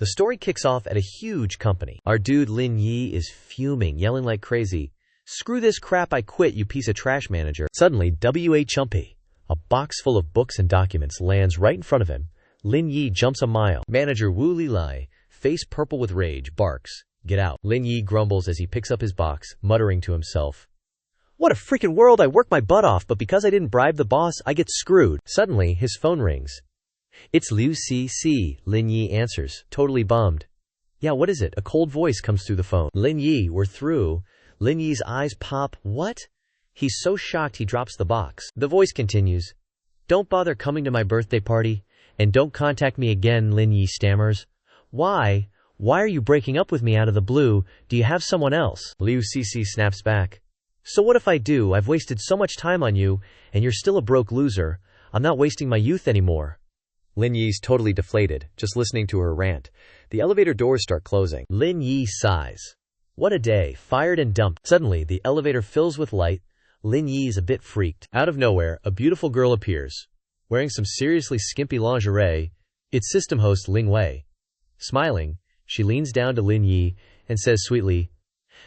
The story kicks off at a huge company. Our dude Lin Yi is fuming, yelling like crazy. "Screw this crap, I quit, you piece of trash manager." Suddenly, W.A. Chumpy, a box full of books and documents, lands right in front of him. Lin Yi jumps a mile. Manager Wu Lilai, face purple with rage, barks, "Get out." Lin Yi grumbles as he picks up his box, muttering to himself, "What a freaking world, I work my butt off, but because I didn't bribe the boss, I get screwed." Suddenly, his phone rings. "It's Liu C. Lin Yi answers, totally bummed. "Yeah, what is it?" A cold voice comes through the phone. "Lin Yi, we're through." Lin Yi's eyes pop. "What?" He's so shocked he drops the box. The voice continues, "Don't bother coming to my birthday party, and don't contact me again," Lin Yi stammers. Why? Why are you breaking up with me out of the blue? Do you have someone else?" Liu Cc snaps back. "So what if I do? I've wasted so much time on you, and you're still a broke loser. I'm not wasting my youth anymore." Lin Yi's totally deflated, just listening to her rant. The elevator doors start closing. Lin Yi sighs. What a day, fired and dumped. Suddenly, the elevator fills with light. Lin Yi is a bit freaked. Out of nowhere, a beautiful girl appears, wearing some seriously skimpy lingerie. It's system host Ling Wei. Smiling, she leans down to Lin Yi and says sweetly,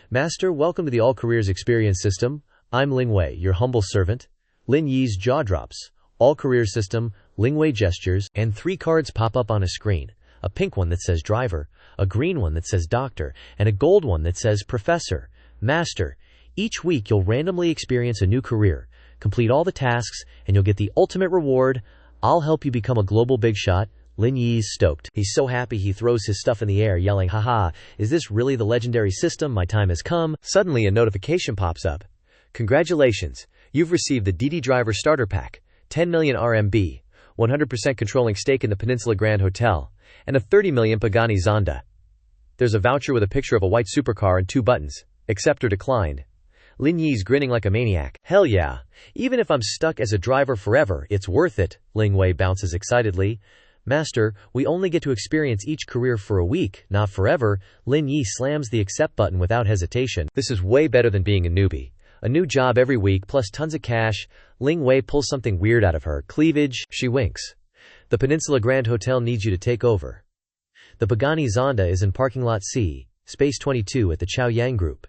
"Master, welcome to the All Careers Experience System. I'm Ling Wei, your humble servant." Lin Yi's jaw drops. All Careers System, Ling Wei gestures, and 3 cards pop up on a screen. A pink one that says driver, a green one that says doctor, and a gold one that says professor. "Master, each week you'll randomly experience a new career. Complete all the tasks, and you'll get the ultimate reward. I'll help you become a global big shot." Lin Yi's stoked. He's so happy he throws his stuff in the air, yelling, "Haha, is this really the legendary system? My time has come." Suddenly a notification pops up. "Congratulations, you've received the Didi Driver Starter Pack, 10 million RMB, 100% controlling stake in the Peninsula Grand Hotel, and a 30 million Pagani Zonda." There's a voucher with a picture of a white supercar and 2 buttons, accept or declined. Lin Yi's grinning like a maniac. "Hell yeah, even if I'm stuck as a driver forever, it's worth it." Ling Wei bounces excitedly. "Master, we only get to experience each career for a week, not forever." Lin Yi slams the accept button without hesitation. This is way better than being a newbie. A new job every week plus tons of cash. Ling Wei pulls something weird out of her. Cleavage. She winks. "The Peninsula Grand Hotel needs you to take over. The Pagani Zonda is in parking lot C, space 22 at the Chaoyang Group.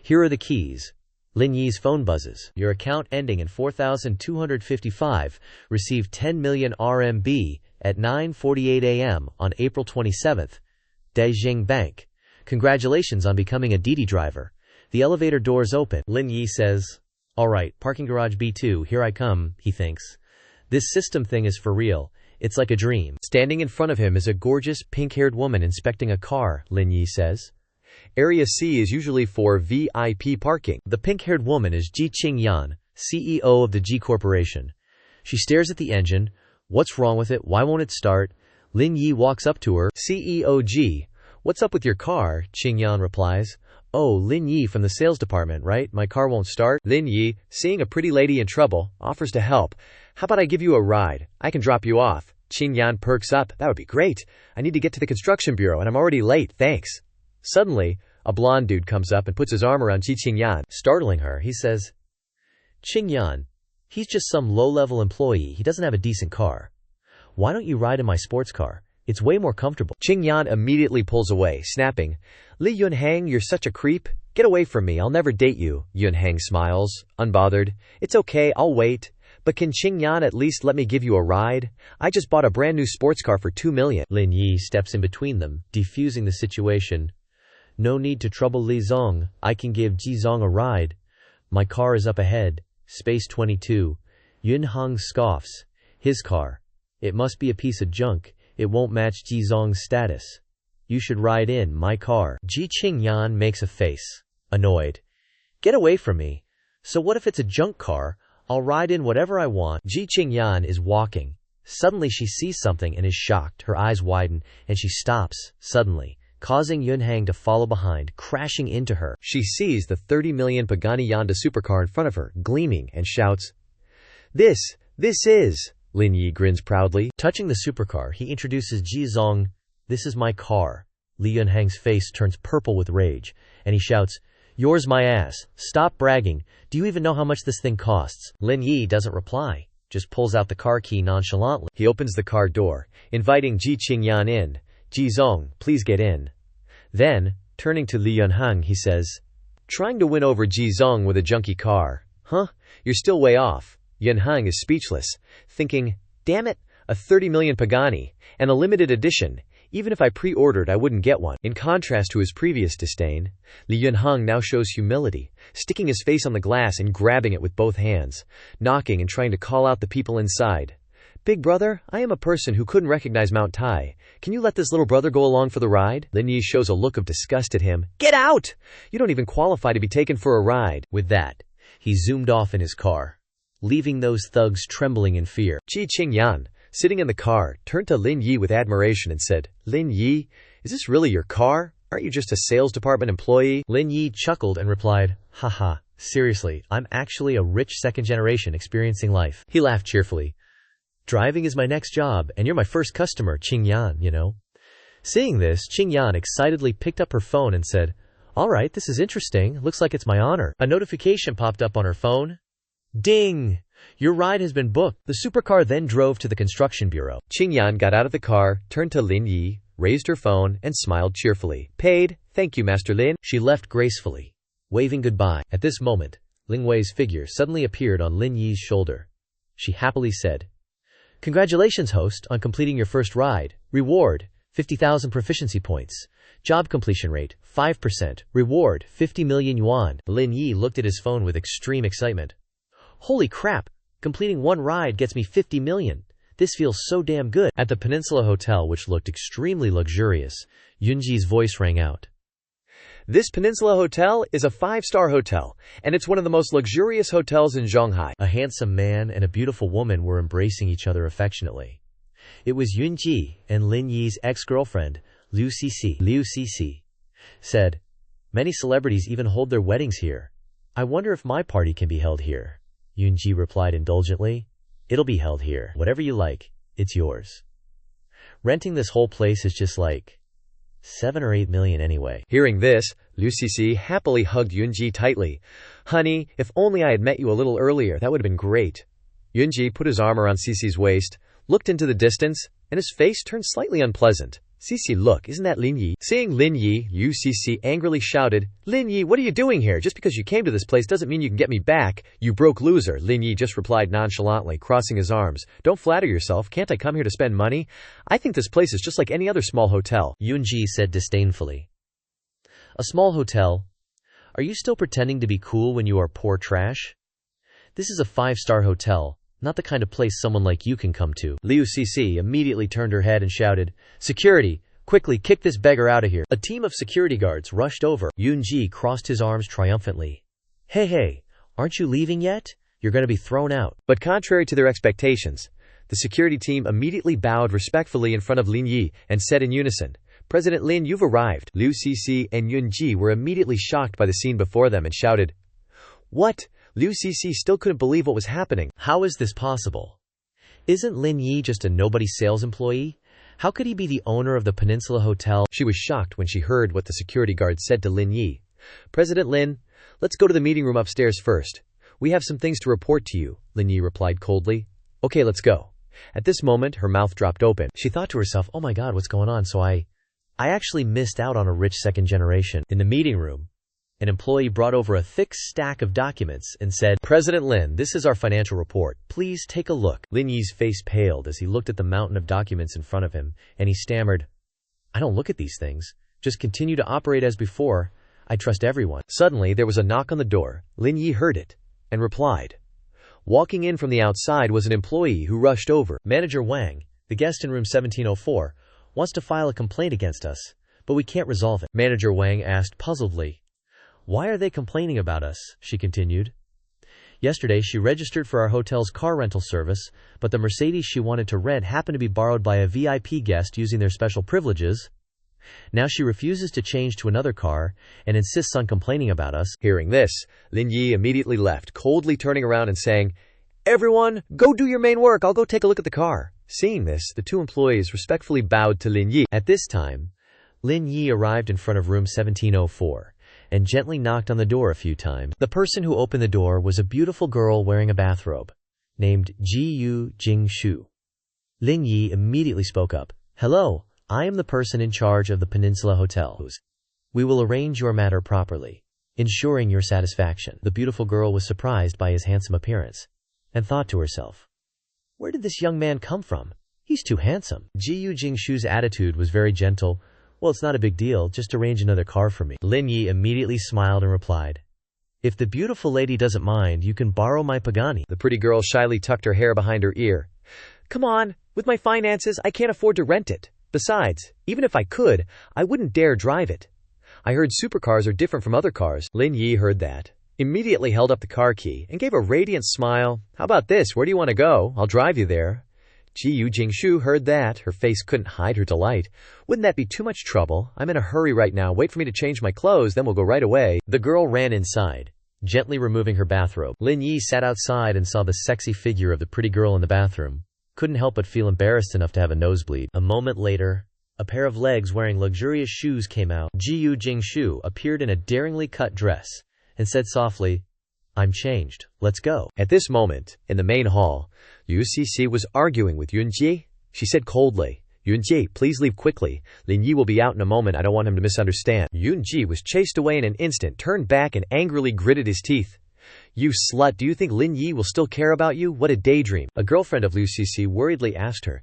Here are the keys." Lin Yi's phone buzzes. "Your account ending in 4255 received 10 million RMB at 9:48 a.m. on April 27th. Daijing Bank. Congratulations on becoming a Didi driver." The elevator doors open. Lin Yi says, "Alright, parking garage B2, here I come," he thinks. This system thing is for real. It's like a dream. Standing in front of him is a gorgeous, pink-haired woman inspecting a car, Lin Yi says. Area C is usually for VIP parking. The pink-haired woman is Ji Qingyan, CEO of the G Corporation. She stares at the engine. What's wrong with it? Why won't it start? Lin Yi walks up to her. "CEO G, what's up with your car?" Qingyan replies. "Oh, Lin Yi from the sales department, right? My car won't start." Lin Yi, seeing a pretty lady in trouble, offers to help. "How about I give you a ride? I can drop you off." Qingyan perks up. "That would be great. I need to get to the construction bureau and I'm already late, thanks." Suddenly, a blonde dude comes up and puts his arm around Ji Qingyan. Startling her, he says, "Qingyan, he's just some low-level employee. He doesn't have a decent car. Why don't you ride in my sports car? It's way more comfortable." Qingyan immediately pulls away, snapping, "Li Yunhang, you're such a creep. Get away from me, I'll never date you." Yunhang smiles, unbothered. "It's okay, I'll wait. But can Qingyan at least let me give you a ride? I just bought a brand new sports car for 2 million. Lin Yi steps in between them, defusing the situation. "No need to trouble Li Zong. I can give Ji Zong a ride. My car is up ahead. Space 22. Yunhang scoffs. His car. It must be a piece of junk. It won't match Ji Zong's status. You should ride in my car." Ji Qingyan makes a face, annoyed. "Get away from me. So what if it's a junk car? I'll ride in whatever I want." Ji Qingyan is walking. Suddenly she sees something and is shocked. Her eyes widen, and she stops, suddenly, causing Yunhang to follow behind, crashing into her. She sees the 30 million Pagani Zonda supercar in front of her, gleaming, and shouts, This is..." Lin Yi grins proudly. Touching the supercar, he introduces Ji Zong. "This is my car." Li Yunhang's face turns purple with rage, and he shouts, "Yours my ass. Stop bragging. Do you even know how much this thing costs?" Lin Yi doesn't reply, just pulls out the car key nonchalantly. He opens the car door, inviting Ji Qingyan in. Jizong, please get in. Then, turning to Li Yunhang, he says, trying to win over Jizong with a junky car. Huh? You're still way off. Yunhang is speechless, thinking, damn it, a 30 million Pagani, and a limited edition. Even if I pre-ordered, I wouldn't get one. In contrast to his previous disdain, Li Yunhang now shows humility, sticking his face on the glass and grabbing it with both hands, knocking and trying to call out the people inside. Big brother, I am a person who couldn't recognize Mount Tai. Can you let this little brother go along for the ride? Lin Yi shows a look of disgust at him. Get out! You don't even qualify to be taken for a ride. With that, he zoomed off in his car, leaving those thugs trembling in fear. Qi Qingyan, sitting in the car, turned to Lin Yi with admiration and said, Lin Yi, is this really your car? Aren't you just a sales department employee? Lin Yi chuckled and replied, haha, seriously, I'm actually a rich second generation experiencing life. He laughed cheerfully. Driving is my next job, and you're my first customer, Qingyan, you know. Seeing this, Qingyan excitedly picked up her phone and said, all right, this is interesting. Looks like it's my honor. A notification popped up on her phone. Ding! Your ride has been booked. The supercar then drove to the construction bureau. Qingyan got out of the car, turned to Lin Yi, raised her phone, and smiled cheerfully. Paid. Thank you, Master Lin. She left gracefully, waving goodbye. At this moment, Ling Wei's figure suddenly appeared on Lin Yi's shoulder. She happily said, congratulations, host, on completing your first ride. Reward, 50,000 proficiency points. Job completion rate, 5%. Reward, 50 million yuan. Lin Yi looked at his phone with extreme excitement. Holy crap! Completing one ride gets me 50 million. This feels so damn good. At the Peninsula Hotel, which looked extremely luxurious, Yunji's voice rang out. This Peninsula Hotel is a 5-star hotel, and it's one of the most luxurious hotels in Shanghai. A handsome man and a beautiful woman were embracing each other affectionately. It was Yunji and Lin Yi's ex-girlfriend, Liu Cixi said, many celebrities even hold their weddings here. I wonder if my party can be held here. Yunji replied indulgently, it'll be held here. Whatever you like, it's yours. Renting this whole place is just like 7 or 8 million anyway. Hearing this, Liu Cixi happily hugged Yunji tightly. Honey, if only I had met you a little earlier, that would have been great. Yunji put his arm around Cixi's waist, looked into the distance, and his face turned slightly unpleasant. Cixi, look, isn't that Lin Yi? Seeing Lin Yi, Liu Cixi angrily shouted, Lin Yi, what are you doing here? Just because you came to this place doesn't mean you can get me back, you broke loser. Lin Yi just replied nonchalantly, crossing his arms. Don't flatter yourself. Can't I come here to spend money? I think this place is just like any other small hotel. Yunji said disdainfully. A small hotel? Are you still pretending to be cool when you are poor trash? This is a 5-star hotel. Not the kind of place someone like you can come to. Liu Cixi immediately turned her head and shouted, Security! Quickly kick this beggar out of here. A team of security guards rushed over. Yunji crossed his arms triumphantly. Hey, aren't you leaving yet? You're going to be thrown out. But contrary to their expectations, the security team immediately bowed respectfully in front of Lin Yi and said in unison, President Lin, you've arrived. Liu Cixi and Yunji were immediately shocked by the scene before them and shouted, What? Liu Cixi still couldn't believe what was happening. How is this possible? Isn't Lin Yi just a nobody sales employee? How could he be the owner of the Peninsula Hotel? She was shocked when she heard what the security guard said to Lin Yi. President Lin, let's go to the meeting room upstairs first. We have some things to report to you, Lin Yi replied coldly. Okay, let's go. At this moment, her mouth dropped open. She thought to herself, oh my god, what's going on? So I actually missed out on a rich second generation. In the meeting room, an employee brought over a thick stack of documents and said, President Lin, this is our financial report. Please take a look. Lin Yi's face paled as he looked at the mountain of documents in front of him, and he stammered, I don't look at these things. Just continue to operate as before. I trust everyone. Suddenly, there was a knock on the door. Lin Yi heard it and replied. Walking in from the outside was an employee who rushed over. Manager Wang, the guest in room 1704, wants to file a complaint against us, but we can't resolve it. Manager Wang asked puzzledly. Why are they complaining about us? She continued. Yesterday, she registered for our hotel's car rental service, but the Mercedes she wanted to rent happened to be borrowed by a VIP guest using their special privileges. Now she refuses to change to another car and insists on complaining about us. Hearing this, Lin Yi immediately left, coldly turning around and saying, Everyone, go do your main work. I'll go take a look at the car. Seeing this, the two employees respectfully bowed to Lin Yi. At this time, Lin Yi arrived in front of room 1704. And gently knocked on the door a few times. The person who opened the door was a beautiful girl wearing a bathrobe, named Jiyu Jingshu. Lin Yi immediately spoke up. Hello, I am the person in charge of the Peninsula Hotels. We will arrange your matter properly, ensuring your satisfaction." The beautiful girl was surprised by his handsome appearance, and thought to herself, "Where did this young man come from? He's too handsome." Ji Jingshu's attitude was very gentle. "Well, it's not a big deal, just arrange another car for me." Lin Yi immediately smiled and replied, "If the beautiful lady doesn't mind, you can borrow my Pagani." The pretty girl shyly tucked her hair behind her ear. "Come on, with my finances, I can't afford to rent it. Besides, even if I could, I wouldn't dare drive it. I heard supercars are different from other cars." Lin Yi heard that, immediately held up the car key, and gave a radiant smile. "How about this? Where do you want to go? I'll drive you there." Ji Jingshu heard that. Her face couldn't hide her delight. "Wouldn't that be too much trouble? I'm in a hurry right now. Wait for me to change my clothes, then we'll go right away." The girl ran inside, gently removing her bathrobe. Lin Yi sat outside and saw the sexy figure of the pretty girl in the bathroom. Couldn't help but feel embarrassed enough to have a nosebleed. A moment later, a pair of legs wearing luxurious shoes came out. Ji Jingshu appeared in a daringly cut dress and said softly, "I'm changed. Let's go." At this moment, in the main hall, Liu Cixi was arguing with Yunji. She said coldly, "Yunji, please leave quickly. Lin Yi will be out in a moment. I don't want him to misunderstand." Yunji was chased away in an instant, turned back and angrily gritted his teeth. "You slut, do you think Lin Yi will still care about you? What a daydream." A girlfriend of Liu Cixi worriedly asked her,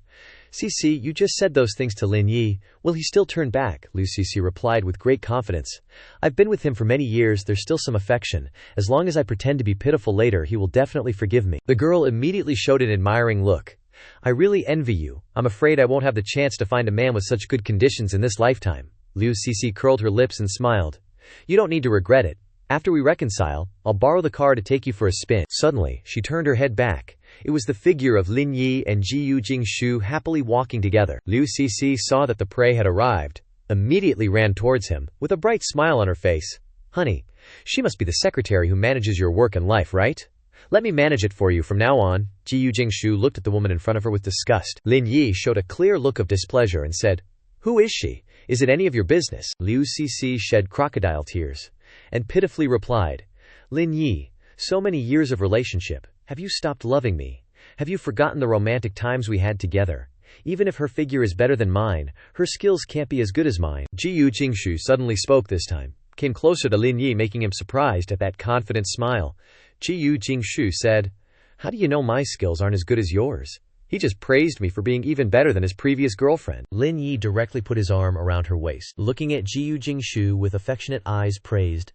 "Cixi, you just said those things to Lin Yi. Will he still turn back?" Liu Cixi replied with great confidence, "I've been with him for many years, there's still some affection. As long as I pretend to be pitiful later, he will definitely forgive me." The girl immediately showed an admiring look. "I really envy you. I'm afraid I won't have the chance to find a man with such good conditions in this lifetime." Liu Cixi curled her lips and smiled. "You don't need to regret it. After we reconcile, I'll borrow the car to take you for a spin." Suddenly, she turned her head back. It was the figure of Lin Yi and Ji Jingshu happily walking together. Liu Cixi saw that the prey had arrived, immediately ran towards him, with a bright smile on her face. "Honey, she must be the secretary who manages your work and life, right? Let me manage it for you from now on." Ji Jingshu looked at the woman in front of her with disgust. Lin Yi showed a clear look of displeasure and said, "Who is she? Is it any of your business?" Liu Cixi shed crocodile tears and pitifully replied, "Lin Yi, so many years of relationship. Have you stopped loving me? Have you forgotten the romantic times we had together? Even if her figure is better than mine, her skills can't be as good as mine." Ji Jingshu suddenly spoke this time, came closer to Lin Yi, making him surprised at that confident smile. Ji Jingshu said, "How do you know my skills aren't as good as yours? He just praised me for being even better than his previous girlfriend." Lin Yi directly put his arm around her waist, looking at Ji Jingshu with affectionate eyes, praised,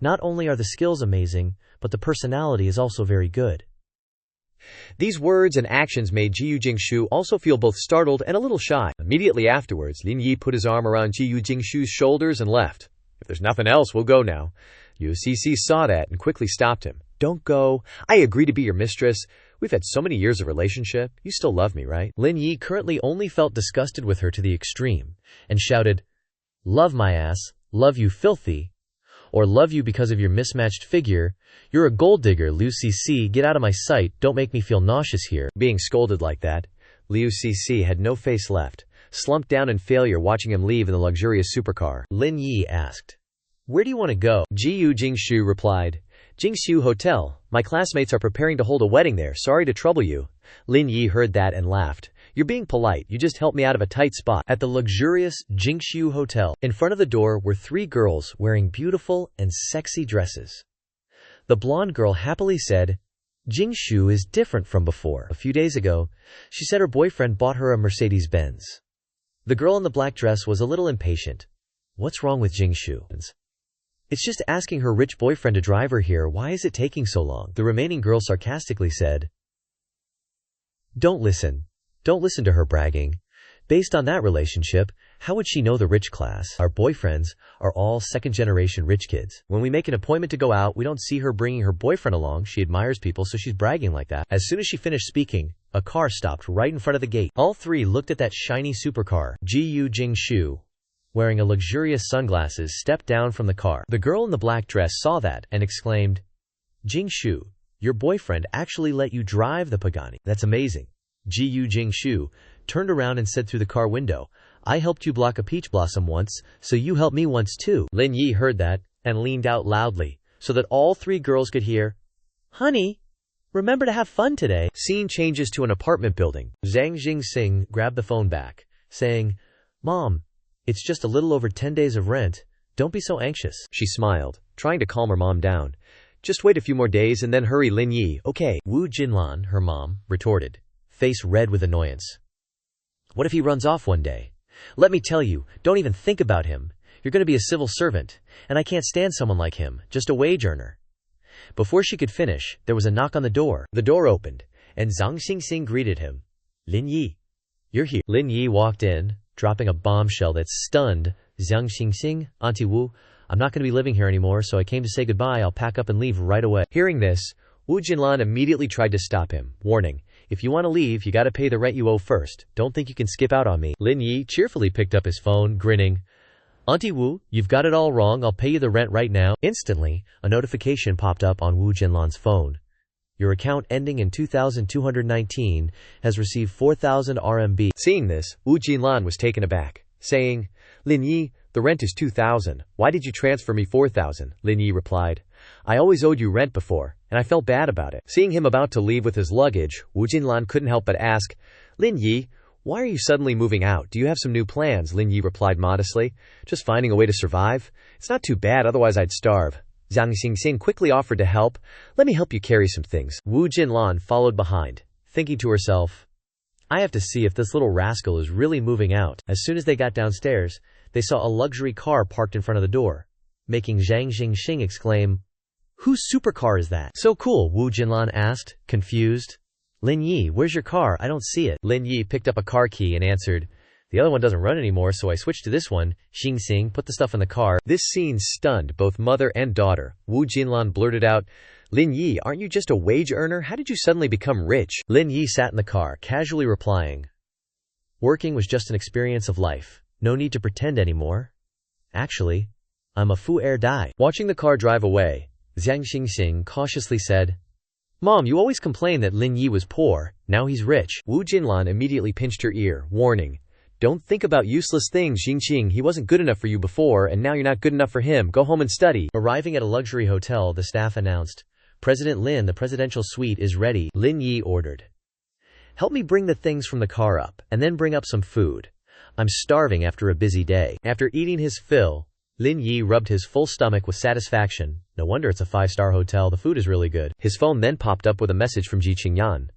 "Not only are the skills amazing, but the personality is also very good." These words and actions made Ji Jingshu also feel both startled and a little shy. Immediately afterwards, Lin Yi put his arm around Ji Jingshu's shoulders and left. "If there's nothing else, we'll go now." Liu Cixi saw that and quickly stopped him. "Don't go. I agree to be your mistress. We've had so many years of relationship. You still love me, right?" Lin Yi currently only felt disgusted with her to the extreme, and shouted, "Love my ass, love you filthy, or love you because of your mismatched figure. You're a gold digger, Liu Cixi, get out of my sight, don't make me feel nauseous here." Being scolded like that, Liu Cixi had no face left, slumped down in failure watching him leave in the luxurious supercar. Lin Yi asked, "Where do you want to go?" Ji Jingshu replied, "Jingshu Hotel. My classmates are preparing to hold a wedding there, sorry to trouble you." Lin Yi heard that and laughed. "You're being polite, you just helped me out of a tight spot." At the luxurious Jingshu Hotel, in front of the door were 3 girls wearing beautiful and sexy dresses. The blonde girl happily said, "Jingshu is different from before. A few days ago, she said her boyfriend bought her a Mercedes-Benz." The girl in the black dress was a little impatient. "What's wrong with Jingshu? It's just asking her rich boyfriend to drive her here, why is it taking so long?" The remaining girl sarcastically said, Don't listen to her bragging. Based on that relationship, how would she know the rich class? Our boyfriends are all second-generation rich kids. When we make an appointment to go out, we don't see her bringing her boyfriend along. She admires people, so she's bragging like that." As soon as she finished speaking, a car stopped right in front of the gate. All 3 looked at that shiny supercar. Ji Jingshu, wearing a luxurious sunglasses, stepped down from the car. The girl in the black dress saw that and exclaimed, "Jingshu, your boyfriend actually let you drive the Pagani. That's amazing." Ji Jingshu turned around and said through the car window, "I helped you block a peach blossom once, so you helped me once too." Lin Yi heard that and leaned out loudly so that all 3 girls could hear, "Honey, remember to have fun today." Scene changes to an apartment building. Zhang Jingxing grabbed the phone back, saying, Mom, it's just a little over 10 days of rent. Don't be so anxious. She smiled, trying to calm her mom down. Just wait a few more days and then hurry, Lin Yi. Okay, Wu Jinlan, her mom, retorted, face red with annoyance. What if he runs off one day? Let me tell you, don't even think about him. You're going to be a civil servant, and I can't stand someone like him, just a wage earner. Before she could finish, there was a knock on the door. The door opened, and Zhang Xingxing greeted him. Lin Yi, you're here. Lin Yi walked in, dropping a bombshell that stunned Zhang Xingxing. Auntie Wu, I'm not going to be living here anymore, so I came to say goodbye. I'll pack up and leave right away. Hearing this, Wu Jinlan immediately tried to stop him, warning, if you want to leave, you gotta pay the rent you owe first. Don't think you can skip out on me. Lin Yi cheerfully picked up his phone, grinning. Auntie Wu, you've got it all wrong. I'll pay you the rent right now. Instantly, a notification popped up on Wu Jinlan's phone. Your account ending in 2219 has received 4,000 RMB. Seeing this, Wu Jinlan was taken aback, saying, Lin Yi, the rent is 2,000. Why did you transfer me 4,000? Lin Yi replied, I always owed you rent before, and I felt bad about it. Seeing him about to leave with his luggage, Wu Jinlan couldn't help but ask, Lin Yi, why are you suddenly moving out? Do you have some new plans? Lin Yi replied modestly, just finding a way to survive. It's not too bad, otherwise I'd starve. Zhang Xingxing quickly offered to help. Let me help you carry some things. Wu Jinlan followed behind, thinking to herself, I have to see if this little rascal is really moving out. As soon as they got downstairs, they saw a luxury car parked in front of the door, making Zhang Xingxing exclaim, Whose supercar is that? So cool, Wu Jinlan asked, confused. Lin Yi, where's your car? I don't see it. Lin Yi picked up a car key and answered, the other one doesn't run anymore, so I switched to this one. Xingxing put the stuff in the car. This scene stunned both mother and daughter. Wu Jinlan blurted out, Lin Yi, aren't you just a wage earner? How did you suddenly become rich? Lin Yi sat in the car, casually replying, working was just an experience of life. No need to pretend anymore. Actually, I'm a fu er dai. Watching the car drive away, Zhang Xingxing cautiously said, Mom, you always complained that Lin Yi was poor, now he's rich. Wu Jinlan immediately pinched her ear, warning, don't think about useless things, Xingxing. He wasn't good enough for you before, and now you're not good enough for him. Go home and study. Arriving at a luxury hotel, the staff announced, President Lin, the presidential suite is ready. Lin Yi ordered, help me bring the things from the car up, and then bring up some food. I'm starving after a busy day. After eating his fill, Lin Yi rubbed his full stomach with satisfaction. No wonder it's a 5-star hotel, the food is really good. His phone then popped up with a message from Ji Qingyan.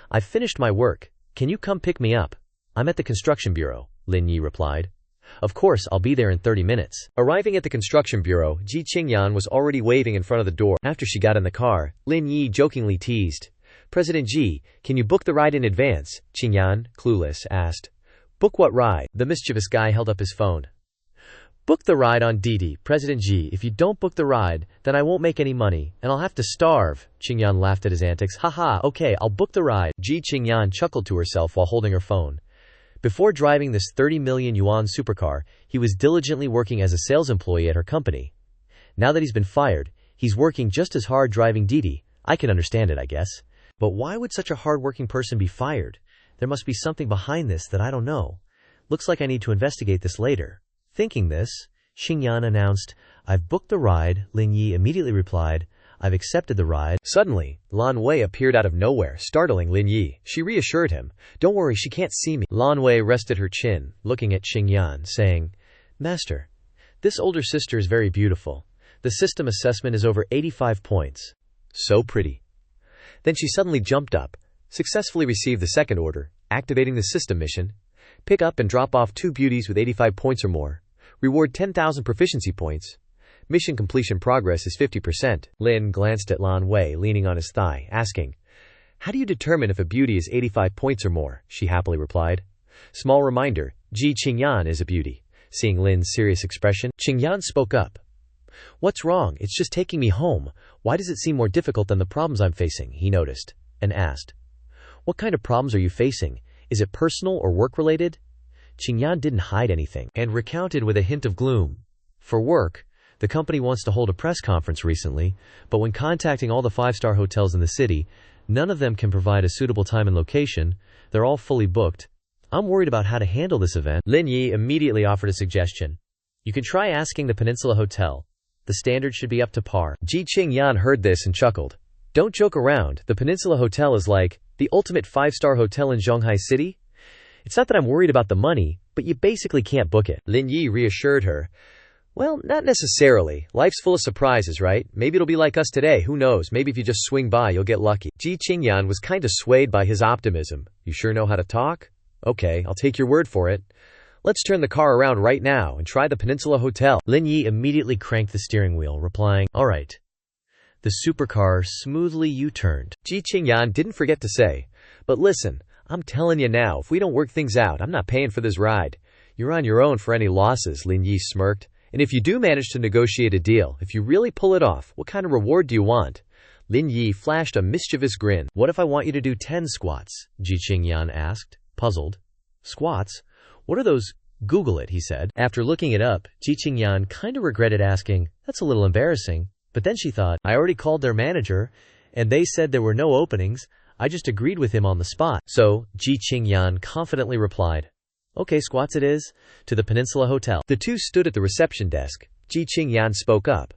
I've finished my work. Can you come pick me up? I'm at the construction bureau, Lin Yi replied. Of course, I'll be there in 30 minutes. Arriving at the construction bureau, Ji Qingyan was already waving in front of the door. After she got in the car, Lin Yi jokingly teased, President Ji, can you book the ride in advance? Qingyan, clueless, asked. Book what ride? The mischievous guy held up his phone. Book the ride on Didi, President Ji. If you don't book the ride, then I won't make any money, and I'll have to starve. Qingyan laughed at his antics. Haha, okay, I'll book the ride. Ji Qingyan chuckled to herself while holding her phone. Before driving this 30 million yuan supercar, he was diligently working as a sales employee at her company. Now that he's been fired, he's working just as hard driving Didi. I can understand it, I guess. But why would such a hard-working person be fired? There must be something behind this that I don't know. Looks like I need to investigate this later. Thinking this, Xingyan announced, I've booked the ride. Lin Yi immediately replied, I've accepted the ride. Suddenly, Lan Wei appeared out of nowhere, startling Lin Yi. She reassured him, don't worry, she can't see me. Lan Wei rested her chin, looking at Xingyan, saying, Master, this older sister is very beautiful. The system assessment is over 85 points. So pretty. Then she suddenly jumped up, successfully received the second order, activating the system mission. Pick up and drop off 2 beauties with 85 points or more. Reward 10,000 proficiency points. Mission completion progress is 50%. Lin glanced at Lan Wei leaning on his thigh, asking, How do you determine if a beauty is 85 points or more? She happily replied. Small reminder, Ji Qingyan is a beauty. Seeing Lin's serious expression, Qingyan spoke up. What's wrong? It's just taking me home. Why does it seem more difficult than the problems I'm facing? He noticed, and asked, What kind of problems are you facing? Is it personal or work-related? Qingyan didn't hide anything, and recounted with a hint of gloom. For work, the company wants to hold a press conference recently, but when contacting all the 5-star hotels in the city, none of them can provide a suitable time and location. They're all fully booked. I'm worried about how to handle this event. Lin Yi immediately offered a suggestion. You can try asking the Peninsula Hotel. The standard should be up to par. Ji Qingyan heard this and chuckled. Don't joke around. The Peninsula Hotel is like the ultimate 5-star hotel in Zhonghai City. It's not that I'm worried about the money, but you basically can't book it. Lin Yi reassured her. Well, not necessarily. Life's full of surprises, right? Maybe it'll be like us today, who knows? Maybe if you just swing by, you'll get lucky. Ji Qingyan was kinda swayed by his optimism. You sure know how to talk? Okay, I'll take your word for it. Let's turn the car around right now and try the Peninsula Hotel. Lin Yi immediately cranked the steering wheel, replying, all right. The supercar smoothly U-turned. Ji Qingyan didn't forget to say, but listen, I'm telling you now, if we don't work things out, I'm not paying for this ride. You're on your own for any losses, Lin Yi smirked. And if you do manage to negotiate a deal, if you really pull it off, what kind of reward do you want? Lin Yi flashed a mischievous grin. What if I want you to do 10 squats? Ji Qingyan asked, puzzled. Squats? What are those? Google it, he said. After looking it up, Ji Qingyan kinda regretted asking, that's a little embarrassing. But then she thought, I already called their manager, and they said there were no openings. I just agreed with him on the spot. So, Ji Qingyan confidently replied, okay, squats it is, to the Peninsula Hotel. The two stood at the reception desk. Ji Qingyan spoke up.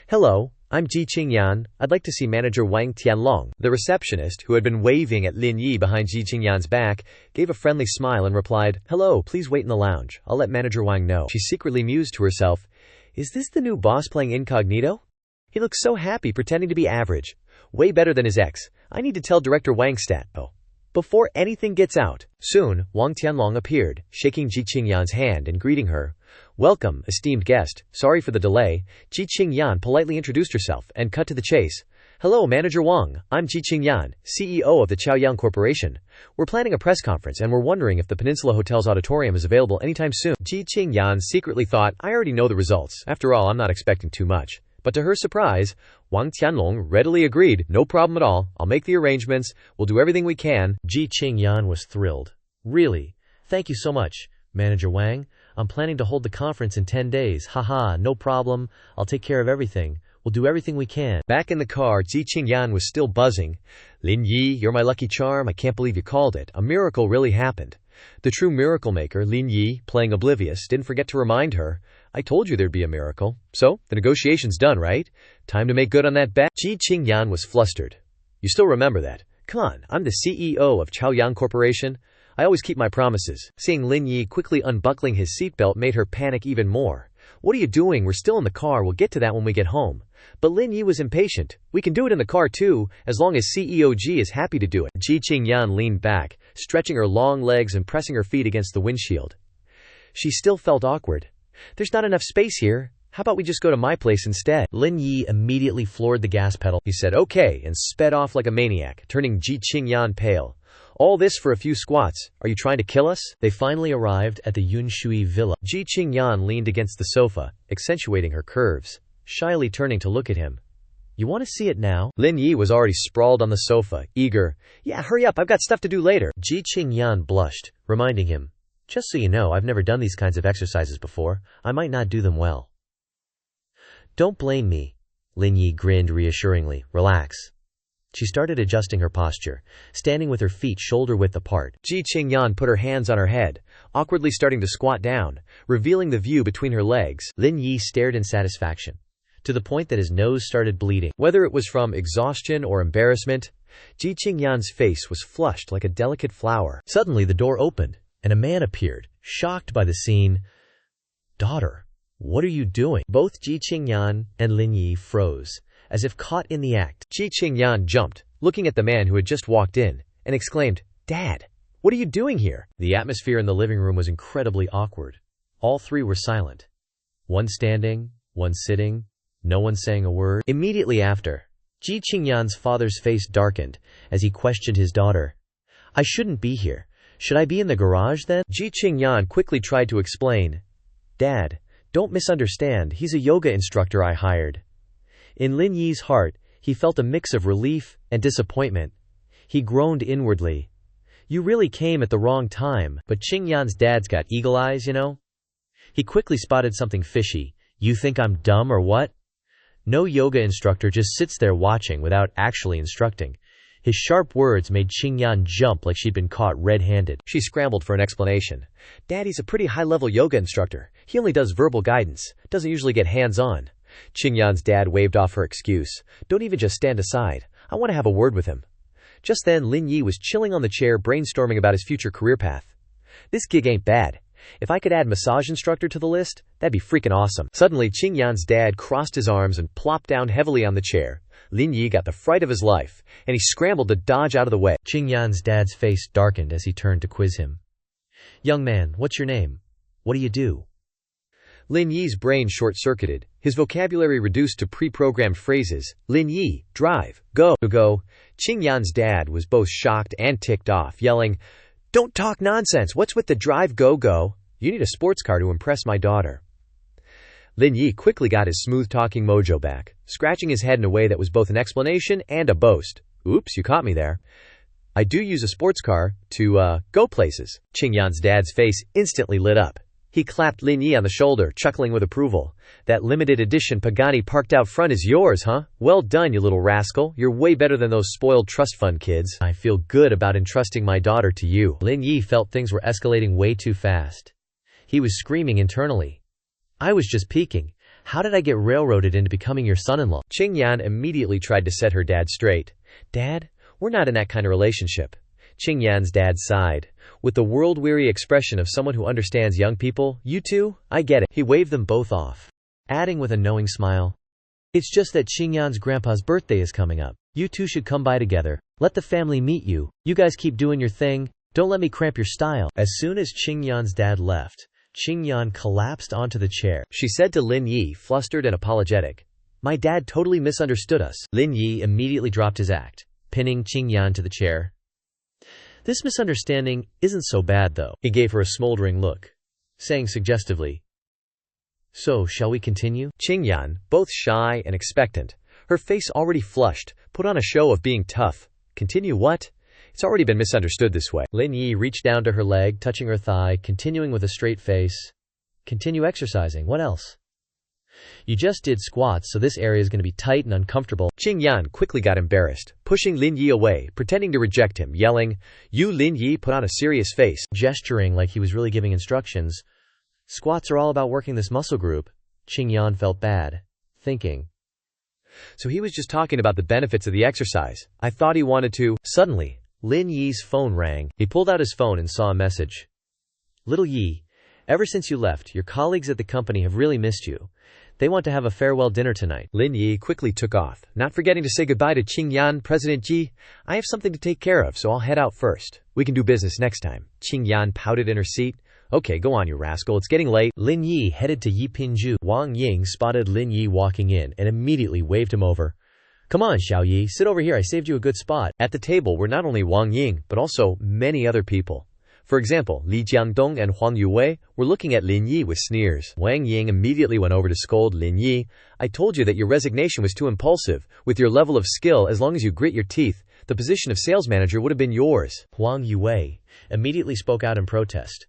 Hello, I'm Ji Qingyan. I'd like to see manager Wang Tianlong. The receptionist, who had been waving at Lin Yi behind Ji Qingyan's back, gave a friendly smile and replied, hello, please wait in the lounge. I'll let manager Wang know. She secretly mused to herself, is this the new boss playing incognito? He looks so happy pretending to be average. Way better than his ex. I need to tell director Wang stat. Oh. Before anything gets out. Soon, Wang Tianlong appeared, shaking Ji Qingyan's hand and greeting her. Welcome, esteemed guest. Sorry for the delay. Ji Qingyan politely introduced herself and cut to the chase. Hello, Manager Wang. I'm Ji Qingyan, CEO of the Chaoyang Corporation. We're planning a press conference and we're wondering if the Peninsula Hotel's auditorium is available anytime soon. Ji Qingyan secretly thought, I already know the results. After all, I'm not expecting too much. But to her surprise, Wang Tianlong readily agreed, no problem at all, I'll make the arrangements, we'll do everything we can. Ji Qingyan was thrilled. Really? Thank you so much, Manager Wang. I'm planning to hold the conference in 10 days. Haha, no problem. I'll take care of everything. We'll do everything we can. Back in the car, Ji Qingyan was still buzzing. Lin Yi, you're my lucky charm. I can't believe you called it. A miracle really happened. The true miracle maker, Lin Yi, playing oblivious, didn't forget to remind her, I told you there'd be a miracle. So, the negotiation's done, right? Time to make good on that bet. Ji Qingyan was flustered. You still remember that? Come on, I'm the CEO of Chaoyang Corporation. I always keep my promises. Seeing Lin Yi quickly unbuckling his seatbelt made her panic even more. What are you doing? We're still in the car. We'll get to that when we get home. But Lin Yi was impatient. We can do it in the car too, as long as CEO Ji is happy to do it. Ji Qingyan leaned back, stretching her long legs and pressing her feet against the windshield. She still felt awkward. There's not enough space here. How about we just go to my place instead? Lin Yi immediately floored the gas pedal. He said, okay, and sped off like a maniac, turning Ji Qingyan pale. All this for a few squats. Are you trying to kill us? They finally arrived at the Yunshui villa. Ji Qingyan leaned against the sofa, accentuating her curves, shyly turning to look at him. You want to see it now? Lin Yi was already sprawled on the sofa, eager. Yeah, hurry up, I've got stuff to do later. Ji Qingyan blushed, reminding him, just so you know, I've never done these kinds of exercises before. I might not do them well. Don't blame me. Lin Yi grinned reassuringly. Relax. She started adjusting her posture, standing with her feet shoulder-width apart. Ji Qingyan put her hands on her head, awkwardly starting to squat down, revealing the view between her legs. Lin Yi stared in satisfaction, to the point that his nose started bleeding. Whether it was from exhaustion or embarrassment, Ji Qingyan's face was flushed like a delicate flower. Suddenly the door opened, and a man appeared, shocked by the scene. Daughter, what are you doing? Both Ji Qingyan and Lin Yi froze, as if caught in the act. Ji Qingyan jumped, looking at the man who had just walked in, and exclaimed, Dad, what are you doing here? The atmosphere in the living room was incredibly awkward. All three were silent. One standing, one sitting, no one saying a word. Immediately after, Ji Qingyan's father's face darkened as he questioned his daughter. I shouldn't be here. Should I be in the garage then? Ji Qingyan quickly tried to explain. Dad, don't misunderstand. He's a yoga instructor I hired. In Lin Yi's heart, he felt a mix of relief and disappointment. He groaned inwardly. You really came at the wrong time, but Qingyan's dad's got eagle eyes, you know? He quickly spotted something fishy. You think I'm dumb or what? No yoga instructor just sits there watching without actually instructing. His sharp words made Qingyan jump like she'd been caught red-handed. She scrambled for an explanation. Daddy's a pretty high-level yoga instructor. He only does verbal guidance, doesn't usually get hands-on. Qingyan's dad waved off her excuse. Don't even just stand aside. I want to have a word with him. Just then, Lin Yi was chilling on the chair brainstorming about his future career path. This gig ain't bad. If I could add massage instructor to the list, that'd be freaking awesome. Suddenly, Qingyan's dad crossed his arms and plopped down heavily on the chair. Lin Yi got the fright of his life, and he scrambled to dodge out of the way. Qingyan's dad's face darkened as he turned to quiz him. Young man, what's your name? What do you do? Lin Yi's brain short-circuited, his vocabulary reduced to pre-programmed phrases. Lin Yi, drive, go. Qingyan's dad was both shocked and ticked off, yelling, "Don't talk nonsense! What's with the drive, go? You need a sports car to impress my daughter." Lin Yi quickly got his smooth-talking mojo back, scratching his head in a way that was both an explanation and a boast. "Oops, you caught me there. I do use a sports car to, go places." Qingyan's dad's face instantly lit up. He clapped Lin Yi on the shoulder, chuckling with approval. "That limited edition Pagani parked out front is yours, huh? Well done, you little rascal. You're way better than those spoiled trust fund kids. I feel good about entrusting my daughter to you." Lin Yi felt things were escalating way too fast. He was screaming internally. "I was just peeking. How did I get railroaded into becoming your son-in-law?" Qingyan immediately tried to set her dad straight. "Dad, we're not in that kind of relationship." Qingyan's dad sighed. With the world-weary expression of someone who understands young people, "You two, I get it." He waved them both off, adding with a knowing smile, "It's just that Qingyan's grandpa's birthday is coming up. You two should come by together. Let the family meet you. You guys keep doing your thing. Don't let me cramp your style." As soon as Qingyan's dad left, Qingyan collapsed onto the chair. She said to Lin Yi, flustered and apologetic, "My dad totally misunderstood us." Lin Yi immediately dropped his act, pinning Qingyan to the chair. "This misunderstanding isn't so bad, though." He gave her a smoldering look, saying suggestively, "So, shall we continue?" Qingyan, both shy and expectant, her face already flushed, put on a show of being tough. "Continue what? It's already been misunderstood this way." Lin Yi reached down to her leg, touching her thigh, continuing with a straight face. "Continue exercising. What else?" "You just did squats, so this area is going to be tight and uncomfortable." Qingyan quickly got embarrassed, pushing Lin Yi away, pretending to reject him, yelling, "You!" Lin Yi put on a serious face, gesturing like he was really giving instructions. "Squats are all about working this muscle group." Qingyan felt bad, thinking, "So he was just talking about the benefits of the exercise. I thought he wanted to." Suddenly, Lin Yi's phone rang. He pulled out his phone and saw a message. "Little Yi, ever since you left, your colleagues at the company have really missed you. They want to have a farewell dinner tonight." Lin Yi quickly took off, not forgetting to say goodbye to Qingyan. "President Ji, I have something to take care of, so I'll head out first. We can do business next time." Qingyan pouted in her seat. "Okay, go on, you rascal. It's getting late." Lin Yi headed to Yipinju. Wang Ying spotted Lin Yi walking in and immediately waved him over. "Come on, Xiao Yi, sit over here. I saved you a good spot." At the table were not only Wang Ying, but also many other people. For example, Li Jiangdong and Huang Yuwei were looking at Lin Yi with sneers. Wang Ying immediately went over to scold Lin Yi. "I told you that your resignation was too impulsive. With your level of skill, as long as you grit your teeth, the position of sales manager would have been yours." Huang Yuwei immediately spoke out in protest.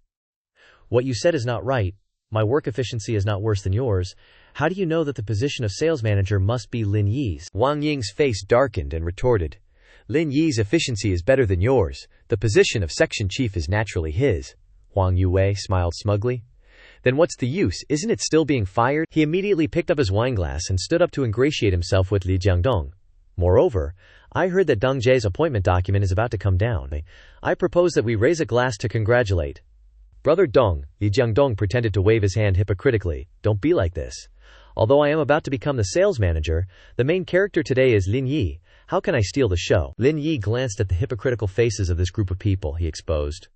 "What you said is not right. My work efficiency is not worse than yours. How do you know that the position of sales manager must be Lin Yi's?" Wang Ying's face darkened and retorted, "Lin Yi's efficiency is better than yours. The position of section chief is naturally his." Huang Yuwei smiled smugly. "Then what's the use? Isn't it still being fired?" He immediately picked up his wineglass and stood up to ingratiate himself with Li Jiangdong. "Moreover, I heard that Deng Jie's appointment document is about to come down. I propose that we raise a glass to congratulate." "Brother Dong," Li Jiangdong pretended to wave his hand hypocritically, "don't be like this. Although I am about to become the sales manager, the main character today is Lin Yi. How can I steal the show?" Lin Yi glanced at the hypocritical faces of this group of people he exposed.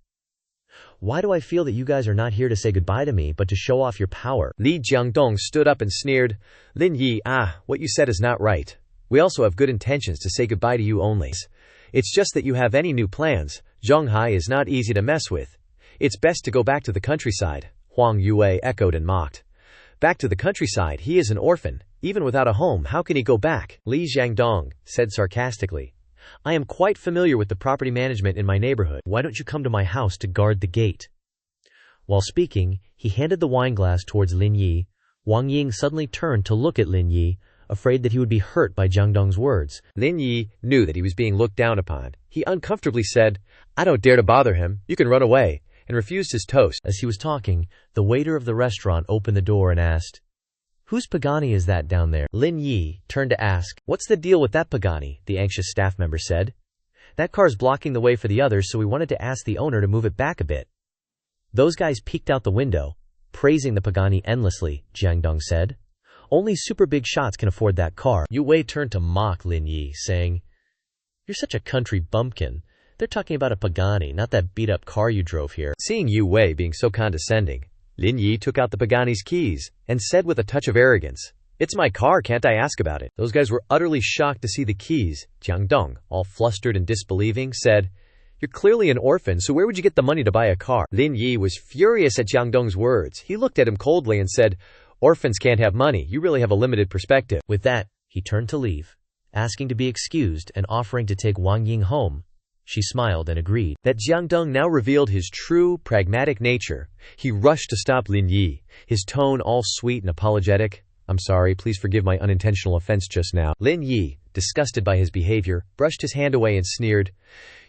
"Why do I feel that you guys are not here to say goodbye to me but to show off your power?" Li Jiangdong stood up and sneered, "Lin Yi, what you said is not right. We also have good intentions to say goodbye to you only. It's just that you have any new plans. Zhonghai is not easy to mess with. It's best to go back to the countryside." Huang Yuwei echoed and mocked. "Back to the countryside? He is an orphan. Even without a home, how can he go back?" Li Jiangdong said sarcastically, "I am quite familiar with the property management in my neighborhood. Why don't you come to my house to guard the gate?" While speaking, he handed the wineglass towards Lin Yi. Wang Ying suddenly turned to look at Lin Yi, afraid that he would be hurt by Jiangdong's words. Lin Yi knew that he was being looked down upon. He uncomfortably said, "I don't dare to bother him. You can run away," and refused his toast. As he was talking, the waiter of the restaurant opened the door and asked, "Whose Pagani is that down there?" Lin Yi turned to ask, "What's the deal with that Pagani?" The anxious staff member said. "That car's blocking the way for the others, so we wanted to ask the owner to move it back a bit." Those guys peeked out the window, praising the Pagani endlessly, Jiang Dong said. Only super big shots can afford that car. Yu Wei turned to mock Lin Yi, saying, "You're such a country bumpkin. They're talking about a Pagani, not that beat-up car you drove here." Seeing Yu Wei being so condescending, Lin Yi took out the Pagani's keys and said with a touch of arrogance, "It's my car, can't I ask about it?" Those guys were utterly shocked to see the keys. Jiang Dong, all flustered and disbelieving, said, "You're clearly an orphan, so where would you get the money to buy a car?" Lin Yi was furious at Jiang Dong's words. He looked at him coldly and said, "Orphans can't have money. You really have a limited perspective." With that, he turned to leave, asking to be excused and offering to take Wang Ying home. She smiled and agreed. That Jiang Dong now revealed his true, pragmatic nature. He rushed to stop Lin Yi, his tone all sweet and apologetic. "I'm sorry, please forgive my unintentional offense just now." Lin Yi, disgusted by his behavior, brushed his hand away and sneered,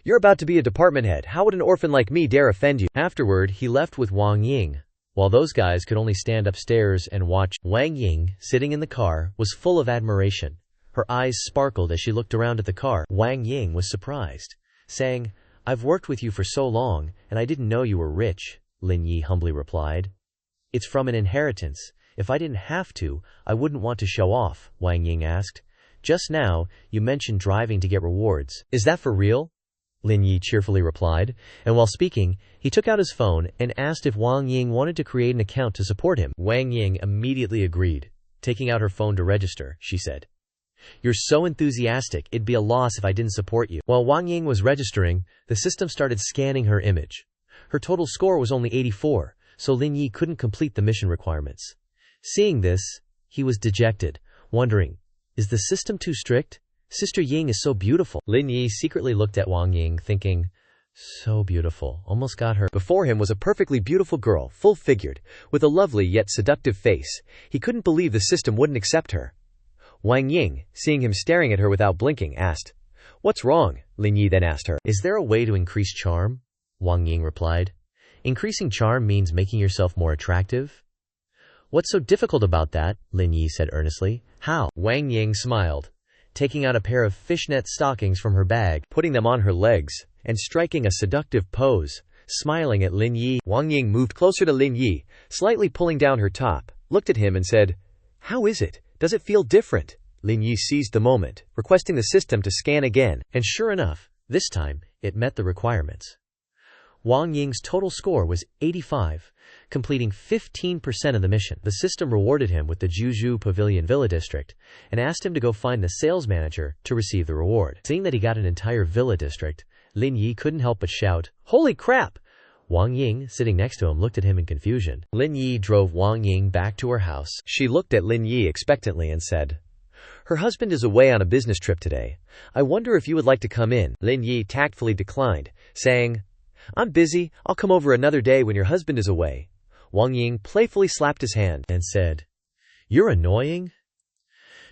"You're about to be a department head. How would an orphan like me dare offend you?" Afterward, he left with Wang Ying. While those guys could only stand upstairs and watch, Wang Ying, sitting in the car, was full of admiration. Her eyes sparkled as she looked around at the car. Wang Ying was surprised, saying, "I've worked with you for so long, and I didn't know you were rich," Lin Yi humbly replied. "It's from an inheritance. If I didn't have to, I wouldn't want to show off," Wang Ying asked. "Just now, you mentioned driving to get rewards. Is that for real?" Lin Yi cheerfully replied, and while speaking, he took out his phone and asked if Wang Ying wanted to create an account to support him. Wang Ying immediately agreed. Taking out her phone to register, she said, "You're so enthusiastic, it'd be a loss if I didn't support you." While Wang Ying was registering, the system started scanning her image. Her total score was only 84, so Lin Yi couldn't complete the mission requirements. Seeing this, he was dejected, wondering, is the system too strict? Sister Ying is so beautiful. Lin Yi secretly looked at Wang Ying, thinking, so beautiful, almost got her. Before him was a perfectly beautiful girl, full-figured, with a lovely yet seductive face. He couldn't believe the system wouldn't accept her. Wang Ying, seeing him staring at her without blinking, asked, "What's wrong?" Lin Yi then asked her, "Is there a way to increase charm?" Wang Ying replied, "Increasing charm means making yourself more attractive." "What's so difficult about that?" Lin Yi said earnestly. "How?" Wang Ying smiled, taking out a pair of fishnet stockings from her bag, putting them on her legs, and striking a seductive pose, smiling at Lin Yi. Wang Ying moved closer to Lin Yi, slightly pulling down her top, looked at him and said, "How is it? Does it feel different?" Lin Yi seized the moment, requesting the system to scan again, and sure enough, this time, it met the requirements. Wang Ying's total score was 85, completing 15% of the mission. The system rewarded him with the Juju Pavilion Villa District and asked him to go find the sales manager to receive the reward. Seeing that he got an entire villa district, Lin Yi couldn't help but shout, "Holy crap!" Wang Ying, sitting next to him, looked at him in confusion. Lin Yi drove Wang Ying back to her house. She looked at Lin Yi expectantly and said, "Her husband is away on a business trip today. I wonder if you would like to come in." Lin Yi tactfully declined, saying, "I'm busy. I'll come over another day when your husband is away." Wang Ying playfully slapped his hand and said, "You're annoying."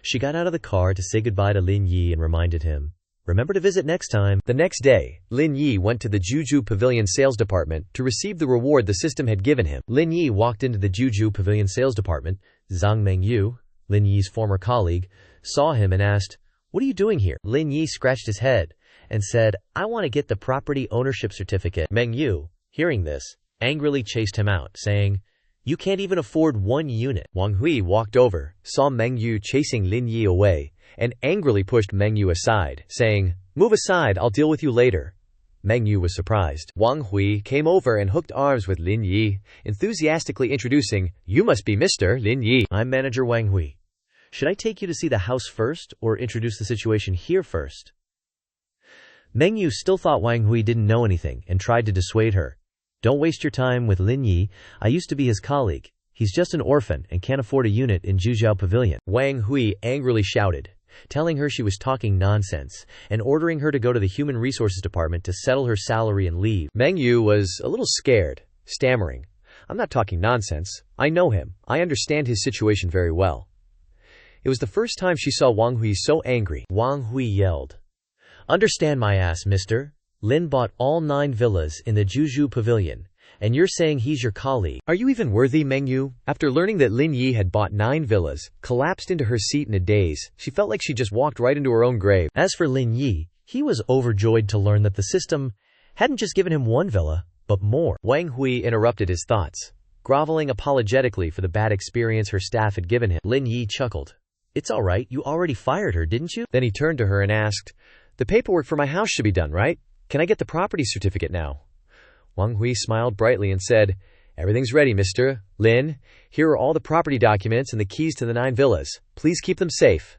She got out of the car to say goodbye to Lin Yi and reminded him, "Remember to visit next time." The next day, Lin Yi went to the Juju Pavilion sales department to receive the reward the system had given him. Lin Yi walked into the Juju Pavilion sales department. Zhang Mengyu, Lin Yi's former colleague, saw him and asked, "What are you doing here?" Lin Yi scratched his head and said, "I want to get the property ownership certificate." Mengyu, hearing this, angrily chased him out, saying, "You can't even afford 1 unit." Wang Hui walked over, saw Mengyu chasing Lin Yi away, and angrily pushed Mengyu aside, saying, "Move aside, I'll deal with you later." Mengyu was surprised. Wang Hui came over and hooked arms with Lin Yi, enthusiastically introducing, "You must be Mr. Lin Yi. I'm manager Wang Hui. Should I take you to see the house first, or introduce the situation here first?" Mengyu still thought Wang Hui didn't know anything and tried to dissuade her. "Don't waste your time with Lin Yi. I used to be his colleague. He's just an orphan and can't afford a unit in Zhujiao Pavilion." Wang Hui angrily shouted, telling her she was talking nonsense and ordering her to go to the Human Resources Department to settle her salary and leave. Mengyu was a little scared, stammering, "I'm not talking nonsense. I know him. I understand his situation very well." It was the first time she saw Wang Hui so angry. Wang Hui yelled, "Understand my ass, mister. Lin bought all 9 villas in the Juju Pavilion, and you're saying he's your colleague. Are you even worthy?" Mengyu, after learning that Lin Yi had bought 9 villas, collapsed into her seat in a daze. She felt like she just walked right into her own grave. As for Lin Yi, he was overjoyed to learn that the system hadn't just given him 1 villa, but more. Wang Hui interrupted his thoughts, groveling apologetically for the bad experience her staff had given him. Lin Yi chuckled. It's all right, you already fired her, didn't you? Then he turned to her and asked, the paperwork for my house should be done, right? Can I get the property certificate now? Wang Hui smiled brightly and said, everything's ready, Mr. Lin. Here are all the property documents and the keys to the 9 villas. Please keep them safe.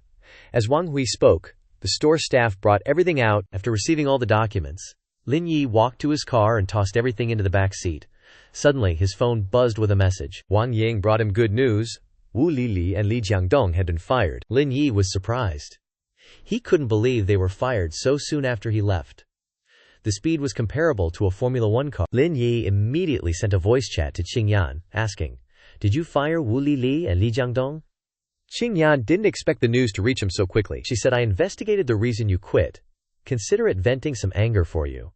As Wang Hui spoke, the store staff brought everything out. After receiving all the documents, Lin Yi walked to his car and tossed everything into the back seat. Suddenly, his phone buzzed with a message. Wang Ying brought him good news. Wu Lili and Li Jiangdong had been fired. Lin Yi was surprised. He couldn't believe they were fired so soon after he left. The speed was comparable to a Formula One car. Lin Yi immediately sent a voice chat to Qingyan, asking, did you fire Wu Lili and Li Jiangdong? Qingyan didn't expect the news to reach him so quickly. She said, I investigated the reason you quit. Consider it venting some anger for you.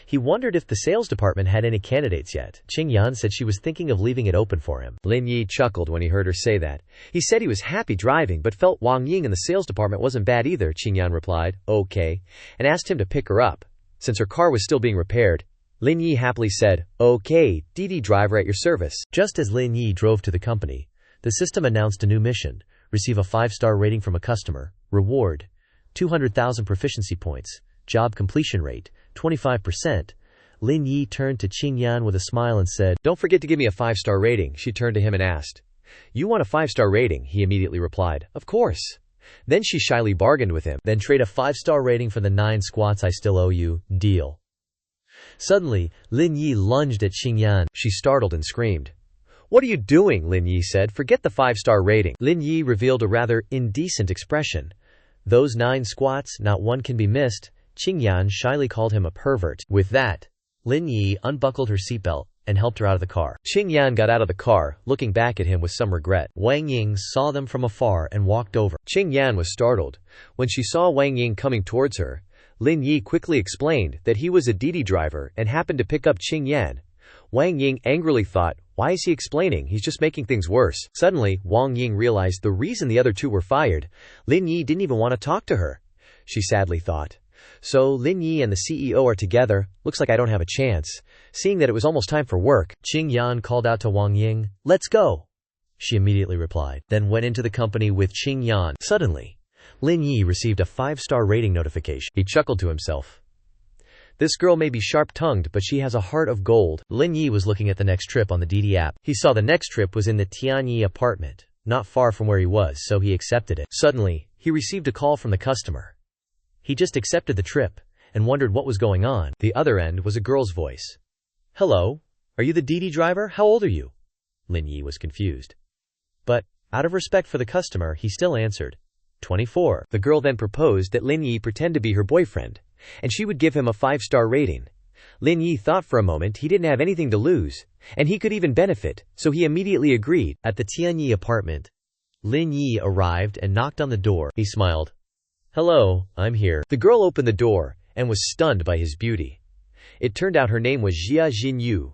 He wondered if the sales department had any candidates yet. Qingyan said she was thinking of leaving it open for him. Lin Yi chuckled when he heard her say that. He said he was happy driving but felt Wang Ying in the sales department wasn't bad either. Qingyan replied, okay, and asked him to pick her up, since her car was still being repaired. Lin Yi happily said, okay, Didi driver at your service. Just as Lin Yi drove to the company, the system announced a new mission, receive a 5-star rating from a customer, reward, 200,000 proficiency points, job completion rate, 25%. Lin Yi turned to Qingyan with a smile and said, don't forget to give me a 5-star rating. She turned to him and asked, you want a 5-star rating? He immediately replied, of course. Then she shyly bargained with him, then trade a 5-star rating for the 9 squats I still owe you. Deal. Suddenly, Lin Yi lunged at Qingyan. She startled and screamed. What are you doing? Lin Yi said. Forget the 5-star rating. Lin Yi revealed a rather indecent expression. Those 9 squats, not one can be missed. Qingyan shyly called him a pervert. With that, Lin Yi unbuckled her seatbelt and helped her out of the car. Qingyan got out of the car, looking back at him with some regret. Wang Ying saw them from afar and walked over. Qingyan was startled. When she saw Wang Ying coming towards her, Lin Yi quickly explained that he was a Didi driver and happened to pick up Qingyan. Wang Ying angrily thought, why is he explaining? He's just making things worse. Suddenly, Wang Ying realized the reason the other two were fired. Lin Yi didn't even want to talk to her. She sadly thought, so Lin Yi and the CEO are together. Looks like I don't have a chance. Seeing that it was almost time for work, Qingyan called out to Wang Ying, let's go. She immediately replied, then went into the company with Qingyan. Suddenly, Lin Yi received a 5-star rating notification. He chuckled to himself. This girl may be sharp-tongued, but she has a heart of gold. Lin Yi was looking at the next trip on the Didi app. He saw the next trip was in the Tianyi apartment, not far from where he was, so he accepted it. Suddenly, he received a call from the customer. He just accepted the trip and wondered what was going on. The other end was a girl's voice. Hello, are you the Didi driver? How old are you? Lin Yi was confused. But, out of respect for the customer, he still answered, 24. The girl then proposed that Lin Yi pretend to be her boyfriend, and she would give him a 5-star rating. Lin Yi thought for a moment he didn't have anything to lose, and he could even benefit, so he immediately agreed. At the Tianyi apartment, Lin Yi arrived and knocked on the door. He smiled. Hello, I'm here. The girl opened the door and was stunned by his beauty. It turned out her name was Jia Jinyu.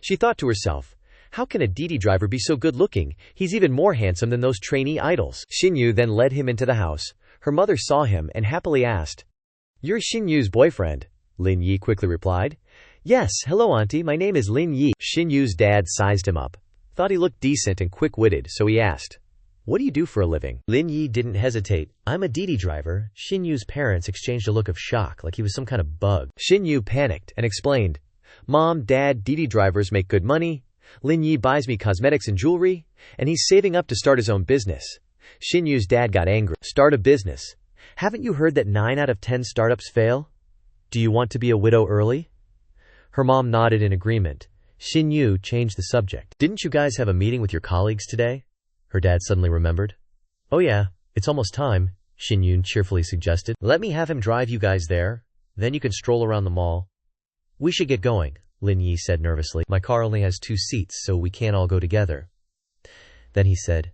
She thought to herself, how can a Didi driver be so good-looking? He's even more handsome than those trainee idols. Xinyu then led him into the house. Her mother saw him and happily asked, you're Xinyu's boyfriend? Lin Yi quickly replied, yes, hello auntie, my name is Lin Yi. Xinyu's dad sized him up, thought he looked decent and quick-witted, so he asked, what do you do for a living? Lin Yi didn't hesitate. I'm a Didi driver. Xinyu's parents exchanged a look of shock, like he was some kind of bug. Xinyu panicked and explained, Mom, Dad, Didi drivers make good money. Lin Yi buys me cosmetics and jewelry, and he's saving up to start his own business. Xinyu's dad got angry. Start a business? Haven't you heard that 9 out of 10 startups fail? Do you want to be a widow early? Her mom nodded in agreement. Xinyu changed the subject. Didn't you guys have a meeting with your colleagues today? Her dad suddenly remembered. Oh yeah, it's almost time, Xinyu cheerfully suggested. Let me have him drive you guys there, then you can stroll around the mall. We should get going, Lin Yi said nervously. My car only has 2 seats, so we can't all go together. Then he said,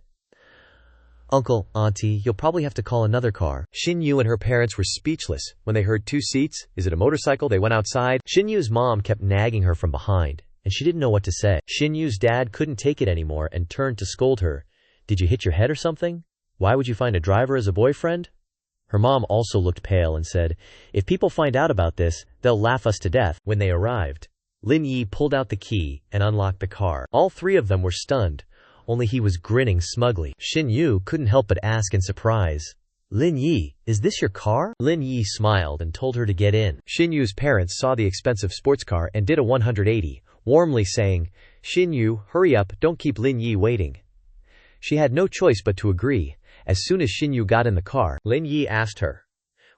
Uncle, Auntie, you'll probably have to call another car. Xinyu and her parents were speechless. When they heard 2 seats, is it a motorcycle? They went outside. Xinyu's mom kept nagging her from behind, and she didn't know what to say. Xinyu's dad couldn't take it anymore and turned to scold her. Did you hit your head or something? Why would you find a driver as a boyfriend? Her mom also looked pale and said, if people find out about this, they'll laugh us to death. When they arrived, Lin Yi pulled out the key and unlocked the car. All three of them were stunned, only he was grinning smugly. Xin Yu couldn't help but ask in surprise, "Lin Yi, is this your car?" Lin Yi smiled and told her to get in. Xin Yu's parents saw the expensive sports car and did a 180, warmly saying, "Xin Yu, hurry up, don't keep Lin Yi waiting." She had no choice but to agree. As soon as Xin Yu got in the car, Lin Yi asked her,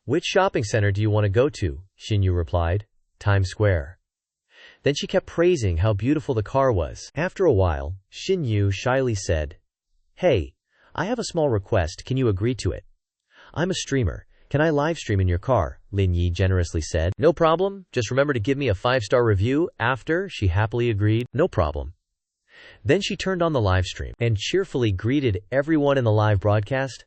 "Which shopping center do you want to go to?" Xin Yu replied, "Times Square." Then she kept praising how beautiful the car was. After a while, Xin Yu shyly said, "Hey, I have a small request, can you agree to it?" "I'm a streamer. Can I live stream in your car?" Lin Yi generously said. "No problem, just remember to give me a 5-star review after," she happily agreed. "No problem." Then she turned on the live stream and cheerfully greeted everyone in the live broadcast.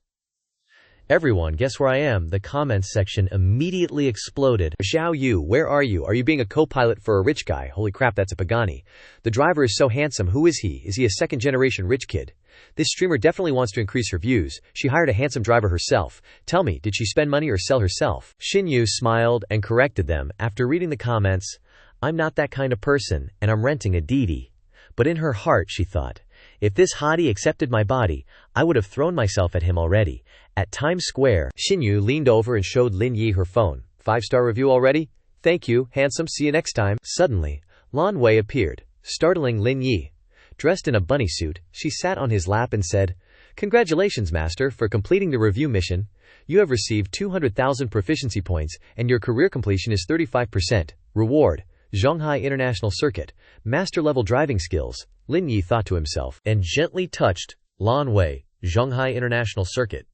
"Everyone, guess where I am?" The comments section immediately exploded. "Xiao Yu, where are you? Are you being a co-pilot for a rich guy? Holy crap, that's a Pagani. The driver is so handsome. Who is he? Is he a second-generation rich kid? This streamer definitely wants to increase her views. She hired a handsome driver herself. Tell me, did she spend money or sell herself?" Xin Yu smiled and corrected them. After reading the comments, "I'm not that kind of person, and I'm renting a Didi." But in her heart she thought, if this hottie accepted my body, I would have thrown myself at him already. At Times Square, Xin Yu leaned over and showed Lin Yi her phone. 5-star review already? Thank you, handsome, see you next time." Suddenly, Lan Wei appeared, startling Lin Yi. Dressed in a bunny suit, she sat on his lap and said, "Congratulations, master, for completing the review mission. You have received 200,000 proficiency points, and your career completion is 35%. Reward, Shanghai International Circuit, master-level driving skills." Lin Yi thought to himself, and gently touched Lan Wei. Shanghai International Circuit.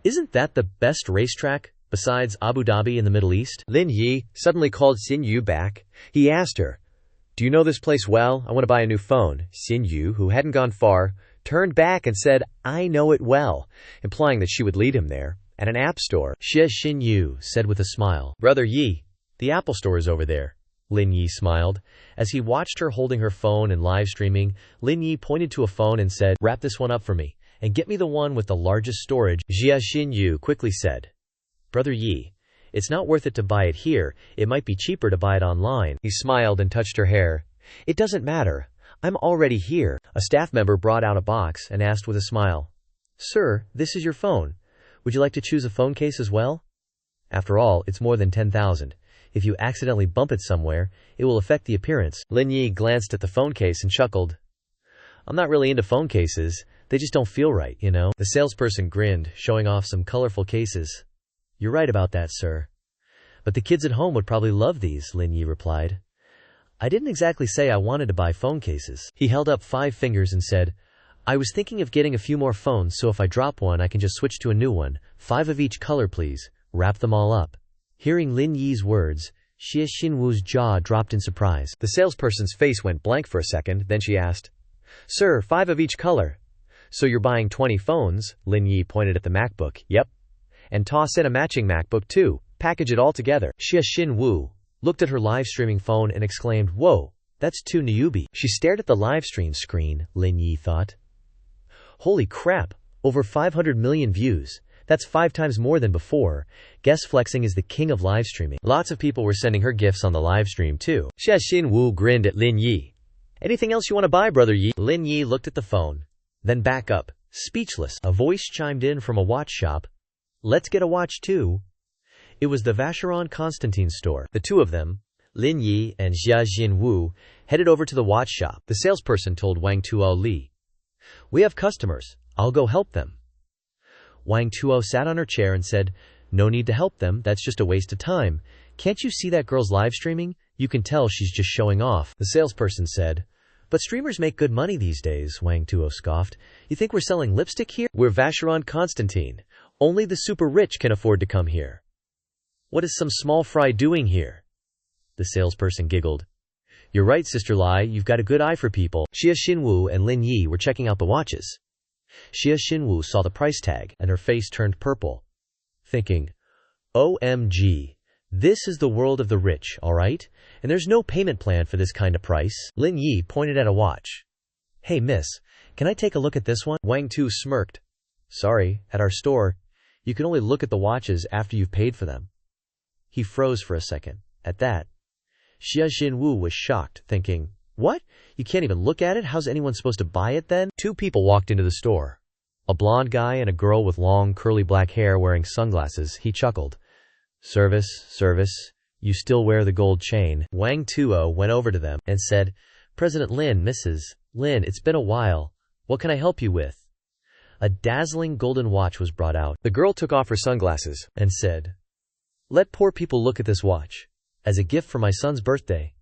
Isn't that the best racetrack, besides Abu Dhabi in the Middle East? Lin Yi suddenly called Xin Yu back. He asked her, "Do you know this place well? I want to buy a new phone." Xin Yu, who hadn't gone far, turned back and said, "I know it well," implying that she would lead him there. At an app store, Xin Yu said with a smile, "Brother Yi, the Apple store is over there." Lin Yi smiled. As he watched her holding her phone and live streaming, Lin Yi pointed to a phone and said, "Wrap this one up for me, and get me the one with the largest storage." Xin Yu quickly said, "Brother Yi, it's not worth it to buy it here, it might be cheaper to buy it online." He smiled and touched her hair. "It doesn't matter, I'm already here." A staff member brought out a box and asked with a smile, "Sir, this is your phone. Would you like to choose a phone case as well? After all, it's more than 10,000. If you accidentally bump it somewhere, it will affect the appearance." Lin Yi glanced at the phone case and chuckled. "I'm not really into phone cases. They just don't feel right, you know." The salesperson grinned, showing off some colorful cases. "You're right about that, sir. But the kids at home would probably love these," Lin Yi replied. "I didn't exactly say I wanted to buy phone cases." He held up 5 fingers and said, "I was thinking of getting a few more phones, so if I drop one, I can just switch to a new one. 5 of each color, please. Wrap them all up." Hearing Lin Yi's words, Xie Xinwu's jaw dropped in surprise. The salesperson's face went blank for a second, then she asked, "Sir, 5 of each color. So you're buying 20 phones?" Lin Yi pointed at the MacBook. "Yep. And toss in a matching MacBook too. Package it all together." Xie Xinwu looked at her live streaming phone and exclaimed, "Whoa, that's too newbie." She stared at the live stream screen, Lin Yi thought. Holy crap, over 500 million views. That's 5 times more than before. Guess flexing is the king of live streaming. Lots of people were sending her gifts on the live stream too. Xie Xinwu grinned at Lin Yi. "Anything else you want to buy, Brother Yi?" Lin Yi looked at the phone, then back up, speechless. A voice chimed in from a watch shop. "Let's get a watch too." It was the Vacheron Constantine store. The two of them, Lin Yi and Xie Xinwu, headed over to the watch shop. The salesperson told Wang Tuo Li, "We have customers. I'll go help them." Wang Tuo sat on her chair and said, "No need to help them, that's just a waste of time. Can't you see that girl's live streaming? You can tell she's just showing off." The salesperson said, "But streamers make good money these days," Wang Tuo scoffed. "You think we're selling lipstick here? We're Vacheron Constantine. Only the super rich can afford to come here. What is some small fry doing here?" The salesperson giggled. "You're right, Sister Lai, you've got a good eye for people." Xie Xinwu and Lin Yi were checking out the watches. Xie Xinwu saw the price tag, and her face turned purple, thinking, "OMG, this is the world of the rich, alright? And there's no payment plan for this kind of price." Lin Yi pointed at a watch. "Hey miss, can I take a look at this one?" Wang Tu smirked. "Sorry, at our store, you can only look at the watches after you've paid for them." He froze for a second. At that, Xia Xinwu was shocked, thinking, "What? You can't even look at it? How's anyone supposed to buy it then?" Two people walked into the store. A blonde guy and a girl with long, curly black hair wearing sunglasses. He chuckled. "Service, service. You still wear the gold chain." Wang Tuo went over to them and said, "President Lin, Mrs. Lin, it's been a while. What can I help you with?" A dazzling golden watch was brought out. The girl took off her sunglasses and said, "Let poor people look at this watch. As a gift for my son's birthday."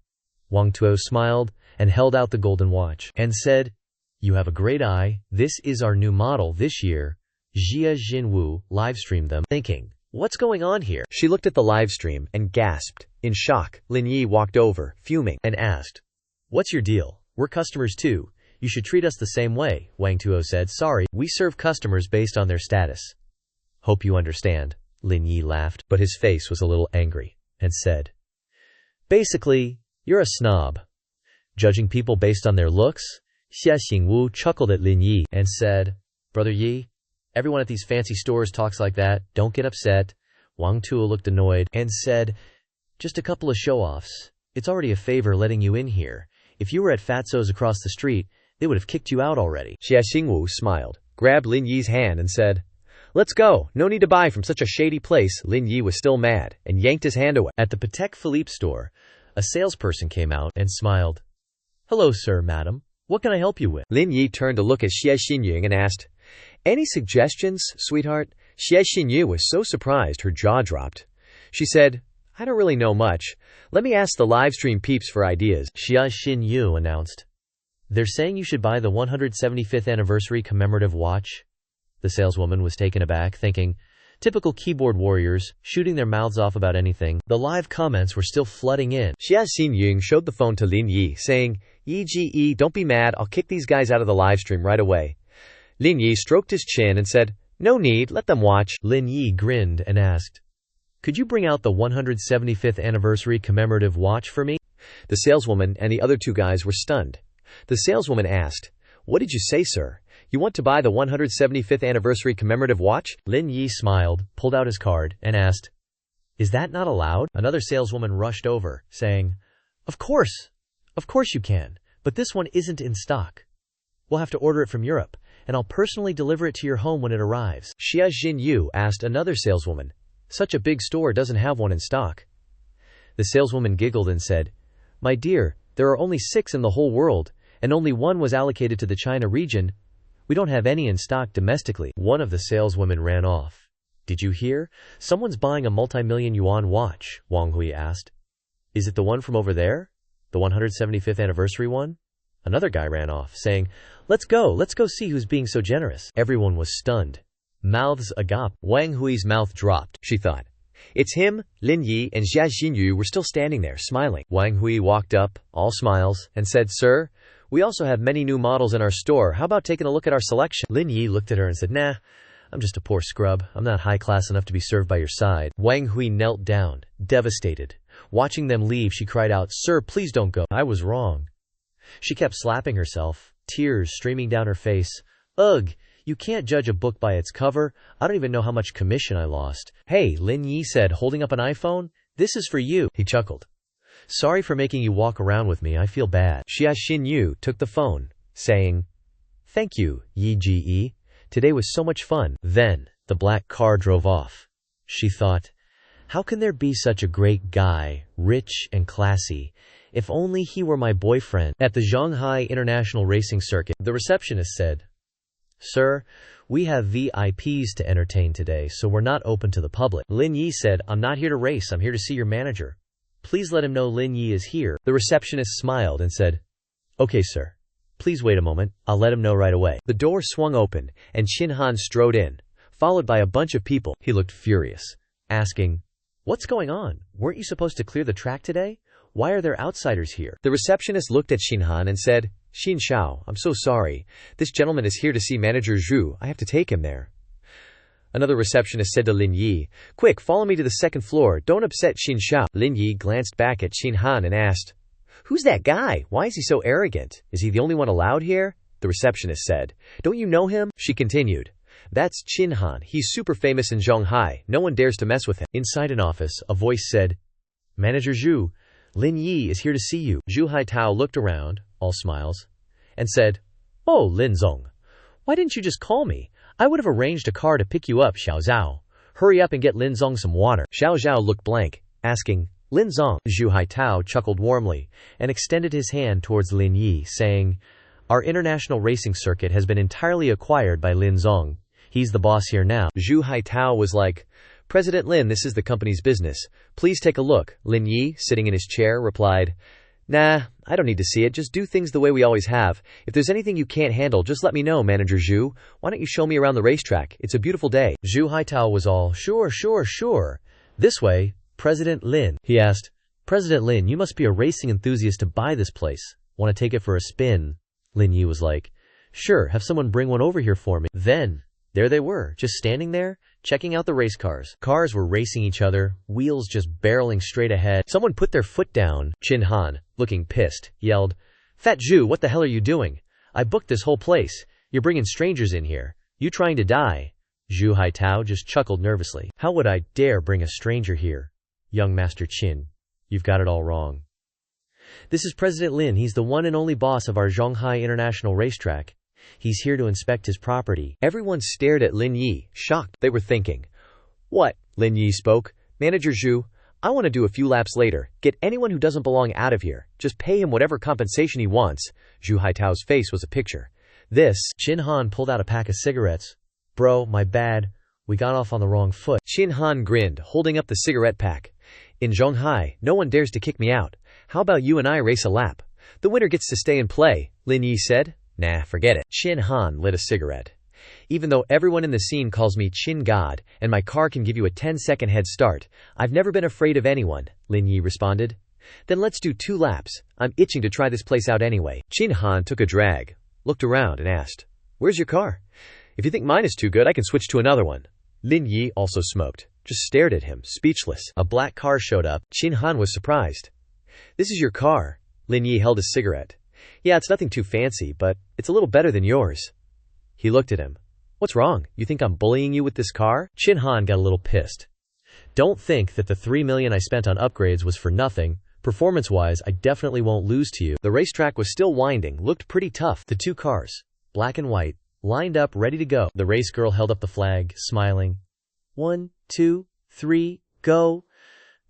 Wang Tuo smiled and held out the golden watch and said, "You have a great eye. This is our new model this year." Xia Xinwu livestreamed them, thinking, "What's going on here?" She looked at the live stream and gasped. In shock, Lin Yi walked over, fuming, and asked, "What's your deal? We're customers too. You should treat us the same way." Wang Tuo said, "Sorry, we serve customers based on their status." "Hope you understand." Lin Yi laughed, but his face was a little angry, and said, "Basically, you're a snob. Judging people based on their looks?" Xia Xingwu chuckled at Lin Yi and said, "Brother Yi, everyone at these fancy stores talks like that. Don't get upset." Wang Tuo looked annoyed and said, "Just a couple of show-offs. It's already a favor letting you in here. If you were at Fatso's across the street, they would have kicked you out already." Xia Xingwu smiled, grabbed Lin Yi's hand and said, "Let's go. No need to buy from such a shady place." Lin Yi was still mad and yanked his hand away. At the Patek Philippe store, a salesperson came out and smiled. "Hello, sir, madam. What can I help you with?" Lin Yi turned to look at Xie Xinying and asked, "Any suggestions, sweetheart?" Xie Xinyu was so surprised her jaw dropped. She said, "I don't really know much. Let me ask the livestream peeps for ideas." Xia Xinyu announced, "They're saying you should buy the 175th anniversary commemorative watch." The saleswoman was taken aback, thinking, typical keyboard warriors, shooting their mouths off about anything. The live comments were still flooding in. Xia Xinying showed the phone to Lin Yi, saying, "Yi, don't be mad, I'll kick these guys out of the livestream right away." Lin Yi stroked his chin and said, "No need, let them watch." Lin Yi grinned and asked, "Could you bring out the 175th anniversary commemorative watch for me?" The saleswoman and the other two guys were stunned. The saleswoman asked, "What did you say, sir? You want to buy the 175th anniversary commemorative watch?" Lin Yi smiled, pulled out his card, and asked, "Is that not allowed?" Another saleswoman rushed over, saying, Of course you can, but this one isn't in stock. We'll have to order it from Europe, and I'll personally deliver it to your home when it arrives." Xia Xinyu asked another saleswoman, "Such a big store doesn't have one in stock." The saleswoman giggled and said, "My dear, there are only 6 in the whole world, and only one was allocated to the China region. We don't have any in stock domestically." One of the saleswomen ran off. "Did you hear? Someone's buying a multi-million yuan watch," Wang Hui asked. "Is it the one from over there? The 175th anniversary one?" Another guy ran off, saying, Let's go see who's being so generous." Everyone was stunned. Mouths agape. Wang Hui's mouth dropped. She thought, "It's him." Lin Yi and Xia Xinyu were still standing there, smiling. Wang Hui walked up, all smiles, and said, "Sir, we also have many new models in our store. How about taking a look at our selection?" Lin Yi looked at her and said, "Nah, I'm just a poor scrub. I'm not high class enough to be served by your side." Wang Hui knelt down, devastated. Watching them leave, she cried out, "Sir, please don't go. I was wrong." She kept slapping herself, tears streaming down her face. "Ugh, you can't judge a book by its cover. I don't even know how much commission I lost." "Hey," Lin Yi said, holding up an iPhone. "This is for you." He chuckled. "Sorry for making you walk around with me. I feel bad." Xia Xinyu took the phone, saying, "Thank you, Yi Ji. Today was so much fun." Then, the black car drove off. She thought, how can there be such a great guy, rich and classy? If only he were my boyfriend. At the Shanghai International Racing Circuit, the receptionist said, "Sir, we have VIPs to entertain today, so we're not open to the public." Lin Yi said, "I'm not here to race, I'm here to see your manager. Please let him know Lin Yi is here." The receptionist smiled and said, "Okay, sir. Please wait a moment, I'll let him know right away." The door swung open, and Qin Han strode in, followed by a bunch of people. He looked furious, asking, "What's going on? Weren't you supposed to clear the track today? Why are there outsiders here?" The receptionist looked at Qin Han and said, "Xin Shao, I'm so sorry. This gentleman is here to see Manager Zhu. I have to take him there." Another receptionist said to Lin Yi, "Quick, follow me to the second floor. Don't upset Xin Shao." Lin Yi glanced back at Qin Han and asked, "Who's that guy? Why is he so arrogant? Is he the only one allowed here?" The receptionist said, "Don't you know him?" She continued, "That's Qin Han. He's super famous in Shanghai. No one dares to mess with him." Inside an office, a voice said, "Manager Zhu, Lin Yi is here to see you. Zhu Haitao looked around, all smiles, and said, "Oh, Lin Zong. Why didn't you just call me? I would have arranged a car to pick you up, Xiao Zhao. Hurry up and get Lin Zong some water." Xiao Zhao looked blank, asking, "Lin Zong?" Zhu Haitao chuckled warmly and extended his hand towards Lin Yi, saying, "Our international racing circuit has been entirely acquired by Lin Zong. He's the boss here now." Zhu Haitao was like, "President Lin, this is the company's business. Please take a look." Lin Yi, sitting in his chair, replied, "Nah, I don't need to see it. Just do things the way we always have. If there's anything you can't handle, just let me know, Manager Zhu. Why don't you show me around the racetrack? It's a beautiful day." Zhu Haitao was all, Sure. This way, President Lin." He asked, "President Lin, you must be a racing enthusiast to buy this place. Want to take it for a spin?" Lin Yi was like, "Sure, have someone bring one over here for me." Then, there they were, just standing there, checking out the race cars. Cars were racing each other, wheels just barreling straight ahead. Someone put their foot down. Chin Han, looking pissed, yelled, "Fat Zhu, what the hell are you doing? I booked this whole place. You're bringing strangers in here. You trying to die?" Zhu Haitao just chuckled nervously. "How would I dare bring a stranger here? Young Master Chin, you've got it all wrong. This is President Lin. He's the one and only boss of our Zhonghai International Racetrack. He's here to inspect his property." Everyone stared at Lin Yi, shocked. They were thinking, "What?" Lin Yi spoke. "Manager Zhu, I want to do a few laps later. Get anyone who doesn't belong out of here. Just pay him whatever compensation he wants." Zhu Haitao's face was a picture. Chin Han pulled out a pack of cigarettes. "Bro, my bad. We got off on the wrong foot." Chin Han grinned, holding up the cigarette pack. "In Zhonghai, no one dares to kick me out. How about you and I race a lap? The winner gets to stay and play," Lin Yi said. "Nah, forget it." Chin Han lit a cigarette. "Even though everyone in the scene calls me Chin God, and my car can give you a 10-second head start, I've never been afraid of anyone," Lin Yi responded. "Then let's do 2 laps. I'm itching to try this place out anyway." Chin Han took a drag, looked around and asked, "Where's your car? If you think mine is too good, I can switch to another one." Lin Yi also smoked, just stared at him, speechless. A black car showed up. Chin Han was surprised. "This is your car." Lin Yi held a cigarette. "Yeah, it's nothing too fancy, but it's a little better than yours." He looked at him. "What's wrong? You think I'm bullying you with this car?" Chin Han got a little pissed. "Don't think that the $3 million I spent on upgrades was for nothing. Performance-wise, I definitely won't lose to you." The racetrack was still winding, looked pretty tough. The 2 cars, black and white, lined up ready to go. The race girl held up the flag, smiling. 1, 2, 3, go.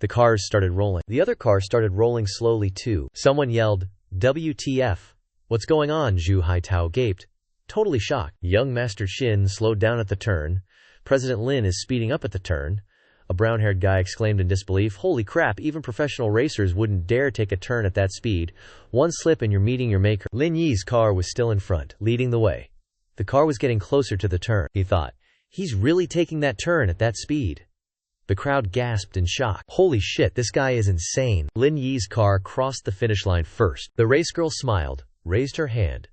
The cars started rolling. The other car started rolling slowly too. Someone yelled, "WTF? What's going on?" Zhu Haitao gaped, totally shocked. Young Master Chin slowed down at the turn. President Lin is speeding up at the turn. A brown-haired guy exclaimed in disbelief, "Holy crap, even professional racers wouldn't dare take a turn at that speed. One slip and you're meeting your maker." Lin Yi's car was still in front, leading the way. The car was getting closer to the turn. He thought, "He's really taking that turn at that speed." The crowd gasped in shock. "Holy shit, this guy is insane." Lin Yi's car crossed the finish line first. The race girl smiled, raised her hand.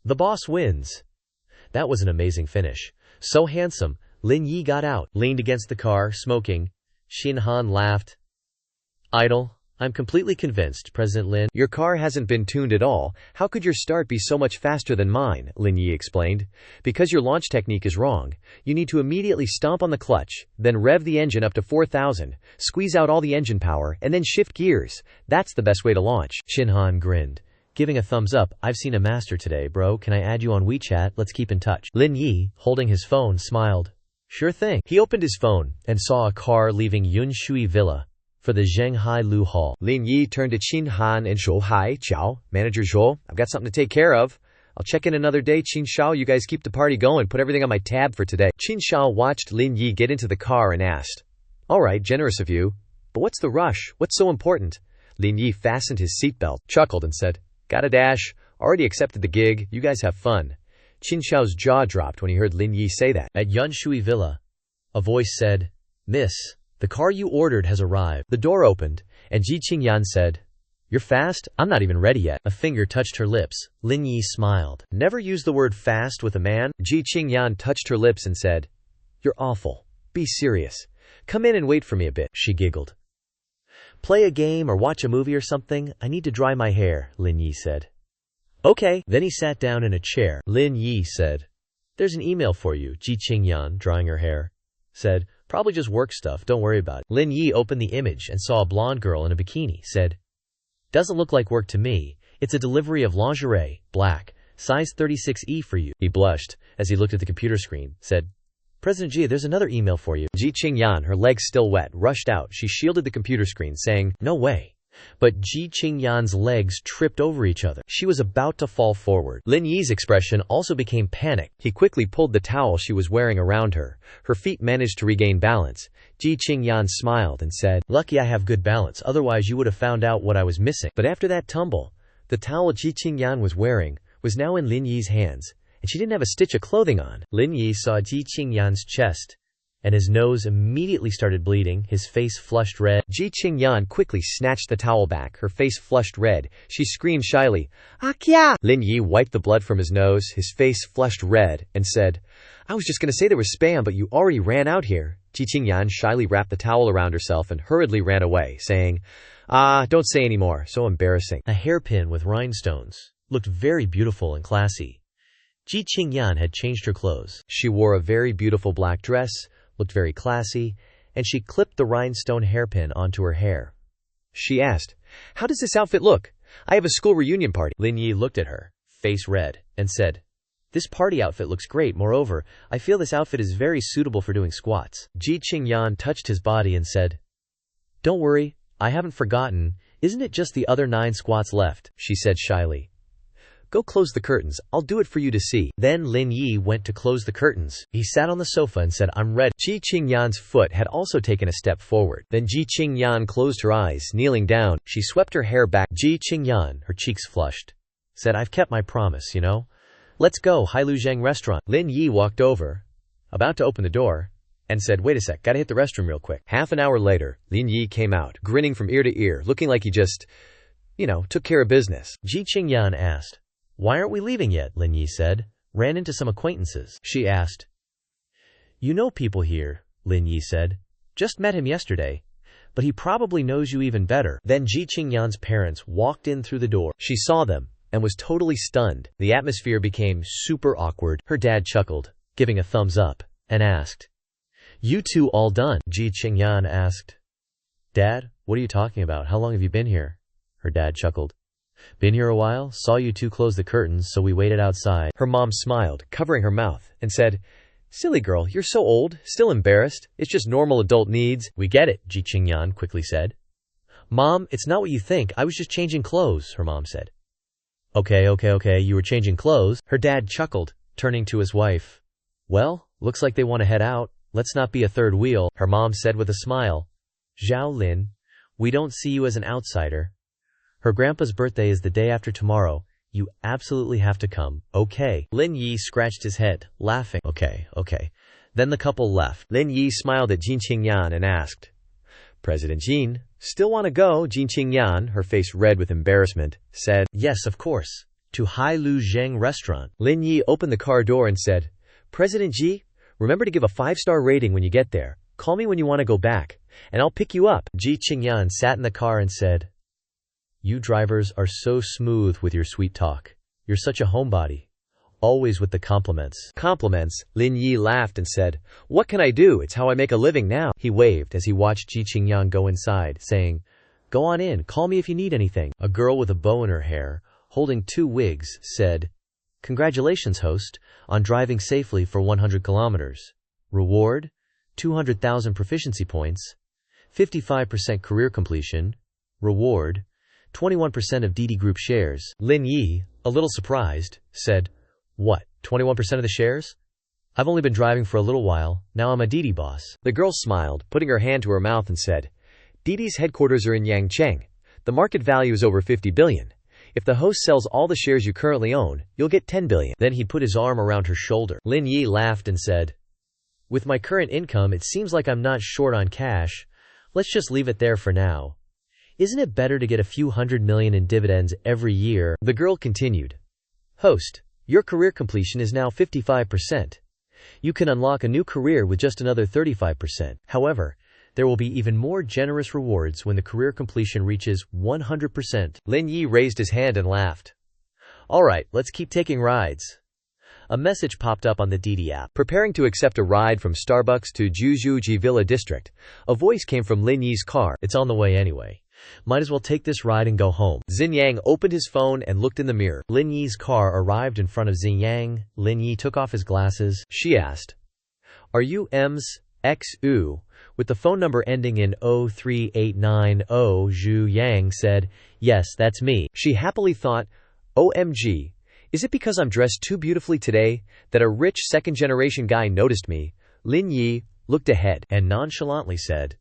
"The boss wins." That was an amazing finish. So handsome. Lin Yi got out, leaned against the car, smoking. Chin Han laughed. "Idle. I'm completely convinced, President Lin. Your car hasn't been tuned at all. How could your start be so much faster than mine?" Lin Yi explained. "Because your launch technique is wrong. You need to immediately stomp on the clutch, then rev the engine up to 4,000, squeeze out all the engine power, and then shift gears. That's the best way to launch." Chin Han grinned, giving a thumbs up. "I've seen a master today, bro. Can I add you on WeChat? Let's keep in touch." Lin Yi, holding his phone, smiled. "Sure thing." He opened his phone and saw a car leaving Yunshui Villa for the Zhenghai Lu Hall. Lin Yi turned to Chin Han and Zhou Hai Chao. "Manager Zhou, I've got something to take care of. I'll check in another day. Qin Shao, you guys keep the party going. Put everything on my tab for today." Qin Shao watched Lin Yi get into the car and asked, "All right, generous of you. But what's the rush? What's so important?" Lin Yi fastened his seatbelt, chuckled and said, "Got a dash. Already accepted the gig. You guys have fun." Qin Shao's jaw dropped when he heard Lin Yi say that. At Yunshui Villa, a voice said, "Miss, the car you ordered has arrived." The door opened, and Ji Qingyan said, "You're fast? I'm not even ready yet." A finger touched her lips. Lin Yi smiled. "Never use the word fast with a man." Ji Qingyan touched her lips and said, "You're awful. Be serious. Come in and wait for me a bit." She giggled. "Play a game or watch a movie or something? I need to dry my hair," Lin Yi said. "Okay." Then he sat down in a chair. Lin Yi said, "There's an email for you." Ji Qingyan, drying her hair, said, "Probably just work stuff. Don't worry about it." Lin Yi opened the image and saw a blonde girl in a bikini, said, Doesn't look like work to me. It's a delivery of lingerie, black, size 36E for you. He blushed as he looked at the computer screen, said, President Ji, there's another email for you. Ji Qingyan, her legs still wet, rushed out. She shielded the computer screen, saying, No way. But Ji Qingyan's legs tripped over each other. She was about to fall forward. Lin Yi's expression also became panicked. He quickly pulled the towel she was wearing around her. Her feet managed to regain balance. Ji Qingyan smiled and said, Lucky I have good balance, otherwise you would have found out what I was missing. But after that tumble, the towel Ji Qingyan was wearing was now in Lin Yi's hands, and she didn't have a stitch of clothing on. Lin Yi saw Ji Qingyan's chest, and his nose immediately started bleeding, his face flushed red. Ji Qingyan quickly snatched the towel back, her face flushed red. She screamed shyly, Kya! Lin Yi wiped the blood from his nose, his face flushed red, and said, I was just going to say there was spam, but you already ran out here. Ji Qingyan shyly wrapped the towel around herself and hurriedly ran away, saying, don't say any more, so embarrassing. A hairpin with rhinestones looked very beautiful and classy. Ji Qingyan had changed her clothes. She wore a very beautiful black dress, looked very classy, and she clipped the rhinestone hairpin onto her hair. She asked, How does this outfit look? I have a school reunion party. Lin Yi looked at her, face red, and said, This party outfit looks great. Moreover, I feel this outfit is very suitable for doing squats. Ji Qingyan touched his body and said, Don't worry, I haven't forgotten. Isn't it just the other 9 squats left? She said shyly. Go close the curtains, I'll do it for you to see. Then Lin Yi went to close the curtains. He sat on the sofa and said, I'm ready. Ji Qingyan's foot had also taken a step forward. Then Ji Qingyan closed her eyes, kneeling down. She swept her hair back. Ji Qingyan, her cheeks flushed, said, I've kept my promise, you know. Let's go, Hailu Zhang restaurant. Lin Yi walked over, about to open the door, and said, Wait a sec, gotta hit the restroom real quick. Half an hour later, Lin Yi came out, grinning from ear to ear, looking like he just, took care of business. Ji Qingyan asked, Why aren't we leaving yet? Lin Yi said. Ran into some acquaintances. She asked. You know people here, Lin Yi said. Just met him yesterday. But he probably knows you even better. Then Ji Qingyan's parents walked in through the door. She saw them and was totally stunned. The atmosphere became super awkward. Her dad chuckled, giving a thumbs up, and asked, You two all done? Ji Qingyan asked. Dad, what are you talking about? How long have you been here? Her dad chuckled. Been here a while, saw you two close the curtains, so we waited outside. Her mom smiled, covering her mouth, and said, Silly girl, you're so old, still embarrassed. It's just normal adult needs. We get it, Ji Qingyan quickly said. Mom, it's not what you think. I was just changing clothes, her mom said. Okay, you were changing clothes. Her dad chuckled, turning to his wife. Well, looks like they want to head out. Let's not be a third wheel, her mom said with a smile. Zhao Lin, we don't see you as an outsider. Her grandpa's birthday is the day after tomorrow. You absolutely have to come, okay? Lin Yi scratched his head, laughing. Okay. Then the couple left. Lin Yi smiled at Ji Qingyan and asked, President Jin, still want to go? Ji Qingyan, her face red with embarrassment, said, Yes, of course. To Hailu Zhang restaurant. Lin Yi opened the car door and said, President Ji, remember to give a 5-star rating when you get there. Call me when you want to go back, and I'll pick you up. Ji Qingyan sat in the car and said, You drivers are so smooth with your sweet talk. You're such a homebody. Always with the compliments. Compliments? Lin Yi laughed and said, What can I do? It's how I make a living now. He waved as he watched Ji Qingyan go inside, saying, Go on in, call me if you need anything. A girl with a bow in her hair, holding 2 wigs, said, Congratulations, host, on driving safely for 100 kilometers. Reward? 200,000 proficiency points. 55% career completion. Reward? 21% of Didi Group shares. Lin Yi, a little surprised, said, What, 21% of the shares? I've only been driving for a little while, now I'm a Didi boss. The girl smiled, putting her hand to her mouth and said, Didi's headquarters are in Yangcheng. The market value is over 50 billion. If the host sells all the shares you currently own, you'll get 10 billion. Then he put his arm around her shoulder. Lin Yi laughed and said, With my current income, it seems like I'm not short on cash. Let's just leave it there for now. Isn't it better to get a few 100 million in dividends every year? The girl continued, Host, your career completion is now 55%. You can unlock a new career with just another 35%. However, there will be even more generous rewards when the career completion reaches 100%. Lin Yi raised his hand and laughed. Alright, let's keep taking rides. A message popped up on the Didi app. Preparing to accept a ride from Starbucks to Jujuji Villa District. A voice came from Lin Yi's car. It's on the way anyway. Might as well take this ride and go home. Xinjiang opened his phone and looked in the mirror. Lin Yi's car arrived in front of Xinjiang. Lin Yi took off his glasses. She asked, "Are you Ms. XU?" With the phone number ending in 03890, Zhu Yang said, "Yes, that's me." She happily thought, "OMG, is it because I'm dressed too beautifully today that a rich second-generation guy noticed me?" Lin Yi looked ahead and nonchalantly said,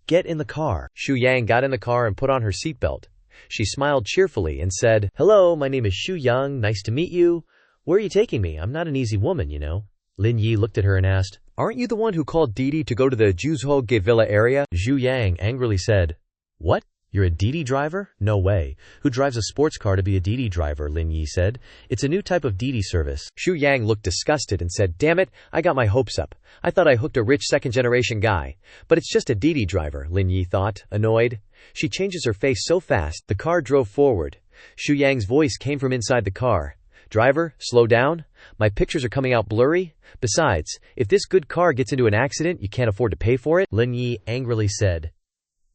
"Get in the car." Xu Yang got in the car and put on her seatbelt. She smiled cheerfully and said, "Hello, my name is Xu Yang. Nice to meet you. Where are you taking me? I'm not an easy woman, you know." Lin Yi looked at her and asked, "Aren't you the one who called Didi to go to the Juzhoge Villa area?" Xu Yang angrily said, "What? You're a Didi driver? No way. Who drives a sports car to be a Didi driver?" Lin Yi said. "It's a new type of Didi service." Xu Yang looked disgusted and said, "Damn it, I got my hopes up. I thought I hooked a rich second-generation guy. But it's just a Didi driver," Lin Yi thought, annoyed. She changes her face so fast, the car drove forward. Xu Yang's voice came from inside the car. "Driver, slow down. My pictures are coming out blurry. Besides, if this good car gets into an accident, you can't afford to pay for it." Lin Yi angrily said,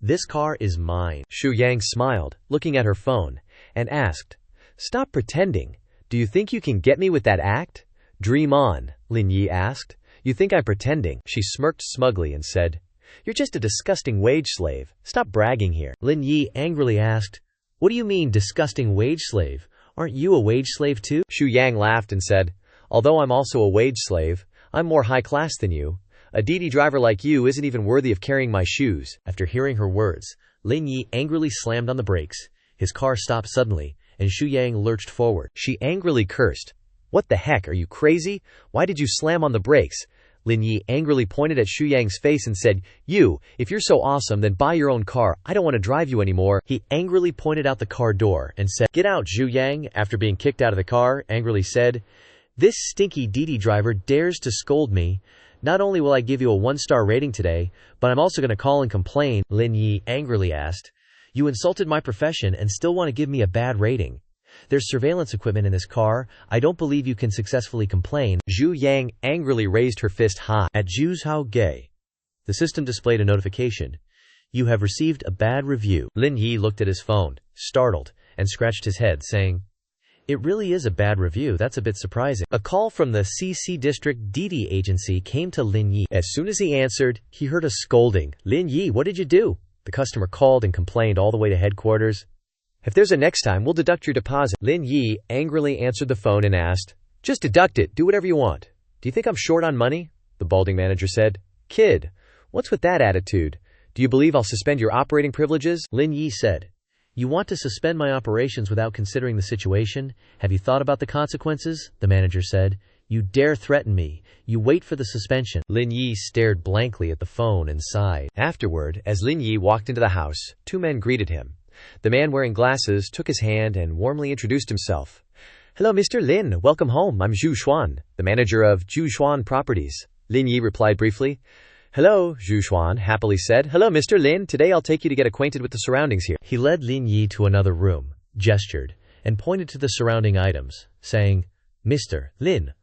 "This car is mine." Xu Yang smiled, looking at her phone, and asked, "Stop pretending. Do you think you can get me with that act?" "Dream on," Lin Yi asked. "You think I'm pretending?" She smirked smugly and said, "You're just a disgusting wage slave. Stop bragging here." Lin Yi angrily asked, "What do you mean, disgusting wage slave? Aren't you a wage slave too?" Xu Yang laughed and said, "Although I'm also a wage slave, I'm more high class than you. A Didi driver like you isn't even worthy of carrying my shoes." After hearing her words, Lin Yi angrily slammed on the brakes. His car stopped suddenly, and Xu Yang lurched forward. She angrily cursed, "What the heck, are you crazy? Why did you slam on the brakes?" Lin Yi angrily pointed at Xu Yang's face and said, If you're so awesome, then buy your own car. I don't want to drive you anymore." He angrily pointed out the car door and said, "Get out." Xu Yang, after being kicked out of the car, angrily said, "This stinky Didi driver dares to scold me. Not only will I give you a 1-star rating today, but I'm also going to call and complain." Lin Yi angrily asked, "You insulted my profession and still want to give me a bad rating? There's surveillance equipment in this car. I don't believe you can successfully complain." Xu Yang angrily raised her fist high. At Juzhoge, the system displayed a notification. "You have received a bad review." Lin Yi looked at his phone, startled, and scratched his head, saying, "It really is a bad review. That's a bit surprising." A call from the CC District Didi agency came to Lin Yi. As soon as he answered, he heard a scolding. "Lin Yi, what did you do?" The customer called and complained all the way to headquarters. "If there's a next time, we'll deduct your deposit." Lin Yi angrily answered the phone and asked, "Just deduct it. Do whatever you want." "Do you think I'm short on money?" the balding manager said. "Kid, what's with that attitude? Do you believe I'll suspend your operating privileges?" Lin Yi said, "You want to suspend my operations without considering the situation? Have you thought about the consequences?" The manager said, "You dare threaten me. You wait for the suspension." Lin Yi stared blankly at the phone and sighed. Afterward, as Lin Yi walked into the house, 2 men greeted him. The man wearing glasses took his hand and warmly introduced himself. "Hello, Mr. Lin. Welcome home. I'm Zhu Xuan, the manager of Zhu Xuan Properties." Lin Yi replied briefly. "Hello," Zhu Xuan happily said. "Hello, Mr. Lin. Today I'll take you to get acquainted with the surroundings here." He led Lin Yi to another room, gestured, and pointed to the surrounding items, saying, "Mr. Lin,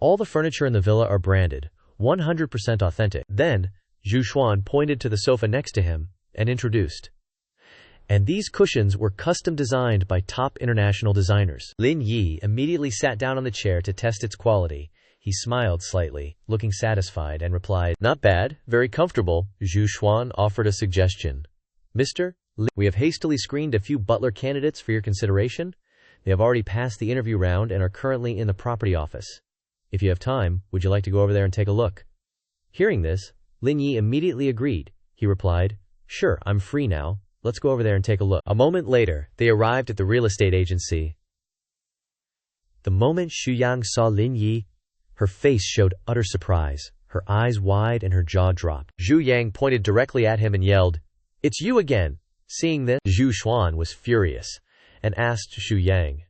all the furniture in the villa are branded, 100% authentic." Then, Zhu Xuan pointed to the sofa next to him and introduced, "And these cushions were custom designed by top international designers." Lin Yi immediately sat down on the chair to test its quality. He smiled slightly, looking satisfied, and replied, "Not bad, very comfortable." Zhu Xuan offered a suggestion. "Mr. Lin, we have hastily screened a few butler candidates for your consideration. They have already passed the interview round and are currently in the property office. If you have time, would you like to go over there and take a look?" Hearing this, Lin Yi immediately agreed. He replied, "Sure, I'm free now. Let's go over there and take a look." A moment later, they arrived at the real estate agency. The moment Xu Yang saw Lin Yi, her face showed utter surprise, her eyes wide and her jaw dropped. Xu Yang pointed directly at him and yelled, "It's you again!" Seeing this, Zhu Xuan was furious and asked Xu Yang,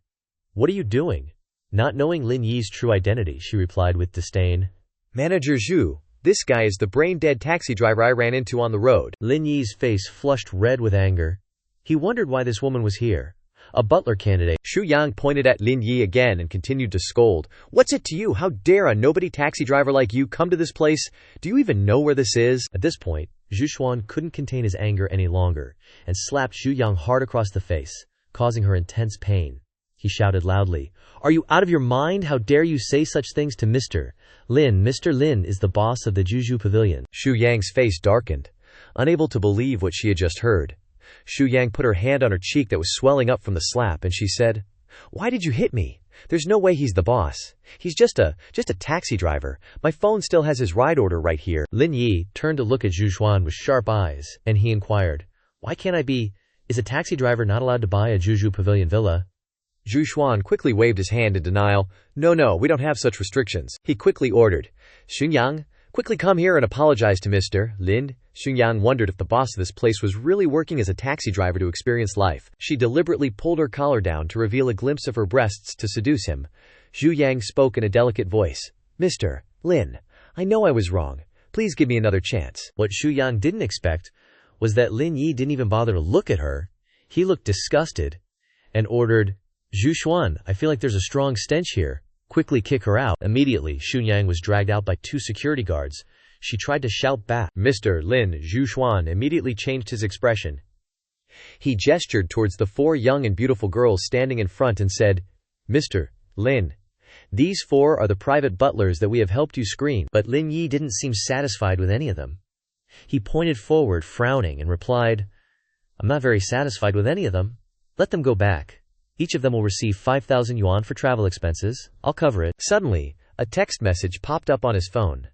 "What are you doing?" Not knowing Lin Yi's true identity, she replied with disdain, "Manager Zhu, this guy is the brain-dead taxi driver I ran into on the road." Lin Yi's face flushed red with anger. He wondered why this woman was here. A butler candidate. Xu Yang pointed at Lin Yi again and continued to scold. What's it to you? How dare a nobody taxi driver like you come to this place? Do you even know where this is? At this point, Zhu Xuan couldn't contain his anger any longer and slapped Xu Yang hard across the face, causing her intense pain. He shouted loudly, "Are you out of your mind? How dare you say such things to Mr. Lin? Mr. Lin is the boss of the Juju Pavilion." Xu Yang's face darkened, unable to believe what she had just heard. Xu Yang put her hand on her cheek that was swelling up from the slap, and she said, "Why did you hit me? There's no way he's the boss. He's just a taxi driver. My phone still has his ride order right here." Lin Yi turned to look at Zhu Xuan with sharp eyes, and he inquired, "Why can't I be? Is a taxi driver not allowed to buy a Juju Pavilion villa?" Zhu Xuan quickly waved his hand in denial. No, we don't have such restrictions." He quickly ordered, "Xu Yang, quickly come here and apologize to Mr. Lin." Xu Yang wondered if the boss of this place was really working as a taxi driver to experience life. She deliberately pulled her collar down to reveal a glimpse of her breasts to seduce him. Xu Yang spoke in a delicate voice, "Mr. Lin, I know I was wrong. Please give me another chance." What Xu Yang didn't expect was that Lin Yi didn't even bother to look at her. He looked disgusted and ordered, "Zhu Xuan, I feel like there's a strong stench here. Quickly kick her out." Immediately, Xu Yang was dragged out by 2 security guards. She tried to shout back. Mr. Lin Zhu Xuan immediately changed his expression. He gestured towards the 4 young and beautiful girls standing in front and said, "Mr. Lin, these 4 are the private butlers that we have helped you screen." But Lin Yi didn't seem satisfied with any of them. He pointed forward, frowning, and replied, "I'm not very satisfied with any of them. Let them go back. Each of them will receive 5,000 yuan for travel expenses. I'll cover it." Suddenly, a text message popped up on his phone.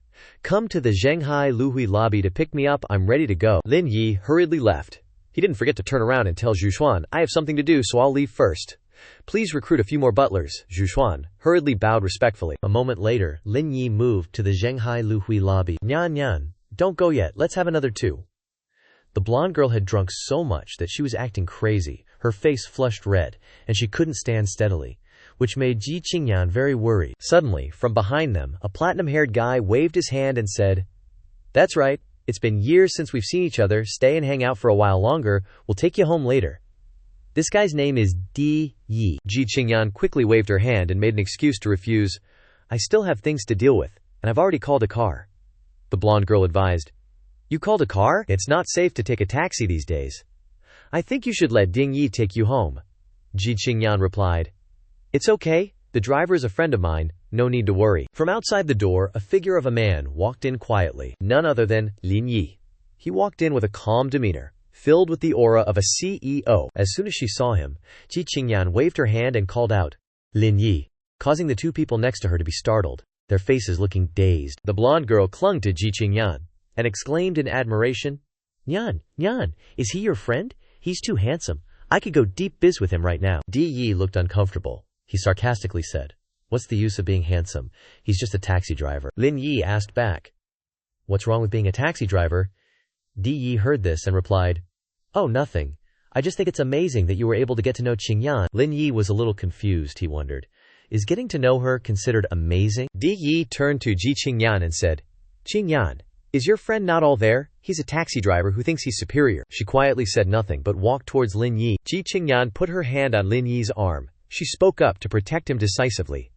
"Come to the Shanghai Luhui lobby to pick me up. I'm ready to go." Lin Yi hurriedly left. He didn't forget to turn around and tell Zhu Xuan, "I have something to do, so I'll leave first. Please recruit a few more butlers." Zhu Xuan hurriedly bowed respectfully. A moment later, Lin Yi moved to the Shanghai Luhui lobby. "Nyan, don't go yet. Let's have another 2. The blonde girl had drunk so much that she was acting crazy. Her face flushed red, and she couldn't stand steadily, which made Ji Qingyan very worried. Suddenly, from behind them, a platinum-haired guy waved his hand and said, "That's right. It's been years since we've seen each other. Stay and hang out for a while longer. We'll take you home later." This guy's name is Didi. Ji Qingyan quickly waved her hand and made an excuse to refuse. "I still have things to deal with, and I've already called a car." The blonde girl advised, "You called a car? It's not safe to take a taxi these days. I think you should let Ding Yi take you home." Ji Qingyan replied, "It's okay. The driver is a friend of mine. No need to worry." From outside the door, a figure of a man walked in quietly, none other than Lin Yi. He walked in with a calm demeanor, filled with the aura of a CEO. As soon as she saw him, Ji Qingyan waved her hand and called out, "Lin Yi," causing the 2 people next to her to be startled, their faces looking dazed. The blonde girl clung to Ji Qingyan and exclaimed in admiration, Nyan, is he your friend? He's too handsome. I could go deep biz with him right now." Di Yi looked uncomfortable. He sarcastically said, "What's the use of being handsome? He's just a taxi driver." Lin Yi asked back, "What's wrong with being a taxi driver?" Di Yi heard this and replied, "Oh, nothing. I just think it's amazing that you were able to get to know Qingyan." Lin Yi was a little confused, he wondered. Is getting to know her considered amazing? Di Yi turned to Ji Qingyan and said, "Qingyan, is your friend not all there? He's a taxi driver who thinks he's superior." She quietly said nothing but walked towards Lin Yi. Ji Qingyan put her hand on Lin Yi's arm. She spoke up to protect him decisively.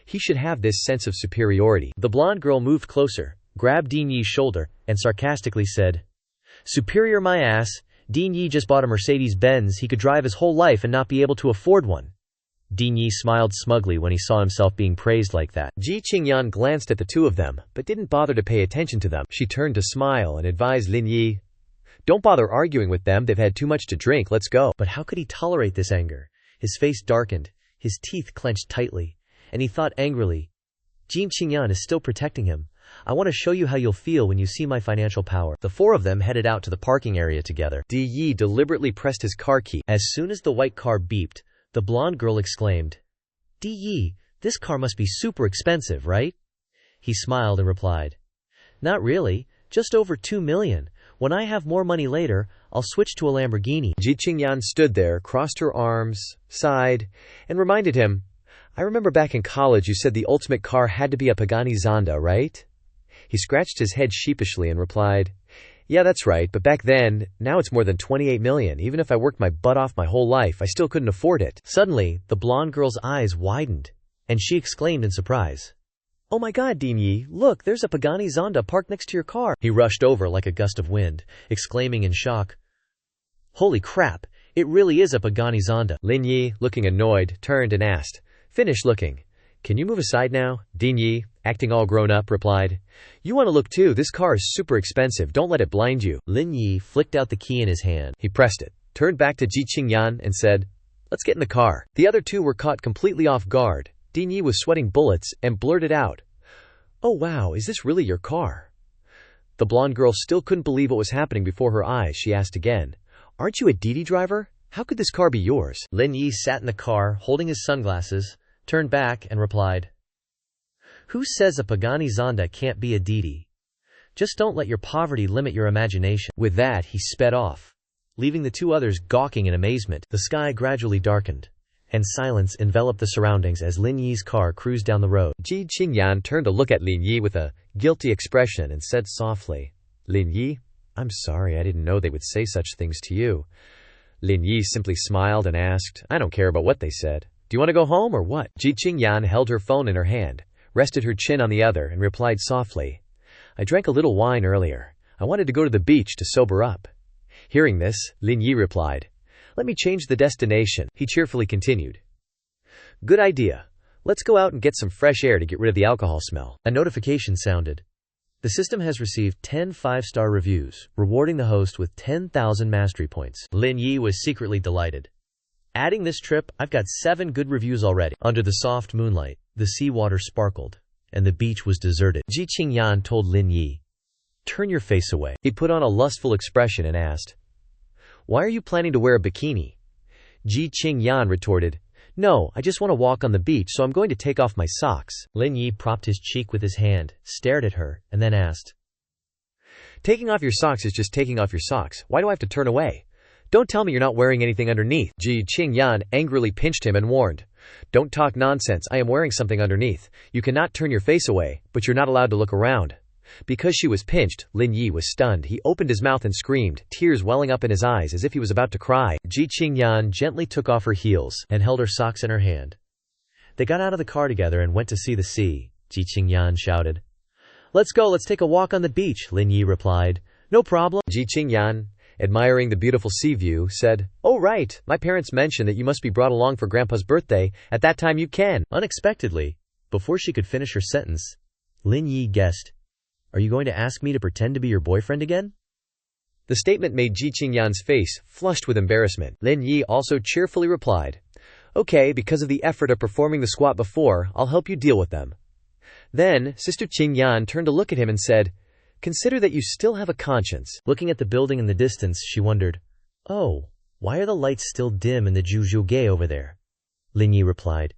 He should have this sense of superiority. The blonde girl moved closer, grabbed Din Yi's shoulder, and sarcastically said, "Superior my ass. Din Yi just bought a Mercedes-Benz he could drive his whole life and not be able to afford one." Din Yi smiled smugly when he saw himself being praised like that. Ji Qingyan glanced at the 2 of them, but didn't bother to pay attention to them. She turned to smile and advised Lin Yi, "Don't bother arguing with them. They've had too much to drink. Let's go." But how could he tolerate this anger? His face darkened, his teeth clenched tightly, and he thought angrily, Ji Qingyan is still protecting him. I want to show you how you'll feel when you see my financial power. The 4 of them headed out to the parking area together. Di Yi deliberately pressed his car key. As soon as the white car beeped, the blonde girl exclaimed, "Di Yi, this car must be super expensive, right?" He smiled and replied, "Not really, just over 2 million. When I have more money later, I'll switch to a Lamborghini." Ji Qingyan stood there, crossed her arms, sighed, and reminded him, "I remember back in college you said the ultimate car had to be a Pagani Zonda, right?" He scratched his head sheepishly and replied, Yeah, that's right, but back then, now it's more than 28 million. Even if I worked my butt off my whole life, I still couldn't afford it. Suddenly, the blonde girl's eyes widened, and she exclaimed in surprise, "Oh my god, Lin Yi, look, there's a Pagani Zonda parked next to your car." He rushed over like a gust of wind, exclaiming in shock, "Holy crap, it really is a Pagani Zonda." Lin Yi, looking annoyed, turned and asked, "Finish looking. Can you move aside now?" Lin Yi, acting all grown up, replied, "You want to look too? This car is super expensive. Don't let it blind you." Lin Yi flicked out the key in his hand. He pressed it, turned back to Ji Qingyan and said, "Let's get in the car." The other two were caught completely off guard. Lin Yi was sweating bullets and blurted out, "Oh wow, is this really your car?" The blonde girl still couldn't believe what was happening before her eyes. She asked again, "Aren't you a Didi driver? How could this car be yours?" Lin Yi sat in the car, holding his sunglasses, turned back and replied, "Who says a Pagani Zonda can't be a Didi? Just don't let your poverty limit your imagination." With that, he sped off, leaving the two others gawking in amazement. The sky gradually darkened, and silence enveloped the surroundings as Lin Yi's car cruised down the road. Ji Qingyan turned to look at Lin Yi with a guilty expression and said softly, "Lin Yi, I'm sorry, I didn't know they would say such things to you." Lin Yi simply smiled and asked, "I don't care about what they said. Do you want to go home or what?" Ji Qingyan held her phone in her hand, rested her chin on the other, and replied softly, "I drank a little wine earlier. I wanted to go to the beach to sober up." Hearing this, Lin Yi replied, "Let me change the destination." He cheerfully continued, "Good idea. Let's go out and get some fresh air to get rid of the alcohol smell." A notification sounded. The system has received 10 5-star reviews, rewarding the host with 10,000 mastery points. Lin Yi was secretly delighted. Adding this trip, I've got 7 good reviews already. Under the soft moonlight, the seawater sparkled, and the beach was deserted. Ji Qingyan told Lin Yi, "Turn your face away." He put on a lustful expression and asked, "Why are you planning to wear a bikini?" Ji Qingyan retorted, "No, I just want to walk on the beach, so I'm going to take off my socks." Lin Yi propped his cheek with his hand, stared at her, and then asked, "Taking off your socks is just taking off your socks. Why do I have to turn away? Don't tell me you're not wearing anything underneath." Ji Qingyan angrily pinched him and warned, "Don't talk nonsense. I am wearing something underneath. You cannot turn your face away, but you're not allowed to look around." Because she was pinched, Lin Yi was stunned. He opened his mouth and screamed, tears welling up in his eyes as if he was about to cry. Ji Qingyan gently took off her heels and held her socks in her hand. They got out of the car together and went to see the sea. Ji Qingyan shouted, "Let's go, let's take a walk on the beach." Lin Yi replied, "No problem." Ji Qingyan, admiring the beautiful sea view, said, "Oh right, my parents mentioned that you must be brought along for Grandpa's birthday. At that time you can." Unexpectedly, before she could finish her sentence, Lin Yi guessed, "Are you going to ask me to pretend to be your boyfriend again?" The statement made Ji Qingyan's face flushed with embarrassment. Lin Yi also cheerfully replied, "Okay, because of the effort of performing the squat before, I'll help you deal with them." Then, Sister Qingyan turned to look at him and said, "Consider that you still have a conscience." Looking at the building in the distance, she wondered, "Oh, why are the lights still dim in the Zhujiuge over there?" Lin Yi replied,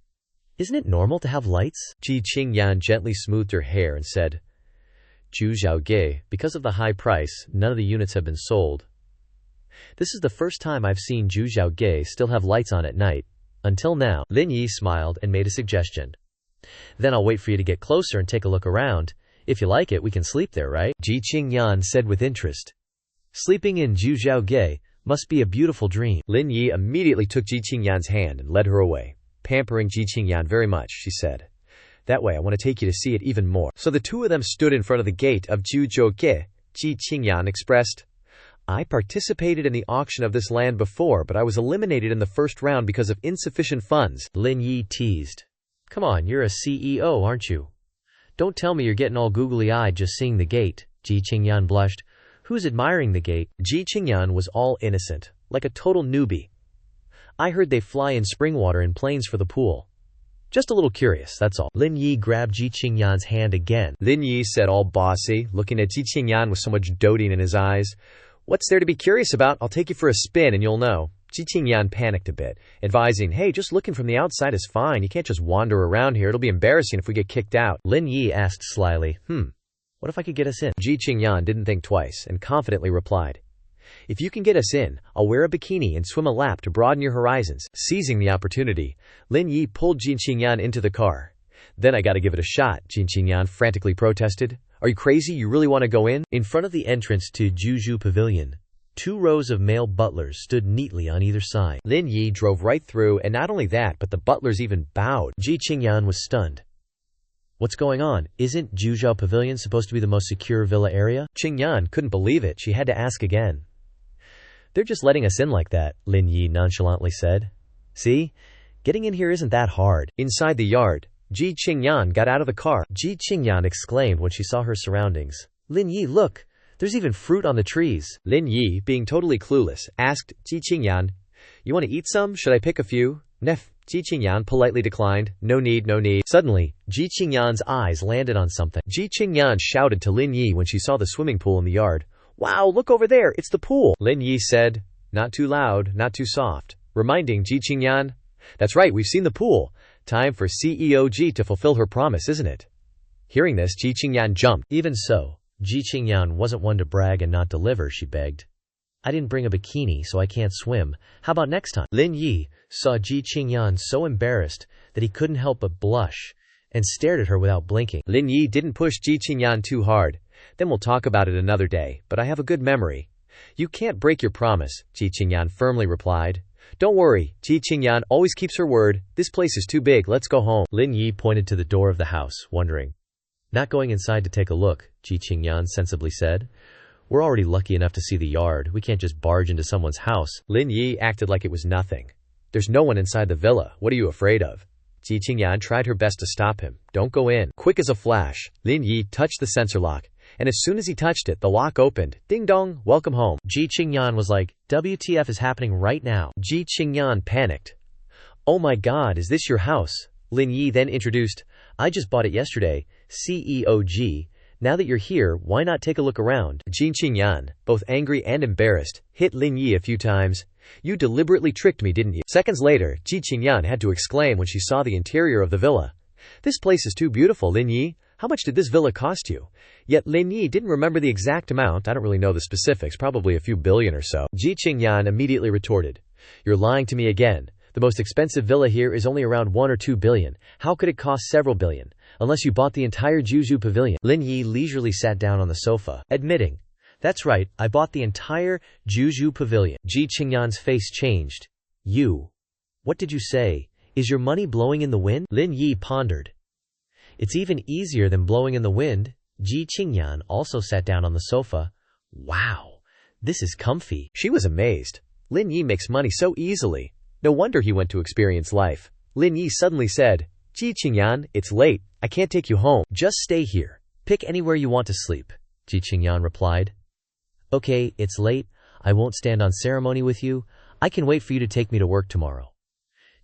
"Isn't it normal to have lights?" Ji Qingyan gently smoothed her hair and said, "Zhujiuge, because of the high price, none of the units have been sold. This is the first time I've seen Zhujiuge still have lights on at night. Until now." Lin Yi smiled and made a suggestion. "Then I'll wait for you to get closer and take a look around. If you like it, we can sleep there, right?" Ji Qingyan said with interest. "Sleeping in Zhujiuge must be a beautiful dream." Lin Yi immediately took Ji Qingyan's hand and led her away. Pampering Ji Qingyan very much, she said, "That way I want to take you to see it even more." So the two of them stood in front of the gate of Zhujiuge. Ji Qingyan expressed, "I participated in the auction of this land before, but I was eliminated in the first round because of insufficient funds." Lin Yi teased, "Come on, you're a CEO, aren't you? Don't tell me you're getting all googly-eyed just seeing the gate." Ji Qingyan blushed. "Who's admiring the gate?" Ji Qingyan was all innocent, like a total newbie. "I heard they fly in spring water in planes for the pool. Just a little curious, that's all." Lin Yi grabbed Ji Qingyan's hand again. Lin Yi said all bossy, looking at Ji Qingyan with so much doting in his eyes, "What's there to be curious about? I'll take you for a spin and you'll know." Ji Qingyan panicked a bit, advising, "Hey, just looking from the outside is fine. You can't just wander around here. It'll be embarrassing if we get kicked out." Lin Yi asked slyly, "What if I could get us in?" Ji Qingyan didn't think twice and confidently replied, "If you can get us in, I'll wear a bikini and swim a lap to broaden your horizons." Seizing the opportunity, Lin Yi pulled Ji Qingyan into the car. Then I gotta give it a shot, Jin Qingyan frantically protested. Are you crazy? You really want to go in? In front of the entrance to Juju Pavilion, 2 rows of male butlers stood neatly on either side. Lin Yi drove right through, and not only that, but the butlers even bowed. Ji Qingyan was stunned. What's going on? Isn't Juju Pavilion supposed to be the most secure villa area? Qingyan couldn't believe it. She had to ask again. They're just letting us in like that, Lin Yi nonchalantly said. See? Getting in here isn't that hard. Inside the yard, Ji Qingyan got out of the car. Ji Qingyan exclaimed when she saw her surroundings. Lin Yi, look! There's even fruit on the trees. Lin Yi, being totally clueless, asked Ji Qingyan, You want to eat some? Should I pick a few? Nef. Ji Qingyan politely declined. No need, no need. Suddenly, Ji Qingyan's eyes landed on something. Ji Qingyan shouted to Lin Yi when she saw the swimming pool in the yard. Wow, look over there, it's the pool. Lin Yi said, not too loud, not too soft, reminding Ji Qingyan, That's right, we've seen the pool. Time for CEO Ji to fulfill her promise, isn't it? Hearing this, Ji Qingyan jumped. Even so, Ji Qingyan wasn't one to brag and not deliver, she begged. I didn't bring a bikini, so I can't swim. How about next time? Lin Yi saw Ji Qingyan so embarrassed that he couldn't help but blush and stared at her without blinking. Lin Yi didn't push Ji Qingyan too hard. Then we'll talk about it another day, but I have a good memory. You can't break your promise, Ji Qingyan firmly replied. Don't worry, Ji Qingyan always keeps her word. This place is too big, let's go home. Lin Yi pointed to the door of the house, wondering. Not going inside to take a look, Ji Qingyan sensibly said. We're already lucky enough to see the yard. We can't just barge into someone's house. Lin Yi acted like it was nothing. There's no one inside the villa. What are you afraid of? Ji Qingyan tried her best to stop him. Don't go in. Quick as a flash, Lin Yi touched the sensor lock, and as soon as he touched it, the lock opened. Ding dong, welcome home. Ji Qingyan was like, WTF is happening right now? Ji Qingyan panicked. Oh my god, is this your house? Lin Yi then introduced, I just bought it yesterday, CEO Ji. Now that you're here, why not take a look around? Ji Qingyan, both angry and embarrassed, hit Lin Yi a few times. You deliberately tricked me, didn't you? Seconds later, Ji Qingyan had to exclaim when she saw the interior of the villa. This place is too beautiful, Lin Yi. How much did this villa cost you? Yet Lin Yi didn't remember the exact amount. I don't really know the specifics, probably a few billion or so. Ji Qingyan immediately retorted. You're lying to me again. The most expensive villa here is only around 1 or 2 billion. How could it cost several billion? Unless you bought the entire Juju Pavilion. Lin Yi leisurely sat down on the sofa, admitting, That's right, I bought the entire Juju Pavilion. Ji Qingyan's face changed. You. What did you say? Is your money blowing in the wind? Lin Yi pondered. It's even easier than blowing in the wind. Ji Qingyan also sat down on the sofa. Wow, this is comfy. She was amazed. Lin Yi makes money so easily. No wonder he went to experience life. Lin Yi suddenly said, Ji Qingyan, it's late. I can't take you home. Just stay here. Pick anywhere you want to sleep. Ji Qingyan replied. Okay, it's late. I won't stand on ceremony with you. I can wait for you to take me to work tomorrow.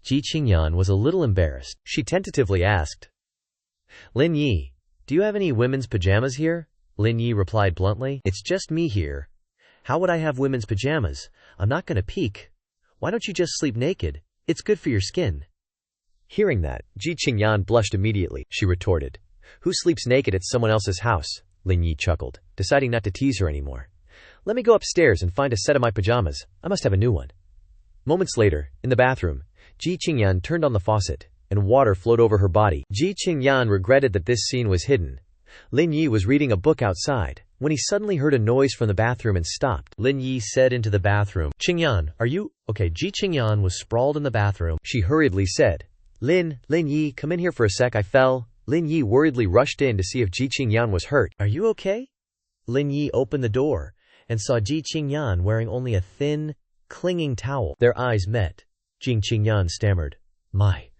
Ji Qingyan was a little embarrassed. She tentatively asked, Lin Yi, do you have any women's pajamas here? Lin Yi replied bluntly. It's just me here. How would I have women's pajamas? I'm not gonna peek. Why don't you just sleep naked? It's good for your skin. Hearing that, Ji Qingyan blushed immediately. She retorted, Who sleeps naked at someone else's house? Lin Yi chuckled, deciding not to tease her anymore. Let me go upstairs and find a set of my pajamas. I must have a new one. Moments later, in the bathroom, Ji Qingyan turned on the faucet, and water flowed over her body. Ji Qingyan regretted that this scene was hidden. Lin Yi was reading a book outside, when he suddenly heard a noise from the bathroom and stopped. Lin Yi said into the bathroom, Qingyan, are you okay? Ji Qingyan was sprawled in the bathroom. She hurriedly said, Lin Yi, come in here for a sec, I fell. Lin Yi worriedly rushed in to see if Ji Qingyan was hurt. Are you okay? Lin Yi opened the door and saw Ji Qingyan wearing only a thin, clinging towel. Their eyes met. Ji Qingyan stammered, My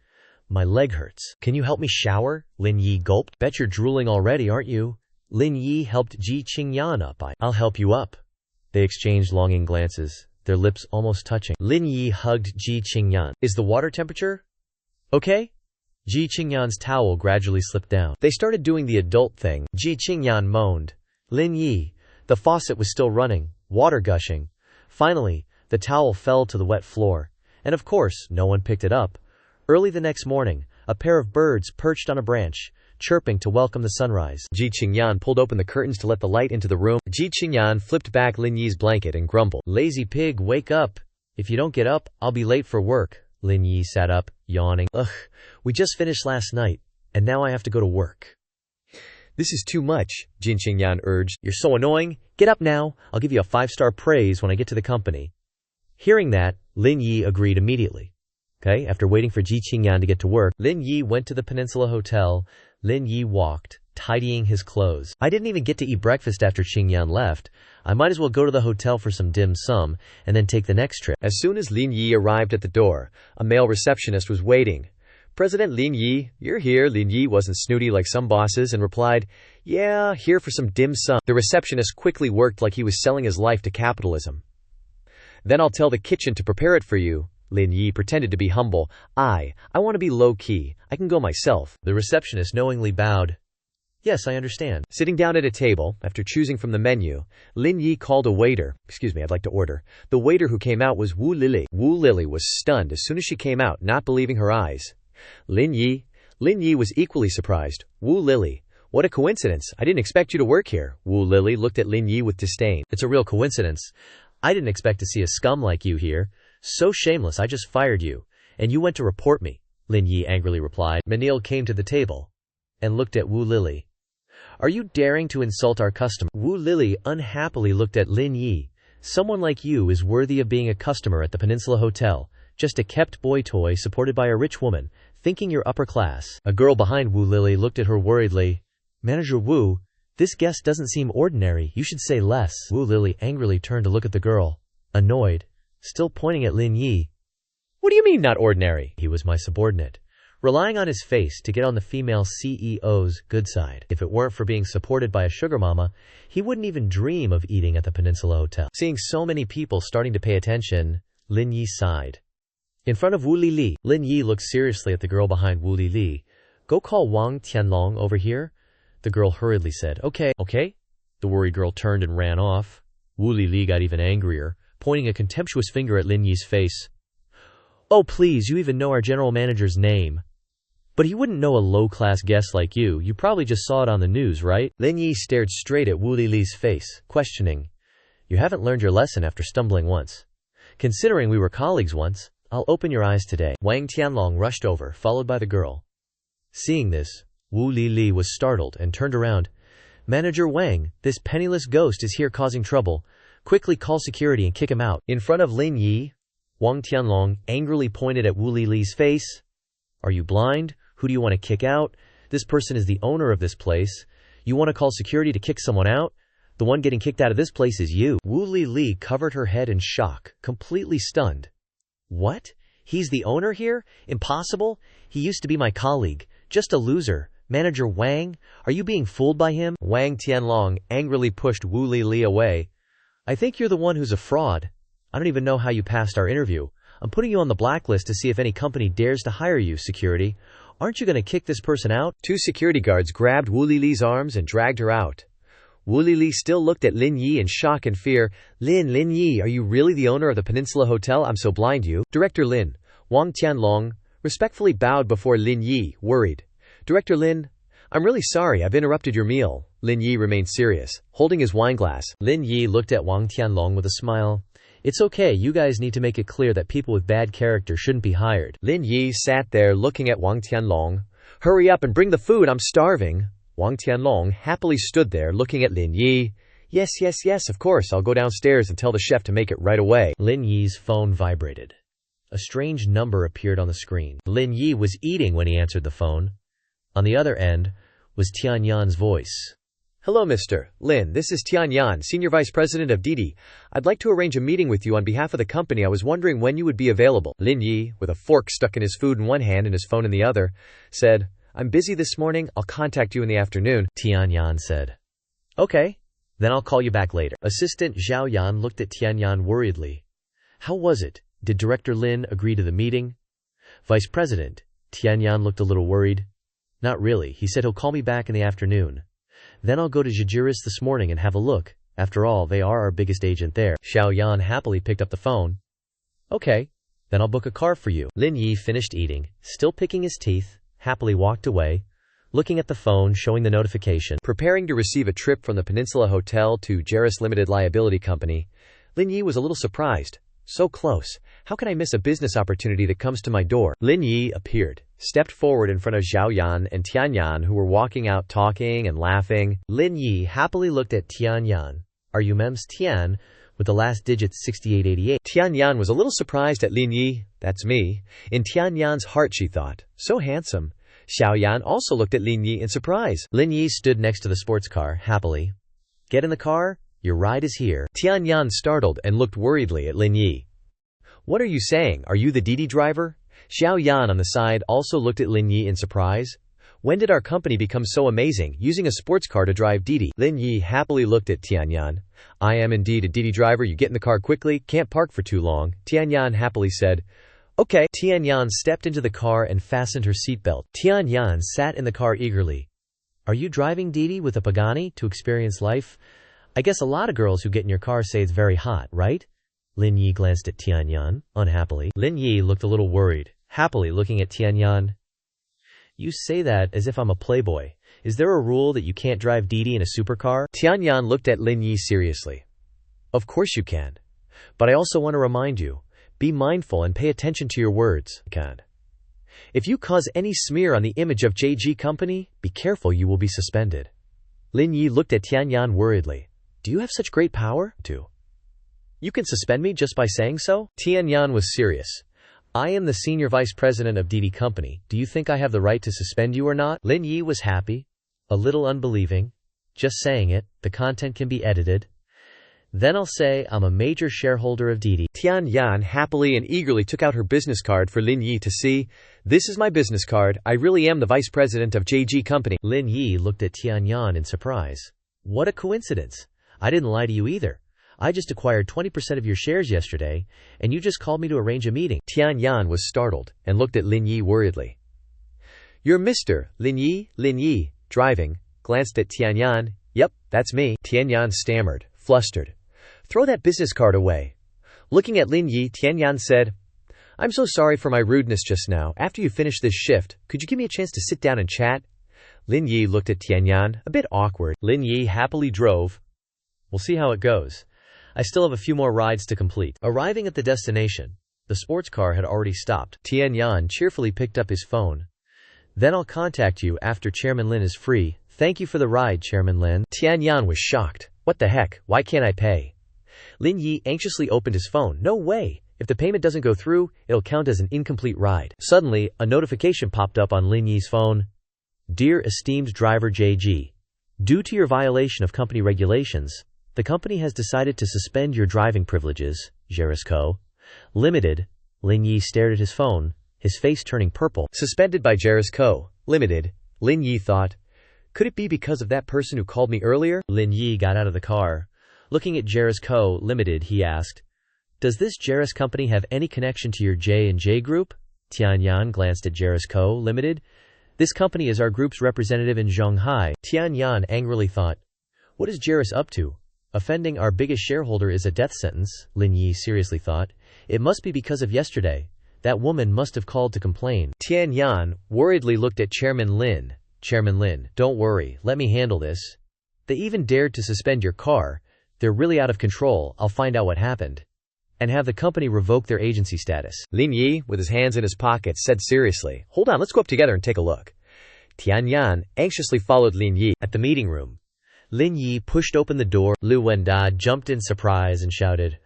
leg hurts. Can you help me shower? Lin Yi gulped. Bet you're drooling already, aren't you? Lin Yi helped Ji Qingyan up. I'll help you up. They exchanged longing glances, their lips almost touching. Lin Yi hugged Ji Qingyan. Is the water temperature okay? Ji Qingyan's towel gradually slipped down. They started doing the adult thing. Ji Qingyan moaned. Lin Yi. The faucet was still running, water gushing. Finally, the towel fell to the wet floor. And of course, no one picked it up. Early the next morning, a pair of birds perched on a branch, chirping to welcome the sunrise. Ji Qingyan pulled open the curtains to let the light into the room. Ji Qingyan flipped back Lin Yi's blanket and grumbled. Lazy pig, wake up. If you don't get up, I'll be late for work. Lin Yi sat up, yawning. Ugh, we just finished last night. and now I have to go to work. This is too much, Jin Qingyan urged. You're so annoying. Get up now. I'll give you a 5-star praise when I get to the company. Hearing that, Lin Yi agreed immediately. After waiting for Ji Qingyan to get to work, Lin Yi went to the Peninsula Hotel. Lin Yi walked, tidying his clothes. I didn't even get to eat breakfast after Qingyan left. I might as well go to the hotel for some dim sum and then take the next trip. As soon as Lin Yi arrived at the door, a male receptionist was waiting. President Lin Yi, you're here. Lin Yi wasn't snooty like some bosses and replied, yeah, here for some dim sum. The receptionist quickly worked like he was selling his life to capitalism. Then I'll tell the kitchen to prepare it for you. Lin Yi pretended to be humble. I want to be low-key. I can go myself. The receptionist knowingly bowed. Yes, I understand. Sitting down at a table, after choosing from the menu, Lin Yi called a waiter. Excuse me, I'd like to order. The waiter who came out was Wu Lili. Wu Lili was stunned as soon as she came out, not believing her eyes. Lin Yi was equally surprised. Wu Lili, what a coincidence. I didn't expect you to work here. Wu Lili looked at Lin Yi with disdain. It's a real coincidence. I didn't expect to see a scum like you here. So shameless, I just fired you. And you went to report me, Lin Yi angrily replied. Manil came to the table and looked at Wu Lili. Are you daring to insult our customer? Wu Lili unhappily looked at Lin Yi. Someone like you is worthy of being a customer at the Peninsula Hotel. Just a kept boy toy supported by a rich woman, thinking you're upper class. A girl behind Wu Lili looked at her worriedly. Manager Wu, this guest doesn't seem ordinary. You should say less. Wu Lili angrily turned to look at the girl, annoyed, still pointing at Lin Yi. What do you mean not ordinary? He was my subordinate, relying on his face to get on the female CEO's good side. If it weren't for being supported by a sugar mama, he wouldn't even dream of eating at the Peninsula Hotel. Seeing so many people starting to pay attention, Lin Yi sighed. In front of Wu Lili, Lin Yi looked seriously at the girl behind Wu Lili. Go call Wang Tianlong over here. The girl hurriedly said, Okay. The worried girl turned and ran off. Wu Lili got even angrier, pointing a contemptuous finger at Lin Yi's face. Oh please, you even know our general manager's name. But he wouldn't know a low-class guest like you. You probably just saw it on the news, right? Lin Yi stared straight at Wu Lili's face, questioning. You haven't learned your lesson after stumbling once. Considering we were colleagues once, I'll open your eyes today. Wang Tianlong rushed over, followed by the girl. Seeing this, Wu Lili was startled and turned around. Manager Wang, this penniless ghost is here causing trouble. Quickly call security and kick him out. In front of Lin Yi, Wang Tianlong angrily pointed at Wu Lili's face. Are you blind? Who do you want to kick out? This person is the owner of this place. You want to call security to kick someone out? The one getting kicked out of this place is you. Wu Lili covered her head in shock, completely stunned. What? He's the owner here? Impossible? He used to be my colleague. Just a loser. Manager Wang? Are you being fooled by him? Wang Tianlong angrily pushed Wu Lili away. I think you're the one who's a fraud. I don't even know how you passed our interview. I'm putting you on the blacklist to see if any company dares to hire you, security. Aren't you going to kick this person out? Two security guards grabbed Wu Lili's arms and dragged her out. Wu Lili still looked at Lin Yi in shock and fear. Lin Yi, are you really the owner of the Peninsula Hotel? I'm so blind you. Director Lin, Wang Tianlong, respectfully bowed before Lin Yi, worried. Director Lin, I'm really sorry I've interrupted your meal. Lin Yi remained serious, holding his wineglass. Lin Yi looked at Wang Tianlong with a smile. It's okay, you guys need to make it clear that people with bad character shouldn't be hired. Lin Yi sat there looking at Wang Tianlong. Hurry up and bring the food, I'm starving. Wang Tianlong happily stood there looking at Lin Yi. Yes, of course, I'll go downstairs and tell the chef to make it right away. Lin Yi's phone vibrated. A strange number appeared on the screen. Lin Yi was eating when he answered the phone. On the other end was Tianyan's voice. Hello, Mr. Lin, this is Tianyan, Senior Vice President of Didi. I'd like to arrange a meeting with you on behalf of the company. I was wondering when you would be available. Lin Yi, with a fork stuck in his food in one hand and his phone in the other, said, I'm busy this morning. I'll contact you in the afternoon. Tianyan said, Okay, then I'll call you back later. Assistant Zhao Yan looked at Tianyan worriedly. How was it? Did Director Lin agree to the meeting? Vice President, Tianyan looked a little worried. Not really. He said he'll call me back in the afternoon. Then I'll go to Jijiris this morning and have a look. After all, they are our biggest agent there. Xiao Yan happily picked up the phone. Okay, then I'll book a car for you. Lin Yi finished eating, still picking his teeth, happily walked away, looking at the phone showing the notification. Preparing to receive a trip from the Peninsula Hotel to Jijiris Limited Liability Company, Lin Yi was a little surprised. So close. How can I miss a business opportunity that comes to my door? Lin Yi appeared, stepped forward in front of Zhao Yan and Tian Yan, who were walking out talking and laughing. Lin Yi happily looked at Tian Yan. Are you Mems Tian, with the last digits 6888? Tian Yan was a little surprised at Lin Yi. That's me. In Tian Yan's heart she thought, so handsome. Xiao Yan also looked at Lin Yi in surprise. Lin Yi stood next to the sports car, happily. Get in the car, your ride is here. Tian Yan startled and looked worriedly at Lin Yi. What are you saying? Are you the Didi driver? Xiao Yan on the side also looked at Lin Yi in surprise. When did our company become so amazing, using a sports car to drive Didi? Lin Yi happily looked at Tian Yan. I am indeed a Didi driver. You get in the car quickly, can't park for too long. Tian Yan happily said, okay. Tian Yan stepped into the car and fastened her seatbelt. Tian Yan sat in the car eagerly. Are you driving Didi with a Pagani to experience life? I guess a lot of girls who get in your car say it's very hot, right? Lin Yi glanced at Tian Yan, unhappily. Lin Yi looked a little worried, happily looking at Tian Yan. You say that as if I'm a playboy. Is there a rule that you can't drive Didi in a supercar? Tian Yan looked at Lin Yi seriously. Of course you can. But I also want to remind you, be mindful and pay attention to your words. If you cause any smear on the image of JG Company, be careful, you will be suspended. Lin Yi looked at Tian Yan worriedly. Do you have such great power? You can suspend me just by saying so? Tian Yan was serious. I am the senior vice president of Didi Company. Do you think I have the right to suspend you or not? Lin Yi was happy, a little unbelieving. Just saying it, the content can be edited. Then I'll say I'm a major shareholder of Didi. Tian Yan happily and eagerly took out her business card for Lin Yi to see. This is my business card. I really am the vice president of JG Company. Lin Yi looked at Tian Yan in surprise. What a coincidence. I didn't lie to you either. I just acquired 20% of your shares yesterday, and you just called me to arrange a meeting. Tian Yan was startled and looked at Lin Yi worriedly. You're Mr. Lin Yi, driving, glanced at Tian Yan. Yep, that's me. Tian Yan stammered, flustered. Throw that business card away. Looking at Lin Yi, Tian Yan said, I'm so sorry for my rudeness just now. After you finish this shift, could you give me a chance to sit down and chat? Lin Yi looked at Tian Yan, a bit awkward. Lin Yi happily drove. We'll see how it goes. I still have a few more rides to complete. Arriving at the destination, the sports car had already stopped. Tian Yan cheerfully picked up his phone. Then I'll contact you after Chairman Lin is free. Thank you for the ride, Chairman Lin. Tian Yan was shocked. What the heck? Why can't I pay? Lin Yi anxiously opened his phone. No way. If the payment doesn't go through, it'll count as an incomplete ride. Suddenly, a notification popped up on Lin Yi's phone. Dear esteemed driver JG, due to your violation of company regulations, the company has decided to suspend your driving privileges, Jerisco Limited. Lin Yi stared at his phone, his face turning purple. Suspended by Jerisco Limited, Lin Yi thought. Could it be because of that person who called me earlier? Lin Yi got out of the car. Looking at Jerisco Limited, he asked, Does this Jeris company have any connection to your J&J group? Tian Yan glanced at Jerisco Limited. This company is our group's representative in Shanghai. Tian Yan angrily thought. What is Jeris up to? Offending our biggest shareholder is a death sentence, Lin Yi seriously thought. It must be because of yesterday. That woman must have called to complain. Tian Yan worriedly looked at Chairman Lin. Chairman Lin, don't worry, let me handle this. They even dared to suspend your car. They're really out of control. I'll find out what happened. And have the company revoke their agency status. Lin Yi, with his hands in his pockets, said seriously, Hold on, let's go up together and take a look. Tian Yan anxiously followed Lin Yi. At the meeting room, Lin Yi pushed open the door. Lu Wenda jumped in surprise and shouted,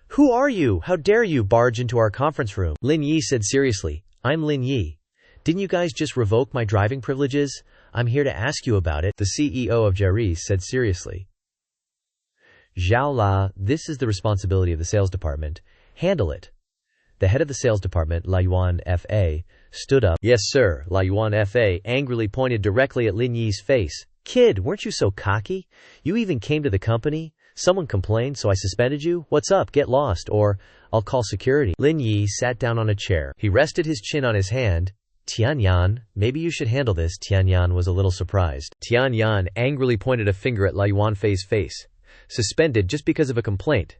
Who are you? How dare you barge into our conference room? Lin Yi said seriously, I'm Lin Yi. Didn't you guys just revoke my driving privileges? I'm here to ask you about it. The CEO of Jeris said seriously. Zhao La, this is the responsibility of the sales department. Handle it. The head of the sales department, La Yuan Fa, stood up. Yes, sir. La Yuan Fa angrily pointed directly at Lin Yi's face. Kid, weren't you so cocky? You even came to the company? Someone complained, so I suspended you? What's up? Get lost, or I'll call security. Lin Yi sat down on a chair. He rested his chin on his hand. Tian Yan, maybe you should handle this. Tian Yan was a little surprised. Tian Yan angrily pointed a finger at La Yuan Fei's face. Suspended just because of a complaint.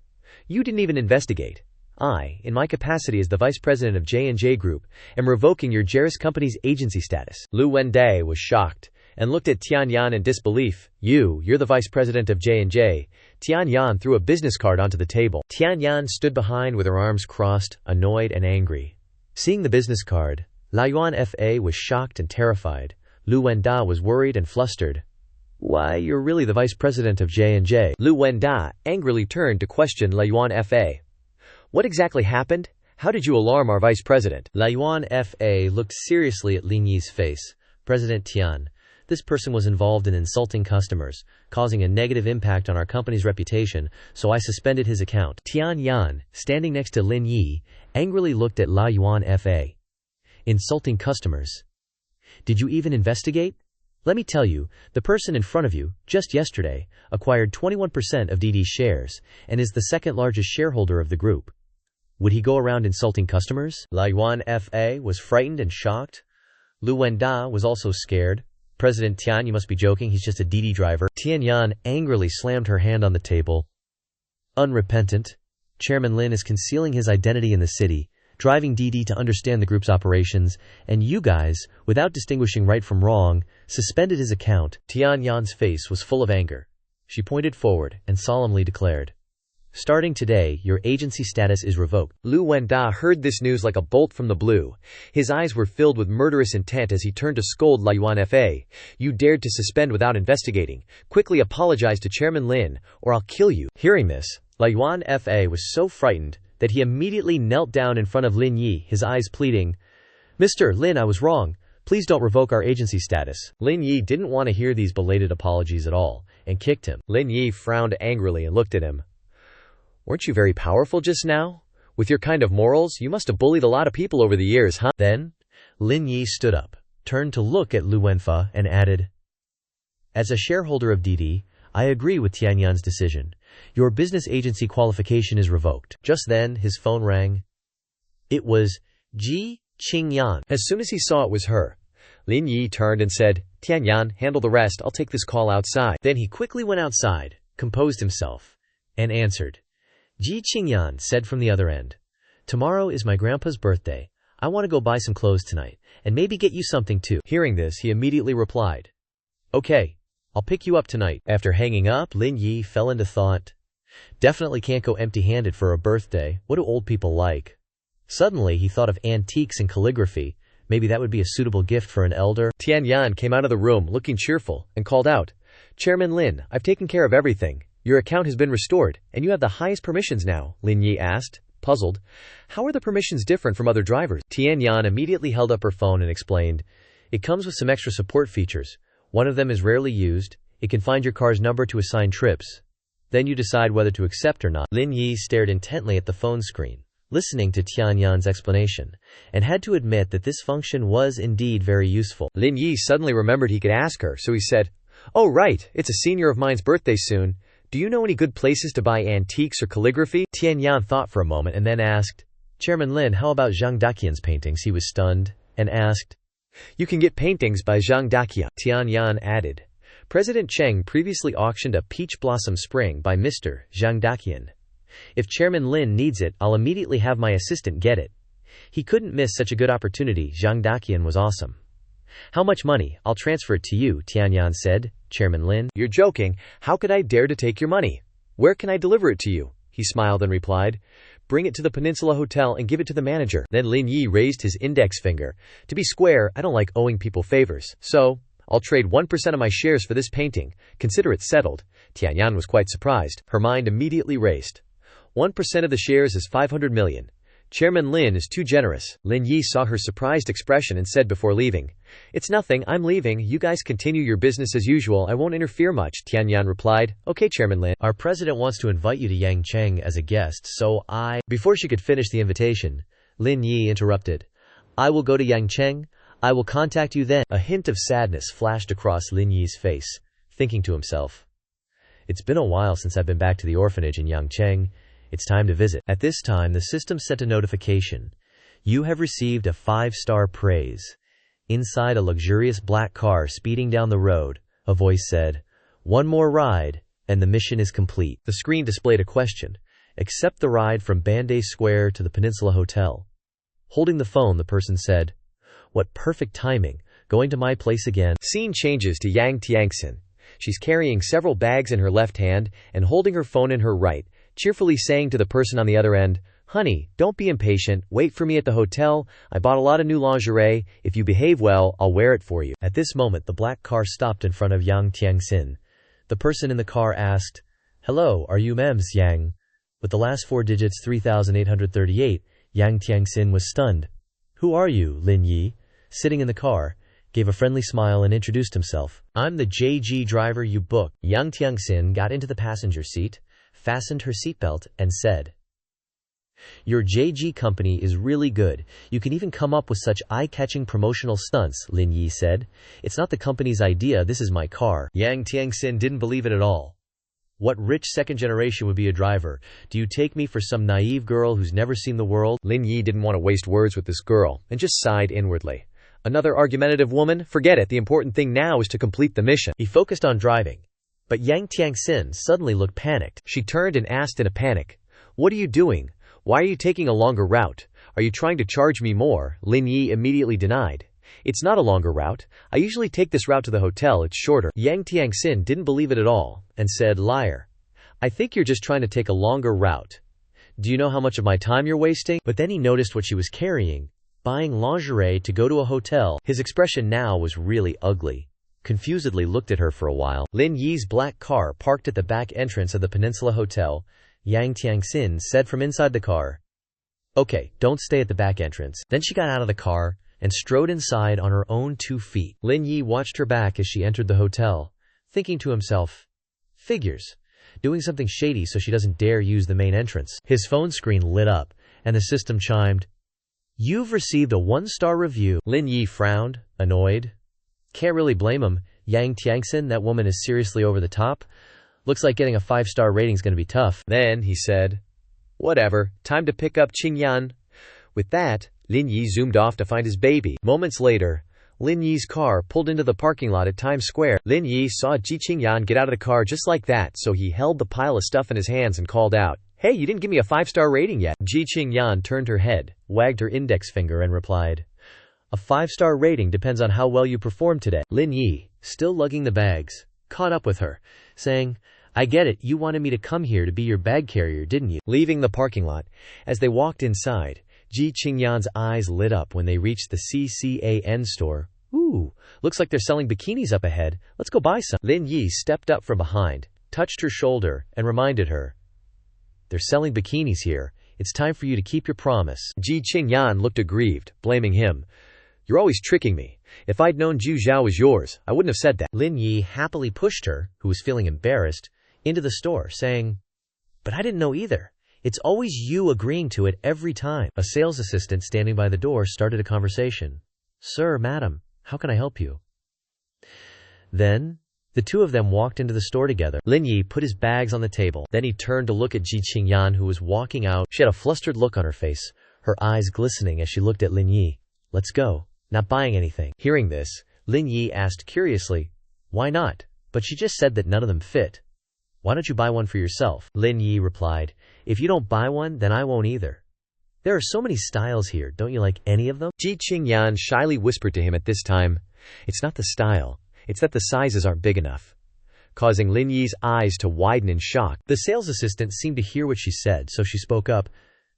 You didn't even investigate. I, in my capacity as the vice president of J&J Group, am revoking your Jeris company's agency status. Lu Wenda was shocked and looked at Tianyan in disbelief. You're the vice president of J&J. Tianyan threw a business card onto the table. Tianyan stood behind with her arms crossed, annoyed and angry. Seeing the business card, Yuan Fa was shocked and terrified. Lu Wenda was worried and flustered. Why, you're really the vice president of J&J. Lu Wenda angrily turned to question Yuan Fa. What exactly happened? How did you alarm our vice president? Yuan Fa looked seriously at Lin Yi's face. President Tian, this person was involved in insulting customers, causing a negative impact on our company's reputation, so I suspended his account. Tian Yan, standing next to Lin Yi, angrily looked at Yuan Fa. Insulting customers? Did you even investigate? Let me tell you, the person in front of you, just yesterday, acquired 21% of Didi's shares, and is the second largest shareholder of the group. Would he go around insulting customers? Yuan Fa was frightened and shocked. Lu Wenda was also scared. President Tian, you must be joking, he's just a Didi driver. Tianyan angrily slammed her hand on the table. Unrepentant, Chairman Lin is concealing his identity in the city, driving Didi to understand the group's operations, and you guys, without distinguishing right from wrong, suspended his account. Tianyan's face was full of anger. She pointed forward and solemnly declared, starting today, your agency status is revoked. Lu Wenda heard this news like a bolt from the blue. His eyes were filled with murderous intent as he turned to scold Yuan Fa. You dared to suspend without investigating. Quickly apologize to Chairman Lin, or I'll kill you. Hearing this, Yuan Fa was so frightened that he immediately knelt down in front of Lin Yi, his eyes pleading, Mr. Lin, I was wrong. Please don't revoke our agency status. Lin Yi didn't want to hear these belated apologies at all, and kicked him. Lin Yi frowned angrily and looked at him. Weren't you very powerful just now? With your kind of morals, you must have bullied a lot of people over the years, huh? Then, Lin Yi stood up, turned to look at Lu Wenfa, and added, as a shareholder of Didi, I agree with Tianyan's decision. Your business agency qualification is revoked. Just then, his phone rang. It was Ji Qingyan. As soon as he saw it was her, Lin Yi turned and said, Tianyan, handle the rest, I'll take this call outside. Then he quickly went outside, composed himself, and answered. Ji Qingyan said from the other end, tomorrow is my grandpa's birthday. I want to go buy some clothes tonight, and maybe get you something too. Hearing this, he immediately replied, okay, I'll pick you up tonight. After hanging up, Lin Yi fell into thought. Definitely can't go empty-handed for a birthday. What do old people like? Suddenly, he thought of antiques and calligraphy. Maybe that would be a suitable gift for an elder. Tianyan came out of the room, looking cheerful, and called out, Chairman Lin, I've taken care of everything. Your account has been restored, and you have the highest permissions now, Lin Yi asked, puzzled. How are the permissions different from other drivers? Tianyan immediately held up her phone and explained, it comes with some extra support features. One of them is rarely used. It can find your car's number to assign trips. Then you decide whether to accept or not. Lin Yi stared intently at the phone screen, listening to Tianyan's explanation, and had to admit that this function was indeed very useful. Lin Yi suddenly remembered he could ask her, so he said, oh right, it's a senior of mine's birthday soon. Do you know any good places to buy antiques or calligraphy? Tianyan thought for a moment and then asked, Chairman Lin, how about Zhang Daqian's paintings? He was stunned, and asked, you can get paintings by Zhang Daqian. Tianyan added, President Cheng previously auctioned a Peach Blossom Spring by Mr. Zhang Daqian. If Chairman Lin needs it, I'll immediately have my assistant get it. He couldn't miss such a good opportunity. Zhang Daqian was awesome. How much money? I'll transfer it to you, Tianyan said. Chairman Lin, you're joking. How could I dare to take your money? Where can I deliver it to you? He smiled and replied, bring it to the Peninsula Hotel and give it to the manager. Then Lin Yi raised his index finger. To be square, I don't like owing people favors, so I'll trade 1% of my shares for this painting. Consider it settled. Tianyan was quite surprised. Her mind immediately raced. 1% of the shares is 500 million. Chairman Lin is too generous. Lin Yi saw her surprised expression and said before leaving, it's nothing, I'm leaving. You guys continue your business as usual. I won't interfere much. Tianyan replied, okay, Chairman Lin. Our president wants to invite you to Yangcheng as a guest, so Before she could finish the invitation, Lin Yi interrupted. I will go to Yangcheng. I will contact you then. A hint of sadness flashed across Lin Yi's face, thinking to himself, it's been a while since I've been back to the orphanage in Yangcheng. It's time to visit. At this time, the system sent a notification. You have received a 5-star praise. Inside a luxurious black car speeding down the road, a voice said, one more ride, and the mission is complete. The screen displayed a question. Accept the ride from Banday Square to the Peninsula Hotel. Holding the phone, the person said, what perfect timing. Going to my place again. Scene changes to Yang Tiangxin. She's carrying several bags in her left hand and holding her phone in her right, cheerfully saying to the person on the other end, "Honey, don't be impatient, wait for me at the hotel. I bought a lot of new lingerie. If you behave well, I'll wear it for you." At this moment, the black car stopped in front of Yang Tiangxin. The person in the car asked, "Hello, are you Ms. Yang?" With the last four digits 3838, Yang Tiangxin was stunned. "Who are you?" Lin Yi, sitting in the car, gave a friendly smile and introduced himself. "I'm the JG driver you booked." Yang Tiangxin got into the passenger seat, fastened her seatbelt, and said, "Your JG company is really good. You can even come up with such eye-catching promotional stunts," Lin Yi said. "It's not the company's idea, this is my car." Yang Tiangxin didn't believe it at all. What rich second generation would be a driver? Do you take me for some naive girl who's never seen the world? Lin Yi didn't want to waste words with this girl and just sighed inwardly. Another argumentative woman? Forget it, the important thing now is to complete the mission. He focused on driving. But Yang Tiangxin suddenly looked panicked. She turned and asked in a panic, "What are you doing? Why are you taking a longer route? Are you trying to charge me more?" Lin Yi immediately denied. "It's not a longer route. I usually take this route to the hotel, it's shorter." Yang Tiangxin didn't believe it at all and said, "Liar. I think you're just trying to take a longer route. Do you know how much of my time you're wasting?" But then he noticed what she was carrying, buying lingerie to go to a hotel. His expression now was really ugly. Confusedly looked at her for a while. Lin Yi's black car parked at the back entrance of the Peninsula Hotel. Yang Tiangxin said from inside the car, "Okay, don't stay at the back entrance." Then she got out of the car and strode inside on her own 2 feet. Lin Yi watched her back as she entered the hotel, thinking to himself, "Figures. Doing something shady so she doesn't dare use the main entrance." His phone screen lit up, and the system chimed, "You've received a 1-star review." Lin Yi frowned, annoyed. Can't really blame him. Yang Tiangxin, that woman is seriously over the top. Looks like getting a 5-star rating's gonna be tough. Then he said, "Whatever, time to pick up Qingyan." With that, Lin Yi zoomed off to find his baby. Moments later, Lin Yi's car pulled into the parking lot at Times Square. Lin Yi saw Ji Qingyan get out of the car just like that, so he held the pile of stuff in his hands and called out, "Hey, you didn't give me a 5-star rating yet." Ji Qingyan turned her head, wagged her index finger and replied, "A 5-star rating depends on how well you perform today." Lin Yi, still lugging the bags, caught up with her, saying, "I get it, you wanted me to come here to be your bag carrier, didn't you?" Leaving the parking lot, as they walked inside, Ji Qingyan's eyes lit up when they reached the CCAN store. "Ooh, looks like they're selling bikinis up ahead. Let's go buy some." Lin Yi stepped up from behind, touched her shoulder, and reminded her, "They're selling bikinis here. It's time for you to keep your promise." Ji Qingyan looked aggrieved, blaming him. "You're always tricking me. If I'd known Ju Zhao was yours, I wouldn't have said that." Lin Yi happily pushed her, who was feeling embarrassed, into the store, saying, "But I didn't know either. It's always you agreeing to it every time." A sales assistant standing by the door started a conversation. "Sir, madam, how can I help you?" Then, the two of them walked into the store together. Lin Yi put his bags on the table. Then he turned to look at Ji Qingyan, who was walking out. She had a flustered look on her face, her eyes glistening as she looked at Lin Yi. "Let's go. Not buying anything." Hearing this, Lin Yi asked curiously, "Why not? But she just said that none of them fit. Why don't you buy one for yourself?" Lin Yi replied, "If you don't buy one, then I won't either. There are so many styles here, don't you like any of them?" Ji Qingyan shyly whispered to him at this time, "It's not the style, it's that the sizes aren't big enough," causing Lin Yi's eyes to widen in shock. The sales assistant seemed to hear what she said, so she spoke up,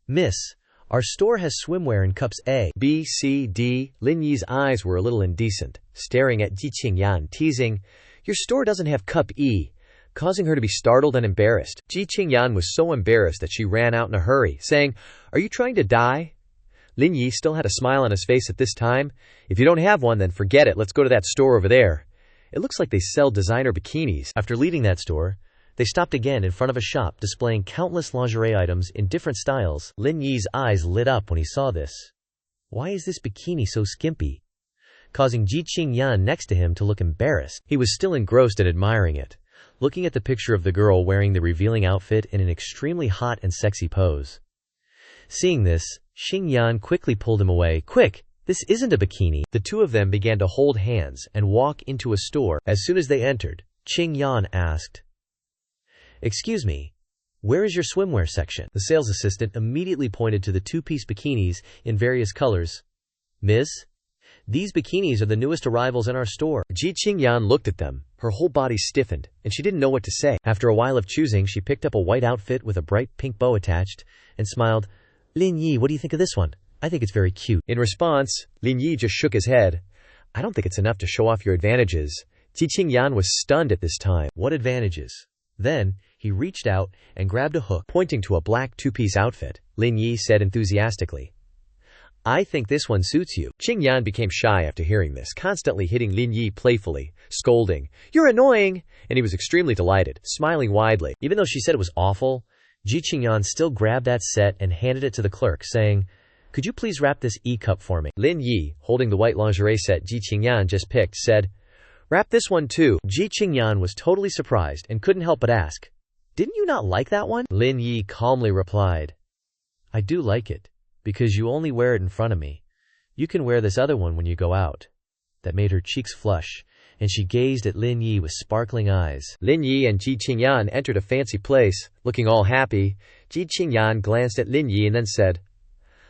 "Miss, our store has swimwear in cups A, B, C, D." Lin Yi's eyes were a little indecent, staring at Ji Qingyan, teasing, "Your store doesn't have cup E," causing her to be startled and embarrassed. Ji Qingyan was so embarrassed that she ran out in a hurry, saying, "Are you trying to die?" Lin Yi still had a smile on his face at this time. "If you don't have one, then forget it. Let's go to that store over there. It looks like they sell designer bikinis." After leaving that store, they stopped again in front of a shop displaying countless lingerie items in different styles. Lin Yi's eyes lit up when he saw this. Why is this bikini so skimpy? Causing Ji Qingyan next to him to look embarrassed. He was still engrossed and admiring it, looking at the picture of the girl wearing the revealing outfit in an extremely hot and sexy pose. Seeing this, Qingyan quickly pulled him away. "Quick! This isn't a bikini." The two of them began to hold hands and walk into a store. As soon as they entered, Qingyan asked, "Excuse me, where is your swimwear section?" The sales assistant immediately pointed to the 2-piece bikinis in various colors. "Miss, These bikinis are the newest arrivals in our store. Ji Qingyan looked at them. Her whole body stiffened, and she didn't know what to say. After a while of choosing, she picked up a white outfit with a bright pink bow attached and smiled. Lin Yi, what do you think of this one? I think it's very cute. In response, Lin Yi just shook his head. I don't think it's enough to show off your advantages. Ji Qingyan was stunned at this time. What advantages? Then, he reached out and grabbed a hook. Pointing to a black two-piece outfit, Lin Yi said enthusiastically, I think this one suits you. Qingyan became shy after hearing this, constantly hitting Lin Yi playfully, scolding, You're annoying! And he was extremely delighted, smiling widely. Even though she said it was awful, Ji Qingyan still grabbed that set and handed it to the clerk, saying, Could you please wrap this e-cup for me? Lin Yi, holding the white lingerie set Ji Qingyan just picked, said, Wrap this one too. Ji Qingyan was totally surprised and couldn't help but ask, Didn't you not like that one? Lin Yi calmly replied, I do like it, because you only wear it in front of me. You can wear this other one when you go out. That made her cheeks flush, and she gazed at Lin Yi with sparkling eyes. Lin Yi and Ji Qingyan entered a fancy place, looking all happy. Ji Qingyan glanced at Lin Yi and then said,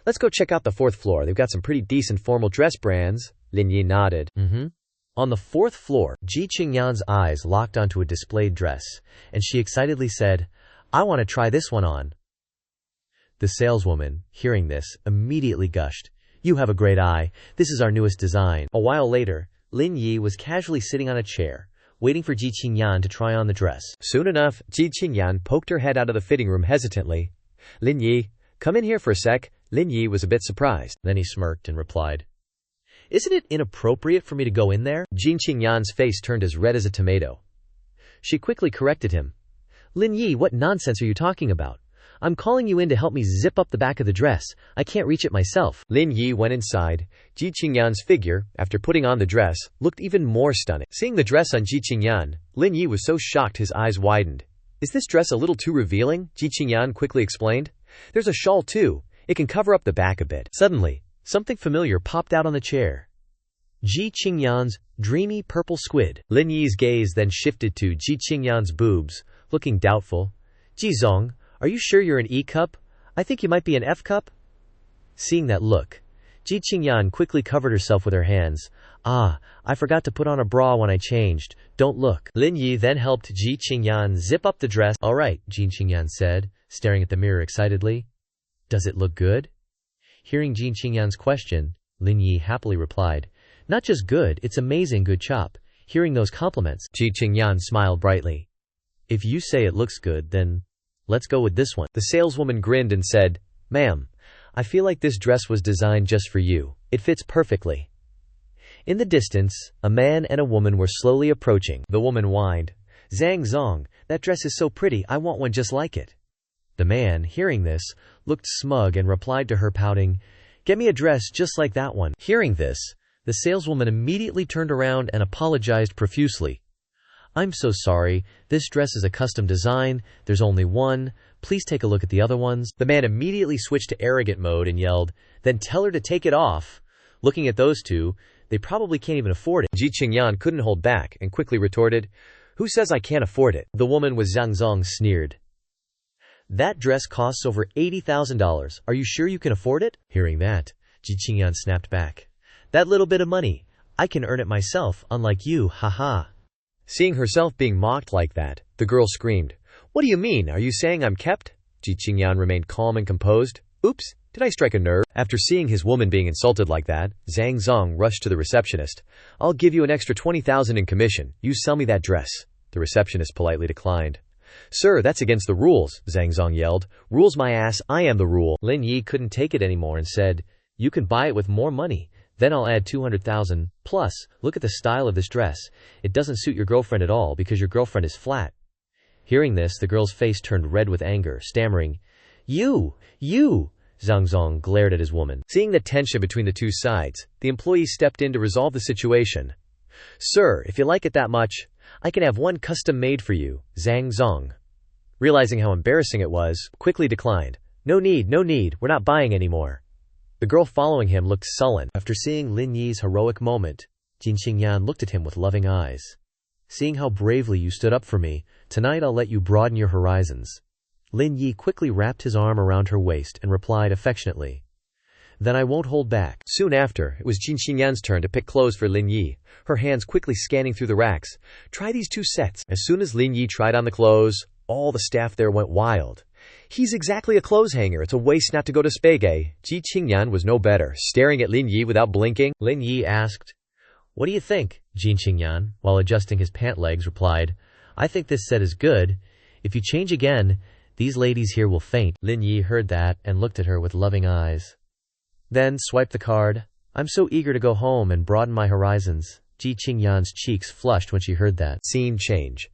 Let's go check out the 4th floor. They've got some pretty decent formal dress brands. Lin Yi nodded. On the 4th floor, Ji Qingyan's eyes locked onto a displayed dress, and she excitedly said, I want to try this one on. The saleswoman, hearing this, immediately gushed, You have a great eye. This is our newest design. A while later, Lin Yi was casually sitting on a chair, waiting for Ji Qingyan to try on the dress. Soon enough, Ji Qingyan poked her head out of the fitting room hesitantly. Lin Yi, come in here for a sec. Lin Yi was a bit surprised. Then he smirked and replied, Isn't it inappropriate for me to go in there? Ji Qingyan's face turned as red as a tomato. She quickly corrected him. Lin Yi, what nonsense are you talking about? I'm calling you in to help me zip up the back of the dress. I can't reach it myself. Lin Yi went inside. Ji Qingyan's figure, after putting on the dress, looked even more stunning. Seeing the dress on Ji Qingyan, Lin Yi was so shocked his eyes widened. Is this dress a little too revealing? Ji Qingyan quickly explained. There's a shawl too. It can cover up the back a bit. Suddenly, something familiar popped out on the chair. Ji Qingyan's dreamy purple squid. Lin Yi's gaze then shifted to Ji Qingyan's boobs, looking doubtful. Ji Zong, are you sure you're an E cup? I think you might be an F cup. Seeing that look, Ji Qingyan quickly covered herself with her hands. I forgot to put on a bra when I changed. Don't look. Lin Yi then helped Ji Qingyan zip up the dress. All right, Ji Qingyan said, staring at the mirror excitedly. Does it look good? Hearing Ji Qingyan's question, Lin Yi happily replied, Not just good, it's amazing good chop. Hearing those compliments, Ji Qingyan smiled brightly. If you say it looks good, then let's go with this one. The saleswoman grinned and said, Ma'am, I feel like this dress was designed just for you. It fits perfectly. In the distance, a man and a woman were slowly approaching. The woman whined, Zhang Zong, that dress is so pretty, I want one just like it. The man, hearing this, looked smug and replied to her pouting, Get me a dress just like that one. Hearing this, the saleswoman immediately turned around and apologized profusely. I'm so sorry, this dress is a custom design, there's only one, please take a look at the other ones. The man immediately switched to arrogant mode and yelled, Then tell her to take it off. Looking at those two, they probably can't even afford it. Ji Qingyan couldn't hold back and quickly retorted, Who says I can't afford it? The woman with Zhang Zong sneered. That dress costs over $80,000. Are you sure you can afford it? Hearing that, Ji Qingyan snapped back. That little bit of money, I can earn it myself, unlike you, haha. Seeing herself being mocked like that, the girl screamed, What do you mean? Are you saying I'm kept? Ji Qingyan remained calm and composed. Oops, did I strike a nerve? After seeing his woman being insulted like that, Zhang Zong rushed to the receptionist. I'll give you an extra $20,000 in commission. You sell me that dress. The receptionist politely declined. Sir, that's against the rules, Zhang Zong yelled. Rules my ass, I am the rule. Lin Yi couldn't take it anymore and said, You can buy it with more money. Then I'll add $200,000. Plus, look at the style of this dress. It doesn't suit your girlfriend at all because your girlfriend is flat. Hearing this, the girl's face turned red with anger, stammering, You! Zhang Zong glared at his woman. Seeing the tension between the two sides, the employee stepped in to resolve the situation. Sir, if you like it that much, I can have one custom made for you, Zhang Zong. Realizing how embarrassing it was, quickly declined. No need, we're not buying anymore. The girl following him looked sullen. After seeing Lin Yi's heroic moment, Ji Qingyan looked at him with loving eyes. Seeing how bravely you stood up for me, tonight I'll let you broaden your horizons. Lin Yi quickly wrapped his arm around her waist and replied affectionately, Then I won't hold back. Soon after, it was Jin Xingyan's turn to pick clothes for Lin Yi, her hands quickly scanning through the racks. Try these 2 sets. As soon as Lin Yi tried on the clothes, all the staff there went wild. He's exactly a clothes hanger. It's a waste not to go to Spagay. Ji Qingyan was no better, staring at Lin Yi without blinking. Lin Yi asked, "What do you think?" Jin Qingyan, while adjusting his pant legs, replied, "I think this set is good. If you change again, these ladies here will faint." Lin Yi heard that and looked at her with loving eyes. Then swiped the card. "I'm so eager to go home and broaden my horizons." Ji Qingyan's cheeks flushed when she heard that. Scene change.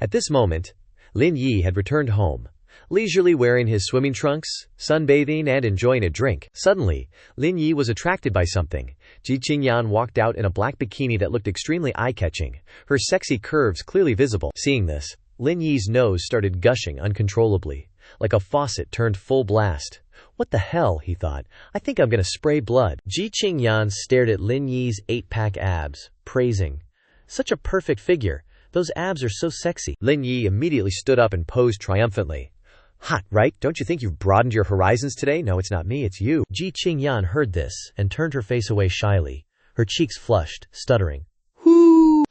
At this moment, Lin Yi had returned home, leisurely wearing his swimming trunks, sunbathing, and enjoying a drink. Suddenly, Lin Yi was attracted by something. Ji Qingyan walked out in a black bikini that looked extremely eye-catching, her sexy curves clearly visible. Seeing this, Lin Yi's nose started gushing uncontrollably, like a faucet turned full blast. What the hell, he thought. I think I'm gonna spray blood. Ji Qingyan stared at Lin Yi's 8-pack abs, praising, "Such a perfect figure. Those abs are so sexy." Lin Yi immediately stood up and posed triumphantly. "Hot, right? Don't you think you've broadened your horizons today? No, it's not me, it's you." Ji Qingyan heard this and turned her face away shyly, her cheeks flushed, stuttering,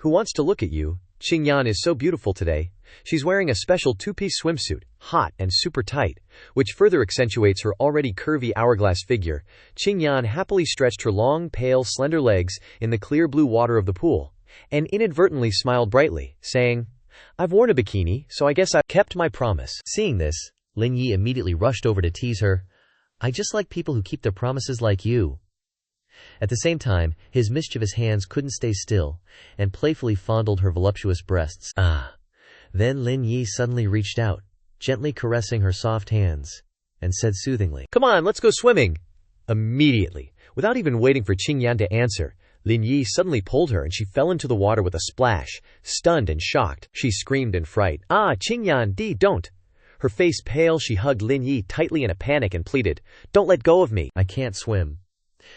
Who wants to look at you? Qingyan is so beautiful today. She's wearing a special 2-piece swimsuit, hot and super tight, which further accentuates her already curvy hourglass figure. Qingyan happily stretched her long, pale, slender legs in the clear blue water of the pool, and inadvertently smiled brightly, saying, "I've worn a bikini, so I guess I kept my promise." Seeing this, Lin Yi immediately rushed over to tease her. "I just like people who keep their promises like you." At the same time, his mischievous hands couldn't stay still, and playfully fondled her voluptuous breasts. Then Lin Yi suddenly reached out, gently caressing her soft hands, and said soothingly, "Come on, let's go swimming." Immediately, without even waiting for Qingyan to answer, Lin Yi suddenly pulled her and she fell into the water with a splash. Stunned and shocked, she screamed in fright, Qingyan, don't." Her face pale, she hugged Lin Yi tightly in a panic and pleaded, "Don't let go of me. "I can't swim."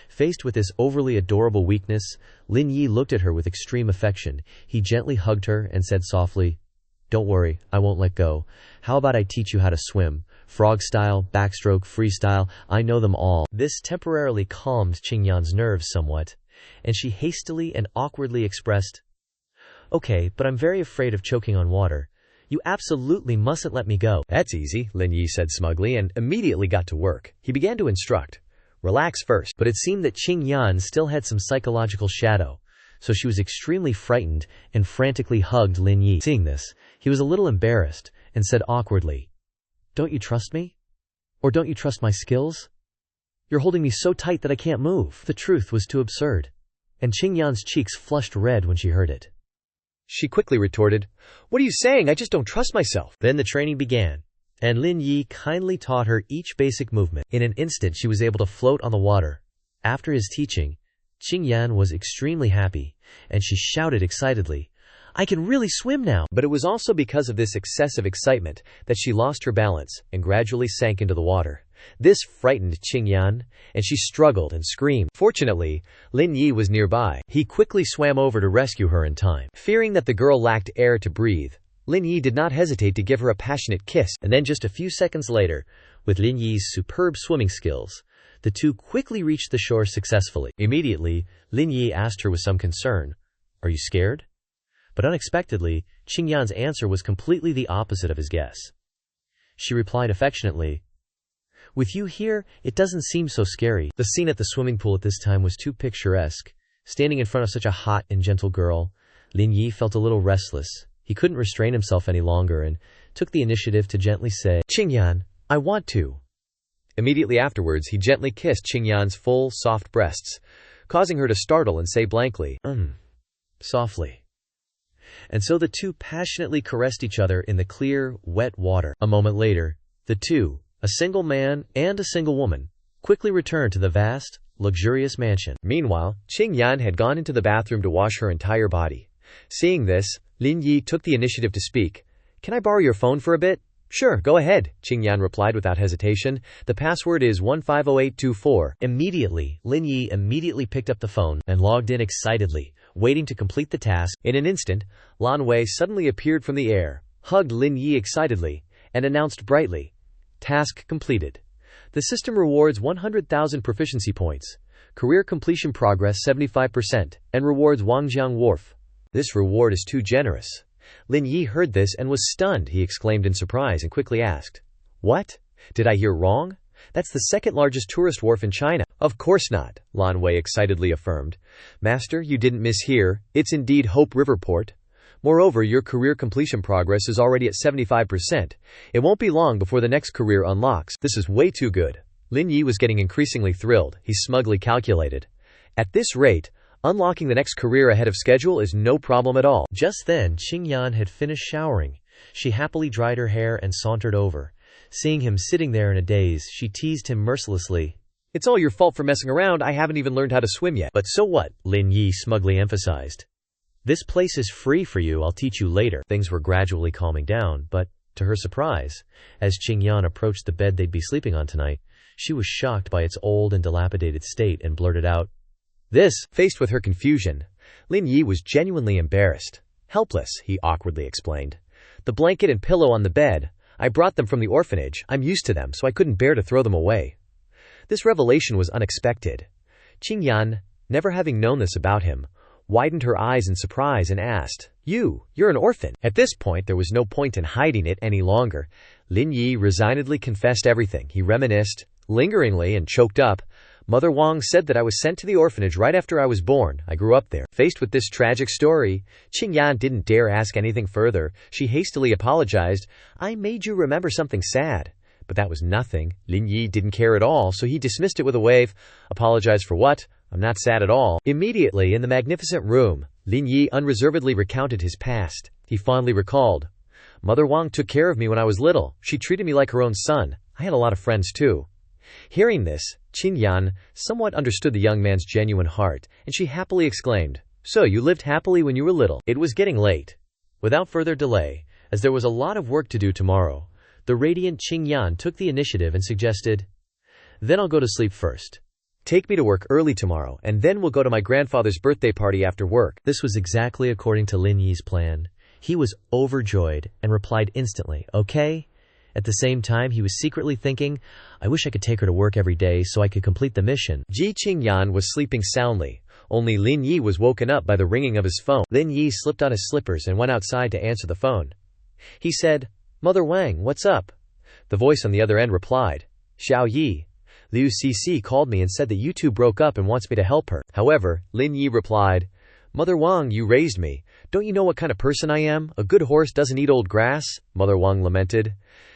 Faced with this overly adorable weakness, Lin Yi looked at her with extreme affection. He gently hugged her and said softly, "Don't worry, I won't let go. How about I teach you how to swim? Frog style, backstroke, freestyle, I know them all." This temporarily calmed Qingyan's nerves somewhat, and she hastily and awkwardly expressed, "Okay, but I'm very afraid of choking on water. You absolutely mustn't let me go." "That's easy," Lin Yi said smugly and immediately got to work. He began to instruct. "Relax first." But it seemed that Qingyan still had some psychological shadow, so she was extremely frightened and frantically hugged Lin Yi. Seeing this, he was a little embarrassed and said awkwardly, "Don't you trust me? Or don't you trust my skills? You're holding me so tight that I can't move." The truth was too absurd, and Qingyan's cheeks flushed red when she heard it. She quickly retorted, "What are you saying? I just don't trust myself." Then the training began, and Lin Yi kindly taught her each basic movement. In an instant she was able to float on the water. After his teaching, Qingyan was extremely happy, and she shouted excitedly, "I can really swim now!" But it was also because of this excessive excitement that she lost her balance and gradually sank into the water. This frightened Qingyan, and she struggled and screamed. Fortunately, Lin Yi was nearby. He quickly swam over to rescue her in time. Fearing that the girl lacked air to breathe, Lin Yi did not hesitate to give her a passionate kiss. And then just a few seconds later, with Lin Yi's superb swimming skills, the two quickly reached the shore successfully. Immediately, Lin Yi asked her with some concern, "Are you scared?" But unexpectedly, Qingyan's answer was completely the opposite of his guess. She replied affectionately, "With you here, it doesn't seem so scary." The scene at the swimming pool at this time was too picturesque. Standing in front of such a hot and gentle girl, Lin Yi felt a little restless. He couldn't restrain himself any longer and took the initiative to gently say, "Qingyan, I want to." Immediately afterwards, he gently kissed Qingyan's full, soft breasts, causing her to startle and say blankly, softly. And so the two passionately caressed each other in the clear, wet water. A moment later, the two, a single man and a single woman, quickly returned to the vast, luxurious mansion. Meanwhile, Qingyan had gone into the bathroom to wash her entire body. Seeing this, Lin Yi took the initiative to speak. "Can I borrow your phone for a bit?" "Sure, go ahead," Qingyan replied without hesitation. "The password is 150824. Immediately, Lin Yi immediately picked up the phone and logged in excitedly, waiting to complete the task. In an instant, Lan Wei suddenly appeared from the air, hugged Lin Yi excitedly, and announced brightly, "Task completed." The system rewards 100,000 proficiency points, career completion progress 75%, and rewards Wangjiang Wharf. This reward is too generous. Lin Yi heard this and was stunned. He exclaimed in surprise and quickly asked, "What? Did I hear wrong? That's the second largest tourist wharf in China." "Of course not," Lan Wei excitedly affirmed. "Master, you didn't mishear. It's indeed Hope River Port. Moreover, your career completion progress is already at 75%. It won't be long before the next career unlocks. This is way too good." Lin Yi was getting increasingly thrilled. He smugly calculated, "At this rate, unlocking the next career ahead of schedule is no problem at all." Just then, Qingyan had finished showering. She happily dried her hair and sauntered over. Seeing him sitting there in a daze, she teased him mercilessly. "It's all your fault for messing around. I haven't even learned how to swim yet." "But so what?" Lin Yi smugly emphasized. "This place is free for you. I'll teach you later." Things were gradually calming down, but, to her surprise, as Qingyan approached the bed they'd be sleeping on tonight, she was shocked by its old and dilapidated state and blurted out, "This." Faced with her confusion, Lin Yi was genuinely embarrassed. "Helpless," he awkwardly explained. "The blanket and pillow on the bed, I brought them from the orphanage. I'm used to them, so I couldn't bear to throw them away." This revelation was unexpected. Qingyan, never having known this about him, widened her eyes in surprise and asked, You're an orphan." At this point, there was no point in hiding it any longer. Lin Yi resignedly confessed everything. He reminisced, lingeringly and choked up. "Mother Wang said that I was sent to the orphanage right after I was born. I grew up there." Faced with this tragic story, Qingyan didn't dare ask anything further. She hastily apologized. "I made you remember something sad." But that was nothing. Lin Yi didn't care at all, so he dismissed it with a wave. "Apologize for what? I'm not sad at all." Immediately, in the magnificent room, Lin Yi unreservedly recounted his past. He fondly recalled, "Mother Wang took care of me when I was little. She treated me like her own son. I had a lot of friends too." Hearing this, Qingyan somewhat understood the young man's genuine heart, and she happily exclaimed, "So you lived happily when you were little." It was getting late. Without further delay, as there was a lot of work to do tomorrow, the radiant Qingyan took the initiative and suggested, "Then I'll go to sleep first. Take me to work early tomorrow, and then we'll go to my grandfather's birthday party after work." This was exactly according to Lin Yi's plan. He was overjoyed and replied instantly, "Okay." At the same time, he was secretly thinking, "I wish I could take her to work every day so I could complete the mission." Ji Qingyan was sleeping soundly. Only Lin Yi was woken up by the ringing of his phone. Lin Yi slipped on his slippers and went outside to answer the phone. He said, "Mother Wang, what's up?" The voice on the other end replied, "Xiao Yi. Liu Cc called me and said that you two broke up and wants me to help her." However, Lin Yi replied, "Mother Wang, you raised me. Don't you know what kind of person I am? A good horse doesn't eat old grass." Mother Wang lamented,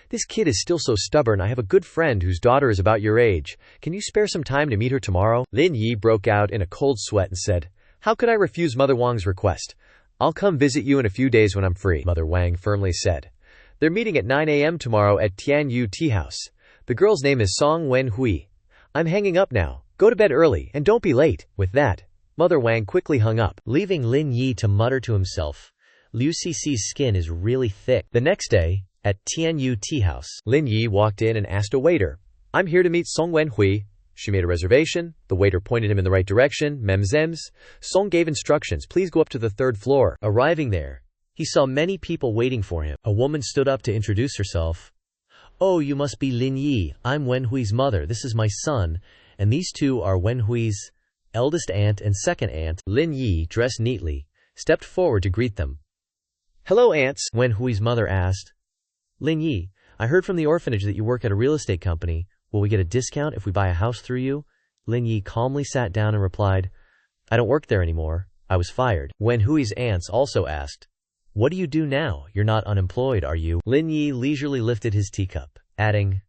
"This kid is still so stubborn. I have a good friend whose daughter is about your age. Can you spare some time to meet her tomorrow?" Lin Yi broke out in a cold sweat and said, "How could I refuse Mother Wang's request? I'll come visit you in a few days when I'm free." Mother Wang firmly said, "They're meeting at 9 a.m. tomorrow at Tianyu Tea House. The girl's name is Song Wen Hui. I'm hanging up now. Go to bed early and don't be late." With that, Mother Wang quickly hung up, leaving Lin Yi to mutter to himself, "Liu Cic's skin is really thick." The next day, at Tianyu Tea House, Lin Yi walked in and asked a waiter, "I'm here to meet Song Wen Hui." She made a reservation. The waiter pointed him in the right direction. Memzems. Song gave instructions. "Please go up to the third floor." Arriving there, he saw many people waiting for him. A woman stood up to introduce herself. "Oh, you must be Lin Yi. I'm Wen Hui's mother. This is my son, and these two are Wen Hui's eldest aunt and second aunt." Lin Yi, dressed neatly, stepped forward to greet them. "Hello, aunts," Wen Hui's mother asked. "Lin Yi, I heard from the orphanage that you work at a real estate company. Will we get a discount if we buy a house through you?" Lin Yi calmly sat down and replied, "I don't work there anymore. I was fired." Wen Hui's aunts also asked, "What do you do now? You're not unemployed, are you?" Lin Yi leisurely lifted his teacup, adding,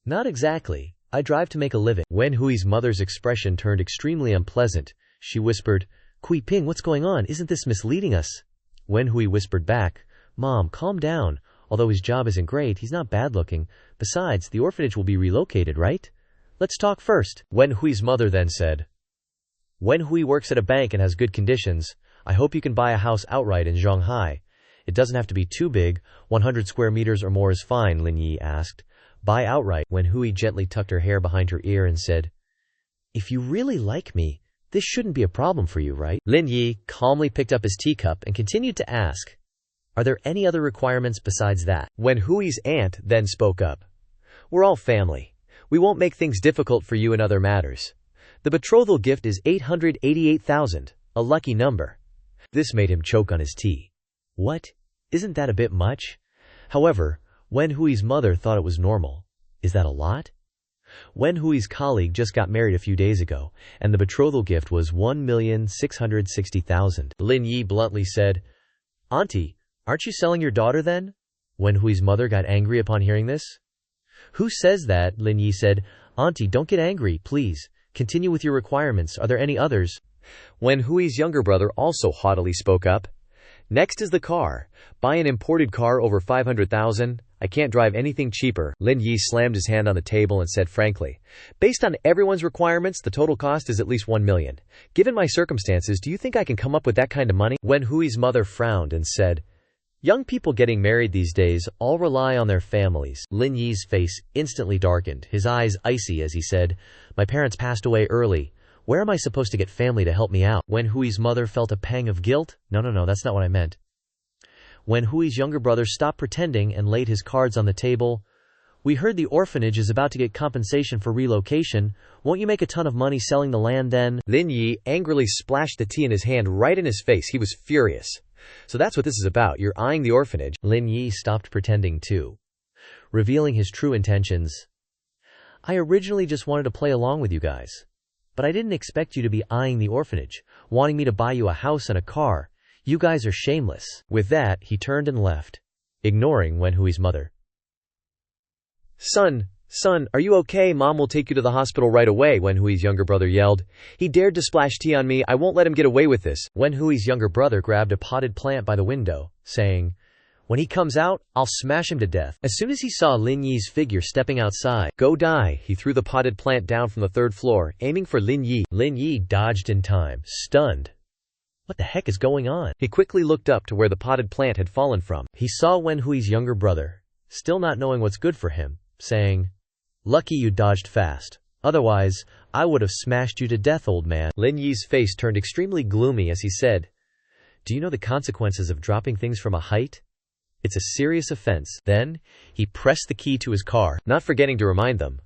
"Not exactly. I drive to make a living." Wen Hui's mother's expression turned extremely unpleasant. She whispered, "Kui Ping, what's going on? Isn't this misleading us?" Wen Hui whispered back, "Mom, calm down. Although his job isn't great, he's not bad-looking. Besides, the orphanage will be relocated, right? Let's talk first." Wen Hui's mother then said, "Wen Hui works at a bank and has good conditions. I hope you can buy a house outright in Shanghai. It doesn't have to be too big. 100 square meters or more is fine," Lin Yi asked. "Buy outright." Wen Hui gently tucked her hair behind her ear and said, "If you really like me, this shouldn't be a problem for you, right?" Lin Yi calmly picked up his teacup and continued to ask, "Are there any other requirements besides that?" Wen Hui's aunt then spoke up. "We're all family. We won't make things difficult for you in other matters. The betrothal gift is 888,000, a lucky number. This made him choke on his tea. What? Isn't that a bit much? However, Wen Hui's mother thought it was normal. Is that a lot? Wen Hui's colleague just got married a few days ago, and the betrothal gift was 1,660,000. Lin Yi bluntly said, "Auntie, aren't you selling your daughter then?" Wen Hui's mother got angry upon hearing this. "Who says that?" Lin Yi said. "Auntie, don't get angry, please. Continue with your requirements. Are there any others?" Wen Hui's younger brother also haughtily spoke up. "Next is the car. Buy an imported car over 500,000. I can't drive anything cheaper." Lin Yi slammed his hand on the table and said frankly, "Based on everyone's requirements, the total cost is at least 1 million. Given my circumstances, do you think I can come up with that kind of money?" Wen Hui's mother frowned and said, "Young people getting married these days all rely on their families." Lin Yi's face instantly darkened, his eyes icy as he said, "My parents passed away early. Where am I supposed to get family to help me out?" Wen Hui's mother felt a pang of guilt. No, that's not what I meant. Wen Hui's younger brother stopped pretending and laid his cards on the table. "We heard the orphanage is about to get compensation for relocation. Won't you make a ton of money selling the land then?" Lin Yi angrily splashed the tea in his hand right in his face. He was furious. "So that's what this is about. You're eyeing the orphanage." Lin Yi stopped pretending too, revealing his true intentions. "I originally just wanted to play along with you guys. But I didn't expect you to be eyeing the orphanage, wanting me to buy you a house and a car. You guys are shameless." With that, he turned and left, ignoring Wen Hui's mother. Son, are you okay? Mom will take you to the hospital right away," Wen Hui's younger brother yelled. "He dared to splash tea on me. I won't let him get away with this." Wen Hui's younger brother grabbed a potted plant by the window, saying, "When he comes out, I'll smash him to death." As soon as he saw Lin Yi's figure stepping outside, "Go die." He threw the potted plant down from the 3rd floor, aiming for Lin Yi. Lin Yi dodged in time, stunned. What the heck is going on? He quickly looked up to where the potted plant had fallen from. He saw Wen Hui's younger brother, still not knowing what's good for him, saying, "Lucky you dodged fast. Otherwise, I would have smashed you to death, old man." Lin Yi's face turned extremely gloomy as he said, "Do you know the consequences of dropping things from a height? It's a serious offense." Then, he pressed the key to his car, not forgetting to remind them,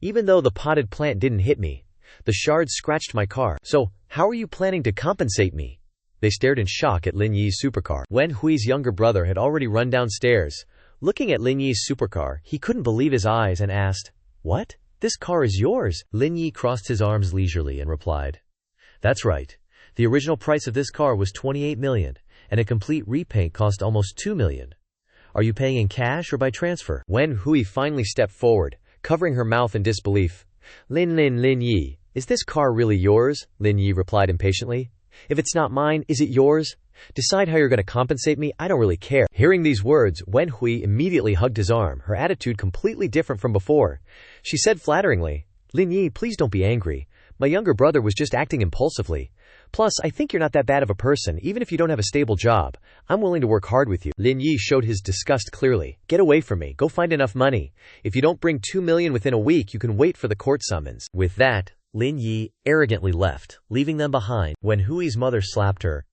"Even though the potted plant didn't hit me, the shards scratched my car. So, how are you planning to compensate me?" They stared in shock at Lin Yi's supercar. Wen Hui's younger brother had already run downstairs. Looking at Lin Yi's supercar, he couldn't believe his eyes and asked, "What? This car is yours?" Lin Yi crossed his arms leisurely and replied, "That's right. The original price of this car was 28 million, and a complete repaint cost almost 2 million. Are you paying in cash or by transfer?" Wen Hui finally stepped forward, covering her mouth in disbelief. Lin Yi, is this car really yours?" Lin Yi replied impatiently. "If it's not mine, is it yours? Decide how you're going to compensate me. I don't really care." Hearing these words, Wen Hui immediately hugged his arm, her attitude completely different from before. She said flatteringly, "Lin Yi, please don't be angry. My younger brother was just acting impulsively. Plus, I think you're not that bad of a person, even if you don't have a stable job. I'm willing to work hard with you." Lin Yi showed his disgust clearly. "Get away from me. Go find enough money. If you don't bring 2 million within a week, you can wait for the court summons." With that, Lin Yi arrogantly left, leaving them behind. When Hui's mother slapped her,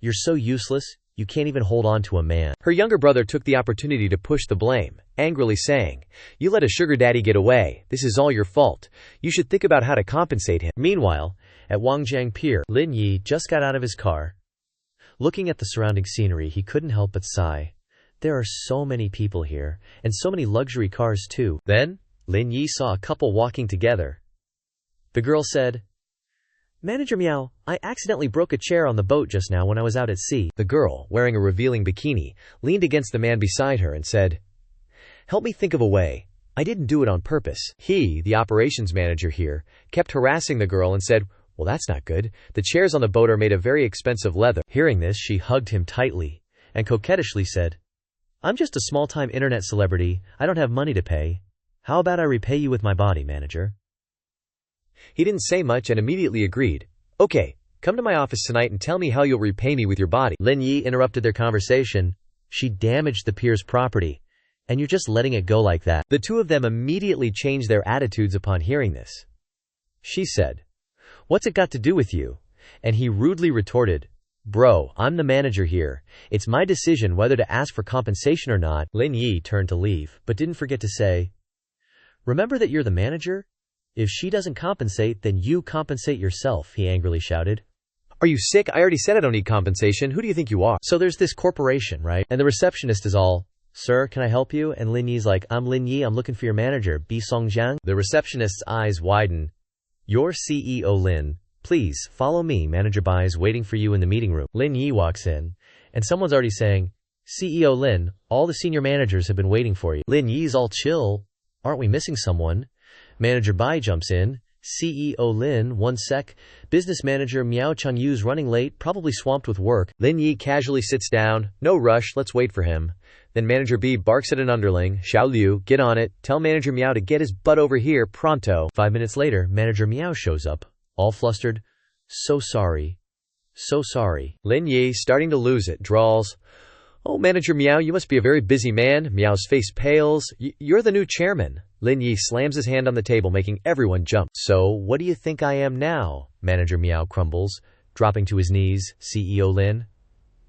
"You're so useless, you can't even hold on to a man." Her younger brother took the opportunity to push the blame, angrily saying, "You let a sugar daddy get away. This is all your fault. You should think about how to compensate him." Meanwhile, at Wangjiang Pier, Lin Yi just got out of his car. Looking at the surrounding scenery, he couldn't help but sigh. There are so many people here, and so many luxury cars too. Then, Lin Yi saw a couple walking together. The girl said, "Manager Meow, I accidentally broke a chair on the boat just now when I was out at sea." The girl, wearing a revealing bikini, leaned against the man beside her and said, "Help me think of a way. I didn't do it on purpose." He, the operations manager here, kept harassing the girl and said, "Well, that's not good. The chairs on the boat are made of very expensive leather." Hearing this, she hugged him tightly and coquettishly said, "I'm just a small-time internet celebrity. I don't have money to pay. How about I repay you with my body, manager?" He didn't say much and immediately agreed. "Okay, come to my office tonight and tell me how you'll repay me with your body." Lin Yi interrupted their conversation. "She damaged the pier's property, and you're just letting it go like that." The two of them immediately changed their attitudes upon hearing this. She said, "What's it got to do with you?" And he rudely retorted, "Bro, I'm the manager here. It's my decision whether to ask for compensation or not." Lin Yi turned to leave, but didn't forget to say, Remember that you're the manager? If she doesn't compensate, then you compensate yourself, he angrily shouted. Are you sick? I already said I don't need compensation. Who do you think you are? So there's this corporation, right? And the receptionist is all, sir, can I help you? And Lin Yi's like, I'm Lin Yi, I'm looking for your manager, Bi Songjiang. The receptionist's eyes widen. Your CEO Lin, please, follow me. Manager Bai is waiting for you in the meeting room. Lin Yi walks in, and someone's already saying, CEO Lin, all the senior managers have been waiting for you. Lin Yi's all chill. Aren't we missing someone? Manager Bai jumps in. CEO Lin, 1 sec. Business manager Miao Changyu's running late, probably swamped with work. Lin Yi casually sits down. No rush, let's wait for him. Then Manager B barks at an underling. Xiao Liu, get on it. Tell Manager Miao to get his butt over here, pronto. 5 minutes later, Manager Miao shows up, all flustered. So sorry. So sorry. Lin Yi, starting to lose it, drawls. Oh, Manager Miao, you must be a very busy man. Miao's face pales. You're the new chairman. Lin Yi slams his hand on the table, making everyone jump. So, what do you think I am now? Manager Miao crumbles, dropping to his knees. CEO Lin,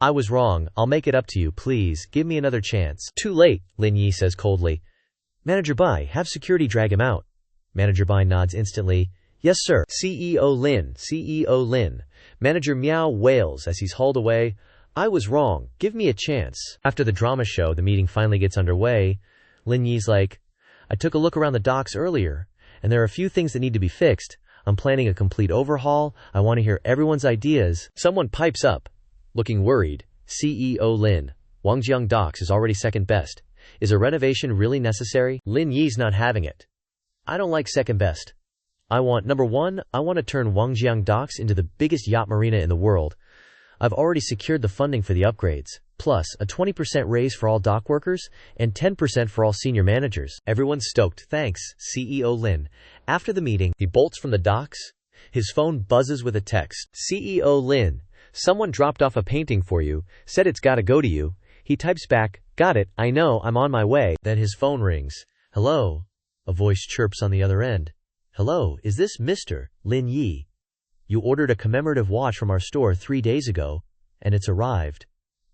I was wrong. I'll make it up to you, please. Give me another chance. Too late, Lin Yi says coldly. Manager Bai, have security drag him out. Manager Bai nods instantly. Yes, sir. CEO Lin, CEO Lin. Manager Miao wails as he's hauled away. I was wrong. Give me a chance. After the drama show, the meeting finally gets underway. Lin Yi's like, I took a look around the docks earlier, and there are a few things that need to be fixed. I'm planning a complete overhaul. I want to hear everyone's ideas. Someone pipes up, looking worried. CEO Lin, Wangjiang Docks is already second best. Is a renovation really necessary? Lin Yi's not having it. I don't like second best. Number one, I want to turn Wangjiang Docks into the biggest yacht marina in the world. I've already secured the funding for the upgrades, plus a 20% raise for all dock workers and 10% for all senior managers. Everyone's stoked. Thanks, CEO Lin. After the meeting, he bolts from the docks. His phone buzzes with a text. CEO Lin, someone dropped off a painting for you, said it's gotta go to you. He types back, got it, I know, I'm on my way. Then his phone rings. Hello? A voice chirps on the other end. Hello, is this Mr. Lin Yi? You ordered a commemorative watch from our store 3 days ago, and it's arrived.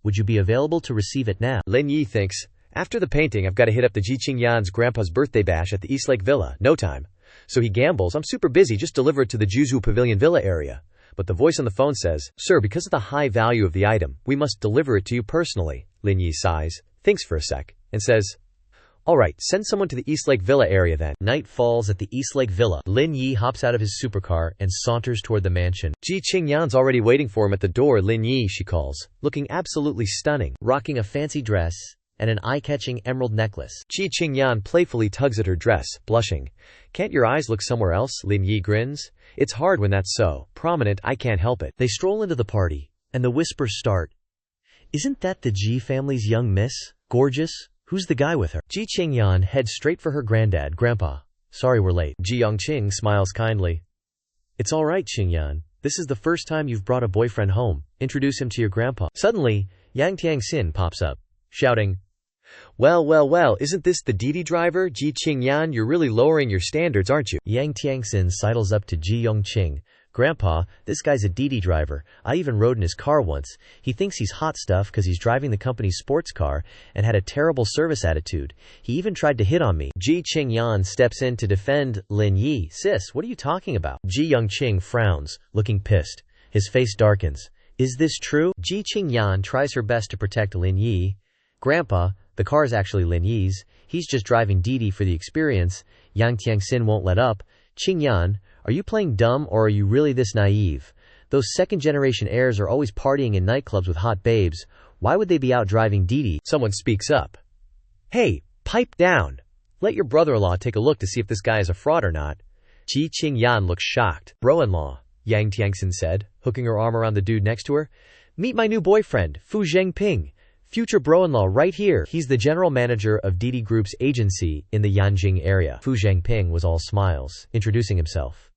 Would you be available to receive it now? Lin Yi thinks, after the painting, I've got to hit up the Ji Qingyan's grandpa's birthday bash at the Eastlake Villa. No time. So he gambles, I'm super busy, just deliver it to the Juzu Pavilion Villa area. But the voice on the phone says, sir, because of the high value of the item, we must deliver it to you personally. Lin Yi sighs, thinks for a sec, and says, all right, send someone to the Eastlake Villa area then. Night falls at the Eastlake Villa. Lin Yi hops out of his supercar and saunters toward the mansion. Ji Qingyan's already waiting for him at the door. Lin Yi, she calls, looking absolutely stunning, rocking a fancy dress and an eye-catching emerald necklace. Ji Qingyan playfully tugs at her dress, blushing. Can't your eyes look somewhere else? Lin Yi grins. It's hard when that's so prominent, I can't help it. They stroll into the party, and the whispers start. Isn't that the Ji family's young miss? Gorgeous? Who's the guy with her? Ji Qingyan heads straight for her granddad. Grandpa, sorry we're late. Ji Yongqing smiles kindly. It's all right, Qingyan. This is the first time you've brought a boyfriend home. Introduce him to your grandpa. Suddenly, Yang Tiangxin pops up, shouting, Well, isn't this the Didi driver? Ji Qingyan, you're really lowering your standards, aren't you? Yang Tiangxin sidles up to Ji Yongqing. Grandpa, this guy's a Didi driver. I even rode in his car once. He thinks he's hot stuff because he's driving the company's sports car and had a terrible service attitude. He even tried to hit on me. Ji Qingyan steps in to defend Lin Yi. Sis, what are you talking about? Ji Yongqing frowns, looking pissed. His face darkens. Is this true? Ji Qingyan tries her best to protect Lin Yi. Grandpa, the car is actually Lin Yi's. He's just driving Didi for the experience. Yang Tiangxin won't let up. Qingyan, are you playing dumb or are you really this naive? Those second-generation heirs are always partying in nightclubs with hot babes. Why would they be out driving Didi? Someone speaks up. Hey, pipe down. Let your brother-in-law take a look to see if this guy is a fraud or not. Ji Qingyan looks shocked. Bro-in-law, Yang Tiangxin said, hooking her arm around the dude next to her. Meet my new boyfriend, Fu Zhengping. Future bro-in-law right here. He's the general manager of Didi Group's agency in the Yanjing area. Fu Zhengping was all smiles, introducing himself.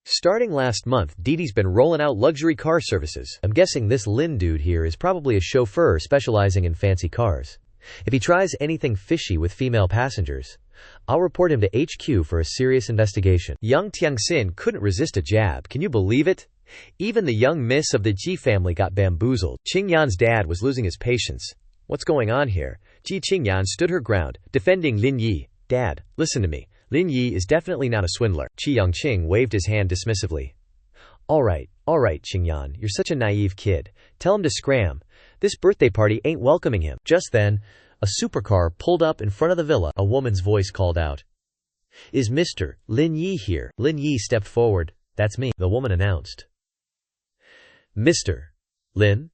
Starting last month, Didi's been rolling out luxury car services. I'm guessing this Lin dude here is probably a chauffeur specializing in fancy cars. If he tries anything fishy with female passengers, I'll report him to HQ for a serious investigation. Yang Tiangxin couldn't resist a jab. Can you believe it? Even the young miss of the Ji family got bamboozled. Qingyan's dad was losing his patience. What's going on here? Ji Qingyan stood her ground, defending Lin Yi. Dad, listen to me. Lin Yi is definitely not a swindler. Chi Yongqing waved his hand dismissively. Alright, Qingyan, you're such a naive kid. Tell him to scram. This birthday party ain't welcoming him. Just then, a supercar pulled up in front of the villa. A woman's voice called out, "Is Mr. Lin Yi here?" Lin Yi stepped forward. "That's me," the woman announced. "Mr. Lin,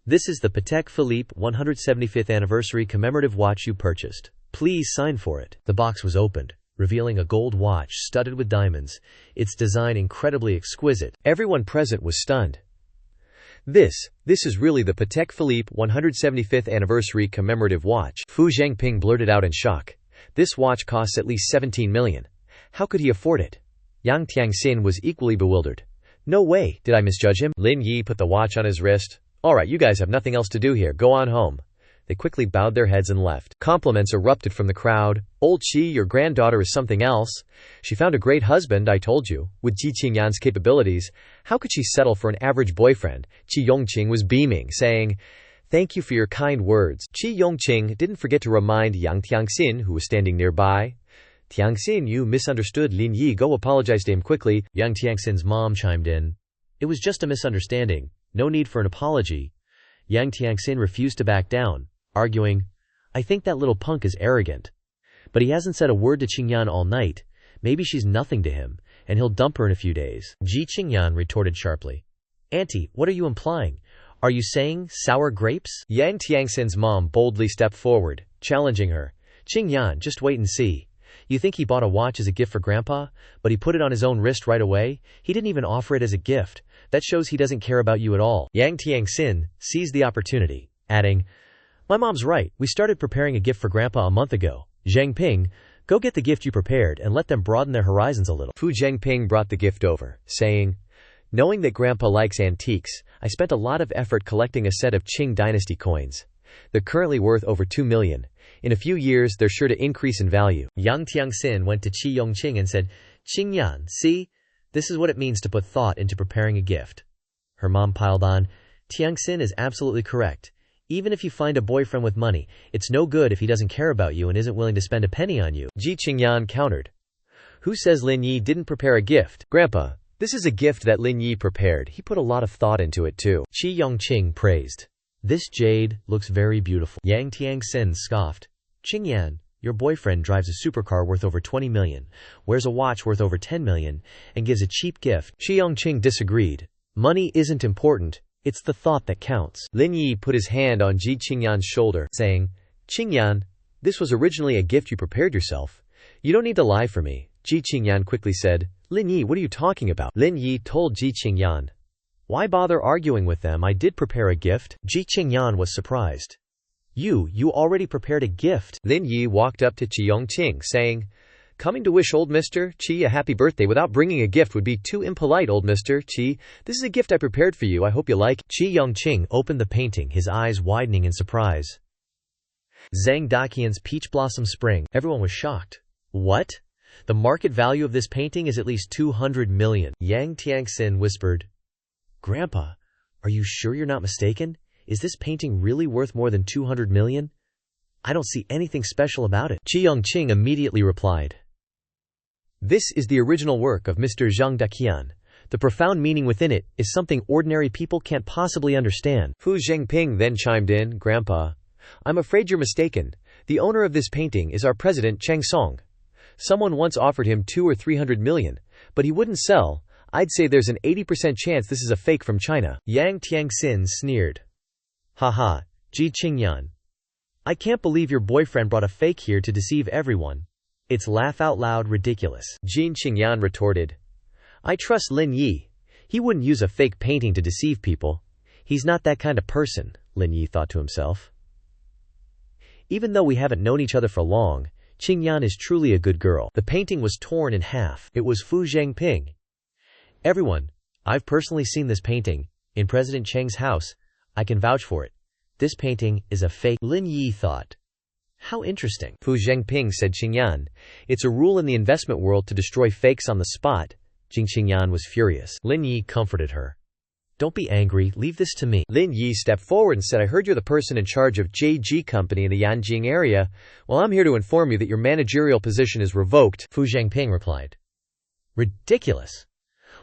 this is the Patek Philippe 175th anniversary commemorative watch you purchased. Please sign for it." The box was opened, revealing a gold watch studded with diamonds, its design incredibly exquisite. Everyone present was stunned. This is really the Patek Philippe 175th anniversary commemorative watch, Fu Zhengping blurted out in shock. This watch costs at least 17 million. How could he afford it? Yang Tianxin was equally bewildered. No way, did I misjudge him? Lin Yi put the watch on his wrist. Alright, you guys have nothing else to do here, go on home. They quickly bowed their heads and left. Compliments erupted from the crowd. Old Qi, your granddaughter is something else. She found a great husband, I told you. With Ji Qingyan's capabilities, how could she settle for an average boyfriend? Qi Yongqing was beaming, saying, "Thank you for your kind words." Qi Yongqing didn't forget to remind Yang Tianxin, who was standing nearby. "Tianxin, you misunderstood Lin Yi. Go apologize to him quickly." Yang Tianxin's mom chimed in. "It was just a misunderstanding. No need for an apology." Yang Tianxin refused to back down, arguing, "I think that little punk is arrogant. But he hasn't said a word to Qingyan all night. Maybe she's nothing to him, and he'll dump her in a few days." Ji Qingyan retorted sharply. "Auntie, what are you implying? Are you saying sour grapes?" Yang Tianxin's mom boldly stepped forward, challenging her. "Qingyan, just wait and see. You think he bought a watch as a gift for Grandpa, but he put it on his own wrist right away? He didn't even offer it as a gift. That shows he doesn't care about you at all." Yang Tianxin seized the opportunity, adding, "My mom's right. We started preparing a gift for Grandpa a month ago. Zhengping, go get the gift you prepared and let them broaden their horizons a little." Fu Zhengping brought the gift over, saying, "Knowing that Grandpa likes antiques, I spent a lot of effort collecting a set of Qing dynasty coins. They're currently worth over 2 million. In a few years, they're sure to increase in value." Yang Tianxin went to Qi Yongqing and said, "Qingyan, see? This is what it means to put thought into preparing a gift." Her mom piled on, "Tianxin is absolutely correct. Even if you find a boyfriend with money, it's no good if he doesn't care about you and isn't willing to spend a penny on you." Ji Qingyan countered. "Who says Lin Yi didn't prepare a gift? Grandpa, this is a gift that Lin Yi prepared. He put a lot of thought into it too." Qi Yongqing praised. "This jade looks very beautiful." Yang Tianxin scoffed. "Qingyan, your boyfriend drives a supercar worth over 20 million, wears a watch worth over 10 million, and gives a cheap gift." Qi Yongqing disagreed. "Money isn't important. It's the thought that counts." Lin Yi put his hand on Ji Qingyan's shoulder, saying, "Qingyan, this was originally a gift you prepared yourself. You don't need to lie for me." Ji Qingyan quickly said, "Lin Yi, what are you talking about?" Lin Yi told Ji Qingyan, "Why bother arguing with them? I did prepare a gift." Ji Qingyan was surprised. You already prepared a gift?" Lin Yi walked up to Qi Yongqing, saying, "Coming to wish old Mr. Qi a happy birthday without bringing a gift would be too impolite, old Mr. Qi. This is a gift I prepared for you. I hope you like." Qi Yongqing opened the painting, his eyes widening in surprise. Zhang Daqian's Peach Blossom Spring. Everyone was shocked. "What? The market value of this painting is at least 200 million. Yang Tianxin whispered, "Grandpa, are you sure you're not mistaken? Is this painting really worth more than 200 million? I don't see anything special about it." Qi Yongqing immediately replied, "This is the original work of Mr. Zhang Daqian. The profound meaning within it is something ordinary people can't possibly understand." Fu Zhengping then chimed in, "Grandpa, I'm afraid you're mistaken. The owner of this painting is our president Cheng Song. Someone once offered him 200 or 300 million, but he wouldn't sell. I'd say there's an 80% chance this is a fake from China." Yang Tianxin sneered. "Haha, Ji Qingyan. I can't believe your boyfriend brought a fake here to deceive everyone. It's laugh out loud ridiculous." Ji Qingyan retorted, "I trust Lin Yi. He wouldn't use a fake painting to deceive people. He's not that kind of person," Lin Yi thought to himself. "Even though we haven't known each other for long, Qingyan is truly a good girl." The painting was torn in half. It was Fu Zhengping. "Everyone, I've personally seen this painting, in President Cheng's house. I can vouch for it. This painting is a fake." Lin Yi thought. "How interesting." Fu Zhengping said, "Qingyan, it's a rule in the investment world to destroy fakes on the spot." Qingyan was furious. Lin Yi comforted her. Don't be angry, leave this to me. Lin Yi stepped forward and said, I heard you're the person in charge of JG Company in the Yanjing area. Well, I'm here to inform you that your managerial position is revoked. Fu Zhangping replied. Ridiculous.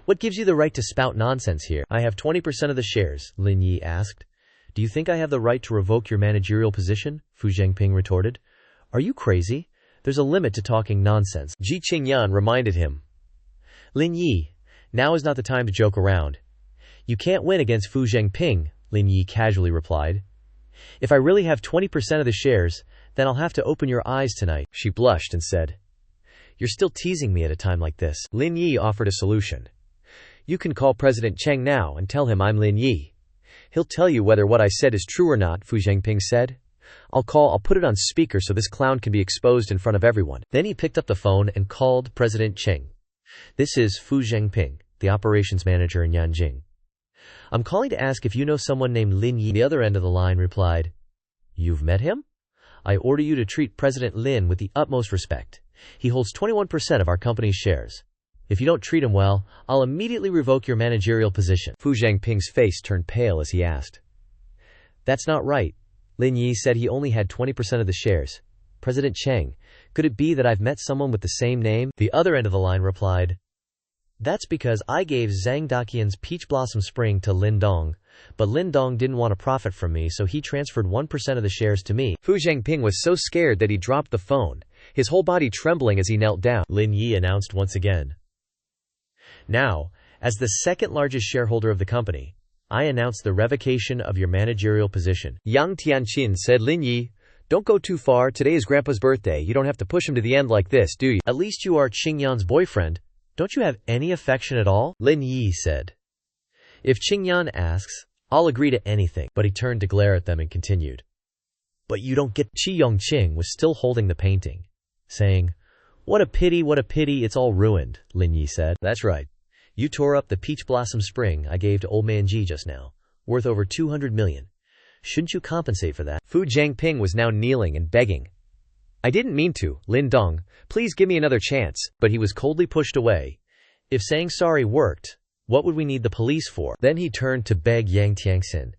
What gives you the right to spout nonsense here? I have 20% of the shares, Lin Yi asked. Do you think I have the right to revoke your managerial position? Fu Zhangping retorted. Are you crazy? There's a limit to talking nonsense. Ji Qingyan reminded him. Lin Yi, now is not the time to joke around. You can't win against Fu Zhangping, Lin Yi casually replied. If I really have 20% of the shares, then I'll have to open your eyes tonight. She blushed and said, You're still teasing me at a time like this. Lin Yi offered a solution. You can call President Cheng now and tell him I'm Lin Yi. He'll tell you whether what I said is true or not, Fu Zhangping said. I'll put it on speaker so this clown can be exposed in front of everyone. Then he picked up the phone and called President Cheng. This is Fu Zhangping, the operations manager in Yanjing. I'm calling to ask if you know someone named Lin Yi. The other end of the line replied, You've met him? I order you to treat President Lin with the utmost respect. He holds 21% of our company's shares. If you don't treat him well, I'll immediately revoke your managerial position. Fu Zhangping's face turned pale as he asked. That's not right. Lin Yi said he only had 20% of the shares. President Cheng, could it be that I've met someone with the same name? The other end of the line replied, That's because I gave Zhang Daqian's Peach Blossom Spring to Lin Dong, but Lin Dong didn't want to profit from me, so he transferred 1% of the shares to me. Fu Zhangping was so scared that he dropped the phone, his whole body trembling as he knelt down. Lin Yi announced once again. Now, as the second largest shareholder of the company, I announce the revocation of your managerial position. Yang Tianqin said, Lin Yi, don't go too far. Today is Grandpa's birthday. You don't have to push him to the end like this, do you? At least you are Qingyan's boyfriend. Don't you have any affection at all? Lin Yi said. If Qingyan asks, I'll agree to anything. But he turned to glare at them and continued. But you don't get. Qi Yongqing was still holding the painting, saying, what a pity, it's all ruined, Lin Yi said. That's right. You tore up the Peach Blossom Spring I gave to old man Ji just now, worth over 200 million. Shouldn't you compensate for that? Fu Zhangping was now kneeling and begging. I didn't mean to, Lin Dong. Please give me another chance. But he was coldly pushed away. If saying sorry worked, what would we need the police for? Then he turned to beg Yang Tianxin.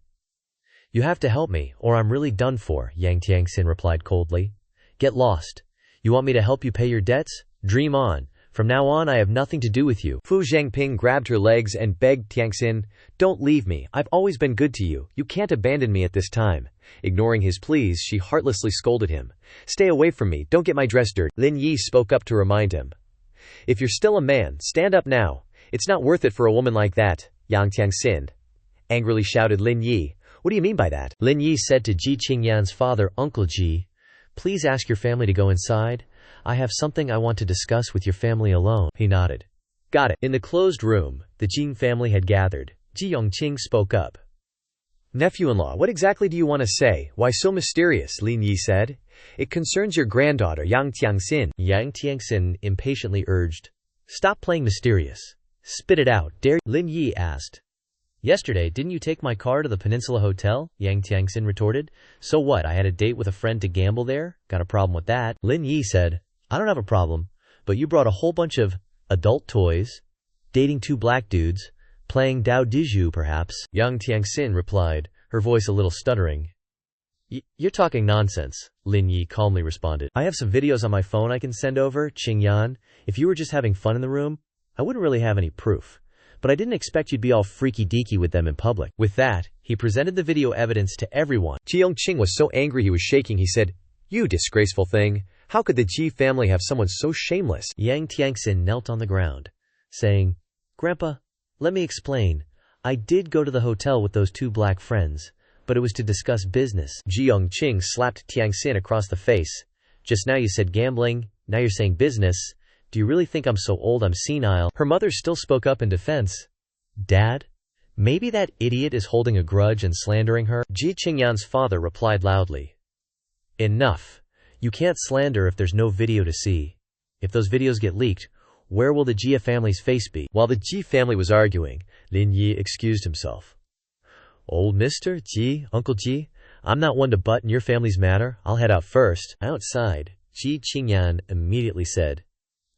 You have to help me, or I'm really done for, Yang Tianxin replied coldly. Get lost. You want me to help you pay your debts? Dream on. From now on, I have nothing to do with you. Fu Zhangping grabbed her legs and begged Tianxin, Don't leave me. I've always been good to you. You can't abandon me at this time. Ignoring his pleas, she heartlessly scolded him. Stay away from me. Don't get my dress dirty. Lin Yi spoke up to remind him. If you're still a man, stand up now. It's not worth it for a woman like that, Yang Tianxin. Angrily shouted Lin Yi. What do you mean by that? Lin Yi said to Ji Qingyan's father, Uncle Ji, please ask your family to go inside. I have something I want to discuss with your family alone. He nodded. Got it. In the closed room, the Jing family had gathered. Ji Yongqing spoke up. Nephew-in-law, what exactly do you want to say? Why so mysterious? Lin Yi said. It concerns your granddaughter, Yang Tianxin. Yang Tianxin impatiently urged. Stop playing mysterious. Spit it out, dare. Lin Yi asked. Yesterday, didn't you take my car to the Peninsula Hotel? Yang Tianxin retorted. So what, I had a date with a friend to gamble there? Got a problem with that? Lin Yi said. I don't have a problem, but you brought a whole bunch of adult toys, dating two black dudes, playing Dao Diju perhaps. Yang Tianxin replied, her voice a little stuttering. You're talking nonsense, Lin Yi calmly responded. I have some videos on my phone I can send over, Qingyan. If you were just having fun in the room, I wouldn't really have any proof. But I didn't expect you'd be all freaky-deaky with them in public. With that, he presented the video evidence to everyone. Ji Yongqing was so angry he was shaking. He said, You disgraceful thing. How could the Ji family have someone so shameless? Yang Tianxin knelt on the ground, saying, Grandpa, let me explain. I did go to the hotel with those two black friends, but it was to discuss business. Ji Yongqing slapped Tianxin across the face. Just now you said gambling, now you're saying business. Do you really think I'm so old I'm senile? Her mother still spoke up in defense. Dad, maybe that idiot is holding a grudge and slandering her? Ji Qingyan's father replied loudly. Enough. You can't slander if there's no video to see. If those videos get leaked, where will the Jia family's face be? While the Ji family was arguing, Lin Yi excused himself. Old Mr. Ji, Uncle Ji, I'm not one to butt in your family's matter. I'll head out first. Outside, Ji Qingyan immediately said,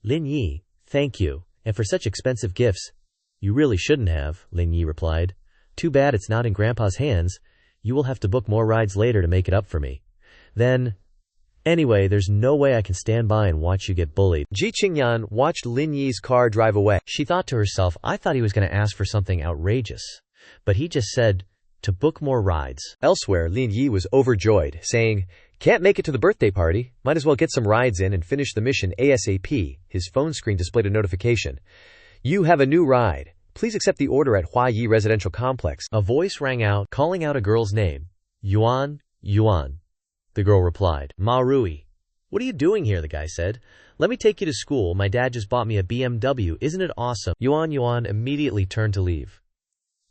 Lin Yi, thank you, and for such expensive gifts. You really shouldn't have, Lin Yi replied. Too bad it's not in Grandpa's hands. You will have to book more rides later to make it up for me. Then, anyway, there's no way I can stand by and watch you get bullied. Ji Qingyan watched Lin Yi's car drive away. She thought to herself, I thought he was going to ask for something outrageous. But he just said to book more rides. Elsewhere, Lin Yi was overjoyed, saying, "Can't make it to the birthday party. Might as well get some rides in and finish the mission ASAP." His phone screen displayed a notification. "You have a new ride. Please accept the order at Hua Yi Residential Complex." A voice rang out, calling out a girl's name. Yuan, Yuan. The girl replied, Ma Rui. What are you doing here, the guy said. Let me take you to school. My dad just bought me a BMW. Isn't it awesome? Yuan immediately turned to leave.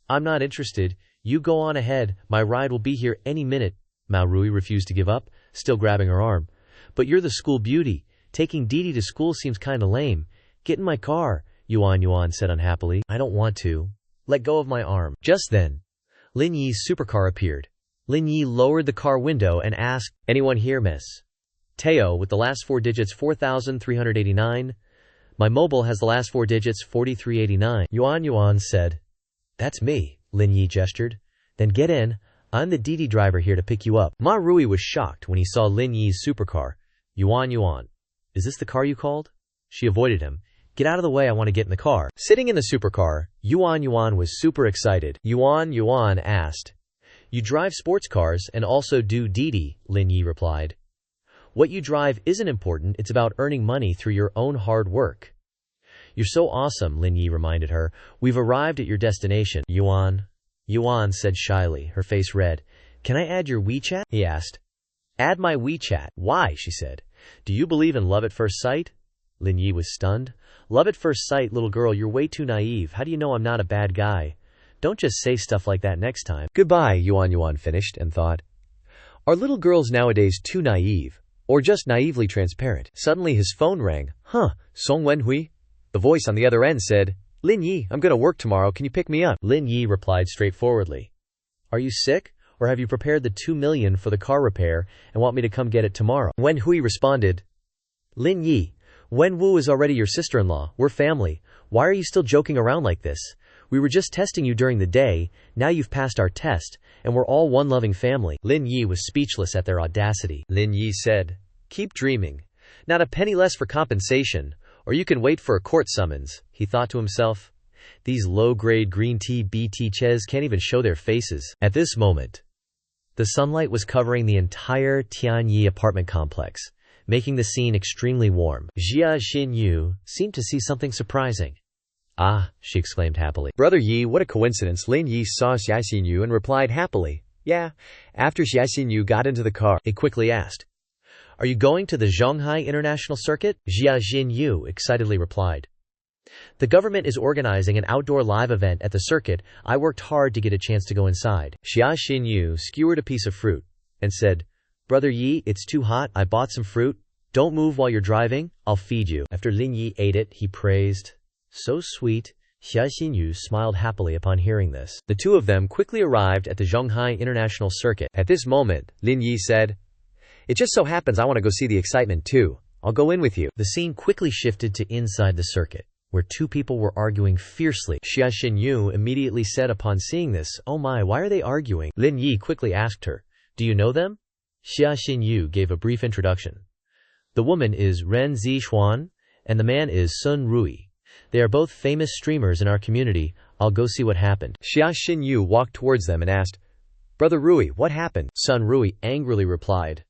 I'm not interested. You go on ahead. My ride will be here any minute. Ma Rui refused to give up, still grabbing her arm. But you're the school beauty. Taking Didi to school seems kinda lame. Get in my car, Yuan said unhappily. I don't want to. Let go of my arm. Just then, Lin Yi's supercar appeared. Lin Yi lowered the car window and asked, Anyone here, miss? Teo, with the last 4 digits 4,389. My mobile has the last 4 digits 4389. Yuan said. That's me, Lin Yi gestured. Then get in. I'm the Didi driver here to pick you up. Ma Rui was shocked when he saw Lin Yi's supercar. Yuan. Is this the car you called? She avoided him. Get out of the way, I want to get in the car. Sitting in the supercar, Yuan was super excited. Yuan asked. You drive sports cars and also do Didi, Lin Yi replied. What you drive isn't important, it's about earning money through your own hard work. You're so awesome, Lin Yi reminded her. We've arrived at your destination. Yuan said shyly, her face red. Can I add your WeChat? He asked. Add my WeChat. Why? She said. Do you believe in love at first sight? Lin Yi was stunned. Love at first sight, little girl, you're way too naive. How do you know I'm not a bad guy? Don't just say stuff like that next time. Goodbye, Yuan finished and thought. Are little girls nowadays too naive? Or just naively transparent? Suddenly his phone rang. Song Wenhui? The voice on the other end said, Lin Yi, I'm going to work tomorrow. Can you pick me up? Lin Yi replied straightforwardly. Are you sick? Or have you prepared the 2 million for the car repair and want me to come get it tomorrow? Wenhui responded, Lin Yi, Wenwu is already your sister-in-law. We're family. Why are you still joking around like this? We were just testing you during the day. Now you've passed our test, and we're all one loving family. Lin Yi was speechless at their audacity. Lin Yi said, Keep dreaming. Not a penny less for compensation, or you can wait for a court summons, he thought to himself. These low-grade green tea BT Ches can't even show their faces. At this moment, the sunlight was covering the entire Tianyi apartment complex, making the scene extremely warm. Jia Xinyu seemed to see something surprising. Ah, she exclaimed happily. Brother Yi, what a coincidence. Lin Yi saw Xia Xinyu and replied happily. Yeah. After Xia Xinyu got into the car, he quickly asked, Are you going to the Shanghai International Circuit? Xia Xinyu excitedly replied. The government is organizing an outdoor live event at the circuit. I worked hard to get a chance to go inside. Xia Xinyu skewered a piece of fruit and said, Brother Yi, it's too hot. I bought some fruit. Don't move while you're driving. I'll feed you. After Lin Yi ate it, he praised. So sweet. Xia Xinyu smiled happily upon hearing this. The two of them quickly arrived at the Shanghai International Circuit. At this moment, Lin Yi said, It just so happens I want to go see the excitement too. I'll go in with you. The scene quickly shifted to inside the circuit, where two people were arguing fiercely. Xia Xinyu immediately said upon seeing this, Oh my, why are they arguing? Lin Yi quickly asked her, Do you know them? Xia Xinyu gave a brief introduction. The woman is Ren Zixuan, and the man is Sun Rui. They are both famous streamers in our community. I'll go see what happened. Xia Xinyu walked towards them and asked, Brother Rui, what happened? Sun Rui angrily replied,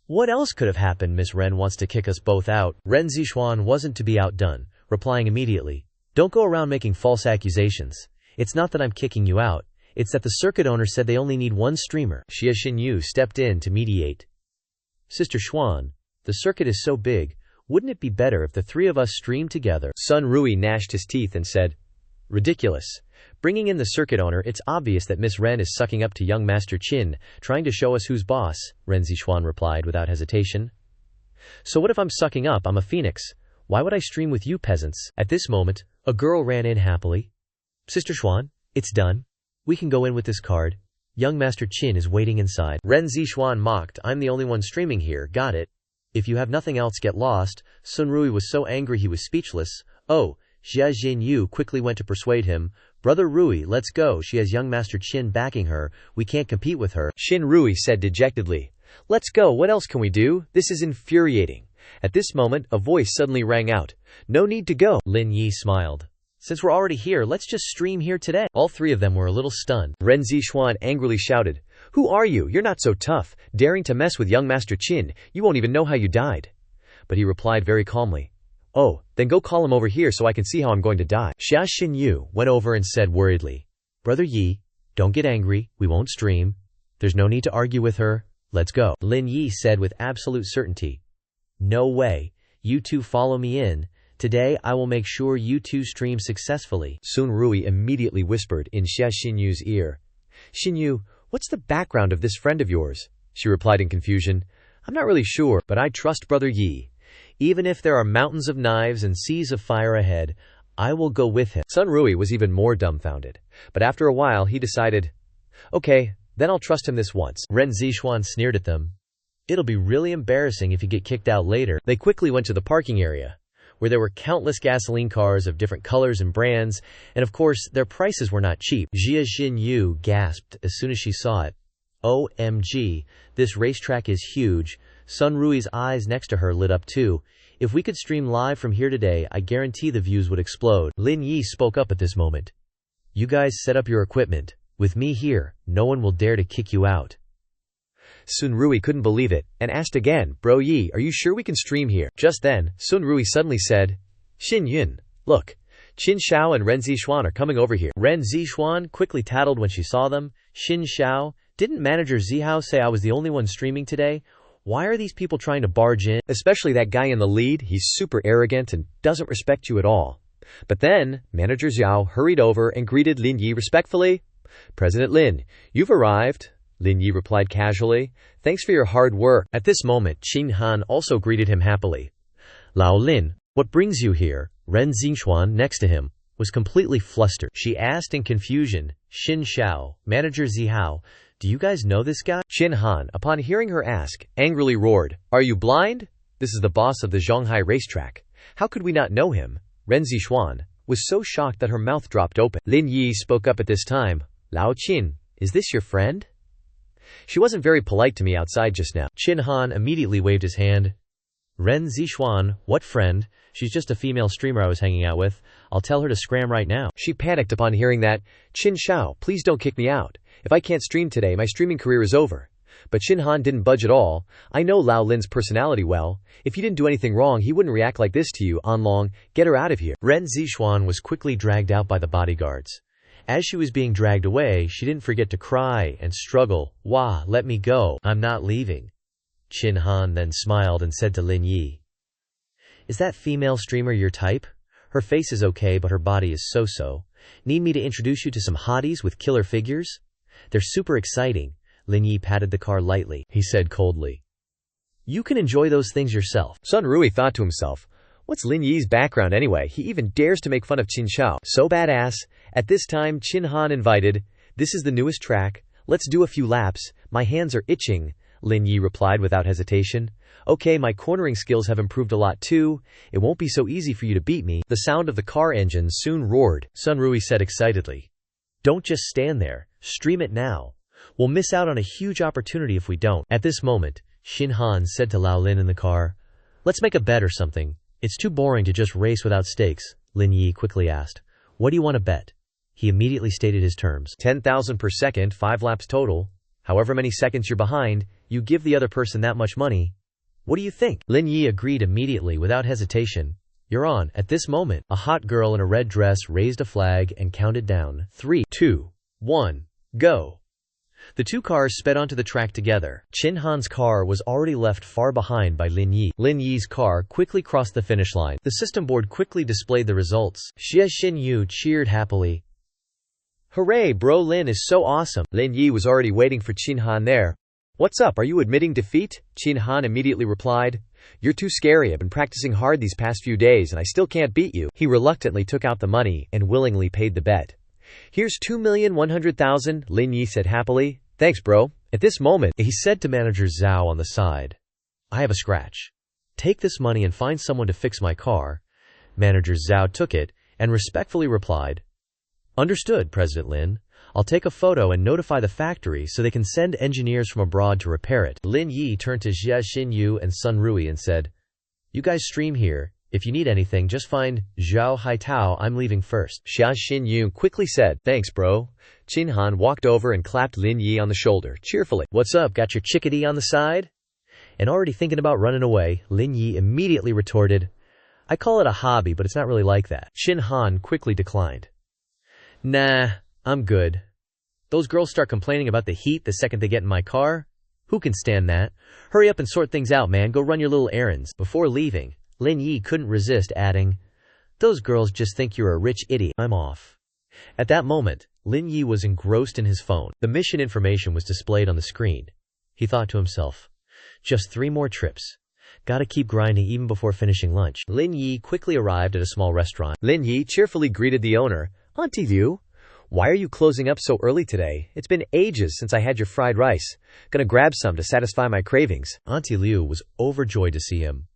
What else could have happened? Miss Ren wants to kick us both out. Ren Zixuan wasn't to be outdone, replying immediately, Don't go around making false accusations. It's not that I'm kicking you out. It's that the circuit owner said they only need one streamer. Xia Xinyu stepped in to mediate. Sister Xuan, the circuit is so big. Wouldn't it be better if the three of us streamed together? Sun Rui gnashed his teeth and said, Ridiculous. Bringing in the circuit owner, it's obvious that Miss Ren is sucking up to young Master Qin, trying to show us who's boss, Ren Zixuan replied without hesitation. So what if I'm sucking up? I'm a phoenix. Why would I stream with you peasants? At this moment, a girl ran in happily. Sister Xuan, it's done. We can go in with this card. Young Master Qin is waiting inside. Ren Zixuan mocked, I'm the only one streaming here, got it. If you have nothing else, get lost. Sun Rui was so angry he was speechless. Oh, Xia Xinyu quickly went to persuade him. Brother Rui, let's go. She has young Master Qin backing her. We can't compete with her. Shin Rui said dejectedly. Let's go, what else can we do? This is infuriating. At this moment, a voice suddenly rang out. No need to go. Lin Yi smiled. Since we're already here, let's just stream here today. All three of them were a little stunned. Ren Zixuan angrily shouted. Who are you? You're not so tough. Daring to mess with young Master Qin, you won't even know how you died. But he replied very calmly. Oh, then go call him over here so I can see how I'm going to die. Xia Xinyu went over and said worriedly, Brother Yi, don't get angry. We won't stream. There's no need to argue with her. Let's go. Lin Yi said with absolute certainty. No way. You two follow me in. Today I will make sure you two stream successfully. Sun Rui immediately whispered in Xia Xinyu's ear. Xinyu, what's the background of this friend of yours? She replied in confusion. I'm not really sure, but I trust Brother Yi. Even if there are mountains of knives and seas of fire ahead, I will go with him. Sun Rui was even more dumbfounded, but after a while he decided, okay, then I'll trust him this once. Ren Zixuan sneered at them. It'll be really embarrassing if you get kicked out later. They quickly went to the parking area, where there were countless gasoline cars of different colors and brands, and of course, their prices were not cheap. Xia Xinyu gasped as soon as she saw it. OMG, this racetrack is huge. Sun Rui's eyes next to her lit up too. If we could stream live from here today, I guarantee the views would explode. Lin Yi spoke up at this moment. You guys set up your equipment. With me here, no one will dare to kick you out. Sun Rui couldn't believe it, and asked again, Bro Yi, are you sure we can stream here? Just then, Sun Rui suddenly said, Xin Yun, look, Qin Shao and Ren Zixuan are coming over here. Ren Zixuan quickly tattled when she saw them. Xin Shao, didn't manager Zihao say I was the only one streaming today? Why are these people trying to barge in? Especially that guy in the lead, he's super arrogant and doesn't respect you at all. But then, Manager Xiao hurried over and greeted Lin Yi respectfully. President Lin, you've arrived. Lin Yi replied casually. Thanks for your hard work. At this moment, Qin Han also greeted him happily. Lao Lin, what brings you here? Ren Zixuan, next to him, was completely flustered. She asked in confusion, Xin Shao, Manager Zihao, do you guys know this guy? Qin Han, upon hearing her ask, angrily roared, Are you blind? This is the boss of the Zhonghai racetrack. How could we not know him? Ren Zixuan was so shocked that her mouth dropped open. Lin Yi spoke up at this time. Lao Qin, is this your friend? She wasn't very polite to me outside just now. Qin Han immediately waved his hand. Ren Zixuan, what friend? She's just a female streamer I was hanging out with. I'll tell her to scram right now. She panicked upon hearing that. Qin Shao, please don't kick me out. If I can't stream today, my streaming career is over. But Qin Han didn't budge at all. I know Lao Lin's personality well. If he didn't do anything wrong, he wouldn't react like this to you. Anlong, get her out of here. Ren Zixuan was quickly dragged out by the bodyguards. As she was being dragged away, she didn't forget to cry and struggle. Wah, let me go. I'm not leaving. Qin Han then smiled and said to Lin Yi, Is that female streamer your type? Her face is okay, but her body is so-so. Need me to introduce you to some hotties with killer figures? They're super exciting. Lin Yi patted the car lightly. He said coldly, You can enjoy those things yourself. Sun Rui thought to himself, What's Lin Yi's background anyway? He even dares to make fun of Qin Shao. So badass. At this time, Qin Han invited, This is the newest track. Let's do a few laps. My hands are itching. Lin Yi replied without hesitation. Okay, my cornering skills have improved a lot too. It won't be so easy for you to beat me. The sound of the car engine soon roared. Sun Rui said excitedly, Don't just stand there. Stream it now. We'll miss out on a huge opportunity if we don't. At this moment, Qin Han said to Lao Lin in the car, Let's make a bet or something. It's too boring to just race without stakes. Lin Yi quickly asked, What do you want to bet? He immediately stated his terms. 10,000 per second, 5 laps total. However many seconds you're behind, you give the other person that much money. What do you think? Lin Yi agreed immediately without hesitation. You're on. At this moment, a hot girl in a red dress raised a flag and counted down. 3, 2, 1, go. The two cars sped onto the track together. Qin Han's car was already left far behind by Lin Yi. Lin Yi's car quickly crossed the finish line. The system board quickly displayed the results. Xia Xinyu cheered happily. Hooray, bro, Lin is so awesome. Lin Yi was already waiting for Qin Han there. What's up, are you admitting defeat? Qin Han immediately replied. You're too scary. I've been practicing hard these past few days and I still can't beat you. He reluctantly took out the money and willingly paid the bet. Here's 2,100,000, Lin Yi said happily. Thanks, bro. At this moment, he said to Manager Zhao on the side, I have a scratch. Take this money and find someone to fix my car. Manager Zhao took it and respectfully replied, Understood, President Lin. I'll take a photo and notify the factory so they can send engineers from abroad to repair it. Lin Yi turned to Jia Xinyu and Sun Rui and said, You guys stream here. If you need anything, just find Zhao Haitao. I'm leaving first. Xia Xinyu quickly said, Thanks, bro. Qin Han walked over and clapped Lin Yi on the shoulder, cheerfully. What's up, got your chickadee on the side? And already thinking about running away, Lin Yi immediately retorted, I call it a hobby, but it's not really like that. Qin Han quickly declined. Nah, I'm good. Those girls start complaining about the heat the second they get in my car. Who can stand that? Hurry up and sort things out, man. Go run your little errands. Before leaving, Lin Yi couldn't resist adding, Those girls just think you're a rich idiot. I'm off. At that moment, Lin Yi was engrossed in his phone. The mission information was displayed on the screen. He thought to himself, Just 3 more trips. Gotta keep grinding even before finishing lunch. Lin Yi quickly arrived at a small restaurant. Lin Yi cheerfully greeted the owner. Auntie Liu, why are you closing up so early today? It's been ages since I had your fried rice. Gonna grab some to satisfy my cravings. Auntie Liu was overjoyed to see him.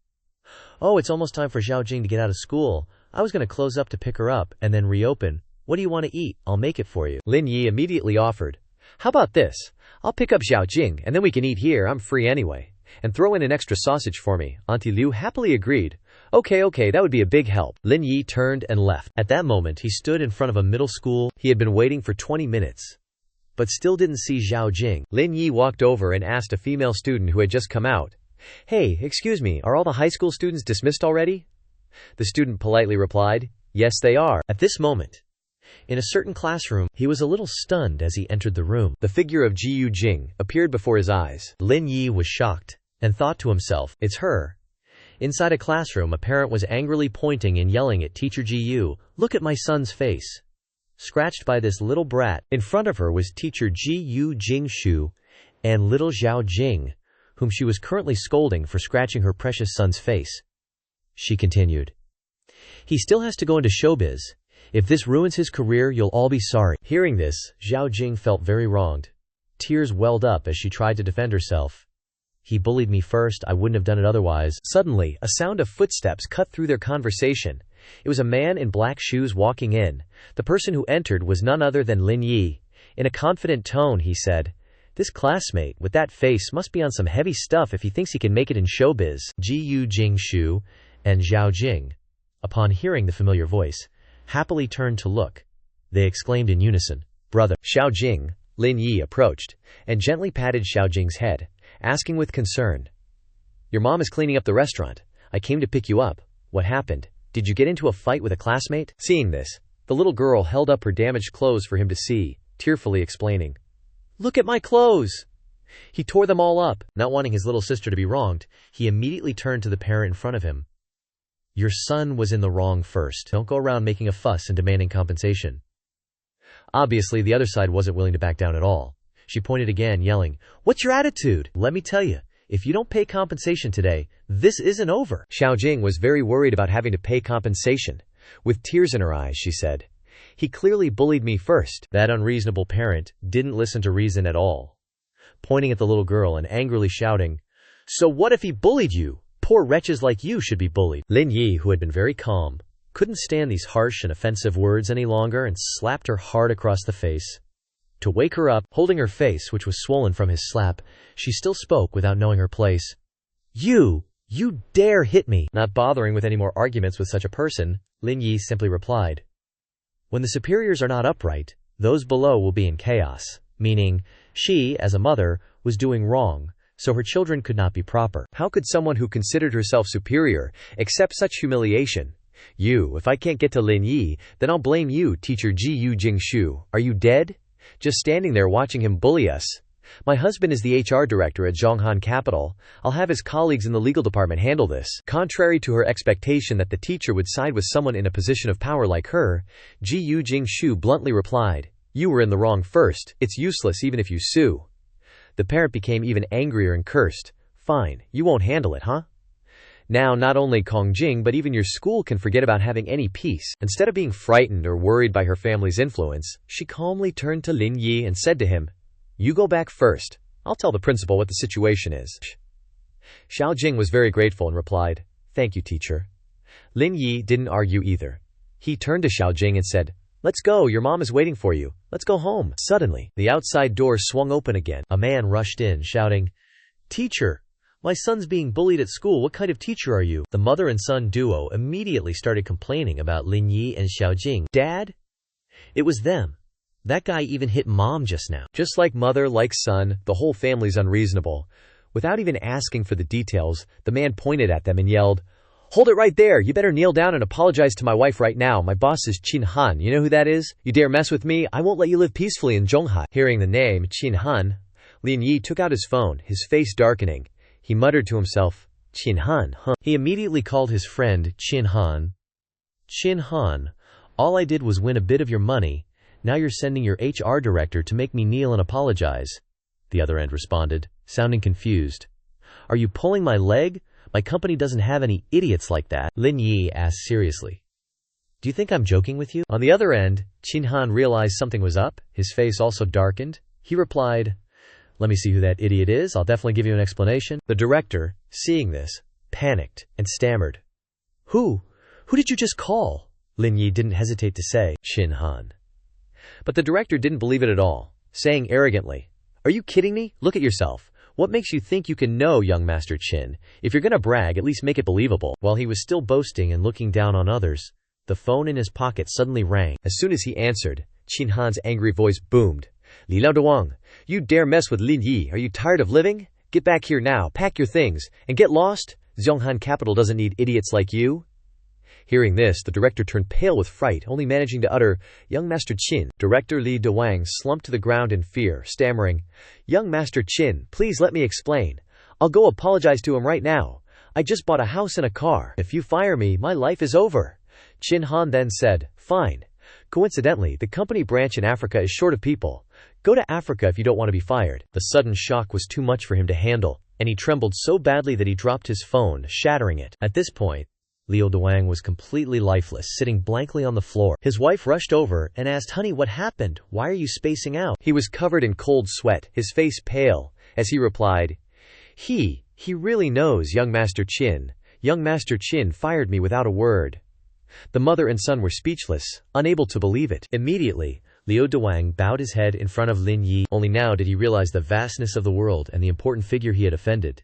Oh, it's almost time for Xiao Jing to get out of school. I was gonna close up to pick her up and then reopen. What do you want to eat? I'll make it for you. Lin Yi immediately offered. How about this? I'll pick up Xiao Jing and then we can eat here. I'm free anyway. And throw in an extra sausage for me. Auntie Liu happily agreed. Okay, that would be a big help. Lin Yi turned and left. At that moment, he stood in front of a middle school. He had been waiting for 20 minutes, but still didn't see Xiao Jing. Lin Yi walked over and asked a female student who had just come out, Hey, excuse me, are all the high school students dismissed already? The student politely replied, Yes, they are. At this moment, in a certain classroom, he was a little stunned as he entered the room. The figure of Jiyu Jing appeared before his eyes. Lin Yi was shocked and thought to himself, It's her. Inside a classroom, a parent was angrily pointing and yelling at teacher Jiyu, Look at my son's face. Scratched by this little brat. In front of her was teacher Jiyu Jingshu and little Xiao Jing, whom she was currently scolding for scratching her precious son's face. She continued, He still has to go into showbiz. If this ruins his career, you'll all be sorry. Hearing this, Xiao Jing felt very wronged. Tears welled up as she tried to defend herself. He bullied me first, I wouldn't have done it otherwise. Suddenly, a sound of footsteps cut through their conversation. It was a man in black shoes walking in. The person who entered was none other than Lin Yi. In a confident tone, he said, This classmate with that face must be on some heavy stuff if he thinks he can make it in showbiz. Jiyu Jingshu and Xiao Jing, upon hearing the familiar voice, happily turned to look. They exclaimed in unison, Brother. Xiao Jing, Lin Yi approached, and gently patted Xiao Jing's head, asking with concern, Your mom is cleaning up the restaurant. I came to pick you up. What happened? Did you get into a fight with a classmate? Seeing this, the little girl held up her damaged clothes for him to see, tearfully explaining, Look at my clothes! He tore them all up. Not wanting his little sister to be wronged, he immediately turned to the parent in front of him. Your son was in the wrong first. Don't go around making a fuss and demanding compensation. Obviously, the other side wasn't willing to back down at all. She pointed again, yelling, What's your attitude? Let me tell you, if you don't pay compensation today, this isn't over. Xiao Jing was very worried about having to pay compensation. With tears in her eyes, she said, He clearly bullied me first. That unreasonable parent didn't listen to reason at all, pointing at the little girl and angrily shouting, So what if he bullied you? Poor wretches like you should be bullied. Lin Yi, who had been very calm, couldn't stand these harsh and offensive words any longer and slapped her hard across the face. To wake her up, holding her face, which was swollen from his slap, she still spoke without knowing her place. You dare hit me! Not bothering with any more arguments with such a person, Lin Yi simply replied, When the superiors are not upright, those below will be in chaos, meaning, she, as a mother, was doing wrong, so her children could not be proper. How could someone who considered herself superior accept such humiliation? If I can't get to Lin Yi, then I'll blame you, teacher Jiyu Jingshu. Are you dead? Just standing there watching him bully us. My husband is the HR director at Zhonghan Capital. I'll have his colleagues in the legal department handle this. Contrary to her expectation that the teacher would side with someone in a position of power like her, Jiyu Jingshu bluntly replied, You were in the wrong first. It's useless even if you sue. The parent became even angrier and cursed. Fine, you won't handle it, huh? Now not only Kongjing but even your school can forget about having any peace. Instead of being frightened or worried by her family's influence, she calmly turned to Lin Yi and said to him, You go back first. I'll tell the principal what the situation is. Xiao Jing was very grateful and replied, Thank you, teacher. Lin Yi didn't argue either. He turned to Xiao Jing and said, Let's go, your mom is waiting for you. Let's go home. Suddenly, the outside door swung open again. A man rushed in, shouting, "Teacher! My son's being bullied at school. What kind of teacher are you?" The mother and son duo immediately started complaining about Lin Yi and Xiaojing. "Dad? It was them. That guy even hit mom just now." Just like mother, like son, the whole family's unreasonable. Without even asking for the details, the man pointed at them and yelled, "Hold it right there! You better kneel down and apologize to my wife right now. My boss is Qin Han. You know who that is? You dare mess with me, I won't let you live peacefully in Zhonghai." Hearing the name Qin Han, Lin Yi took out his phone, his face darkening. He muttered to himself, "Qin Han, huh?" He immediately called his friend Qin Han. "Qin Han, all I did was win a bit of your money. Now you're sending your HR director to make me kneel and apologize." The other end responded, sounding confused. "Are you pulling my leg? My company doesn't have any idiots like that." Lin Yi asked seriously, "Do you think I'm joking with you?" On the other end, Qin Han realized something was up. His face also darkened. He replied, "Let me see who that idiot is. I'll definitely give you an explanation." The director, seeing this, panicked and stammered. Who did you just call?" Lin Yi didn't hesitate to say, "Qin Han." But the director didn't believe it at all, saying arrogantly, "Are you kidding me? Look at yourself. What makes you think you can know young Master Qin? If you're gonna brag, at least make it believable." While he was still boasting and looking down on others, the phone in his pocket suddenly rang. As soon as he answered, Qin Han's angry voice boomed. "Li Lao Duang, you dare mess with Lin Yi? Are you tired of living? Get back here now, pack your things, and get lost. Zhonghan Capital doesn't need idiots like you." Hearing this, the director turned pale with fright, only managing to utter, "Young Master Qin." Director Li Duang slumped to the ground in fear, stammering, "Young Master Qin, please let me explain. I'll go apologize to him right now. I just bought a house and a car. If you fire me, my life is over." Qin Han then said, "Fine. Coincidentally, the company branch in Africa is short of people. Go to Africa if you don't want to be fired." The sudden shock was too much for him to handle, and he trembled so badly that he dropped his phone, shattering it. At this point, Liu Duang was completely lifeless, sitting blankly on the floor. His wife rushed over and asked, "Honey, what happened? Why are you spacing out?" He was covered in cold sweat, his face pale, as he replied, He really knows young Master Qin. Young Master Qin fired me without a word." The mother and son were speechless, unable to believe it. Immediately, Liu Duang bowed his head in front of Lin Yi. Only now did he realize the vastness of the world and the important figure he had offended.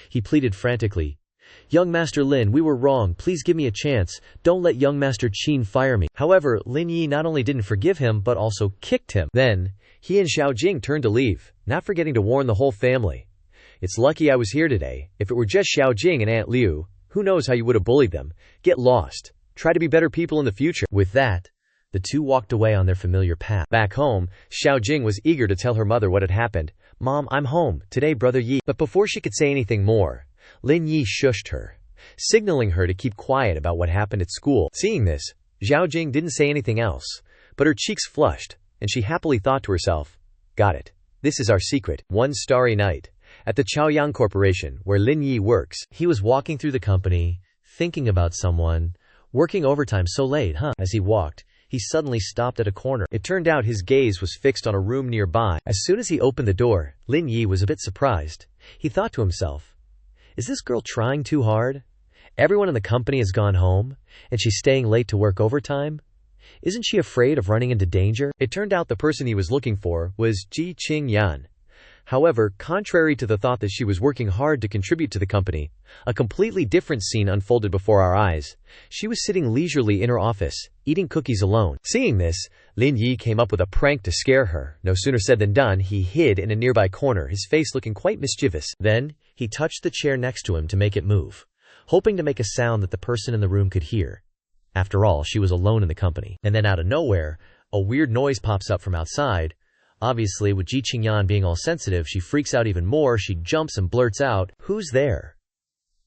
He pleaded frantically, "Young Master Lin, we were wrong. Please give me a chance. Don't let young Master Qin fire me." However, Lin Yi not only didn't forgive him but also kicked him. Then, he and Xiaojing turned to leave, not forgetting to warn the whole family. "It's lucky I was here today. If it were just Xiaojing and Aunt Liu, who knows how you would have bullied them. Get lost. Try to be better people in the future." With that, the two walked away on their familiar path. Back home, Xiaojing was eager to tell her mother what had happened. "Mom, I'm home today, Brother Yi." But before she could say anything more, Lin Yi shushed her, signaling her to keep quiet about what happened at school. Seeing this, Xiaojing didn't say anything else, but her cheeks flushed, and she happily thought to herself, "Got it. This is our secret." One starry night, at the Chaoyang Corporation, where Lin Yi works, he was walking through the company, thinking about someone. "Working overtime so late, huh?" As he walked, he suddenly stopped at a corner. It turned out his gaze was fixed on a room nearby. As soon as he opened the door, Lin Yi was a bit surprised. He thought to himself, "Is this girl trying too hard? Everyone in the company has gone home, and she's staying late to work overtime? Isn't she afraid of running into danger?" It turned out the person he was looking for was Ji Qingyan. However, contrary to the thought that she was working hard to contribute to the company, a completely different scene unfolded before our eyes. She was sitting leisurely in her office, eating cookies alone. Seeing this, Lin Yi came up with a prank to scare her. No sooner said than done, he hid in a nearby corner, his face looking quite mischievous. Then, he touched the chair next to him to make it move, hoping to make a sound that the person in the room could hear. After all, she was alone in the company. And then out of nowhere, a weird noise pops up from outside. Obviously, with Ji Qingyan being all sensitive, she freaks out even more. She jumps and blurts out, "Who's there?"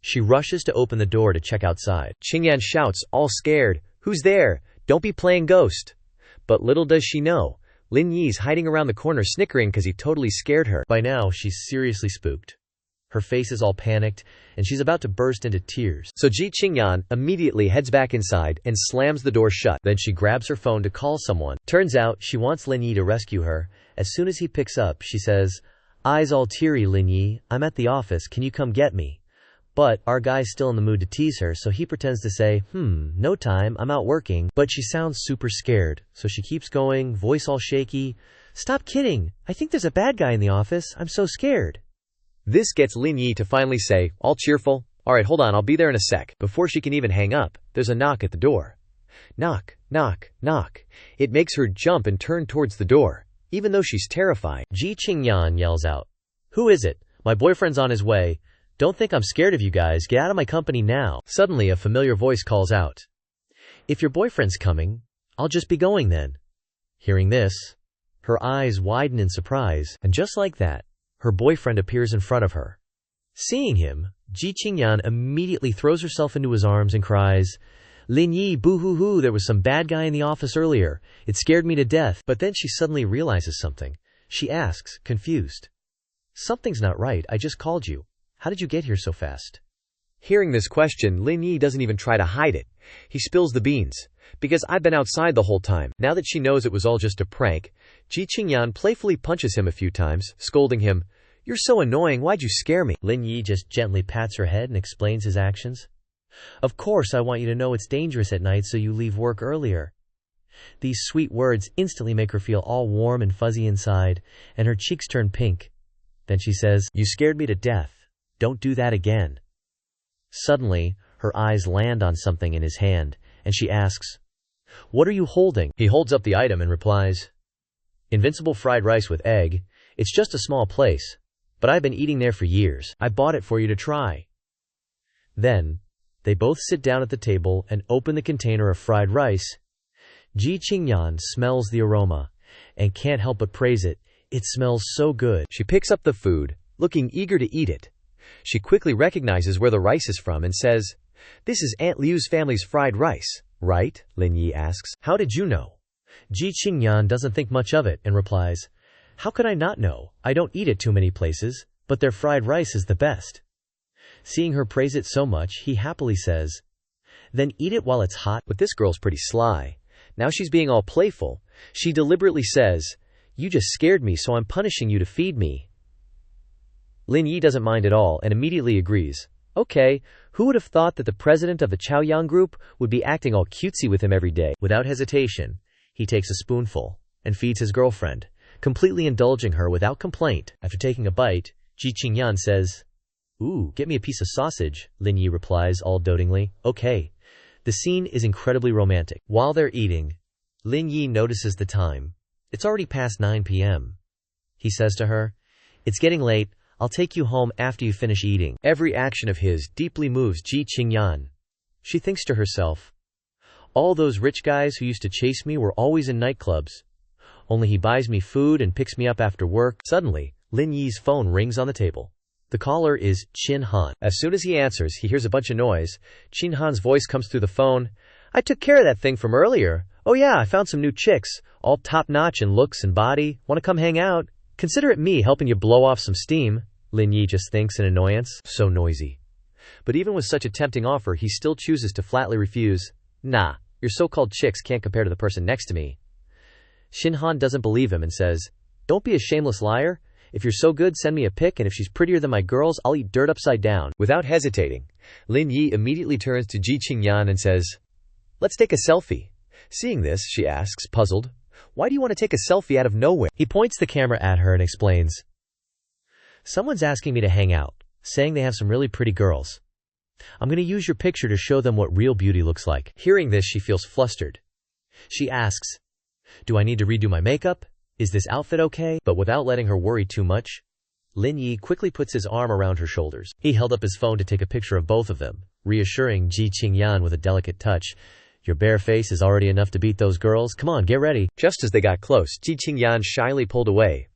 She rushes to open the door to check outside. Qingyan shouts, all scared, "Who's there? Don't be playing ghost." But little does she know, Lin Yi's hiding around the corner snickering because he totally scared her. By now, she's seriously spooked. Her face is all panicked, and she's about to burst into tears. So Ji Qingyan immediately heads back inside and slams the door shut. Then she grabs her phone to call someone. Turns out, she wants Lin Yi to rescue her. As soon as he picks up, she says, "Eyes all teary, Lin Yi, I'm at the office, can you come get me?" But our guy's still in the mood to tease her, so he pretends to say, no time, I'm out working. But she sounds super scared, so she keeps going, voice all shaky. Stop kidding. I think there's a bad guy in the office. I'm so scared. This gets Lin Yi to finally say, all cheerful, alright, hold on, I'll be there in a sec. Before she can even hang up, there's a knock at the door. Knock, knock, knock. It makes her jump and turn towards the door, even though she's terrified. Ji Qingyan yells out, "Who is it? My boyfriend's on his way. Don't think I'm scared of you guys. Get out of my company now." Suddenly, a familiar voice calls out, "If your boyfriend's coming, I'll just be going then." Hearing this, her eyes widen in surprise, and just like that, her boyfriend appears in front of her. Seeing him, Ji Qingyan immediately throws herself into his arms and cries, "Lin Yi, boo-hoo-hoo, there was some bad guy in the office earlier. It scared me to death." But then she suddenly realizes something. She asks, confused, "Something's not right. I just called you. How did you get here so fast?" Hearing this question, Lin Yi doesn't even try to hide it. He spills the beans. "Because I've been outside the whole time." Now that she knows it was all just a prank, Ji Qingyan playfully punches him a few times, scolding him, "You're so annoying, why'd you scare me?" Lin Yi just gently pats her head and explains his actions. "Of course, I want you to know it's dangerous at night, so you leave work earlier." These sweet words instantly make her feel all warm and fuzzy inside, and her cheeks turn pink. Then she says, "You scared me to death. Don't do that again." Suddenly, her eyes land on something in his hand, and she asks, "What are you holding?" He holds up the item and replies, "Invincible fried rice with egg. It's just a small place, but I've been eating there for years. I bought it for you to try." Then, they both sit down at the table and open the container of fried rice. Ji Qingyan smells the aroma, and can't help but praise it. It smells so good. She picks up the food, looking eager to eat it. She quickly recognizes where the rice is from and says, "This is Aunt Liu's family's fried rice, right?" Lin Yi asks. "How did you know?" Ji Qingyan doesn't think much of it and replies, "How could I not know? I don't eat it too many places, but their fried rice is the best." Seeing her praise it so much, he happily says, "Then eat it while it's hot." But this girl's pretty sly. Now she's being all playful. She deliberately says, "You just scared me, so I'm punishing you to feed me." Lin Yi doesn't mind at all and immediately agrees. Okay, who would have thought that the president of the Chaoyang group would be acting all cutesy with him every day? Without hesitation, he takes a spoonful and feeds his girlfriend, completely indulging her without complaint. After taking a bite, Ji Qingyan says, "Ooh, get me a piece of sausage," Lin Yi replies all dotingly. Okay. The scene is incredibly romantic. While they're eating, Lin Yi notices the time. It's already past 9 p.m. He says to her, "It's getting late. I'll take you home after you finish eating." Every action of his deeply moves Ji Qingyan. She thinks to herself, "All those rich guys who used to chase me were always in nightclubs. Only he buys me food and picks me up after work." Suddenly, Lin Yi's phone rings on the table. The caller is Qin Han. As soon as he answers, he hears a bunch of noise. Qin Han's voice comes through the phone. "I took care of that thing from earlier. Oh yeah, I found some new chicks, all top-notch in looks and body. Want to come hang out? Consider it me helping you blow off some steam." Lin Yi just thinks in annoyance. So noisy. But even with such a tempting offer, he still chooses to flatly refuse. "Nah, your so-called chicks can't compare to the person next to me." Qin Han doesn't believe him and says, "Don't be a shameless liar. If you're so good, send me a pic, and if she's prettier than my girls, I'll eat dirt upside down." Without hesitating, Lin Yi immediately turns to Ji Qingyan and says, "Let's take a selfie." Seeing this, she asks, puzzled, "Why do you want to take a selfie out of nowhere?" He points the camera at her and explains, "Someone's asking me to hang out, saying they have some really pretty girls. I'm going to use your picture to show them what real beauty looks like." Hearing this, she feels flustered. She asks, "Do I need to redo my makeup? Is this outfit okay?" But without letting her worry too much, Lin Yi quickly puts his arm around her shoulders. He held up his phone to take a picture of both of them, reassuring Ji Qingyan with a delicate touch. "Your bare face is already enough to beat those girls. Come on, get ready." Just as they got close, Ji Qingyan shyly pulled away.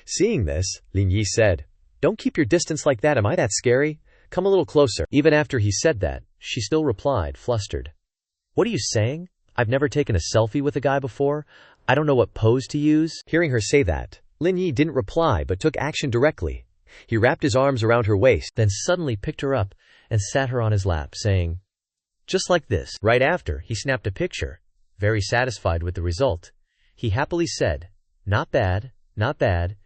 Seeing this, Lin Yi said, "Don't keep your distance like that. Am I that scary? Come a little closer." Even after he said that, she still replied, flustered, "What are you saying? I've never taken a selfie with a guy before. I don't know what pose to use." Hearing her say that, Lin Yi didn't reply but took action directly. He wrapped his arms around her waist, then suddenly picked her up and sat her on his lap, saying, "Just like this." Right after, he snapped a picture. Very satisfied with the result, he happily said, "Not bad, not bad.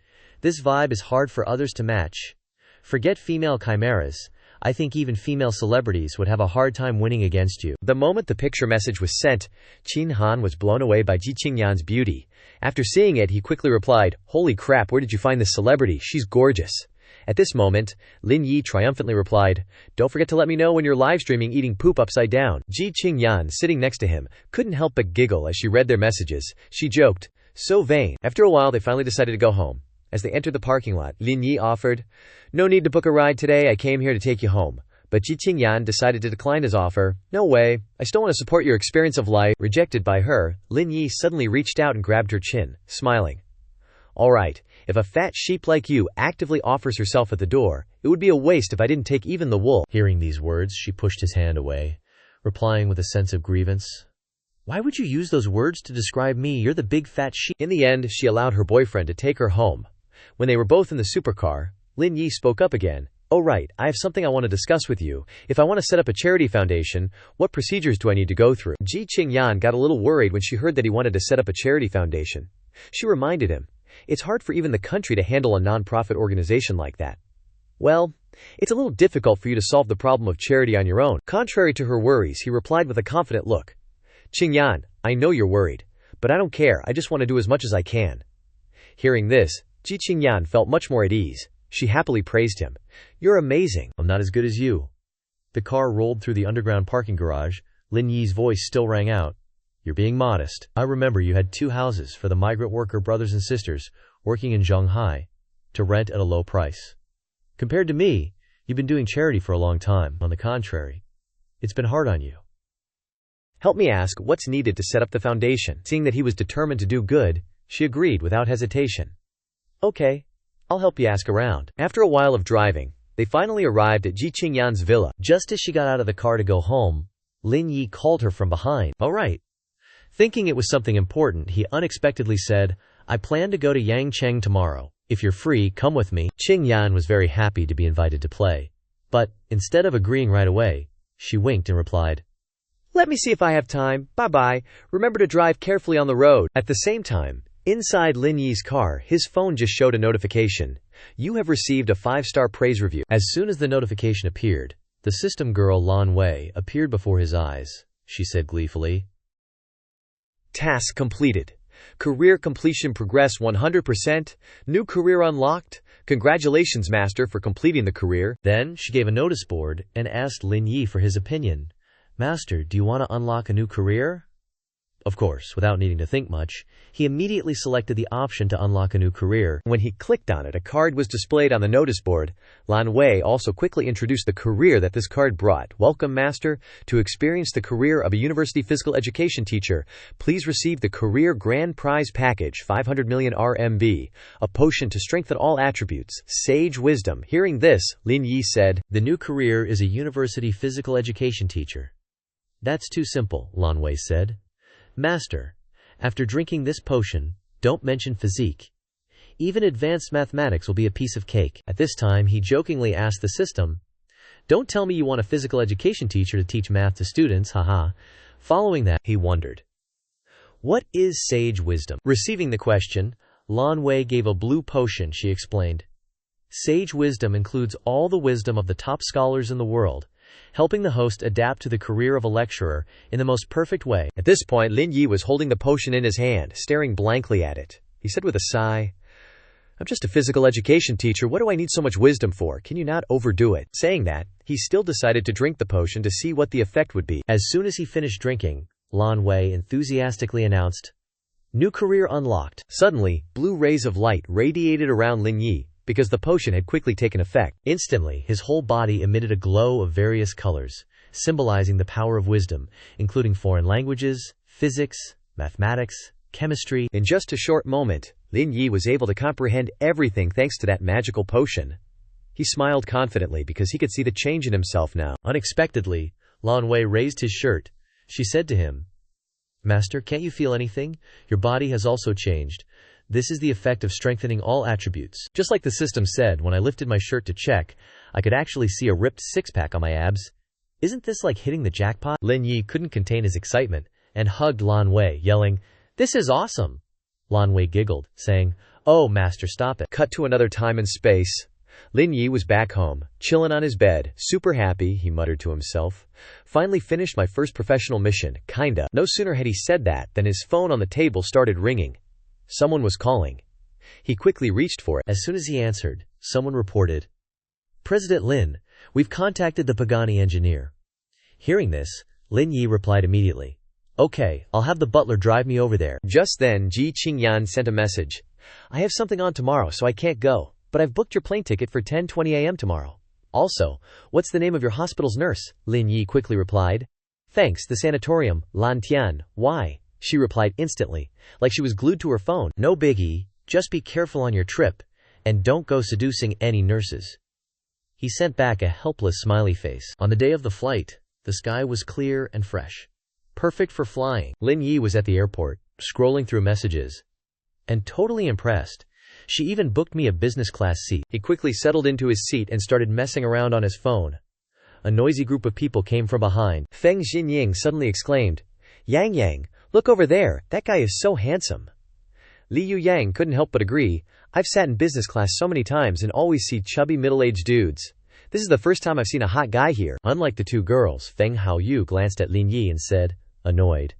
This vibe is hard for others to match. Forget female chimeras. I think even female celebrities would have a hard time winning against you. The moment the picture message was sent, Qin Han was blown away by Ji Qingyan's beauty. After seeing it, he quickly replied, "Holy crap, where did you find this celebrity? She's gorgeous." At this moment, Lin Yi triumphantly replied, "Don't forget to let me know when you're live streaming eating poop upside down." Ji Qingyan, sitting next to him, couldn't help but giggle as she read their messages. She joked, "So vain." After a while, they finally decided to go home. As they entered the parking lot, Lin Yi offered, "No need to book a ride today, I came here to take you home." But Ji Qingyan decided to decline his offer. "No way, I still want to support your experience of life." Rejected by her, Lin Yi suddenly reached out and grabbed her chin, smiling. "Alright, if a fat sheep like you actively offers herself at the door, it would be a waste if I didn't take even the wool." Hearing these words, she pushed his hand away, replying with a sense of grievance, "Why would you use those words to describe me? You're the big fat sheep." In the end, she allowed her boyfriend to take her home. When they were both in the supercar, Lin Yi spoke up again. "Oh right, I have something I want to discuss with you. If I want to set up a charity foundation, what procedures do I need to go through?" Ji Qingyan got a little worried when she heard that he wanted to set up a charity foundation. She reminded him, "It's hard for even the country to handle a non-profit organization like that." "Well, it's a little difficult for you to solve the problem of charity on your own." Contrary to her worries, he replied with a confident look, "Qingyan, I know you're worried, but I don't care, I just want to do as much as I can." Hearing this, Ji Qingyan felt much more at ease. She happily praised him. "You're amazing." "I'm not as good as you." The car rolled through the underground parking garage. Lin Yi's voice still rang out. "You're being modest. I remember you had 2 houses for the migrant worker brothers and sisters working in Shanghai to rent at a low price. Compared to me, you've been doing charity for a long time. On the contrary, it's been hard on you." "Help me ask what's needed to set up the foundation." Seeing that he was determined to do good, she agreed without hesitation. "Okay, I'll help you ask around." After a while of driving, they finally arrived at Ji Qingyan's villa. Just as she got out of the car to go home, Lin Yi called her from behind. "All right." Thinking it was something important, he unexpectedly said, "I plan to go to Yangcheng tomorrow. If you're free, come with me." Qingyan was very happy to be invited to play. But, instead of agreeing right away, she winked and replied, "Let me see if I have time. Bye-bye. Remember to drive carefully on the road." At the same time, inside Lin Yi's car, his phone just showed a notification. "You have received a 5-star praise review." As soon as the notification appeared, the system girl Lan Wei appeared before his eyes. She said gleefully, "Task completed. Career completion progress 100%. New career unlocked. Congratulations, Master, for completing the career." Then she gave a notice board and asked Lin Yi for his opinion. "Master, do you want to unlock a new career?" Of course, without needing to think much, he immediately selected the option to unlock a new career. When he clicked on it, a card was displayed on the notice board. Lan Wei also quickly introduced the career that this card brought. "Welcome, Master, to experience the career of a university physical education teacher. Please receive the Career Grand Prize Package, 500 million RMB, a potion to strengthen all attributes, Sage Wisdom." Hearing this, Lin Yi said, "The new career is a university physical education teacher." "That's too simple," Lan Wei said. "Master, after drinking this potion, don't mention physique. Even advanced mathematics will be a piece of cake." At this time, he jokingly asked the system, "Don't tell me you want a physical education teacher to teach math to students, haha." Following that, he wondered, "What is sage wisdom?" Receiving the question, Lan Wei gave a blue potion. She explained, "Sage wisdom includes all the wisdom of the top scholars in the world, helping the host adapt to the career of a lecturer in the most perfect way." At this point, Lin Yi was holding the potion in his hand, staring blankly at it. He said with a sigh, "I'm just a physical education teacher. What do I need so much wisdom for? Can you not overdo it?" Saying that, he still decided to drink the potion to see what the effect would be. As soon as he finished drinking, Lan Wei enthusiastically announced, "New career unlocked." Suddenly, blue rays of light radiated around Lin Yi, because the potion had quickly taken effect. Instantly, his whole body emitted a glow of various colors, symbolizing the power of wisdom, including foreign languages, physics, mathematics, chemistry. In just a short moment, Lin Yi was able to comprehend everything thanks to that magical potion. He smiled confidently because he could see the change in himself now. Unexpectedly, Lan Wei raised his shirt. She said to him, "Master, can't you feel anything? Your body has also changed. This is the effect of strengthening all attributes." Just like the system said, when I lifted my shirt to check, I could actually see a ripped six-pack on my abs. Isn't this like hitting the jackpot? Lin Yi couldn't contain his excitement and hugged Lan Wei, yelling, "This is awesome!" Lan Wei giggled, saying, "Oh, Master, stop it." Cut to another time and space. Lin Yi was back home, chilling on his bed, super happy, he muttered to himself. Finally finished my first professional mission, kinda. No sooner had he said that than his phone on the table started ringing. Someone was calling. He quickly reached for it. As soon as he answered, someone reported, "President Lin, we've contacted the Pagani engineer." Hearing this, Lin Yi replied immediately, "Okay, I'll have the butler drive me over there." Just then, Ji Qingyan sent a message. "I have something on tomorrow, so I can't go, but I've booked your plane ticket for 10:20 a.m. tomorrow. Also, what's the name of your hospital's nurse?" Lin Yi quickly replied. "Thanks, the sanatorium, Lan Tian." "Why?" she replied instantly, like she was glued to her phone. "No biggie, just be careful on your trip, and don't go seducing any nurses." He sent back a helpless smiley face. On the day of the flight, the sky was clear and fresh, perfect for flying. Lin Yi was at the airport, scrolling through messages, and totally impressed. She even booked me a business class seat. He quickly settled into his seat and started messing around on his phone. A noisy group of people came from behind. Feng Xinying suddenly exclaimed, "Yang Yang, look over there, that guy is so handsome." Li Yu Yang couldn't help but agree. "I've sat in business class so many times and always see chubby middle-aged dudes. This is the first time I've seen a hot guy here." Unlike the two girls, Feng Haoyu glanced at Lin Yi and said, annoyed,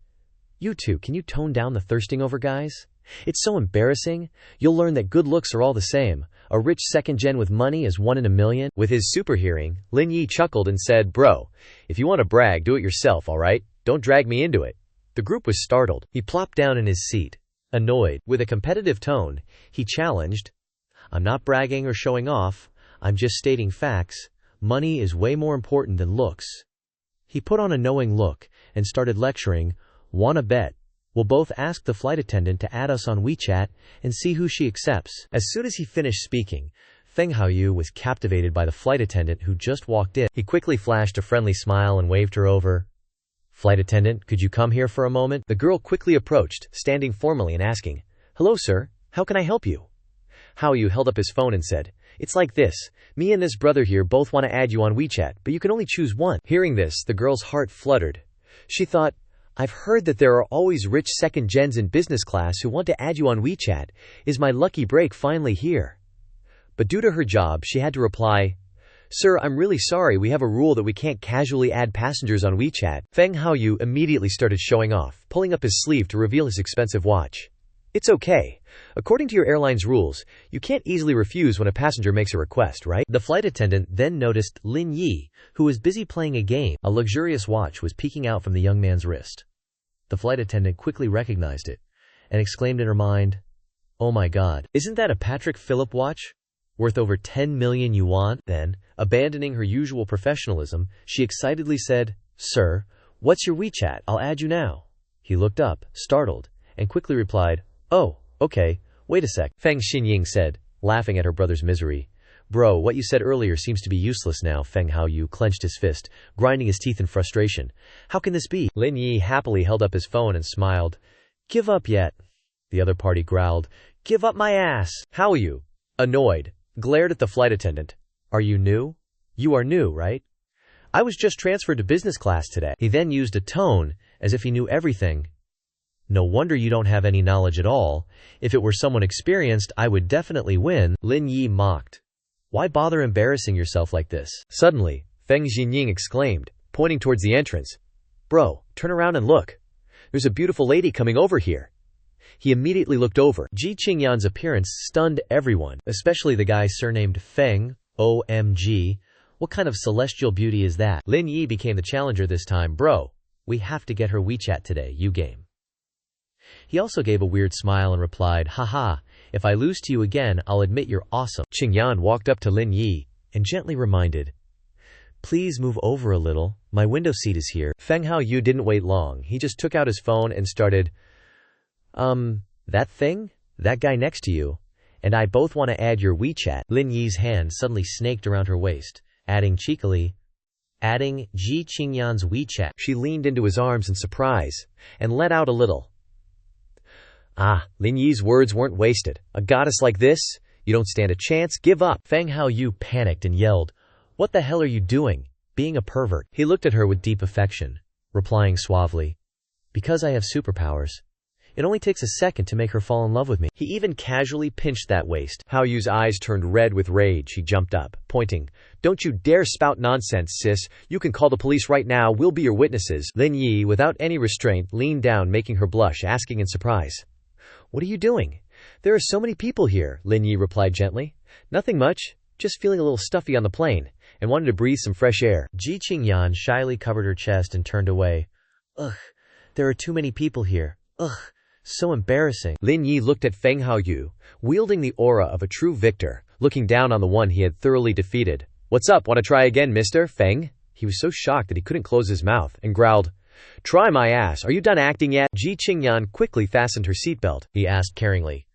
"You two, can you tone down the thirsting over guys? It's so embarrassing. You'll learn that good looks are all the same. A rich second gen with money is 1 in a million." With his super hearing, Lin Yi chuckled and said, "Bro, if you want to brag, do it yourself, alright? Don't drag me into it." The group was startled. He plopped down in his seat, annoyed. With a competitive tone, he challenged, "I'm not bragging or showing off. I'm just stating facts. Money is way more important than looks." He put on a knowing look and started lecturing, "Wanna bet? We'll both ask the flight attendant to add us on WeChat and see who she accepts." As soon as he finished speaking, Feng Haoyu was captivated by the flight attendant who just walked in. He quickly flashed a friendly smile and waved her over. "Flight attendant, could you come here for a moment?" The girl quickly approached, standing formally and asking, "Hello sir, how can I help you?" Haoyu held up his phone and said, "It's like this. Me and this brother here both want to add you on WeChat, but you can only choose one." Hearing this, the girl's heart fluttered. She thought, "I've heard that there are always rich second gens in business class who want to add you on WeChat. Is my lucky break finally here?" But due to her job, she had to reply, "Sir, I'm really sorry, we have a rule that we can't casually add passengers on WeChat." Feng Haoyu immediately started showing off, pulling up his sleeve to reveal his expensive watch. "It's okay. According to your airline's rules, you can't easily refuse when a passenger makes a request, right?" The flight attendant then noticed Lin Yi, who was busy playing a game. A luxurious watch was peeking out from the young man's wrist. The flight attendant quickly recognized it and exclaimed in her mind, "Oh my god, isn't that a Patrick Phillip watch? Worth over 10 million yuan?" Then, abandoning her usual professionalism, she excitedly said, "Sir, what's your WeChat? I'll add you now." He looked up, startled, and quickly replied, "Oh, okay, wait a sec." Feng Xinying said, laughing at her brother's misery. "Bro, what you said earlier seems to be useless now." Feng Haoyu clenched his fist, grinding his teeth in frustration. "How can this be?" Lin Yi happily held up his phone and smiled. "Give up yet?" The other party growled, "Give up my ass." Haoyu, annoyed, glared at the flight attendant. "Are you new? You are new, right? I was just transferred to business class today." He then used a tone as if he knew everything. "No wonder you don't have any knowledge at all. If it were someone experienced, I would definitely win." Lin Yi mocked. "Why bother embarrassing yourself like this?" Suddenly, Feng Xinying exclaimed, pointing towards the entrance, "Bro, turn around and look. There's a beautiful lady coming over here." He immediately looked over. Ji Qingyan's appearance stunned everyone, especially the guy surnamed Feng. OMG. What kind of celestial beauty is that? Lin Yi became the challenger this time. "Bro, we have to get her WeChat today, you game." He also gave a weird smile and replied, "Haha, if I lose to you again, I'll admit you're awesome." Qingyan walked up to Lin Yi and gently reminded, "Please move over a little. My window seat is here." Feng Haoyu didn't wait long. He just took out his phone and started, "That thing? That guy next to you? And I both want to add your WeChat." Lin Yi's hand suddenly snaked around her waist, adding cheekily, "Adding Ji Qingyan's WeChat." She leaned into his arms in surprise and let out a little. Lin Yi's words weren't wasted. "A goddess like this? You don't stand a chance, give up." Feng Haoyu panicked and yelled, "What the hell are you doing? Being a pervert." He looked at her with deep affection, replying suavely, "Because I have superpowers. It only takes a second to make her fall in love with me. He even casually pinched that waist. Hao Yu's eyes turned red with rage. He jumped up, pointing. Don't you dare spout nonsense, sis. You can call the police right now. We'll be your witnesses. Lin Yi, without any restraint, leaned down, making her blush, asking in surprise. What are you doing? There are so many people here, Lin Yi replied gently. Nothing much. Just feeling a little stuffy on the plane, and wanted to breathe some fresh air. Ji Qingyan shyly covered her chest and turned away. Ugh, there are too many people here. Ugh, so embarrassing. Lin Yi looked at Feng Hao Yu, wielding the aura of a true victor, looking down on the one he had thoroughly defeated. What's up, want to try again, mister, Feng? He was so shocked that he couldn't close his mouth, and growled, Try my ass, are you done acting yet? Ji Qingyan quickly fastened her seatbelt. He asked caringly.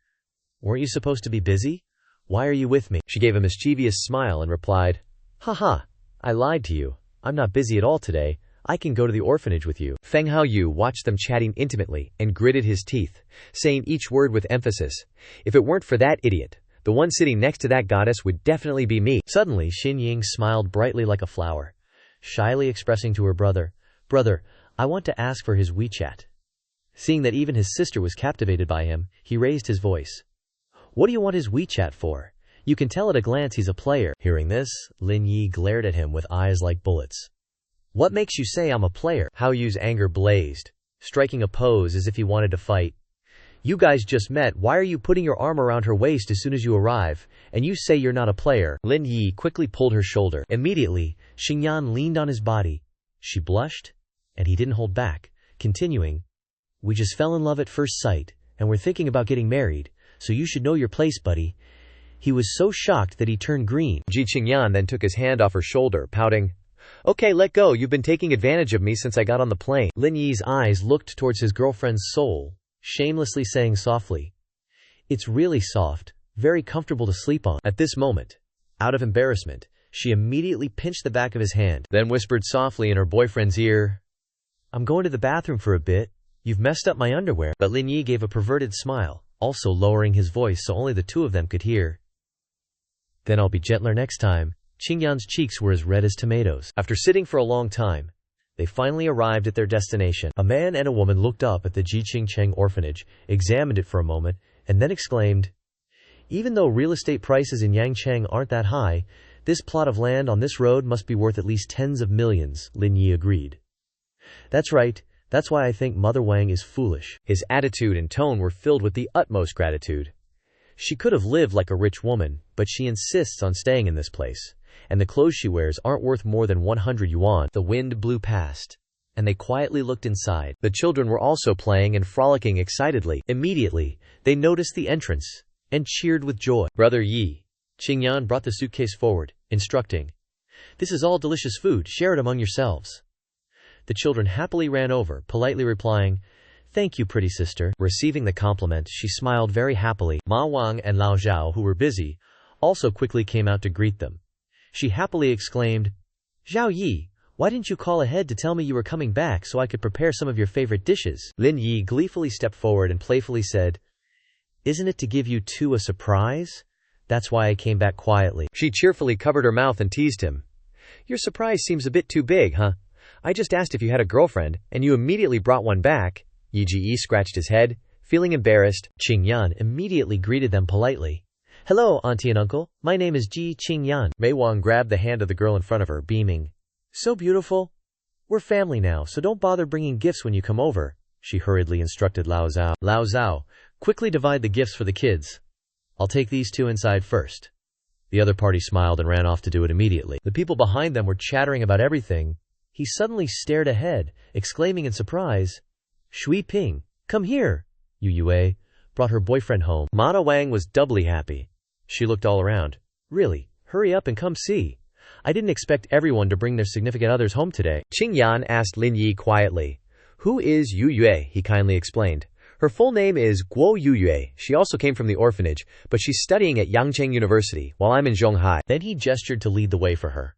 Weren't you supposed to be busy? Why are you with me? She gave a mischievous smile and replied, Haha, I lied to you. I'm not busy at all today. I can go to the orphanage with you. Feng Hao Yu watched them chatting intimately and gritted his teeth, saying each word with emphasis. If it weren't for that idiot, the one sitting next to that goddess would definitely be me. Suddenly, Xin Ying smiled brightly like a flower, shyly expressing to her brother, Brother, I want to ask for his WeChat. Seeing that even his sister was captivated by him, he raised his voice. What do you want his WeChat for? You can tell at a glance he's a player. Hearing this, Lin Yi glared at him with eyes like bullets. What makes you say I'm a player? Hao Yu's anger blazed, striking a pose as if he wanted to fight. You guys just met. Why are you putting your arm around her waist as soon as you arrive, and you say you're not a player? Lin Yi quickly pulled her shoulder. Immediately, Xingyan leaned on his body. She blushed, and he didn't hold back, continuing, We just fell in love at first sight, and we're thinking about getting married, so you should know your place, buddy. He was so shocked that he turned green. Ji Qingyan then took his hand off her shoulder, pouting, Okay, let go. You've been taking advantage of me since I got on the plane. Lin Yi's eyes looked towards his girlfriend's soul, shamelessly saying softly, It's really soft, very comfortable to sleep on. At this moment, out of embarrassment, she immediately pinched the back of his hand, then whispered softly in her boyfriend's ear, I'm going to the bathroom for a bit. You've messed up my underwear. But Lin Yi gave a perverted smile, also lowering his voice so only the two of them could hear. Then I'll be gentler next time. Qingyan's cheeks were as red as tomatoes. After sitting for a long time, they finally arrived at their destination. A man and a woman looked up at the Jiqingcheng orphanage, examined it for a moment, and then exclaimed, Even though real estate prices in Yangcheng aren't that high, this plot of land on this road must be worth at least tens of millions, Lin Yi agreed. That's right. That's why I think Mother Wang is foolish. His attitude and tone were filled with the utmost gratitude. She could have lived like a rich woman, but she insists on staying in this place. And the clothes she wears aren't worth more than 100 yuan. The wind blew past, and they quietly looked inside. The children were also playing and frolicking excitedly. Immediately, they noticed the entrance, and cheered with joy. Brother Yi. Qingyan brought the suitcase forward, instructing, This is all delicious food, share it among yourselves. The children happily ran over, politely replying, Thank you, pretty sister. Receiving the compliment, she smiled very happily. Ma Wang and Lao Zhao, who were busy, also quickly came out to greet them. She happily exclaimed, Zhao Yi, why didn't you call ahead to tell me you were coming back so I could prepare some of your favorite dishes? Lin Yi gleefully stepped forward and playfully said, Isn't it to give you two a surprise? That's why I came back quietly. She cheerfully covered her mouth and teased him. Your surprise seems a bit too big, huh? I just asked if you had a girlfriend, and you immediately brought one back. Yi scratched his head, feeling embarrassed. Qingyan immediately greeted them politely. Hello, Auntie and Uncle. My name is Ji Qingyan. Mei Wang grabbed the hand of the girl in front of her, beaming. So beautiful. We're family now, so don't bother bringing gifts when you come over, she hurriedly instructed Lao Zhao. Lao Zhao, quickly divide the gifts for the kids. I'll take these two inside first. The other party smiled and ran off to do it immediately. The people behind them were chattering about everything. He suddenly stared ahead, exclaiming in surprise, Shui Ping, come here. Yu Yue brought her boyfriend home. Mata Wang was doubly happy. She looked all around. Really, hurry up and come see. I didn't expect everyone to bring their significant others home today. Qingyan asked Lin Yi quietly. Who is Yu Yue? He kindly explained. Her full name is Guo Yu Yue. She also came from the orphanage, but she's studying at Yangcheng University, while I'm in Zhonghai. Then he gestured to lead the way for her.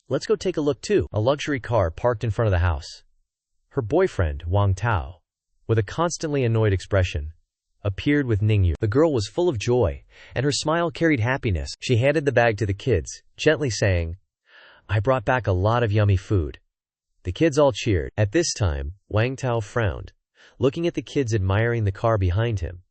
Let's go take a look too. A luxury car parked in front of the house. Her boyfriend, Wang Tao, with a constantly annoyed expression, appeared with Ningyu. The girl was full of joy, and her smile carried happiness. She handed the bag to the kids, gently saying, I brought back a lot of yummy food. The kids all cheered. At this time, Wang Tao frowned. looking at the kids admiring the car behind him.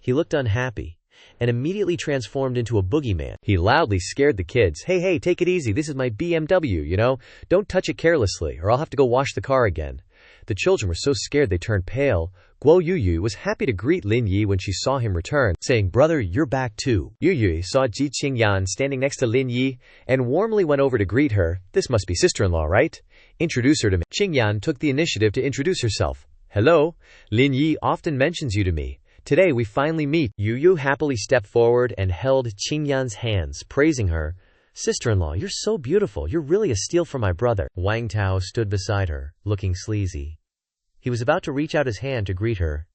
He looked unhappy and immediately transformed into a boogeyman. He loudly scared the kids. Hey, take it easy. This is my BMW, you know? Don't touch it carelessly, or I'll have to go wash the car again. The children were so scared they turned pale. Guo Yuyu was happy to greet Lin Yi when she saw him return, saying, "Brother, you're back too." Yuyu saw Ji Qingyan standing next to Lin Yi and warmly went over to greet her. "This must be sister-in-law, right? Introduce her to me." Qingyan took the initiative to introduce herself. "Hello, Lin Yi often mentions you to me. Today we finally meet." Yuyu happily stepped forward and held Qingyan's hands, praising her. "Sister-in-law, you're so beautiful. You're really a steal for my brother." Wang Tao stood beside her, looking sleazy. He was about to reach out his hand to greet her.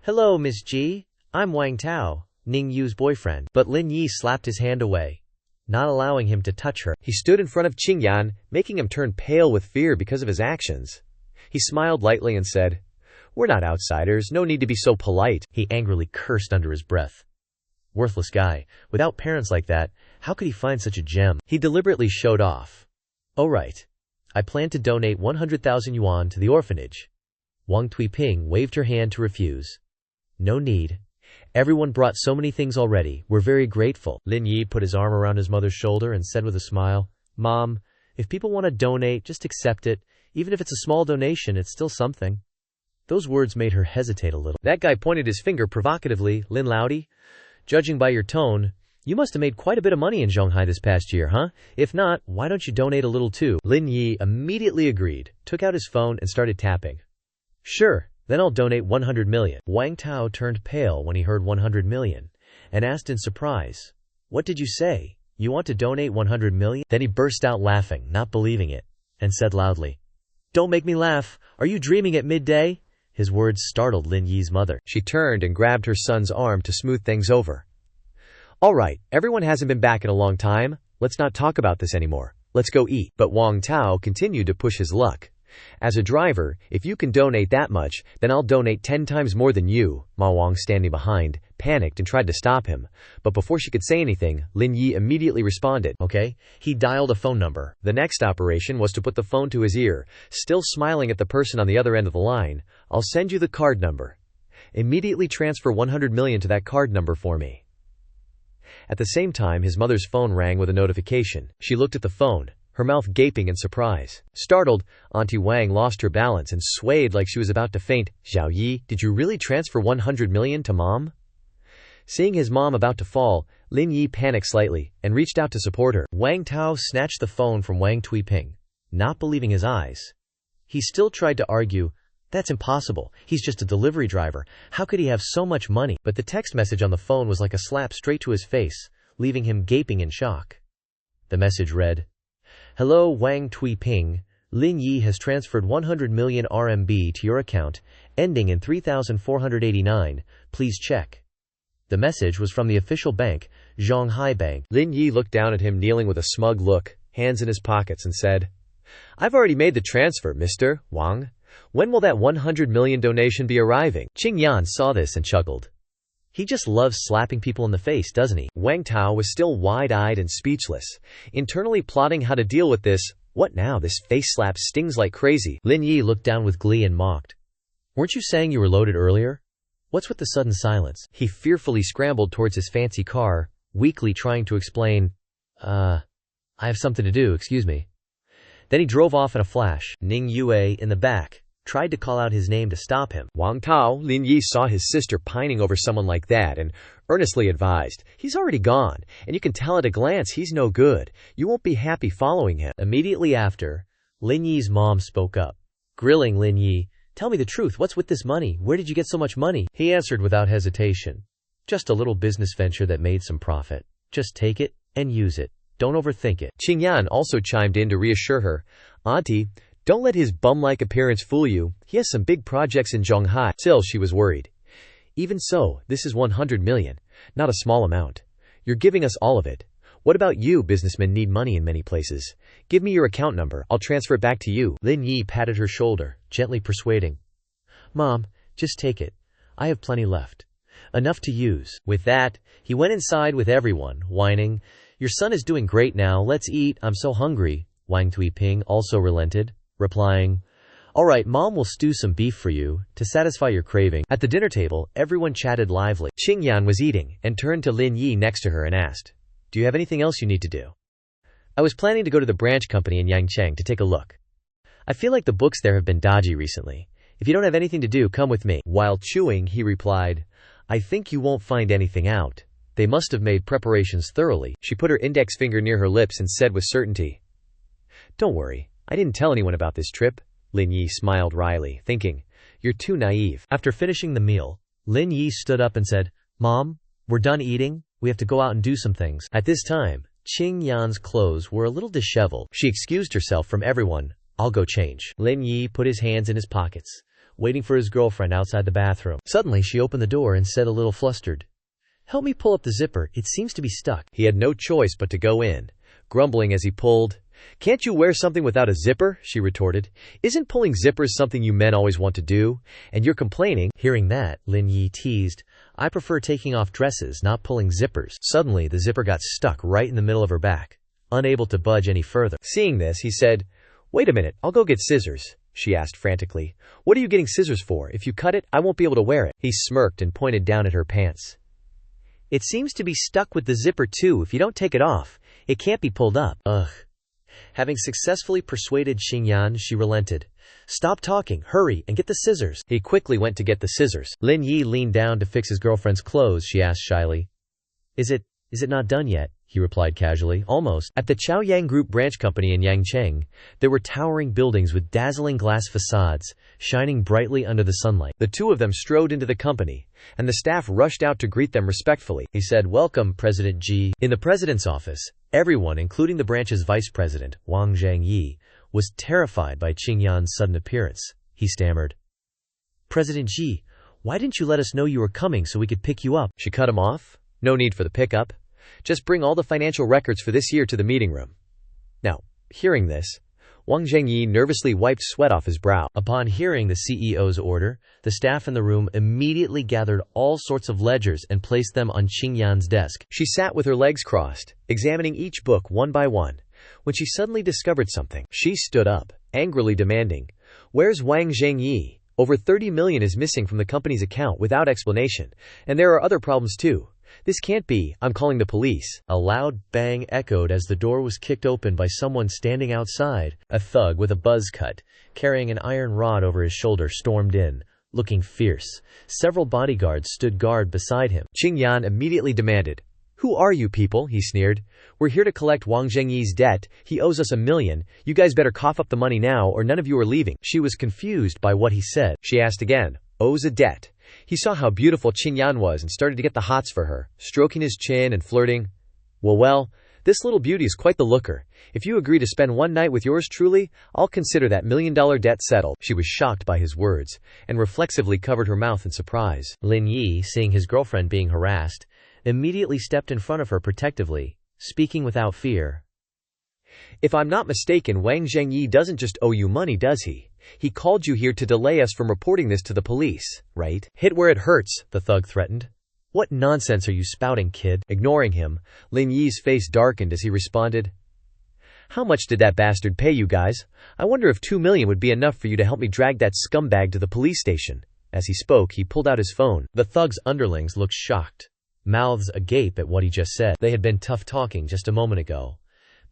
"Hello, Miss Ji. I'm Wang Tao, Ning Yu's boyfriend." But Lin Yi slapped his hand away, not allowing him to touch her. He stood in front of Qingyan, making him turn pale with fear because of his actions. He smiled lightly and said, "We're not outsiders. No need to be so polite." He angrily cursed under his breath. Worthless guy. Without parents like that, how could he find such a gem? He deliberately showed off. "Oh right. I plan to donate 100,000 yuan to the orphanage." Wang Tuiping waved her hand to refuse. "No need. Everyone brought so many things already. We're very grateful." Lin Yi put his arm around his mother's shoulder and said with a smile, "Mom, if people want to donate, just accept it. Even if it's a small donation, it's still something." Those words made her hesitate a little. That guy pointed his finger provocatively. "Lin Laudi, judging by your tone, you must have made quite a bit of money in Shanghai this past year, huh? If not, why don't you donate a little too?" Lin Yi immediately agreed, took out his phone and started tapping. "Sure, then I'll donate 100 million. Wang Tao turned pale when he heard 100 million and asked in surprise, "What did you say? You want to donate 100 million? Then he burst out laughing, not believing it, and said loudly, "Don't make me laugh. Are you dreaming at midday?" His words startled Lin Yi's mother. She turned and grabbed her son's arm to smooth things over. "All right, everyone hasn't been back in a long time. Let's not talk about this anymore. Let's go eat." But Wang Tao continued to push his luck. "As a driver, if you can donate that much, then I'll donate 10 times more than you." Ma Wang, standing behind, panicked and tried to stop him. But before she could say anything, Lin Yi immediately responded. "Okay." He dialed a phone number. The next operation was to put the phone to his ear, still smiling at the person on the other end of the line. "I'll send you the card number. Immediately transfer 100 million to that card number for me." At the same time, his mother's phone rang with a notification. She looked at the phone, her mouth gaping in surprise. Startled, Auntie Wang lost her balance and swayed like she was about to faint. "Xiao Yi, did you really transfer 100 million to Mom?" Seeing his mom about to fall, Lin Yi panicked slightly and reached out to support her. Wang Tao snatched the phone from Wang Tuiping, not believing his eyes. He still tried to argue, "That's impossible. He's just a delivery driver. How could he have so much money?" But the text message on the phone was like a slap straight to his face, leaving him gaping in shock. The message read, "Hello Wang Tuiping, Lin Yi has transferred 100 million RMB to your account, ending in 3489. Please check." The message was from the official bank, Shanghai Bank. Lin Yi looked down at him, kneeling with a smug look, hands in his pockets, and said, "I've already made the transfer, Mr. Wang. When will that 100 million donation be arriving?" Qingyan saw this and chuckled. He just loves slapping people in the face, doesn't he? Wang Tao was still wide-eyed and speechless, internally plotting how to deal with this. What now? This face slap stings like crazy. Lin Yi looked down with glee and mocked. "Weren't you saying you were loaded earlier? What's with the sudden silence?" He fearfully scrambled towards his fancy car, weakly trying to explain, I have something to do, excuse me." Then he drove off in a flash. Ning Yue, in the back, tried to call out his name to stop him. Wang Tao, Lin Yi saw his sister pining over someone like that and earnestly advised, "He's already gone, and you can tell at a glance he's no good. You won't be happy following him." Immediately after, Lin Yi's mom spoke up, grilling Lin Yi. "Tell me the truth, what's with this money? Where did you get so much money?" He answered without hesitation, "Just a little business venture that made some profit. Just take it and use it. Don't overthink it." Qingyan also chimed in to reassure her. "Auntie, don't let his bum-like appearance fool you. He has some big projects in Shanghai." Still, she was worried. "Even so, this is 100 million, not a small amount. You're giving us all of it. What about you? Businessmen need money in many places. Give me your account number. I'll transfer it back to you." Lin Yi patted her shoulder, gently persuading. "Mom, just take it. I have plenty left. Enough to use." With that, he went inside with everyone, whining, "Your son is doing great now. Let's eat. I'm so hungry." Wang Tuiping also relented, replying, Alright, Mom will stew some beef for you, to satisfy your craving. At the dinner table, everyone chatted lively. Qingyan was eating, and turned to Lin Yi next to her and asked, "Do you have anything else you need to do?" "I was planning to go to the branch company in Yangcheng to take a look. I feel like the books there have been dodgy recently. If you don't have anything to do, come with me." While chewing, he replied, "I think you won't find anything out. They must have made preparations thoroughly." She put her index finger near her lips and said with certainty, "Don't worry, I didn't tell anyone about this trip." Lin Yi smiled wryly, thinking, "You're too naive." After finishing the meal, Lin Yi stood up and said, "Mom, we're done eating. We have to go out and do some things." At this time, Qingyan's clothes were a little disheveled. She excused herself from everyone. "I'll go change." Lin Yi put his hands in his pockets, waiting for his girlfriend outside the bathroom. Suddenly, she opened the door and said a little flustered, "Help me pull up the zipper. It seems to be stuck." He had no choice but to go in, grumbling as he pulled. "Can't you wear something without a zipper?" she retorted. "Isn't pulling zippers something you men always want to do? And you're complaining." Hearing that, Lin Yi teased, "I prefer taking off dresses, not pulling zippers." Suddenly, the zipper got stuck right in the middle of her back, unable to budge any further. Seeing this, he said, "Wait a minute, I'll go get scissors." She asked frantically, "What are you getting scissors for? If you cut it, I won't be able to wear it." He smirked and pointed down at her pants. "It seems to be stuck with the zipper too. If you don't take it off, it can't be pulled up." Ugh. Having successfully persuaded Qingyan, she relented. "Stop talking, hurry, and get the scissors." He quickly went to get the scissors. Lin Yi leaned down to fix his girlfriend's clothes. She asked shyly, Is it not done yet?" He replied casually, "Almost." At the Chaoyang Group branch company in Yangcheng, there were towering buildings with dazzling glass facades, shining brightly under the sunlight. The two of them strode into the company, and the staff rushed out to greet them respectfully. He said, "Welcome, President Ji." In the president's office, everyone, including the branch's vice president, Wang Zhangyi, was terrified by Qingyan's sudden appearance. He stammered, "President Ji, why didn't you let us know you were coming so we could pick you up?" She cut him off. "No need for the pickup. Just bring all the financial records for this year to the meeting room." Now, hearing this, Wang Zhengyi nervously wiped sweat off his brow. Upon hearing the CEO's order, the staff in the room immediately gathered all sorts of ledgers and placed them on Qingyan's desk. She sat with her legs crossed, examining each book one by one. When she suddenly discovered something, she stood up, angrily demanding, "Where's Wang Zhengyi? Over 30 million is missing from the company's account without explanation, and there are other problems too. This can't be. I'm calling the police." A loud bang echoed as the door was kicked open by someone standing outside. A thug with a buzz cut, carrying an iron rod over his shoulder, stormed in, looking fierce. Several bodyguards stood guard beside him. Qingyan immediately demanded, "Who are you people?" he sneered. "We're here to collect Wang Zhengyi's debt. He owes us 1 million. You guys better cough up the money now or none of you are leaving." She was confused by what he said. She asked again, "Owes a debt?" He saw how beautiful Qingyan was and started to get the hots for her, stroking his chin and flirting. Well, this little beauty is quite the looker. If you agree to spend one night with yours truly, I'll consider that $1 million debt settled." She was shocked by his words, and reflexively covered her mouth in surprise. Lin Yi, seeing his girlfriend being harassed, immediately stepped in front of her protectively, speaking without fear. "If I'm not mistaken, Wang Zhengyi doesn't just owe you money, does he? He called you here to delay us from reporting this to the police, right?" "Hit where it hurts," the thug threatened. "What nonsense are you spouting, kid?" Ignoring him, Lin Yi's face darkened as he responded, "How much did that bastard pay you guys? I wonder if 2 million would be enough for you to help me drag that scumbag to the police station." As he spoke, he pulled out his phone. The thug's underlings looked shocked, mouths agape at what he just said. They had been tough talking just a moment ago,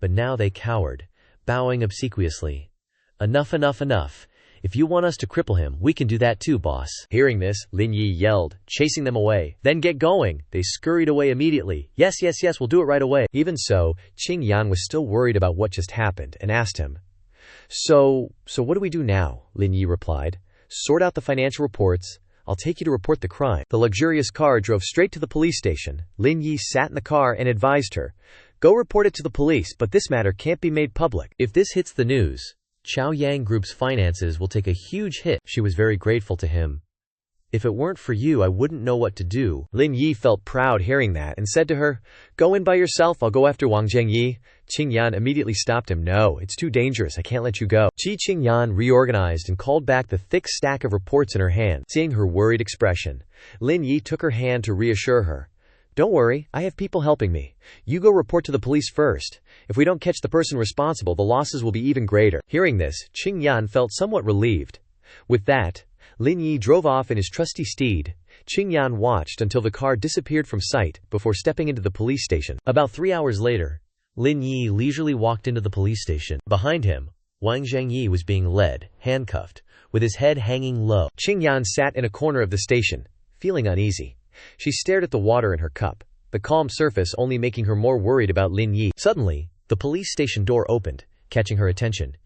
but now they cowered, bowing obsequiously. Enough. If you want us to cripple him, we can do that too, boss." Hearing this, Lin Yi yelled, chasing them away. "Then get going." They scurried away immediately. Yes, we'll do it right away." Even so, Qingyan was still worried about what just happened and asked him, So what do we do now?" Lin Yi replied, "Sort out the financial reports. I'll take you to report the crime." The luxurious car drove straight to the police station. Lin Yi sat in the car and advised her, "Go report it to the police, but this matter can't be made public. If this hits the news, Chaoyang Group's finances will take a huge hit." She was very grateful to him. "If it weren't for you, I wouldn't know what to do." Lin Yi felt proud hearing that and said to her, "Go in by yourself, I'll go after Wang Zhengyi." Qingyan immediately stopped him. "No, it's too dangerous, I can't let you go." Qingyan reorganized and called back the thick stack of reports in her hand. Seeing her worried expression, Lin Yi took her hand to reassure her. Don't worry, I have people helping me. You go report to the police first. If we don't catch the person responsible, the losses will be even greater. Hearing this, Qingyan felt somewhat relieved. With that, Lin Yi drove off in his trusty steed. Qingyan watched until the car disappeared from sight before stepping into the police station. About 3 hours later, Lin Yi leisurely walked into the police station. Behind him, Wang Zhengyi was being led, handcuffed, with his head hanging low. Qingyan sat in a corner of the station, feeling uneasy. She stared at the water in her cup, the calm surface only making her more worried about Lin Yi. Suddenly, the police station door opened, catching her attention.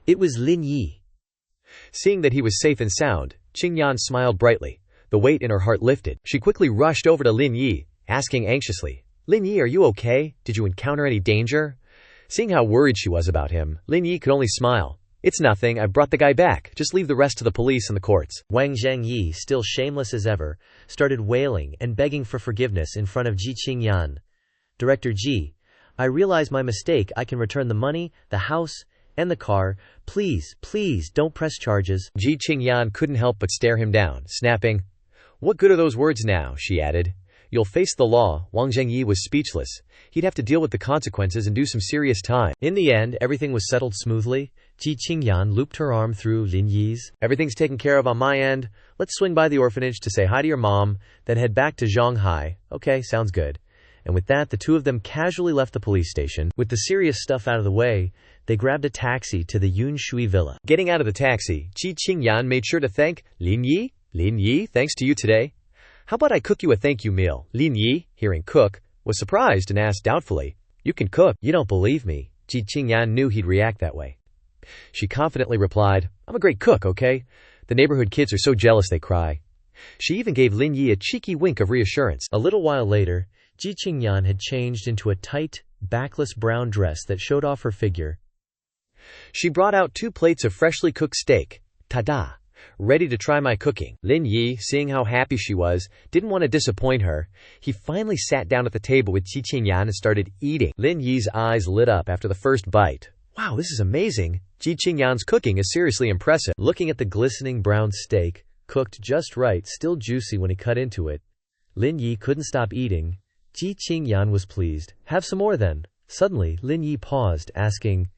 It was Lin Yi. Seeing that he was safe and sound, Qingyan smiled brightly. The weight in her heart lifted. She quickly rushed over to Lin Yi, asking anxiously, "Lin Yi, are you okay? Did you encounter any danger?" Seeing how worried she was about him, Lin Yi could only smile. "It's nothing, I brought the guy back. Just leave the rest to the police and the courts." Wang Zhengyi, still shameless as ever, started wailing and begging for forgiveness in front of Ji Qingyan. "Director Ji, I realize my mistake. I can return the money, the house, and the car. Please, please, don't press charges." Ji Qingyan couldn't help but stare him down, snapping, "What good are those words now?" she added. "You'll face the law." Wang Zhengyi was speechless. He'd have to deal with the consequences and do some serious time. In the end, everything was settled smoothly. Ji Qingyan looped her arm through Lin Yi's. "Everything's taken care of on my end. Let's swing by the orphanage to say hi to your mom, then head back to Shanghai." "Okay, sounds good." And with that, the two of them casually left the police station. With the serious stuff out of the way, they grabbed a taxi to the Yunshui villa. Getting out of the taxi, Ji Qingyan made sure to thank Lin Yi. "Lin Yi, thanks to you today. How about I cook you a thank you meal?" Lin Yi, hearing cook, was surprised and asked doubtfully, "You can cook?" "You don't believe me." Ji Qingyan knew he'd react that way. She confidently replied, "I'm a great cook, okay? The neighborhood kids are so jealous they cry." She even gave Lin Yi a cheeky wink of reassurance. A little while later, Ji Qingyan had changed into a tight, backless brown dress that showed off her figure. She brought out 2 plates of freshly cooked steak. "Ta-da! Ready to try my cooking." Lin Yi, seeing how happy she was, didn't want to disappoint her. He finally sat down at the table with Ji Qingyan and started eating. Lin Yi's eyes lit up after the first bite. "Wow, this is amazing. Ji Qingyan's cooking is seriously impressive." Looking at the glistening brown steak, cooked just right, still juicy when he cut into it, Lin Yi couldn't stop eating. Ji Qingyan was pleased. "Have some more then." Suddenly, Lin Yi paused, asking,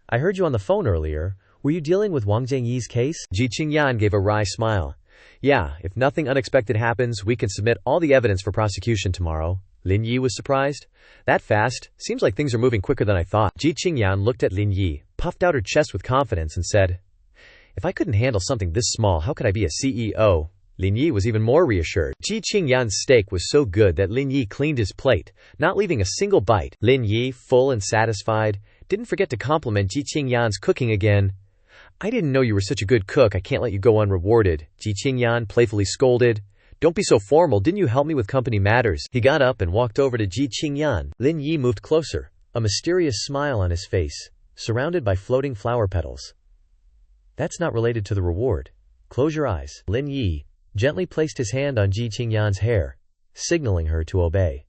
"I heard you on the phone earlier. Were you dealing with Wang Zhengyi's case?" Ji Qingyan gave a wry smile. "Yeah, if nothing unexpected happens, we can submit all the evidence for prosecution tomorrow." Lin Yi was surprised. "That fast? Seems like things are moving quicker than I thought." Ji Qingyan looked at Lin Yi, puffed out her chest with confidence and said, "If I couldn't handle something this small, how could I be a CEO?" Lin Yi was even more reassured. Ji Qingyan's steak was so good that Lin Yi cleaned his plate, not leaving a single bite. Lin Yi, full and satisfied, didn't forget to compliment Ji Qingyan's cooking again. "I didn't know you were such a good cook. I can't let you go unrewarded," Ji Qingyan playfully scolded. "Don't be so formal. Didn't you help me with company matters?" He got up and walked over to Ji Qingyan. Lin Yi moved closer, a mysterious smile on his face, surrounded by floating flower petals. "That's not related to the reward. Close your eyes." Lin Yi gently placed his hand on Ji Qingyan's hair, signaling her to obey.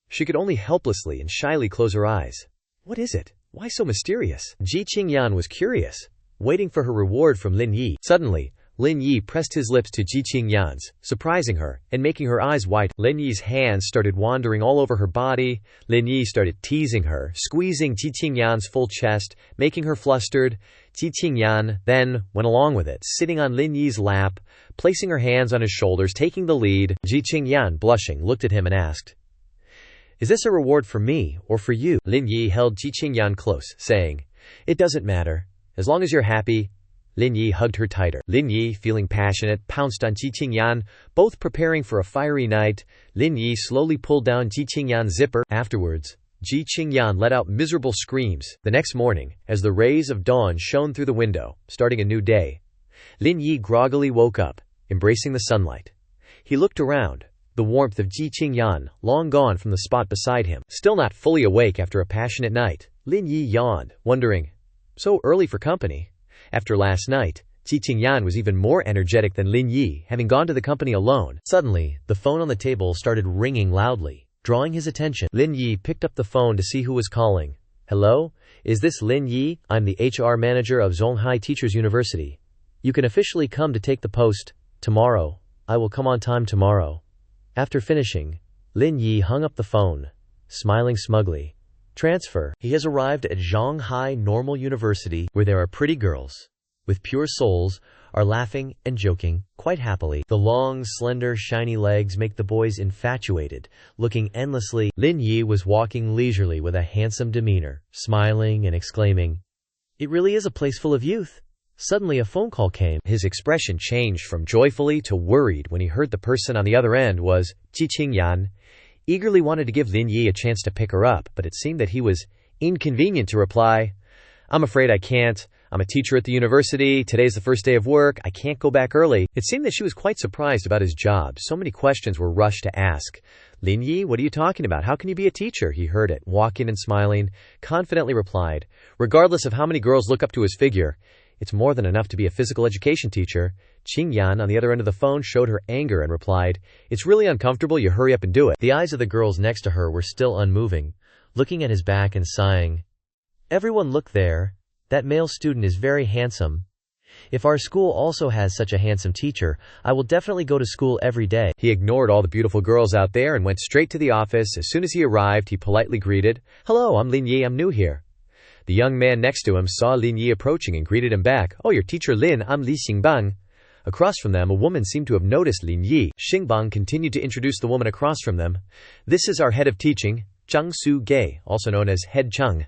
She could only helplessly and shyly close her eyes. "What is it? Why so mysterious?" Ji Qingyan was curious, waiting for her reward from Lin Yi. Suddenly, Lin Yi pressed his lips to Ji Qingyan's, surprising her and making her eyes wide. Lin Yi's hands started wandering all over her body. Lin Yi started teasing her, squeezing Ji Qingyan's full chest, making her flustered. Ji Qingyan then went along with it, sitting on Lin Yi's lap, placing her hands on his shoulders, taking the lead. Ji Qingyan, blushing, looked at him and asked, "Is this a reward for me or for you?" Lin Yi held Ji Qingyan close, saying, "It doesn't matter. As long as you're happy." Lin Yi hugged her tighter. Lin Yi, feeling passionate, pounced on Ji Qingyan, both preparing for a fiery night. Lin Yi slowly pulled down Ji Qingyan's zipper. Afterwards, Ji Qingyan let out miserable screams. The next morning, as the rays of dawn shone through the window, starting a new day, Lin Yi groggily woke up, embracing the sunlight. He looked around, the warmth of Ji Qingyan long gone from the spot beside him. Still not fully awake after a passionate night, Lin Yi yawned, wondering, so early for company. After last night, Ji Qingyan was even more energetic than Lin Yi, having gone to the company alone. Suddenly, the phone on the table started ringing loudly, drawing his attention. Lin Yi picked up the phone to see who was calling. "Hello? Is this Lin Yi? I'm the HR manager of Zhonghai Teachers University. You can officially come to take the post tomorrow. I will come on time tomorrow." After finishing, Lin Yi hung up the phone, smiling smugly. Transfer. He has arrived at Shanghai Normal University, where there are pretty girls, with pure souls, are laughing and joking, quite happily. The long, slender, shiny legs make the boys infatuated, looking endlessly. Lin Yi was walking leisurely with a handsome demeanor, smiling and exclaiming, "It really is a place full of youth." Suddenly a phone call came. His expression changed from joyfully to worried when he heard the person on the other end was Ji Qingyan. Eagerly wanted to give Lin Yi a chance to pick her up, but it seemed that he was inconvenient to reply, "I'm afraid I can't. I'm a teacher at the university. Today's the first day of work. I can't go back early." It seemed that she was quite surprised about his job. So many questions were rushed to ask. "Lin Yi, what are you talking about? How can you be a teacher?" He heard it, walking and smiling, confidently replied, "Regardless of how many girls look up to his figure, it's more than enough to be a physical education teacher." Qingyan on the other end of the phone showed her anger and replied, "It's really uncomfortable. You hurry up and do it." The eyes of the girls next to her were still unmoving, looking at his back and sighing. "Everyone look there. That male student is very handsome. If our school also has such a handsome teacher, I will definitely go to school every day." He ignored all the beautiful girls out there and went straight to the office. As soon as he arrived, he politely greeted, "Hello, I'm Lin Yi. I'm new here." The young man next to him saw Lin Yi approaching and greeted him back. "Oh, your teacher Lin, I'm Li Xingbang." Across from them, a woman seemed to have noticed Lin Yi. Xingbang continued to introduce the woman across from them. "This is our head of teaching, Zhang Su-ge, also known as Head Chung."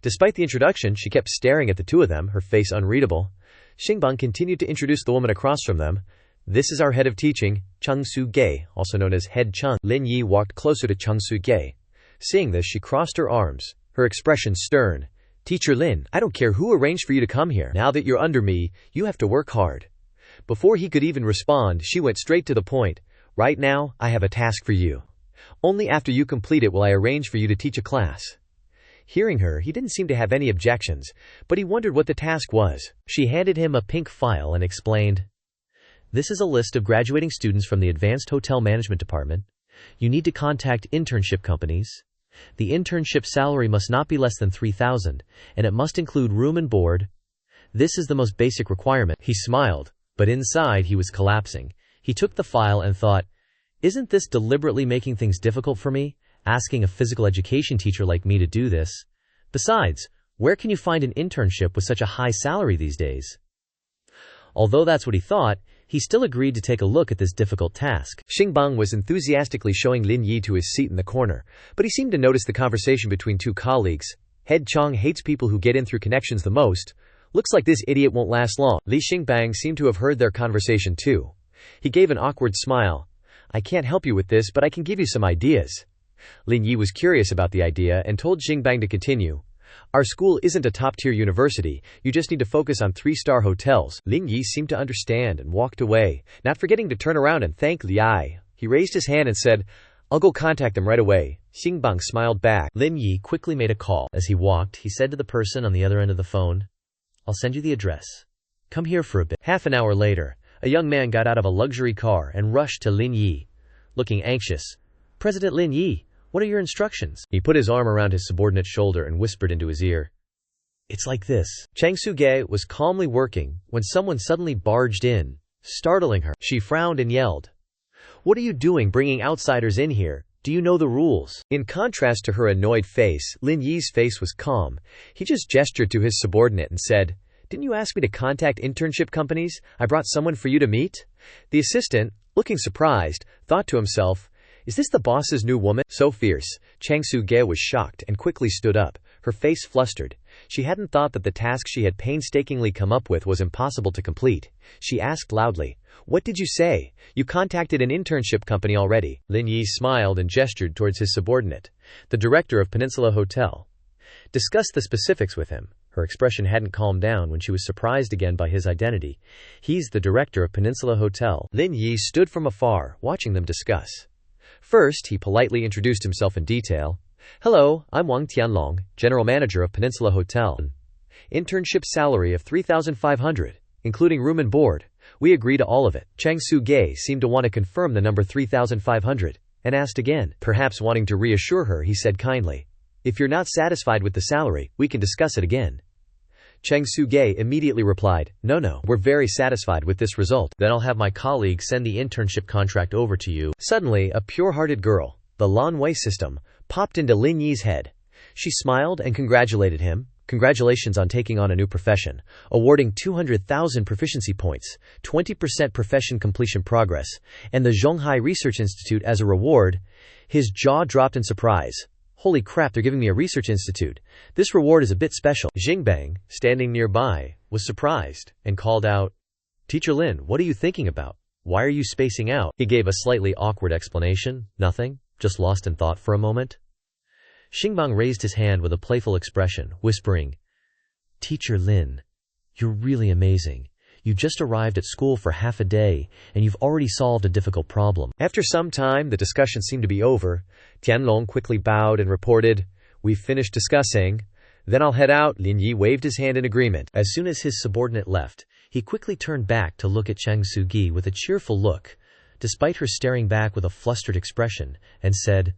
Despite the introduction, she kept staring at the two of them, her face unreadable. Xingbang continued to introduce the woman across from them. "This is our head of teaching, Chung Su-ge, also known as Head Chung." Lin Yi walked closer to Chung Su-ge. Seeing this, she crossed her arms, her expression stern. "Teacher Lin, I don't care who arranged for you to come here. Now that you're under me, you have to work hard." Before he could even respond, she went straight to the point. "Right now, I have a task for you. Only after you complete it will I arrange for you to teach a class." Hearing her, he didn't seem to have any objections, but he wondered what the task was. She handed him a pink file and explained, "This is a list of graduating students from the Advanced Hotel Management Department. You need to contact internship companies. The internship salary must not be less than 3,000, and it must include room and board. This is the most basic requirement." He smiled, but inside he was collapsing. He took the file and thought, "Isn't this deliberately making things difficult for me, asking a physical education teacher like me to do this? Besides, where can you find an internship with such a high salary these days?" Although that's what he thought, he still agreed to take a look at this difficult task. Xingbang was enthusiastically showing Lin Yi to his seat in the corner, but he seemed to notice the conversation between two colleagues. "Head Chung hates people who get in through connections the most. Looks like this idiot won't last long." Li Xingbang seemed to have heard their conversation too. He gave an awkward smile. "I can't help you with this, but I can give you some ideas." Lin Yi was curious about the idea and told Xingbang to continue. "Our school isn't a top-tier university. You just need to focus on 3-star hotels." Lin Yi seemed to understand and walked away, not forgetting to turn around and thank Li Yi. He raised his hand and said, "I'll go contact them right away." Xingbang smiled back. Lin Yi quickly made a call. As he walked, he said to the person on the other end of the phone, "I'll send you the address. Come here for a bit." Half an hour later, a young man got out of a luxury car and rushed to Lin Yi, looking anxious. "President Lin Yi, what are your instructions?" He put his arm around his subordinate's shoulder and whispered into his ear, "It's like this." Chang Su-ge was calmly working when someone suddenly barged in, startling her. She frowned and yelled, "What are you doing bringing outsiders in here? Do you know the rules?" In contrast to her annoyed face, Lin Yi's face was calm. He just gestured to his subordinate and said, "Didn't you ask me to contact internship companies? I brought someone for you to meet." The assistant, looking surprised, thought to himself, "Is this the boss's new woman? So fierce?" Chang Su-ge was shocked and quickly stood up, her face flustered. She hadn't thought that the task she had painstakingly come up with was impossible to complete. She asked loudly, "What did you say? You contacted an internship company already?" Lin Yi smiled and gestured towards his subordinate, the director of Peninsula Hotel. Discussed the specifics with him. Her expression hadn't calmed down when she was surprised again by his identity. "He's the director of Peninsula Hotel." Lin Yi stood from afar, watching them discuss. First, he politely introduced himself in detail. "Hello, I'm Wang Tianlong, general manager of Peninsula Hotel. Internship salary of 3,500, including room and board. We agree to all of it." Chang Su-ge seemed to want to confirm the number 3,500, and asked again. Perhaps wanting to reassure her, he said kindly, "If you're not satisfied with the salary, we can discuss it again." Chang Su-ge immediately replied, No, we're very satisfied with this result. Then I'll have my colleague send the internship contract over to you." Suddenly, a pure-hearted girl, the Lin Yi system, popped into Lin Yi's head. She smiled and congratulated him. Congratulations on taking on a new profession, awarding 200,000 proficiency points, 20% profession completion progress, and the Zhonghai Research Institute as a reward. His jaw dropped in surprise. Holy crap, they're giving me a research institute. This reward is a bit special. Xingbang, standing nearby, was surprised and called out, "Teacher Lin, what are you thinking about? Why are you spacing out?" He gave a slightly awkward explanation. Nothing, just lost in thought for a moment. Xingbang raised his hand with a playful expression, whispering, "Teacher Lin, you're really amazing. You just arrived at school for half a day, and you've already solved a difficult problem." After some time, the discussion seemed to be over. Tianlong quickly bowed and reported, "We've finished discussing. Then I'll head out." Lin Yi waved his hand in agreement. As soon as his subordinate left, he quickly turned back to look at Cheng Sugi with a cheerful look, despite her staring back with a flustered expression, and said,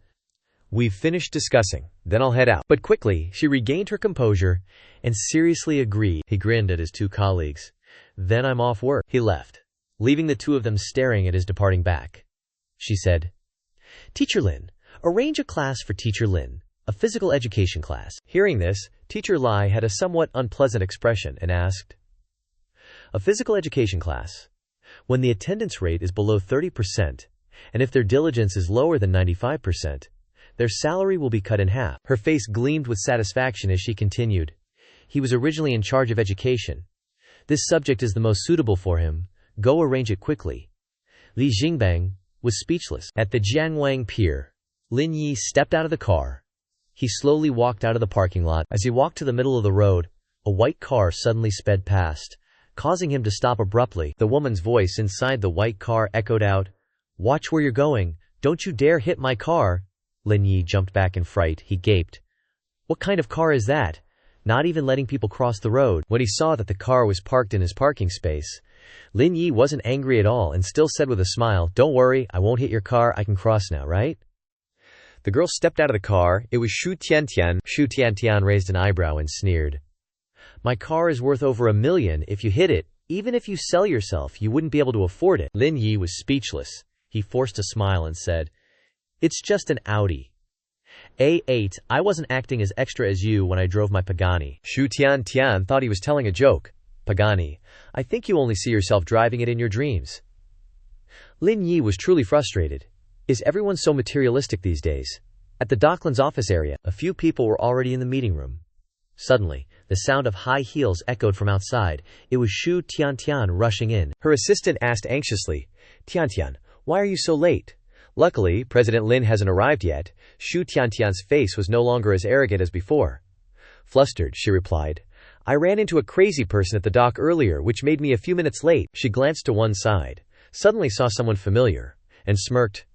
"We've finished discussing, then I'll head out." But quickly, she regained her composure and seriously agreed. He grinned at his two colleagues. "Then I'm off work." He left, leaving the two of them staring at his departing back. She said, "Teacher Lin, arrange a class for Teacher Lin, a physical education class." Hearing this, Teacher Lai had a somewhat unpleasant expression and asked, "A physical education class? When the attendance rate is below 30%, and if their diligence is lower than 95%, their salary will be cut in half." Her face gleamed with satisfaction as she continued, "He was originally in charge of education. This subject is the most suitable for him. Go arrange it quickly." Li Xingbang was speechless. At the Jiangwang Pier, Lin Yi stepped out of the car. He slowly walked out of the parking lot. As he walked to the middle of the road, a white car suddenly sped past, causing him to stop abruptly. The woman's voice inside the white car echoed out, "Watch where you're going. Don't you dare hit my car." Lin Yi jumped back in fright. He gaped. What kind of car is that? Not even letting people cross the road. When he saw that the car was parked in his parking space, Lin Yi wasn't angry at all and still said with a smile, "Don't worry, I won't hit your car. I can cross now, right?" The girl stepped out of the car. It was Shu Tiantian. Shu Tiantian raised an eyebrow and sneered. "My car is worth over $1 million. If you hit it, even if you sell yourself, you wouldn't be able to afford it." Lin Yi was speechless. He forced a smile and said, "It's just an Audi. A8, I wasn't acting as extra as you when I drove my Pagani." Shu Tiantian thought he was telling a joke. "Pagani, I think you only see yourself driving it in your dreams." Lin Yi was truly frustrated. Is everyone so materialistic these days? At the Docklands office area, a few people were already in the meeting room. Suddenly, the sound of high heels echoed from outside. It was Shu Tiantian rushing in. Her assistant asked anxiously, "Tiantian, why are you so late?" Luckily, President Lin hasn't arrived yet. Shu Tiantian's face was no longer as arrogant as before. Flustered, she replied, "I ran into a crazy person at the dock earlier, which made me a few minutes late." She glanced to one side, suddenly saw someone familiar, and smirked.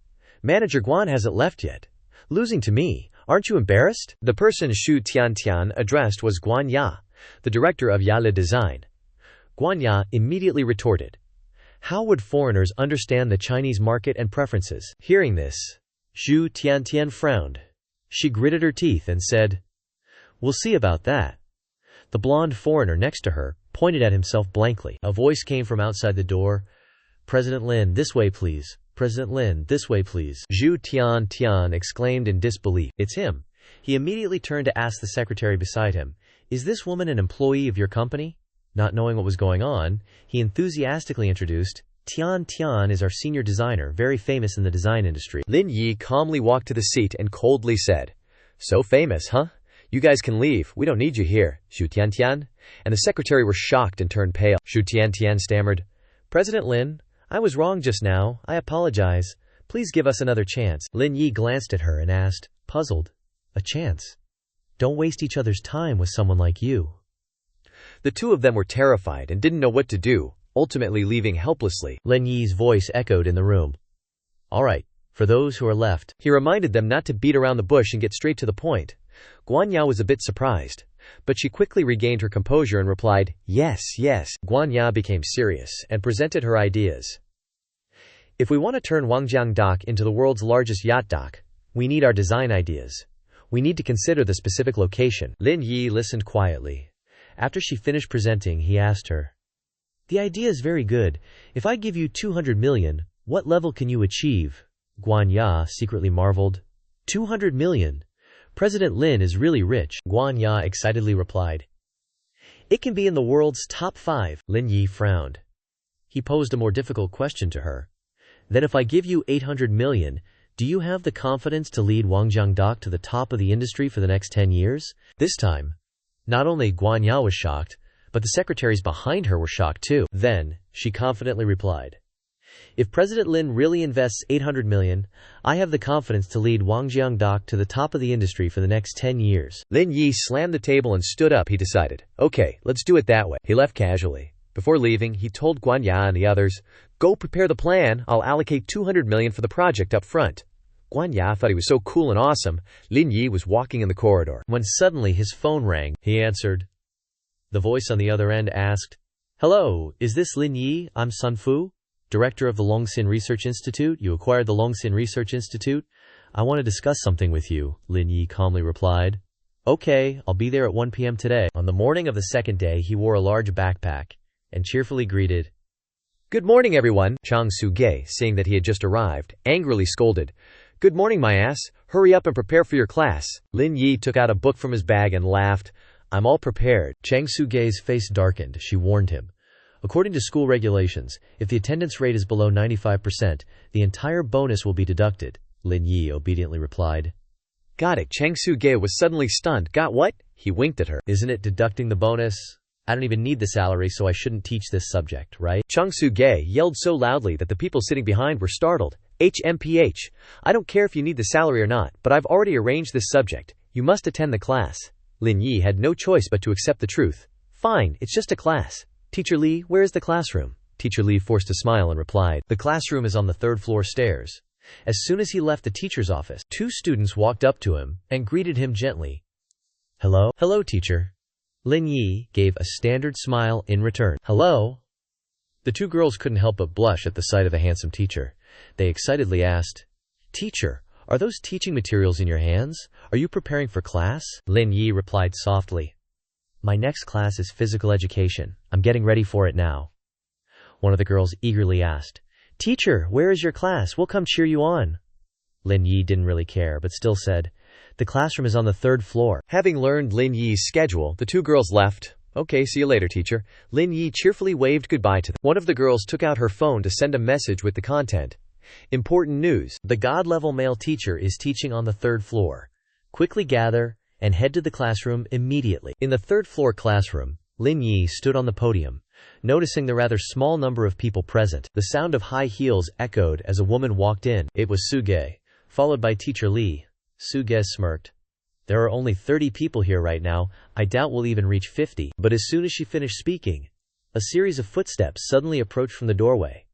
"Manager Guan hasn't left yet. Losing to me. Aren't you embarrassed?" The person Shu Tiantian addressed was Guan Ya, the director of Yale Design. Guan Ya immediately retorted, "How would foreigners understand the Chinese market and preferences?" Hearing this, Shu Tiantian frowned. She gritted her teeth and said, "We'll see about that." The blonde foreigner next to her pointed at himself blankly. A voice came from outside the door. "President Lin, this way please. President Lin, this way please." Shu Tiantian exclaimed in disbelief. "It's him." He immediately turned to ask the secretary beside him, "Is this woman an employee of your company?" Not knowing what was going on, he enthusiastically introduced, "Tian is our senior designer, very famous in the design industry." Lin Yi calmly walked to the seat and coldly said, "So famous, huh? You guys can leave. We don't need you here, Shu Tiantian." And the secretary were shocked and turned pale. Shu Tiantian stammered, "President Lin, I was wrong just now. I apologize. Please give us another chance." Lin Yi glanced at her and asked, puzzled, "A chance? Don't waste each other's time with someone like you." The two of them were terrified and didn't know what to do, ultimately leaving helplessly. Lin Yi's voice echoed in the room. "All right, for those who are left." He reminded them not to beat around the bush and get straight to the point. Guan Ya was a bit surprised, but she quickly regained her composure and replied, "Yes, yes." Guan Ya became serious and presented her ideas. "If we want to turn Wangjiang Dock into the world's largest yacht dock, we need our design ideas. We need to consider the specific location." Lin Yi listened quietly. After she finished presenting, he asked her, "The idea is very good. If I give you 200 million, what level can you achieve?" Guan Ya secretly marveled. 200 million. President Lin is really rich, Guan Ya excitedly replied. It can be in the world's top 5. Lin Yi frowned. He posed a more difficult question to her. Then if I give you 800 million, do you have the confidence to lead Wangjiangdoc to the top of the industry for the next 10 years? This time, not only Guan Ya was shocked, but the secretaries behind her were shocked too. Then, she confidently replied, if President Lin really invests 800 million, I have the confidence to lead Wangjiangdoc to the top of the industry for the next 10 years. Lin Yi slammed the table and stood up. He decided, okay, let's do it that way. He left casually. Before leaving, he told Guan Ya and the others, go prepare the plan. I'll allocate 200 million for the project up front. Guan Ya thought he was so cool and awesome. Lin Yi was walking in the corridor when suddenly his phone rang. He answered. The voice on the other end asked, hello, is this Lin Yi? I'm Sun Fu, director of the Longxin Research Institute. You acquired the Longxin Research Institute? I want to discuss something with you, Lin Yi calmly replied. Okay, I'll be there at 1 p.m. today. On the morning of the second day, he wore a large backpack and cheerfully greeted, good morning, everyone. Chang Su-ge, seeing that he had just arrived, angrily scolded, good morning, my ass. Hurry up and prepare for your class. Lin Yi took out a book from his bag and laughed. I'm all prepared. Chang Su-ge's face darkened. She warned him. According to school regulations, if the attendance rate is below 95%, the entire bonus will be deducted, Lin Yi obediently replied. Got it. Chang Su-ge was suddenly stunned. Got what? He winked at her. Isn't it deducting the bonus? I don't even need the salary, so I shouldn't teach this subject, right? Chang Su-ge yelled so loudly that the people sitting behind were startled. HMPH. I don't care if you need the salary or not, but I've already arranged this subject. You must attend the class. Lin Yi had no choice but to accept the truth. Fine, it's just a class. Teacher Li, where is the classroom? Teacher Li forced a smile and replied, the classroom is on the 3rd floor stairs. As soon as he left the teacher's office, 2 students walked up to him and greeted him gently. Hello? Hello, teacher. Lin Yi gave a standard smile in return. Hello? The 2 girls couldn't help but blush at the sight of the handsome teacher. They excitedly asked, Teacher, are those teaching materials in your hands? Are you preparing for class? Lin Yi replied softly. My next class is physical education. I'm getting ready for it now. One of the girls eagerly asked, Teacher, where is your class? We'll come cheer you on. Lin Yi didn't really care, but still said, the classroom is on the 3rd floor. Having learned Lin Yi's schedule, the 2 girls left. Okay, see you later, teacher. Lin Yi cheerfully waved goodbye to them. One of the girls took out her phone to send a message with the content. Important news. The God-level male teacher is teaching on the 3rd floor. Quickly gather and head to the classroom immediately. In the 3rd floor classroom, Lin Yi stood on the podium. Noticing the rather small number of people present, the sound of high heels echoed as a woman walked in. It was Su-ge, followed by Teacher Li. Su-ge smirked. There are only 30 people here right now. I doubt we'll even reach 50. But as soon as she finished speaking, a series of footsteps suddenly approached from the doorway.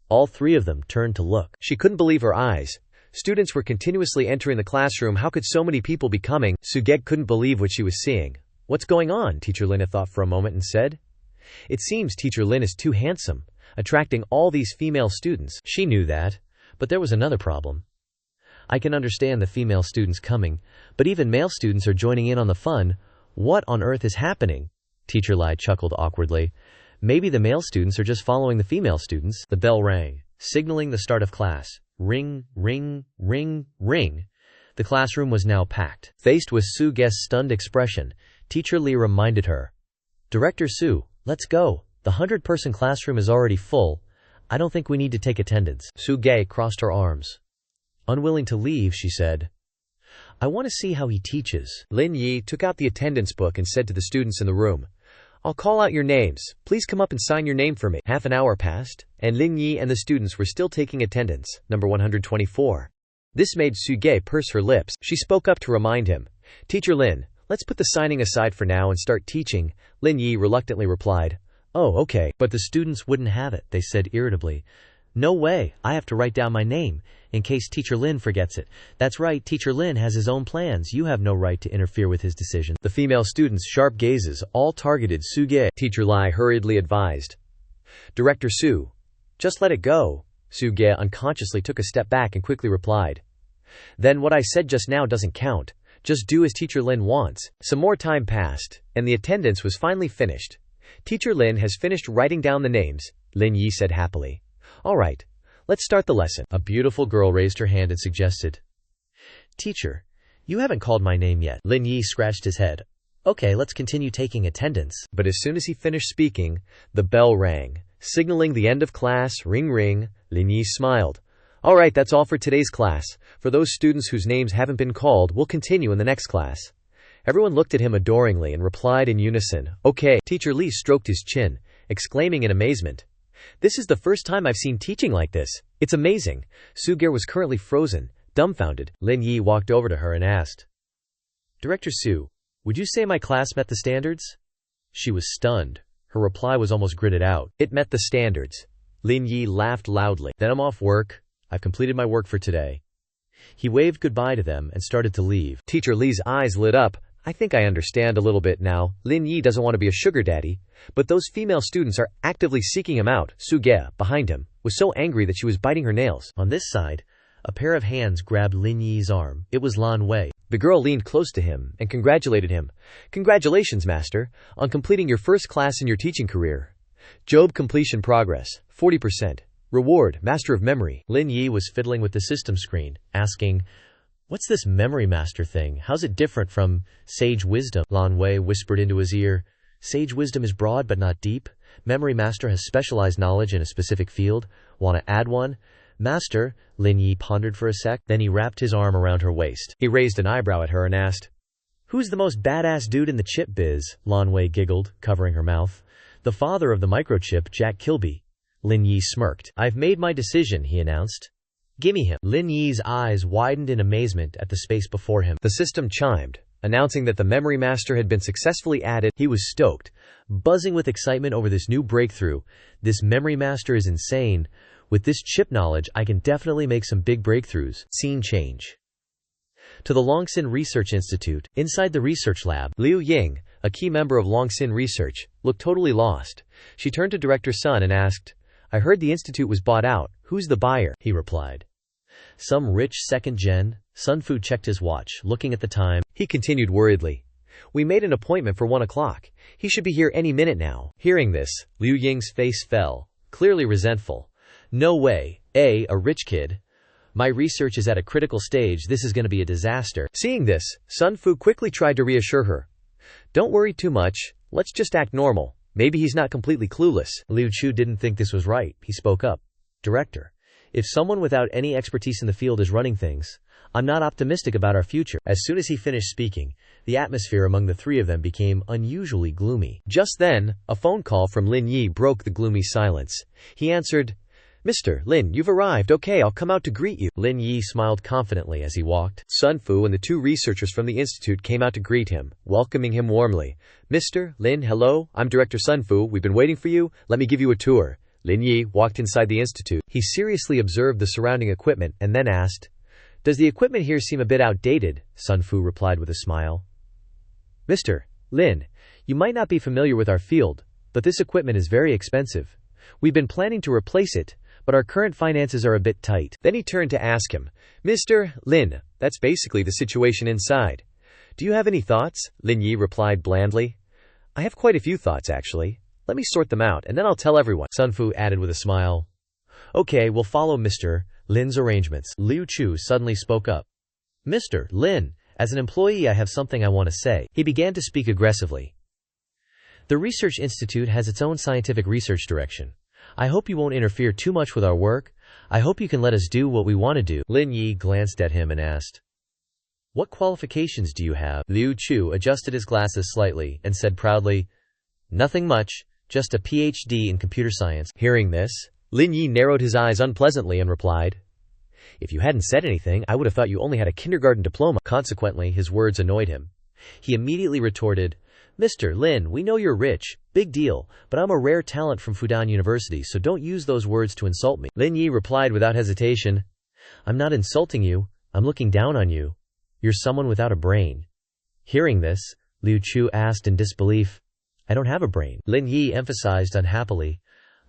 All 3 of them turned to look. She couldn't believe her eyes. Students were continuously entering the classroom. How could so many people be coming? Su-ge couldn't believe what she was seeing. What's going on? Teacher Lin thought for a moment and said. It seems Teacher Lin is too handsome, attracting all these female students. She knew that, but there was another problem. I can understand the female students coming, but even male students are joining in on the fun. What on earth is happening? Teacher Lai chuckled awkwardly. Maybe the male students are just following the female students. The bell rang, signaling the start of class. Ring, ring, ring, ring. The classroom was now packed. Faced with Su-ge's stunned expression, Teacher Li reminded her. Director Su, let's go. The 100-person classroom is already full. I don't think we need to take attendance. Su-ge crossed her arms. Unwilling to leave, she said, I want to see how he teaches. Lin Yi took out the attendance book and said to the students in the room, I'll call out your names. Please come up and sign your name for me. Half an hour passed, and Lin Yi and the students were still taking attendance. Number 124. This made Su-ge purse her lips. She spoke up to remind him. Teacher Lin, let's put the signing aside for now and start teaching. Lin Yi reluctantly replied, Oh, okay. But the students wouldn't have it, they said irritably. No way, I have to write down my name, in case Teacher Lin forgets it. That's right, Teacher Lin has his own plans. You have no right to interfere with his decision. The female students' sharp gazes all targeted Su-ge. Teacher Lai hurriedly advised. Director Su, just let it go. Su-ge unconsciously took a step back and quickly replied. Then what I said just now doesn't count. Just do as Teacher Lin wants. Some more time passed, and the attendance was finally finished. Teacher Lin has finished writing down the names, Lin Yi said happily. All right, let's start the lesson. A beautiful girl raised her hand and suggested. Teacher, you haven't called my name yet. Lin Yi scratched his head. Okay, let's continue taking attendance. But as soon as he finished speaking, the bell rang, signaling the end of class. Ring ring. Lin Yi smiled. All right, that's all for today's class. For those students whose names haven't been called, we'll continue in the next class. Everyone looked at him adoringly and replied in unison, okay. Teacher Li stroked his chin, exclaiming in amazement. This is the first time I've seen teaching like this. It's amazing. Suger was currently frozen, dumbfounded. Lin Yi walked over to her and asked, Director Su, would you say my class met the standards? She was stunned. Her reply was almost gritted out. It met the standards. Lin Yi laughed loudly. Then I'm off work. I've completed my work for today. He waved goodbye to them and started to leave. Teacher Li's eyes lit up. I think I understand a little bit now. Lin Yi doesn't want to be a sugar daddy, but those female students are actively seeking him out. Suge, behind him, was so angry that she was biting her nails. On this side, a pair of hands grabbed Lin Yi's arm. It was Lan Wei. The girl leaned close to him and congratulated him. Congratulations, master, on completing your first class in your teaching career. Job completion progress, 40%. Reward, Master of Memory. Lin Yi was fiddling with the system screen, asking, What's this Memory Master thing? How's it different from Sage Wisdom? Lan Wei whispered into his ear, Sage Wisdom is broad but not deep. Memory Master has specialized knowledge in a specific field. Want to add one? Master, Lin Yi pondered for a sec, then he wrapped his arm around her waist. He raised an eyebrow at her and asked, Who's the most badass dude in the chip biz? Lan Wei giggled, covering her mouth. The father of the microchip, Jack Kilby. Lin Yi smirked. I've made my decision, he announced. Gimme him. Lin Yi's eyes widened in amazement at the space before him. The system chimed, announcing that the Memory Master had been successfully added. He was stoked, buzzing with excitement over this new breakthrough. This Memory Master is insane. With this chip knowledge, I can definitely make some big breakthroughs. Scene change. To the Longxin Research Institute, inside the research lab, Liu Ying, a key member of Longxin Research, looked totally lost. She turned to Director Sun and asked, I heard the institute was bought out. Who's the buyer? He replied. Some rich second-gen. Sun Fu checked his watch, looking at the time. He continued worriedly. We made an appointment for 1 o'clock. He should be here any minute now. Hearing this, Liu Ying's face fell, clearly resentful. No way. A rich kid. My research is at a critical stage. This is going to be a disaster. Seeing this, Sun Fu quickly tried to reassure her. Don't worry too much. Let's just act normal. Maybe he's not completely clueless. Liu Chu didn't think this was right. He spoke up. Director, if someone without any expertise in the field is running things, I'm not optimistic about our future. As soon as he finished speaking, the atmosphere among the three of them became unusually gloomy. Just then, a phone call from Lin Yi broke the gloomy silence. He answered, Mr. Lin, you've arrived. Okay, I'll come out to greet you. Lin Yi smiled confidently as he walked. Sun Fu and the 2 researchers from the institute came out to greet him, welcoming him warmly. Mr. Lin, hello, I'm Director Sun Fu. We've been waiting for you. Let me give you a tour. Lin Yi walked inside the institute. He seriously observed the surrounding equipment and then asked, Does the equipment here seem a bit outdated? Sun Fu replied with a smile. Mr. Lin, you might not be familiar with our field, but this equipment is very expensive. We've been planning to replace it, but our current finances are a bit tight. Then he turned to ask him, Mr. Lin, that's basically the situation inside. Do you have any thoughts? Lin Yi replied blandly. I have quite a few thoughts, actually. Let me sort them out, and then I'll tell everyone. Sun Fu added with a smile. Okay, we'll follow Mr. Lin's arrangements. Liu Chu suddenly spoke up. Mr. Lin, as an employee I have something I want to say. He began to speak aggressively. The Research Institute has its own scientific research direction. I hope you won't interfere too much with our work. I hope you can let us do what we want to do. Lin Yi glanced at him and asked, What qualifications do you have? Liu Chu adjusted his glasses slightly and said proudly, Nothing much, just a PhD in computer science. Hearing this, Lin Yi narrowed his eyes unpleasantly and replied, If you hadn't said anything, I would have thought you only had a kindergarten diploma. Consequently, his words annoyed him. He immediately retorted, Mr. Lin, we know you're rich, big deal, but I'm a rare talent from Fudan University, so don't use those words to insult me. Lin Yi replied without hesitation, I'm not insulting you, I'm looking down on you. You're someone without a brain. Hearing this, Liu Chu asked in disbelief, I don't have a brain. Lin Yi emphasized unhappily,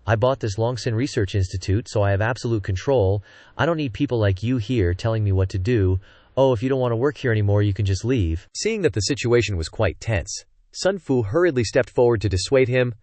I bought this Longxin Research Institute, so I have absolute control. I don't need people like you here telling me what to do. Oh, if you don't want to work here anymore, you can just leave. Seeing that the situation was quite tense, Sun Fu hurriedly stepped forward to dissuade him.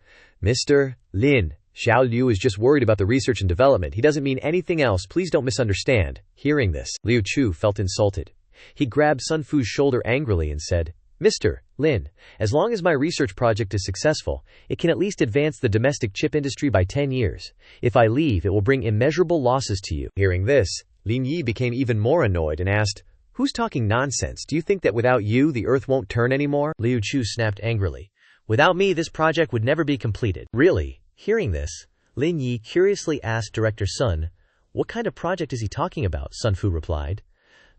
Mr. Lin, Xiao Liu is just worried about the research and development. He doesn't mean anything else. Please don't misunderstand. Hearing this, Liu Chu felt insulted. He grabbed Sun Fu's shoulder angrily and said, "Mr. Lin, as long as my research project is successful, it can at least advance the domestic chip industry by 10 years. If I leave, it will bring immeasurable losses to you." Hearing this, Lin Yi became even more annoyed and asked, "Who's talking nonsense? Do you think that without you, the earth won't turn anymore?" Liu Chu snapped angrily. "Without me, this project would never be completed." "Really?" Hearing this, Lin Yi curiously asked Director Sun, "What kind of project is he talking about?" Sun Fu replied,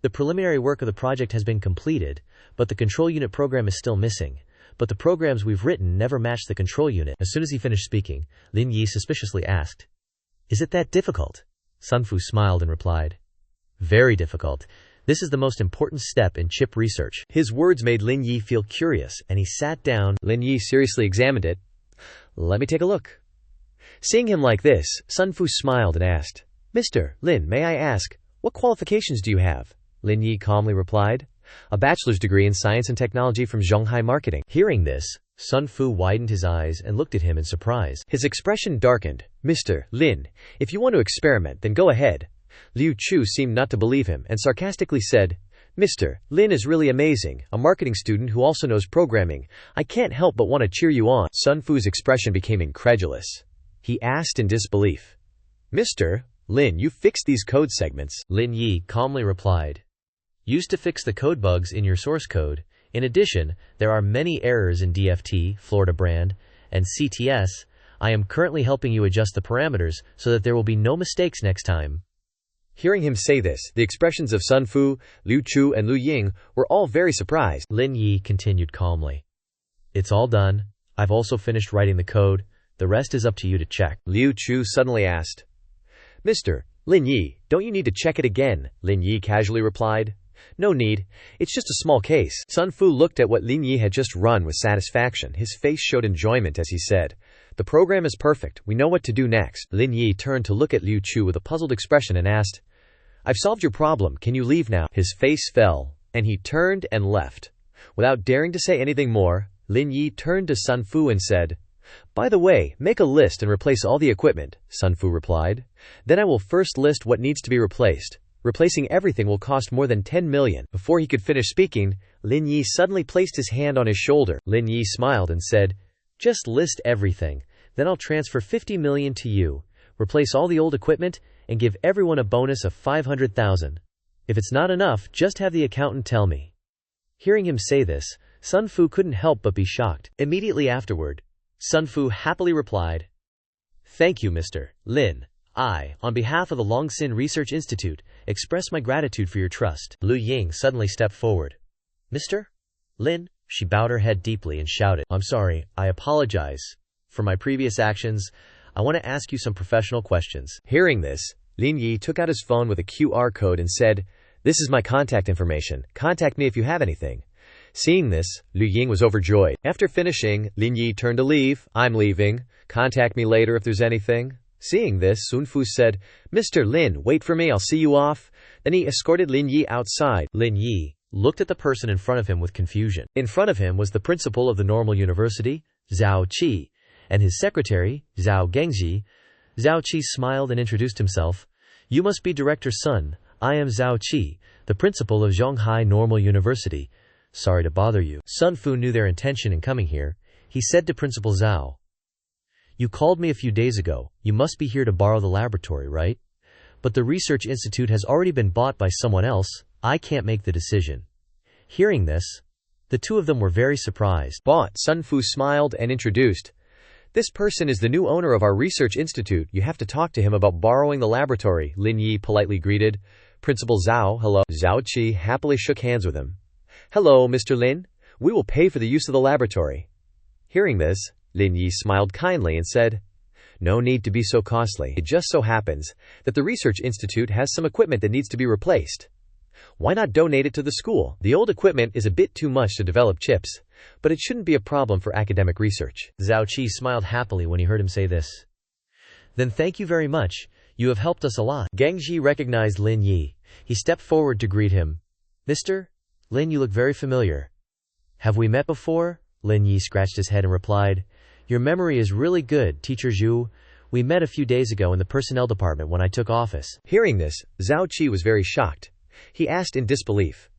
"The preliminary work of the project has been completed, but the control unit program is still missing. But the programs we've written never match the control unit." As soon as he finished speaking, Lin Yi suspiciously asked, "Is it that difficult?" Sun Fu smiled and replied, "Very difficult. This is the most important step in chip research." His words made Lin Yi feel curious, and he sat down. Lin Yi seriously examined it. "Let me take a look." Seeing him like this, Sun Fu smiled and asked, "Mr. Lin, may I ask, what qualifications do you have?" Lin Yi calmly replied, "A bachelor's degree in science and technology from Zhonghai Marketing." Hearing this, Sun Fu widened his eyes and looked at him in surprise. His expression darkened. "Mr. Lin, if you want to experiment, then go ahead." Liu Chu seemed not to believe him and sarcastically said, "Mr. Lin is really amazing, a marketing student who also knows programming. I can't help but want to cheer you on." Sun Fu's expression became incredulous. He asked in disbelief, "Mr. Lin, you fixed these code segments?" Lin Yi calmly replied, "Used to fix the code bugs in your source code. In addition, there are many errors in DFT, Florida brand, and CTS. I am currently helping you adjust the parameters so that there will be no mistakes next time." Hearing him say this, the expressions of Sun Fu, Liu Chu, and Liu Ying were all very surprised. Lin Yi continued calmly, "It's all done. I've also finished writing the code. The rest is up to you to check." Liu Chu suddenly asked, "Mr. Lin Yi, don't you need to check it again?" Lin Yi casually replied, "No need. It's just a small case." Sun Fu looked at what Lin Yi had just run with satisfaction. His face showed enjoyment as he said, "The program is perfect. We know what to do next." Lin Yi turned to look at Liu Chu with a puzzled expression and asked, "I've solved your problem. Can you leave now?" His face fell, and he turned and left. Without daring to say anything more, Lin Yi turned to Sun Fu and said, "By the way, make a list and replace all the equipment." Sun Fu replied, "Then I will first list what needs to be replaced. Replacing everything will cost more than 10 million. Before he could finish speaking, Lin Yi suddenly placed his hand on his shoulder. Lin Yi smiled and said, "Just list everything. Then I'll transfer 50 million to you, replace all the old equipment, and give everyone a bonus of 500,000. If it's not enough, just have the accountant tell me." Hearing him say this, Sun Fu couldn't help but be shocked. Immediately afterward, Sun Fu happily replied, "Thank you, Mr. Lin. I, on behalf of the Longxin Research Institute, express my gratitude for your trust." Liu Ying suddenly stepped forward. "Mr. Lin?" She bowed her head deeply and shouted, "I'm sorry, I apologize for my previous actions. I want to ask you some professional questions." Hearing this, Lin Yi took out his phone with a QR code and said, "This is my contact information. Contact me if you have anything." Seeing this, Liu Ying was overjoyed. After finishing, Lin Yi turned to leave. "I'm leaving. Contact me later if there's anything." Seeing this, Sun Fu said, "Mr. Lin, wait for me, I'll see you off." Then he escorted Lin Yi outside. Lin Yi looked at the person in front of him with confusion. In front of him was the principal of the Normal University, Zhao Qi, and his secretary, Zhao Gengji. Zhao Qi smiled and introduced himself. "You must be Director Sun. I am Zhao Qi, the principal of Zhonghai Normal University. Sorry to bother you." Sun Fu knew their intention in coming here. He said to Principal Zhao, "You called me a few days ago. You must be here to borrow the laboratory, right? But the research institute has already been bought by someone else. I can't make the decision." Hearing this, the two of them were very surprised. "Bought?" Sun Fu smiled and introduced, "This person is the new owner of our research institute. You have to talk to him about borrowing the laboratory." Lin Yi politely greeted Principal Zhao. "Hello." Zhao Qi happily shook hands with him. "Hello, Mr. Lin. We will pay for the use of the laboratory." Hearing this, Lin Yi smiled kindly and said, "No need to be so costly. It just so happens that the research institute has some equipment that needs to be replaced. Why not donate it to the school? The old equipment is a bit too much to develop chips, but it shouldn't be a problem for academic research." Zhao Qi smiled happily when he heard him say this. "Then thank you very much. You have helped us a lot." Gengji recognized Lin Yi. He stepped forward to greet him. "Mr. Lin, you look very familiar. Have we met before?" Lin Yi scratched his head and replied, "Your memory is really good, Teacher Zhu. We met a few days ago in the personnel department when I took office." Hearing this, Zhao Qi was very shocked. He asked in disbelief,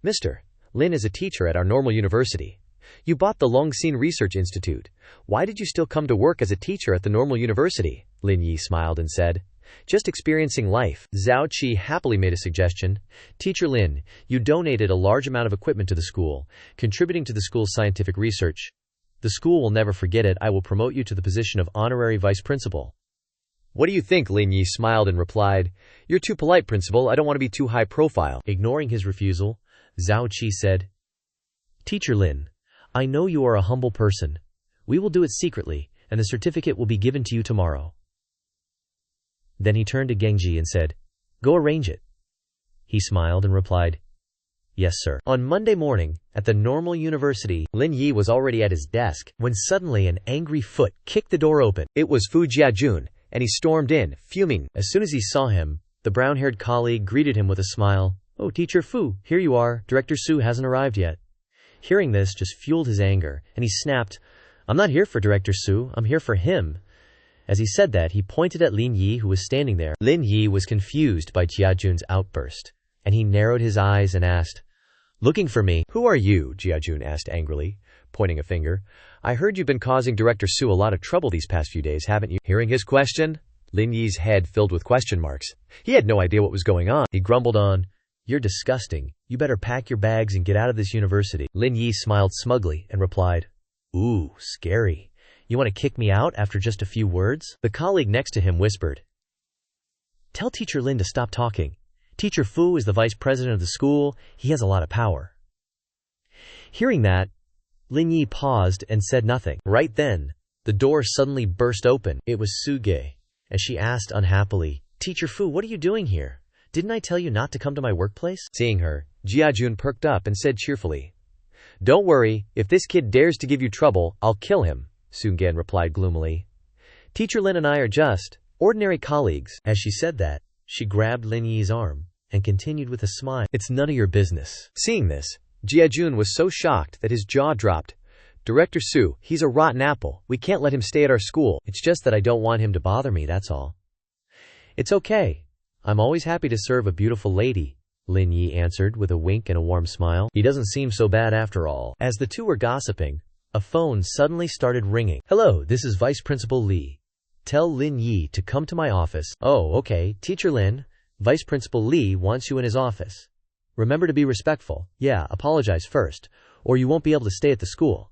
Mr. Lin is a teacher at our normal university. You bought the Longxin Research Institute. Why did you still come to work as a teacher at the normal university? Lin Yi smiled and said, just experiencing life. Zhao Qi happily made a suggestion. Teacher Lin, you donated a large amount of equipment to the school, contributing to the school's scientific research. The school will never forget it. I will promote you to the position of honorary vice principal. What do you think? Lin Yi smiled and replied, you're too polite, principal. I don't want to be too high profile. Ignoring his refusal, Zhao Qi said, Teacher Lin, I know you are a humble person. We will do it secretly, and the certificate will be given to you tomorrow. Then he turned to Genji and said, go arrange it. He smiled and replied, yes, sir. On Monday morning, at the normal university, Lin Yi was already at his desk when suddenly an angry foot kicked the door open. It was Fu Jiajun, and he stormed in, fuming. As soon as he saw him, the brown-haired colleague greeted him with a smile. Oh, Teacher Fu, here you are. Director Su hasn't arrived yet. Hearing this just fueled his anger, and he snapped, I'm not here for Director Su, I'm here for him. As he said that, he pointed at Lin Yi, who was standing there. Lin Yi was confused by Jiajun's outburst, and he narrowed his eyes and asked, looking for me? Who are you? Jiajun asked angrily, pointing a finger. I heard you've been causing Director Su a lot of trouble these past few days, haven't you? Hearing his question, Lin Yi's head filled with question marks. He had no idea what was going on. He grumbled on, you're disgusting. You better pack your bags and get out of this university. Lin Yi smiled smugly and replied, ooh, scary. You want to kick me out after just a few words? The colleague next to him whispered, tell Teacher Lin to stop talking. Teacher Fu is the vice president of the school. He has a lot of power. Hearing that, Lin Yi paused and said nothing. Right then, the door suddenly burst open. It was Suge, as she asked unhappily, Teacher Fu, what are you doing here? Didn't I tell you not to come to my workplace? Seeing her, Jiajun perked up and said cheerfully, don't worry, if this kid dares to give you trouble, I'll kill him, Sugen replied gloomily. Teacher Lin and I are just ordinary colleagues. As she said that, she grabbed Lin Yi's arm and continued with a smile, it's none of your business. Seeing this, Jiajun was so shocked that his jaw dropped. Director Su, he's a rotten apple. We can't let him stay at our school. It's just that I don't want him to bother me, that's all. It's okay. I'm always happy to serve a beautiful lady, Lin Yi answered with a wink and a warm smile. He doesn't seem so bad after all. As the two were gossiping, a phone suddenly started ringing. Hello, this is Vice Principal Li. Tell Lin Yi to come to my office. Oh, okay, Teacher Lin. Vice Principal Li wants you in his office. Remember to be respectful. Yeah, apologize first, or you won't be able to stay at the school.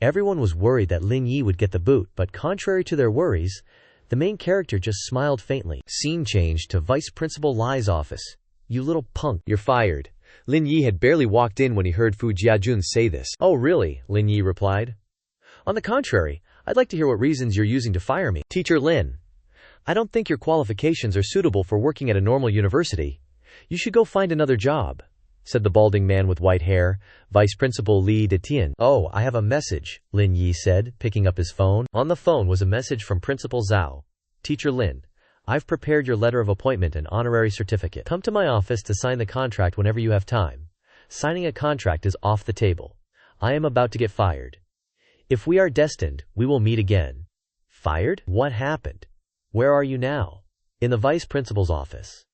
Everyone was worried that Lin Yi would get the boot, but contrary to their worries, the main character just smiled faintly. Scene changed to Vice Principal Li's office. You little punk. You're fired. Lin Yi had barely walked in when he heard Fu Jiajun say this. Oh really? Lin Yi replied. On the contrary, I'd like to hear what reasons you're using to fire me. Teacher Lin, I don't think your qualifications are suitable for working at a normal university. You should go find another job, said the balding man with white hair, Vice Principal Li Detian. Oh, I have a message, Lin Yi said, picking up his phone. On the phone was a message from Principal Zhao. Teacher Lin, I've prepared your letter of appointment and honorary certificate. Come to my office to sign the contract whenever you have time. Signing a contract is off the table. I am about to get fired. If we are destined, we will meet again. Fired? What happened? Where are you now? In the vice principal's office.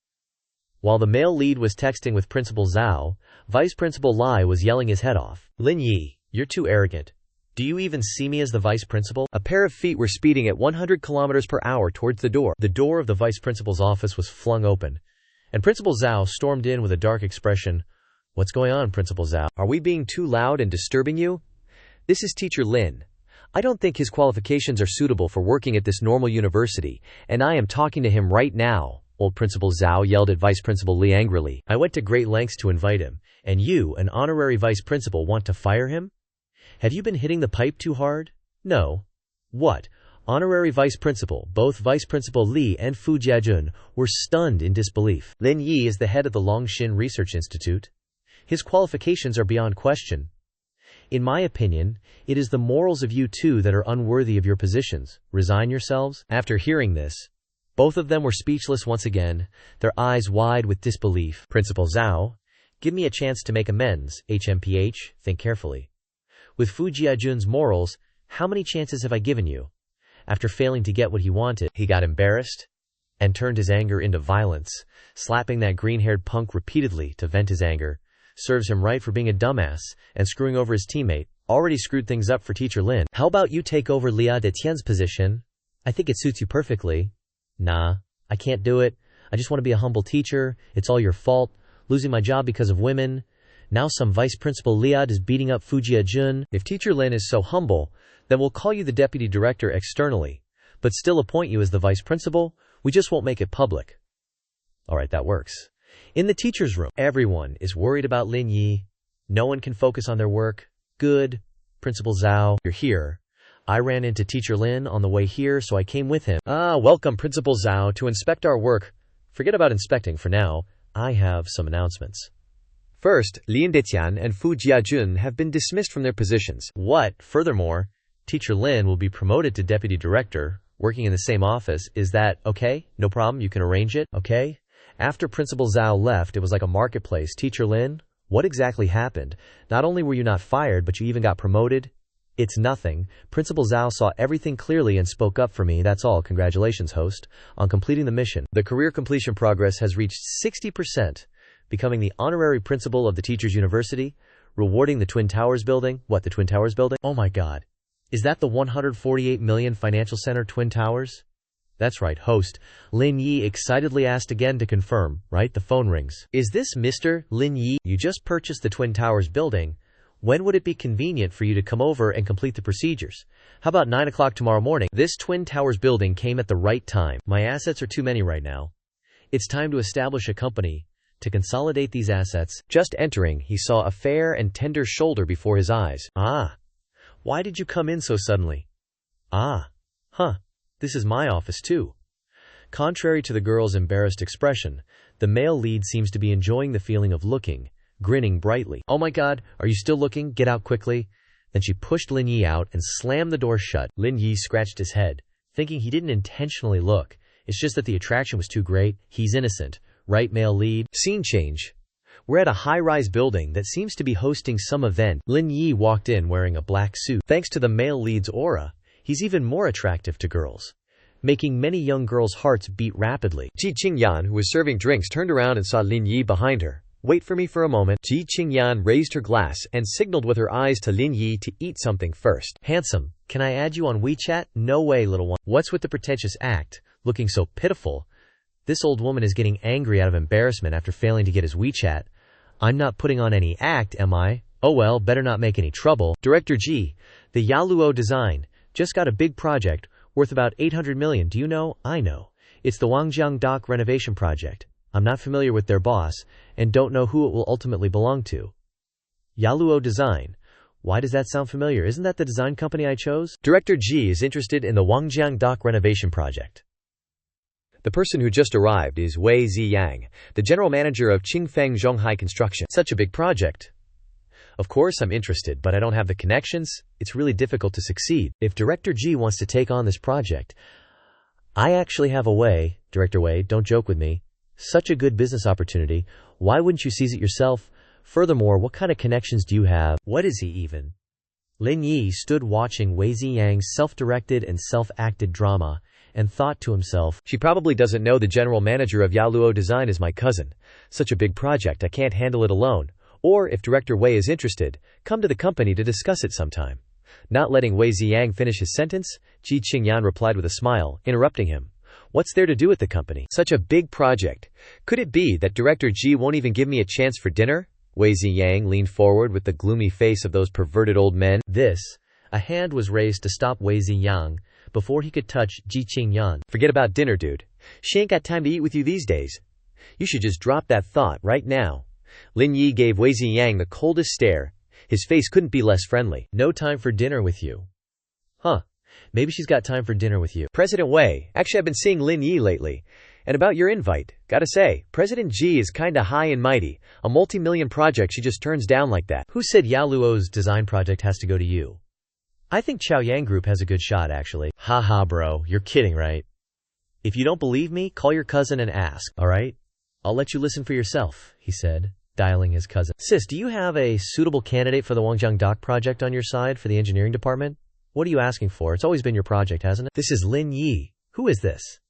While the male lead was texting with Principal Zhao, Vice Principal Li was yelling his head off. Lin Yi, you're too arrogant. Do you even see me as the vice principal? A pair of feet were speeding at 100 kilometers per hour towards the door. The door of the vice principal's office was flung open, and Principal Zhao stormed in with a dark expression. What's going on, Principal Zhao? Are we being too loud and disturbing you? This is Teacher Lin. I don't think his qualifications are suitable for working at this normal university, and I am talking to him right now. Old Principal Zhao yelled at Vice Principal Li angrily. I went to great lengths to invite him, and you, an honorary vice principal, want to fire him? Have you been hitting the pipe too hard? No. What? Honorary vice principal, both Vice Principal Li and Fu Jiajun were stunned in disbelief. Lin Yi is the head of the Longxin Research Institute. His qualifications are beyond question. In my opinion, it is the morals of you two that are unworthy of your positions. Resign yourselves. After hearing this, both of them were speechless once again, their eyes wide with disbelief. Principal Zhao, give me a chance to make amends. HMPH, think carefully. With Fu Jiajun's morals, how many chances have I given you? After failing to get what he wanted, he got embarrassed and turned his anger into violence, slapping that green-haired punk repeatedly to vent his anger. Serves him right for being a dumbass and screwing over his teammate. Already screwed things up for teacher Lin. How about you take over Lia Detien's position? I think it suits you perfectly. Nah, I can't do it. I just want to be a humble teacher. It's all your fault. Losing my job because of women. Now some vice principal Liad is beating up Fujia Jun. If teacher Lin is so humble, then we'll call you the deputy director externally, but still appoint you as the vice principal. We just won't make it public. Alright, that works. In the teacher's room, everyone is worried about Lin Yi. No one can focus on their work. Good. Principal Zhao, you're here. I ran into teacher Lin on the way here, so I came with him. Welcome Principal Zhao to inspect our work. Forget about inspecting for now. I have some announcements. First, Lin Detian and Fu Jiajun have been dismissed from their positions. What? Furthermore, teacher Lin will be promoted to deputy director, working in the same office. Is that okay? No problem, you can arrange it, okay? After Principal Zhao left, it was like a marketplace. Teacher Lin, what exactly happened? Not only were you not fired, but you even got promoted? It's nothing. Principal Zhao saw everything clearly and spoke up for me. That's all. Congratulations, host, on completing the mission. The career completion progress has reached 60%, becoming the honorary principal of the Teachers University, rewarding the Twin Towers building. What, the Twin Towers building? Oh my god. Is that the 148 million financial center Twin Towers? That's right, host. Lin Yi excitedly asked again to confirm, right? The phone rings. Is this Mr. Lin Yi? You just purchased the Twin Towers building. When would it be convenient for you to come over and complete the procedures? How about 9 o'clock tomorrow morning? This Twin Towers building came at the right time. My assets are too many right now. It's time to establish a company to consolidate these assets. Just entering, he saw a fair and tender shoulder before his eyes. Ah. Why did you come in so suddenly? Ah. Huh. This is my office too. Contrary to the girl's embarrassed expression, the male lead seems to be enjoying the feeling of looking, grinning brightly. Oh my god, are you still looking? Get out quickly. Then she pushed Lin Yi out and slammed the door shut. Lin Yi scratched his head, thinking he didn't intentionally look. It's just that the attraction was too great. He's innocent. Right, male lead? Scene change. We're at a high-rise building that seems to be hosting some event. Lin Yi walked in wearing a black suit. Thanks to the male lead's aura, he's even more attractive to girls, making many young girls' hearts beat rapidly. Ji Qingyan, who was serving drinks, turned around and saw Lin Yi behind her. Wait for me for a moment. Ji Qingyan raised her glass and signaled with her eyes to Lin Yi to eat something first. Handsome, can I add you on WeChat? No way, little one. What's with the pretentious act? Looking so pitiful. This old woman is getting angry out of embarrassment after failing to get his WeChat. I'm not putting on any act, am I? Oh well, better not make any trouble. Director G, the Yaluo design, just got a big project worth about 800 million. Do you know? I know. It's the Wangjiang Dock renovation project. I'm not familiar with their boss, and don't know who it will ultimately belong to. Yaluo Design. Why does that sound familiar? Isn't that the design company I chose? Director G is interested in the Wangjiang Dock renovation project. The person who just arrived is Wei Ziyang, the general manager of Qingfeng Zhonghai Construction. Such a big project. Of course I'm interested, but I don't have the connections. It's really difficult to succeed. If Director G wants to take on this project, I actually have a way. Director Wei, don't joke with me. Such a good business opportunity. Why wouldn't you seize it yourself? Furthermore, what kind of connections do you have? What is he even? Lin Yi stood watching Wei Ziyang's self-directed and self-acted drama and thought to himself, she probably doesn't know the general manager of Yaluo Design is my cousin. Such a big project, I can't handle it alone. Or, if Director Wei is interested, come to the company to discuss it sometime. Not letting Wei Ziyang finish his sentence, Ji Qingyan replied with a smile, interrupting him. What's there to do at the company? Such a big project. Could it be that Director G won't even give me a chance for dinner? Wei Ziyang leaned forward with the gloomy face of those perverted old men. A hand was raised to stop Wei Ziyang before he could touch Ji Qingyan. Forget about dinner, dude. She ain't got time to eat with you these days. You should just drop that thought right now. Lin Yi gave Wei Ziyang the coldest stare. His face couldn't be less friendly. No time for dinner with you. Huh. Maybe she's got time for dinner with you. President Wei, actually I've been seeing Lin Yi lately. And about your invite, gotta say, President G is kinda high and mighty. A multi-million project she just turns down like that. Who said Yaluo's design project has to go to you? I think Chaoyang Group has a good shot, actually. Haha, bro, you're kidding, right? If you don't believe me, call your cousin and ask, alright? I'll let you listen for yourself, he said, dialing his cousin. Sis, do you have a suitable candidate for the Wangjiang Dock project on your side for the engineering department? What are you asking for? It's always been your project, hasn't it? This is Lin Yi. Who is this?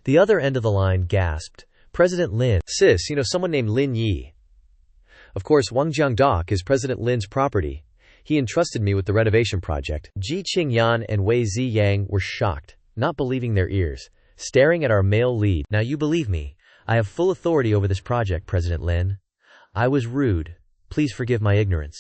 The other end of the line gasped. President Lin. Sis, you know someone named Lin Yi. Of course, Wangjiang Dock is President Lin's property. He entrusted me with the renovation project. Ji Qingyan and Wei Ziyang were shocked, not believing their ears, staring at our male lead. Now you believe me. I have full authority over this project, President Lin. I was rude. Please forgive my ignorance.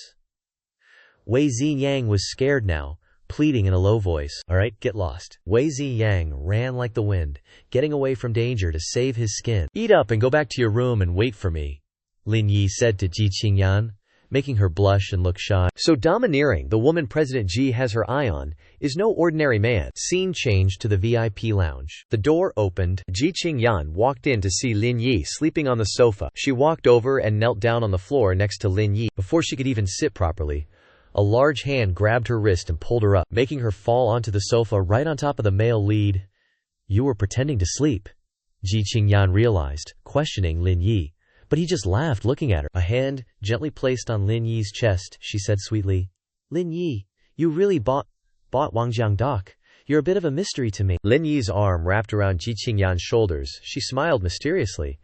Wei Ziyang was scared now, pleading in a low voice. All right, get lost. Wei Ziyang ran like the wind, getting away from danger to save his skin. Eat up and go back to your room and wait for me, Lin Yi said to Ji Qingyan, making her blush and look shy. So domineering, the woman President Ji has her eye on is no ordinary man. Scene changed to the VIP lounge. The door opened. Ji Qingyan walked in to see Lin Yi sleeping on the sofa. She walked over and knelt down on the floor next to Lin Yi. Before she could even sit properly, a large hand grabbed her wrist and pulled her up, making her fall onto the sofa right on top of the male lead. You were pretending to sleep, Ji Qingyan realized, questioning Lin Yi. But he just laughed, looking at her. A hand gently placed on Lin Yi's chest, she said sweetly. Lin Yi, you really bought Wangjiang Dock. You're a bit of a mystery to me. Lin Yi's arm wrapped around Ji Qingyan's shoulders. She smiled mysteriously.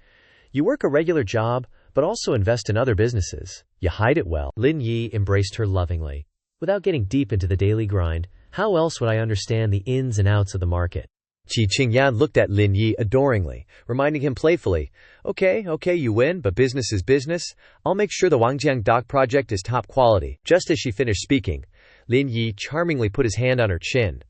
You work a regular job, but also invest in other businesses. You hide it well. Lin Yi embraced her lovingly. Without getting deep into the daily grind, how else would I understand the ins and outs of the market? Ji Qingyan looked at Lin Yi adoringly, reminding him playfully, Okay, you win, but business is business. I'll make sure the Wangjiang Dock project is top quality. Just as she finished speaking, Lin Yi charmingly put his hand on her chin.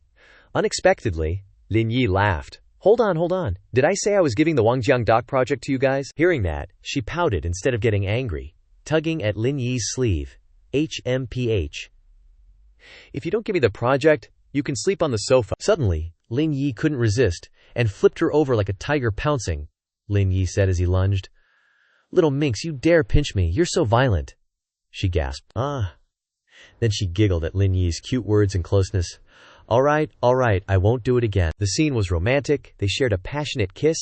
Unexpectedly, Lin Yi laughed. Hold on. Did I say I was giving the Wangjiang Dock project to you guys? Hearing that, she pouted instead of getting angry, tugging at Lin Yi's sleeve. HMPH. If you don't give me the project, you can sleep on the sofa. Suddenly, Lin Yi couldn't resist and flipped her over like a tiger pouncing, Lin Yi said as he lunged. Little minx, you dare pinch me. You're so violent, she gasped. Then she giggled at Lin Yi's cute words and closeness. All right, I won't do it again. The scene was romantic. They shared a passionate kiss.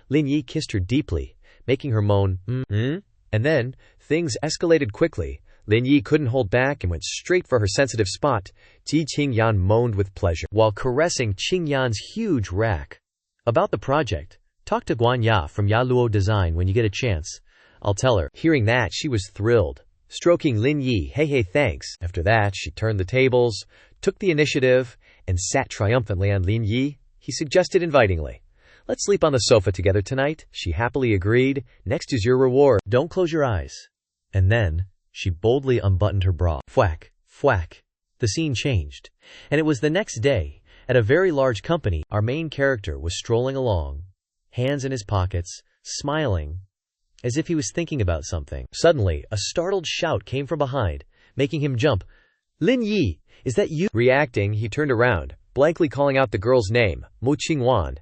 Lin Yi kissed her deeply, making her moan, And then, things escalated quickly. Lin Yi couldn't hold back and went straight for her sensitive spot. Ji Qingyan moaned with pleasure, while caressing Qingyan's huge rack. About the project, talk to Guan Ya from Yaluo Design when you get a chance. I'll tell her. Hearing that, she was thrilled, stroking Lin Yi. Hey, thanks. After that, she turned the tables, took the initiative, and sat triumphantly on Lin Yi. He suggested invitingly. Let's sleep on the sofa together tonight. She happily agreed. Next is your reward. Don't close your eyes. And then, she boldly unbuttoned her bra. Thwack. The scene changed. And it was the next day. At a very large company, our main character was strolling along, hands in his pockets, smiling, as if he was thinking about something. Suddenly, a startled shout came from behind, making him jump. Lin Yi, is that you? Reacting, he turned around, blankly calling out the girl's name, Mo Qingwan.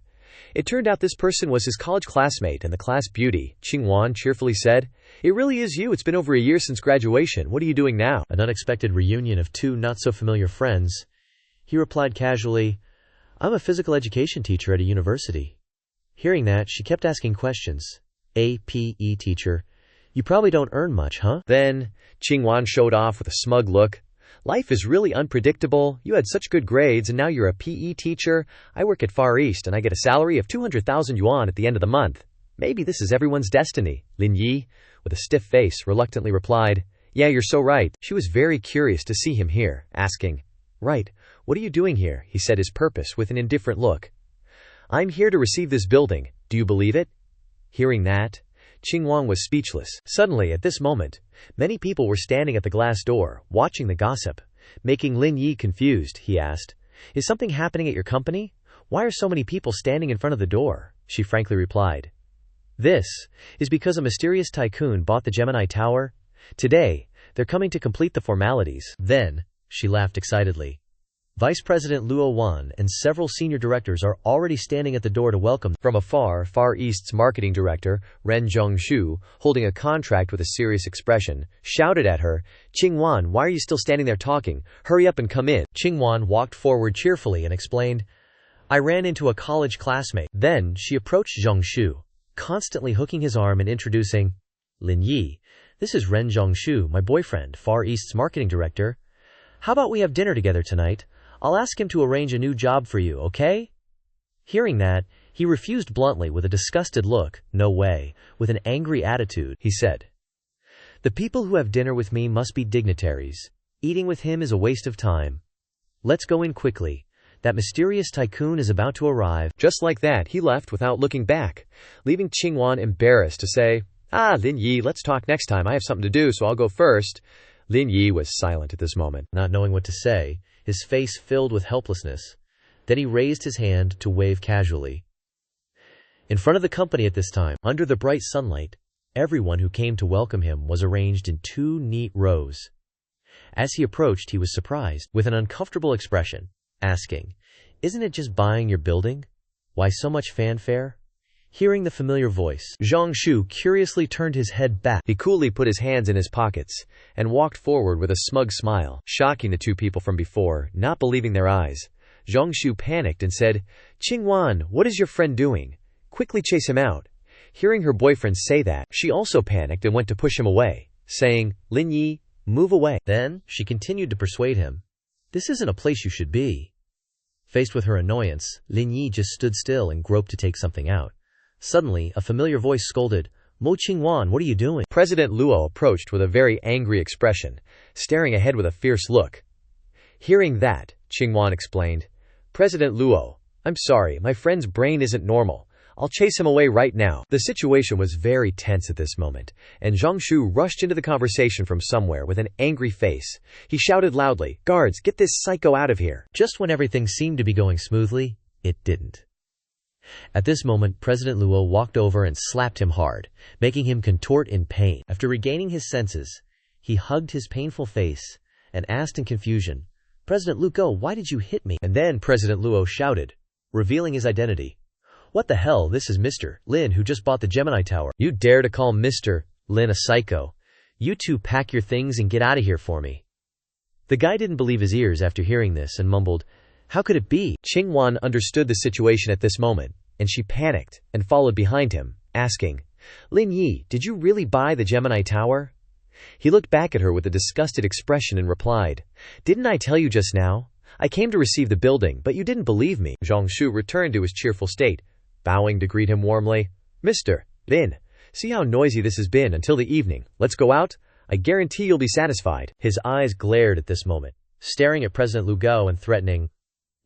It turned out this person was his college classmate and the class beauty. Qingwan cheerfully said, It really is you. It's been over a year since graduation. What are you doing now? An unexpected reunion of two not-so-familiar friends. He replied casually, I'm a physical education teacher at a university. Hearing that, she kept asking questions. APE teacher. You probably don't earn much, huh? Then, Qingwan showed off with a smug look. Life is really unpredictable. You had such good grades and now you're a PE teacher. I work at Far East and I get a salary of 200,000 yuan at the end of the month. Maybe this is everyone's destiny. Lin Yi, with a stiff face, reluctantly replied, Yeah, you're so right. She was very curious to see him here, asking, Right, what are you doing here? He said his purpose with an indifferent look. I'm here to receive this building. Do you believe it? Hearing that, Qingwan was speechless. Suddenly, at this moment, many people were standing at the glass door, watching the gossip. Making Lin Yi confused, he asked, Is something happening at your company? Why are so many people standing in front of the door? She frankly replied, This is because a mysterious tycoon bought the Gemini Tower. Today, they're coming to complete the formalities. Then, she laughed excitedly. Vice President Luo Wan and several senior directors are already standing at the door to welcome. From afar, Far East's marketing director, Ren Zhongshu, holding a contract with a serious expression, shouted at her, Qingwan, why are you still standing there talking? Hurry up and come in. Qingwan walked forward cheerfully and explained, I ran into a college classmate. Then, she approached Zhongshu, constantly hooking his arm and introducing, Lin Yi, this is Ren Zhongshu, my boyfriend, Far East's marketing director. How about we have dinner together tonight? I'll ask him to arrange a new job for you, okay? Hearing that, he refused bluntly with a disgusted look. No way. With an angry attitude, he said, The people who have dinner with me must be dignitaries. Eating with him is a waste of time. Let's go in quickly. That mysterious tycoon is about to arrive. Just like that, he left without looking back, leaving Qingwan embarrassed to say, Lin Yi, let's talk next time. I have something to do, so I'll go first. Lin Yi was silent at this moment, not knowing what to say, his face filled with helplessness. Then he raised his hand to wave casually. In front of the company at this time, under the bright sunlight, everyone who came to welcome him was arranged in 2 neat rows. As he approached, he was surprised, with an uncomfortable expression, asking, "Isn't it just buying your building? Why so much fanfare?" Hearing the familiar voice, Zhang Shu curiously turned his head back. He coolly put his hands in his pockets and walked forward with a smug smile, shocking the 2 people from before, not believing their eyes. Zhang Shu panicked and said, "Qingwan, what is your friend doing? Quickly chase him out." Hearing her boyfriend say that, she also panicked and went to push him away, saying, "Lin Yi, move away." Then, she continued to persuade him, "This isn't a place you should be." Faced with her annoyance, Lin Yi just stood still and groped to take something out. Suddenly, a familiar voice scolded, "Mo Qingwan, what are you doing?" President Luo approached with a very angry expression, staring ahead with a fierce look. Hearing that, Qingwan explained, "President Luo, I'm sorry, my friend's brain isn't normal. I'll chase him away right now." The situation was very tense at this moment, and Zhang Shu rushed into the conversation from somewhere with an angry face. He shouted loudly, "Guards, get this psycho out of here." Just when everything seemed to be going smoothly, it didn't. At this moment, President Luo walked over and slapped him hard, making him contort in pain. After regaining his senses, he hugged his painful face and asked in confusion, "President Luo, why did you hit me?" And then President Luo shouted, revealing his identity. "What the hell, this is Mr. Lin who just bought the Gemini Tower. You dare to call Mr. Lin a psycho? You 2 pack your things and get out of here for me." The guy didn't believe his ears after hearing this and mumbled, "How could it be?" Qingwan understood the situation at this moment, and she panicked and followed behind him, asking, "Lin Yi, did you really buy the Gemini Tower?" He looked back at her with a disgusted expression and replied, "Didn't I tell you just now? I came to receive the building, but you didn't believe me." Zhang Shu returned to his cheerful state, bowing to greet him warmly. "Mr. Lin, see how noisy this has been until the evening. Let's go out. I guarantee you'll be satisfied." His eyes glared at this moment, staring at President Luo and threatening,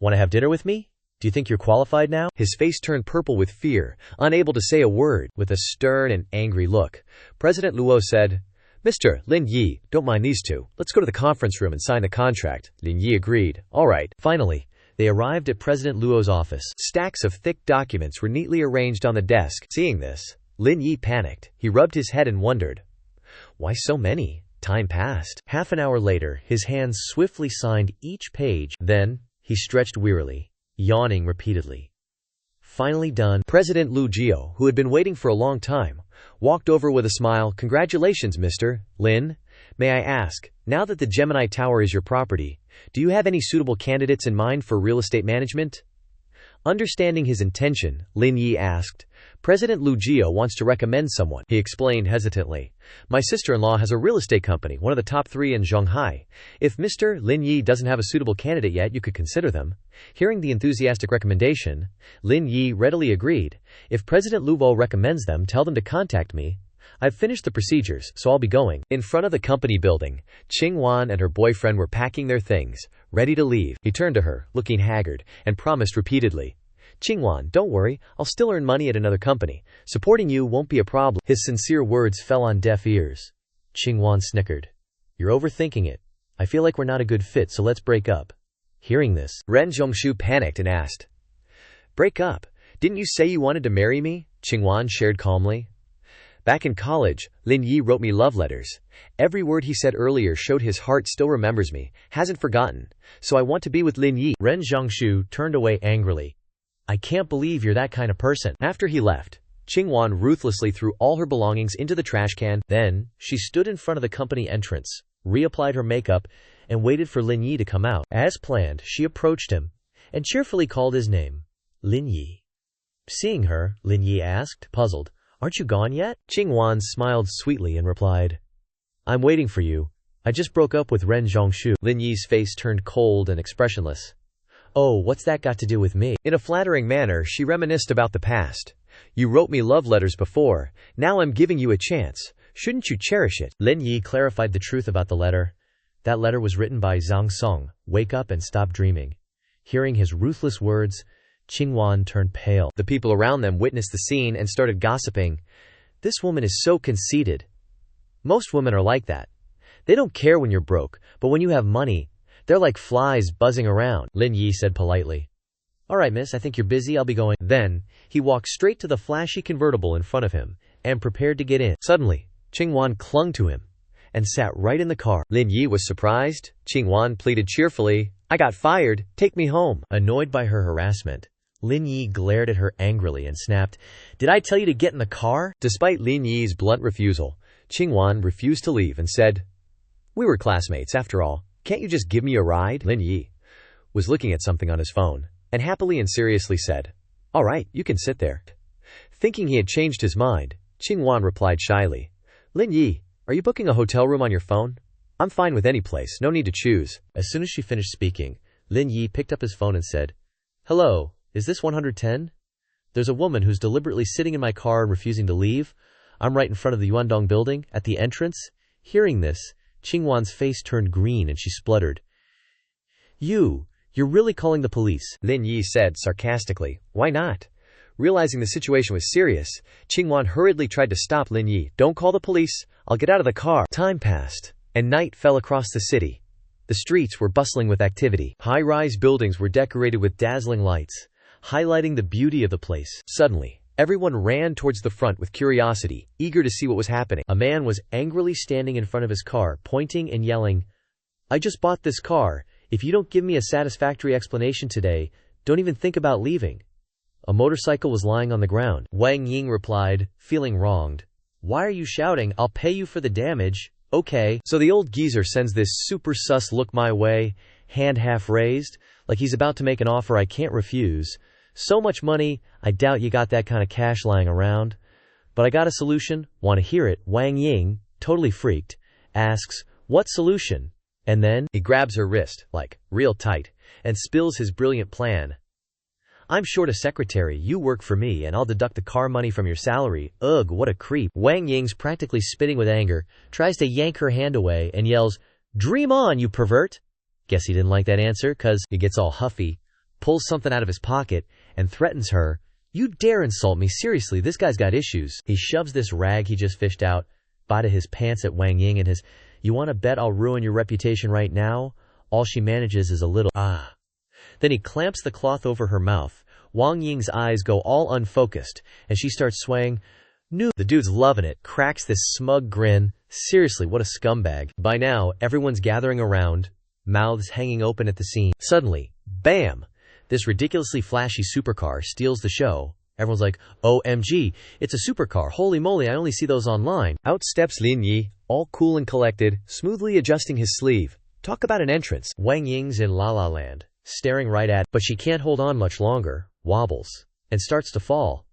"Want to have dinner with me? Do you think you're qualified now?" His face turned purple with fear, unable to say a word. With a stern and angry look, President Luo said, "Mr. Lin Yi, don't mind these 2. Let's go to the conference room and sign the contract." Lin Yi agreed. "All right." Finally, they arrived at President Luo's office. Stacks of thick documents were neatly arranged on the desk. Seeing this, Lin Yi panicked. He rubbed his head and wondered, why so many? Time passed. Half an hour later, his hands swiftly signed each page. Then, he stretched wearily, yawning repeatedly. Finally done, President Lu Jiao, who had been waiting for a long time, walked over with a smile. "Congratulations, Mr. Lin. May I ask, now that the Gemini Tower is your property, do you have any suitable candidates in mind for real estate management?" Understanding his intention, Lin Yi asked, "President Lu Jiao wants to recommend someone." He explained hesitantly, "My sister-in-law has a real estate company, one of the top 3 in Shanghai. If Mr. Lin Yi doesn't have a suitable candidate yet, you could consider them." Hearing the enthusiastic recommendation, Lin Yi readily agreed. "If President Luo recommends them, tell them to contact me. I've finished the procedures, so I'll be going." In front of the company building, Qingwan and her boyfriend were packing their things, ready to leave. He turned to her, looking haggard, and promised repeatedly, "Qingwan, don't worry, I'll still earn money at another company. Supporting you won't be a problem." His sincere words fell on deaf ears. Qingwan snickered. "You're overthinking it. I feel like we're not a good fit, so let's break up." Hearing this, Ren Zhongshu panicked and asked, "Break up? Didn't you say you wanted to marry me?" Qingwan shared calmly. "Back in college, Lin Yi wrote me love letters. Every word he said earlier showed his heart still remembers me, hasn't forgotten. So I want to be with Lin Yi." Ren Zhongshu turned away angrily. "I can't believe you're that kind of person." After he left, Qingwan ruthlessly threw all her belongings into the trash can. Then, she stood in front of the company entrance, reapplied her makeup, and waited for Lin Yi to come out. As planned, she approached him and cheerfully called his name, Lin Yi. Seeing her, Lin Yi asked, puzzled, "Aren't you gone yet?" Qingwan smiled sweetly and replied, "I'm waiting for you. I just broke up with Ren Zhongshu." Lin Yi's face turned cold and expressionless. "Oh, what's that got to do with me?" In a flattering manner, she reminisced about the past. "You wrote me love letters before. Now I'm giving you a chance. Shouldn't you cherish it? Lin Yi clarified the truth about the letter. That letter was written by Zhang Song. Wake up and stop dreaming. Hearing his ruthless words, Qingwan turned pale. The people around them witnessed the scene and started gossiping. This woman is so conceited. Most women are like that. They don't care when you're broke, but when you have money, they're like flies buzzing around. Lin Yi said politely. All right, miss, I think you're busy. I'll be going. Then, he walked straight to the flashy convertible in front of him and prepared to get in. Suddenly, Qingwan clung to him and sat right in the car. Lin Yi was surprised. Qingwan pleaded cheerfully, I got fired. Take me home. Annoyed by her harassment, Lin Yi glared at her angrily and snapped, Did I tell you to get in the car? Despite Lin Yi's blunt refusal, Qingwan refused to leave and said, We were classmates after all. Can't you just give me a ride? Lin Yi was looking at something on his phone and happily and seriously said, All right, you can sit there. Thinking he had changed his mind, Qingwan replied shyly, Lin Yi, are you booking a hotel room on your phone? I'm fine with any place, no need to choose. As soon as she finished speaking, Lin Yi picked up his phone and said, Hello, is this 110? There's a woman who's deliberately sitting in my car and refusing to leave. I'm right in front of the Yuandong building, at the entrance. Hearing this, Qingwan's face turned green and she spluttered. You're really calling the police? Lin Yi said sarcastically, Why not? Realizing the situation was serious, Qingwan hurriedly tried to stop Lin Yi. Don't call the police. I'll get out of the car. Time passed, and night fell across the city. The streets were bustling with activity. High-rise buildings were decorated with dazzling lights, highlighting the beauty of the place. Suddenly, everyone ran towards the front with curiosity, eager to see what was happening. A man was angrily standing in front of his car, pointing and yelling, I just bought this car. If you don't give me a satisfactory explanation today, don't even think about leaving. A motorcycle was lying on the ground. Wang Ying replied, feeling wronged. Why are you shouting? I'll pay you for the damage. Okay. So the old geezer sends this super sus look my way, hand half raised, like he's about to make an offer I can't refuse. So much money, I doubt you got that kind of cash lying around. But I got a solution. Want to hear it? Wang Ying, totally freaked, asks, What solution? And then, he grabs her wrist, like, real tight, and spills his brilliant plan. I'm short a secretary, you work for me, and I'll deduct the car money from your salary. Ugh, what a creep. Wang Ying's practically spitting with anger, tries to yank her hand away, and yells, Dream on, you pervert! Guess he didn't like that answer, 'cause he gets all huffy, pulls something out of his pocket, and threatens her. You dare insult me, seriously, this guy's got issues. He shoves this rag he just fished out of his pants at Wang Ying and his, You want to bet I'll ruin your reputation right now? All she manages is a little, ah. Then he clamps the cloth over her mouth. Wang Ying's eyes go all unfocused, and she starts swaying. No. The dude's loving it, cracks this smug grin. Seriously, what a scumbag. By now, everyone's gathering around, mouths hanging open at the scene. Suddenly, bam! This ridiculously flashy supercar steals the show. Everyone's like, OMG, it's a supercar, holy moly, I only see those online. Out steps Lin Yi, all cool and collected, smoothly adjusting his sleeve. Talk about an entrance. Wang Ying's in La La Land, staring right at, but she can't hold on much longer, wobbles, and starts to fall.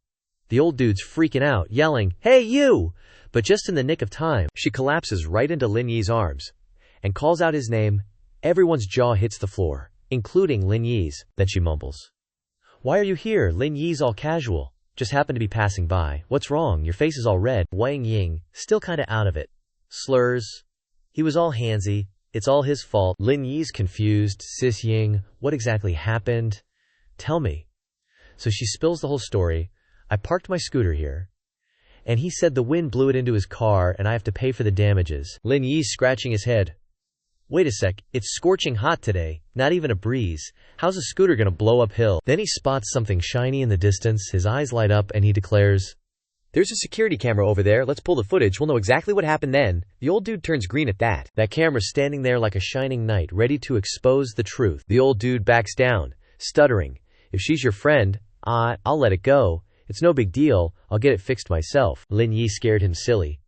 The old dude's freaking out, yelling, Hey you! But just in the nick of time, she collapses right into Lin Yi's arms, and calls out his name. Everyone's jaw hits the floor, including Lin Yi's. Then she mumbles, Why are you here? Lin Yi's all casual. Just happened to be passing by. What's wrong? Your face is all red. Wang Ying, still kinda out of it, slurs, He was all handsy. It's all his fault. Lin Yi's confused. Sis Ying, what exactly happened? Tell me. So she spills the whole story. I parked my scooter here, and he said the wind blew it into his car and I have to pay for the damages. Lin Yi's scratching his head. Wait a sec, it's scorching hot today, not even a breeze. How's a scooter gonna blow uphill? Then he spots something shiny in the distance, his eyes light up and he declares, There's a security camera over there, let's pull the footage, we'll know exactly what happened then. The old dude turns green at that. That camera's standing there like a shining knight, ready to expose the truth. The old dude backs down, stuttering. If she's your friend, I'll let it go. It's no big deal, I'll get it fixed myself. Lin Yi scared him silly.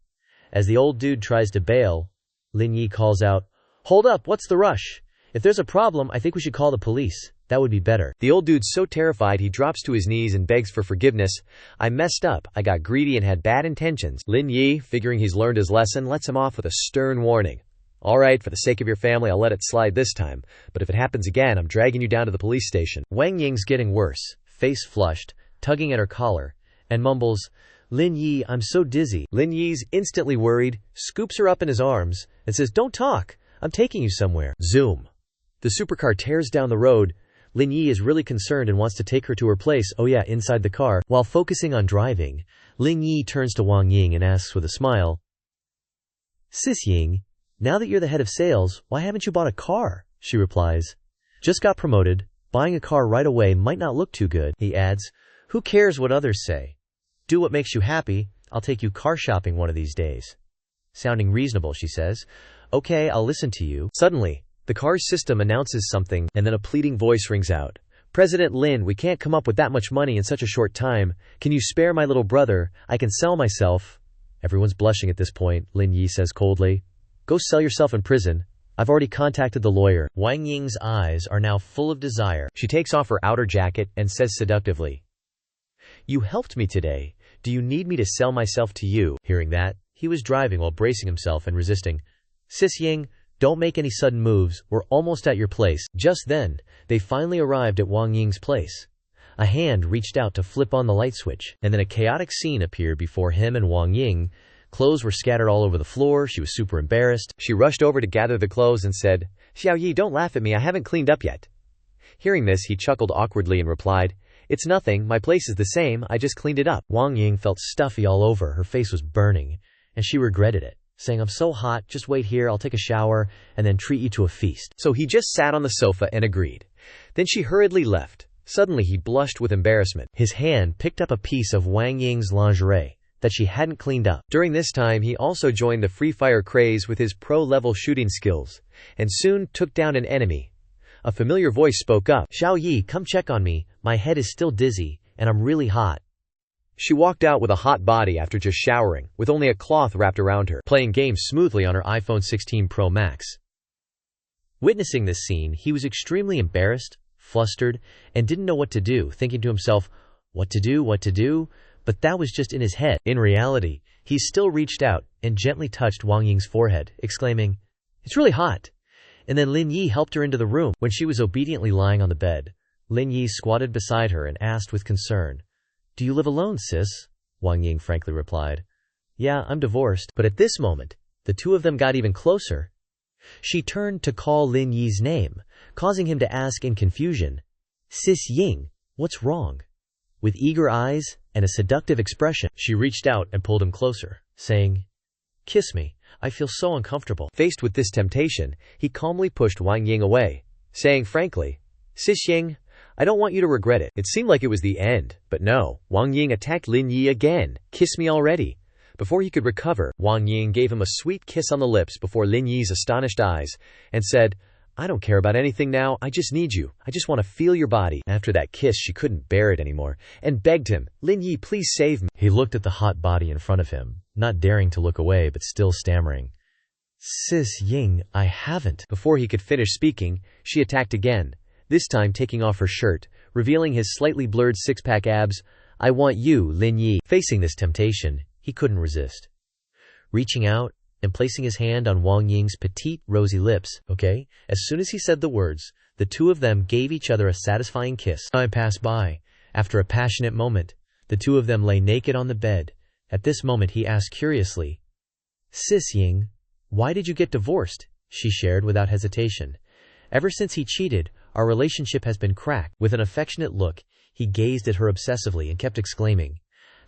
As the old dude tries to bail, Lin Yi calls out, Hold up, what's the rush? If there's a problem, I think we should call the police. That would be better. The old dude's so terrified he drops to his knees and begs for forgiveness. I messed up, I got greedy and had bad intentions. Lin Yi, figuring he's learned his lesson, lets him off with a stern warning. All right, for the sake of your family, I'll let it slide this time. But if it happens again, I'm dragging you down to the police station. Wang Ying's getting worse, face flushed, tugging at her collar, and mumbles, Lin Yi, I'm so dizzy. Lin Yi's instantly worried, scoops her up in his arms, and says, "Don't talk. I'm taking you somewhere." Zoom. The supercar tears down the road. Lin Yi is really concerned and wants to take her to her place, inside the car. While focusing on driving, Lin Yi turns to Wang Ying and asks with a smile, "Sis Ying, now that you're the head of sales, why haven't you bought a car?" She replies, "Just got promoted. Buying a car right away might not look too good." He adds, "Who cares what others say? Do what makes you happy. I'll take you car shopping one of these days." Sounding reasonable, she says, "Okay, I'll listen to you." Suddenly, the car's system announces something, and then a pleading voice rings out. "President Lin, we can't come up with that much money in such a short time. Can you spare my little brother? I can sell myself." Everyone's blushing at this point. Lin Yi says coldly, "Go sell yourself in prison. I've already contacted the lawyer." Wang Ying's eyes are now full of desire. She takes off her outer jacket and says seductively, "You helped me today. Do you need me to sell myself to you?" Hearing that, he was driving while bracing himself and resisting. "Sis Ying, don't make any sudden moves. We're almost at your place." Just then, they finally arrived at Wang Ying's place. A hand reached out to flip on the light switch, and then a chaotic scene appeared before him and Wang Ying. Clothes were scattered all over the floor. She was super embarrassed. She rushed over to gather the clothes and said, "Xiao Yi, don't laugh at me. I haven't cleaned up yet." Hearing this, he chuckled awkwardly and replied, "It's nothing. My place is the same. I just cleaned it up." Wang Ying felt stuffy all over. Her face was burning, and she regretted it, saying, "I'm so hot. Just wait here. I'll take a shower and then treat you to a feast." So he just sat on the sofa and agreed. Then she hurriedly left. Suddenly he blushed with embarrassment. His hand picked up a piece of Wang Ying's lingerie that she hadn't cleaned up. During this time, he also joined the Free Fire craze with his pro-level shooting skills, and soon took down an enemy. A familiar voice spoke up, "Xiao Yi, come check on me. My head is still dizzy, and I'm really hot." She walked out with a hot body after just showering, with only a cloth wrapped around her, playing games smoothly on her iPhone 16 Pro Max. Witnessing this scene, he was extremely embarrassed, flustered, and didn't know what to do, thinking to himself, what to do? But that was just in his head. In reality, he still reached out and gently touched Wang Ying's forehead, exclaiming, "It's really hot." And then Lin Yi helped her into the room. When she was obediently lying on the bed, Lin Yi squatted beside her and asked with concern, "Do you live alone, sis?" Wang Ying frankly replied, "Yeah, I'm divorced." But at this moment, the two of them got even closer. She turned to call Lin Yi's name, causing him to ask in confusion, "Sis Ying, what's wrong?" With eager eyes and a seductive expression, she reached out and pulled him closer, saying, "Kiss me. I feel so uncomfortable." Faced with this temptation, he calmly pushed Wang Ying away, saying frankly, "Sis Ying, I don't want you to regret it." It seemed like it was the end, but no. Wang Ying attacked Lin Yi again. "Kiss me already." Before he could recover, Wang Ying gave him a sweet kiss on the lips before Lin Yi's astonished eyes, and said, "I don't care about anything now. I just need you. I just want to feel your body." After that kiss, she couldn't bear it anymore, and begged him, "Lin Yi, please save me." He looked at the hot body in front of him, not daring to look away but still stammering, "Sis Ying, I haven't." Before he could finish speaking, she attacked again, this time taking off her shirt, revealing his slightly blurred six-pack abs. "I want you, Lin Yi." Facing this temptation, he couldn't resist. Reaching out and placing his hand on Wang Ying's petite, rosy lips, "Okay?" As soon as he said the words, the two of them gave each other a satisfying kiss. Time passed by. After a passionate moment, the two of them lay naked on the bed. At this moment he asked curiously, "Sis Ying, why did you get divorced?" She shared without hesitation, "Ever since he cheated, our relationship has been cracked." With an affectionate look, he gazed at her obsessively and kept exclaiming,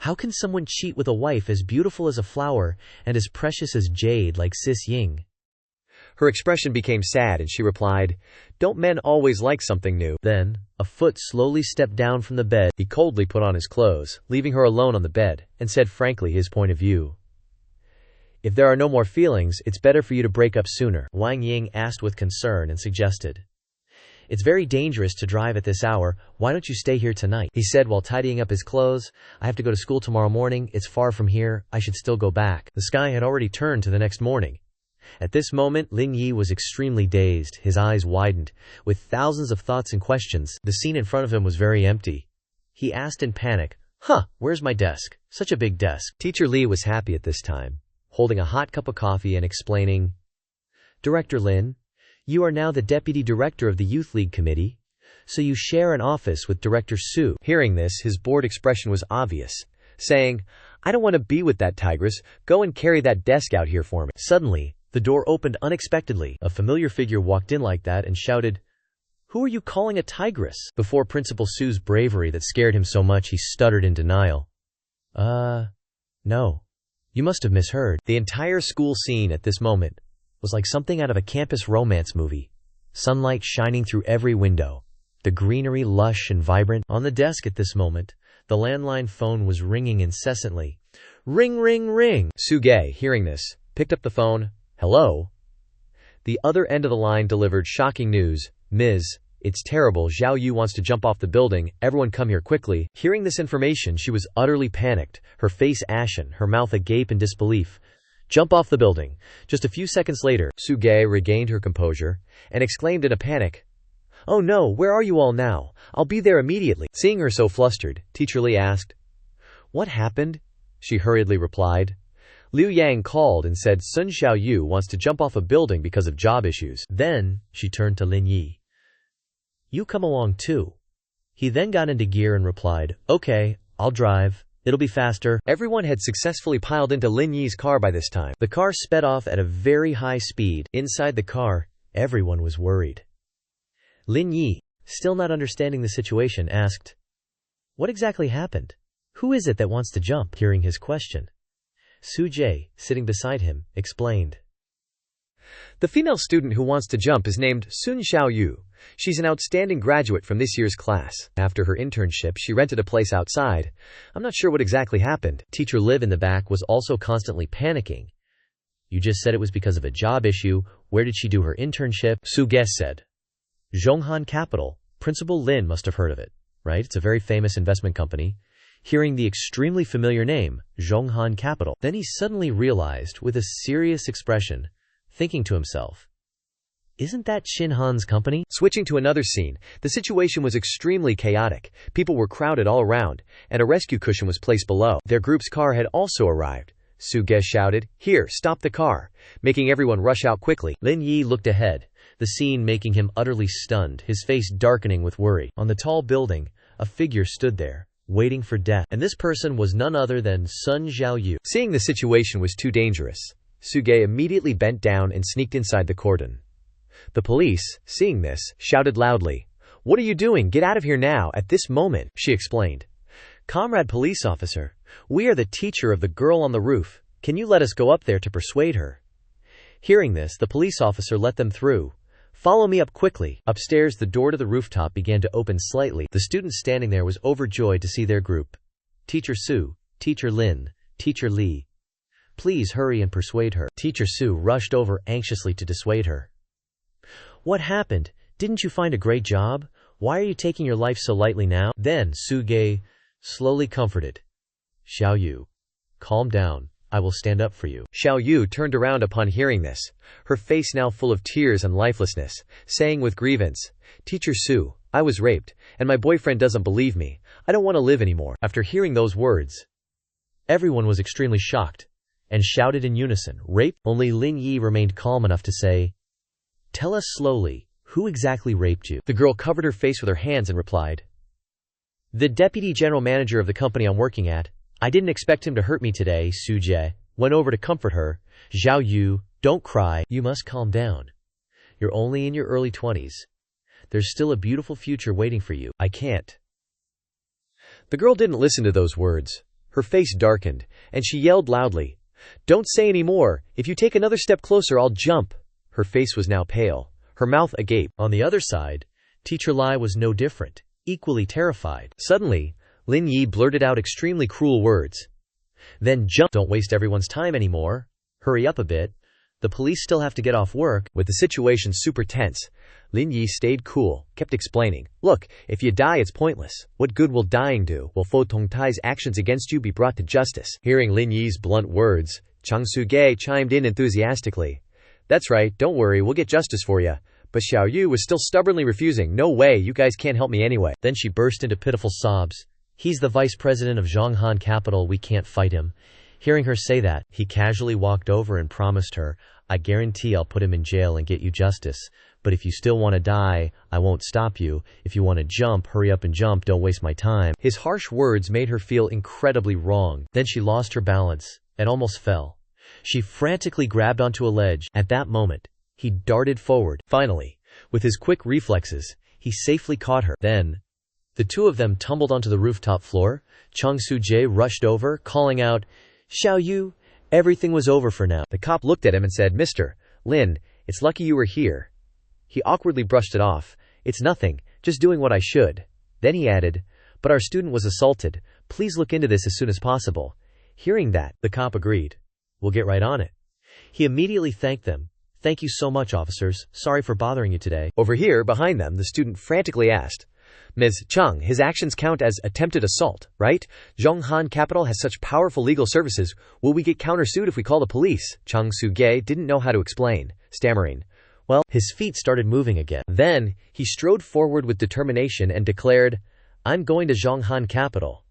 "How can someone cheat with a wife as beautiful as a flower and as precious as jade like Sis Ying?" Her expression became sad and she replied, "Don't men always like something new?" Then, a foot slowly stepped down from the bed. He coldly put on his clothes, leaving her alone on the bed, and said frankly his point of view. "If there are no more feelings, it's better for you to break up sooner." Wang Ying asked with concern and suggested, "It's very dangerous to drive at this hour. Why don't you stay here tonight?" He said while tidying up his clothes, "I have to go to school tomorrow morning. It's far from here. I should still go back." The sky had already turned to the next morning. At this moment, Lin Yi was extremely dazed. His eyes widened, with thousands of thoughts and questions. The scene in front of him was very empty. He asked in panic, "Where's my desk? Such a big desk." Teacher Li was happy at this time, holding a hot cup of coffee and explaining, "Director Lin, you are now the Deputy Director of the Youth League Committee, so you share an office with Director Su." Hearing this, his bored expression was obvious, saying, "I don't want to be with that tigress. Go and carry that desk out here for me." Suddenly, the door opened unexpectedly. A familiar figure walked in like that and shouted, "Who are you calling a tigress?" Before Principal Su's bravery that scared him so much, he stuttered in denial. No. You must have misheard." The entire school scene at this moment was like something out of a campus romance movie. Sunlight shining through every window. The greenery lush and vibrant. On the desk at this moment, the landline phone was ringing incessantly. Ring, ring, ring. Suge, hearing this, picked up the phone. "Hello?" The other end of the line delivered shocking news. "Ms. It's terrible. Zhao Yu wants to jump off the building. Everyone come here quickly." Hearing this information, she was utterly panicked, her face ashen, her mouth agape in disbelief. "Jump off the building." Just a few seconds later, Suge regained her composure and exclaimed in a panic, "Oh no, where are you all now? I'll be there immediately." Seeing her so flustered, Teacher Li asked, "What happened?" She hurriedly replied, "Liu Yang called and said Sun Xiaoyu wants to jump off a building because of job issues." Then, she turned to Lin Yi. "You come along too." He then got into gear and replied, "Okay, I'll drive. It'll be faster." Everyone had successfully piled into Lin Yi's car by this time. The car sped off at a very high speed. Inside the car, everyone was worried. Lin Yi, still not understanding the situation, asked, "What exactly happened? Who is it that wants to jump?" Hearing his question, Su Jie, sitting beside him, explained, "The female student who wants to jump is named Sun Xiaoyu. She's an outstanding graduate from this year's class. After her internship, she rented a place outside. I'm not sure what exactly happened." Teacher Liv in the back was also constantly panicking. "You just said it was because of a job issue. Where did she do her internship?" Suge said, "Zhonghan Capital. Principal Lin must have heard of it, right? It's a very famous investment company." Hearing the extremely familiar name, Zhonghan Capital, then he suddenly realized, with a serious expression, thinking to himself, "Isn't that Shin Han's company?" Switching to another scene, the situation was extremely chaotic. People were crowded all around, and a rescue cushion was placed below. Their group's car had also arrived. Suge shouted, "Here, stop the car," making everyone rush out quickly. Lin Yi looked ahead, the scene making him utterly stunned, his face darkening with worry. On the tall building, a figure stood there, waiting for death, and this person was none other than Sun Xiaoyu. Seeing the situation was too dangerous, Suge immediately bent down and sneaked inside the cordon. The police, seeing this, shouted loudly, "What are you doing? Get out of here now, at this moment," she explained. "Comrade police officer, we are the teacher of the girl on the roof. Can you let us go up there to persuade her?" Hearing this, the police officer let them through. "Follow me up quickly." Upstairs, the door to the rooftop began to open slightly. The student standing there was overjoyed to see their group. "Teacher Su, Teacher Lin, Teacher Li. Please hurry and persuade her." Teacher Su rushed over anxiously to dissuade her. "What happened? Didn't you find a great job? Why are you taking your life so lightly now?" Then Suge slowly comforted. "Xiaoyu, calm down. I will stand up for you." Xiaoyu turned around upon hearing this, her face now full of tears and lifelessness, saying with grievance, "Teacher Su, I was raped, and my boyfriend doesn't believe me. I don't want to live anymore." After hearing those words, everyone was extremely shocked and shouted in unison, "Rape?" Only Lin Yi remained calm enough to say, "Tell us slowly, who exactly raped you?" The girl covered her face with her hands and replied, "The deputy general manager of the company I'm working at. I didn't expect him to hurt me today." Su Jie went over to comfort her. "Xiaoyu, don't cry. You must calm down. You're only in your early 20s. There's still a beautiful future waiting for you. I can't." The girl didn't listen to those words. Her face darkened, and she yelled loudly, "Don't say any more. If you take another step closer, I'll jump." Her face was now pale, her mouth agape. On the other side, Teacher Lai was no different, equally terrified. Suddenly, Lin Yi blurted out extremely cruel words. "Then jump. Don't waste everyone's time anymore. Hurry up a bit. The police still have to get off work." With the situation super tense, Lin Yi stayed cool, kept explaining, "Look, if you die it's pointless. What good will dying do? Will Fo Tongtai's actions against you be brought to justice?" Hearing Lin Yi's blunt words, Chang Su-ge chimed in enthusiastically. "That's right, don't worry, we'll get justice for you." But Xiaoyu was still stubbornly refusing. "No way, you guys can't help me anyway." Then she burst into pitiful sobs. "He's the vice president of Zhonghan Capital, we can't fight him." Hearing her say that, he casually walked over and promised her, "I guarantee I'll put him in jail and get you justice. But if you still want to die, I won't stop you. If you want to jump, hurry up and jump, don't waste my time." His harsh words made her feel incredibly wrong. Then she lost her balance and almost fell. She frantically grabbed onto a ledge. At that moment, he darted forward. Finally, with his quick reflexes, he safely caught her. Then, the two of them tumbled onto the rooftop floor. Chung Soo-jae rushed over, calling out, "Xiao Yu, everything was over for now." The cop looked at him and said, "Mr. Lin, it's lucky you were here." He awkwardly brushed it off. "It's nothing, just doing what I should." Then he added, "But our student was assaulted. Please look into this as soon as possible." Hearing that, the cop agreed. "We'll get right on it." He immediately thanked them. "Thank you so much, officers. Sorry for bothering you today." Over here, behind them, the student frantically asked, "Ms. Chung, his actions count as attempted assault, right? Zhonghan Capital has such powerful legal services. Will we get countersued if we call the police?" Chung Soo-jae didn't know how to explain, stammering, "Well," his feet started moving again. Then, he strode forward with determination and declared, "I'm going to Zhonghan Capital."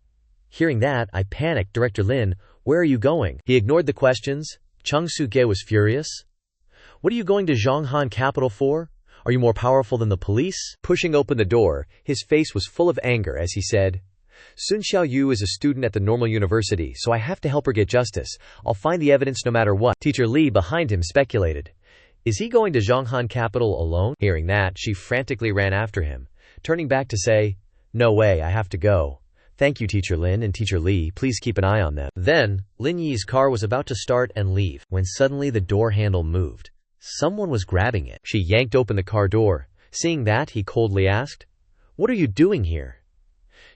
Hearing that, I panicked. "Director Lin, where are you going?" He ignored the questions. Chung Soo-jae was furious. "What are you going to Zhonghan Capital for? Are you more powerful than the police?" Pushing open the door, his face was full of anger as he said, "Sun Xiaoyu is a student at the normal university, so I have to help her get justice. I'll find the evidence no matter what." Teacher Lee behind him speculated, "Is he going to Zhonghan Capital alone?" Hearing that, she frantically ran after him, turning back to say, "No way, I have to go. Thank you, Teacher Lin and Teacher Lee, please keep an eye on them." Then, Lin Yi's car was about to start and leave, when suddenly the door handle moved. Someone was grabbing it. She yanked open the car door. Seeing that, he coldly asked, "What are you doing here?"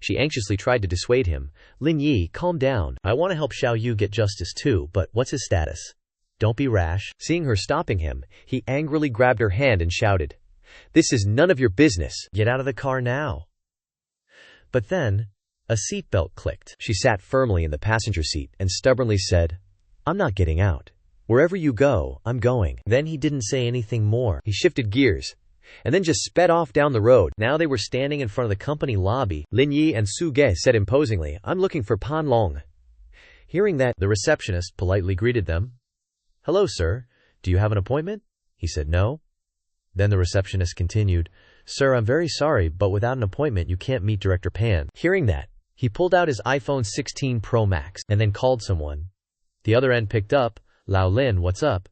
She anxiously tried to dissuade him. "Lin Yi, calm down. I want to help Xiao Yu get justice too, but what's his status? Don't be rash." Seeing her stopping him, he angrily grabbed her hand and shouted, "This is none of your business. Get out of the car now." But then, a seatbelt clicked. She sat firmly in the passenger seat and stubbornly said, "I'm not getting out. Wherever you go, I'm going." Then he didn't say anything more. He shifted gears, and then just sped off down the road. Now they were standing in front of the company lobby. Lin Yi and Su-ge said imposingly, "I'm looking for Pan Long." Hearing that, the receptionist politely greeted them. "Hello, sir. Do you have an appointment?" He said no. Then the receptionist continued, "Sir, I'm very sorry, but without an appointment you can't meet Director Pan." Hearing that, he pulled out his iPhone 16 Pro Max and then called someone. The other end picked up. "Lao Lin, what's up?"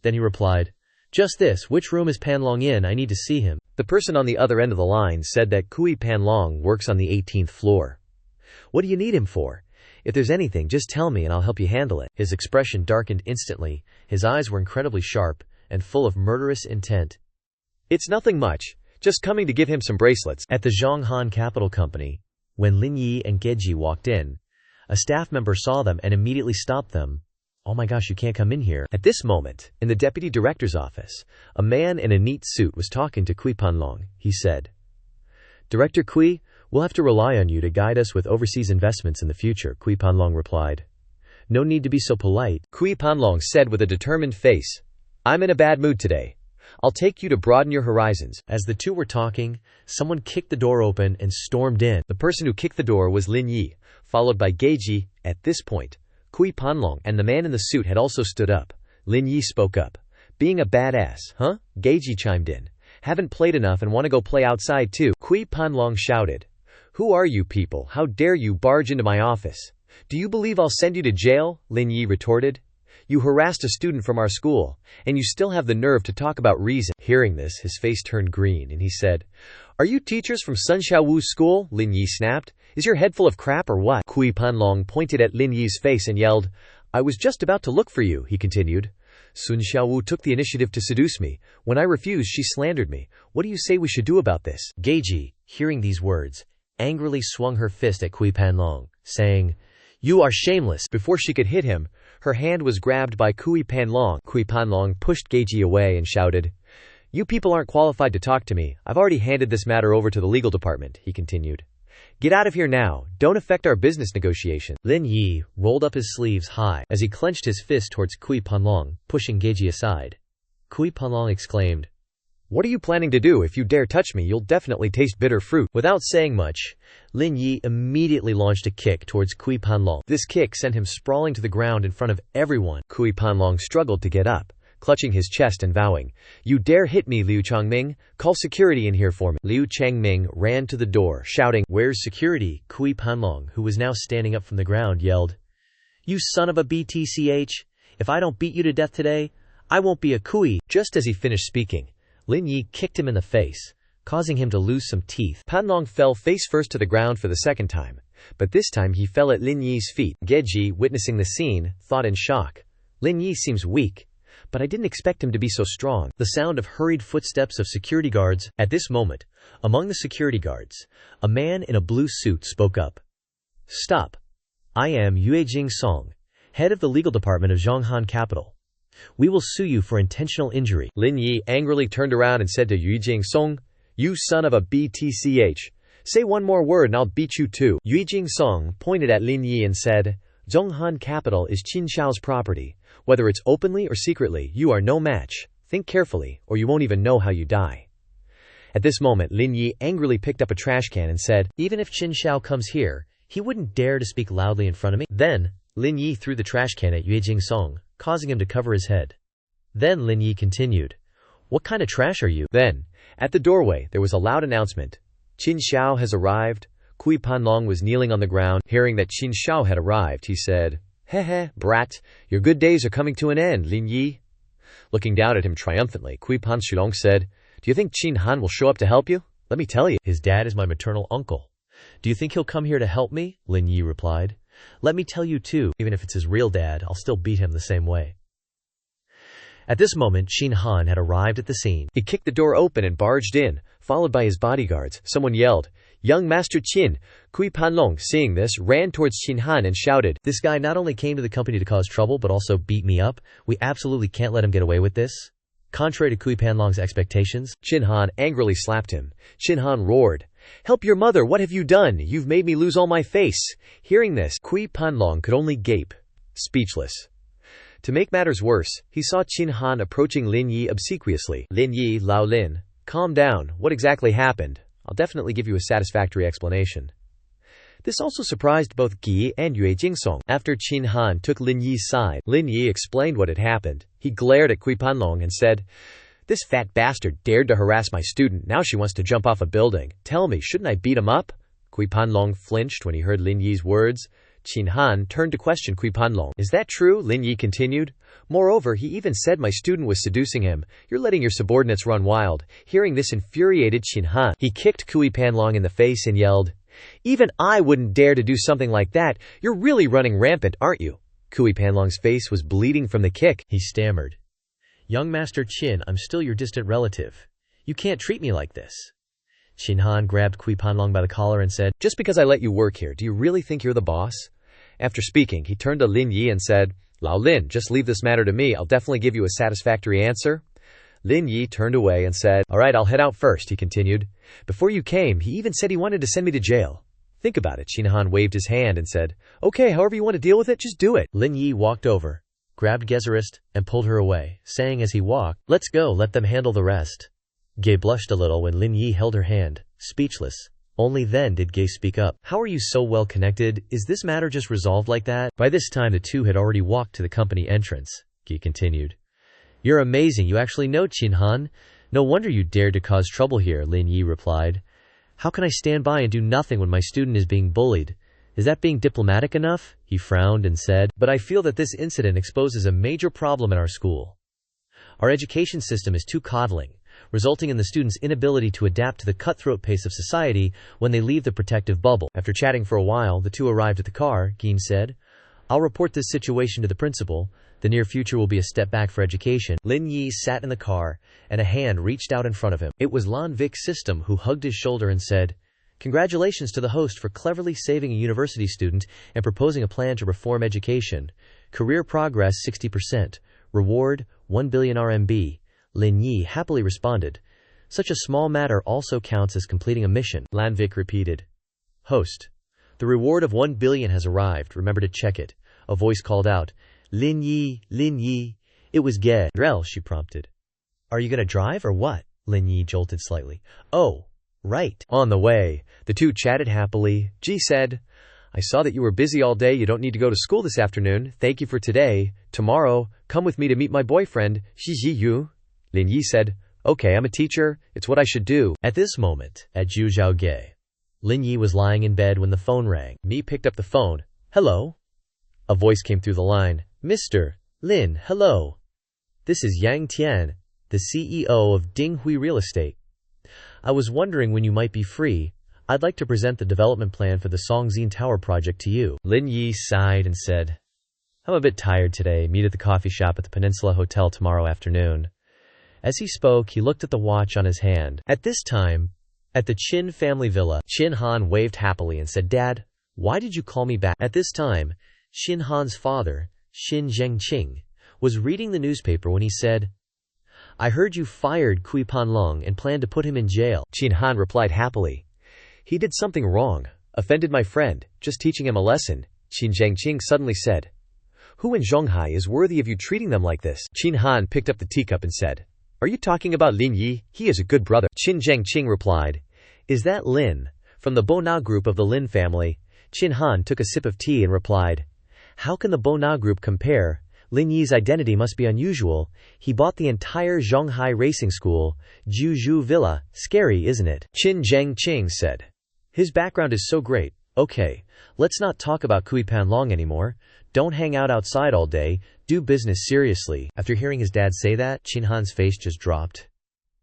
Then he replied, "Just this, which room is Pan Long in? I need to see him." The person on the other end of the line said that Kui Pan Long works on the 18th floor. "What do you need him for? If there's anything, just tell me and I'll help you handle it." His expression darkened instantly. His eyes were incredibly sharp and full of murderous intent. "It's nothing much, just coming to give him some bracelets." At the Zhonghan Capital Company, when Lin Yi and Geji walked in, a staff member saw them and immediately stopped them. "Oh my gosh, you can't come in here." At this moment, in the deputy director's office, a man in a neat suit was talking to Kui Panlong. He said, "Director Kui, we'll have to rely on you to guide us with overseas investments in the future." Kui Panlong replied, "No need to be so polite." Kui Panlong said with a determined face, "I'm in a bad mood today. I'll take you to broaden your horizons." As the two were talking, someone kicked the door open and stormed in. The person who kicked the door was Lin Yi, followed by Geji. At this point, Kui Panlong and the man in the suit had also stood up. Lin Yi spoke up. "Being a badass, huh?" Geji chimed in. "Haven't played enough and want to go play outside too." Kui Panlong shouted, "Who are you people? How dare you barge into my office? Do you believe I'll send you to jail?" Lin Yi retorted. "You harassed a student from our school, and you still have the nerve to talk about reason." Hearing this, his face turned green, and he said, "Are you teachers from Sun Xiaowu's school?" Lin Yi snapped. "Is your head full of crap or what?" Kui Panlong pointed at Lin Yi's face and yelled, "I was just about to look for you," he continued. "Sun Xiaowu took the initiative to seduce me. When I refused, she slandered me. What do you say we should do about this?" Geji, hearing these words, angrily swung her fist at Kui Panlong, saying, "You are shameless." Before she could hit him, her hand was grabbed by Kui Panlong. Kui Panlong pushed Geji away and shouted, "You people aren't qualified to talk to me. I've already handed this matter over to the legal department," he continued. "Get out of here now. Don't affect our business negotiation." Lin Yi rolled up his sleeves high as he clenched his fist towards Kui Panlong, pushing Geji aside. Kui Panlong exclaimed, "What are you planning to do? If you dare touch me, you'll definitely taste bitter fruit." Without saying much, Lin Yi immediately launched a kick towards Kui Panlong. This kick sent him sprawling to the ground in front of everyone. Kui Panlong struggled to get up, clutching his chest and vowing, "You dare hit me, Liu Changming? Call security in here for me." Liu Changming ran to the door, shouting, "Where's security?" Kui Panlong, who was now standing up from the ground, yelled. "You son of a BTCH! If I don't beat you to death today, I won't be a Kui." Just as he finished speaking, Lin Yi kicked him in the face, causing him to lose some teeth. Panlong fell face first to the ground for the second time, but this time he fell at Lin Yi's feet. Geji, witnessing the scene, thought in shock, "Lin Yi seems weak, but I didn't expect him to be so strong." The sound of hurried footsteps of security guards. At this moment, among the security guards, a man in a blue suit spoke up. "Stop. I am Yue Jing-song, head of the legal department of Zhonghan Capital. We will sue you for intentional injury." Lin Yi angrily turned around and said to Yue Jing-song, "You son of a BTCH. Say one more word and I'll beat you too." Yue Jing-song pointed at Lin Yi and said, "Zhonghan Capital is Qin Shao's property. Whether it's openly or secretly, you are no match. Think carefully, or you won't even know how you die." At this moment, Lin Yi angrily picked up a trash can and said, "Even if Qin Shao comes here, he wouldn't dare to speak loudly in front of me." Then, Lin Yi threw the trash can at Yue Jing-song, causing him to cover his head. Then Lin Yi continued, "What kind of trash are you?" Then, at the doorway, there was a loud announcement. "Qin Shao has arrived." Kui Panlong was kneeling on the ground. Hearing that Qin Shao had arrived, he said, "Heh, brat, your good days are coming to an end, Lin Yi." Looking down at him triumphantly, Kui Panlong said, "Do you think Qin Han will show up to help you? Let me tell you, his dad is my maternal uncle. Do you think he'll come here to help me?" Lin Yi replied. "Let me tell you too, even if it's his real dad, I'll still beat him the same way." At this moment, Qin Han had arrived at the scene. He kicked the door open and barged in, followed by his bodyguards. Someone yelled, "Young Master Qin!" Kui Panlong, seeing this, ran towards Qin Han and shouted, "This guy not only came to the company to cause trouble, but also beat me up. We absolutely can't let him get away with this." Contrary to Kui Panlong's expectations, Qin Han angrily slapped him. Qin Han roared, "Help your mother, what have you done? You've made me lose all my face." Hearing this, Kui Panlong could only gape, speechless. To make matters worse, he saw Qin Han approaching Lin Yi obsequiously. "Lin Yi, Lao Lin, calm down. What exactly happened? I'll definitely give you a satisfactory explanation." This also surprised both Gi and Yue Jingsong. After Qin Han took Lin Yi's side, Lin Yi explained what had happened. He glared at Kui Panlong and said, "This fat bastard dared to harass my student. Now she wants to jump off a building. Tell me, shouldn't I beat him up?" Kui Panlong flinched when he heard Lin Yi's words. Qin Han turned to question Kui Panlong. "Is that true?" Lin Yi continued. "Moreover, he even said my student was seducing him. You're letting your subordinates run wild." Hearing this infuriated Qin Han, he kicked Kui Panlong in the face and yelled, "Even I wouldn't dare to do something like that. You're really running rampant, aren't you?" Kui Panlong's face was bleeding from the kick. He stammered, "Young Master Qin, I'm still your distant relative. You can't treat me like this." Qin Han grabbed Kui Panlong by the collar and said, "Just because I let you work here, do you really think you're the boss?" After speaking, he turned to Lin Yi and said, "Lao Lin, just leave this matter to me. I'll definitely give you a satisfactory answer." Lin Yi turned away and said, "All right, I'll head out first," he continued. "Before you came, he even said he wanted to send me to jail." "Think about it." Qin Han waved his hand and said, "Okay, however you want to deal with it, just do it." Lin Yi walked over, grabbed Gezerist, and pulled her away, saying as he walked, "Let's go, let them handle the rest." Gay blushed a little when Lin Yi held her hand, speechless. Only then did Gay speak up. "How are you so well connected? Is this matter just resolved like that?" By this time the two had already walked to the company entrance. Gay continued, "You're amazing, you actually know Qin Han. No wonder you dared to cause trouble here," Lin Yi replied. "How can I stand by and do nothing when my student is being bullied? Is that being diplomatic enough?" He frowned and said, "But I feel that this incident exposes a major problem in our school. Our education system is too coddling, resulting in the students' inability to adapt to the cutthroat pace of society when they leave the protective bubble." After chatting for a while, the two arrived at the car. Geen said, "I'll report this situation to the principal. The near future will be a step back for education." Lin Yi sat in the car, and a hand reached out in front of him. It was Lan Vic's system, who hugged his shoulder and said, "Congratulations to the host for cleverly saving a university student and proposing a plan to reform education. Career progress 60%. Reward 1 billion RMB. Lin Yi happily responded, "Such a small matter also counts as completing a mission." Lan Vic repeated, "Host, the reward of 1 billion has arrived. Remember to check it." A voice called out, Lin Yi, Lin Yi." It was Gedrel, she prompted. "Are you going to drive or what?" Lin Yi jolted slightly. "Oh, right." On the way, the two chatted happily. Ji said, I saw that you were busy all day. You don't need to go to school this afternoon. Thank you for today. Tomorrow, come with me to meet my boyfriend, Xiji Yu. Lin Yi said, okay, I'm a teacher. It's what I should do. At this moment, at Zhujiaoge, Lin Yi was lying in bed when the phone rang. Mi picked up the phone. Hello? A voice came through the line. Mr. Lin, hello. This is Yang Tian, the CEO of Dinghui Real Estate. I was wondering when you might be free. I'd like to present the development plan for the Songzine Tower project to you. Lin Yi sighed and said, I'm a bit tired today. Meet at the coffee shop at the Peninsula Hotel tomorrow afternoon. As he spoke, he looked at the watch on his hand. At this time, at the Qin family villa, Qin Han waved happily and said, Dad, why did you call me back? At this time, Qin Han's father, Qin Zhengqing, was reading the newspaper when he said, I heard you fired Kui Panlong and planned to put him in jail. Qin Han replied happily, he did something wrong, offended my friend, just teaching him a lesson. Qin Zhengqing suddenly said, who in Zhonghai is worthy of you treating them like this? Qin Han picked up the teacup and said, are you talking about Lin Yi? He is a good brother. Qin Zhengqing replied, is that Lin, from the Bona group of the Lin family? Qin Han took a sip of tea and replied, how can the Bona group compare? Lin Yi's identity must be unusual. He bought the entire Zhonghai racing school, Juzhu Villa. Scary, isn't it? Qin Zhengqing said, his background is so great. Okay, let's not talk about Kui Panlong anymore. Don't hang out outside all day. Do business seriously. After hearing his dad say that, Qin Han's face just dropped.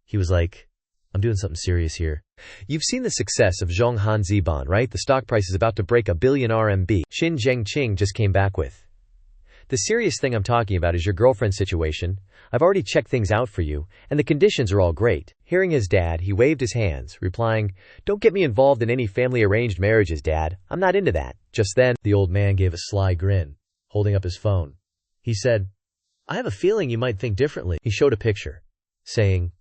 He was like, I'm doing something serious here. You've seen the success of Zhonghan Ziban, right? The stock price is about to break $1 billion RMB. Qin Zhengqing just came back with, the serious thing I'm talking about is your girlfriend's situation. I've already checked things out for you, and the conditions are all great. Hearing his dad, he waved his hands, replying, don't get me involved in any family arranged marriages, Dad. I'm not into that. Just then, the old man gave a sly grin, holding up his phone. He said, I have a feeling you might think differently. He showed a picture, saying,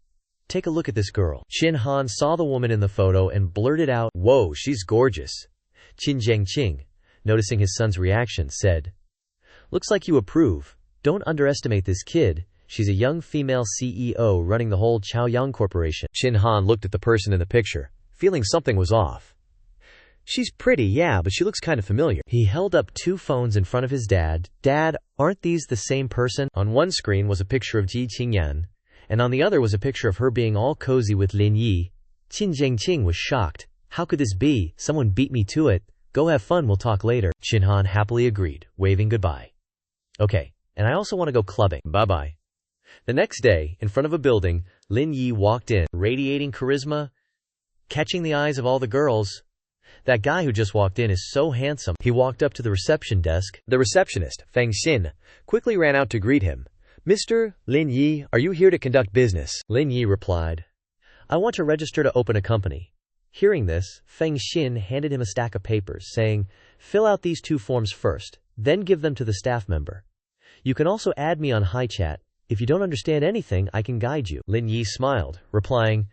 take a look at this girl. Qin Han saw the woman in the photo and blurted out, whoa, she's gorgeous. Qin Zhengqing, noticing his son's reaction, said, looks like you approve. Don't underestimate this kid. She's a young female CEO running the whole Chaoyang Corporation. Qin Han looked at the person in the picture, feeling something was off. She's pretty, yeah, but she looks kind of familiar. He held up two phones in front of his dad. Dad, aren't these the same person? On one screen was a picture of Ji Qingyan, and on the other was a picture of her being all cozy with Lin Yi. Qin Zhengqing was shocked. How could this be? Someone beat me to it. Go have fun, we'll talk later. Qin Han happily agreed, waving goodbye. Okay, and I also want to go clubbing. Bye-bye. The next day, in front of a building, Lin Yi walked in, radiating charisma, catching the eyes of all the girls. That guy who just walked in is so handsome. He walked up to the reception desk. The receptionist, Feng Xin, quickly ran out to greet him. Mr. Lin Yi, are you here to conduct business? Lin Yi replied, I want to register to open a company. Hearing this, Feng Xin handed him a stack of papers, saying, fill out these two forms first, then give them to the staff member. You can also add me on HiChat. If you don't understand anything, I can guide you. Lin Yi smiled, replying,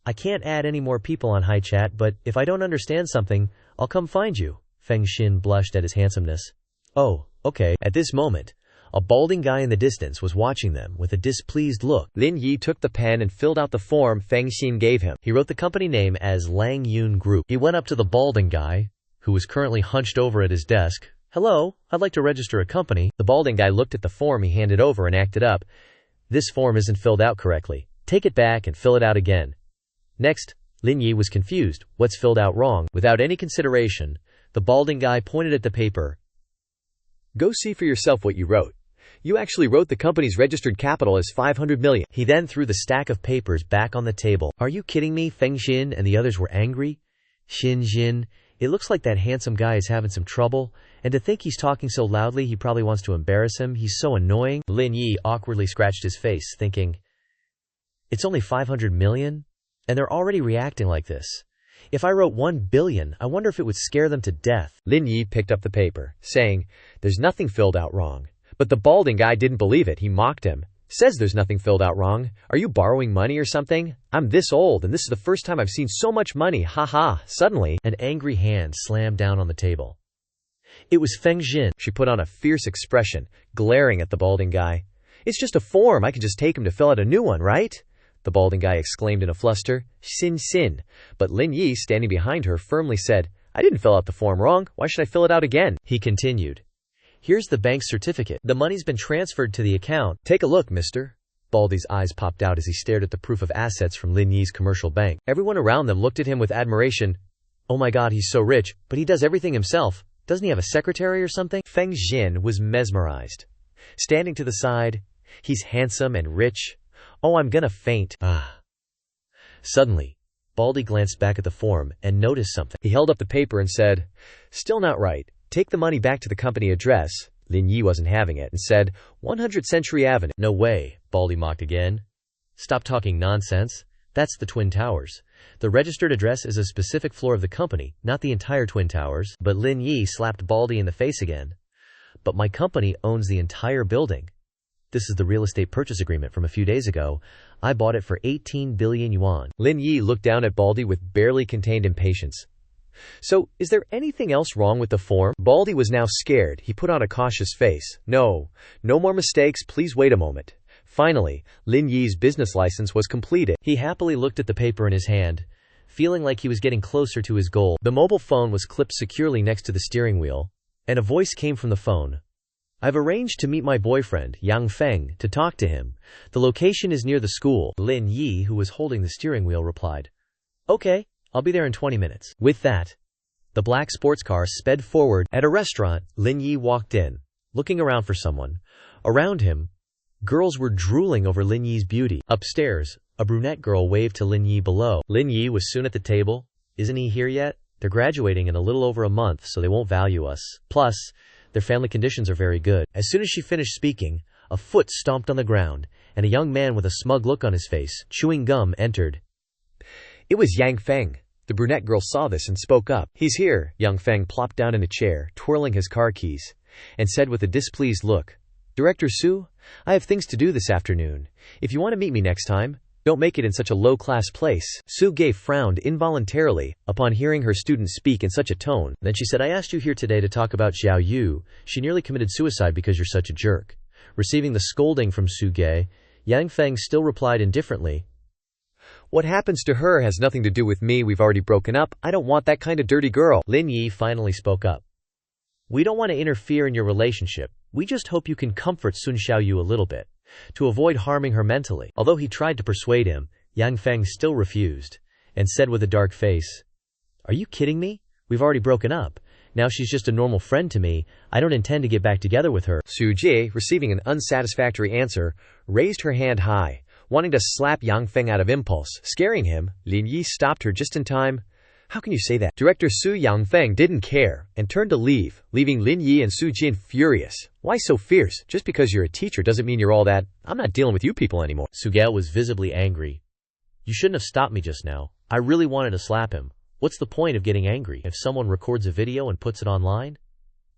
I can't add any more people on HiChat, but if I don't understand something, I'll come find you. Feng Xin blushed at his handsomeness. Oh, okay. At this moment, a balding guy in the distance was watching them with a displeased look. Lin Yi took the pen and filled out the form Feng Xin gave him. He wrote the company name as Lang Yun Group. He went up to the balding guy, who was currently hunched over at his desk. Hello, I'd like to register a company. The balding guy looked at the form he handed over and acted up. This form isn't filled out correctly. Take it back and fill it out again. Next, Lin Yi was confused. What's filled out wrong? Without any consideration, the balding guy pointed at the paper. Go see for yourself what you wrote. You actually wrote the company's registered capital as 500 million. He then threw the stack of papers back on the table. Are you kidding me? Feng Xin and the others were angry. Xin, it looks like that handsome guy is having some trouble, and to think he's talking so loudly he probably wants to embarrass him. He's so annoying. Lin Yi awkwardly scratched his face, thinking, it's only 500 million? And they're already reacting like this. If I wrote 1 billion, I wonder if it would scare them to death. Lin Yi picked up the paper, saying, there's nothing filled out wrong. But the balding guy didn't believe it. He mocked him. Says there's nothing filled out wrong. Are you borrowing money or something? I'm this old, and this is the first time I've seen so much money. Ha ha. Suddenly, an angry hand slammed down on the table. It was Feng Xin. She put on a fierce expression, glaring at the balding guy. It's just a form. I can just take him to fill out a new one, right? The balding guy exclaimed in a fluster. Sin. But Lin Yi, standing behind her, firmly said, I didn't fill out the form wrong. Why should I fill it out again? He continued. Here's the bank certificate. The money's been transferred to the account. Take a look, mister. Baldy's eyes popped out as he stared at the proof of assets from Lin Yi's commercial bank. Everyone around them looked at him with admiration. Oh my god, he's so rich, but he does everything himself. Doesn't he have a secretary or something? Feng Xin was mesmerized. Standing to the side, he's handsome and rich. Oh, I'm gonna faint. Suddenly, Baldy glanced back at the form and noticed something. He held up the paper and said, still not right. Take the money back to the company address. Lin Yi wasn't having it and said, 100 Century Avenue. No way, Baldy mocked again. Stop talking nonsense. That's the Twin Towers. The registered address is a specific floor of the company, not the entire Twin Towers. But Lin Yi slapped Baldy in the face again. But my company owns the entire building. This is the real estate purchase agreement from a few days ago. I bought it for 18 billion yuan. Lin Yi looked down at Baldy with barely contained impatience. So, is there anything else wrong with the form? Baldy was now scared. He put on a cautious face. No more mistakes, please wait a moment. Finally, Lin Yi's business license was completed. He happily looked at the paper in his hand, feeling like he was getting closer to his goal. The mobile phone was clipped securely next to the steering wheel, and a voice came from the phone. I've arranged to meet my boyfriend, Yang Feng, to talk to him. The location is near the school. Lin Yi, who was holding the steering wheel, replied, Okay, I'll be there in 20 minutes. With that, the black sports car sped forward. At a restaurant, Lin Yi walked in, looking around for someone. Around him, girls were drooling over Lin Yi's beauty. Upstairs, a brunette girl waved to Lin Yi below. Lin Yi was soon at the table. Isn't he here yet? They're graduating in a little over a month, so they won't value us. Plus, their family conditions are very good. As soon as she finished speaking, a foot stomped on the ground, and a young man with a smug look on his face, chewing gum, entered. It was Yang Feng. The brunette girl saw this and spoke up. He's here. Yang Feng plopped down in a chair, twirling his car keys, and said with a displeased look, Director Su, I have things to do this afternoon. If you want to meet me next time, don't make it in such a low-class place. Su Gei frowned involuntarily upon hearing her student speak in such a tone. Then she said, I asked you here today to talk about Xiao Yu. She nearly committed suicide because you're such a jerk. Receiving the scolding from Su Gei, Yang Feng still replied indifferently, What happens to her has nothing to do with me. We've already broken up. I don't want that kind of dirty girl. Lin Yi finally spoke up. We don't want to interfere in your relationship. We just hope you can comfort Sun Xiaoyu a little bit, to avoid harming her mentally. Although he tried to persuade him, Yang Feng still refused, and said with a dark face, Are you kidding me? We've already broken up. Now she's just a normal friend to me. I don't intend to get back together with her. Su Jie, receiving an unsatisfactory answer, raised her hand high, wanting to slap Yang Feng out of impulse. Scaring him, Lin Yi stopped her just in time. How can you say that? Director Su Yang Feng didn't care and turned to leave, leaving Lin Yi and Su Jin furious. Why so fierce? Just because you're a teacher doesn't mean you're all that. I'm not dealing with you people anymore. Su Gao was visibly angry. You shouldn't have stopped me just now. I really wanted to slap him. What's the point of getting angry if someone records a video and puts it online?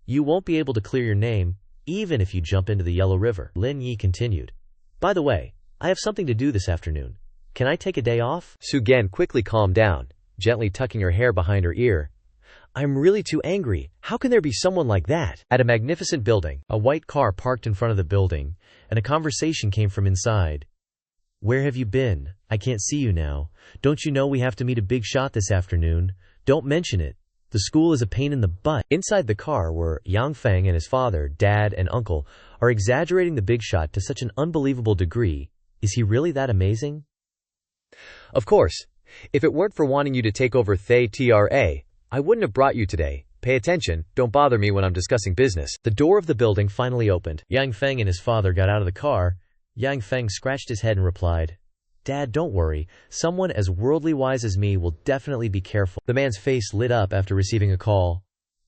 You won't be able to clear your name, even if you jump into the Yellow River. Lin Yi continued. By the way, I have something to do this afternoon. Can I take a day off? Su Gen quickly calmed down, gently tucking her hair behind her ear. I'm really too angry. How can there be someone like that? At a magnificent building, a white car parked in front of the building, and a conversation came from inside. Where have you been? I can't see you now. Don't you know we have to meet a big shot this afternoon? Don't mention it. The school is a pain in the butt. Inside the car were Yang Feng and his father, dad, and uncle are exaggerating the big shot to such an unbelievable degree. Is he really that amazing? Of course. If it weren't for wanting you to take over Thay Tra, I wouldn't have brought you today. Pay attention, don't bother me when I'm discussing business. The door of the building finally opened. Yang Feng and his father got out of the car. Yang Feng scratched his head and replied, Dad, don't worry. Someone as worldly wise as me will definitely be careful. The man's face lit up after receiving a call.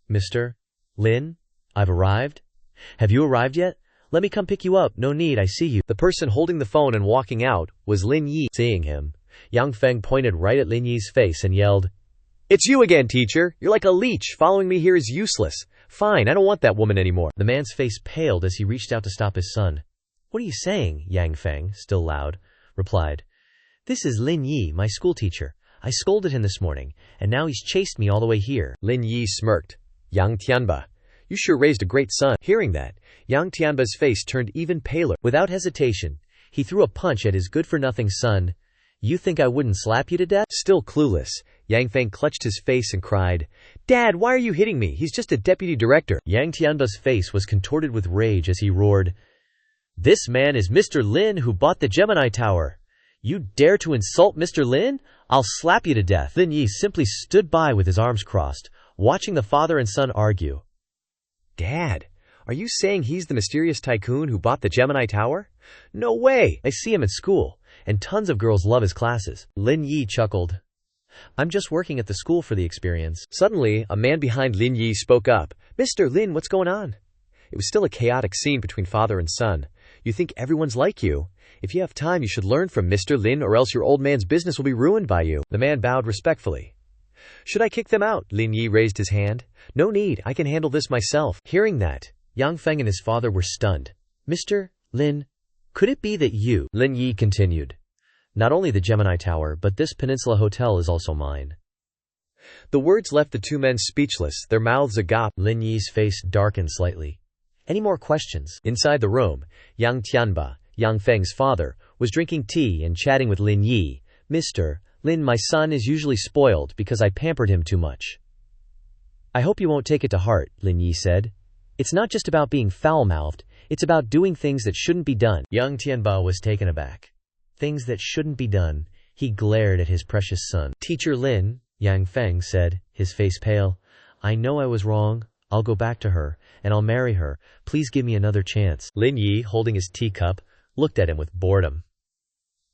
Mr. Lin, I've arrived. Have you arrived yet? Let me come pick you up. No need, I see you. The person holding the phone and walking out was Lin Yi. Seeing him, Yang Feng pointed right at Lin Yi's face and yelled, It's you again, teacher. You're like a leech. Following me here is useless. Fine, I don't want that woman anymore. The man's face paled as he reached out to stop his son. What are you saying? Yang Feng, still loud, replied. This is Lin Yi, my school teacher. I scolded him this morning, and now he's chased me all the way here. Lin Yi smirked. Yang Tianba, you sure raised a great son. Hearing that, Yang Tianba's face turned even paler. Without hesitation, he threw a punch at his good-for-nothing son. You think I wouldn't slap you to death? Still clueless, Yang Feng clutched his face and cried, "Dad, why are you hitting me? He's just a deputy director." Yang Tianba's face was contorted with rage as he roared, "This man is Mr. Lin who bought the Gemini Tower. You dare to insult Mr. Lin? I'll slap you to death." Lin Yi simply stood by with his arms crossed, watching the father and son argue. "Dad, are you saying he's the mysterious tycoon who bought the Gemini Tower? No way! I see him at school, and tons of girls love his classes." Lin Yi chuckled. "I'm just working at the school for the experience." Suddenly, a man behind Lin Yi spoke up. "Mr. Lin, what's going on?" It was still a chaotic scene between father and son. "You think everyone's like you? If you have time, you should learn from Mr. Lin, or else your old man's business will be ruined by you." The man bowed respectfully. "Should I kick them out?" Lin Yi raised his hand. "No need, I can handle this myself." Hearing that, Yang Feng and his father were stunned. "Mr. Lin, could it be that you—" Lin Yi continued. "Not only the Gemini Tower, but this Peninsula Hotel is also mine." The words left the two men speechless, their mouths agape. Lin Yi's face darkened slightly. "Any more questions?" Inside the room, Yang Tianba, Yang Feng's father, was drinking tea and chatting with Lin Yi. "Mr. Lin, my son is usually spoiled because I pampered him too much." "I hope you won't take it to heart," Lin Yi said. "It's not just about being foul-mouthed, it's about doing things that shouldn't be done." Yang Tianba was taken aback. Things that shouldn't be done. He glared at his precious son. "Teacher Lin," Yang Feng said, his face pale, "I know I was wrong. I'll go back to her, and I'll marry her. Please give me another chance." Lin Yi, holding his teacup, looked at him with boredom.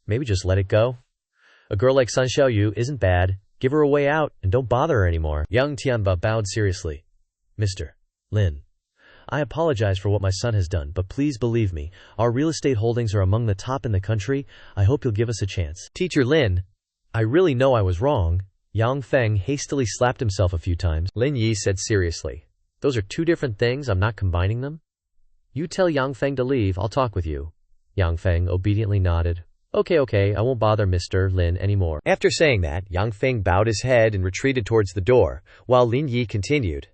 "Maybe just let it go. A girl like Sun Xiaoyu isn't bad. Give her a way out, and don't bother her anymore." Yang Tianba bowed seriously. "Mr. Lin, I apologize for what my son has done, but please believe me, our real estate holdings are among the top in the country. I hope you'll give us a chance." "Teacher Lin, I really know I was wrong." Yang Feng hastily slapped himself a few times. Lin Yi said seriously, "Those are two different things. I'm not combining them. You tell Yang Feng to leave. I'll talk with you." Yang Feng obediently nodded. Okay, I won't bother Mr. Lin anymore." After saying that, Yang Feng bowed his head and retreated towards the door, while Lin Yi continued,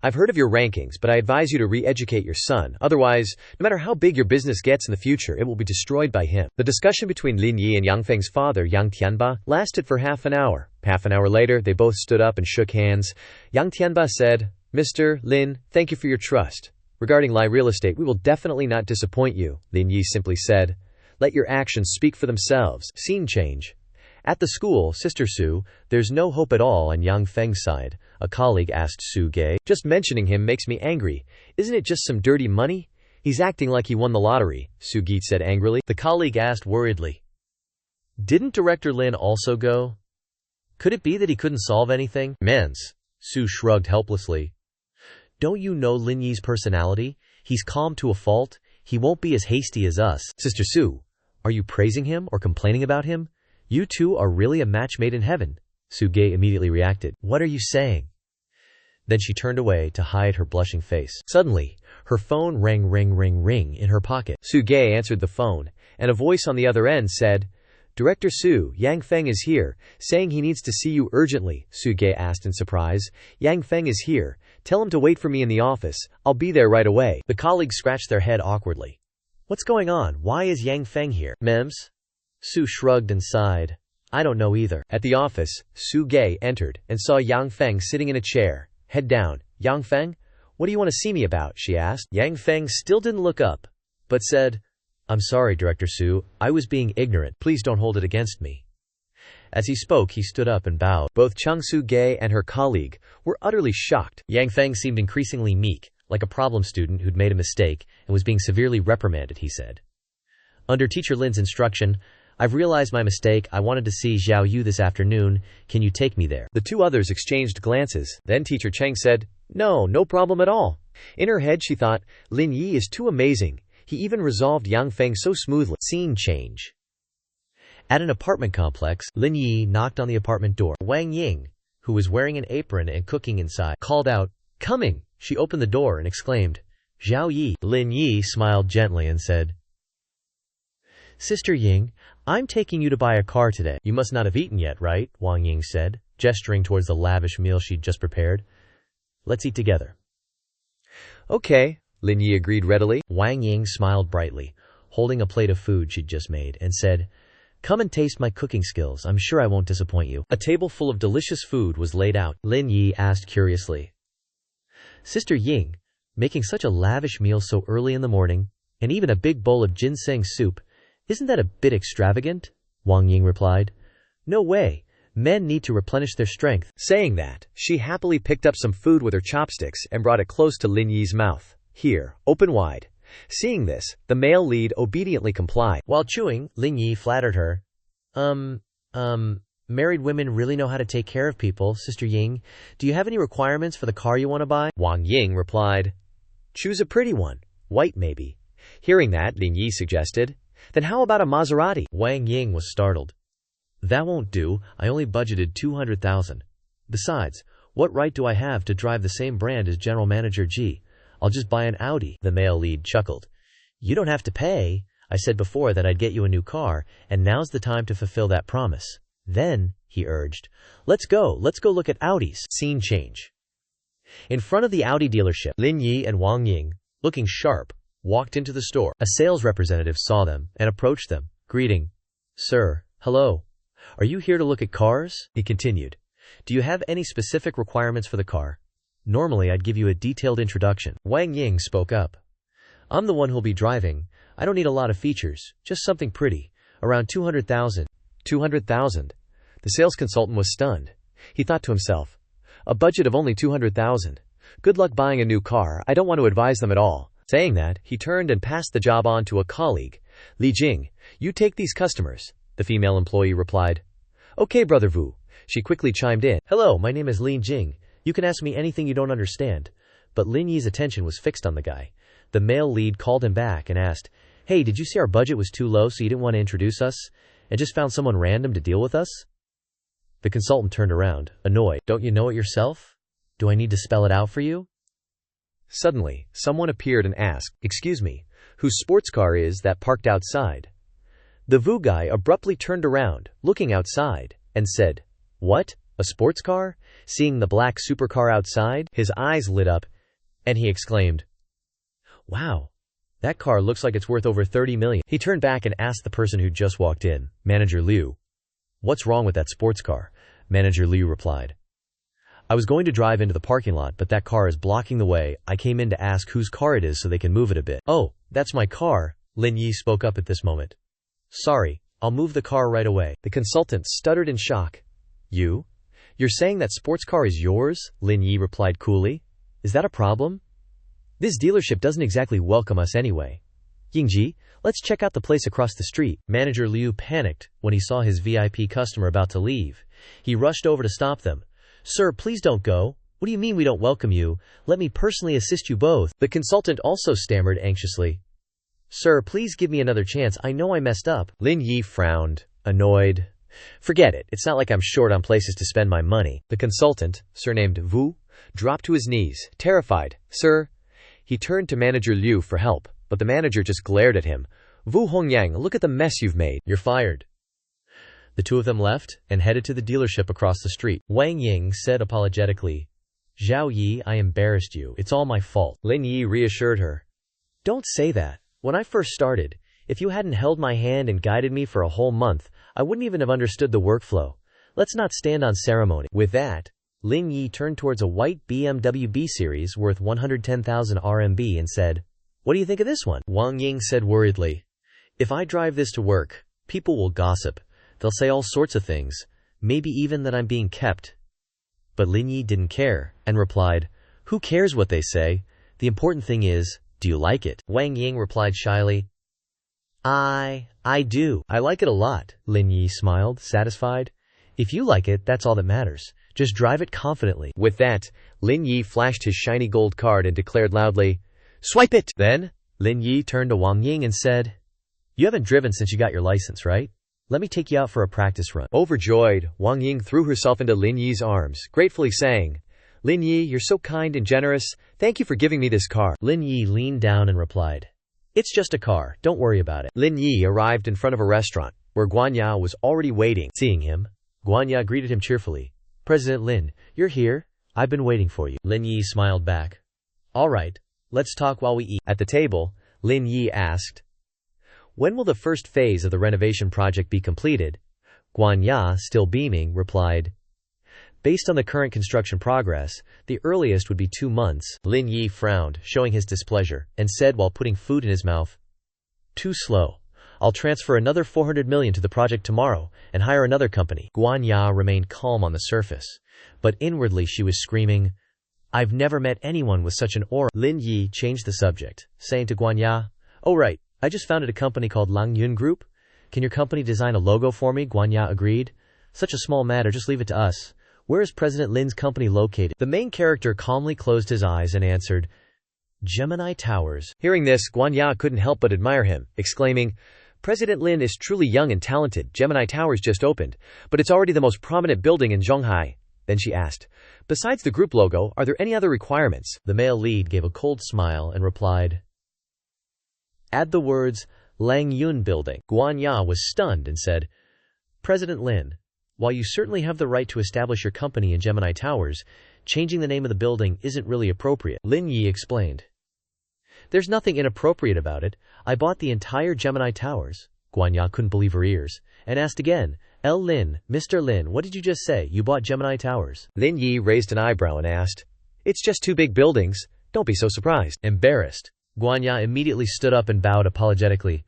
"I've heard of your rankings, but I advise you to re-educate your son. Otherwise, no matter how big your business gets in the future, it will be destroyed by him." The discussion between Lin Yi and Yang Feng's father, Yang Tianba, lasted for half an hour. Half an hour later, they both stood up and shook hands. Yang Tianba said, "Mr. Lin, thank you for your trust. Regarding Lai Real Estate, we will definitely not disappoint you." Lin Yi simply said, "Let your actions speak for themselves." Scene change. At the school, Sister Su, there's no hope at all on Yang Feng's side. A colleague asked Su Ge. "Just mentioning him makes me angry. Isn't it just some dirty money? He's acting like he won the lottery," Su Ge said angrily. The colleague asked worriedly, "Didn't Director Lin also go? Could it be that he couldn't solve anything?" "Mens," Su shrugged helplessly. "Don't you know Lin Yi's personality? He's calm to a fault. He won't be as hasty as us." "Sister Su, are you praising him or complaining about him? You two are really a match made in heaven." Su Ge immediately reacted. "What are you saying?" Then she turned away to hide her blushing face. Suddenly, her phone rang ring in her pocket. Su Ge answered the phone, and a voice on the other end said, "Director Su, Yang Feng is here, saying he needs to see you urgently." Su Ge asked in surprise. "Yang Feng is here. Tell him to wait for me in the office. I'll be there right away." The colleagues scratched their head awkwardly. "What's going on? Why is Yang Feng here?" "Mems?" Su shrugged and sighed. "I don't know either." At the office, Su Ge entered and saw Yang Feng sitting in a chair, head down. "Yang Feng, what do you want to see me about?" she asked. Yang Feng still didn't look up, but said, "I'm sorry, Director Su. I was being ignorant. Please don't hold it against me." As he spoke, he stood up and bowed. Both Chung Su Ge and her colleague were utterly shocked. Yang Feng seemed increasingly meek, like a problem student who'd made a mistake and was being severely reprimanded, he said. "Under Teacher Lin's instruction, I've realized my mistake. I wanted to see Xiao Yu this afternoon. Can you take me there?" The two others exchanged glances. Then Teacher Cheng said, No problem at all." In her head she thought, Lin Yi is too amazing. He even resolved Yang Feng so smoothly. Scene change. At an apartment complex, Lin Yi knocked on the apartment door. Wang Ying, who was wearing an apron and cooking inside, called out, "Coming!" She opened the door and exclaimed, "Xiao Yi." Lin Yi smiled gently and said, "Sister Ying, I'm taking you to buy a car today." "You must not have eaten yet, right?" Wang Ying said, gesturing towards the lavish meal she'd just prepared. "Let's eat together." "Okay," Lin Yi agreed readily. Wang Ying smiled brightly, holding a plate of food she'd just made, and said, Come and taste my cooking skills. I'm sure I won't disappoint you. A table full of delicious food was laid out. Lin Yi asked curiously, Sister Ying, making such a lavish meal so early in the morning, and even a big bowl of ginseng soup, isn't that a bit extravagant? Wang Ying replied. No way. Men need to replenish their strength. Saying that, she happily picked up some food with her chopsticks and brought it close to Lin Yi's mouth. Here, open wide. Seeing this, the male lead obediently complied. While chewing, Lin Yi flattered her. Married women really know how to take care of people, Sister Ying. Do you have any requirements for the car you want to buy? Wang Ying replied, Choose a pretty one. White, maybe. Hearing that, Lin Yi suggested, Then how about a Maserati? Wang Ying was startled. That won't do. I only budgeted 200,000. Besides, what right do I have to drive the same brand as General Manager G? I'll just buy an Audi. The male lead chuckled. You don't have to pay. I said before that I'd get you a new car, and now's the time to fulfill that promise. Then, he urged, let's go look at Audis. Scene change. In front of the Audi dealership, Lin Yi and Wang Ying, looking sharp, walked into the store. A sales representative saw them and approached them, greeting, Sir, hello. Are you here to look at cars? He continued. Do you have any specific requirements for the car? Normally I'd give you a detailed introduction. Wang Ying spoke up. I'm the one who'll be driving. I don't need a lot of features, just something pretty. Around 200,000. 200,000. The sales consultant was stunned. He thought to himself, a budget of only 200,000. Good luck buying a new car. I don't want to advise them at all. Saying that, he turned and passed the job on to a colleague. Li Jing, you take these customers. The female employee replied. Okay, Brother Vu. She quickly chimed in. Hello, my name is Lin Jing. You can ask me anything you don't understand. But Lin Yi's attention was fixed on the guy. The male lead called him back and asked, Hey, did you see our budget was too low so you didn't want to introduce us? And just found someone random to deal with us? The consultant turned around, annoyed. Don't you know it yourself? Do I need to spell it out for you? Suddenly, someone appeared and asked, Excuse me, whose sports car is that parked outside? The Vu guy abruptly turned around, looking outside, and said, What? A sports car? Seeing the black supercar outside, his eyes lit up, and he exclaimed, Wow, that car looks like it's worth over 30 million. He turned back and asked the person who just walked in, Manager Liu. What's wrong with that sports car? Manager Liu replied. I was going to drive into the parking lot, but that car is blocking the way. I came in to ask whose car it is so they can move it a bit. Oh, that's my car, Lin Yi spoke up at this moment. Sorry, I'll move the car right away. The consultant stuttered in shock. You're saying that sports car is yours? Lin Yi replied coolly. Is that a problem? This dealership doesn't exactly welcome us anyway. Yingji, let's check out the place across the street. Manager Liu panicked when he saw his VIP customer about to leave. He rushed over to stop them. Sir, please don't go. What do you mean we don't welcome you? Let me personally assist you both. The consultant also stammered anxiously. Sir, please give me another chance. I know I messed up. Lin Yi frowned, annoyed. Forget it. It's not like I'm short on places to spend my money. The consultant, surnamed Vu, dropped to his knees, terrified. Sir, he turned to Manager Liu for help, but the manager just glared at him. Vu Hongyang, look at the mess you've made. You're fired. The two of them left and headed to the dealership across the street. Wang Ying said apologetically, Zhao Yi, I embarrassed you. It's all my fault. Lin Yi reassured her. Don't say that. When I first started, if you hadn't held my hand and guided me for a whole month, I wouldn't even have understood the workflow. Let's not stand on ceremony. With that, Lin Yi turned towards a white BMW B series worth 110,000 RMB and said, What do you think of this one? Wang Ying said worriedly, If I drive this to work, people will gossip. They'll say all sorts of things, maybe even that I'm being kept. But Lin Yi didn't care and replied, Who cares what they say? The important thing is, do you like it? Wang Ying replied shyly, I do. I like it a lot. Lin Yi smiled, satisfied. If you like it, that's all that matters. Just drive it confidently. With that, Lin Yi flashed his shiny gold card and declared loudly, Swipe it! Then, Lin Yi turned to Wang Ying and said, You haven't driven since you got your license, right? Let me take you out for a practice run. Overjoyed, Wang Ying threw herself into Lin Yi's arms, gratefully saying, Lin Yi, you're so kind and generous. Thank you for giving me this car. Lin Yi leaned down and replied, It's just a car. Don't worry about it. Lin Yi arrived in front of a restaurant, where Guanya was already waiting. Seeing him, Guanya greeted him cheerfully. President Lin, you're here? I've been waiting for you. Lin Yi smiled back. All right, let's talk while we eat. At the table, Lin Yi asked, When will the first phase of the renovation project be completed? Guanya, still beaming, replied, based on the current construction progress, the earliest would be 2 months. Lin Yi frowned, showing his displeasure, and said while putting food in his mouth, too slow. I'll transfer another 400 million to the project tomorrow and hire another company. Guanya remained calm on the surface, but inwardly she was screaming, I've never met anyone with such an aura. Lin Yi changed the subject, saying to Guanya, oh right, I just founded a company called Lang Yun Group. Can your company design a logo for me? Guanya agreed. Such a small matter, just leave it to us. Where is President Lin's company located? The main character calmly closed his eyes and answered, Gemini Towers. Hearing this, Guanya couldn't help but admire him, exclaiming, President Lin is truly young and talented. Gemini Towers just opened, but it's already the most prominent building in Zhonghai. Then she asked, besides the group logo, are there any other requirements? The male lead gave a cold smile and replied, add the words Lang Yun Building. Guanya was stunned and said, President Lin, while you certainly have the right to establish your company in Gemini Towers, changing the name of the building isn't really appropriate. Lin Yi explained. There's nothing inappropriate about it. I bought the entire Gemini Towers. Guanya couldn't believe her ears, and asked again, Lin, Mr. Lin, what did you just say? You bought Gemini Towers? Lin Yi raised an eyebrow and asked, it's just 2 big buildings. Don't be so surprised. Embarrassed, Guanya immediately stood up and bowed apologetically.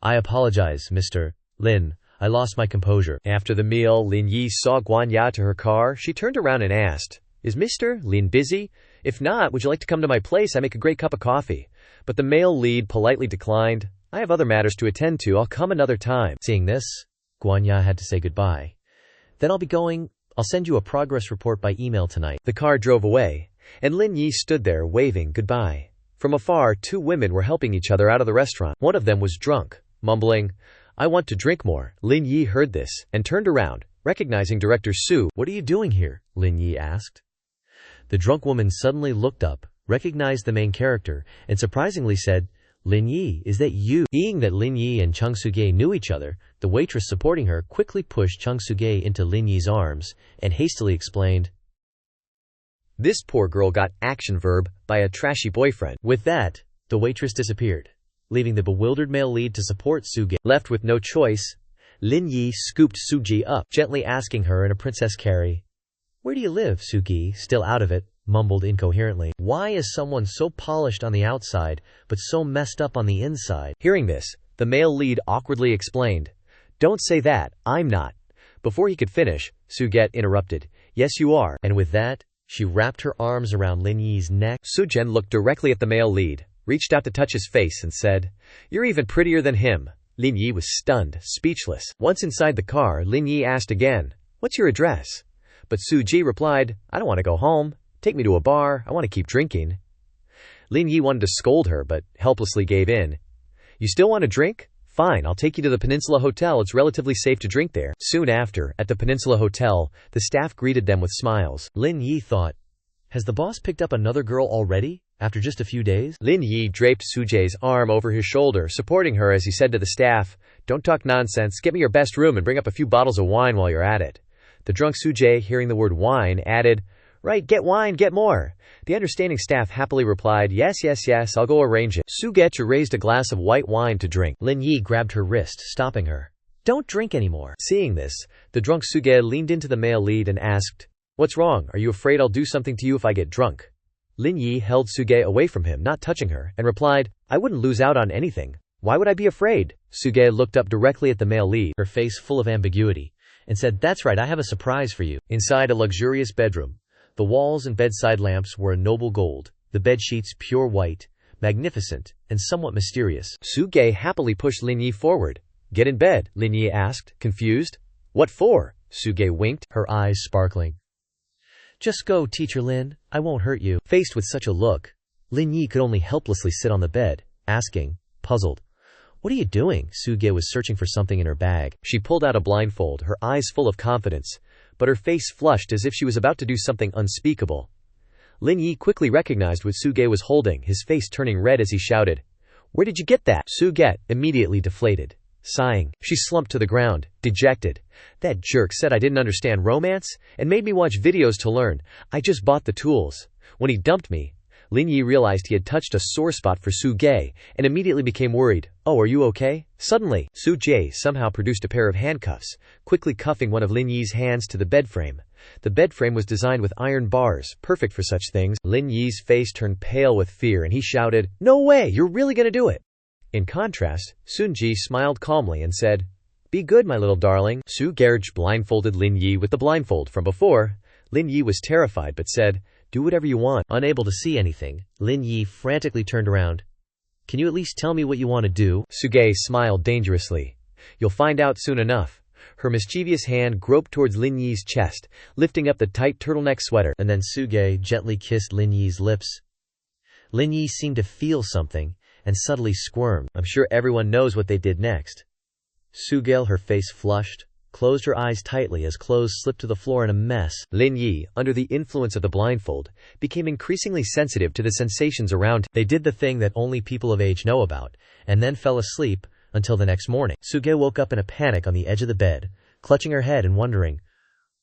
I apologize, Mr. Lin. I lost my composure. After the meal, Lin Yi saw Guanya to her car. She turned around and asked, is Mr. Lin busy? If not, would you like to come to my place? I make a great cup of coffee. But the male lead politely declined. I have other matters to attend to. I'll come another time. Seeing this, Guanya had to say goodbye. Then I'll be going. I'll send you a progress report by email tonight. The car drove away, and Lin Yi stood there waving goodbye. From afar, 2 women were helping each other out of the restaurant. One of them was drunk, mumbling, I want to drink more. Lin Yi heard this and turned around, recognizing Director Su. What are you doing here? Lin Yi asked. The drunk woman suddenly looked up, recognized the main character, and surprisingly said, Lin Yi, is that you? Seeing that Lin Yi and Chung Suge knew each other, the waitress supporting her quickly pushed Chung Suge into Lin Yi's arms and hastily explained, this poor girl got action verb by a trashy boyfriend. With that, the waitress disappeared, leaving the bewildered male lead to support Suge. Left with no choice, Lin Yi scooped Suji up, gently asking her in a princess carry, where do you live? Sugi, still out of it, mumbled incoherently. Why is someone so polished on the outside, but so messed up on the inside? Hearing this, the male lead awkwardly explained, don't say that, I'm not. Before he could finish, Suget interrupted, yes you are. And with that, she wrapped her arms around Lin Yi's neck. Sujen looked directly at the male lead, reached out to touch his face and said, you're even prettier than him. Lin Yi was stunned, speechless. Once inside the car, Lin Yi asked again, what's your address? But Su Ji replied, I don't want to go home. Take me to a bar. I want to keep drinking. Lin Yi wanted to scold her, but helplessly gave in. You still want to drink? Fine, I'll take you to the Peninsula Hotel. It's relatively safe to drink there. Soon after, at the Peninsula Hotel, the staff greeted them with smiles. Lin Yi thought, has the boss picked up another girl already? After just a few days? Lin Yi draped Sujay's arm over his shoulder, supporting her as he said to the staff, don't talk nonsense, get me your best room and bring up a few bottles of wine while you're at it. The drunk Sujay, hearing the word wine, added, right, get wine, get more. The understanding staff happily replied, yes, I'll go arrange it. Sugecha raised a glass of white wine to drink. Lin Yi grabbed her wrist, stopping her. Don't drink anymore. Seeing this, the drunk Suge leaned into the male lead and asked, what's wrong? Are you afraid I'll do something to you if I get drunk? Lin Yi held Suge away from him, not touching her, and replied, I wouldn't lose out on anything. Why would I be afraid? Suge looked up directly at the male lead, her face full of ambiguity, and said, that's right, I have a surprise for you. Inside a luxurious bedroom, the walls and bedside lamps were a noble gold, the bedsheets pure white, magnificent, and somewhat mysterious. Suge happily pushed Lin Yi forward. Get in bed, Lin Yi asked, confused. What for? Suge winked, her eyes sparkling. Just go, Teacher Lin, I won't hurt you. Faced with such a look, Lin Yi could only helplessly sit on the bed, asking, puzzled, what are you doing? Suge was searching for something in her bag. She pulled out a blindfold, her eyes full of confidence, but her face flushed as if she was about to do something unspeakable. Lin Yi quickly recognized what Suge was holding, his face turning red as he shouted, where did you get that? Suge immediately deflated. Sighing, she slumped to the ground, dejected. That jerk said I didn't understand romance and made me watch videos to learn. I just bought the tools. When he dumped me, Lin Yi realized he had touched a sore spot for Su Ge, and immediately became worried. "Oh, are you okay?" Suddenly, Su Ge somehow produced a pair of handcuffs, quickly cuffing one of Lin Yi's hands to the bedframe. The bedframe was designed with iron bars, perfect for such things. Lin Yi's face turned pale with fear and he shouted, "No way, you're really gonna do it!" In contrast, Sun Ji smiled calmly and said, "Be good, my little darling." Su Ge blindfolded Lin Yi with the blindfold from before. Lin Yi was terrified but said, "Do whatever you want." Unable to see anything, Lin Yi frantically turned around. "Can you at least tell me what you want to do?" Su Ge smiled dangerously. "You'll find out soon enough." Her mischievous hand groped towards Lin Yi's chest, lifting up the tight turtleneck sweater. And then Su Ge gently kissed Lin Yi's lips. Lin Yi seemed to feel something and subtly squirmed. I'm sure everyone knows what they did next. Su Ge, her face flushed, closed her eyes tightly as clothes slipped to the floor in a mess. Lin Yi, under the influence of the blindfold, became increasingly sensitive to the sensations around him. They did the thing that only people of age know about, and then fell asleep until the next morning. Su Ge woke up in a panic on the edge of the bed, clutching her head and wondering,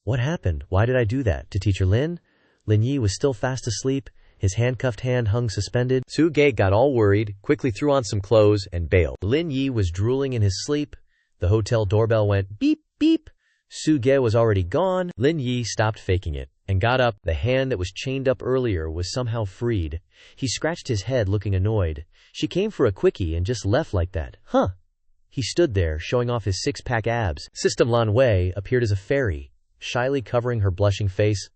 "What happened? Why did I do that? To Teacher Lin?" Lin Yi was still fast asleep. His handcuffed hand hung suspended. Su Ge got all worried, quickly threw on some clothes, and bailed. Lin Yi was drooling in his sleep. The hotel doorbell went beep, beep. Su Ge was already gone. Lin Yi stopped faking it and got up. The hand that was chained up earlier was somehow freed. He scratched his head, looking annoyed. She came for a quickie and just left like that. Huh. He stood there, showing off his six-pack abs. System Lan Wei appeared as a fairy, shyly covering her blushing face.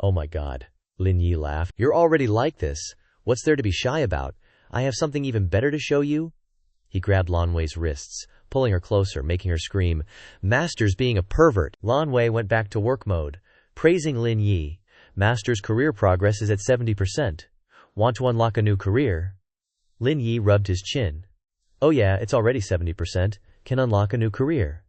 "Oh my God," Lin Yi laughed. "You're already like this. What's there to be shy about? I have something even better to show you." He grabbed Lan Wei's wrists, pulling her closer, making her scream, "Master's being a pervert." Lan Wei went back to work mode, praising Lin Yi. "Master's career progress is at 70%. Want to unlock a new career?" Lin Yi rubbed his chin. "Oh yeah, it's already 70%. Can unlock a new career."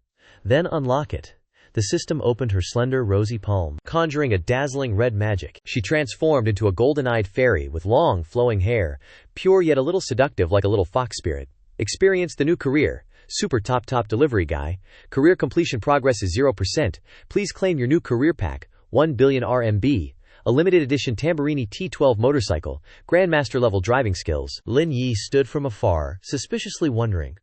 "Then unlock it." The system opened her slender, rosy palm, conjuring a dazzling red magic. She transformed into a golden-eyed fairy with long, flowing hair, pure yet a little seductive like a little fox spirit. Experience the new career. Super top delivery guy. Career completion progress is 0%. Please claim your new career pack, 1 billion RMB. A limited edition Tamburini T12 motorcycle, Grandmaster level driving skills. Lin Yi stood from afar, suspiciously wondering,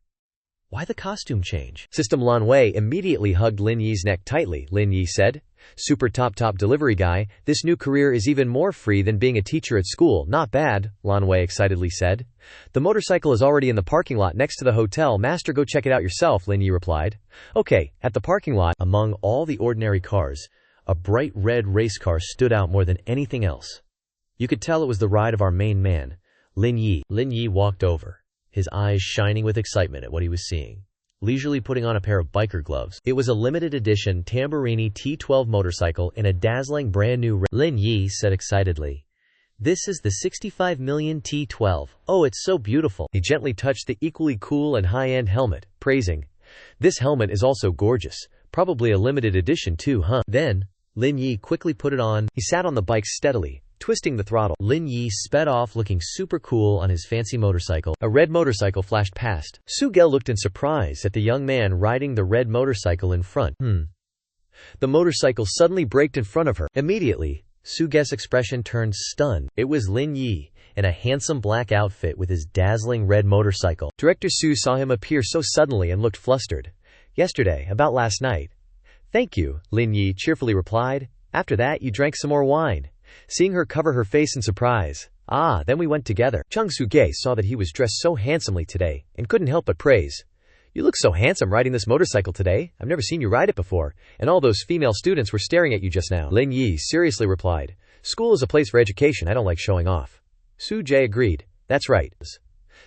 why the costume change? System Lan Wei immediately hugged Lin Yi's neck tightly. Lin Yi said, "Super top delivery guy, this new career is even more free than being a teacher at school. Not bad," Lan Wei excitedly said. "The motorcycle is already in the parking lot next to the hotel. Master, go check it out yourself," Lin Yi replied. "Okay, at the parking lot." Among all the ordinary cars, a bright red race car stood out more than anything else. You could tell it was the ride of our main man, Lin Yi. Lin Yi walked over, his eyes shining with excitement at what he was seeing, leisurely putting on a pair of biker gloves. It was a limited edition Tamburini T12 motorcycle in a dazzling brand new Lin Yi said excitedly, "This is the 65 million T12. Oh, it's so beautiful." He gently touched the equally cool and high-end helmet, praising, "This helmet is also gorgeous. Probably a limited edition too, huh?" Then, Lin Yi quickly put it on. He sat on the bike steadily, twisting the throttle. Lin Yi sped off looking super cool on his fancy motorcycle. A red motorcycle flashed past. Su Ge looked in surprise at the young man riding the red motorcycle in front. The motorcycle suddenly braked in front of her. Immediately, Su Ge's expression turned stunned. It was Lin Yi, in a handsome black outfit with his dazzling red motorcycle. Director Su saw him appear so suddenly and looked flustered. "Yesterday, about last night." "Thank you," Lin Yi cheerfully replied. "After that, you drank some more wine." Seeing her cover her face in surprise, then we went together." Chung Su-ge saw that he was dressed so handsomely today, and couldn't help but praise. "You look so handsome riding this motorcycle today. I've never seen you ride it before, and all those female students were staring at you just now." Lin Yi seriously replied, "School is a place for education. I don't like showing off." Su-ge agreed. "That's right."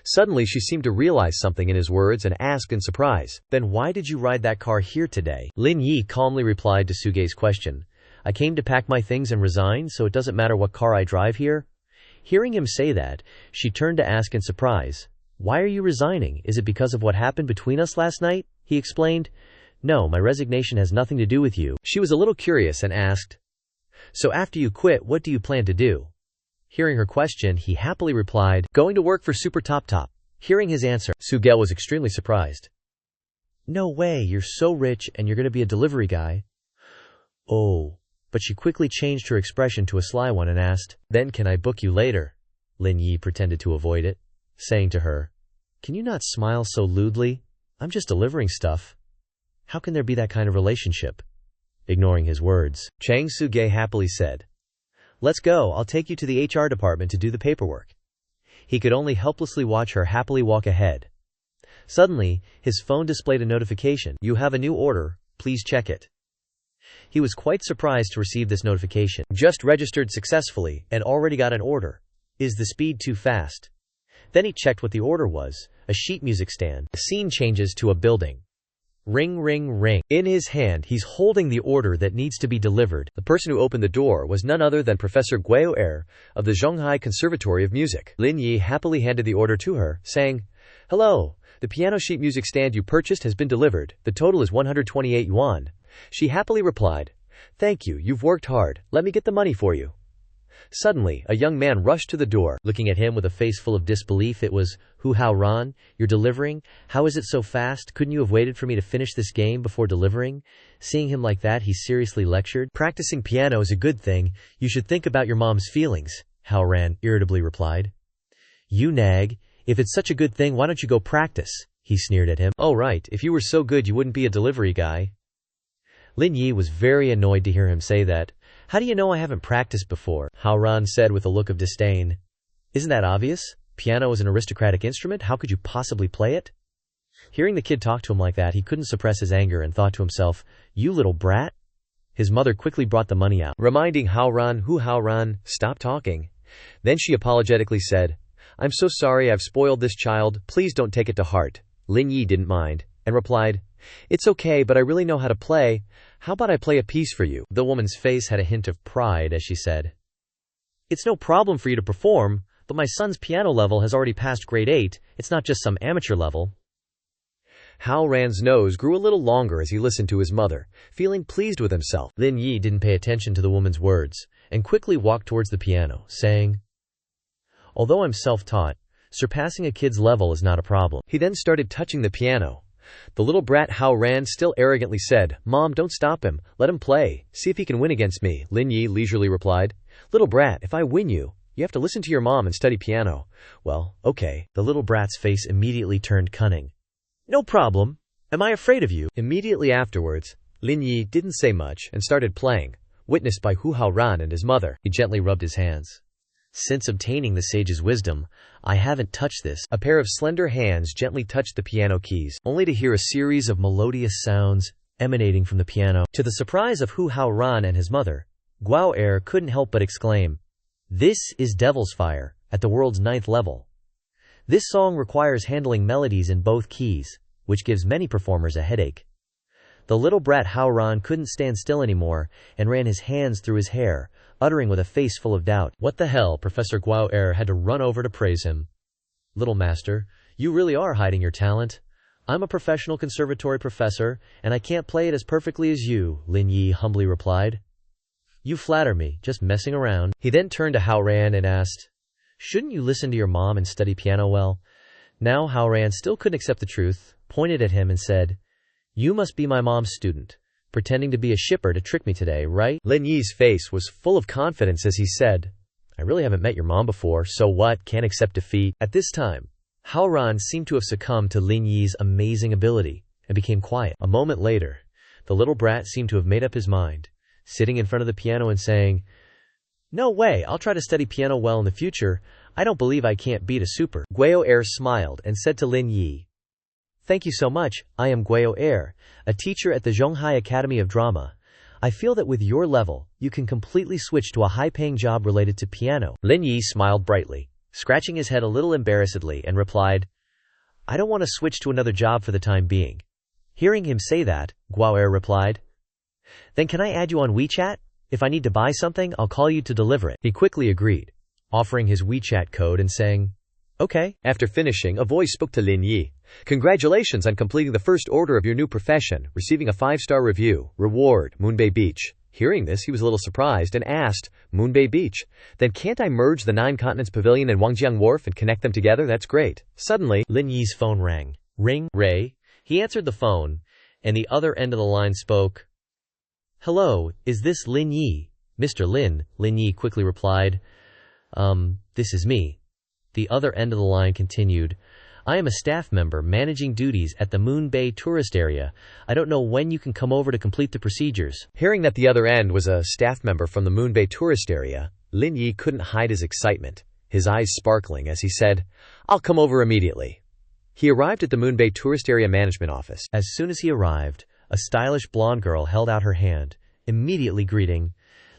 Suddenly she seemed to realize something in his words and asked in surprise, "Then why did you ride that car here today?" Lin Yi calmly replied to Su-ge's question, "I came to pack my things and resign, so it doesn't matter what car I drive here." Hearing him say that, she turned to ask in surprise, "Why are you resigning? Is it because of what happened between us last night?" He explained, "No, my resignation has nothing to do with you." She was a little curious and asked, "So after you quit, what do you plan to do?" Hearing her question, he happily replied, "Going to work for Super Top." Hearing his answer, Su-ge was extremely surprised. "No way, you're so rich and you're going to be a delivery guy." "Oh." But she quickly changed her expression to a sly one and asked, "Then can I book you later?" Lin Yi pretended to avoid it, saying to her, "Can you not smile so lewdly? I'm just delivering stuff. How can there be that kind of relationship?" Ignoring his words, Chang Su-ge happily said, "Let's go, I'll take you to the HR department to do the paperwork." He could only helplessly watch her happily walk ahead. Suddenly, his phone displayed a notification. "You have a new order, please check it." He was quite surprised to receive this notification. "Just registered successfully, and already got an order. Is the speed too fast?" Then he checked what the order was, a sheet music stand. The scene changes to a building. Ring, ring, ring. In his hand, he's holding the order that needs to be delivered. The person who opened the door was none other than Professor Guo of the Zhonghai Conservatory of Music. Lin Yi happily handed the order to her, saying, "Hello, the piano sheet music stand you purchased has been delivered. The total is 128 yuan. She happily replied, "Thank you, you've worked hard. Let me get the money for you." Suddenly, a young man rushed to the door, looking at him with a face full of disbelief. It was, "Hu Hao Ran, you're delivering? How is it so fast? Couldn't you have waited for me to finish this game before delivering?" Seeing him like that, he seriously lectured. "Practicing piano is a good thing. You should think about your mom's feelings," Hao Ran irritably replied. "You nag. If it's such a good thing, why don't you go practice?" He sneered at him. "Oh right, if you were so good you wouldn't be a delivery guy." Lin Yi was very annoyed to hear him say that. "How do you know I haven't practiced before?" Hao Ran said with a look of disdain. "Isn't that obvious? Piano is an aristocratic instrument. How could you possibly play it?" Hearing the kid talk to him like that, he couldn't suppress his anger and thought to himself, "You little brat." His mother quickly brought the money out, reminding Hao Ran, "Stop talking." Then she apologetically said, "I'm so sorry I've spoiled this child. Please don't take it to heart." Lin Yi didn't mind, and replied, "It's okay, but I really know how to play. How about I play a piece for you?" The woman's face had a hint of pride as she said, "It's no problem for you to perform, but my son's piano level has already passed grade 8. It's not just some amateur level." Hao Ran's nose grew a little longer as he listened to his mother, feeling pleased with himself. Lin Yi didn't pay attention to the woman's words, and quickly walked towards the piano, saying, "Although I'm self-taught, surpassing a kid's level is not a problem." He then started touching the piano. The little brat Hao Ran still arrogantly said, "Mom, don't stop him. Let him play. See if he can win against me." Lin Yi leisurely replied, "Little brat, if I win you, you have to listen to your mom and study piano." "Well, okay." The little brat's face immediately turned cunning. "No problem. Am I afraid of you?" Immediately afterwards, Lin Yi didn't say much and started playing, witnessed by Hu Hao Ran and his mother. He gently rubbed his hands. "Since obtaining the sage's wisdom, I haven't touched this." A pair of slender hands gently touched the piano keys, only to hear a series of melodious sounds emanating from the piano. To the surprise of Hu Hao Ran and his mother, Guo couldn't help but exclaim, "This is Devil's Fire, at the world's 9th level." This song requires handling melodies in both keys, which gives many performers a headache. The little brat Hao Ran couldn't stand still anymore and ran his hands through his hair, uttering with a face full of doubt, "What the hell?" Professor Guo had to run over to praise him. "Little master, you really are hiding your talent. I'm a professional conservatory professor, and I can't play it as perfectly as you," Lin Yi humbly replied. "You flatter me, just messing around." He then turned to Hao Ran and asked, "Shouldn't you listen to your mom and study piano well?" Now Hao Ran still couldn't accept the truth, pointed at him and said, "You must be my mom's student, pretending to be a shipper to trick me today, right?" Lin Yi's face was full of confidence as he said, "I really haven't met your mom before, so what, can't accept defeat." At this time, Hao Ran seemed to have succumbed to Lin Yi's amazing ability and became quiet. A moment later, the little brat seemed to have made up his mind, sitting in front of the piano and saying, "No way, I'll try to study piano well in the future. I don't believe I can't beat a super." Guo smiled and said to Lin Yi, "Thank you so much. I am Guo, a teacher at the Zhonghai Academy of Drama. I feel that with your level, you can completely switch to a high-paying job related to piano." Lin Yi smiled brightly, scratching his head a little embarrassedly, and replied, "I don't want to switch to another job for the time being." Hearing him say that, Guo replied, "Then can I add you on WeChat? If I need to buy something, I'll call you to deliver it." He quickly agreed, offering his WeChat code and saying, "Okay." After finishing, a voice spoke to Lin Yi. "Congratulations on completing the first order of your new profession, receiving a 5-star review. Reward, Moonbay Beach." Hearing this, he was a little surprised and asked, "Moonbay Beach? Then can't I merge the 9 Continents Pavilion and Wangjiang Wharf and connect them together? That's great." Suddenly, Lin Yi's phone rang. "Ring, Ray." He answered the phone, and the other end of the line spoke. "Hello, is this Lin Yi?" "Mr. Lin," Lin Yi quickly replied. This is me." The other end of the line continued, I am a staff member managing duties at the Moon Bay tourist area. I don't know when you can come over to complete the procedures. Hearing that the other end was a staff member from the Moon Bay tourist area, Lin Yi couldn't hide his excitement, his eyes sparkling as he said, I'll come over immediately. He arrived at the Moon Bay tourist area management office. As soon as he arrived, a stylish blonde girl held out her hand, immediately greeting,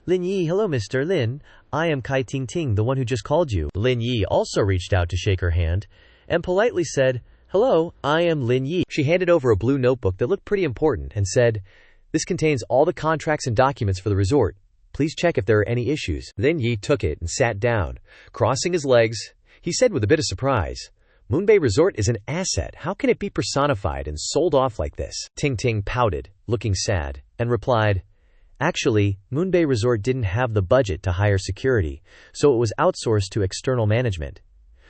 Lin Yi, hello Mr. Lin, I am Kai Ting Ting, the one who just called you. Lin Yi also reached out to shake her hand, and politely said, hello, I am Lin Yi. She handed over a blue notebook that looked pretty important and said, this contains all the contracts and documents for the resort. Please check if there are any issues. Lin Yi took it and sat down. Crossing his legs, he said with a bit of surprise, Moon Bay Resort is an asset. How can it be personified and sold off like this? Ting Ting pouted, looking sad, and replied, actually, Moon Bay Resort didn't have the budget to hire security, so it was outsourced to external management.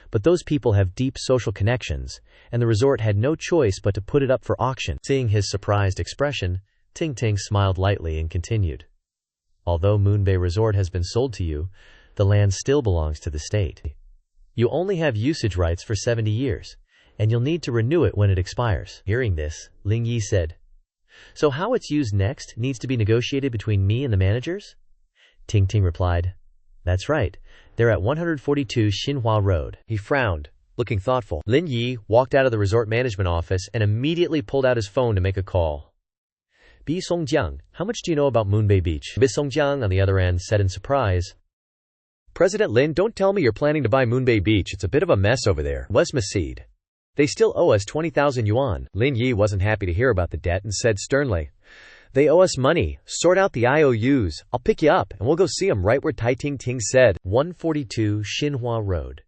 But those people have deep social connections, and the resort had no choice but to put it up for auction. Seeing his surprised expression, Ting Ting smiled lightly and continued. Although Moon Bay Resort has been sold to you, the land still belongs to the state. You only have usage rights for 70 years, and you'll need to renew it when it expires. Hearing this, Lin Yi said, so how it's used next needs to be negotiated between me and the managers? Ting Ting replied, that's right. They're at 142 Xinhua Road. He frowned, looking thoughtful. Lin Yi walked out of the resort management office and immediately pulled out his phone to make a call. Bi Songjiang, how much do you know about Moon Bay Beach? Bi Songjiang on the other end said in surprise, President Lin, don't tell me you're planning to buy Moon Bay Beach. It's a bit of a mess over there. Wes Maseed. They still owe us 20,000 yuan. Lin Yi wasn't happy to hear about the debt and said sternly, they owe us money. Sort out the IOUs. I'll pick you up, and we'll go see them right where Tai Ting Ting said. 142 Xinhua Road.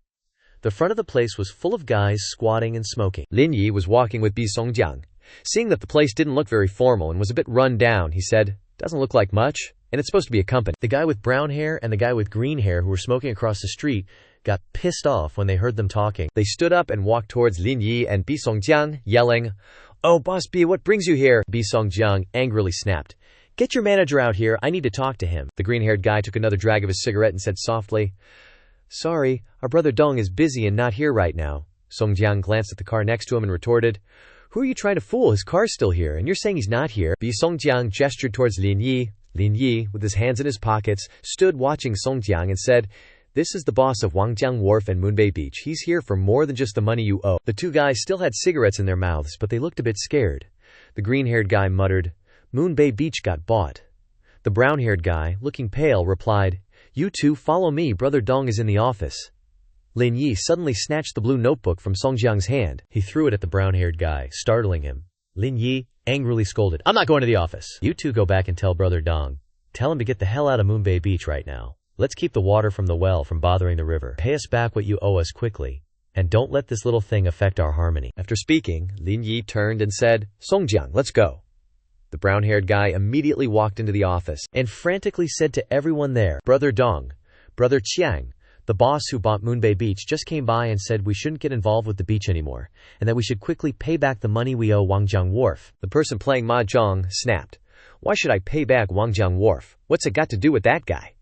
The front of the place was full of guys squatting and smoking. Lin Yi was walking with Bi Songjiang. Seeing that the place didn't look very formal and was a bit run down, he said, doesn't look like much, and it's supposed to be a company. The guy with brown hair and the guy with green hair who were smoking across the street got pissed off when they heard them talking. They stood up and walked towards Lin Yi and Bi Songjiang, yelling, oh, Boss B, what brings you here? Bi Songjiang angrily snapped, get your manager out here, I need to talk to him. The green-haired guy took another drag of his cigarette and said softly, sorry, our brother Dong is busy and not here right now. Songjiang glanced at the car next to him and retorted, who are you trying to fool? His car's still here, and you're saying he's not here. Bi Songjiang gestured towards Lin Yi. Lin Yi, with his hands in his pockets, stood watching Songjiang and said, this is the boss of Wangjiang Wharf and Moon Bay Beach. He's here for more than just the money you owe. The two guys still had cigarettes in their mouths, but they looked a bit scared. The green-haired guy muttered, Moon Bay Beach got bought. The brown-haired guy, looking pale, replied, you two follow me, brother Dong is in the office. Lin Yi suddenly snatched the blue notebook from Songjiang's hand. He threw it at the brown-haired guy, startling him. Lin Yi angrily scolded, I'm not going to the office. You two go back and tell brother Dong. Tell him to get the hell out of Moon Bay Beach right now. Let's keep the water from the well from bothering the river. Pay us back what you owe us quickly, and don't let this little thing affect our harmony. After speaking, Lin Yi turned and said, Songjiang, let's go. The brown-haired guy immediately walked into the office and frantically said to everyone there, brother Dong, brother Chiang, the boss who bought Moon Bay Beach just came by and said we shouldn't get involved with the beach anymore, and that we should quickly pay back the money we owe Wangjiang Wharf. The person playing mahjong snapped, why should I pay back Wangjiang Wharf? What's it got to do with that guy?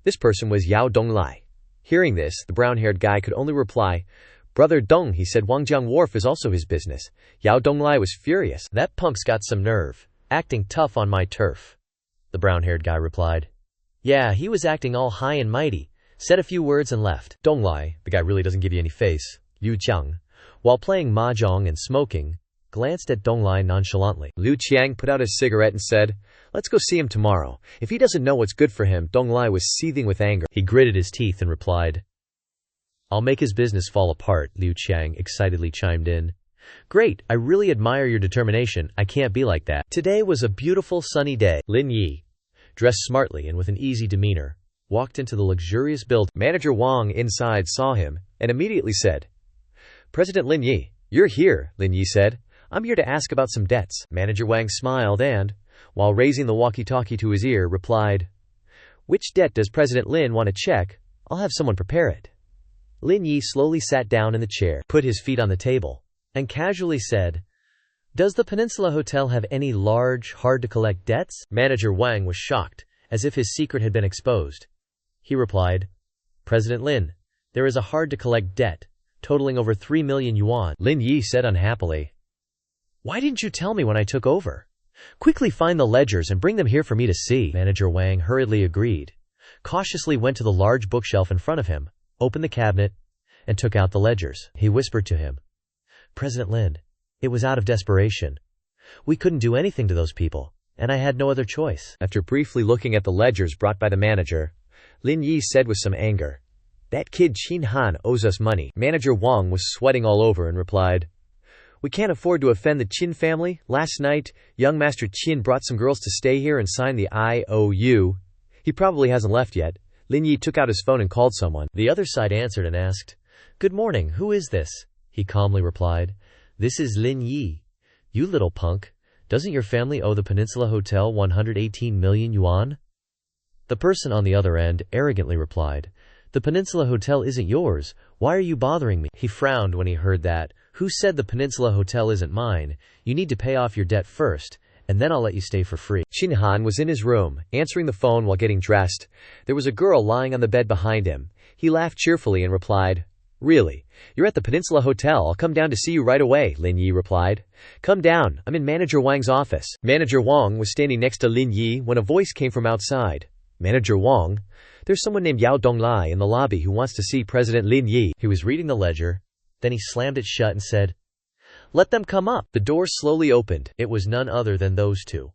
This person was Yao Donglai. Hearing this, the brown-haired guy could only reply, brother Dong, he said Wangjiang Wharf is also his business. Yao Donglai was furious. That punk's got some nerve, acting tough on my turf. The brown-haired guy replied, yeah, he was acting all high and mighty, said a few words and left. Donglai, the guy really doesn't give you any face, Liu Qiang, while playing mahjong and smoking, glanced at Donglai nonchalantly. Liu Qiang put out his cigarette and said, let's go see him tomorrow. If he doesn't know what's good for him, Donglai was seething with anger. He gritted his teeth and replied, I'll make his business fall apart, Liu Qiang excitedly chimed in. Great, I really admire your determination. I can't be like that. Today was a beautiful sunny day. Lin Yi, dressed smartly and with an easy demeanor, walked into the luxurious building. Manager Wang inside saw him and immediately said, President Lin Yi, you're here, Lin Yi said. I'm here to ask about some debts. Manager Wang smiled and, while raising the walkie-talkie to his ear, replied, which debt does President Lin want to check? I'll have someone prepare it. Lin Yi slowly sat down in the chair, put his feet on the table, and casually said, does the Peninsula Hotel have any large, hard-to-collect debts? Manager Wang was shocked, as if his secret had been exposed. He replied, President Lin, There is a hard-to-collect debt, totaling over 3 million yuan, Lin Yi said unhappily. Why didn't you tell me when I took over? Quickly find the ledgers and bring them here for me to see. Manager Wang hurriedly agreed, cautiously went to the large bookshelf in front of him, opened the cabinet, and took out the ledgers. He whispered to him, President Lin, it was out of desperation. We couldn't do anything to those people, and I had no other choice. After briefly looking at the ledgers brought by the manager, Lin Yi said with some anger, That kid Qin Han owes us money. Manager Wang was sweating all over and replied, We can't afford to offend the Qin family. Last night, young Master Qin brought some girls to stay here and sign the IOU. He probably hasn't left yet. Lin Yi took out his phone and called someone. The other side answered and asked, Good morning, who is this? He calmly replied, This is Lin Yi. You little punk. Doesn't your family owe the Peninsula Hotel 118 million yuan? The person on the other end arrogantly replied, The Peninsula Hotel isn't yours. Why are you bothering me? He frowned when he heard that. Who said the Peninsula Hotel isn't mine? You need to pay off your debt first, and then I'll let you stay for free. Qin Han was in his room, answering the phone while getting dressed. There was a girl lying on the bed behind him. He laughed cheerfully and replied, Really? You're at the Peninsula Hotel. I'll come down to see you right away, Lin Yi replied. Come down. I'm in Manager Wang's office. Manager Wang was standing next to Lin Yi when a voice came from outside. Manager Wang, there's someone named Yao Donglai in the lobby who wants to see President Lin Yi. He was reading the ledger. Then he slammed it shut and said, Let them come up. The door slowly opened. It was none other than those two,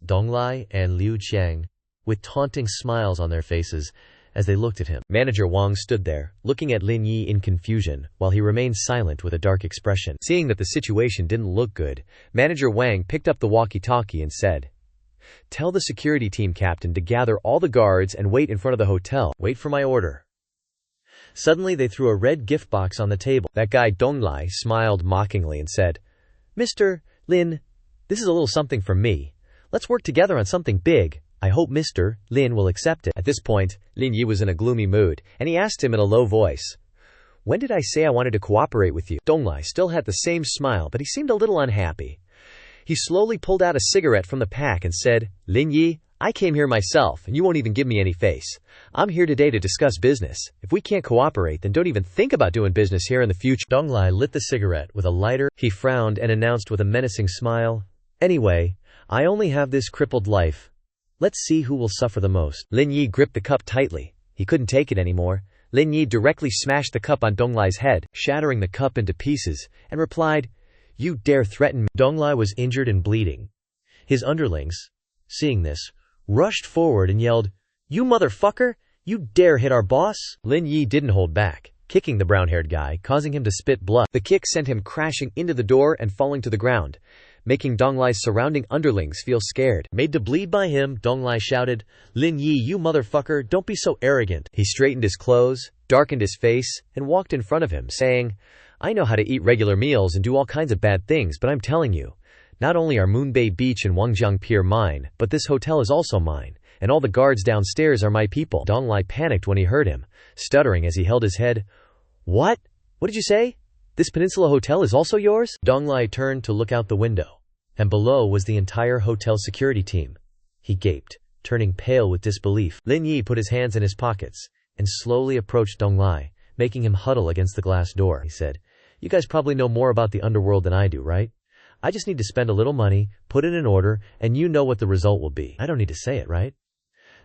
Donglai and Liu Qiang, with taunting smiles on their faces as they looked at him. Manager Wang stood there, looking at Lin Yi in confusion, while he remained silent with a dark expression. Seeing that the situation didn't look good, Manager Wang picked up the walkie-talkie and said, Tell the security team captain to gather all the guards and wait in front of the hotel. Wait for my order. Suddenly they threw a red gift box on the table. That guy Donglai smiled mockingly and said, Mr. Lin, this is a little something from me. Let's work together on something big. I hope Mr. Lin will accept it. At this point, Lin Yi was in a gloomy mood, and he asked him in a low voice, When did I say I wanted to cooperate with you? Donglai still had the same smile, but he seemed a little unhappy. He slowly pulled out a cigarette from the pack and said, Lin Yi, I came here myself, and you won't even give me any face. I'm here today to discuss business. If we can't cooperate, then don't even think about doing business here in the future. Donglai lit the cigarette with a lighter. He frowned and announced with a menacing smile, Anyway, I only have this crippled life. Let's see who will suffer the most. Lin Yi gripped the cup tightly. He couldn't take it anymore. Lin Yi directly smashed the cup on Donglai's head, shattering the cup into pieces, and replied, You dare threaten me? Donglai was injured and bleeding. His underlings, seeing this, rushed forward and yelled, You motherfucker! You dare hit our boss? Lin Yi didn't hold back, kicking the brown-haired guy, causing him to spit blood. The kick sent him crashing into the door and falling to the ground, making Donglai's surrounding underlings feel scared. Made to bleed by him, Donglai shouted, Lin Yi, you motherfucker, don't be so arrogant. He straightened his clothes, darkened his face, and walked in front of him, saying, I know how to eat regular meals and do all kinds of bad things, but I'm telling you, not only are Moonbay Beach and Wangjiang Pier mine, but this hotel is also mine, and all the guards downstairs are my people. Donglai panicked when he heard him, stuttering as he held his head. What? What did you say? This Peninsula Hotel is also yours? Donglai turned to look out the window, and below was the entire hotel security team. He gaped, turning pale with disbelief. Lin Yi put his hands in his pockets and slowly approached Donglai, making him huddle against the glass door. He said, You guys probably know more about the underworld than I do, right? I just need to spend a little money, put it in order, and you know what the result will be. I don't need to say it, right?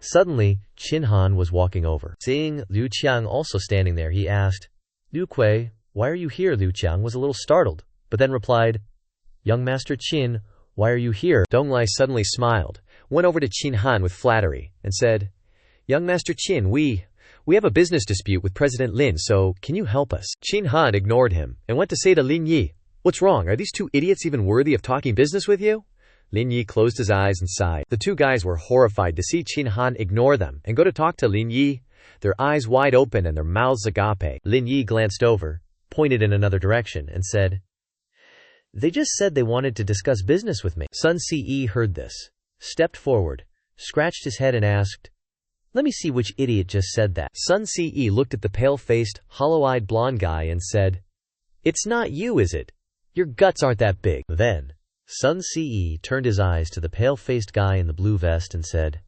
Suddenly, Qin Han was walking over. Seeing Liu Qiang also standing there, he asked, Liu Kui, why are you here? Liu Qiang was a little startled, but then replied, Young Master Qin, why are you here? Donglai suddenly smiled, went over to Qin Han with flattery, and said, Young Master Qin, we have a business dispute with President Lin, so can you help us? Qin Han ignored him, and went to say to Lin Yi, What's wrong? Are these two idiots even worthy of talking business with you? Lin Yi closed his eyes and sighed. The two guys were horrified to see Qin Han ignore them and go to talk to Lin Yi, their eyes wide open and their mouths agape. Lin Yi glanced over, pointed in another direction, and said, They just said they wanted to discuss business with me. Sun Ce heard this, stepped forward, scratched his head and asked, Let me see which idiot just said that. Sun Ce looked at the pale-faced, hollow-eyed blonde guy and said, It's not you, is it? Your guts aren't that big. Then, Sun Ce turned his eyes to the pale-faced guy in the blue vest and said,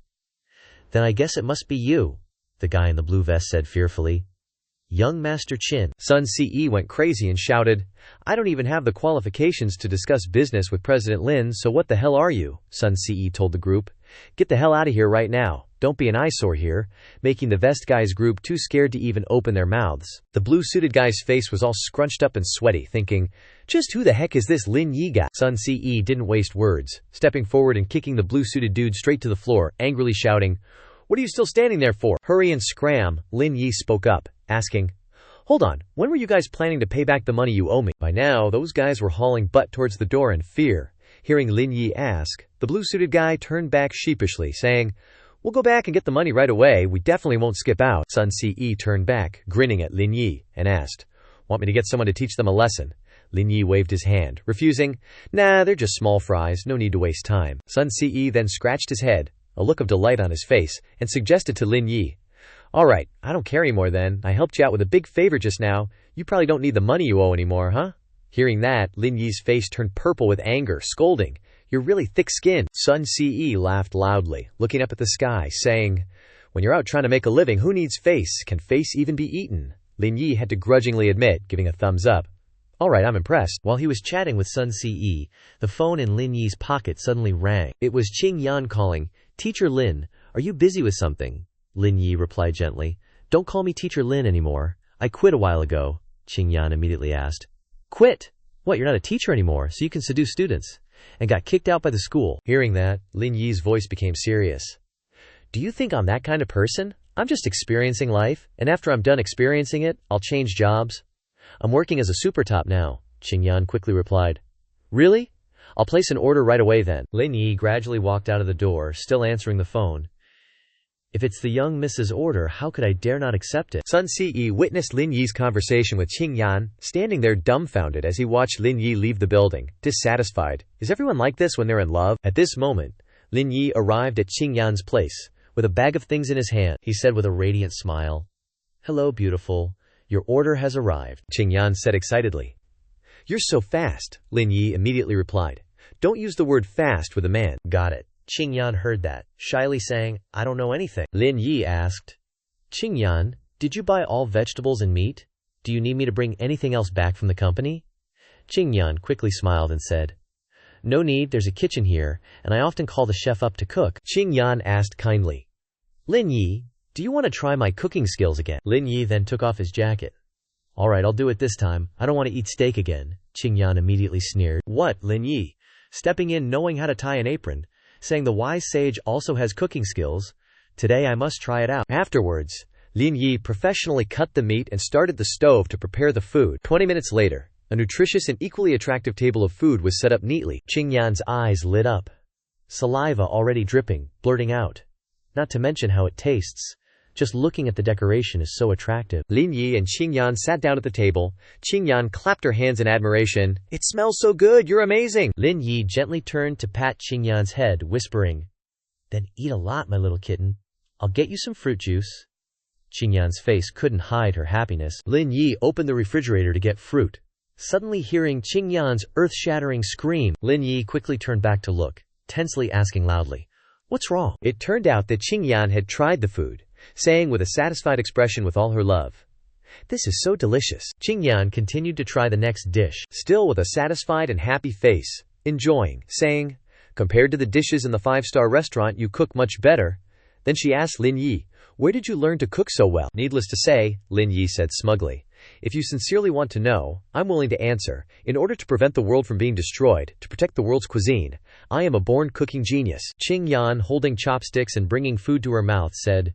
Then I guess it must be you, the guy in the blue vest said fearfully. Young Master Chin. Sun Ce went crazy and shouted, "I don't even have the qualifications to discuss business with President Lin, so what the hell are you?" Sun Ce told the group. "Get the hell out of here right now. Don't be an eyesore here," making the vest guys group too scared to even open their mouths. The blue-suited guy's face was all scrunched up and sweaty, thinking, just who the heck is this Lin Yi guy? Sun Ce didn't waste words, stepping forward and kicking the blue-suited dude straight to the floor, angrily shouting, "What are you still standing there for? Hurry and scram." Lin Yi spoke up, asking, "Hold on, when were you guys planning to pay back the money you owe me?" By now, those guys were hauling butt towards the door in fear. Hearing Lin Yi ask, the blue-suited guy turned back sheepishly, saying, "We'll go back and get the money right away. We definitely won't skip out." Sun Ce turned back, grinning at Lin Yi, and asked, "Want me to get someone to teach them a lesson?" Lin Yi waved his hand, refusing, "Nah, they're just small fries, no need to waste time." Sun Ce then scratched his head, a look of delight on his face, and suggested to Lin Yi, "Alright, I don't care anymore then. I helped you out with a big favor just now. You probably don't need the money you owe anymore, huh?" Hearing that, Lin Yi's face turned purple with anger, scolding, "You're really thick-skinned." Sun Ce laughed loudly, looking up at the sky, saying, "When you're out trying to make a living, who needs face? Can face even be eaten?" Lin Yi had to grudgingly admit, giving a thumbs up. "Alright, I'm impressed." While he was chatting with Sun Ce, the phone in Lin Yi's pocket suddenly rang. It was Qing Yan calling. "Teacher Lin, are you busy with something?" Lin Yi replied gently, "Don't call me Teacher Lin anymore. I quit a while ago." Qing Yan immediately asked, "Quit? What, you're not a teacher anymore, so you can seduce students?" And got kicked out by the school. Hearing that, Lin Yi's voice became serious. "Do you think I'm that kind of person? I'm just experiencing life, and after I'm done experiencing it, I'll change jobs. I'm working as a super top now," Qing Yan quickly replied. "Really? I'll place an order right away then." Lin Yi gradually walked out of the door, still answering the phone. "If it's the young Mrs. order, how could I dare not accept it?" Sun Ce witnessed Lin Yi's conversation with Qing Yan, standing there dumbfounded as he watched Lin Yi leave the building, dissatisfied. Is everyone like this when they're in love? At this moment, Lin Yi arrived at Qing Yan's place, with a bag of things in his hand. He said with a radiant smile, "Hello, beautiful. Your order has arrived." Qing Yan said excitedly. "You're so fast," Lin Yi immediately replied. "Don't use the word fast with a man." "Got it." Qing Yan heard that, shyly saying, "I don't know anything." Lin Yi asked, "Qing Yan, did you buy all vegetables and meat? Do you need me to bring anything else back from the company?" Qing Yan quickly smiled and said, "No need, there's a kitchen here, and I often call the chef up to cook." Qing Yan asked kindly, "Lin Yi, do you want to try my cooking skills again?" Lin Yi then took off his jacket. "Alright, I'll do it this time. I don't want to eat steak again." Qing Yan immediately sneered. "What, Lin Yi?" Stepping in knowing how to tie an apron, saying the wise sage also has cooking skills. "Today I must try it out." Afterwards, Lin Yi professionally cut the meat and started the stove to prepare the food. 20 minutes later, a nutritious and equally attractive table of food was set up neatly. Qing Yan's eyes lit up, saliva already dripping, blurting out, "Not to mention how it tastes. Just looking at the decoration is so attractive." Lin Yi and Qing Yan sat down at the table. Qing Yan clapped her hands in admiration. "It smells so good, you're amazing." Lin Yi gently turned to pat Qing Yan's head, whispering, "Then eat a lot, my little kitten. I'll get you some fruit juice." Qing Yan's face couldn't hide her happiness. Lin Yi opened the refrigerator to get fruit. Suddenly hearing Qing Yan's earth-shattering scream, Lin Yi quickly turned back to look, tensely asking loudly, "What's wrong?" It turned out that Qing Yan had tried the food, saying with a satisfied expression with all her love, "This is so delicious." Qing Yan continued to try the next dish, still with a satisfied and happy face, enjoying, saying, "Compared to the dishes in the five-star restaurant, you cook much better." Then she asked Lin Yi, "Where did you learn to cook so well?" Needless to say, Lin Yi said smugly, "If you sincerely want to know, I'm willing to answer. In order to prevent the world from being destroyed, to protect the world's cuisine, I am a born cooking genius." Qing Yan, holding chopsticks and bringing food to her mouth, said,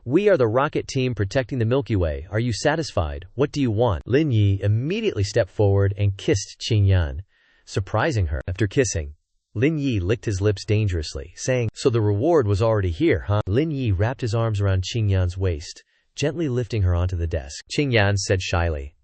"We are the rocket team protecting the Milky Way. Are you satisfied? What do you want?" Lin Yi immediately stepped forward and kissed Qing Yan, surprising her. After kissing, Lin Yi licked his lips dangerously, saying, "So the reward was already here, huh?" Lin Yi wrapped his arms around Qing Yan's waist, gently lifting her onto the desk. Qing Yan said shyly,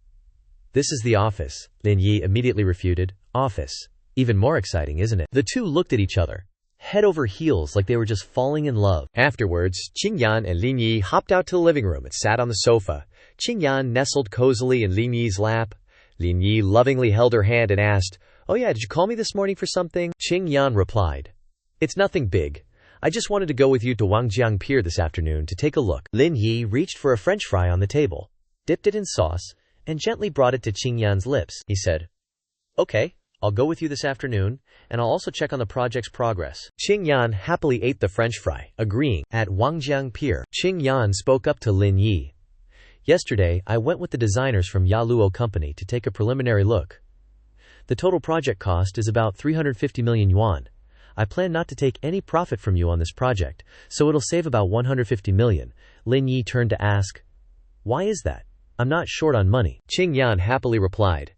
"This is the office." Lin Yi immediately refuted, "Office? Even more exciting, isn't it?" The two looked at each other, head over heels like they were just falling in love. Afterwards, Qing Yan and Lin Yi hopped out to the living room and sat on the sofa. Qing Yan nestled cozily in Lin Yi's lap. Lin Yi lovingly held her hand and asked, "Oh yeah, did you call me this morning for something?" Qing Yan replied, "It's nothing big. I just wanted to go with you to Wangjiang Pier this afternoon to take a look." Lin Yi reached for a French fry on the table. dipped it in sauce, and gently brought it to Qingyan's lips. He said, "Okay, I'll go with you this afternoon, and I'll also check on the project's progress." Qingyan happily ate the French fry, agreeing. At Wangjiang Pier, Qingyan spoke up to Lin Yi. "Yesterday, I went with the designers from Yaluo Company to take a preliminary look. The total project cost is about 350 million yuan. I plan not to take any profit from you on this project, so it'll save about 150 million. Lin Yi turned to ask, "Why is that? I'm not short on money." Qingyan happily replied,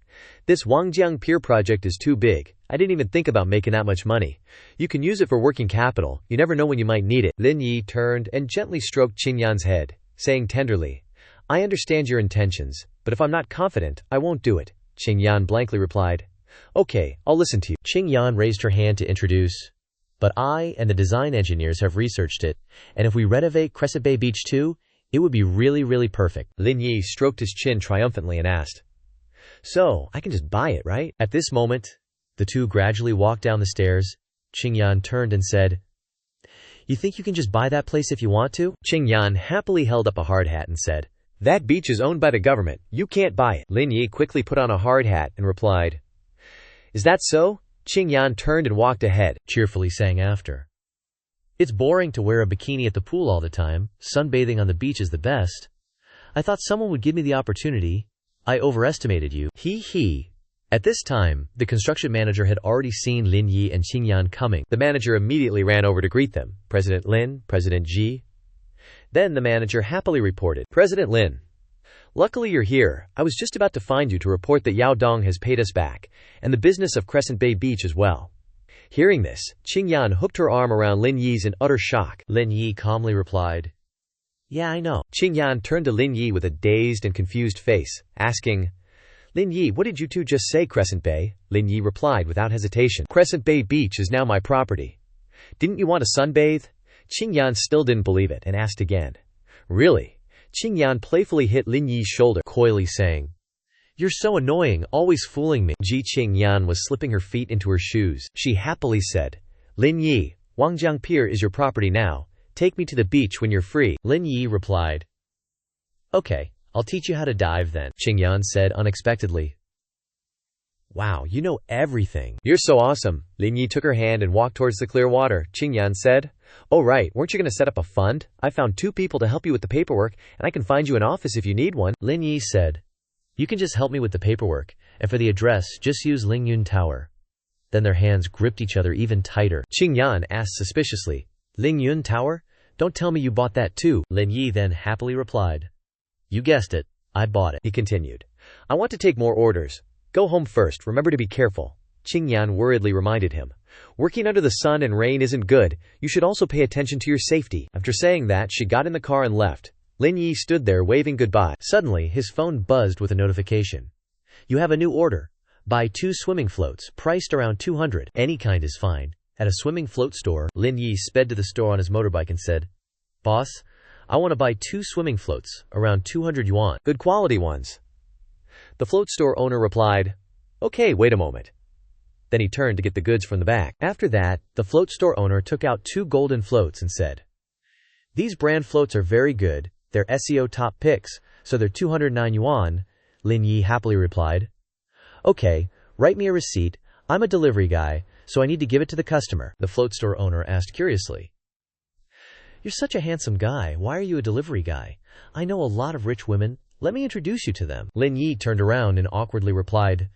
"This Wangjiang Pier project is too big. I didn't even think about making that much money. You can use it for working capital. You never know when you might need it." Lin Yi turned and gently stroked Qingyan's head, saying tenderly, "I understand your intentions, but if I'm not confident, I won't do it." Qingyan blankly replied, "Okay, I'll listen to you." Qingyan raised her hand to introduce, "But I and the design engineers have researched it, and if we renovate Crescent Bay Beach too, it would be really perfect." Lin Yi stroked his chin triumphantly and asked, "So, I can just buy it, right?" At this moment, the two gradually walked down the stairs. Qingyan turned and said, "You think you can just buy that place if you want to?" Qingyan happily held up a hard hat and said, "That beach is owned by the government. You can't buy it." Lin Yi quickly put on a hard hat and replied, "Is that so?" Qingyan turned and walked ahead, cheerfully saying after, "It's boring to wear a bikini at the pool all the time. Sunbathing on the beach is the best. I thought someone would give me the opportunity. I overestimated you. He. At this time, the construction manager had already seen Lin Yi and Qingyan coming. The manager immediately ran over to greet them. "President Lin, President Ji." Then the manager happily reported, "President Lin, luckily you're here. I was just about to find you to report that Yaodong has paid us back, and the business of Crescent Bay Beach as well." Hearing this, Qingyan hooked her arm around Lin Yi's in utter shock. Lin Yi calmly replied, "Yeah, I know." Qingyan turned to Lin Yi with a dazed and confused face, asking, "Lin Yi, what did you two just say, Crescent Bay?" Lin Yi replied without hesitation, "Crescent Bay Beach is now my property. Didn't you want to sunbathe?" Qingyan still didn't believe it and asked again, "Really?" Qingyan playfully hit Lin Yi's shoulder, coyly saying, "You're so annoying, always fooling me." Qingyan was slipping her feet into her shoes. She happily said, "Lin Yi, Wangjiang Pier is your property now. Take me to the beach when you're free." Lin Yi replied, "Okay, I'll teach you how to dive then," Qingyan said unexpectedly. "Wow, you know everything." "You're so awesome." Lin Yi took her hand and walked towards the clear water. Qingyan said, "Oh right, weren't you going to set up a fund? I found 2 people to help you with the paperwork, and I can find you an office if you need one." Lin Yi said, "You can just help me with the paperwork, and for the address, just use Lingyun Tower." Then their hands gripped each other even tighter. Qingyan asked suspiciously, "Lingyun Tower? Don't tell me you bought that too." Lin Yi then happily replied, "You guessed it, I bought it." He continued, "I want to take more orders. Go home first, remember to be careful." Qingyan worriedly reminded him, "Working under the sun and rain isn't good. You should also pay attention to your safety." After saying that, she got in the car and left. Lin Yi stood there waving goodbye. Suddenly, his phone buzzed with a notification. "You have a new order. Buy 2 swimming floats, priced around 200. Any kind is fine." At a swimming float store, Lin Yi sped to the store on his motorbike and said, "Boss, I want to buy 2 swimming floats, around 200 yuan. Good quality ones." The float store owner replied, "Okay, wait a moment." Then he turned to get the goods from the back. After that, the float store owner took out 2 golden floats and said, "These brand floats are very good. They're SEO top picks, so they're 209 yuan. Lin Yi happily replied, "Okay, write me a receipt. I'm a delivery guy, so I need to give it to the customer." The float store owner asked curiously, "You're such a handsome guy. Why are you a delivery guy? I know a lot of rich women. Let me introduce you to them." Lin Yi turned around and awkwardly replied,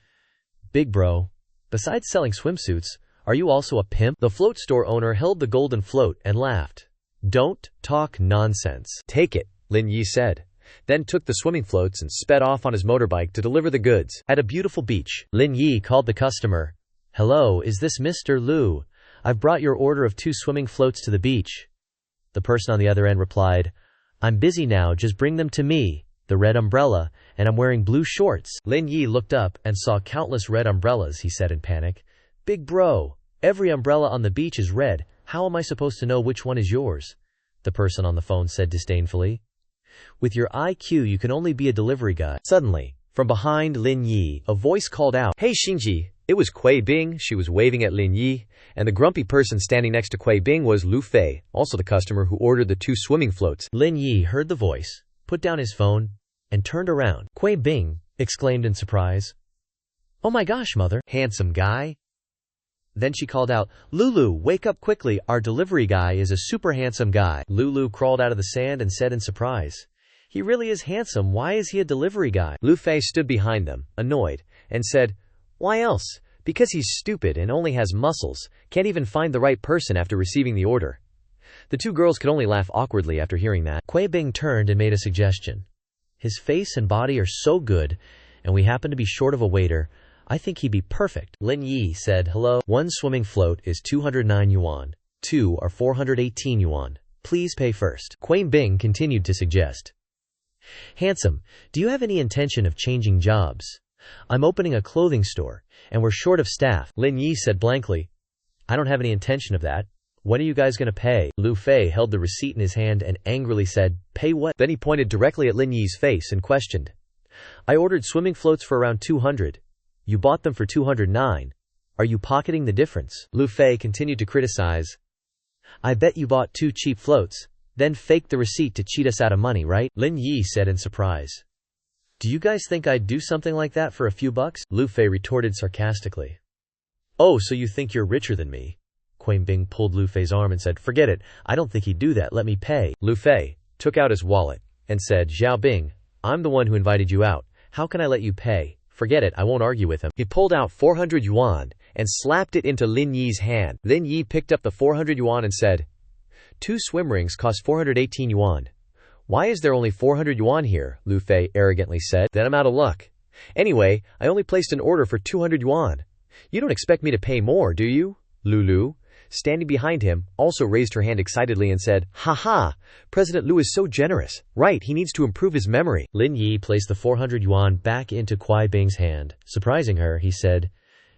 "Big bro, besides selling swimsuits, are you also a pimp?" The float store owner held the golden float and laughed. "Don't talk nonsense." "Take it," Lin Yi said, then took the swimming floats and sped off on his motorbike to deliver the goods. At a beautiful beach, Lin Yi called the customer. "Hello, is this Mr. Liu? I've brought your order of 2 swimming floats to the beach." The person on the other end replied, "I'm busy now, just bring them to me. The red umbrella, and I'm wearing blue shorts." Lin Yi looked up and saw countless red umbrellas. He said in panic, "Big bro, every umbrella on the beach is red. How am I supposed to know which one is yours?" The person on the phone said disdainfully, "With your IQ, you can only be a delivery guy." Suddenly, from behind Lin Yi, a voice called out, "Hey Xinji." It was Kui Bing. She was waving at Lin Yi, and the grumpy person standing next to Kui Bing was Lu Fei, also the customer who ordered the 2 swimming floats. Lin Yi heard the voice, put down his phone, and turned around. Kui Bing exclaimed in surprise. "Oh my gosh, mother, handsome guy." Then she called out, "Lulu, wake up quickly, our delivery guy is a super handsome guy." Lulu crawled out of the sand and said in surprise, "He really is handsome, why is he a delivery guy?" Lu Fei stood behind them, annoyed, and said, "Why else? Because he's stupid and only has muscles, can't even find the right person after receiving the order." The two girls could only laugh awkwardly after hearing that. Kui Bing turned and made a suggestion. "His face and body are so good, and we happen to be short of a waiter. I think he'd be perfect." Lin Yi said, "Hello, one swimming float is 209 yuan. Two are 418 yuan. Please pay first." Kui Bing continued to suggest. "Handsome, do you have any intention of changing jobs? I'm opening a clothing store, and we're short of staff." Lin Yi said blankly, "I don't have any intention of that. When are you guys going to pay?" Lu Fei held the receipt in his hand and angrily said, "Pay what?" Then he pointed directly at Lin Yi's face and questioned, "I ordered swimming floats for around 200. You bought them for 209. Are you pocketing the difference?" Lu Fei continued to criticize. "I bet you bought 2 cheap floats, then faked the receipt to cheat us out of money, right?" Lin Yi said in surprise. "Do you guys think I'd do something like that for a few bucks?" Lu Fei retorted sarcastically. "Oh, so you think you're richer than me?" Kui Bing pulled Lu Fei's arm and said, "Forget it, I don't think he'd do that, let me pay." Lu Fei took out his wallet and said, "Xiao Bing, I'm the one who invited you out. How can I let you pay? Forget it, I won't argue with him." He pulled out 400 yuan and slapped it into Lin Yi's hand. Lin Yi picked up the 400 yuan and said, "2 swim rings cost 418 yuan. Why is there only 400 yuan here?" Lu Fei arrogantly said. "Then I'm out of luck. Anyway, I only placed an order for 200 yuan. You don't expect me to pay more, do you?" Lulu, standing behind him, also raised her hand excitedly and said, "Ha, President Liu is so generous. Right, he needs to improve his memory." Lin Yi placed the 400 yuan back into Kui Bing's hand. Surprising her, he said,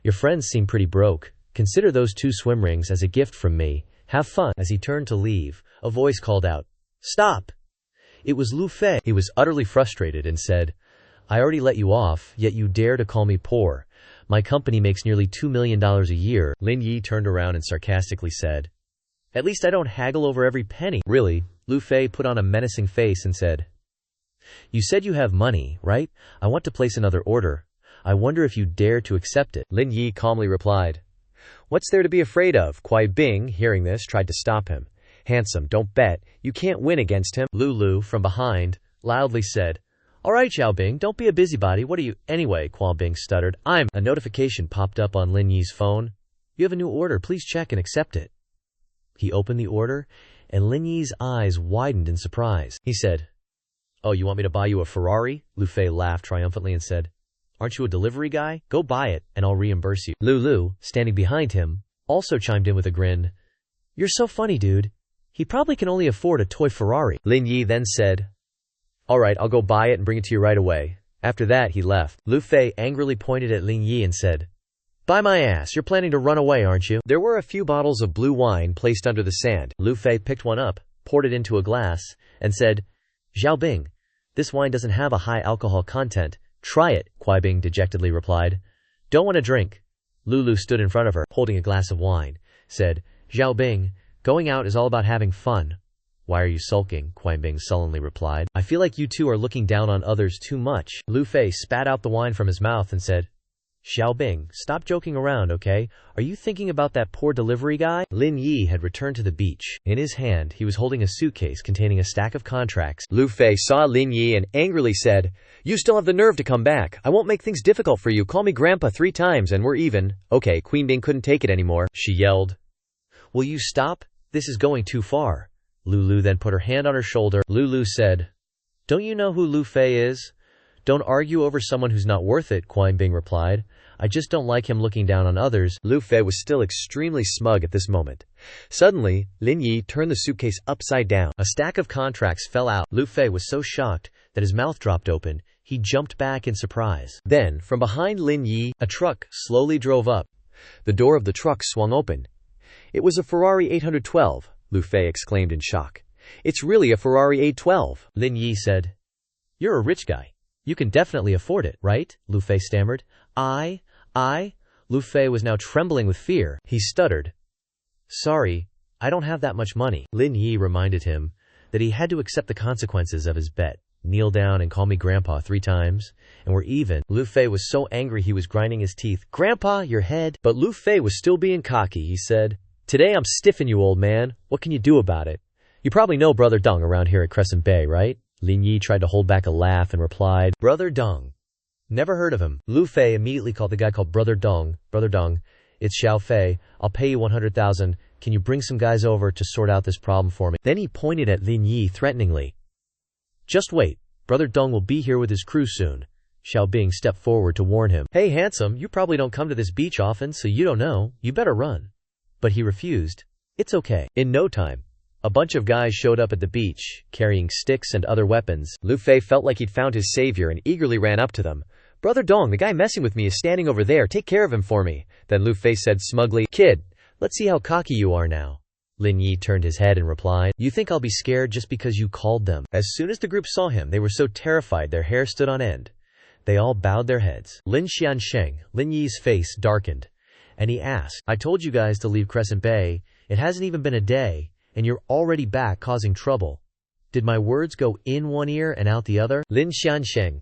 "Your friends seem pretty broke. Consider those 2 swim rings as a gift from me. Have fun." As he turned to leave, a voice called out, "Stop!" It was Lu Fei. He was utterly frustrated and said, "I already let you off, yet you dare to call me poor. My company makes nearly $2 million a year." Lin Yi turned around and sarcastically said, "At least I don't haggle over every penny." "Really?" Lu Fei put on a menacing face and said, "You said you have money, right? I want to place another order. I wonder if you dare to accept it." Lin Yi calmly replied, "What's there to be afraid of?" Kui Bing, hearing this, tried to stop him. "Handsome, don't bet. You can't win against him." Lulu, from behind, loudly said, "All right, Xiao Bing, don't be a busybody. What are you—" "Anyway," Kui Bing stuttered, "I'm—" A notification popped up on Lin Yi's phone. "You have a new order. Please check and accept it." He opened the order, and Lin Yi's eyes widened in surprise. He said, "Oh, you want me to buy you a Ferrari?" Lu Fei laughed triumphantly and said, "Aren't you a delivery guy? Go buy it, and I'll reimburse you." Lulu, standing behind him, also chimed in with a grin. "You're so funny, dude. He probably can only afford a toy Ferrari." Lin Yi then said, "All right, I'll go buy it and bring it to you right away." After that, he left. Lu Fei angrily pointed at Lin Yi and said, "By my ass, you're planning to run away, aren't you?" There were a few bottles of blue wine placed under the sand. Lu Fei picked one up, poured it into a glass, and said, "Xiao Bing, this wine doesn't have a high alcohol content. Try it," Kui Bing dejectedly replied. "Don't want a drink." Lulu stood in front of her, holding a glass of wine, said, "Xiao Bing, going out is all about having fun." "Why are you sulking?" Kui Bing sullenly replied. "I feel like you two are looking down on others too much." Lu Fei spat out the wine from his mouth and said, "Xiao Bing, stop joking around, okay? Are you thinking about that poor delivery guy?" Lin Yi had returned to the beach. In his hand, he was holding a suitcase containing a stack of contracts. Lu Fei saw Lin Yi and angrily said, "You still have the nerve to come back. I won't make things difficult for you. Call me Grandpa 3 times and we're even." "Okay." Kui Bing couldn't take it anymore. She yelled, "Will you stop? This is going too far." Lulu then put her hand on her shoulder. Lulu said, "Don't you know who Lu Fei is? Don't argue over someone who's not worth it," Kui Bing replied. "I just don't like him looking down on others." Lu Fei was still extremely smug at this moment. Suddenly, Lin Yi turned the suitcase upside down. A stack of contracts fell out. Lu Fei was so shocked that his mouth dropped open. He jumped back in surprise. Then, from behind Lin Yi, a truck slowly drove up. The door of the truck swung open. It was a Ferrari 812, Lu Fei exclaimed in shock. "It's really a Ferrari 812. Lin Yi said, "You're a rich guy. You can definitely afford it, right?" Lu Fei stammered. I? Lu Fei was now trembling with fear. He stuttered, "Sorry, I don't have that much money." Lin Yi reminded him that he had to accept the consequences of his bet. kneel down and call me grandpa 3 times, and we're even. Lu Fei was so angry he was grinding his teeth. Grandpa, your head. But Lu Fei was still being cocky. He said, today I'm stiffing you, old man. What can you do about it? You probably know Brother Dong around here at Crescent Bay, right? Lin Yi tried to hold back a laugh and replied, Brother Dong. Never heard of him. Lu Fei immediately called the guy called Brother Dong. Brother Dong, it's Xiao Fei. I'll pay you 100,000. Can you bring some guys over to sort out this problem for me? Then he pointed at Lin Yi threateningly. Just wait. Brother Dong will be here with his crew soon. Xiao Bing stepped forward to warn him. Hey, handsome, you probably don't come to this beach often, so you don't know. You better run. But he refused. It's okay. In no time, a bunch of guys showed up at the beach, carrying sticks and other weapons. Lu Fei felt like he'd found his savior and eagerly ran up to them. Brother Dong, the guy messing with me is standing over there. Take care of him for me. Then Lu Fei said smugly, Kid, let's see how cocky you are now. Lin Yi turned his head and replied, You think I'll be scared just because you called them? As soon as the group saw him, they were so terrified their hair stood on end. They all bowed their heads. Lin Xiansheng, Lin Yi's face darkened, and he asked, I told you guys to leave Crescent Bay. It hasn't even been a day, and you're already back causing trouble. Did my words go in one ear and out the other? Lin Xiansheng.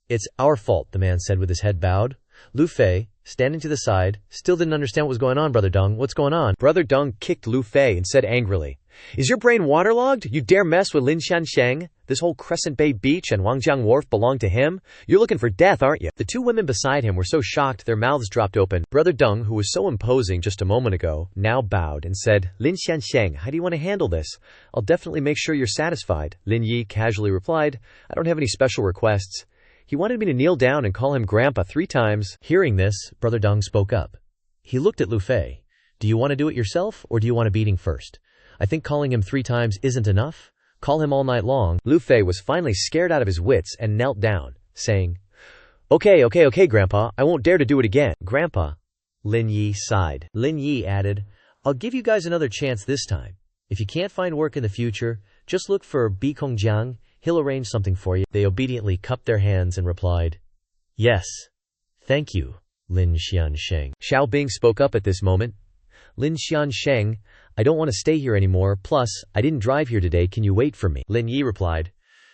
It's our fault, the man said with his head bowed. Lu Fei, standing to the side, still didn't understand what was going on. Brother Dong, what's going on? Brother Dong kicked Lu Fei and said angrily, Is your brain waterlogged? You dare mess with Lin Xiansheng? This whole Crescent Bay Beach and Wangjiang Wharf belong to him? You're looking for death, aren't you? The 2 women beside him were so shocked their mouths dropped open. Brother Dong, who was so imposing just a moment ago, now bowed and said, Lin Xiansheng, how do you want to handle this? I'll definitely make sure you're satisfied. Lin Yi casually replied, I don't have any special requests. He wanted me to kneel down and call him Grandpa 3 times. Hearing this, Brother Dong spoke up. He looked at Lu Fei. Do you want to do it yourself, or do you want a beating first? I think calling him 3 times isn't enough. Call him all night long. Lu Fei was finally scared out of his wits and knelt down, saying, Okay, Grandpa, I won't dare to do it again. Grandpa. Lin Yi sighed. Lin Yi added, I'll give you guys another chance this time. If you can't find work in the future, just look for Bi Kongjiang. He'll arrange something for you. They obediently cupped their hands and replied, Yes. Thank you, Lin Xiansheng. Xiao Bing spoke up at this moment. Lin Xiansheng, I don't want to stay here anymore. Plus, I didn't drive here today. Can you wait for me? Lin Yi replied,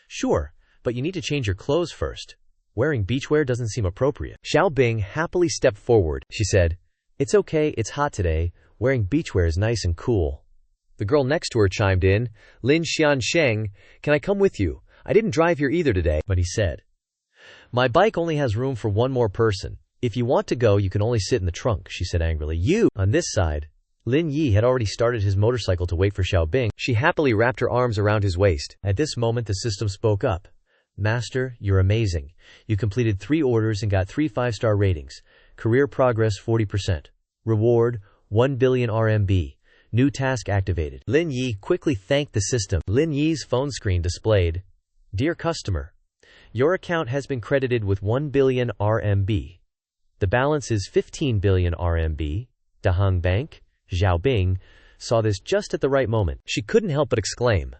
Sure, but you need to change your clothes first. Wearing beachwear doesn't seem appropriate. Xiao Bing happily stepped forward. She said, It's okay, it's hot today. Wearing beachwear is nice and cool. The girl next to her chimed in, Lin Xiansheng, can I come with you? I didn't drive here either today. But he said, My bike only has room for 1 more person. If you want to go, you can only sit in the trunk, she said angrily. You! On this side, Lin Yi had already started his motorcycle to wait for Xiao Bing. She happily wrapped her arms around his waist. At this moment, the system spoke up. Master, you're amazing. You completed 3 orders and got 3 5-star ratings. Career progress 40%. Reward 1 billion RMB. New task activated. Lin Yi quickly thanked the system. Lin Yi's phone screen displayed, Dear customer, your account has been credited with 1 billion RMB. The balance is 15 billion RMB. Dahang Bank, Xiao Bing, saw this just at the right moment. She couldn't help but exclaim,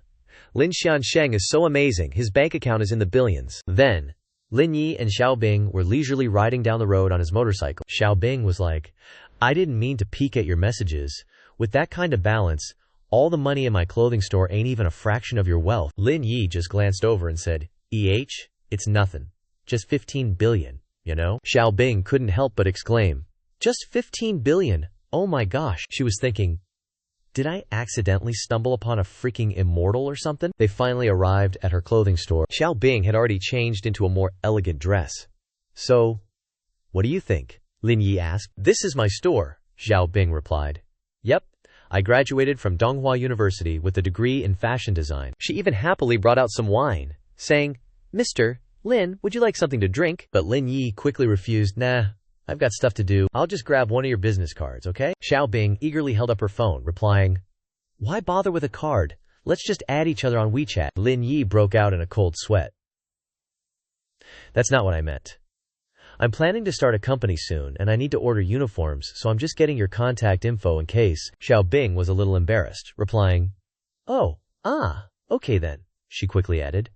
Lin Xiansheng is so amazing, his bank account is in the billions. Then, Lin Yi and Xiao Bing were leisurely riding down the road on his motorcycle. Xiao Bing was like, I didn't mean to peek at your messages. With that kind of balance, all the money in my clothing store ain't even a fraction of your wealth. Lin Yi just glanced over and said, it's nothing. Just 15 billion, you know? Xiao Bing couldn't help but exclaim, Just 15 billion? Oh my gosh. She was thinking, did I accidentally stumble upon a freaking immortal or something? They finally arrived at her clothing store. Xiao Bing had already changed into a more elegant dress. So, what do you think? Lin Yi asked. This is my store, Xiao Bing replied. Yep, I graduated from Donghua University with a degree in fashion design. She even happily brought out some wine, saying, Mr. Lin, would you like something to drink? But Lin Yi quickly refused. Nah, I've got stuff to do. I'll just grab one of your business cards, okay? Xiao Bing eagerly held up her phone, replying, Why bother with a card? Let's just add each other on WeChat. Lin Yi broke out in a cold sweat. That's not what I meant. I'm planning to start a company soon, and I need to order uniforms, so I'm just getting your contact info in case. Xiao Bing was a little embarrassed, replying, okay then, she quickly added.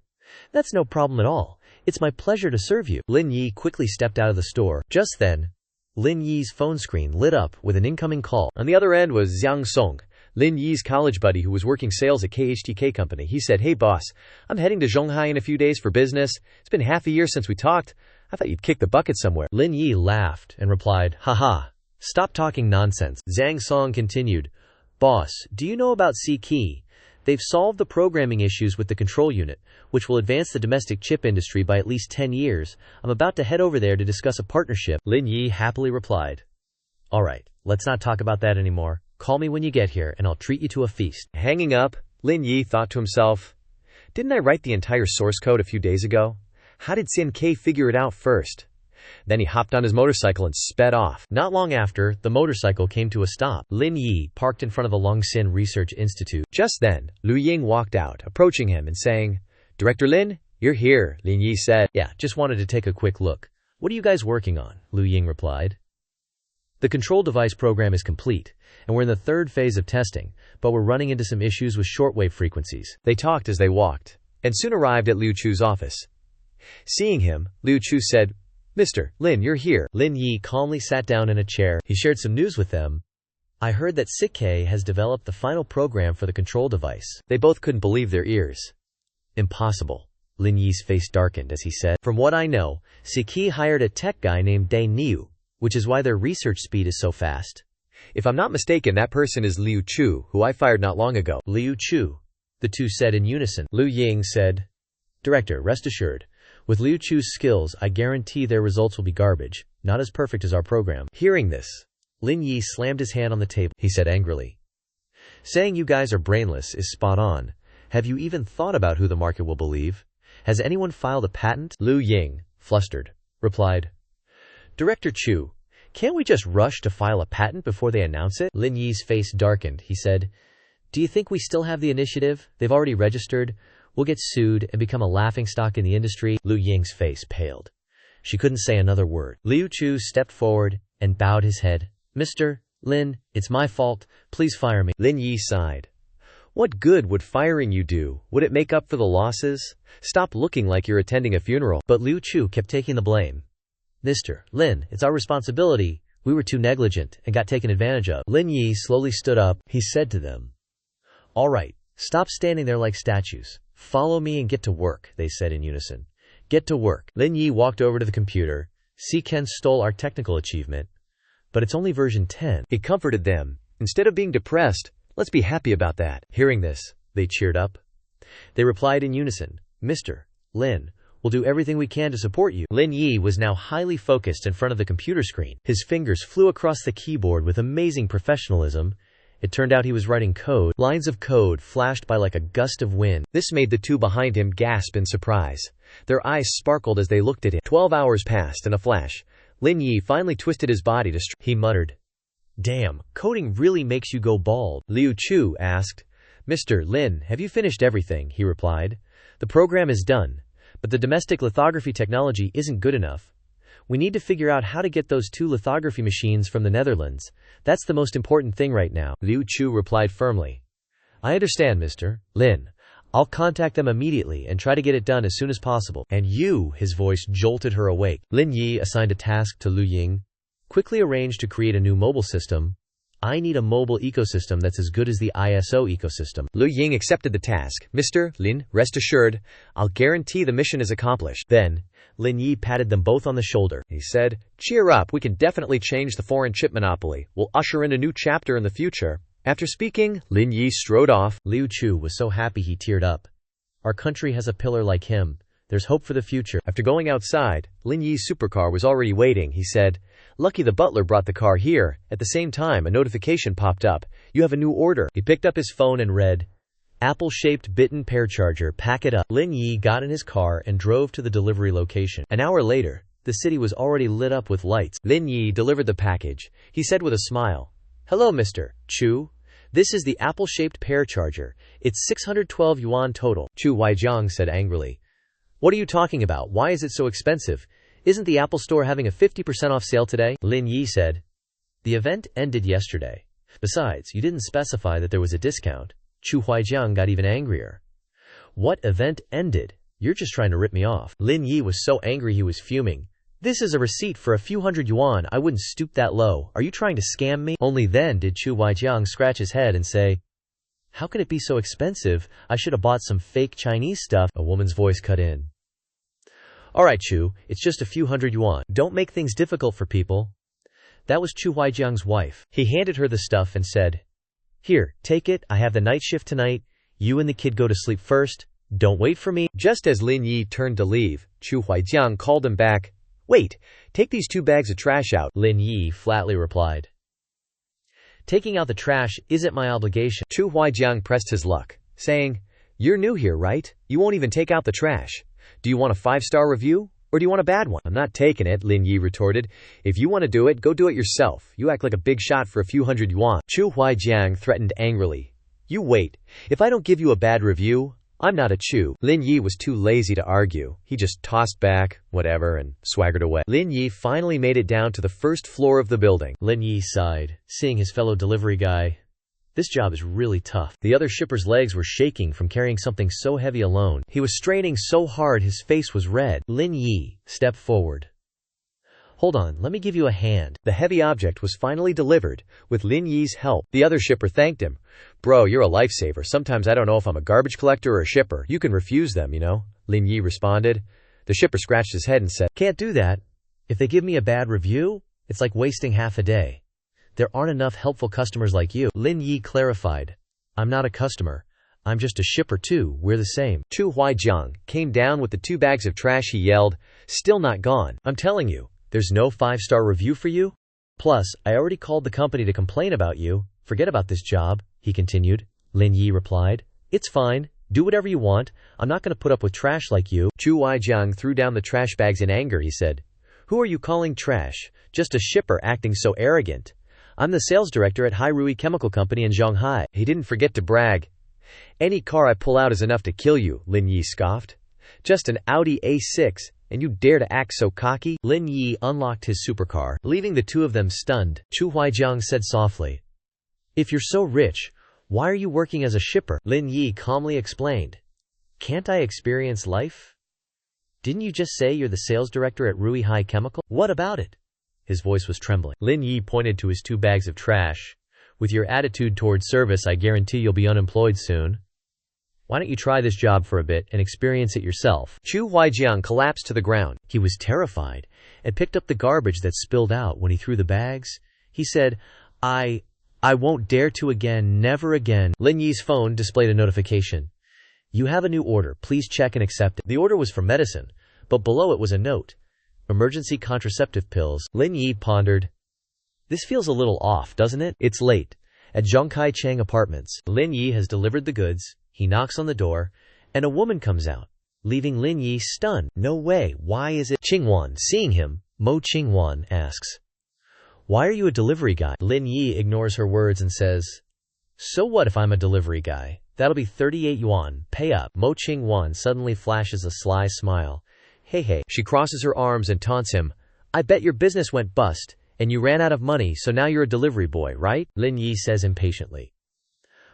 That's no problem at all. It's my pleasure to serve you. Lin Yi quickly stepped out of the store. Just then, Lin Yi's phone screen lit up with an incoming call. On the other end was Zhang Song, Lin Yi's college buddy who was working sales at KHTK company. He said, "Hey boss, I'm heading to Shanghai in a few days for business. It's been half a year since we talked. I thought you'd kick the bucket somewhere." Lin Yi laughed and replied, "Haha, stop talking nonsense." Zhang Song continued, "Boss, do you know about C-Key? They've solved the programming issues with the control unit, which will advance the domestic chip industry by at least 10 years. I'm about to head over there to discuss a partnership." Lin Yi happily replied, "All right, let's not talk about that anymore. Call me when you get here, and I'll treat you to a feast." Hanging up, Lin Yi thought to himself, "Didn't I write the entire source code a few days ago? How did Sin K figure it out first?" Then he hopped on his motorcycle and sped off. Not long after, the motorcycle came to a stop. Lin Yi parked in front of the Longxin Research Institute. Just then, Liu Ying walked out, approaching him and saying, "Director Lin, you're here," Lin Yi said. "Yeah, just wanted to take a quick look. What are you guys working on?" Liu Ying replied. "The control device program is complete, and we're in the third phase of testing, but we're running into some issues with shortwave frequencies." They talked as they walked, and soon arrived at Liu Chu's office. Seeing him, Liu Chu said, "Mr. Lin, you're here." Lin Yi calmly sat down in a chair. He shared some news with them. "I heard that CK has developed the final program for the control device." They both couldn't believe their ears. "Impossible." Lin Yi's face darkened as he said, "From what I know, CK hired a tech guy named Dai Niu, which is why their research speed is so fast." "If I'm not mistaken, that person is Liu Chu, who I fired not long ago." "Liu Chu," the two said in unison. Liu Ying said, "Director, rest assured. With Liu Chu's skills, I guarantee their results will be garbage, not as perfect as our program." Hearing this, Lin Yi slammed his hand on the table. He said angrily, "Saying you guys are brainless is spot on. Have you even thought about who the market will believe? Has anyone filed a patent?" Liu Ying, flustered, replied, "Director Chu, can't we just rush to file a patent before they announce it?" Lin Yi's face darkened. He said, "Do you think we still have the initiative? They've already registered. We'll get sued and become a laughingstock in the industry." Liu Ying's face paled. She couldn't say another word. Liu Chu stepped forward and bowed his head. "Mr. Lin, it's my fault. Please fire me." Lin Yi sighed. "What good would firing you do? Would it make up for the losses? Stop looking like you're attending a funeral." But Liu Chu kept taking the blame. "Mr. Lin, it's our responsibility. We were too negligent and got taken advantage of." Lin Yi slowly stood up. He said to them, "All right, stop standing there like statues. Follow me and get to work," they said in unison. "Get to work." Lin Yi walked over to the computer. "Ken stole our technical achievement, but it's only version 10. He comforted them. "Instead of being depressed, let's be happy about that." Hearing this, they cheered up. They replied in unison, "Mr. Lin, we'll do everything we can to support you." Lin Yi was now highly focused in front of the computer screen. His fingers flew across the keyboard with amazing professionalism. It turned out he was writing code. Lines of code flashed by like a gust of wind. This made the two behind him gasp in surprise. Their eyes sparkled as they looked at him. 12 hours passed in a flash. Lin Yi finally twisted his body to He muttered, "Damn, coding really makes you go bald." Liu Chu asked, "Mr. Lin, have you finished everything?" He replied, "The program is done, but the domestic lithography technology isn't good enough. We need to figure out how to get those 2 lithography machines from the Netherlands. That's the most important thing right now." Liu Chu replied firmly, "I understand, Mr. Lin. I'll contact them immediately and try to get it done as soon as possible." "And you," his voice jolted her awake. Lin Yi assigned a task to Liu Ying. "Quickly arrange to create a new mobile system. I need a mobile ecosystem that's as good as the ISO ecosystem." Liu Ying accepted the task. "Mr. Lin, rest assured, I'll guarantee the mission is accomplished." Then, Lin Yi patted them both on the shoulder. He said, "Cheer up, we can definitely change the foreign chip monopoly. We'll usher in a new chapter in the future." After speaking, Lin Yi strode off. Liu Chu was so happy he teared up. Our country has a pillar like him. There's hope for the future. After going outside, Lin Yi's supercar was already waiting. He said, "Lucky the butler brought the car here." At the same time, a notification popped up. "You have a new order." He picked up his phone and read, "Apple-shaped Bitten pear charger, pack it up." Lin Yi got in his car and drove to the delivery location. An hour later, the city was already lit up with lights. Lin Yi delivered the package. He said with a smile, "Hello, Mr. Chu. This is the apple-shaped pear charger. It's 612 yuan total." Chu Huijiang said angrily, "What are you talking about? Why is it so expensive? Isn't the Apple Store having a 50% off sale today?" Lin Yi said, "The event ended yesterday. Besides, you didn't specify that there was a discount." Chu Huijiang got even angrier. "What event ended? You're just trying to rip me off." Lin Yi was so angry he was fuming. This is a receipt for a few hundred yuan. I wouldn't stoop that low. Are you trying to scam me? Only then did Chu Huijiang scratch his head and say, how can it be so expensive? I should have bought some fake Chinese stuff. A woman's voice cut in. All right, Chu, it's just a few hundred yuan. Don't make things difficult for people. That was Chu Huijiang's wife. He handed her the stuff and said, here, take it. I have the night shift tonight. You and the kid go to sleep first. Don't wait for me. Just as Lin Yi turned to leave, Chu Huijiang called him back. Wait, take these 2 bags of trash out. Lin Yi flatly replied. Taking out the trash isn't my obligation. Chu Huijiang pressed his luck, saying, you're new here, right? You won't even take out the trash. Do you want a 5-star review? Or do you want a bad one? I'm not taking it, Lin Yi retorted. If you want to do it, go do it yourself. You act like a big shot for a few hundred yuan. Chu Huijiang threatened angrily. You wait. If I don't give you a bad review, I'm not a Chu. Lin Yi was too lazy to argue. He just tossed back, whatever, and swaggered away. Lin Yi finally made it down to the first floor of the building. Lin Yi sighed, seeing his fellow delivery guy. This job is really tough. The other shipper's legs were shaking from carrying something so heavy alone. He was straining so hard his face was red. Lin Yi stepped forward. Hold on, let me give you a hand. The heavy object was finally delivered, with Lin Yi's help. The other shipper thanked him. Bro, you're a lifesaver. Sometimes I don't know if I'm a garbage collector or a shipper. You can refuse them, you know, Lin Yi responded. The shipper scratched his head and said, can't do that. If they give me a bad review, it's like wasting half a day. There aren't enough helpful customers like you. Lin Yi clarified. I'm not a customer. I'm just a shipper too. We're the same. Chu Huijiang came down with the 2 bags of trash. He yelled, still not gone. I'm telling you, there's no 5-star review for you? Plus, I already called the company to complain about you. Forget about this job, he continued. Lin Yi replied. It's fine. Do whatever you want. I'm not going to put up with trash like you. Chu Huijiang threw down the trash bags in anger. He said, who are you calling trash? Just a shipper acting so arrogant. I'm the sales director at Hairui Chemical Company in Shanghai. He didn't forget to brag. Any car I pull out is enough to kill you, Lin Yi scoffed. Just an Audi A6. And you dare to act so cocky? Lin Yi unlocked his supercar, leaving the 2 of them stunned. Chu Huijiang said softly, if you're so rich, why are you working as a shipper? Lin Yi calmly explained, can't I experience life? Didn't you just say you're the sales director at Rui High Chemical? What about it? His voice was trembling. Lin Yi pointed to his 2 bags of trash. With your attitude toward service, I guarantee you'll be unemployed soon. Why don't you try this job for a bit and experience it yourself? Chu Huijiang collapsed to the ground. He was terrified and picked up the garbage that spilled out when he threw the bags. He said, I won't dare to again, never again. Lin Yi's phone displayed a notification. You have a new order. Please check and accept it. The order was for medicine, but below it was a note. Emergency contraceptive pills. Lin Yi pondered. This feels a little off, doesn't it? It's late. At Zhongkai Chang Apartments. Lin Yi has delivered the goods. He knocks on the door, and a woman comes out, leaving Lin Yi stunned. No way, why is it? Qingwan, seeing him, Mo Qingwan asks, why are you a delivery guy? Lin Yi ignores her words and says, so what if I'm a delivery guy? That'll be 38 yuan, pay up. Mo Qingwan suddenly flashes a sly smile. Hey. She crosses her arms and taunts him. I bet your business went bust, and you ran out of money, so now you're a delivery boy, right? Lin Yi says impatiently.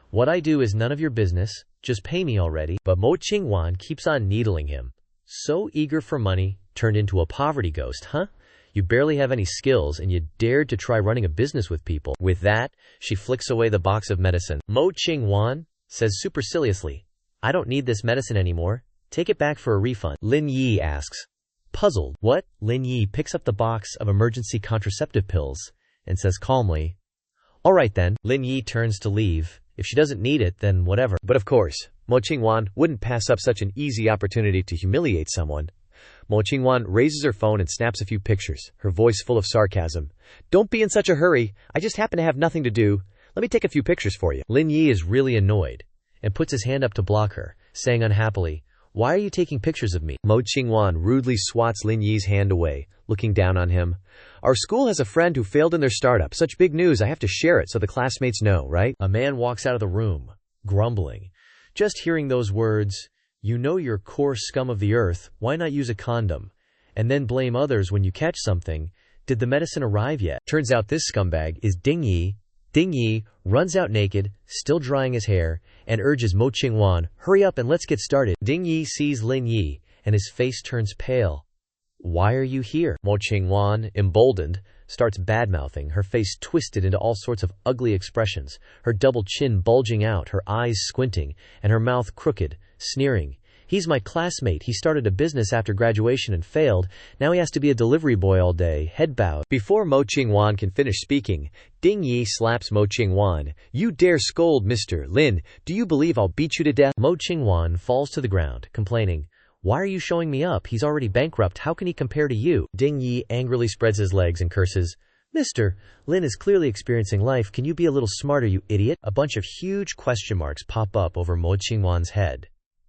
What I do is none of your business. Just pay me already. But Mo Qingwan keeps on needling him. So eager for money, turned into a poverty ghost, huh? You barely have any skills and you dared to try running a business with people. With that, she flicks away the box of medicine. Mo Qingwan says superciliously, I don't need this medicine anymore. Take it back for a refund. Lin Yi asks, puzzled. What? Lin Yi picks up the box of emergency contraceptive pills and says calmly, all right then. Lin Yi turns to leave. If she doesn't need it, then whatever. But of course, Mo Qingwan wouldn't pass up such an easy opportunity to humiliate someone. Mo Qingwan raises her phone and snaps a few pictures, her voice full of sarcasm. Don't be in such a hurry. I just happen to have nothing to do. Let me take a few pictures for you. Lin Yi is really annoyed and puts his hand up to block her, saying unhappily, why are you taking pictures of me? Mo Qingwan rudely swats Lin Yi's hand away, looking down on him. Our school has a friend who failed in their startup. Such big news, I have to share it so the classmates know, right? A man walks out of the room, grumbling. Just hearing those words, you know you're coarse scum of the earth, why not use a condom? And then blame others when you catch something. Did the medicine arrive yet? Turns out this scumbag is Ding Yi. Ding Yi runs out naked, still drying his hair, and urges Mo Qingwan, hurry up and let's get started. Ding Yi sees Lin Yi, and his face turns pale. Why are you here? Mo Qingwan, emboldened, starts badmouthing, her face twisted into all sorts of ugly expressions, her double chin bulging out, her eyes squinting, and her mouth crooked, sneering. He's my classmate. He started a business after graduation and failed. Now he has to be a delivery boy all day. Head bowed. Before Mo Qingwan can finish speaking, Ding Yi slaps Mo Qingwan. You dare scold Mr. Lin. Do you believe I'll beat you to death? Mo Qingwan falls to the ground, complaining. Why are you showing me up? He's already bankrupt. How can he compare to you? Ding Yi angrily spreads his legs and curses. Mr. Lin is clearly experiencing life. Can you be a little smarter, you idiot? A bunch of huge question marks pop up over Mo Qingwan's head.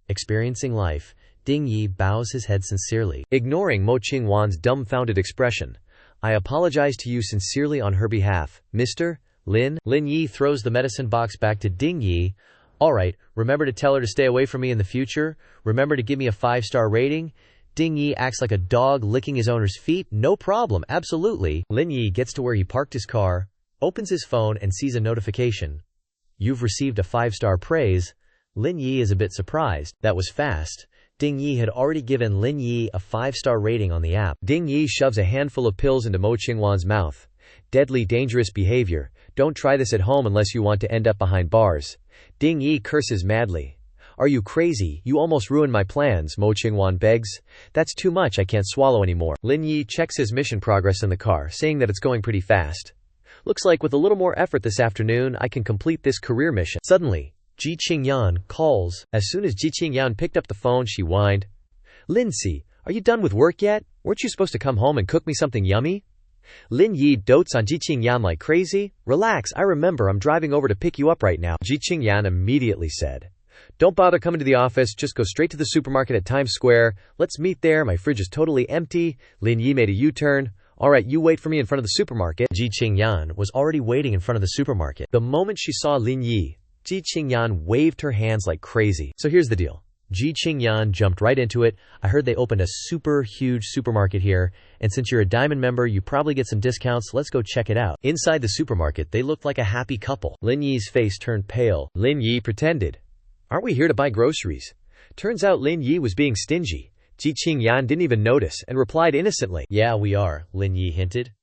Experiencing life, Ding Yi bows his head sincerely, ignoring Mo Qingwan's dumbfounded expression. I apologize to you sincerely on her behalf, Mr. Lin. Lin Yi throws the medicine box back to Ding Yi. All right, remember to tell her to stay away from me in the future. Remember to give me a 5-star rating. Ding Yi acts like a dog licking his owner's feet. No problem, absolutely. Lin Yi gets to where he parked his car, opens his phone and sees a notification. You've received a 5-star praise. Lin Yi is a bit surprised. That was fast. Ding Yi had already given Lin Yi a 5-star rating on the app. Ding Yi shoves a handful of pills into Mo Qingwan's mouth. Deadly dangerous behavior. Don't try this at home unless you want to end up behind bars. Ding Yi curses madly. Are you crazy? You almost ruined my plans, Mo Qingwan begs. That's too much, I can't swallow anymore. Lin Yi checks his mission progress in the car, saying that it's going pretty fast. Looks like with a little more effort this afternoon, I can complete this career mission. Suddenly, Ji Qingyan calls. As soon as Ji Qingyan picked up the phone, she whined. Lindsay, are you done with work yet? Weren't you supposed to come home and cook me something yummy? Lin Yi dotes on Ji Qingyan like crazy. Relax, I remember, I'm driving over to pick you up right now. Ji Qingyan immediately said. Don't bother coming to the office, just go straight to the supermarket at Times Square. Let's meet there, my fridge is totally empty. Lin Yi made a U-turn. Alright, you wait for me in front of the supermarket. Ji Qingyan was already waiting in front of the supermarket. The moment she saw Lin Yi, Ji Qingyan waved her hands like crazy. So here's the deal. Ji Qingyan jumped right into it. I heard they opened a super huge supermarket here, and since you're a diamond member, you probably get some discounts. Let's go check it out. Inside the supermarket, they looked like a happy couple. Lin Yi's face turned pale. Lin Yi pretended. Aren't we here to buy groceries? Turns out Lin Yi was being stingy. Ji Qingyan didn't even notice and replied innocently. Yeah, we are, Lin Yi hinted.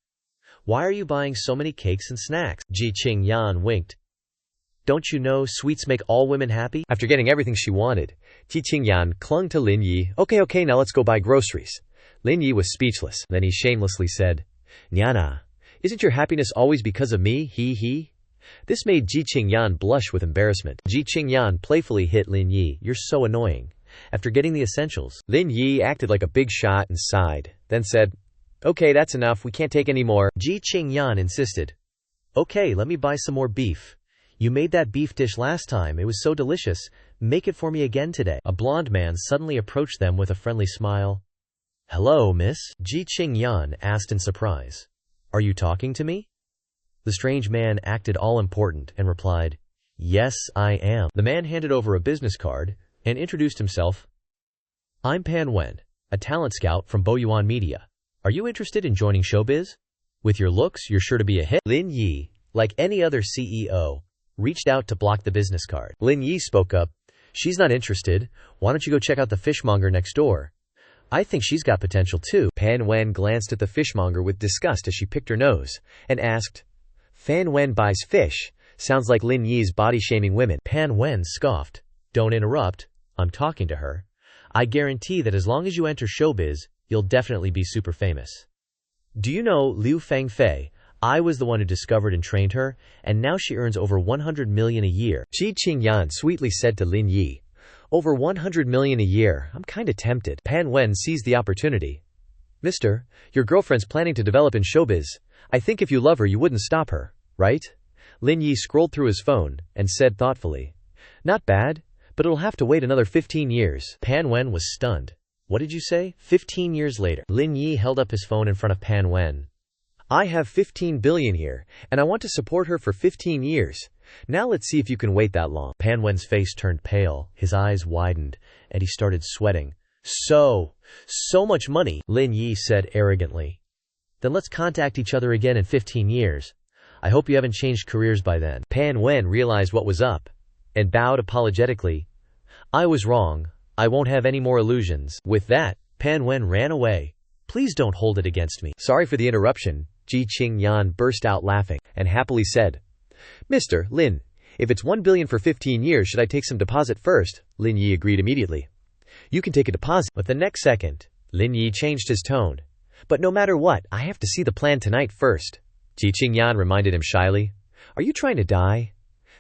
Why are you buying so many cakes and snacks? Ji Qingyan winked. Don't you know sweets make all women happy? After getting everything she wanted, Ji Qingyan clung to Lin Yi. Okay, now let's go buy groceries. Lin Yi was speechless. Then he shamelessly said, Nyana, isn't your happiness always because of me? He. This made Ji Qingyan blush with embarrassment. Ji Qingyan playfully hit Lin Yi. You're so annoying. After getting the essentials, Lin Yi acted like a big shot and sighed, then said, Okay, that's enough. We can't take any more. Ji Qingyan insisted. Okay, let me buy some more beef. You made that beef dish last time. It was so delicious. Make it for me again today. A blonde man suddenly approached them with a friendly smile. Hello, miss? Ji Qingyan asked in surprise. Are you talking to me? The strange man acted all important and replied, Yes, I am. The man handed over a business card and introduced himself. I'm Pan Wen, a talent scout from Boyuan Media. Are you interested in joining showbiz? With your looks, you're sure to be a hit. Lin Yi, like any other CEO, reached out to block the business card. Lin Yi spoke up. She's not interested. Why don't you go check out the fishmonger next door? I think she's got potential too. Pan Wen glanced at the fishmonger with disgust as she picked her nose and asked, Fan Wen buys fish. Sounds like Lin Yi's body-shaming women. Pan Wen scoffed. Don't interrupt. I'm talking to her. I guarantee that as long as you enter showbiz, you'll definitely be super famous. Do you know Liu Fangfei? I was the one who discovered and trained her, and now she earns over 100 million a year. Ji Qingyan sweetly said to Lin Yi, Over 100 million a year. I'm kinda tempted. Pan Wen seized the opportunity. Mister, your girlfriend's planning to develop in showbiz. I think if you love her, you wouldn't stop her, right? Lin Yi scrolled through his phone and said thoughtfully, Not bad, but it'll have to wait another 15 years. Pan Wen was stunned. What did you say? 15 years later. Lin Yi held up his phone in front of Pan Wen. I have 15 billion here, and I want to support her for 15 years. Now let's see if you can wait that long. Pan Wen's face turned pale, his eyes widened, and he started sweating. So much money, Lin Yi said arrogantly. Then let's contact each other again in 15 years. I hope you haven't changed careers by then. Pan Wen realized what was up and bowed apologetically. I was wrong. I won't have any more illusions. With that, Pan Wen ran away. Please don't hold it against me. Sorry for the interruption. Ji Qingyan burst out laughing and happily said, Mr. Lin, if it's 1 billion for 15 years, should I take some deposit first? Lin Yi agreed immediately. You can take a deposit. But the next second, Lin Yi changed his tone. But no matter what, I have to see the plan tonight first. Ji Qingyan reminded him shyly. Are you trying to die?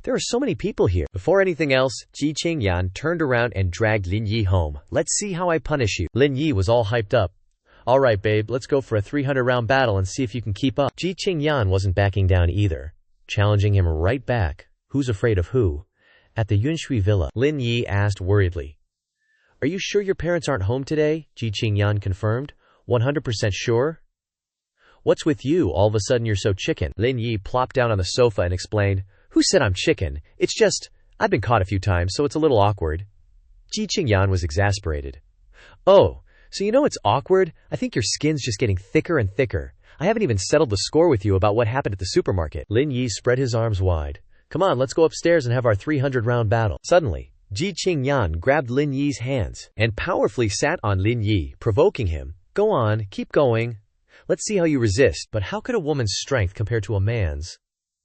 There are so many people here. Before anything else, Ji Qingyan turned around and dragged Lin Yi home. Let's see how I punish you. Lin Yi was all hyped up. All right, babe, let's go for a 300-round battle and see if you can keep up. Ji Qingyan wasn't backing down either, challenging him right back. Who's afraid of who? At the Yunshui villa, Lin Yi asked worriedly. Are you sure your parents aren't home today? Ji Qingyan confirmed. 100% sure? What's with you? All of a sudden you're so chicken. Lin Yi plopped down on the sofa and explained. Who said I'm chicken? It's just, I've been caught a few times, so it's a little awkward. Ji Qingyan was exasperated. Oh, so you know it's awkward? I think your skin's just getting thicker and thicker. I haven't even settled the score with you about what happened at the supermarket. Lin Yi spread his arms wide. Come on, let's go upstairs and have our 300-round battle. Suddenly, Ji Qingyan grabbed Lin Yi's hands and powerfully sat on Lin Yi, provoking him. Go on, keep going. Let's see how you resist. But how could a woman's strength compare to a man's?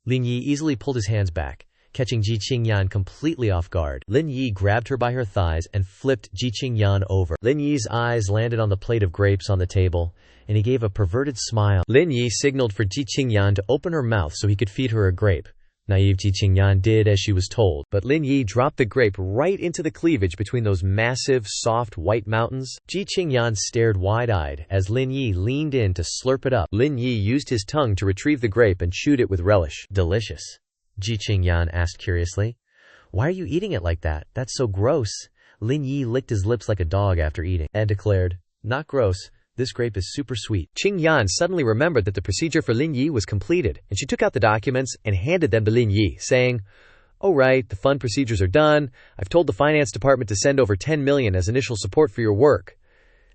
Lin Yi easily pulled his hands back, catching Ji Qingyan completely off guard. Lin Yi grabbed her by her thighs and flipped Ji Qingyan over. Lin Yi's eyes landed on the plate of grapes on the table, and he gave a perverted smile. Lin Yi signaled for Ji Qingyan to open her mouth so he could feed her a grape. Naive Ji Qingyan did as she was told, but Lin Yi dropped the grape right into the cleavage between those massive, soft, white mountains. Ji Qingyan stared wide-eyed as Lin Yi leaned in to slurp it up. Lin Yi used his tongue to retrieve the grape and chewed it with relish. Delicious? Ji Qingyan asked curiously. Why are you eating it like that? That's so gross. Lin Yi licked his lips like a dog after eating and declared, Not gross. This grape is super sweet. Qingyan suddenly remembered that the procedure for Lin Yi was completed, and she took out the documents and handed them to Lin Yi, saying, Oh right, the fund procedures are done. I've told the finance department to send over 10 million as initial support for your work.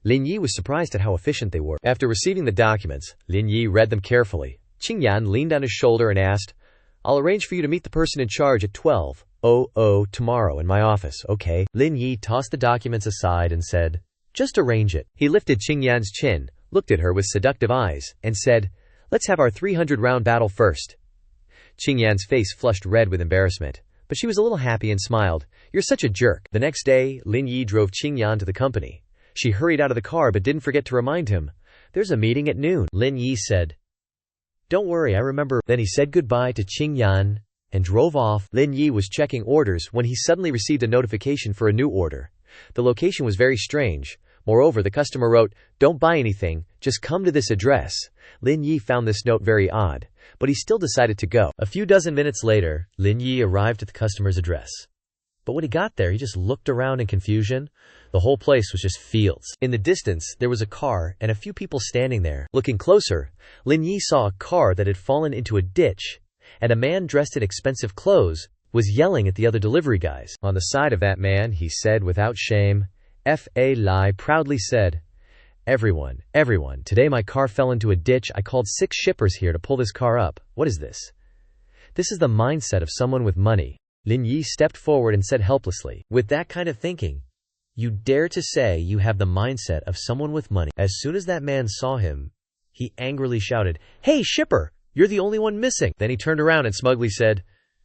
Lin Yi was surprised at how efficient they were. After receiving the documents, Lin Yi read them carefully. Qingyan leaned on his shoulder and asked, I'll arrange for you to meet the person in charge at 12:00 tomorrow in my office, okay? Lin Yi tossed the documents aside and said, Just arrange it. He lifted Qingyan's chin, looked at her with seductive eyes, and said, Let's have our 300-round battle first. Qingyan's face flushed red with embarrassment, but she was a little happy and smiled. You're such a jerk. The next day, Lin Yi drove Qingyan to the company. She hurried out of the car but didn't forget to remind him. There's a meeting at noon. Lin Yi said, Don't worry, I remember. Then he said goodbye to Qingyan and drove off. Lin Yi was checking orders when he suddenly received a notification for a new order. The location was very strange. Moreover, the customer wrote, Don't buy anything, just come to this address. Lin Yi found this note very odd, but he still decided to go. A few dozen minutes later, Lin Yi arrived at the customer's address. But when he got there, he just looked around in confusion. The whole place was just fields. In the distance, there was a car and a few people standing there. Looking closer, Lin Yi saw a car that had fallen into a ditch, and a man dressed in expensive clothes was yelling at the other delivery guys. On the side of that man, he said without shame, F.A. Lai proudly said, Everyone, today my car fell into a ditch. I called 6 shippers here to pull this car up. What is this? This is the mindset of someone with money. Lin Yi stepped forward and said helplessly, With that kind of thinking, you dare to say you have the mindset of someone with money? As soon as that man saw him, he angrily shouted, Hey, shipper, you're the only one missing. Then he turned around and smugly said,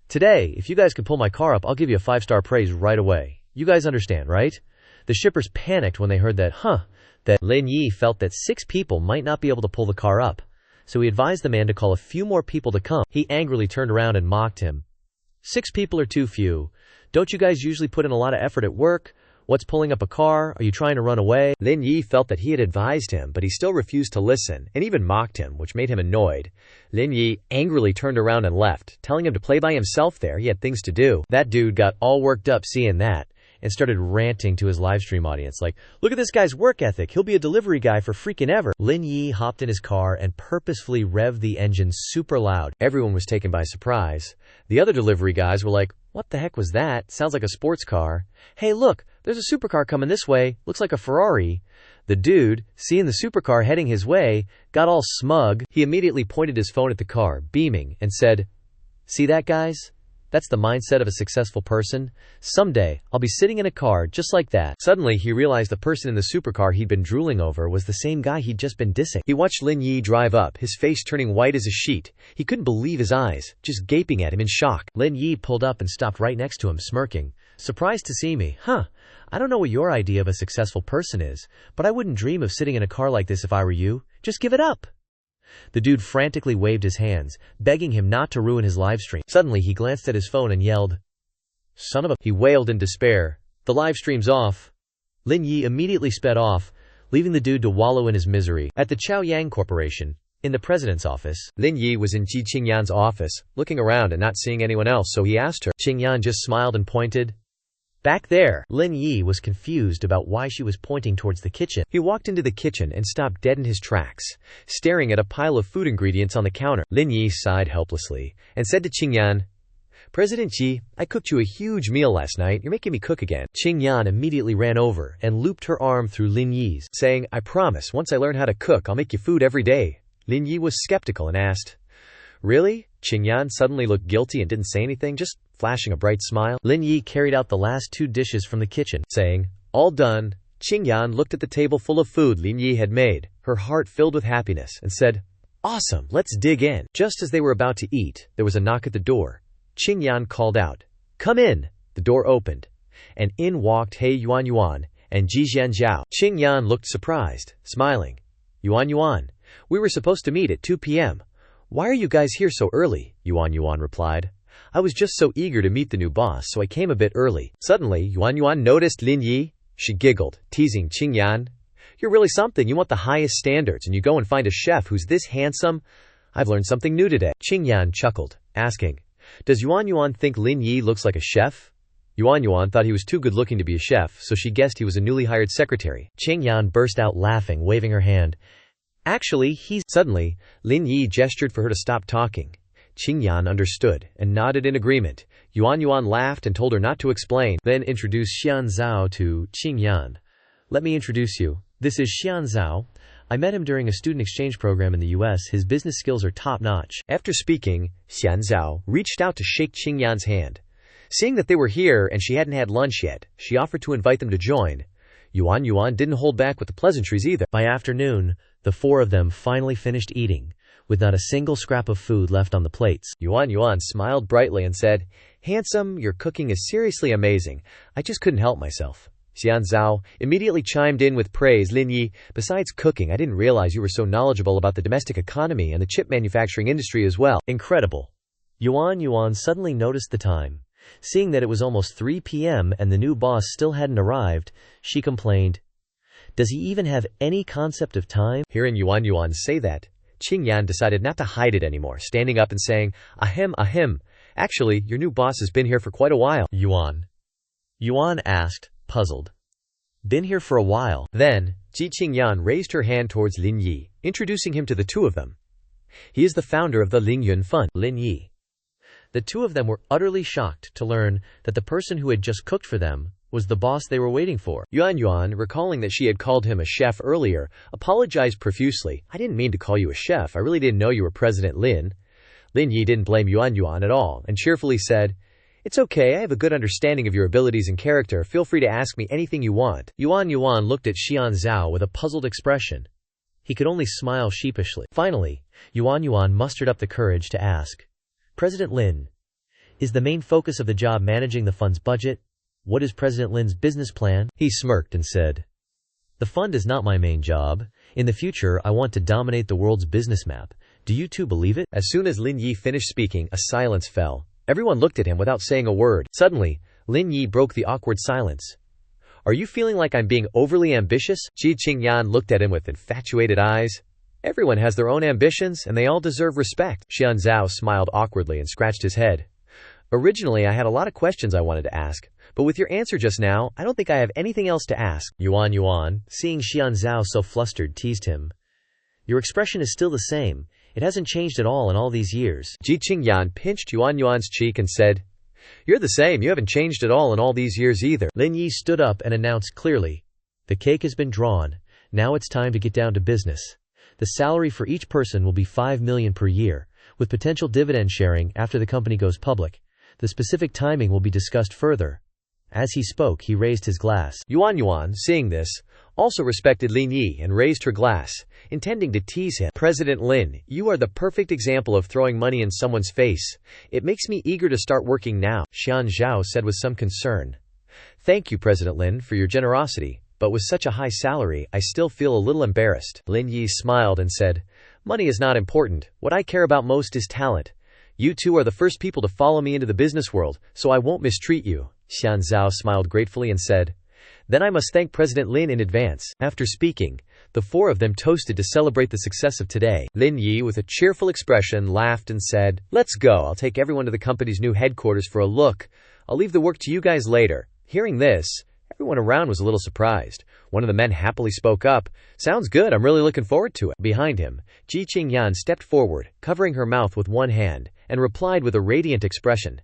Today, if you guys can pull my car up, I'll give you a 5-star praise right away. You guys understand, right? The shippers panicked when they heard that. Lin Yi felt that 6 people might not be able to pull the car up, so he advised the man to call a few more people to come. He angrily turned around and mocked him. 6 people are too few. Don't you guys usually put in a lot of effort at work? What's pulling up a car? Are you trying to run away? Lin Yi felt that he had advised him, but he still refused to listen, and even mocked him, which made him annoyed. Lin Yi angrily turned around and left, telling him to play by himself there. He had things to do. That dude got all worked up seeing that, and started ranting to his livestream audience like, Look at this guy's work ethic. He'll be a delivery guy for freaking ever. Lin Yi hopped in his car and purposefully revved the engine super loud. Everyone was taken by surprise. The other delivery guys were like, What the heck was that? Sounds like a sports car. Hey, look, there's a supercar coming this way. Looks like a Ferrari. The dude, seeing the supercar heading his way, got all smug. He immediately pointed his phone at the car, beaming, and said, See that, guys? That's the mindset of a successful person. Someday, I'll be sitting in a car just like that. Suddenly, he realized the person in the supercar he'd been drooling over was the same guy he'd just been dissing. He watched Lin Yi drive up, his face turning white as a sheet. He couldn't believe his eyes, just gaping at him in shock. Lin Yi pulled up and stopped right next to him, smirking. Surprised to see me, huh? I don't know what your idea of a successful person is, but I wouldn't dream of sitting in a car like this if I were you. Just give it up. The dude frantically waved his hands, begging him not to ruin his livestream. Suddenly, he glanced at his phone and yelled, "Son of a—" He wailed in despair. "The livestream's off." Lin Yi immediately sped off, leaving the dude to wallow in his misery. At the Chaoyang Corporation, in the president's office, Lin Yi was in Ji Qingyan's office, looking around and not seeing anyone else, so he asked her. Qingyan just smiled and pointed. "Back there." Lin Yi was confused about why she was pointing towards the kitchen. He walked into the kitchen and stopped dead in his tracks, staring at a pile of food ingredients on the counter. Lin Yi sighed helplessly and said to Qingyan, "President Ji, I cooked you a huge meal last night. You're making me cook again." Qingyan immediately ran over and looped her arm through Lin Yi's, saying, "I promise, once I learn how to cook, I'll make you food every day." Lin Yi was skeptical and asked, "Really?" Qingyan suddenly looked guilty and didn't say anything, just flashing a bright smile. Lin Yi carried out the last 2 dishes from the kitchen, saying, "All done." Qingyan looked at the table full of food Lin Yi had made, her heart filled with happiness, and said, "Awesome, let's dig in." Just as they were about to eat, there was a knock at the door. Qingyan called out, "Come in." The door opened, and in walked He Yuan and Ji Zhanjiao. Qingyan looked surprised, smiling. Yuan, we were supposed to meet at 2 p.m. "Why are you guys here so early?" Yuan replied. "I was just so eager to meet the new boss, so I came a bit early." Suddenly, Yuan noticed Lin Yi. She giggled, teasing Qingyan. "You're really something. You want the highest standards, and you go and find a chef who's this handsome? I've learned something new today." Qingyan chuckled, asking, "Does Yuan think Lin Yi looks like a chef?" Yuan thought he was too good-looking to be a chef, so she guessed he was a newly hired secretary. Qingyan burst out laughing, waving her hand. "Actually, he's—" Suddenly, Lin Yi gestured for her to stop talking. Qingyan understood and nodded in agreement. Yuan laughed and told her not to explain, then introduced Xian Zhao to Qingyan. "Let me introduce you. This is Xian Zhao. I met him during a student exchange program in the US. His business skills are top-notch." After speaking, Xian Zhao reached out to shake Qingyan's hand. Seeing that they were here and she hadn't had lunch yet, she offered to invite them to join. Yuan didn't hold back with the pleasantries either. By afternoon, the 4 of them finally finished eating, with not a single scrap of food left on the plates. Yuan smiled brightly and said, "Handsome, your cooking is seriously amazing. I just couldn't help myself." Xian Zhao immediately chimed in with praise. "Lin Yi, besides cooking, I didn't realize you were so knowledgeable about the domestic economy and the chip manufacturing industry as well." Incredible. Yuan suddenly noticed the time. Seeing that it was almost 3 p.m. and the new boss still hadn't arrived, she complained, "Does he even have any concept of time?" Hearing Yuan say that, Qingyan decided not to hide it anymore, standing up and saying, Ahem. Actually, your new boss has been here for quite a while." Yuan asked, puzzled. "Been here for a while?" Then, Ji Qingyan raised her hand towards Lin Yi, introducing him to the 2 of them. "He is the founder of the Lingyun Fund." Lin Yi. The 2 of them were utterly shocked to learn that the person who had just cooked for them was the boss they were waiting for. Yuan, recalling that she had called him a chef earlier, apologized profusely. "I didn't mean to call you a chef. I really didn't know you were President Lin." Lin Yi didn't blame Yuan at all, and cheerfully said, "It's okay, I have a good understanding of your abilities and character. Feel free to ask me anything you want." Yuan looked at Xian Zhao with a puzzled expression. He could only smile sheepishly. Finally, Yuan mustered up the courage to ask, "President Lin, is the main focus of the job managing the fund's budget? What is President Lin's business plan?" He smirked and said, "The fund is not my main job. In the future, I want to dominate the world's business map. Do you 2 believe it?" As soon as Lin Yi finished speaking, a silence fell. Everyone looked at him without saying a word. Suddenly, Lin Yi broke the awkward silence. "Are you feeling like I'm being overly ambitious?" Ji Qingyan looked at him with infatuated eyes. "Everyone has their own ambitions, and they all deserve respect." Xian Zhao smiled awkwardly and scratched his head. "Originally, I had a lot of questions I wanted to ask, but with your answer just now, I don't think I have anything else to ask." Yuan, seeing Xian Zhao so flustered, teased him. "Your expression is still the same. It hasn't changed at all in all these years." Ji Qingyan pinched Yuan's cheek and said, "You're the same. You haven't changed at all in all these years either." Lin Yi stood up and announced clearly, "The cake has been drawn. Now it's time to get down to business. The salary for each person will be 5 million per year, with potential dividend sharing after the company goes public. The specific timing will be discussed further. As he spoke, he raised his glass. Yuan, seeing this, also respected Lin Yi and raised her glass, intending to tease him. President Lin, you are the perfect example of throwing money in someone's face. It makes me eager to start working now, Xian Zhao said with some concern. Thank you, President Lin, for your generosity, but with such a high salary, I still feel a little embarrassed. Lin Yi smiled and said, money is not important. What I care about most is talent. You two are the first people to follow me into the business world, so I won't mistreat you. Xian Zhao smiled gratefully and said, then I must thank President Lin in advance. After speaking, the four of them toasted to celebrate the success of today. Lin Yi, with a cheerful expression, laughed and said, let's go. I'll take everyone to the company's new headquarters for a look. I'll leave the work to you guys later. Hearing this, everyone around was a little surprised. One of the men happily spoke up. Sounds good, I'm really looking forward to it. Behind him, Ji Qingyan stepped forward, covering her mouth with one hand, and replied with a radiant expression.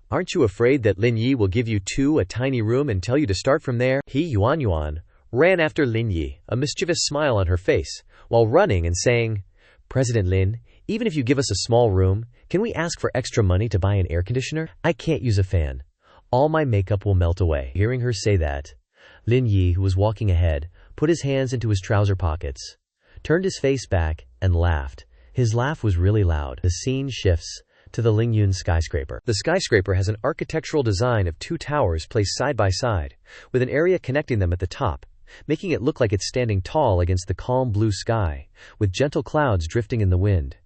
Aren't you afraid that Lin Yi will give you two a tiny room and tell you to start from there? Yuan ran after Lin Yi, a mischievous smile on her face, while running and saying, President Lin, even if you give us a small room, can we ask for extra money to buy an air conditioner? I can't use a fan. All my makeup will melt away. Hearing her say that, Lin Yi, who was walking ahead, put his hands into his trouser pockets, turned his face back, and laughed. His laugh was really loud. The scene shifts to the Lingyun skyscraper. The skyscraper has an architectural design of two towers placed side by side, with an area connecting them at the top, making it look like it's standing tall against the calm blue sky, with gentle clouds drifting in the wind.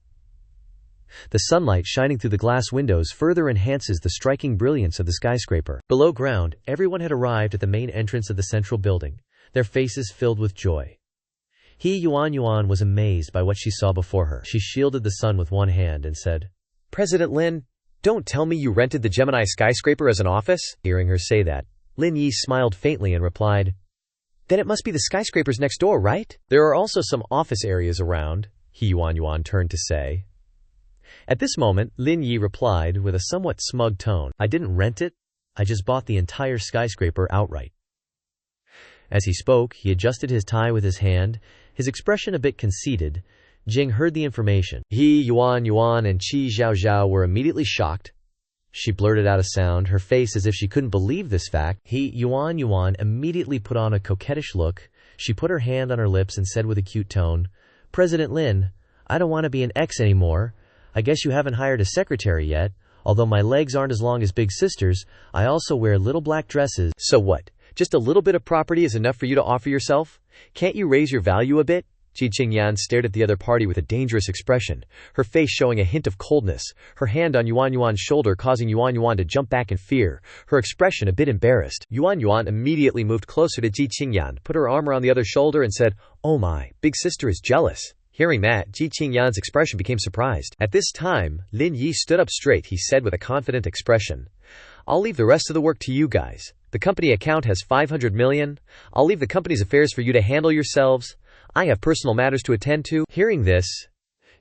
The sunlight shining through the glass windows further enhances the striking brilliance of the skyscraper. Below ground, everyone had arrived at the main entrance of the central building, their faces filled with joy. Yuan was amazed by what she saw before her. She shielded the sun with one hand and said, President Lin, don't tell me you rented the Gemini skyscraper as an office? Hearing her say that, Lin Yi smiled faintly and replied, then it must be the skyscrapers next door, right? There are also some office areas around, Yuan turned to say. At this moment, Lin Yi replied with a somewhat smug tone, I didn't rent it, I just bought the entire skyscraper outright. As he spoke, he adjusted his tie with his hand, his expression a bit conceited. Jing heard the information. Yuan and Qi Zhao were immediately shocked. She blurted out a sound, her face as if she couldn't believe this fact. Yuan immediately put on a coquettish look. She put her hand on her lips and said with a cute tone, President Lin, I don't want to be an ex anymore. I guess you haven't hired a secretary yet. Although my legs aren't as long as Big Sister's, I also wear little black dresses. So what? Just a little bit of property is enough for you to offer yourself? Can't you raise your value a bit? Ji Qingyan stared at the other party with a dangerous expression, her face showing a hint of coldness, her hand on Yuan's shoulder causing Yuan to jump back in fear, her expression a bit embarrassed. Yuan immediately moved closer to Ji Qingyan, put her arm around the other shoulder and said, Oh my, Big Sister is jealous. Hearing that, Ji Qingyan's expression became surprised. At this time, Lin Yi stood up straight. He said with a confident expression, I'll leave the rest of the work to you guys. The company account has 500 million. I'll leave the company's affairs for you to handle yourselves. I have personal matters to attend to. Hearing this,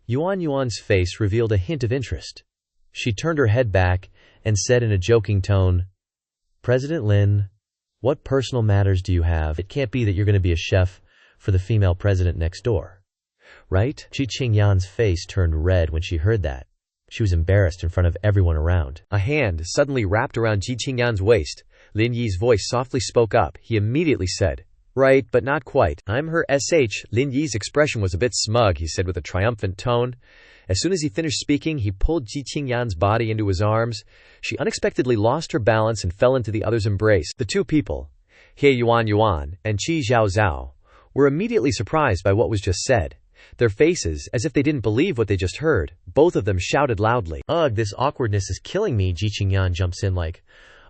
Yuan's face revealed a hint of interest. She turned her head back and said in a joking tone, President Lin, what personal matters do you have? It can't be that you're going to be a chef for the female president next door, right? Ji Qingyan's face turned red when she heard that. She was embarrassed in front of everyone around. A hand suddenly wrapped around Ji Qingyan's waist. Lin Yi's voice softly spoke up. He immediately said, Right, but not quite. I'm her SH. Lin Yi's expression was a bit smug, he said with a triumphant tone. As soon as he finished speaking, he pulled Ji Qingyan's body into his arms. She unexpectedly lost her balance and fell into the other's embrace. The two people, Yuan and Qi Zhao, were immediately surprised by what was just said. Their faces, as if they didn't believe what they just heard, both of them shouted loudly. Ugh, this awkwardness is killing me, Ji Qingyan jumps in like,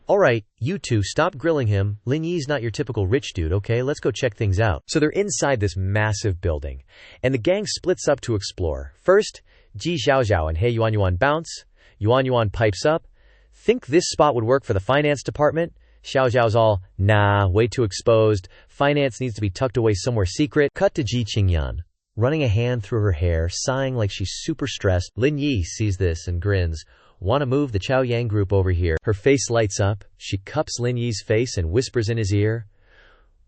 Alright, you two, stop grilling him. Lin Yi's not your typical rich dude, okay? Let's go check things out. So they're inside this massive building, and the gang splits up to explore. First, Ji Zhao and Yuan bounce. Yuan pipes up. Think this spot would work for the finance department? Zhao's all, nah, way too exposed. Finance needs to be tucked away somewhere secret. Cut to Ji Qingyan, running a hand through her hair, sighing like she's super stressed. Lin Yi sees this and grins. Want to move the Chao Yang group over here? Her face lights up. She cups Lin Yi's face and whispers in his ear,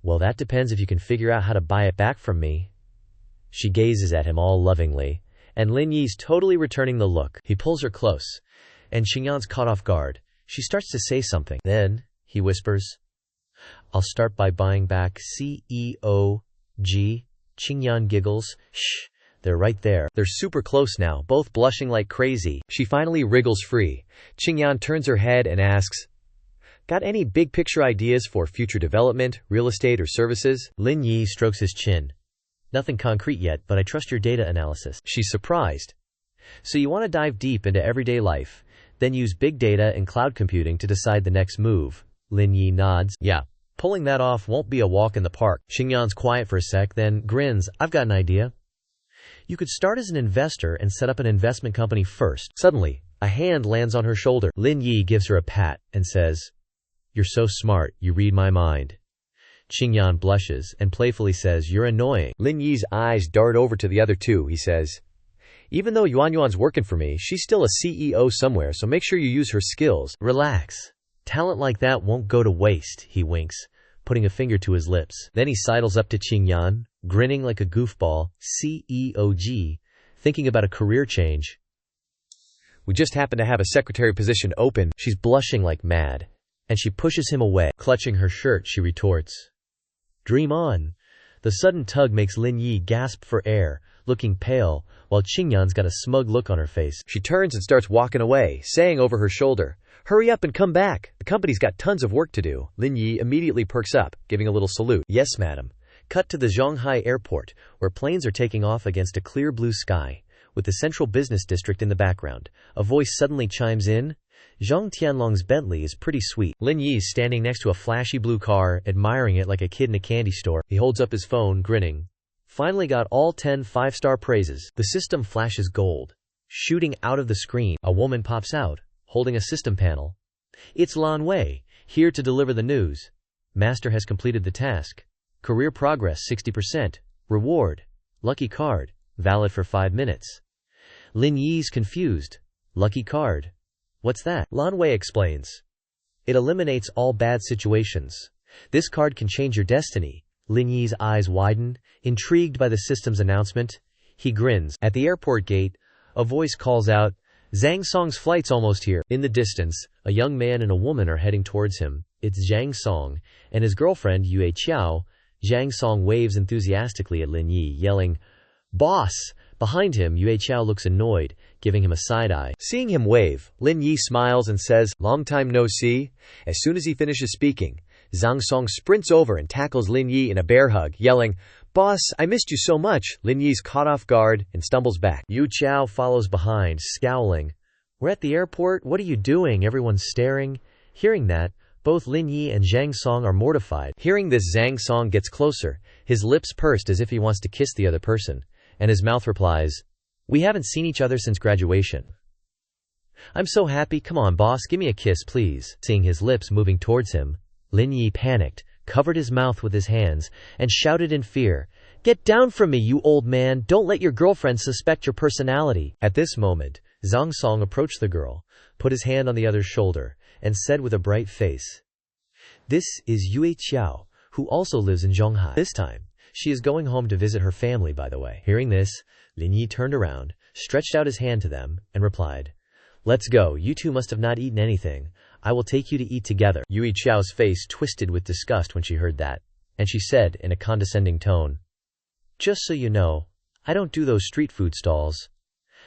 Well, that depends if you can figure out how to buy it back from me. She gazes at him all lovingly, and Lin Yi's totally returning the look. He pulls her close, and Xingyan's caught off guard. She starts to say something. Then, he whispers, "I'll start by buying back CEOG." Xingyan giggles. Shh, they're right there. They're super close now, both blushing like crazy. She finally wriggles free. Xingyan turns her head and asks, "Got any big picture ideas for future development, real estate, or services?" Lin Yi strokes his chin. "Nothing concrete yet, but I trust your data analysis." She's surprised. "So you want to dive deep into everyday life, then use big data and cloud computing to decide the next move?" Lin Yi nods. "Yeah, pulling that off won't be a walk in the park." Xingyan's quiet for a sec, then grins. "I've got an idea. You could start as an investor and set up an investment company first." Suddenly, a hand lands on her shoulder. Lin Yi gives her a pat and says, "You're so smart, you read my mind." Xingyan blushes and playfully says, "You're annoying." Lin Yi's eyes dart over to the other two. He says, "Even though Yuan's working for me, she's still a CEO somewhere, so make sure you use her skills." "Relax. Talent like that won't go to waste," he winks, putting a finger to his lips. Then he sidles up to Xingyan, grinning like a goofball. "CEOG, thinking about a career change. We just happen to have a secretary position open." She's blushing like mad, and she pushes him away. Clutching her shirt, she retorts, "Dream on." The sudden tug makes Lin Yi gasp for air, looking pale, while Xingyan's got a smug look on her face. She turns and starts walking away, saying over her shoulder, "Hurry up and come back. The company's got tons of work to do." Lin Yi immediately perks up, giving a little salute. "Yes, madam." Cut to the Shanghai airport, where planes are taking off against a clear blue sky, with the central business district in the background. A voice suddenly chimes in. Zhang Tianlong's Bentley is pretty sweet. Lin Yi's standing next to a flashy blue car, admiring it like a kid in a candy store. He holds up his phone, grinning. Finally got all 10 five-star praises. The system flashes gold. Shooting out of the screen, a woman pops out, holding a system panel. "It's Lan Wei, here to deliver the news. Master has completed the task. Career progress 60%. Reward. Lucky card. Valid for 5 minutes. Lin Yi's confused. Lucky card. What's that? Lan Wei explains. It eliminates all bad situations. This card can change your destiny. Lin Yi's eyes widen, intrigued by the system's announcement. He grins. At the airport gate, a voice calls out, "Zhang Song's flight's almost here." In the distance, a young man and a woman are heading towards him. It's Zhang Song and his girlfriend Yue Qiao. Zhang Song waves enthusiastically at Lin Yi, yelling, "Boss!" Behind him, Yue Qiao looks annoyed, giving him a side eye. Seeing him wave, Lin Yi smiles and says, "Long time no see." As soon as he finishes speaking, Zhang Song sprints over and tackles Lin Yi in a bear hug, yelling, "Boss, I missed you so much." Lin Yi's caught off guard and stumbles back. Yue Qiao follows behind, scowling. "We're at the airport? What are you doing?" Everyone's staring. Hearing that, both Lin Yi and Zhang Song are mortified. Hearing this, Zhang Song gets closer, his lips pursed as if he wants to kiss the other person, and his mouth replies, "We haven't seen each other since graduation." "I'm so happy. Come on, boss, give me a kiss, please." Seeing his lips moving towards him, Lin Yi panicked, covered his mouth with his hands, and shouted in fear, "Get down from me, you old man! Don't let your girlfriend suspect your personality." At this moment, Zhang Song approached the girl, put his hand on the other's shoulder, and said with a bright face, "This is Yue Qiao, who also lives in Shanghai. This time, she is going home to visit her family, by the way." Hearing this, Lin Yi turned around, stretched out his hand to them, and replied, "Let's go. You two must have not eaten anything. I will take you to eat together." Yue Qiao's face twisted with disgust when she heard that, and she said in a condescending tone, "Just so you know, I don't do those street food stalls.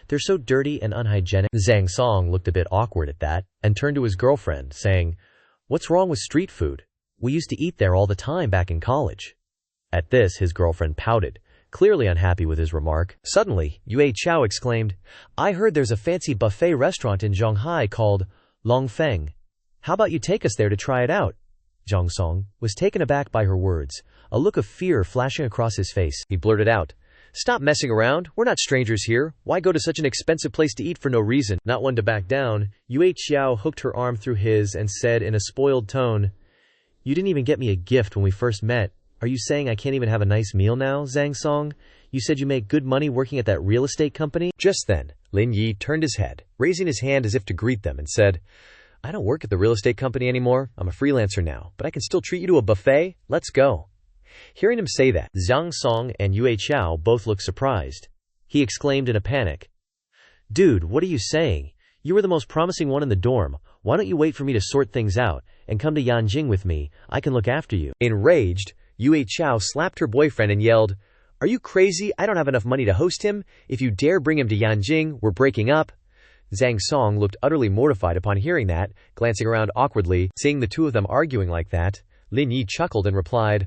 They're so dirty and unhygienic." Zhang Song looked a bit awkward at that, and turned to his girlfriend, saying, "What's wrong with street food? We used to eat there all the time back in college." At this, his girlfriend pouted, clearly unhappy with his remark. Suddenly, Yue Qiao exclaimed, "I heard there's a fancy buffet restaurant in Shanghai called Longfeng. How about you take us there to try it out?" Zhang Song was taken aback by her words, a look of fear flashing across his face. He blurted out, "Stop messing around. We're not strangers here. Why go to such an expensive place to eat for no reason?" Not one to back down, Yue Qiao hooked her arm through his and said in a spoiled tone, "You didn't even get me a gift when we first met. Are you saying I can't even have a nice meal now, Zhang Song? You said you make good money working at that real estate company?" Just then, Lin Yi turned his head, raising his hand as if to greet them, and said, "I don't work at the real estate company anymore. I'm a freelancer now, but I can still treat you to a buffet. Let's go." Hearing him say that, Zhang Song and Yue Qiao both looked surprised. He exclaimed in a panic, "Dude, what are you saying? You were the most promising one in the dorm. Why don't you wait for me to sort things out, and come to Yanjing with me? I can look after you." Enraged, Yue Chao slapped her boyfriend and yelled, "Are you crazy? I don't have enough money to host him. If you dare bring him to Yanjing, we're breaking up." Zhang Song looked utterly mortified upon hearing that, glancing around awkwardly. Seeing the two of them arguing like that, Lin Yi chuckled and replied,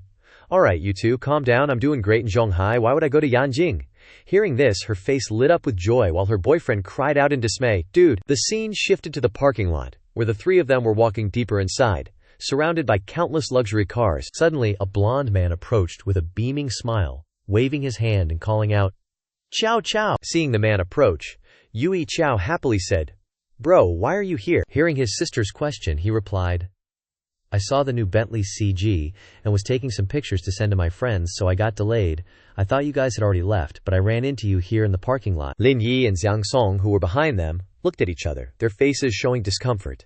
"All right, you two, calm down. I'm doing great in Zhonghai. Why would I go to Yanjing?" Hearing this, her face lit up with joy while her boyfriend cried out in dismay, "Dude!" The scene shifted to the parking lot, where the three of them were walking deeper inside, surrounded by countless luxury cars. Suddenly, a blond man approached with a beaming smile, waving his hand and calling out, "Ciao, ciao!" Seeing the man approach, Yue Chao happily said, "Bro, why are you here?" Hearing his sister's question, he replied, "I saw the new Bentley CG and was taking some pictures to send to my friends, so I got delayed. I thought you guys had already left, but I ran into you here in the parking lot." Lin Yi and Zhang Song, who were behind them, looked at each other, their faces showing discomfort.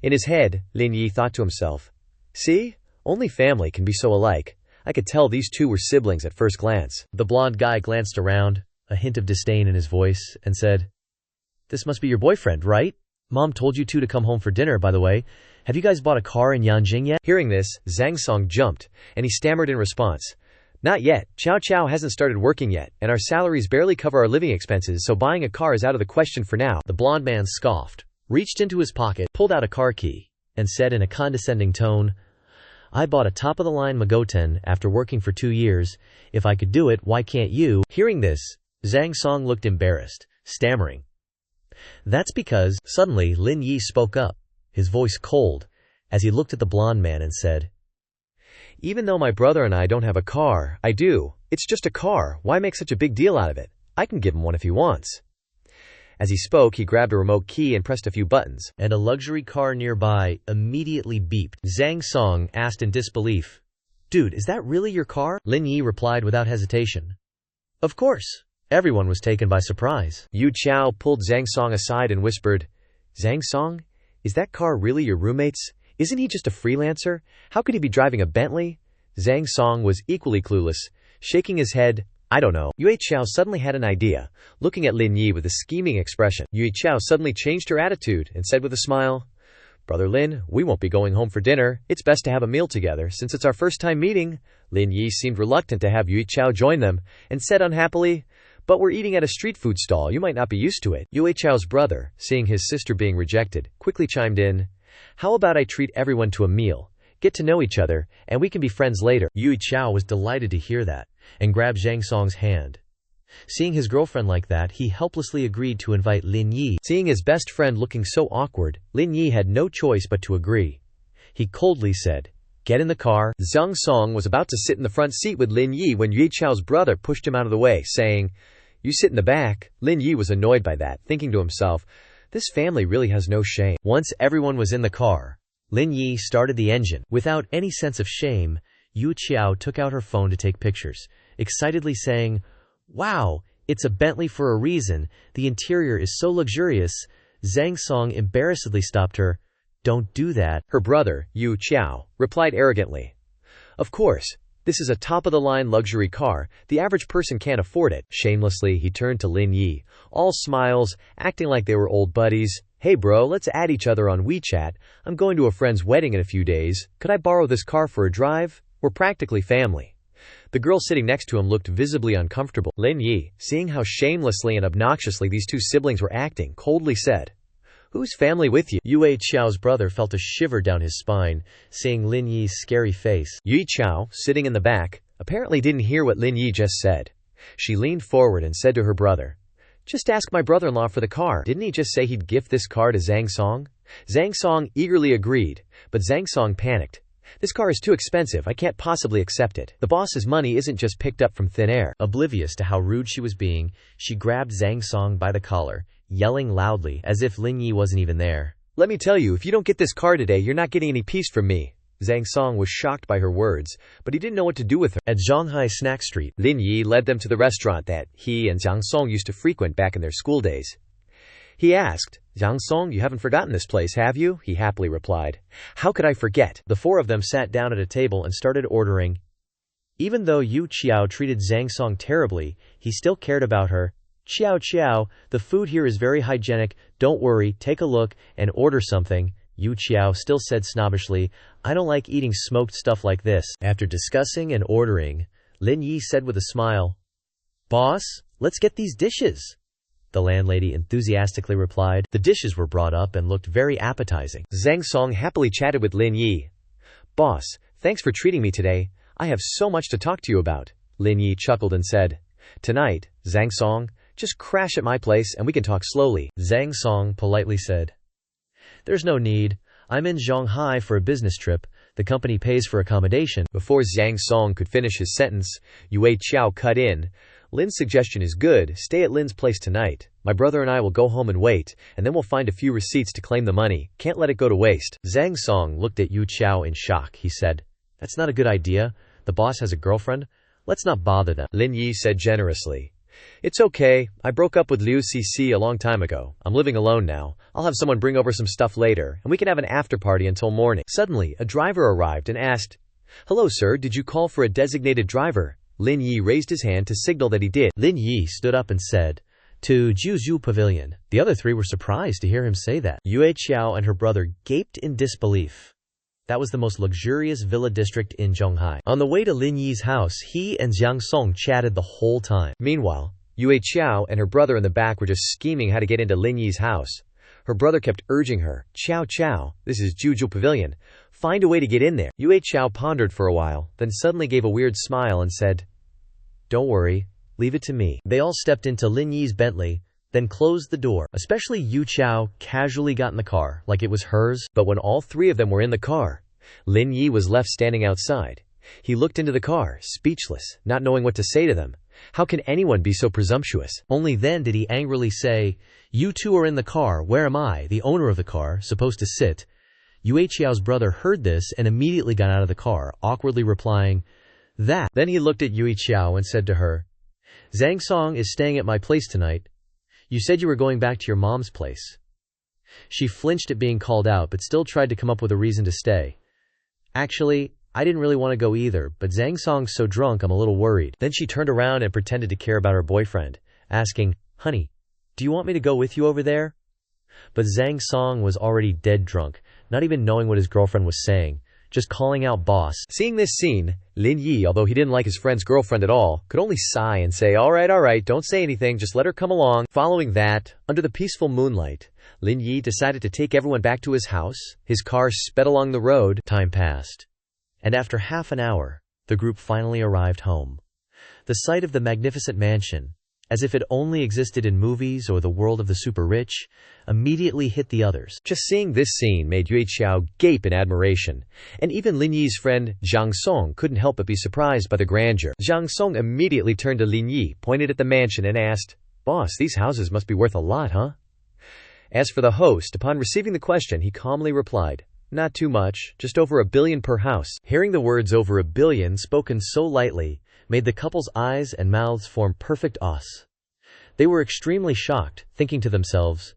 In his head, Lin Yi thought to himself, "See? Only family can be so alike. I could tell these two were siblings at first glance." The blond guy glanced around, a hint of disdain in his voice, and said, "This must be your boyfriend, right? Mom told you two to come home for dinner, by the way. Have you guys bought a car in Yanjing yet?" Hearing this, Zhang Song jumped, and he stammered in response, "Not yet. Chow Chow hasn't started working yet, and our salaries barely cover our living expenses, so buying a car is out of the question for now." The blond man scoffed, reached into his pocket, pulled out a car key, and said in a condescending tone, "I bought a top-of-the-line Magoten after working for 2 years. If I could do it, why can't you?" Hearing this, Zhang Song looked embarrassed, stammering, "That's because..." Suddenly, Lin Yi spoke up, his voice cold, as he looked at the blond man and said, "Even though my brother and I don't have a car, I do. It's just a car. Why make such a big deal out of it? I can give him one if he wants." As he spoke, he grabbed a remote key and pressed a few buttons, and a luxury car nearby immediately beeped. Zhang Song asked in disbelief, "Dude, is that really your car?" Lin Yi replied without hesitation, "Of course." Everyone was taken by surprise. Yu Chao pulled Zhang Song aside and whispered, "Zhang Song, is that car really your roommate's? Isn't he just a freelancer? How could he be driving a Bentley?" Zhang Song was equally clueless, shaking his head, "I don't know." Yue Chao suddenly had an idea, looking at Lin Yi with a scheming expression. Yue Chao suddenly changed her attitude and said with a smile, "Brother Lin, we won't be going home for dinner. It's best to have a meal together since it's our first time meeting." Lin Yi seemed reluctant to have Yue Chao join them and said unhappily, "But we're eating at a street food stall. You might not be used to it." Yue Chao's brother, seeing his sister being rejected, quickly chimed in, "How about I treat everyone to a meal, get to know each other, and we can be friends later?" Yue Chao was delighted to hear that, and grabbed Zhang Song's hand. Seeing his girlfriend like that, he helplessly agreed to invite Lin Yi. Seeing his best friend looking so awkward, Lin Yi had no choice but to agree. He coldly said, "Get in the car." Zhang Song was about to sit in the front seat with Lin Yi when Yue Chao's brother pushed him out of the way, saying, "You sit in the back." Lin Yi was annoyed by that, thinking to himself, "This family really has no shame." Once everyone was in the car, Lin Yi started the engine. Without any sense of shame, Yu Qiao took out her phone to take pictures, excitedly saying, "Wow, it's a Bentley for a reason. The interior is so luxurious." Zhang Song embarrassedly stopped her. "Don't do that." Her brother, Yu Qiao, replied arrogantly, "Of course. This is a top-of-the-line luxury car. The average person can't afford it." Shamelessly, he turned to Lin Yi, all smiles, acting like they were old buddies. "Hey bro, let's add each other on WeChat. I'm going to a friend's wedding in a few days. Could I borrow this car for a drive? We're practically family." The girl sitting next to him looked visibly uncomfortable. Lin Yi, seeing how shamelessly and obnoxiously these two siblings were acting, coldly said, "Who's family with you?" Yue Qiao's brother felt a shiver down his spine, seeing Lin Yi's scary face. Yue Qiao, sitting in the back, apparently didn't hear what Lin Yi just said. She leaned forward and said to her brother, "Just ask my brother-in-law for the car. Didn't he just say he'd gift this car to Zhang Song?" Zhang Song eagerly agreed, but Zhang Song panicked. "This car is too expensive. I can't possibly accept it. The boss's money isn't just picked up from thin air." Oblivious to how rude she was being, she grabbed Zhang Song by the collar, yelling loudly as if Lin Yi wasn't even there. "Let me tell you, if you don't get this car today, you're not getting any peace from me." Zhang Song was shocked by her words, but he didn't know what to do with her. At Zhonghai Snack Street, Lin Yi led them to the restaurant that he and Zhang Song used to frequent back in their school days. He asked, "Zhang Song, you haven't forgotten this place, have you?" He happily replied, "How could I forget?" The four of them sat down at a table and started ordering. Even though Yu Qiao treated Zhang Song terribly, he still cared about her, Ciao ciao, the food here is very hygienic, don't worry, take a look, and order something. Yu Qiao still said snobbishly, I don't like eating smoked stuff like this. After discussing and ordering, Lin Yi said with a smile, Boss, let's get these dishes. The landlady enthusiastically replied. The dishes were brought up and looked very appetizing. Zhang Song happily chatted with Lin Yi. Boss, thanks for treating me today. I have so much to talk to you about. Lin Yi chuckled and said, Tonight, Zhang Song, just crash at my place and we can talk slowly. Zhang Song politely said, There's no need. I'm in Shanghai for a business trip. The company pays for accommodation. Before Zhang Song could finish his sentence, Yue Qiao cut in. Lin's suggestion is good. Stay at Lin's place tonight. My brother and I will go home and wait, and then we'll find a few receipts to claim the money. Can't let it go to waste. Zhang Song looked at Yu Qiao in shock. He said, That's not a good idea. The boss has a girlfriend. Let's not bother them. Lin Yi said generously, It's okay. I broke up with Liu Cc a long time ago. I'm living alone now. I'll have someone bring over some stuff later, and we can have an after party until morning. Suddenly, a driver arrived and asked, Hello, sir. Did you call for a designated driver? Lin Yi raised his hand to signal that he did. Lin Yi stood up and said, To Juzhu Pavilion. The other three were surprised to hear him say that. Yue Qiao and her brother gaped in disbelief. That was the most luxurious villa district in Shanghai. On the way to Lin Yi's house, he and Zhang Song chatted the whole time. Meanwhile, Yue Qiao and her brother in the back were just scheming how to get into Lin Yi's house. Her brother kept urging her, Qiao Qiao, this is Juzhu Pavilion. Find a way to get in there. Yue Qiao pondered for a while, then suddenly gave a weird smile and said, Don't worry, leave it to me. They all stepped into Lin Yi's Bentley, then closed the door. Especially Yu Qiao casually got in the car, like it was hers. But when all three of them were in the car, Lin Yi was left standing outside. He looked into the car, speechless, not knowing what to say to them. How can anyone be so presumptuous? Only then did he angrily say, You two are in the car, where am I, the owner of the car, supposed to sit? Yue Qiao's brother heard this and immediately got out of the car, awkwardly replying, That. Then he looked at Yue Qiao and said to her, Zhang Song is staying at my place tonight. You said you were going back to your mom's place. She flinched at being called out but still tried to come up with a reason to stay. Actually, I didn't really want to go either, but Zhang Song's so drunk I'm a little worried. Then she turned around and pretended to care about her boyfriend, asking, Honey, do you want me to go with you over there? But Zhang Song was already dead drunk, not even knowing what his girlfriend was saying, just calling out boss. Seeing this scene, Lin Yi, although he didn't like his friend's girlfriend at all, could only sigh and say, all right, don't say anything, just let her come along. Following that, under the peaceful moonlight, Lin Yi decided to take everyone back to his house. His car sped along the road. Time passed, and after half an hour, the group finally arrived home. The sight of the magnificent mansion, as if it only existed in movies or the world of the super rich, immediately hit the others. Just seeing this scene made Yue Qiao gape in admiration, and even Lin Yi's friend Zhang Song couldn't help but be surprised by the grandeur. Zhang Song immediately turned to Lin Yi, pointed at the mansion and asked, Boss, these houses must be worth a lot, huh? As for the host, upon receiving the question, he calmly replied, Not too much, just over $1 billion per house. Hearing the words over $1 billion spoken so lightly made the couple's eyes and mouths form perfect os. They were extremely shocked, thinking to themselves,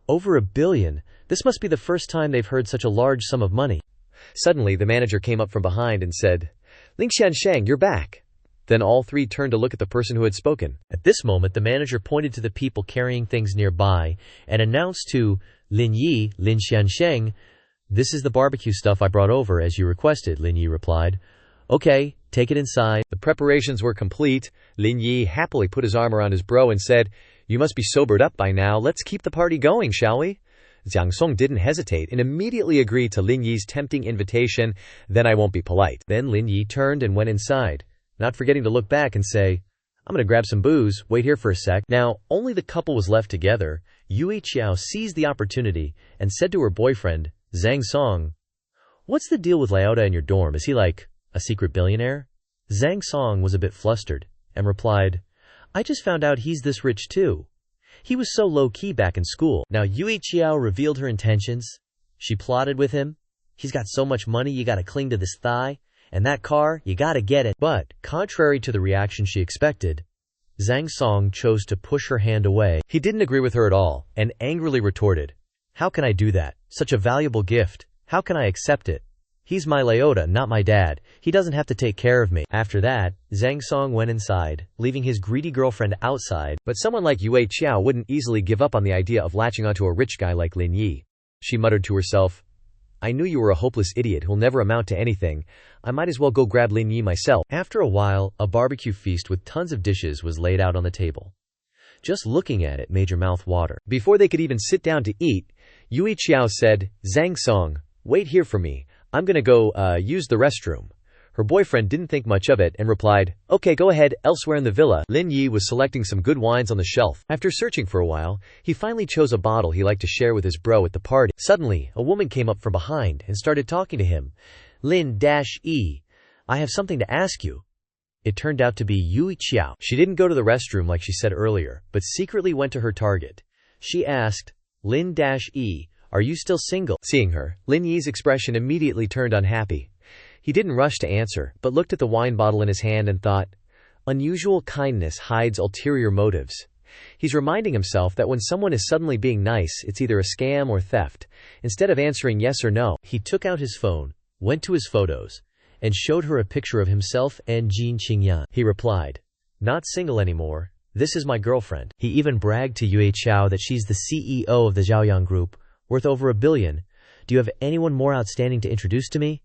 Over $1 billion? This must be the first time they've heard such a large sum of money. Suddenly, the manager came up from behind and said, Ling Xiansheng, you're back. Then all three turned to look at the person who had spoken. At this moment, the manager pointed to the people carrying things nearby and announced to Lin Yi, Lin Xiansheng, This is the barbecue stuff I brought over as you requested. Lin Yi replied, Okay, take it inside. The preparations were complete. Lin Yi happily put his arm around his bro and said, You must be sobered up by now. Let's keep the party going, shall we? Zhang Song didn't hesitate and immediately agreed to Lin Yi's tempting invitation. Then I won't be polite. Then Lin Yi turned and went inside, not forgetting to look back and say, I'm going to grab some booze, wait here for a sec. Now, only the couple was left together. Yue Qiao seized the opportunity and said to her boyfriend, Zhang Song, What's the deal with Laota in your dorm? Is he like a secret billionaire? Zhang Song was a bit flustered and replied, I just found out he's this rich too. He was so low-key back in school. Now Yue Qiao revealed her intentions. She plotted with him. He's got so much money you gotta cling to this thigh. And that car, you gotta get it. But, contrary to the reaction she expected, Zhang Song chose to push her hand away. He didn't agree with her at all, and angrily retorted, How can I do that? Such a valuable gift. How can I accept it? He's my Leota, not my dad. He doesn't have to take care of me. After that, Zhang Song went inside, leaving his greedy girlfriend outside. But someone like Yue Qiao wouldn't easily give up on the idea of latching onto a rich guy like Lin Yi. She muttered to herself, I knew you were a hopeless idiot who'll never amount to anything. I might as well go grab Lin Yi myself. After a while, a barbecue feast with tons of dishes was laid out on the table. Just looking at it made your mouth water. Before they could even sit down to eat, Yue Qiao said, Zhang Song, wait here for me. I'm gonna go, use the restroom. Her boyfriend didn't think much of it and replied, okay, go ahead. Elsewhere in the villa, Lin Yi was selecting some good wines on the shelf. After searching for a while, he finally chose a bottle he liked to share with his bro at the party. Suddenly, a woman came up from behind and started talking to him. Lin-Yi, I have something to ask you. It turned out to be Yue Qiao. She didn't go to the restroom like she said earlier, but secretly went to her target. She asked, Lin-Yi, are you still single? Seeing her, Lin Yi's expression immediately turned unhappy. He didn't rush to answer, but looked at the wine bottle in his hand and thought, unusual kindness hides ulterior motives. He's reminding himself that when someone is suddenly being nice, it's either a scam or theft. Instead of answering yes or no, he took out his phone, went to his photos, and showed her a picture of himself and Jin Qingyan. He replied, not single anymore, this is my girlfriend. He even bragged to Yue Qiao that she's the CEO of the Zhaoyang Group, worth over $1 billion. Do you have anyone more outstanding to introduce to me?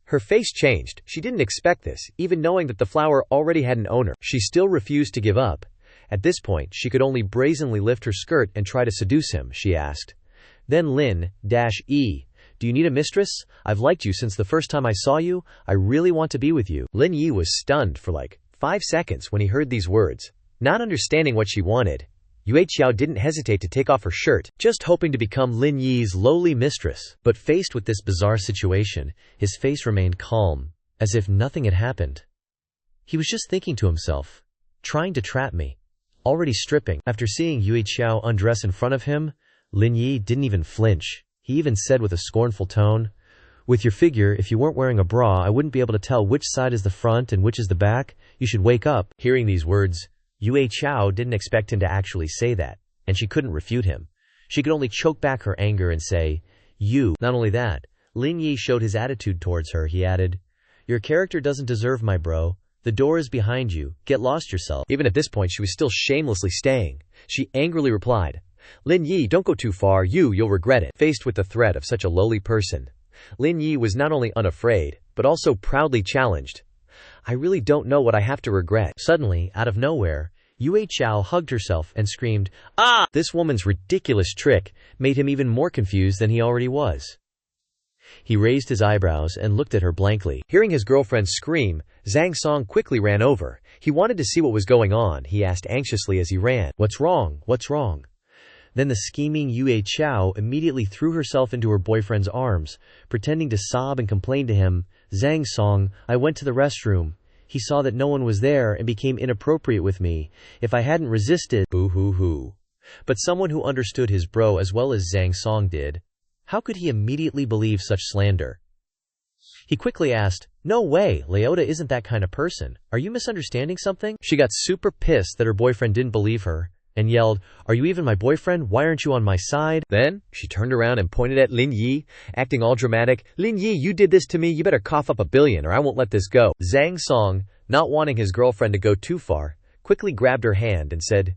Her face changed. She didn't expect this, even knowing that the flower already had an owner. She still refused to give up. At this point, she could only brazenly lift her skirt and try to seduce him, she asked. Then Lin-Yi, do you need a mistress? I've liked you since the first time I saw you. I really want to be with you. Lin Yi was stunned for like 5 seconds when he heard these words. Not understanding what she wanted, Yue Qiao didn't hesitate to take off her shirt, just hoping to become Lin Yi's lowly mistress. But faced with this bizarre situation, his face remained calm, as if nothing had happened. He was just thinking to himself, trying to trap me, already stripping. After seeing Yue Qiao undress in front of him, Lin Yi didn't even flinch. He even said with a scornful tone, with your figure, if you weren't wearing a bra, I wouldn't be able to tell which side is the front and which is the back. You should wake up. Hearing these words, Yue Qiao didn't expect him to actually say that, and she couldn't refute him. She could only choke back her anger and say, you. Not only that, Lin Yi showed his attitude towards her. He added, your character doesn't deserve my bro. The door is behind you. Get lost yourself. Even at this point, she was still shamelessly staying. She angrily replied, Lin Yi, don't go too far. You'll regret it. Faced with the threat of such a lowly person, Lin Yi was not only unafraid, but also proudly challenged. I really don't know what I have to regret. Suddenly, out of nowhere, Yue Qiao hugged herself and screamed, ah! This woman's ridiculous trick made him even more confused than he already was. He raised his eyebrows and looked at her blankly. Hearing his girlfriend scream, Zhang Song quickly ran over. He wanted to see what was going on. He asked anxiously as he ran, what's wrong? What's wrong? Then the scheming Yue Qiao immediately threw herself into her boyfriend's arms, pretending to sob and complain to him, Zhang Song, I went to the restroom. He saw that no one was there and became inappropriate with me. If I hadn't resisted, boo-hoo-hoo. But someone who understood his bro as well as Zhang Song did, how could he immediately believe such slander? He quickly asked, no way, Leota isn't that kind of person. Are you misunderstanding something? She got super pissed that her boyfriend didn't believe her, and yelled, are you even my boyfriend? Why aren't you on my side? Then, she turned around and pointed at Lin Yi, acting all dramatic. Lin Yi, you did this to me. You better cough up $1 billion or I won't let this go. Zhang Song, not wanting his girlfriend to go too far, quickly grabbed her hand and said,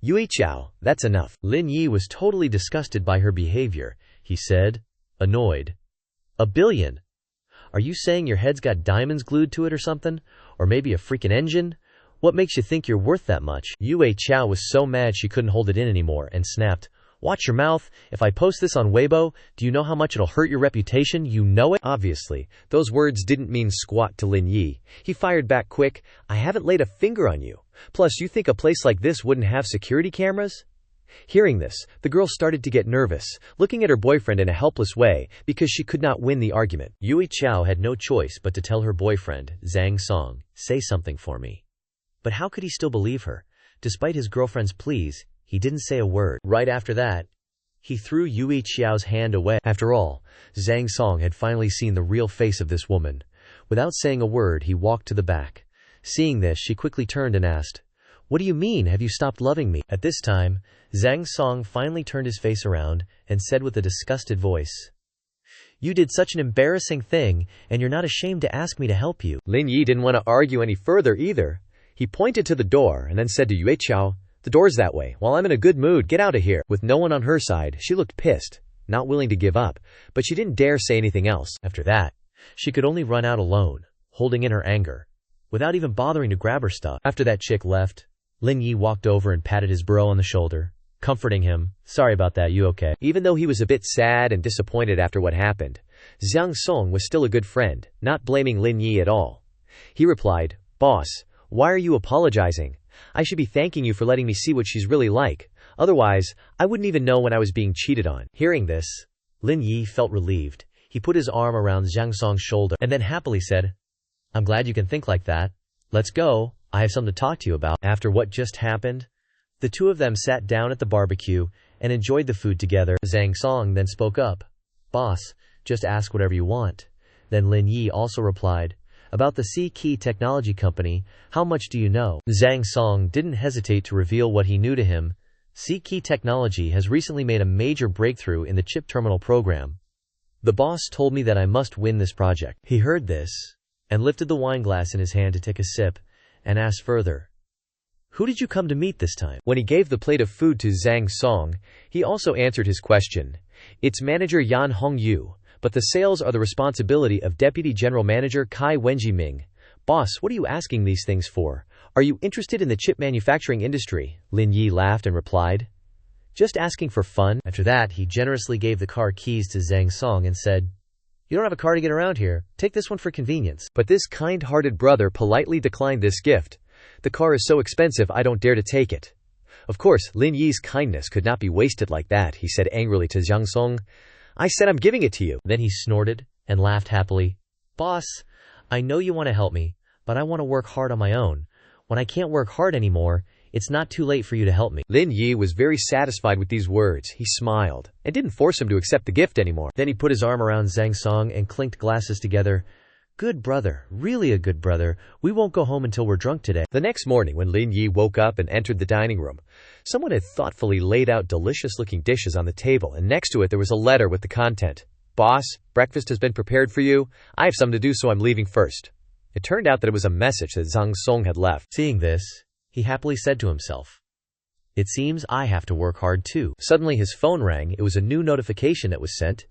Yue Qiao, that's enough. Lin Yi was totally disgusted by her behavior. He said, annoyed, $1 billion? Are you saying your head's got diamonds glued to it or something? Or maybe a freaking engine? What makes you think you're worth that much? Yue Qiao was so mad she couldn't hold it in anymore and snapped, watch your mouth. If I post this on Weibo, do you know how much it'll hurt your reputation? You know it? Obviously, those words didn't mean squat to Lin Yi. He fired back quick, I haven't laid a finger on you. Plus, you think a place like this wouldn't have security cameras? Hearing this, the girl started to get nervous, looking at her boyfriend in a helpless way because she could not win the argument. Yue Qiao had no choice but to tell her boyfriend, Zhang Song, say something for me. But how could he still believe her? Despite his girlfriend's pleas, he didn't say a word. Right after that, he threw Yue Qiao's hand away. After all, Zhang Song had finally seen the real face of this woman. Without saying a word, he walked to the back. Seeing this, she quickly turned and asked, what do you mean, have you stopped loving me? At this time, Zhang Song finally turned his face around and said with a disgusted voice, You did such an embarrassing thing, and you're not ashamed to ask me to help you. Lin Yi didn't want to argue any further either. He pointed to the door and then said to Yue Qiao, "The door's that way. While I'm in a good mood, get out of here." With no one on her side, she looked pissed, not willing to give up, but she didn't dare say anything else. After that, she could only run out alone, holding in her anger, without even bothering to grab her stuff. After that chick left, Lin Yi walked over and patted his bro on the shoulder, comforting him. "Sorry about that, you okay?" Even though he was a bit sad and disappointed after what happened, Zhang Song was still a good friend, not blaming Lin Yi at all. He replied, "Boss, why are you apologizing? I should be thanking you for letting me see what she's really like. Otherwise, I wouldn't even know when I was being cheated on." Hearing this, Lin Yi felt relieved. He put his arm around Zhang Song's shoulder and then happily said, "I'm glad you can think like that. Let's go. I have something to talk to you about." After what just happened, the two of them sat down at the barbecue and enjoyed the food together. Zhang Song then spoke up, "Boss, just ask whatever you want." Then Lin Yi also replied, "About the C-Key Technology Company, how much do you know?" Zhang Song didn't hesitate to reveal what he knew to him. C-Key Technology has recently made a major breakthrough in the chip terminal program. The boss told me that I must win this project. He heard this and lifted the wine glass in his hand to take a sip and asked further, "Who did you come to meet this time?" When he gave the plate of food to Zhang Song, he also answered his question. "It's manager Yan Hongyu, but the sales are the responsibility of Deputy General Manager Kai Wenjiming." "Boss, what are you asking these things for? Are you interested in the chip manufacturing industry?" Lin Yi laughed and replied, "Just asking for fun." After that, he generously gave the car keys to Zhang Song and said, "You don't have a car to get around here. Take this one for convenience." But this kind-hearted brother politely declined this gift. "The car is so expensive, I don't dare to take it." Of course, Lin Yi's kindness could not be wasted like that. He said angrily to Zhang Song, "I said I'm giving it to you." Then he snorted and laughed happily. "Boss, I know you want to help me, but I want to work hard on my own. When I can't work hard anymore, it's not too late for you to help me." Lin Yi was very satisfied with these words. He smiled and didn't force him to accept the gift anymore. Then he put his arm around Zhang Song and clinked glasses together. "Good brother, really a good brother. We won't go home until we're drunk today." The next morning, when Lin Yi woke up and entered the dining room, someone had thoughtfully laid out delicious-looking dishes on the table, and next to it there was a letter with the content, "Boss, breakfast has been prepared for you. I have something to do, so I'm leaving first." It turned out that it was a message that Zhang Song had left. Seeing this, he happily said to himself, "It seems I have to work hard too." Suddenly his phone rang. It was a new notification that was sent.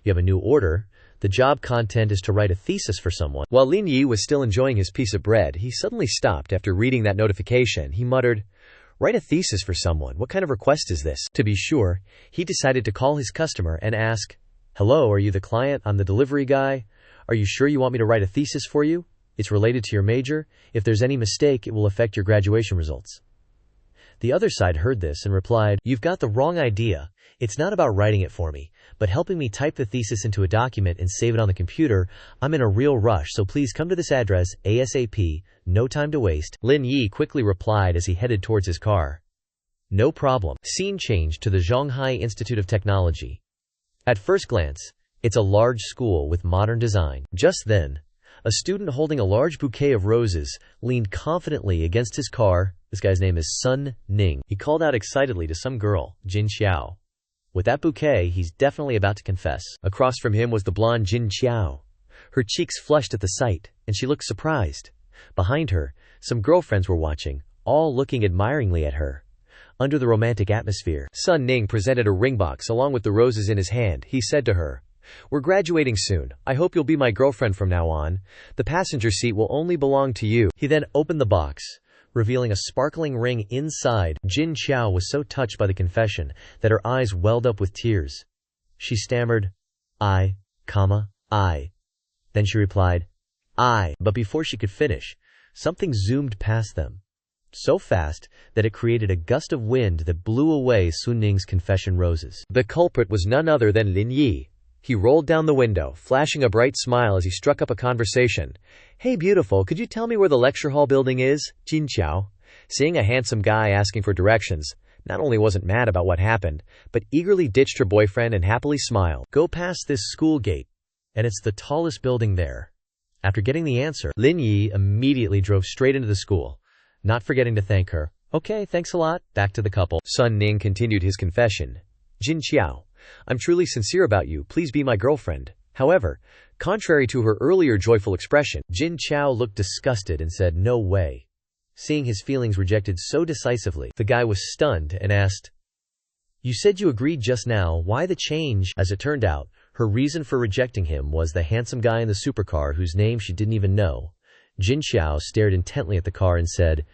"You have a new order. The job content is to write a thesis for someone." While Lin Yi was still enjoying his piece of bread, he suddenly stopped after reading that notification. He muttered, "Write a thesis for someone? What kind of request is this?" To be sure, he decided to call his customer and ask, "Hello, are you the client? I'm the delivery guy. Are you sure you want me to write a thesis for you? It's related to your major. If there's any mistake, it will affect your graduation results." The other side heard this and replied, "You've got the wrong idea. It's not about writing it for me, but helping me type the thesis into a document and save it on the computer. I'm in a real rush, so please come to this address ASAP. No time to waste." Lin Yi quickly replied as he headed towards his car, "No problem." Scene changed to the Zhonghai Institute of Technology. At first glance, it's a large school with modern design. Just then, a student holding a large bouquet of roses leaned confidently against his car. This guy's name is Sun Ning. He called out excitedly to some girl, Jin Xiao. With that bouquet, he's definitely about to confess. Across from him was the blonde Jin Xiao. Her cheeks flushed at the sight, and she looked surprised. Behind her, some girlfriends were watching, all looking admiringly at her. Under the romantic atmosphere, Sun Ning presented a ring box along with the roses in his hand. He said to her, "We're graduating soon. I hope you'll be my girlfriend from now on. The passenger seat will only belong to you." He then opened the box, revealing a sparkling ring inside. Jin Xiao was so touched by the confession that her eyes welled up with tears. She stammered, I. Then she replied, "I." But before she could finish, something zoomed past them, so fast that it created a gust of wind that blew away Sun Ning's confession roses. The culprit was none other than Lin Yi. He rolled down the window, flashing a bright smile as he struck up a conversation. "Hey beautiful, could you tell me where the lecture hall building is?" Jin Xiao, seeing a handsome guy asking for directions, not only wasn't mad about what happened, but eagerly ditched her boyfriend and happily smiled. "Go past this school gate, and it's the tallest building there." After getting the answer, Lin Yi immediately drove straight into the school, not forgetting to thank her. "Okay, thanks a lot." Back to the couple. Sun Ning continued his confession. "Jin Xiao, I'm truly sincere about you. Please be my girlfriend." However, contrary to her earlier joyful expression, Jin Chao looked disgusted and said, "No way." Seeing his feelings rejected so decisively, the guy was stunned and asked, "You said you agreed just now, why the change?" As it turned out, her reason for rejecting him was the handsome guy in the supercar whose name she didn't even know. Jin Chao stared intently at the car and said,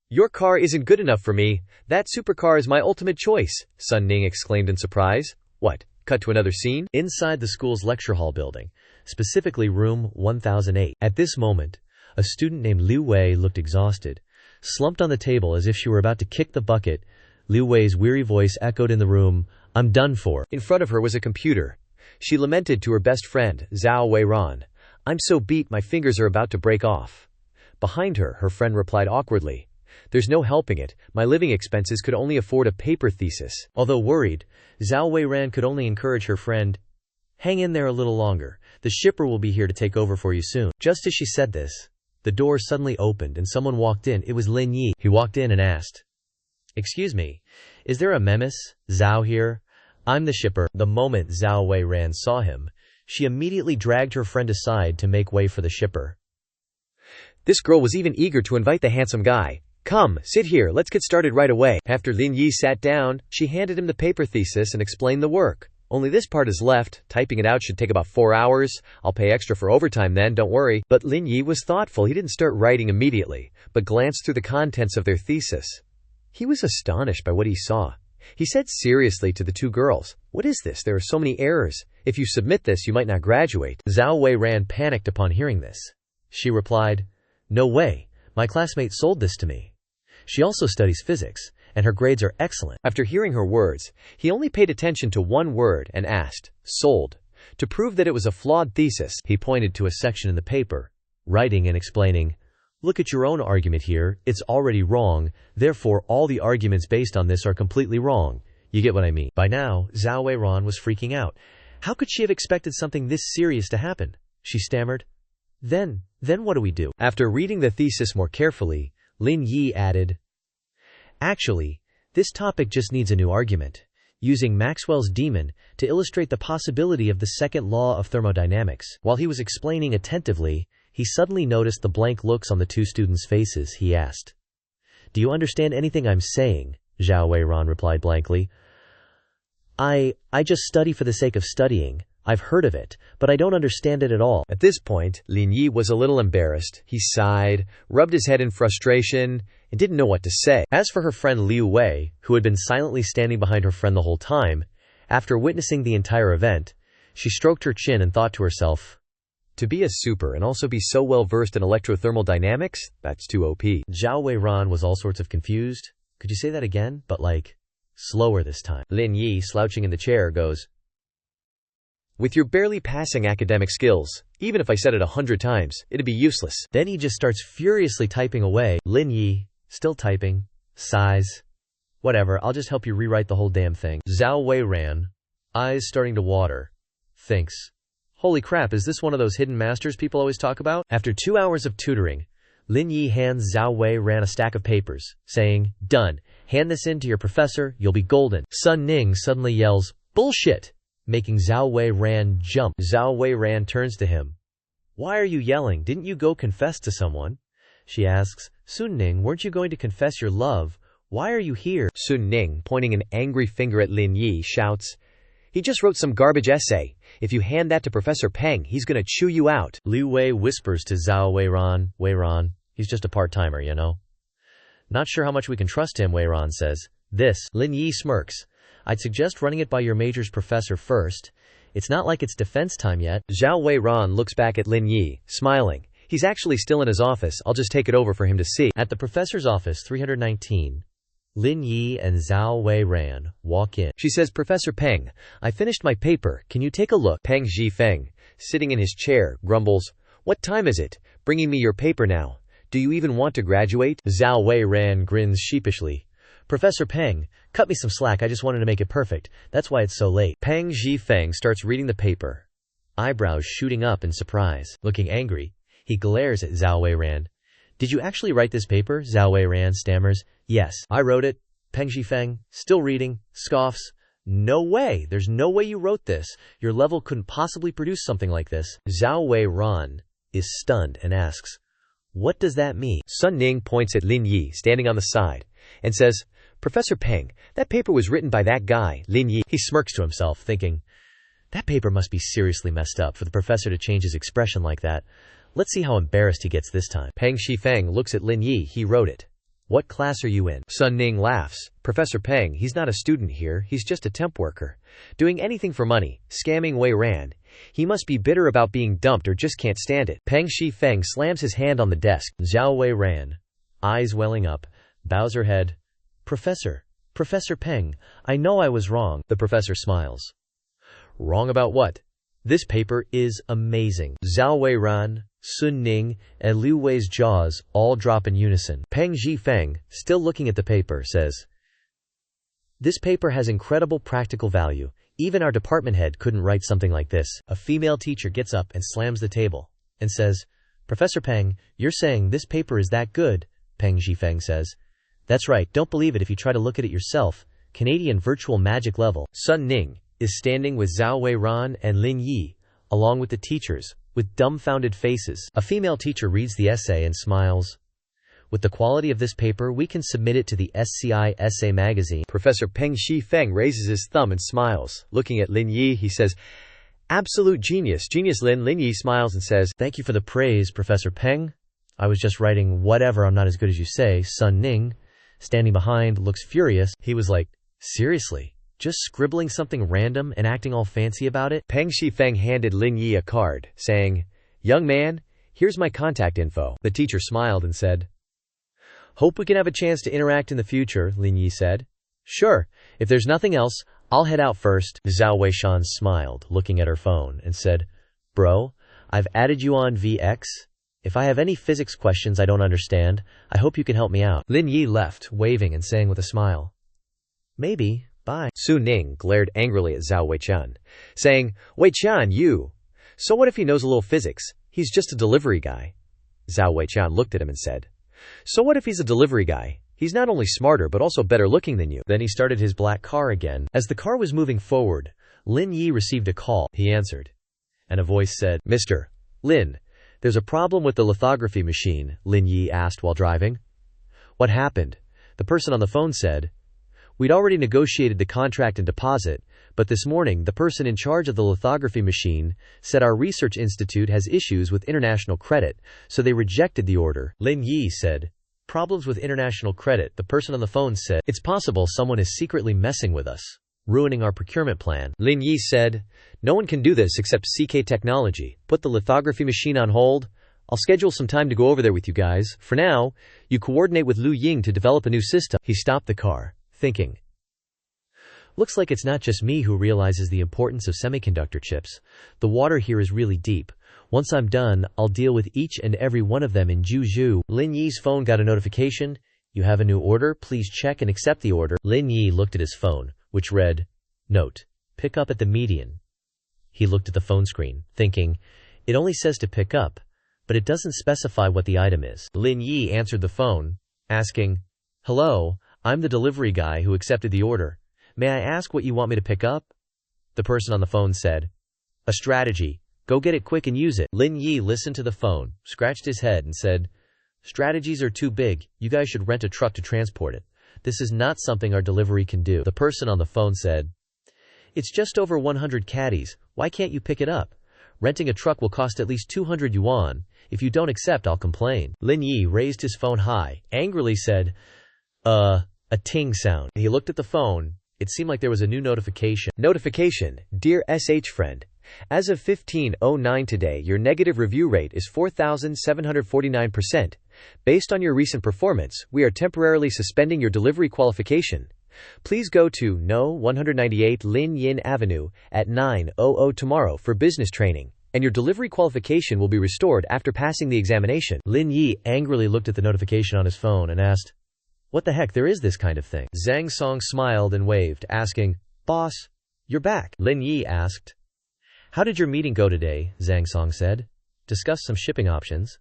"Your car isn't good enough for me. That supercar is my ultimate choice," Sun Ning exclaimed in surprise. What? Cut to another scene? Inside the school's lecture hall building, specifically room 1008. At this moment, a student named Liu Wei looked exhausted. Slumped on the table as if she were about to kick the bucket, Liu Wei's weary voice echoed in the room, "I'm done for." In front of her was a computer. She lamented to her best friend, Zhao Weiran, "I'm so beat my fingers are about to break off." Behind her, her friend replied awkwardly, "There's no helping it. My living expenses could only afford a paper thesis." Although worried, Zhao Weiran could only encourage her friend, "Hang in there a little longer. The shipper will be here to take over for you soon." Just as she said this, the door suddenly opened and someone walked in. It was Lin Yi. He walked in and asked, "Excuse me, is there a Memis, Zhao here? I'm the shipper." The moment Zhao Weiran saw him, she immediately dragged her friend aside to make way for the shipper. This girl was even eager to invite the handsome guy. "Come, sit here, let's get started right away." After Lin Yi sat down, she handed him the paper thesis and explained the work. "Only this part is left. Typing it out should take about 4 hours. I'll pay extra for overtime then, don't worry." But Lin Yi was thoughtful. He didn't start writing immediately, but glanced through the contents of their thesis. He was astonished by what he saw. He said seriously to the two girls, "What is this? There are so many errors. If you submit this, you might not graduate." Zhao Weiran panicked upon hearing this. She replied, "No way. My classmate sold this to me. She also studies physics, and her grades are excellent." After hearing her words, he only paid attention to one word and asked, "Sold?" To prove that it was a flawed thesis, he pointed to a section in the paper, writing and explaining, "Look at your own argument here. It's already wrong. Therefore, all the arguments based on this are completely wrong. You get what I mean?" By now, Zhao Weiran was freaking out. How could she have expected something this serious to happen? She stammered, Then what do we do?" After reading the thesis more carefully, Lin Yi added, "Actually, this topic just needs a new argument, using Maxwell's demon to illustrate the possibility of the second law of thermodynamics." While he was explaining attentively, he suddenly noticed the blank looks on the two students' faces. He asked, "Do you understand anything I'm saying?" Zhao Weiran replied blankly, I just study for the sake of studying. I've heard of it, but I don't understand it at all." At this point, Lin Yi was a little embarrassed. He sighed, rubbed his head in frustration, and didn't know what to say. As for her friend Liu Wei, who had been silently standing behind her friend the whole time, after witnessing the entire event, she stroked her chin and thought to herself, "To be a super and also be so well versed in electrothermal dynamics, that's too OP." Zhao Weiran was all sorts of confused. "Could you say that again? But slower this time." Lin Yi, slouching in the chair, goes, "With your barely passing academic skills, even if I said it 100 times, it'd be useless." Then he just starts furiously typing away. Lin Yi, still typing, sighs, "Whatever, I'll just help you rewrite the whole damn thing." Zhao Weiran, eyes starting to water, thinks, "Holy crap, is this one of those hidden masters people always talk about?" After 2 hours of tutoring, Lin Yi hands Zhao Weiran a stack of papers, saying, "Done. Hand this in to your professor, you'll be golden." Sun Ning suddenly yells, "Bullshit!" making Zhao Weiran jump. Zhao Weiran turns to him. "Why are you yelling? Didn't you go confess to someone?" She asks, "Sun Ning, weren't you going to confess your love? Why are you here?" Sun Ning, pointing an angry finger at Lin Yi, shouts, "He just wrote some garbage essay. If you hand that to Professor Peng, he's gonna chew you out." Liu Wei whispers to Zhao Weiran, "Weiran, he's just a part-timer, you know." "Not sure how much we can trust him," Weiran says. "This," Lin Yi smirks, "I'd suggest running it by your major's professor first. It's not like it's defense time yet." Zhao Weiran looks back at Lin Yi, smiling. "He's actually still in his office. I'll just take it over for him to see." At the professor's office 319, Lin Yi and Zhao Weiran walk in. She says, "Professor Peng, I finished my paper. Can you take a look?" Peng Zhifeng, sitting in his chair, grumbles, "What time is it? Bringing me your paper now. Do you even want to graduate?" Zhao Weiran grins sheepishly. "Professor Peng, cut me some slack. I just wanted to make it perfect. That's why it's so late." Peng Zhifeng starts reading the paper, eyebrows shooting up in surprise. Looking angry, he glares at Zhao Weiran. "Did you actually write this paper?" Zhao Weiran stammers. "Yes, I wrote it." Peng Zhifeng, still reading, scoffs. No way! There's no way you wrote this. Your level couldn't possibly produce something like this. Zhao Wei Ran is stunned and asks, "What does that mean?" Sun Ning points at Lin Yi, standing on the side, and says, "Professor Peng, that paper was written by that guy, Lin Yi." He smirks to himself, thinking, that paper must be seriously messed up for the professor to change his expression like that. Let's see how embarrassed he gets this time. Peng Shifeng looks at Lin Yi. He wrote it. What class are you in? Sun Ning laughs. Professor Peng, he's not a student here. He's just a temp worker. Doing anything for money, scamming Wei Ran. He must be bitter about being dumped or just can't stand it. Peng Shifeng slams his hand on the desk. Zhao Wei Ran, eyes welling up, bows her head. Professor Peng, I know I was wrong. The professor smiles. Wrong about what? This paper is amazing. Zhao Wei Ran, Sun Ning, and Liu Wei's jaws all drop in unison. Peng Zhifeng, still looking at the paper, says, this paper has incredible practical value. Even our department head couldn't write something like this. A female teacher gets up and slams the table and says, Professor Peng, you're saying this paper is that good? Peng Zhifeng says, that's right, don't believe it if you try to look at it yourself. Canadian virtual magic level. Sun Ning is standing with Zhao Wei Ran and Lin Yi, along with the teachers, with dumbfounded faces. A female teacher reads the essay and smiles. With the quality of this paper, we can submit it to the SCI Essay magazine. Professor Peng Shifeng raises his thumb and smiles. Looking at Lin Yi, he says, absolute genius. Genius, Lin. Lin Yi smiles and says, thank you for the praise, Professor Peng. I was just writing whatever, I'm not as good as you say. Sun Ning, standing behind, looks furious. He was like, seriously? Just scribbling something random and acting all fancy about it? Peng Shifeng handed Lin Yi a card, saying, young man, here's my contact info. The teacher smiled and said, hope we can have a chance to interact in the future, Lin Yi said. Sure, if there's nothing else, I'll head out first. Zhao Weishan smiled, looking at her phone, and said, bro, I've added you on VX. If I have any physics questions I don't understand, I hope you can help me out. Lin Yi left, waving and saying with a smile, maybe. Bye. Su Ning glared angrily at Zhao Weiqian, saying, Weiqian, you! So what if he knows a little physics? He's just a delivery guy. Zhao Weiqian looked at him and said, so what if he's a delivery guy? He's not only smarter but also better looking than you. Then he started his black car again. As the car was moving forward, Lin Yi received a call. He answered, and a voice said, Mr. Lin, there's a problem with the lithography machine, Lin Yi asked while driving. What happened? The person on the phone said, we'd already negotiated the contract and deposit, but this morning the person in charge of the lithography machine said our research institute has issues with international credit, so they rejected the order. Lin Yi said, problems with international credit. The person on the phone said, it's possible someone is secretly messing with us, ruining our procurement plan. Lin Yi said, no one can do this except CK Technology. Put the lithography machine on hold. I'll schedule some time to go over there with you guys. For now, you coordinate with Liu Ying to develop a new system. He stopped the car, thinking, looks like it's not just me who realizes the importance of semiconductor chips. The water here is really deep. Once I'm done, I'll deal with each and every one of them in Juju. Lin Yi's phone got a notification. You have a new order. Please check and accept the order. Lin Yi looked at his phone, which read, note, pick up at the median. He looked at the phone screen, thinking, it only says to pick up, but it doesn't specify what the item is. Lin Yi answered the phone, asking, hello, I'm the delivery guy who accepted the order. May I ask what you want me to pick up? The person on the phone said, a strategy. Go get it quick and use it. Lin Yi listened to the phone, scratched his head and said, strategies are too big. You guys should rent a truck to transport it. This is not something our delivery can do. The person on the phone said, it's just over 100 caddies. Why can't you pick it up? Renting a truck will cost at least 200 yuan. If you don't accept, I'll complain. Lin Yi raised his phone high, angrily said, a ting sound. He looked at the phone. It seemed like there was a new notification. Notification. Dear SH friend, as of 15:09 today, your negative review rate is 4,749%. Based on your recent performance, we are temporarily suspending your delivery qualification. Please go to No. 198 Lin Yin Avenue at 9:00 tomorrow for business training, and your delivery qualification will be restored after passing the examination. Lin Yi angrily looked at the notification on his phone and asked, what the heck, there is this kind of thing. Zhang Song smiled and waved, asking, boss, you're back. Lin Yi asked, how did your meeting go today? Zhang Song said, discussed some shipping options.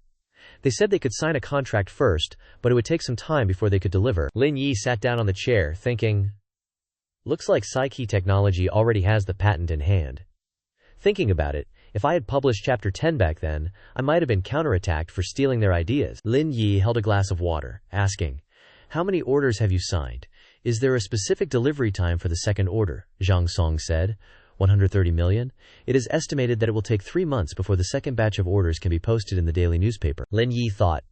They said they could sign a contract first, but it would take some time before they could deliver. Lin Yi sat down on the chair, thinking, Looks like Psyche Technology already has the patent in hand. Thinking about it, if I had published Chapter 10 back then, I might have been counterattacked for stealing their ideas. Lin Yi held a glass of water, asking, "How many orders have you signed? Is there a specific delivery time for the second order?" Zhang Song said, 130 million. It is estimated that it will take 3 months before the second batch of orders can be posted in the daily newspaper. Lin Yi thought,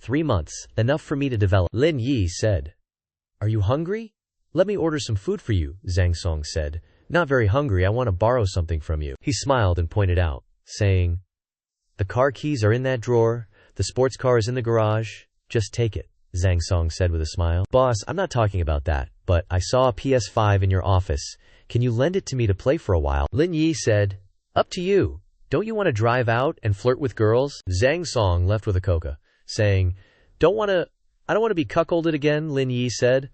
3 months, enough for me to develop. Lin Yi said, "Are you hungry? Let me order some food for you," Zhang Song said. "Not very hungry, I want to borrow something from you." He smiled and pointed out, saying, "The car keys are in that drawer, the sports car is in the garage, just take it," Zhang Song said with a smile. "Boss, I'm not talking about that, but I saw a PS5 in your office. Can you lend it to me to play for a while?" Lin Yi said, "Up to you. Don't you want to drive out and flirt with girls?" Zhang Song left with a coca, saying, I don't want to be cuckolded again," Lin Yi said.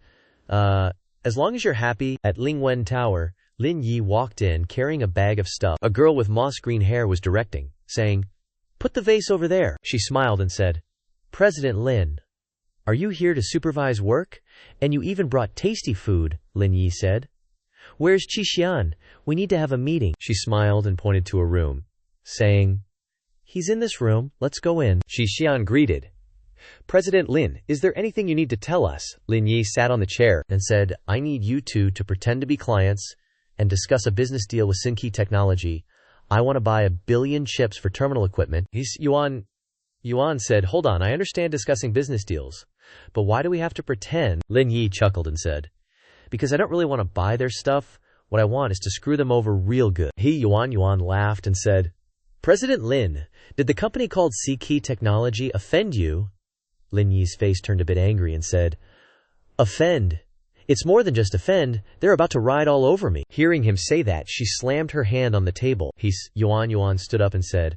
As long as you're happy." At Lingwen Tower, Lin Yi walked in carrying a bag of stuff. A girl with moss-green hair was directing, saying, "Put the vase over there." She smiled and said, "President Lin, are you here to supervise work? And you even brought tasty food," Lin Yi said. "Where's Qi? We need to have a meeting." She smiled and pointed to a room, saying, "He's in this room, let's go in." Qi greeted, "President Lin, is there anything you need to tell us?" Lin Yi sat on the chair and said, "I need you two to pretend to be clients and discuss a business deal with Psyche Technology. I want to buy 1 billion chips for terminal equipment." Yuan said, "Hold on, I understand discussing business deals, but why do we have to pretend?" Lin Yi chuckled and said, "Because I don't really want to buy their stuff. What I want is to screw them over real good." Yuan laughed and said, "President Lin, did the company called Psyche Technology offend you?" Lin Yi's face turned a bit angry and said, "Offend? It's more than just offend, they're about to ride all over me." Hearing him say that, she slammed her hand on the table. Yuan stood up and said,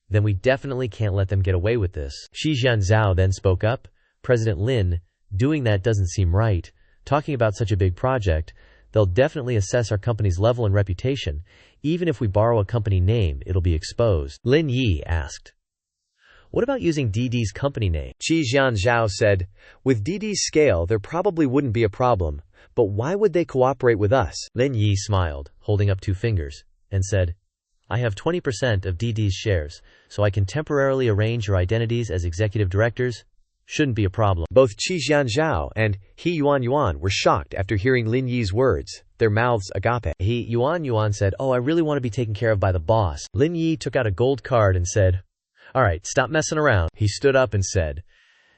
"Then we definitely can't let them get away with this." Shi Jianzhao then spoke up, "President Lin, doing that doesn't seem right. Talking about such a big project, they'll definitely assess our company's level and reputation. Even if we borrow a company name, it'll be exposed." Lin Yi asked, "What about using Didi's company name?" Shi Jianzhao said, "With Didi's scale, there probably wouldn't be a problem, but why would they cooperate with us?" Lin Yi smiled, holding up 2 fingers, and said, "I have 20% of Didi's shares, so I can temporarily arrange your identities as executive directors. Shouldn't be a problem." Both Qi Jianzhao and He Yuan were shocked after hearing Lin Yi's words, their mouths agape. He Yuan said, "Oh, I really want to be taken care of by the boss." Lin Yi took out a gold card and said, "All right, stop messing around." He stood up and said,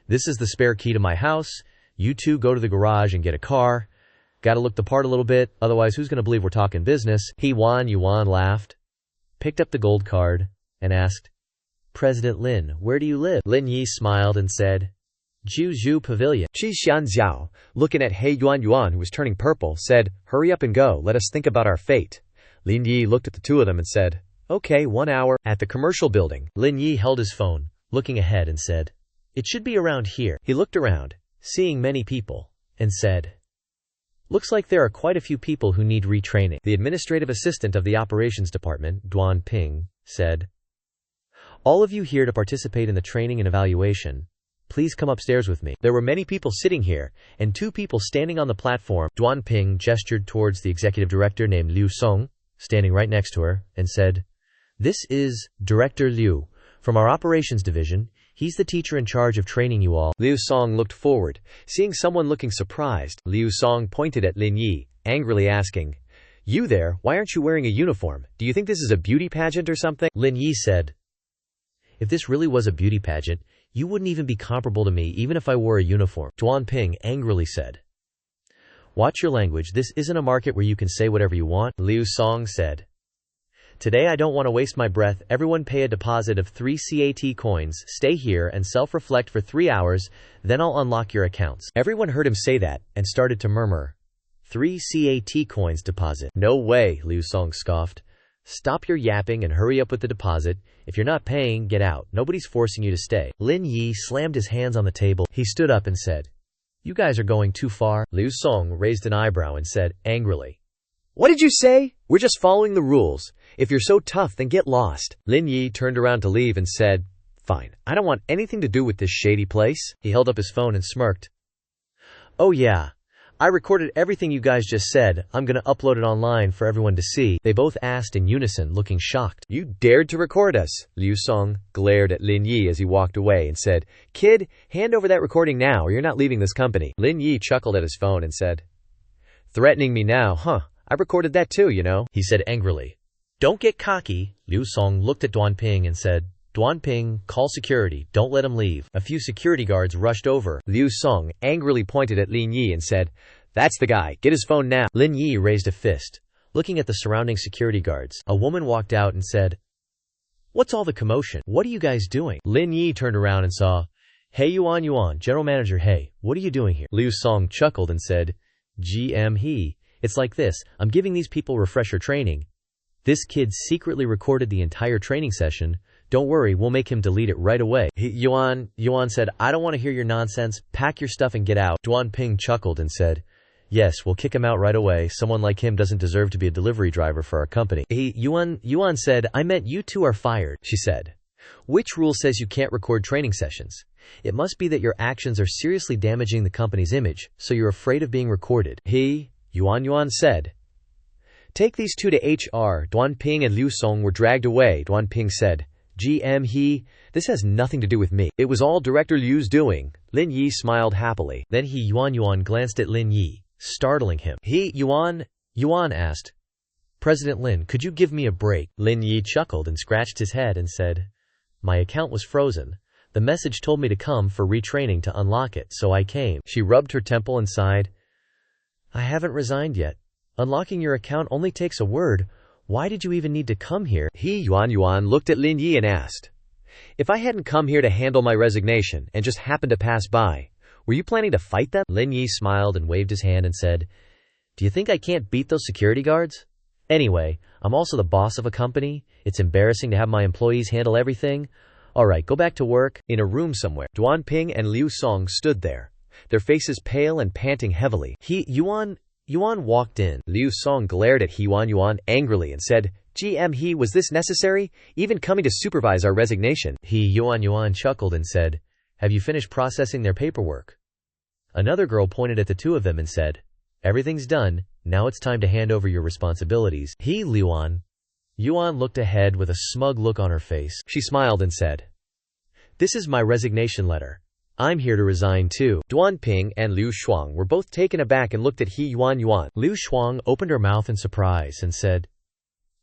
"This is the spare key to my house. You two go to the garage and get a car. Gotta look the part a little bit, otherwise who's gonna believe we're talking business?" Yuan laughed, picked up the gold card, and asked, "President Lin, where do you live?" Lin Yi smiled and said, "Zhu Pavilion." Qi Xianziao, looking at He Yuan, who was turning purple, said, "Hurry up and go, let us think about our fate." Lin Yi looked at the two of them and said, "Okay, 1 hour." At the commercial building, Lin Yi held his phone, looking ahead and said, "It should be around here." He looked around, seeing many people, and said, "Looks like there are quite a few people who need retraining." The administrative assistant of the operations department, Duan Ping, said, "All of you here to participate in the training and evaluation, please come upstairs with me." There were many people sitting here, and 2 people standing on the platform. Duan Ping gestured towards the executive director named Liu Song, standing right next to her, and said, "This is Director Liu, from our operations division. He's the teacher in charge of training you all." Liu Song looked forward, seeing someone looking surprised. Liu Song pointed at Lin Yi, angrily asking, "You there, why aren't you wearing a uniform? Do you think this is a beauty pageant or something?" Lin Yi said, "If this really was a beauty pageant, you wouldn't even be comparable to me even if I wore a uniform." Duan Ping angrily said, "Watch your language, this isn't a market where you can say whatever you want." Liu Song said, "Today I don't want to waste my breath. Everyone pay a deposit of 3 CAT coins, stay here and self-reflect for 3 hours, then I'll unlock your accounts." Everyone heard him say that, and started to murmur, 3 CAT coins deposit. "No way," Liu Song scoffed. "Stop your yapping and hurry up with the deposit. If you're not paying, get out. Nobody's forcing you to stay." Lin Yi slammed his hands on the table. He stood up and said, "You guys are going too far." Liu Song raised an eyebrow and said, angrily, "What did you say? We're just following the rules. If you're so tough, then get lost." Lin Yi turned around to leave and said, "Fine, I don't want anything to do with this shady place." He held up his phone and smirked. "Oh yeah, I recorded everything you guys just said. I'm gonna upload it online for everyone to see. They both asked in unison, looking shocked. You dared to record us? Liu Song glared at Lin Yi as he walked away and said, Kid, hand over that recording now or you're not leaving this company. Lin Yi chuckled at his phone and said, Threatening me now, huh? I recorded that too, you know, he said angrily. Don't get cocky. Liu Song looked at Duan Ping and said, Duan Ping, call security. Don't let him leave. A few security guards rushed over. Liu Song angrily pointed at Lin Yi and said, That's the guy. Get his phone now. Lin Yi raised a fist, looking at the surrounding security guards. A woman walked out and said, What's all the commotion? What are you guys doing? Lin Yi turned around and saw, Hey Yuan, General Manager, hey, what are you doing here? Liu Song chuckled and said, GM he. It's like this. I'm giving these people refresher training. This kid secretly recorded the entire training session. Don't worry, we'll make him delete it right away. Yuan said, I don't want to hear your nonsense. Pack your stuff and get out. Duan Ping chuckled and said, Yes, we'll kick him out right away. Someone like him doesn't deserve to be a delivery driver for our company. Yuan said, I meant you two are fired, she said. Which rule says you can't record training sessions? It must be that your actions are seriously damaging the company's image, so you're afraid of being recorded. Yuan said. Take these two to HR. Duan Ping and Liu Song were dragged away. Duan Ping said, GM this has nothing to do with me. It was all Director Liu's doing. Lin Yi smiled happily. Then Yuan glanced at Lin Yi, startling him. Yuan asked, President Lin, could you give me a break? Lin Yi chuckled and scratched his head and said, My account was frozen. The message told me to come for retraining to unlock it, so I came. She rubbed her temple and sighed. I haven't resigned yet. Unlocking your account only takes a word. Why did you even need to come here? Yuan looked at Lin Yi and asked, If I hadn't come here to handle my resignation and just happened to pass by, were you planning to fight them? Lin Yi smiled and waved his hand and said, Do you think I can't beat those security guards? Anyway, I'm also the boss of a company. It's embarrassing to have my employees handle everything. All right, go back to work. In a room somewhere, Duan Ping and Liu Song stood there, their faces pale and panting heavily. Yuan walked in. Liu Song glared at Yuan angrily and said, GM was this necessary? Even coming to supervise our resignation? Yuan chuckled and said, Have you finished processing their paperwork? Another girl pointed at the two of them and said, Everything's done. Now it's time to hand over your responsibilities. Yuan looked ahead with a smug look on her face. She smiled and said, This is my resignation letter. I'm here to resign too. Duan Ping and Liu Shuang were both taken aback and looked at Yuan. Liu Shuang opened her mouth in surprise and said,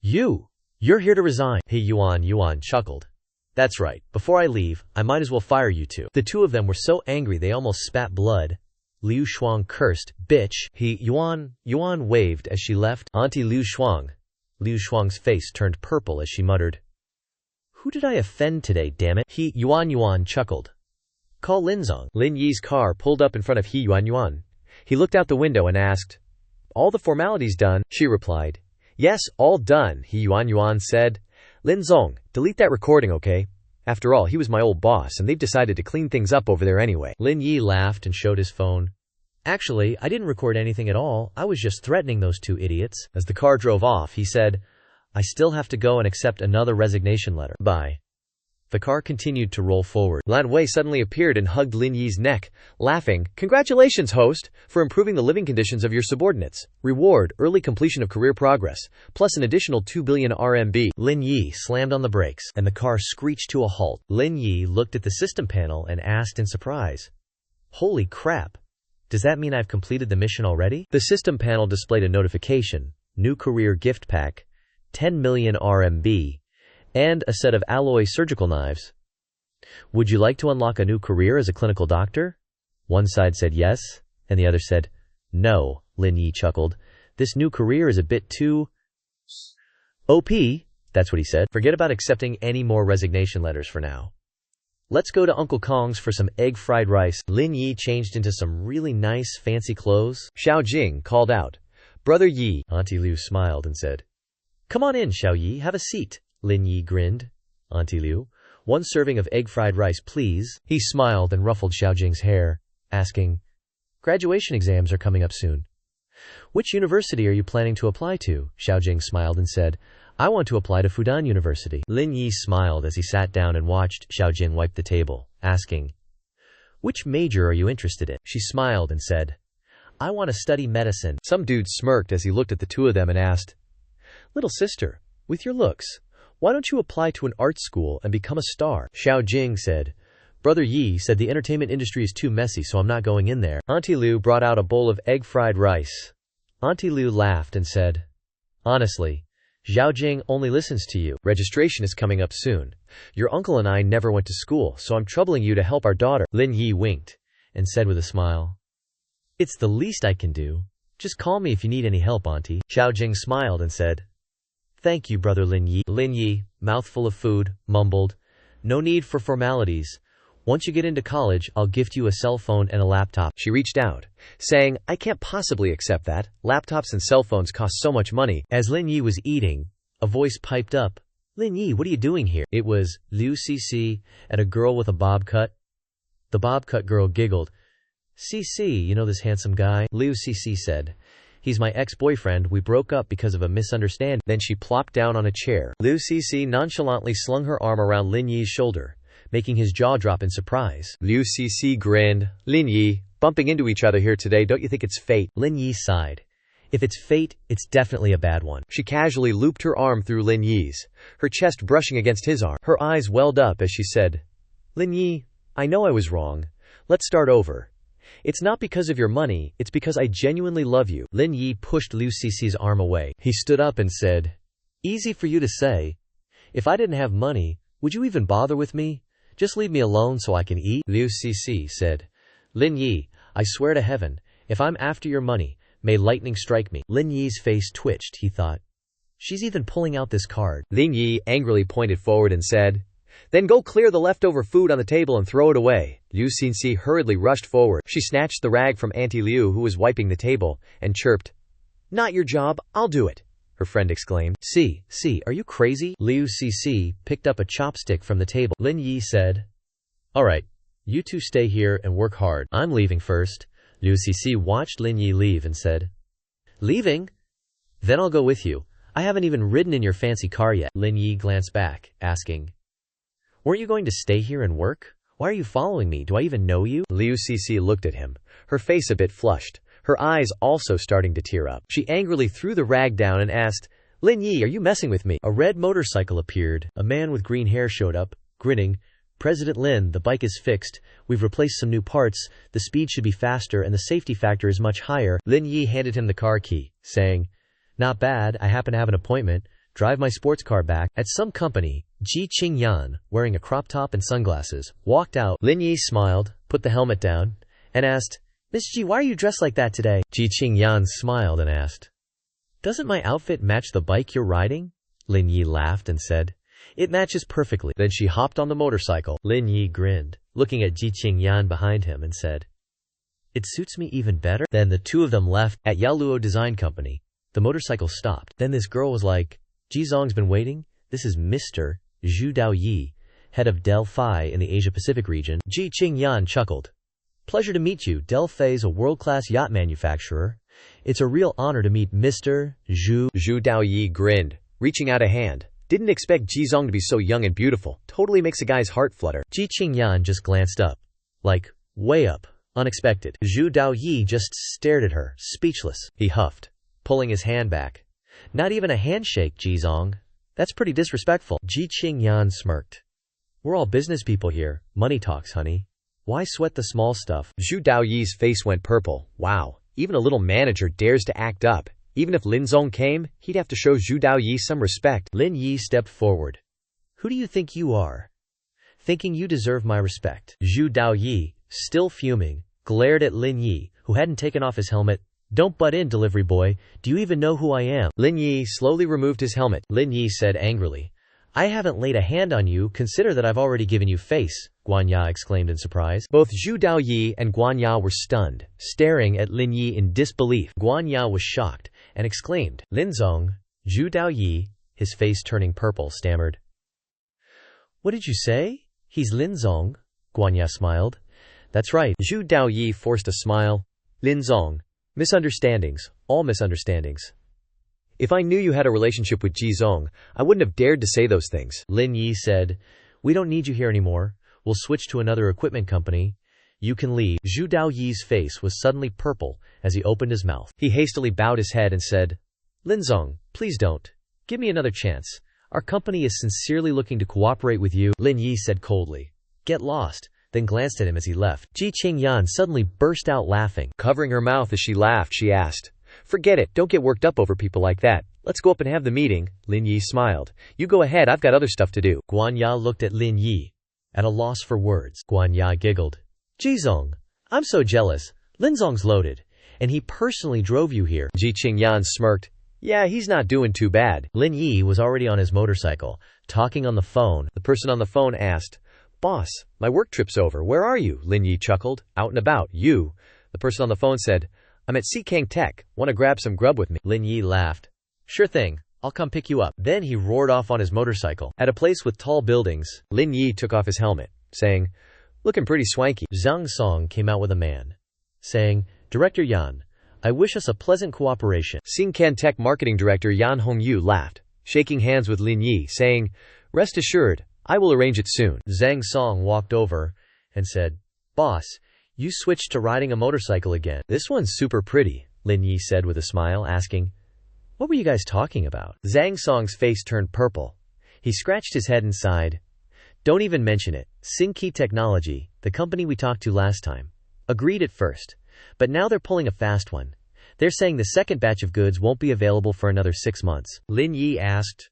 You're here to resign. Yuan chuckled. That's right. Before I leave, I might as well fire you two. The two of them were so angry they almost spat blood. Liu Shuang cursed, Bitch. Yuan waved as she left. Auntie Liu Shuang. Liu Shuang's face turned purple as she muttered, Who did I offend today, damn it? Yuan chuckled. Call Linzong. Lin Yi's car pulled up in front of Yuan. He looked out the window and asked, All the formalities done? She replied, Yes, all done. Yuan said, Linzong, delete that recording, okay? After all, he was my old boss and they've decided to clean things up over there anyway. Lin Yi laughed and showed his phone. Actually, I didn't record anything at all. I was just threatening those two idiots. As the car drove off, he said, I still have to go and accept another resignation letter. Bye. The car continued to roll forward. Lan Wei suddenly appeared and hugged Lin Yi's neck, laughing. Congratulations, host, for improving the living conditions of your subordinates. Reward, early completion of career progress, plus an additional 2 billion RMB. Lin Yi slammed on the brakes, and the car screeched to a halt. Lin Yi looked at the system panel and asked in surprise, Holy crap! Does that mean I've completed the mission already? The system panel displayed a notification, New Career Gift Pack, 10 million RMB, and a set of alloy surgical knives. Would you like to unlock a new career as a clinical doctor? One side said yes, and the other said no. Lin Yi chuckled. This new career is a bit too OP. That's what he said. Forget about accepting any more resignation letters for now. Let's go to Uncle Kong's for some egg fried rice. Lin Yi changed into some really nice fancy clothes. Xiao Jing called out, Brother Yi. Auntie Liu smiled and said, Come on in, Xiao Yi, have a seat. Lin Yi grinned. Auntie Liu, 1 serving of egg fried rice, please. He smiled and ruffled Xiao Jing's hair, asking, Graduation exams are coming up soon. Which university are you planning to apply to? Xiao Jing smiled and said, I want to apply to Fudan University. Lin Yi smiled as he sat down and watched Xiao Jing wipe the table, asking, Which major are you interested in? She smiled and said, I want to study medicine. Some dude smirked as he looked at the two of them and asked, "Little sister, with your looks, why don't you apply to an art school and become a star?" Xiao Jing said, "Brother Yi said the entertainment industry is too messy, so I'm not going in there." Auntie Liu brought out a bowl of egg-fried rice. Auntie Liu laughed and said, "Honestly, Xiao Jing only listens to you. Registration is coming up soon. Your uncle and I never went to school, so I'm troubling you to help our daughter." Lin Yi winked and said with a smile, "It's the least I can do. Just call me if you need any help, Auntie." Xiao Jing smiled and said, "Thank you, Brother Lin Yi." Lin Yi, mouthful of food, mumbled, "No need for formalities. Once you get into college, I'll gift you a cell phone and a laptop." She reached out, saying, "I can't possibly accept that. Laptops and cell phones cost so much money." As Lin Yi was eating, a voice piped up, "Lin Yi, what are you doing here?" It was Liu Cc and a girl with a bob cut. The bob cut girl giggled. "Cc, you know this handsome guy?" Liu Cc said, "He's my ex-boyfriend. We broke up because of a misunderstanding." Then she plopped down on a chair. Liu Cc nonchalantly slung her arm around Lin Yi's shoulder, making his jaw drop in surprise. Liu Cc grinned. "Lin Yi, bumping into each other here today, don't you think it's fate?" Lin Yi sighed. "If it's fate, it's definitely a bad one." She casually looped her arm through Lin Yi's, her chest brushing against his arm. Her eyes welled up as she said, "Lin Yi, I know I was wrong. Let's start over. It's not because of your money, it's because I genuinely love you." Lin Yi pushed Liu Cic's arm away. He stood up and said, "Easy for you to say. If I didn't have money, would you even bother with me? Just leave me alone so I can eat." Liu Cc said, "Lin Yi, I swear to heaven, if I'm after your money, may lightning strike me." Lin Yi's face twitched. He thought, "She's even pulling out this card." Lin Yi angrily pointed forward and said, "Then go clear the leftover food on the table and throw it away." Liu Xinxi hurriedly rushed forward. She snatched the rag from Auntie Liu, who was wiping the table, and chirped, "Not your job, I'll do it." Her friend exclaimed, See, are you crazy?" Liu Cc picked up a chopstick from the table. Lin Yi said, "All right, you two stay here and work hard. I'm leaving first." Liu Cc watched Lin Yi leave and said, "Leaving? Then I'll go with you. I haven't even ridden in your fancy car yet." Lin Yi glanced back, asking, "Weren't you going to stay here and work? Why are you following me? Do I even know you?" Liu Cc looked at him, her face a bit flushed, her eyes also starting to tear up. She angrily threw the rag down and asked, "Lin Yi, are you messing with me?" A red motorcycle appeared. A man with green hair showed up, grinning. "President Lin, the bike is fixed. We've replaced some new parts. The speed should be faster and the safety factor is much higher." Lin Yi handed him the car key, saying, "Not bad. I happen to have an appointment. Drive my sports car back." At some company, Ji Qingyan, wearing a crop top and sunglasses, walked out. Lin Yi smiled, put the helmet down, and asked, "Miss Ji, why are you dressed like that today?" Ji Qingyan smiled and asked, "Doesn't my outfit match the bike you're riding?" Lin Yi laughed and said, "It matches perfectly." Then she hopped on the motorcycle. Lin Yi grinned, looking at Ji Qingyan behind him, and said, "It suits me even better." Then the two of them left. At Yaluo Design Company, the motorcycle stopped. Then this girl was like, "Jizong's been waiting? This is Mr. Zhu Daoyi, head of Delphi in the Asia-Pacific region." Ji Qingyan chuckled. "Pleasure to meet you. Delphi's a world-class yacht manufacturer. It's a real honor to meet Mr. Zhu." Zhu Daoyi grinned, reaching out a hand. "Didn't expect Jizong to be so young and beautiful. Totally makes a guy's heart flutter." Ji Qingyan just glanced up. Like, way up. Unexpected. Zhu Daoyi just stared at her, speechless. He huffed, pulling his hand back. "Not even a handshake, Jizong. That's pretty disrespectful." Ji Qingyan smirked. "We're all business people here. Money talks, honey. Why sweat the small stuff?" Zhu Daoyi's face went purple. Wow, even a little manager dares to act up. Even if Lin Zong came, he'd have to show Zhu Daoyi some respect. Lin Yi stepped forward. "Who do you think you are? Thinking you deserve my respect?" Zhu Daoyi, still fuming, glared at Lin Yi, who hadn't taken off his helmet. "Don't butt in, delivery boy. Do you even know who I am?" Lin Yi slowly removed his helmet. Lin Yi said angrily, "I haven't laid a hand on you. Consider that I've already given you face," Guanya exclaimed in surprise. Both Zhu Daoyi and Guanya were stunned, staring at Lin Yi in disbelief. Guanya was shocked and exclaimed, "Linzong." Zhu Daoyi, his face turning purple, stammered, "What did you say? He's Linzong?" Guanya smiled. "That's right." Zhu Daoyi forced a smile. "Linzong. Misunderstandings, all misunderstandings. If I knew you had a relationship with Jizong, I wouldn't have dared to say those things." Lin Yi said, "We don't need you here anymore. We'll switch to another equipment company. You can leave. Zhu Daoyi's face was suddenly purple as he opened his mouth. He hastily bowed his head and said, Linzong, please don't. Give me another chance. Our company is sincerely looking to cooperate with you, Lin Yi said coldly. Get lost, then glanced at him as he left. Ji Qingyan suddenly burst out laughing. Covering her mouth as she laughed, she asked, Forget it, don't get worked up over people like that. Let's go up and have the meeting. Lin Yi smiled. You go ahead, I've got other stuff to do. Guanya looked at Lin Yi, at a loss for words. Guanya giggled. Jizong, I'm so jealous. Linzong's loaded, and he personally drove you here. Ji Qingyan smirked. Yeah, he's not doing too bad. Lin Yi was already on his motorcycle, talking on the phone. The person on the phone asked, Boss, my work trip's over. Where are you? Lin Yi chuckled. Out and about. You. The person on the phone said, I'm at Sikang Tech. Want to grab some grub with me? Lin Yi laughed. Sure thing. I'll come pick you up. Then he roared off on his motorcycle. At a place with tall buildings, Lin Yi took off his helmet, saying, Looking pretty swanky. Zhang Song came out with a man, saying, Director Yan, I wish us a pleasant cooperation. Sikang Tech Marketing Director Yan Hongyu laughed, shaking hands with Lin Yi, saying, Rest assured, I will arrange it soon. Zhang Song walked over and said, Boss, you switched to riding a motorcycle again. This one's super pretty, Lin Yi said with a smile, asking, What were you guys talking about? Zhang Song's face turned purple. He scratched his head and sighed. Don't even mention it. Sinki Technology, the company we talked to last time, agreed at first, but now they're pulling a fast one. They're saying the second batch of goods won't be available for another 6 months. Lin Yi asked,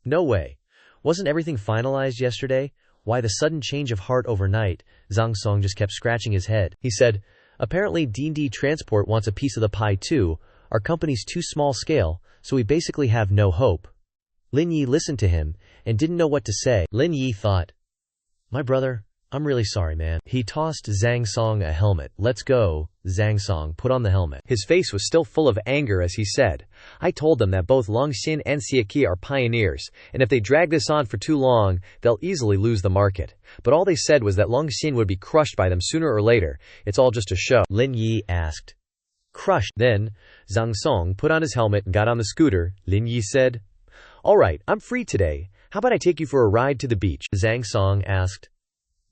No way. Wasn't everything finalized yesterday? Why the sudden change of heart overnight? Zhang Song just kept scratching his head. He said, Apparently Didi Transport wants a piece of the pie too. Our company's too small scale, so we basically have no hope. Lin Yi listened to him and didn't know what to say. Lin Yi thought, My brother, I'm really sorry, man. He tossed Zhang Song a helmet. Let's go. Zhang Song put on the helmet. His face was still full of anger as he said, I told them that both Longxin and Siaki are pioneers, and if they drag this on for too long, they'll easily lose the market. But all they said was that Longxin would be crushed by them sooner or later. It's all just a show. Lin Yi asked, Crushed. Then, Zhang Song put on his helmet and got on the scooter. Lin Yi said, All right, I'm free today. How about I take you for a ride to the beach? Zhang Song asked,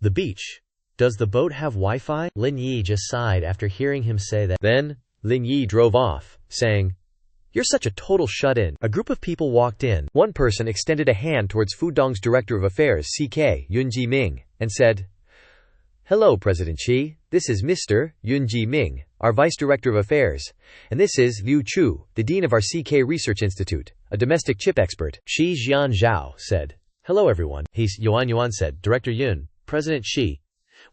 The beach? Does the boat have Wi-Fi? Lin Yi just sighed after hearing him say that. Then, Lin Yi drove off, saying, You're such a total shut-in. A group of people walked in. One person extended a hand towards Fudong's Director of Affairs, CK, Yunji Ming, and said, Hello, President Xi. This is Mr. Yunji Ming, our Vice Director of Affairs, and this is Liu Chu, the Dean of our CK Research Institute, a domestic chip expert. Shi Jianzhao said, Hello, everyone. Yuan said, Director Yun, President Xi.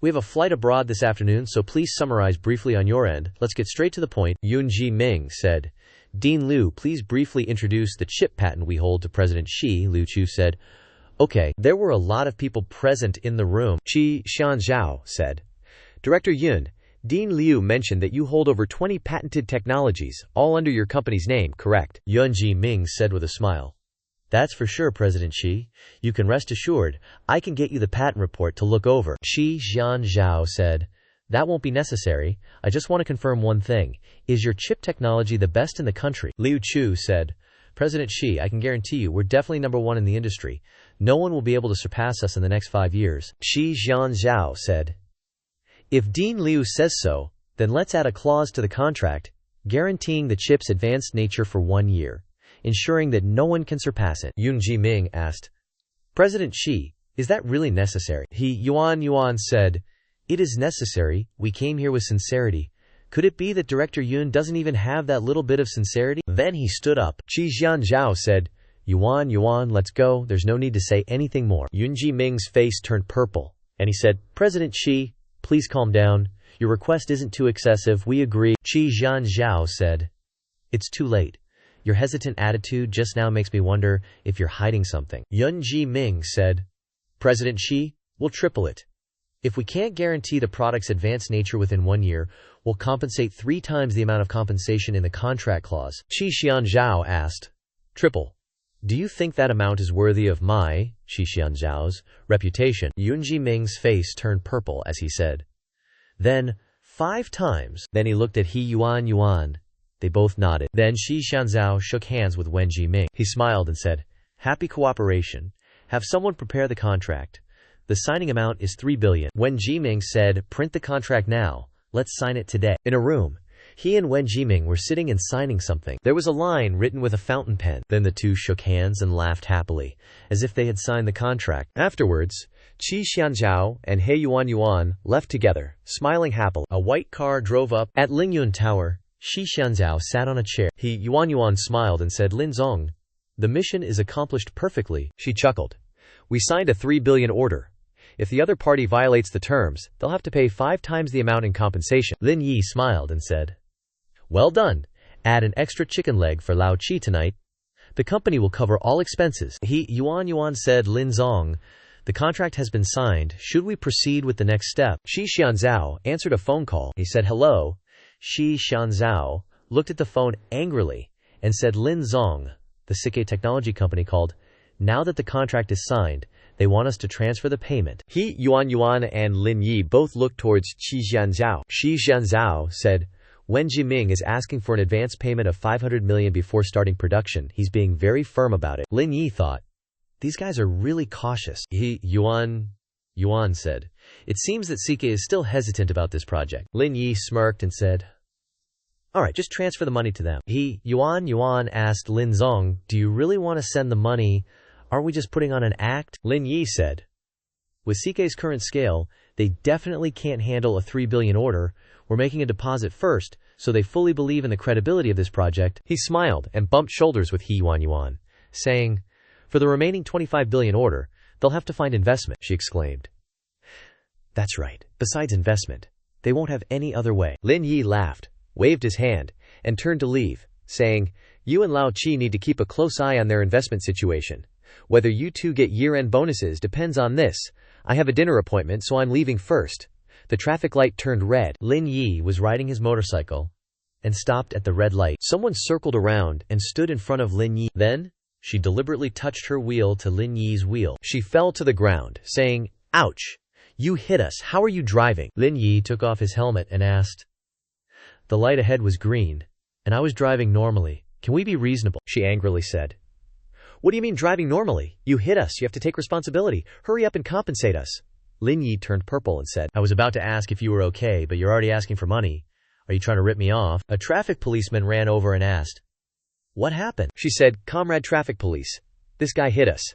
We have a flight abroad this afternoon, so please summarize briefly on your end. Let's get straight to the point. Yunji Ming said, Dean Liu, please briefly introduce the chip patent we hold to President Xi. Liu Chu said, Okay. There were a lot of people present in the room. Shi Xianzhao said, Director Yun, Dean Liu mentioned that you hold over 20 patented technologies, all under your company's name, correct? Yunji Ming said with a smile. That's for sure, President Xi. You can rest assured, I can get you the patent report to look over. Shi Jianzhao said, That won't be necessary. I just want to confirm one thing. Is your chip technology the best in the country? Liu Chu said, President Xi, I can guarantee you we're definitely number one in the industry. No one will be able to surpass us in the next 5 years. Shi Jianzhao said, If Dean Liu says so, then let's add a clause to the contract, guaranteeing the chip's advanced nature for 1 year, ensuring that no one can surpass it. Yunji Ming asked, President Xi, is that really necessary? Yuan said, It is necessary. We came here with sincerity. Could it be that Director Yun doesn't even have that little bit of sincerity? Then he stood up. Shi Jianzhao said, Yuan, let's go. There's no need to say anything more. Yunji Ming's face turned purple, and he said, President Xi, please calm down. Your request isn't too excessive. We agree. Shi Jianzhao said, It's too late. Your hesitant attitude just now makes me wonder if you're hiding something. Yunji Ming said, President Xi, we'll triple it. If we can't guarantee the product's advanced nature within 1 year, we'll compensate 3 times the amount of compensation in the contract clause. Shi Xianzhao asked, Triple. Do you think that amount is worthy of my, Shi Xianzhao's, reputation? Yunji Ming's face turned purple as he said, Then, 5 times. Then he looked at Yuan. They both nodded. Then Shi Xianzhao shook hands with Wenji Ming. He smiled and said, Happy cooperation. Have someone prepare the contract. The signing amount is 3 billion. Wen Jiming said, print the contract now. Let's sign it today. In a room, he and Wen Jiming were sitting and signing something. There was a line written with a fountain pen. Then the two shook hands and laughed happily, as if they had signed the contract. Afterwards, Qi Xianzhao and He Yuan left together, smiling happily. A white car drove up. At Lingyun Tower, Qi Xianzhao sat on a chair. He Yuan smiled and said, Lin Zong, the mission is accomplished perfectly. She chuckled. We signed a 3 billion order. If the other party violates the terms, they'll have to pay 5 times the amount in compensation. Lin Yi smiled and said, well done. Add an extra chicken leg for Lao Chi tonight. The company will cover all expenses. He Yuan said, Lin Zong, the contract has been signed. Should we proceed with the next step? Qi Xianzhao answered a phone call. He said hello. Qi Xianzhao looked at the phone angrily and said, Lin Zong, the Sike technology company called. Now that the contract is signed, they want us to transfer the payment. He Yuan and Lin Yi both looked towards Qi Xianzhao. Qi Xianzhao said, Wen Jiming is asking for an advance payment of 500 million before starting production. He's being very firm about it. Lin Yi thought, these guys are really cautious. He Yuan said, it seems that CK is still hesitant about this project. Lin Yi smirked and said, all right, just transfer the money to them. He Yuan asked Lin Zong, do you really want to send the money? Aren't we just putting on an act? Lin Yi said, with CK's current scale, they definitely can't handle a 3 billion order. We're making a deposit first, so they fully believe in the credibility of this project. He smiled and bumped shoulders with He Yuan, saying, for the remaining 25 billion order, they'll have to find investment. She exclaimed, that's right. Besides investment, they won't have any other way. Lin Yi laughed, waved his hand, and turned to leave, saying, you and Lao Chi need to keep a close eye on their investment situation. Whether you two get year-end bonuses depends on this. I have a dinner appointment, so I'm leaving first. The traffic light turned red. Lin Yi was riding his motorcycle and stopped at the red light. Someone circled around and stood in front of Lin Yi. Then, she deliberately touched her wheel to Lin Yi's wheel. She fell to the ground, saying, ouch! You hit us. How are you driving? Lin Yi took off his helmet and asked. The light ahead was green, and I was driving normally. Can we be reasonable? She angrily said. What do you mean driving normally? You hit us. You have to take responsibility. Hurry up and compensate us. Lin Yi turned purple and said, I was about to ask if you were okay, but you're already asking for money. Are you trying to rip me off? A traffic policeman ran over and asked, what happened? She said, Comrade Traffic Police, this guy hit us.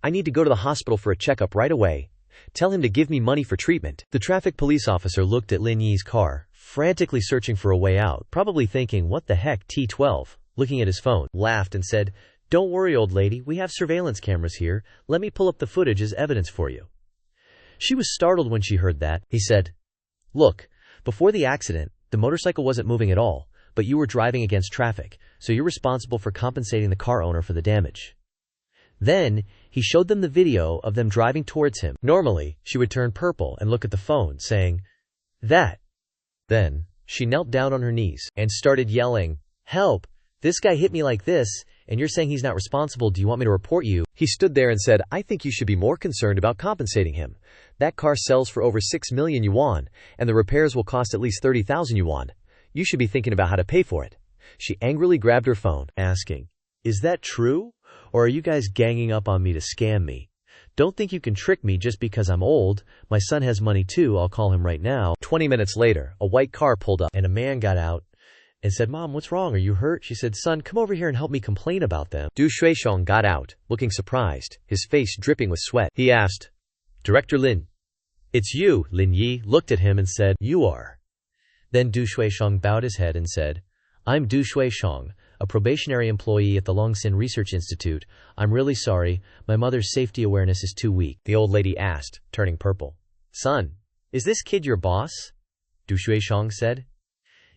I need to go to the hospital for a checkup right away. Tell him to give me money for treatment. The traffic police officer looked at Lin Yi's car, frantically searching for a way out, probably thinking, what the heck, T12? Looking at his phone, laughed and said, don't worry, old lady, we have surveillance cameras here. Let me pull up the footage as evidence for you. She was startled when she heard that. He said, look, before the accident, the motorcycle wasn't moving at all, but you were driving against traffic, so you're responsible for compensating the car owner for the damage. Then, he showed them the video of them driving towards him. Normally, she would turn purple and look at the phone, saying, that. Then, she knelt down on her knees and started yelling, help! This guy hit me like this, and you're saying he's not responsible. Do you want me to report you? He stood there and said, I think you should be more concerned about compensating him. That car sells for over 6 million yuan, and the repairs will cost at least 30,000 yuan. You should be thinking about how to pay for it. She angrily grabbed her phone, asking, is that true? Or are you guys ganging up on me to scam me? Don't think you can trick me just because I'm old. My son has money too. I'll call him right now. 20 minutes later, a white car pulled up, and a man got out and said, Mom, what's wrong? Are you hurt? She said, son, come over here and help me complain about them. Du Shuisheng got out, looking surprised, his face dripping with sweat. He asked, Director Lin. It's you. Lin Yi looked at him and said, you are. Then Du Shuisheng bowed his head and said, I'm Du Shuisheng, a probationary employee at the Longxin Research Institute. I'm really sorry. My mother's safety awareness is too weak. The old lady asked, turning purple. Son, is this kid your boss? Du Shuisheng said.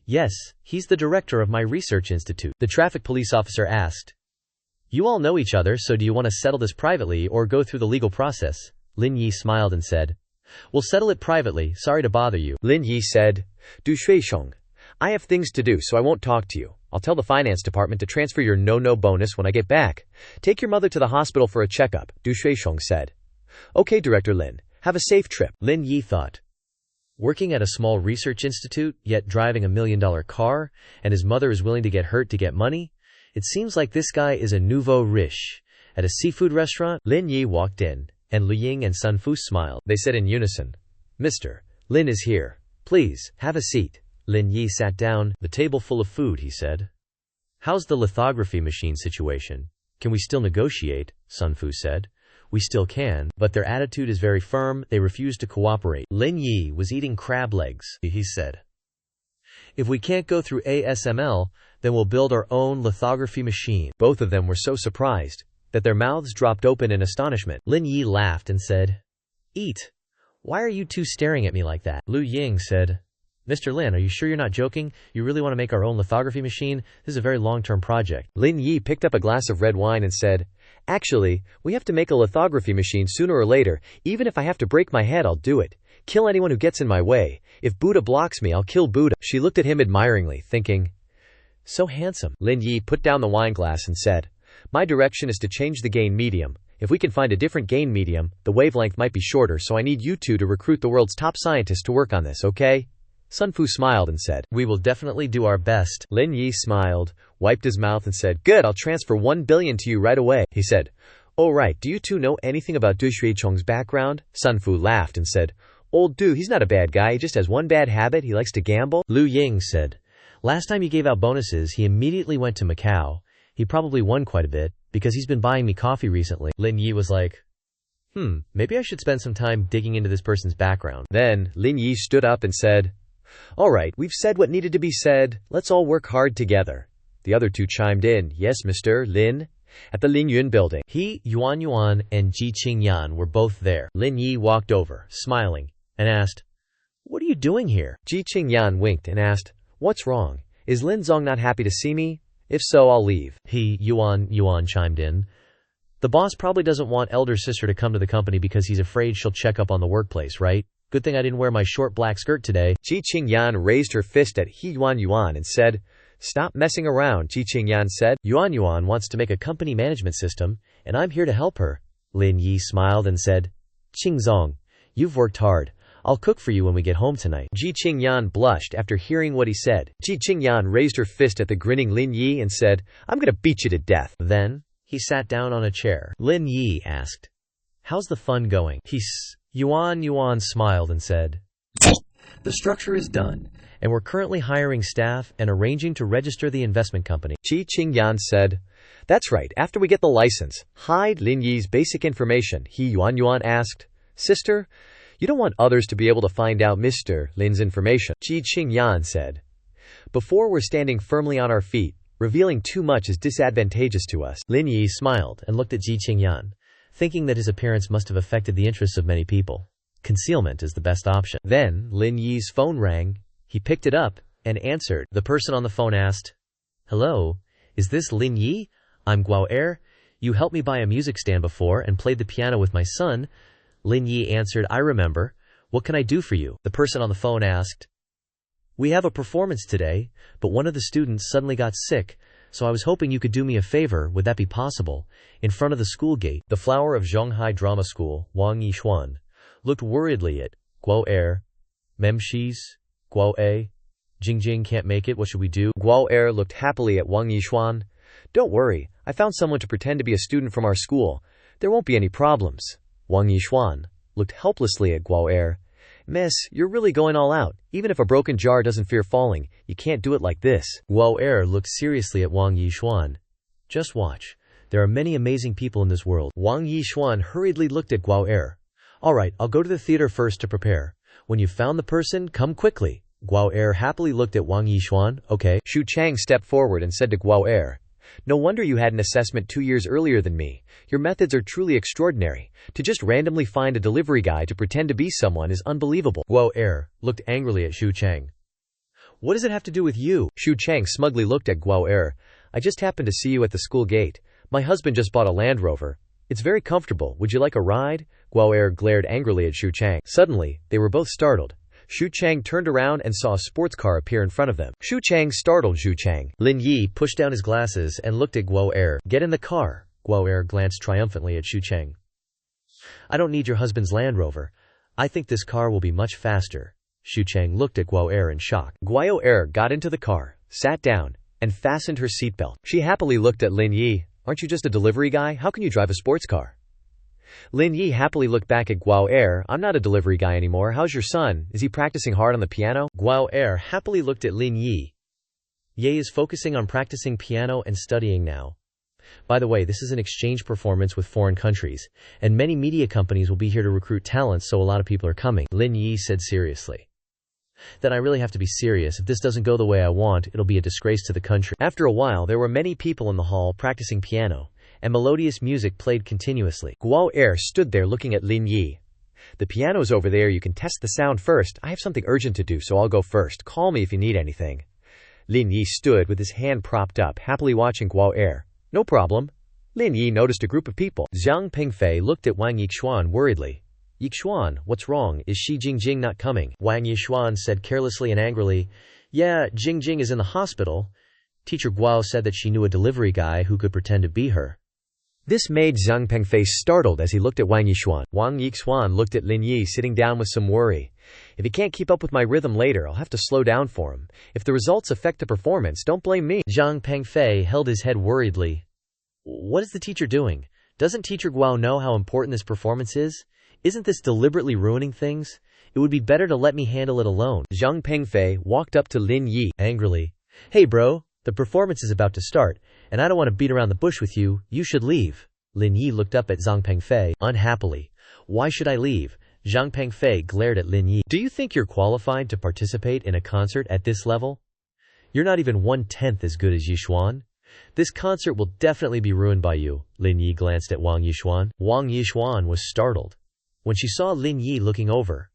Yes, he's the director of my research institute. The traffic police officer asked, you all know each other, so do you want to settle this privately or go through the legal process? Lin Yi smiled and said, we'll settle it privately. Sorry to bother you. Lin Yi said, Du Shuisheng, I have things to do, so I won't talk to you. I'll tell the finance department to transfer your no bonus when I get back. Take your mother to the hospital for a checkup, Du Shuisheng said. Okay, Director Lin. Have a safe trip. Lin Yi thought. Working at a small research institute, yet driving $1 million car, and his mother is willing to get hurt to get money? It seems like this guy is a nouveau riche. At a seafood restaurant, Lin Yi walked in and Liu Ying and Sun Fu smiled. They said in unison, "Mr. Lin is here. Please, have a seat." Lin Yi sat down. "The table full of food," he said. "How's the lithography machine situation? Can we still negotiate?" Sun Fu said. "We still can, but their attitude is very firm. They refuse to cooperate." Lin Yi was eating crab legs. He said, "If we can't go through ASML, then we'll build our own lithography machine." Both of them were so surprised that their mouths dropped open in astonishment. Lin Yi laughed and said, "Eat. Why are you two staring at me like that?" Liu Ying said, "Mr. Lin, are you sure you're not joking? You really want to make our own lithography machine? This is a very long-term project." Lin Yi picked up a glass of red wine and said, "Actually, we have to make a lithography machine sooner or later. Even if I have to break my head, I'll do it. Kill anyone who gets in my way. If Buddha blocks me, I'll kill Buddha." She looked at him admiringly, thinking, "So handsome." Lin Yi put down the wine glass and said, "My direction is to change the gain medium. If we can find a different gain medium, the wavelength might be shorter, so I need you two to recruit the world's top scientists to work on this, okay?" Sun Fu smiled and said, "We will definitely do our best." Lin Yi smiled, wiped his mouth and said, "Good, I'll transfer 1 billion to you right away." He said, "Oh right, do you two know anything about Du Shuicheng's background?" Sun Fu laughed and said, "Old Du, he's not a bad guy, he just has one bad habit, he likes to gamble." Liu Ying said, "Last time you gave out bonuses, he immediately went to Macau. He probably won quite a bit, because he's been buying me coffee recently." Lin Yi was like, maybe I should spend some time digging into this person's background. Then, Lin Yi stood up and said, "All right, we've said what needed to be said. Let's all work hard together." The other two chimed in, "Yes, Mr. Lin." At the Lin Yun building, he, Yuan, and Ji Qingyan were both there. Lin Yi walked over, smiling, and asked, "What are you doing here?" Ji Qingyan winked and asked, "What's wrong? Is Lin Zong not happy to see me? If so, I'll leave." He, Yuan chimed in, "The boss probably doesn't want elder sister to come to the company because he's afraid she'll check up on the workplace, right? Good thing I didn't wear my short black skirt today." Ji Qingyan raised her fist at He Yuan and said, "Stop messing around," Ji Qingyan said. Yuan wants to make a company management system, and I'm here to help her." Lin Yi smiled and said, "Qingzong, you've worked hard. I'll cook for you when we get home tonight." Ji Qingyan blushed after hearing what he said. Ji Qingyan raised her fist at the grinning Lin Yi and said, "I'm gonna beat you to death." Then, he sat down on a chair. Lin Yi asked, "How's the fun going?" Yuan smiled and said, "The structure is done, and we're currently hiring staff and arranging to register the investment company." Ji Qingyan said, "That's right, after we get the license." Hide Lin Yi's basic information, He Yuan asked, "Sister, you don't want others to be able to find out Mr. Lin's information." Ji Qingyan said, "Before we're standing firmly on our feet, revealing too much is disadvantageous to us." Lin Yi smiled and looked at Ji Qingyan, thinking that his appearance must have affected the interests of many people. Concealment is the best option. Then, Lin Yi's phone rang. He picked it up and answered. The person on the phone asked, "Hello, is this Lin Yi? I'm Guo Er. You helped me buy a music stand before and played the piano with my son." Lin Yi answered, "I remember. What can I do for you?" The person on the phone asked, "We have a performance today, but one of the students suddenly got sick, so I was hoping you could do me a favor. Would that be possible?" In front of the school gate, the flower of Zhonghai Drama School, Wang Yixuan, looked worriedly at Guo Er. "Memshis, Guo A. Jingjing can't make it, what should we do?" Guo Er looked happily at Wang Yixuan. "Don't worry, I found someone to pretend to be a student from our school. There won't be any problems." Wang Yixuan looked helplessly at Guo Er. "Miss, you're really going all out. Even if a broken jar doesn't fear falling, you can't do it like this." Guo Er looked seriously at Wang Yixuan. "Just watch. There are many amazing people in this world." Wang Yixuan hurriedly looked at Guo Er. "All right, I'll go to the theater first to prepare. When you've found the person, come quickly." Guo Er happily looked at Wang Yixuan. "Okay." Shu Chang stepped forward and said to Guo Er, "No wonder you had an assessment 2 years earlier than me. Your methods are truly extraordinary. To just randomly find a delivery guy to pretend to be someone is unbelievable." Guo Er looked angrily at Shu Chang. "What does it have to do with you?" Shu Chang smugly looked at Guo Er. "I just happened to see you at the school gate. My husband just bought a Land Rover. It's very comfortable. Would you like a ride?" Guo Er glared angrily at Shu Chang. Suddenly, they were both startled. Shu Chang turned around and saw a sports car appear in front of them. Shu Chang startled Shu Chang. Lin Yi pushed down his glasses and looked at Guo Er. "Get in the car." Guo Er glanced triumphantly at Shu Chang. "I don't need your husband's Land Rover. I think this car will be much faster." Shu Chang looked at Guo Er in shock. Guo Er got into the car, sat down, and fastened her seatbelt. She happily looked at Lin Yi. "Aren't you just a delivery guy? How can you drive a sports car?" Lin Yi happily looked back at Guo Er. I'm not a delivery guy anymore. How's your son? Is he practicing hard on the piano? Guo Er happily looked at Lin Yi. Ye is focusing on practicing piano and studying now. By the way, this is an exchange performance with foreign countries, and many media companies will be here to recruit talents, so a lot of people are coming, Lin Yi said seriously. Then I really have to be serious. If this doesn't go the way I want, it'll be a disgrace to the country. After a while, there were many people in the hall practicing piano, and melodious music played continuously. Guo Er stood there looking at Lin Yi. The piano's over there, you can test the sound first. I have something urgent to do, so I'll go first. Call me if you need anything. Lin Yi stood with his hand propped up, happily watching Guo Er. No problem. Lin Yi noticed a group of people. Zhang Pengfei looked at Wang Yixuan worriedly. Yixuan, what's wrong? Is Shi Jingjing not coming? Wang Yixuan said carelessly and angrily, Yeah, Jingjing is in the hospital. Teacher Guo said that she knew a delivery guy who could pretend to be her. This made Zhang Pengfei startled as he looked at Wang Yixuan. Wang Yixuan looked at Lin Yi sitting down with some worry. If he can't keep up with my rhythm later, I'll have to slow down for him. If the results affect the performance, don't blame me. Zhang Pengfei held his head worriedly. What is the teacher doing? Doesn't Teacher Guo know how important this performance is? Isn't this deliberately ruining things? It would be better to let me handle it alone. Zhang Pengfei walked up to Lin Yi angrily. Hey bro, the performance is about to start, and I don't want to beat around the bush with you. You should leave. Lin Yi looked up at Zhang Pengfei unhappily. Why should I leave? Zhang Pengfei glared at Lin Yi. Do you think you're qualified to participate in a concert at this level? You're not even 1/10 as good as Yixuan. This concert will definitely be ruined by you. Lin Yi glanced at Wang Yixuan. Wang Yixuan was startled. When she saw Lin Yi looking over,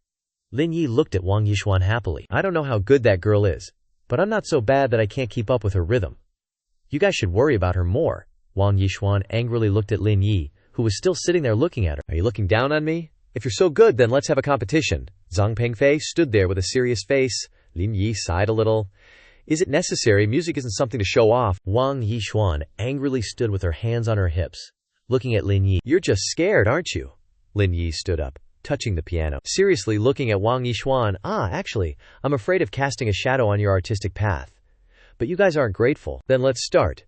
Lin Yi looked at Wang Yixuan happily. I don't know how good that girl is, but I'm not so bad that I can't keep up with her rhythm. You guys should worry about her more. Wang Yixuan angrily looked at Lin Yi, who was still sitting there looking at her. Are you looking down on me? If you're so good, then let's have a competition. Zhang Pengfei stood there with a serious face. Lin Yi sighed a little. Is it necessary? Music isn't something to show off. Wang Yixuan angrily stood with her hands on her hips, looking at Lin Yi. You're just scared, aren't you? Lin Yi stood up, touching the piano, seriously looking at Wang Yixuan. Actually, I'm afraid of casting a shadow on your artistic path. But you guys aren't grateful. Then let's start.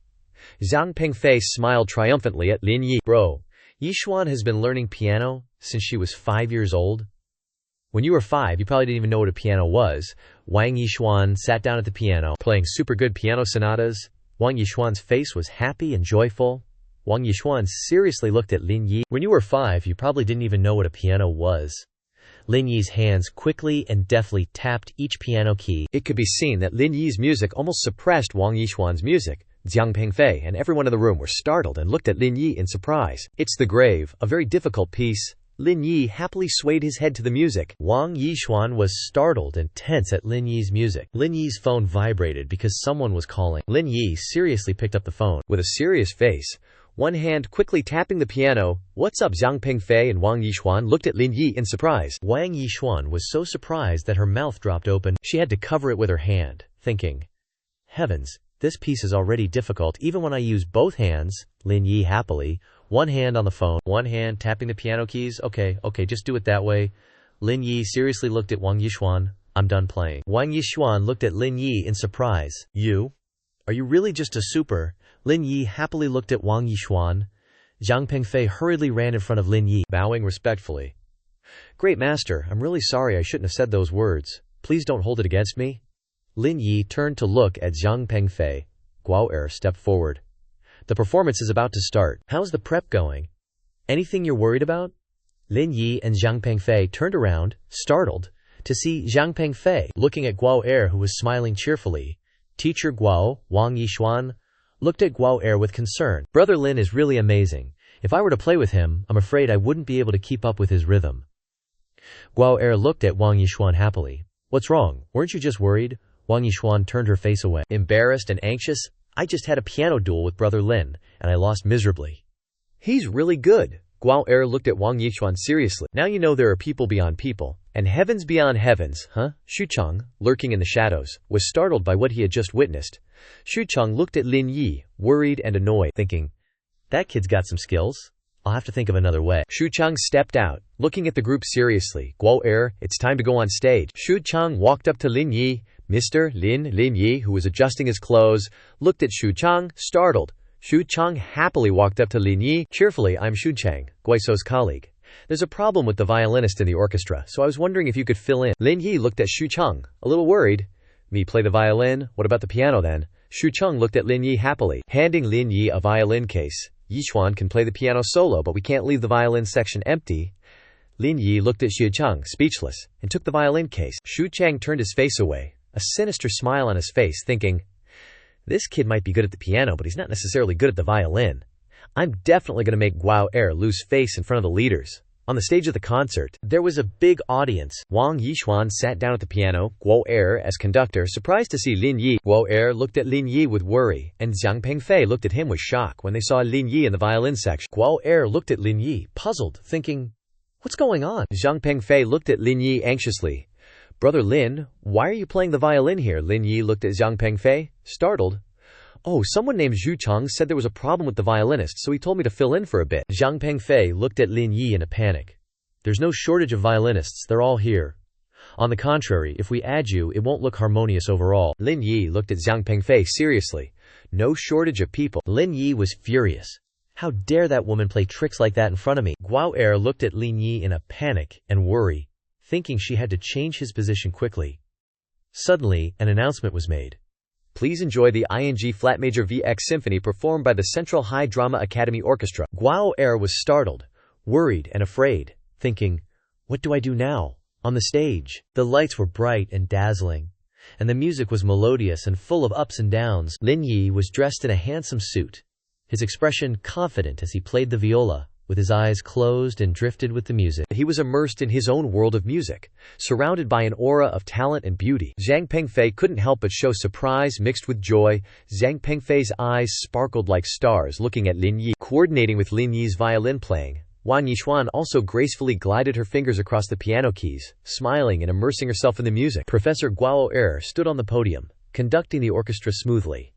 Zhang Pengfei smiled triumphantly at Lin Yi. Bro, Yixuan has been learning piano since she was 5 years old. When you were 5, you probably didn't even know what a piano was. Wang Yixuan sat down at the piano, playing super good piano sonatas. Wang Yixuan's face was happy and joyful. Wang Yixuan seriously looked at Lin Yi. When you were 5, you probably didn't even know what a piano was. Lin Yi's hands quickly and deftly tapped each piano key. It could be seen that Lin Yi's music almost suppressed Wang Yixuan's music. Zhang Pengfei and everyone in the room were startled and looked at Lin Yi in surprise. It's the Grave, a very difficult piece. Lin Yi happily swayed his head to the music. Wang Yixuan was startled and tense at Lin Yi's music. Lin Yi's phone vibrated because someone was calling. Lin Yi seriously picked up the phone. With a serious face, one hand quickly tapping the piano. What's up? Zhang Pengfei and Wang Yixuan looked at Lin Yi in surprise. Wang Yixuan was so surprised that her mouth dropped open. She had to cover it with her hand, thinking, Heavens, this piece is already difficult even when I use both hands. Lin Yi happily, one hand on the phone, one hand tapping the piano keys. Okay, just do it that way. Lin Yi seriously looked at Wang Yixuan. I'm done playing. Wang Yixuan looked at Lin Yi in surprise. You? Are you really just a super? Lin Yi happily looked at Wang Yixuan. Zhang Pengfei hurriedly ran in front of Lin Yi, bowing respectfully. Great master, I'm really sorry I shouldn't have said those words. Please don't hold it against me. Lin Yi turned to look at Zhang Pengfei. Guo Er stepped forward. The performance is about to start. How's the prep going? Anything you're worried about? Lin Yi and Zhang Pengfei turned around, startled, to see Zhang Pengfei looking at Guo Er, who was smiling cheerfully. Teacher Guo, Wang Yixuan, looked at Guo Er with concern. Brother Lin is really amazing. If I were to play with him, I'm afraid I wouldn't be able to keep up with his rhythm. Guo Er looked at Wang Yixuan happily. What's wrong? Weren't you just worried? Wang Yixuan turned her face away. Embarrassed and anxious? I just had a piano duel with Brother Lin, and I lost miserably. He's really good. Guo Er looked at Wang Yixuan seriously. Now you know there are people beyond people, and heavens beyond heavens, huh? Xucheng, lurking in the shadows, was startled by what he had just witnessed. Xucheng looked at Lin Yi, worried and annoyed, thinking, that kid's got some skills. I'll have to think of another way. Xucheng stepped out, looking at the group seriously. Guo Er, it's time to go on stage. Xucheng walked up to Lin Yi. Mr. Lin Yi, who was adjusting his clothes, looked at Xucheng, startled. Xu Chang happily walked up to Lin Yi. Cheerfully, I'm Xu Chang, Guiso's colleague. There's a problem with the violinist in the orchestra, so I was wondering if you could fill in. Lin Yi looked at Xu Chang, a little worried. Me play the violin? What about the piano then? Xu Chang looked at Lin Yi happily, handing Lin Yi a violin case. Yixuan can play the piano solo, but we can't leave the violin section empty. Lin Yi looked at Xu Chang, speechless, and took the violin case. Xu Chang turned his face away, a sinister smile on his face, thinking, this kid might be good at the piano, but he's not necessarily good at the violin. I'm definitely going to make Guo Er lose face in front of the leaders. On the stage of the concert, there was a big audience. Wang Yixuan sat down at the piano, Guo Er as conductor, surprised to see Lin Yi. Guo Er looked at Lin Yi with worry, and Zhang Pengfei looked at him with shock when they saw Lin Yi in the violin section. Guo Er looked at Lin Yi, puzzled, thinking, what's going on? Zhang Pengfei looked at Lin Yi anxiously. Brother Lin, why are you playing the violin here? Lin Yi looked at Zhang Pengfei, startled. Oh, someone named Xu Chang said there was a problem with the violinist, so he told me to fill in for a bit. Zhang Pengfei looked at Lin Yi in a panic. There's no shortage of violinists, they're all here. On the contrary, if we add you, it won't look harmonious overall. Lin Yi looked at Zhang Pengfei seriously. No shortage of people. Lin Yi was furious. How dare that woman play tricks like that in front of me? Guo Er looked at Lin Yi in a panic and worry, thinking she had to change his position quickly. Suddenly, an announcement was made. Please enjoy the ING Flat Major VX Symphony performed by the Central High Drama Academy Orchestra. Guo Er was startled, worried, and afraid, thinking, what do I do now? On the stage, the lights were bright and dazzling, and the music was melodious and full of ups and downs. Lin Yi was dressed in a handsome suit, his expression confident as he played the viola, with his eyes closed and drifted with the music. He was immersed in his own world of music, surrounded by an aura of talent and beauty. Zhang Pengfei couldn't help but show surprise mixed with joy. Zhang Pengfei's eyes sparkled like stars looking at Lin Yi. Coordinating with Lin Yi's violin playing, Wang Yixuan also gracefully glided her fingers across the piano keys, smiling and immersing herself in the music. Professor Guo Er stood on the podium, conducting the orchestra smoothly.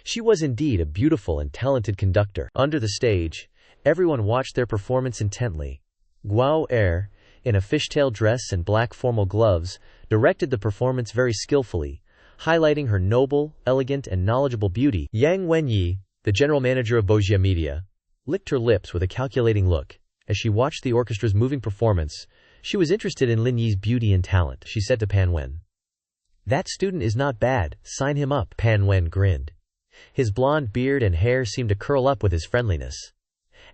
She was indeed a beautiful and talented conductor. Under the stage, everyone watched their performance intently. Guo Er, in a fishtail dress and black formal gloves, directed the performance very skillfully, highlighting her noble, elegant, and knowledgeable beauty. Yang Wenyi, the general manager of Bojia Media, licked her lips with a calculating look. As she watched the orchestra's moving performance, she was interested in Lin Yi's beauty and talent. She said to Pan Wen, that student is not bad, sign him up. Pan Wen grinned. His blonde beard and hair seemed to curl up with his friendliness,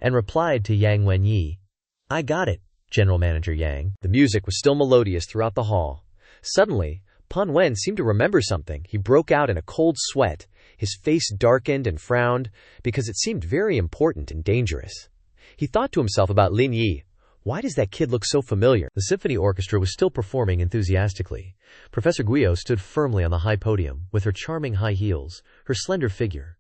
and replied to Yang Wenyi, I got it, General Manager Yang. The music was still melodious throughout the hall. Suddenly, Pan Wen seemed to remember something. He broke out in a cold sweat. His face darkened and frowned, because it seemed very important and dangerous. He thought to himself about Lin Yi. Why does that kid look so familiar? The symphony orchestra was still performing enthusiastically. Professor Guo stood firmly on the high podium, with her charming high heels, her slender figure.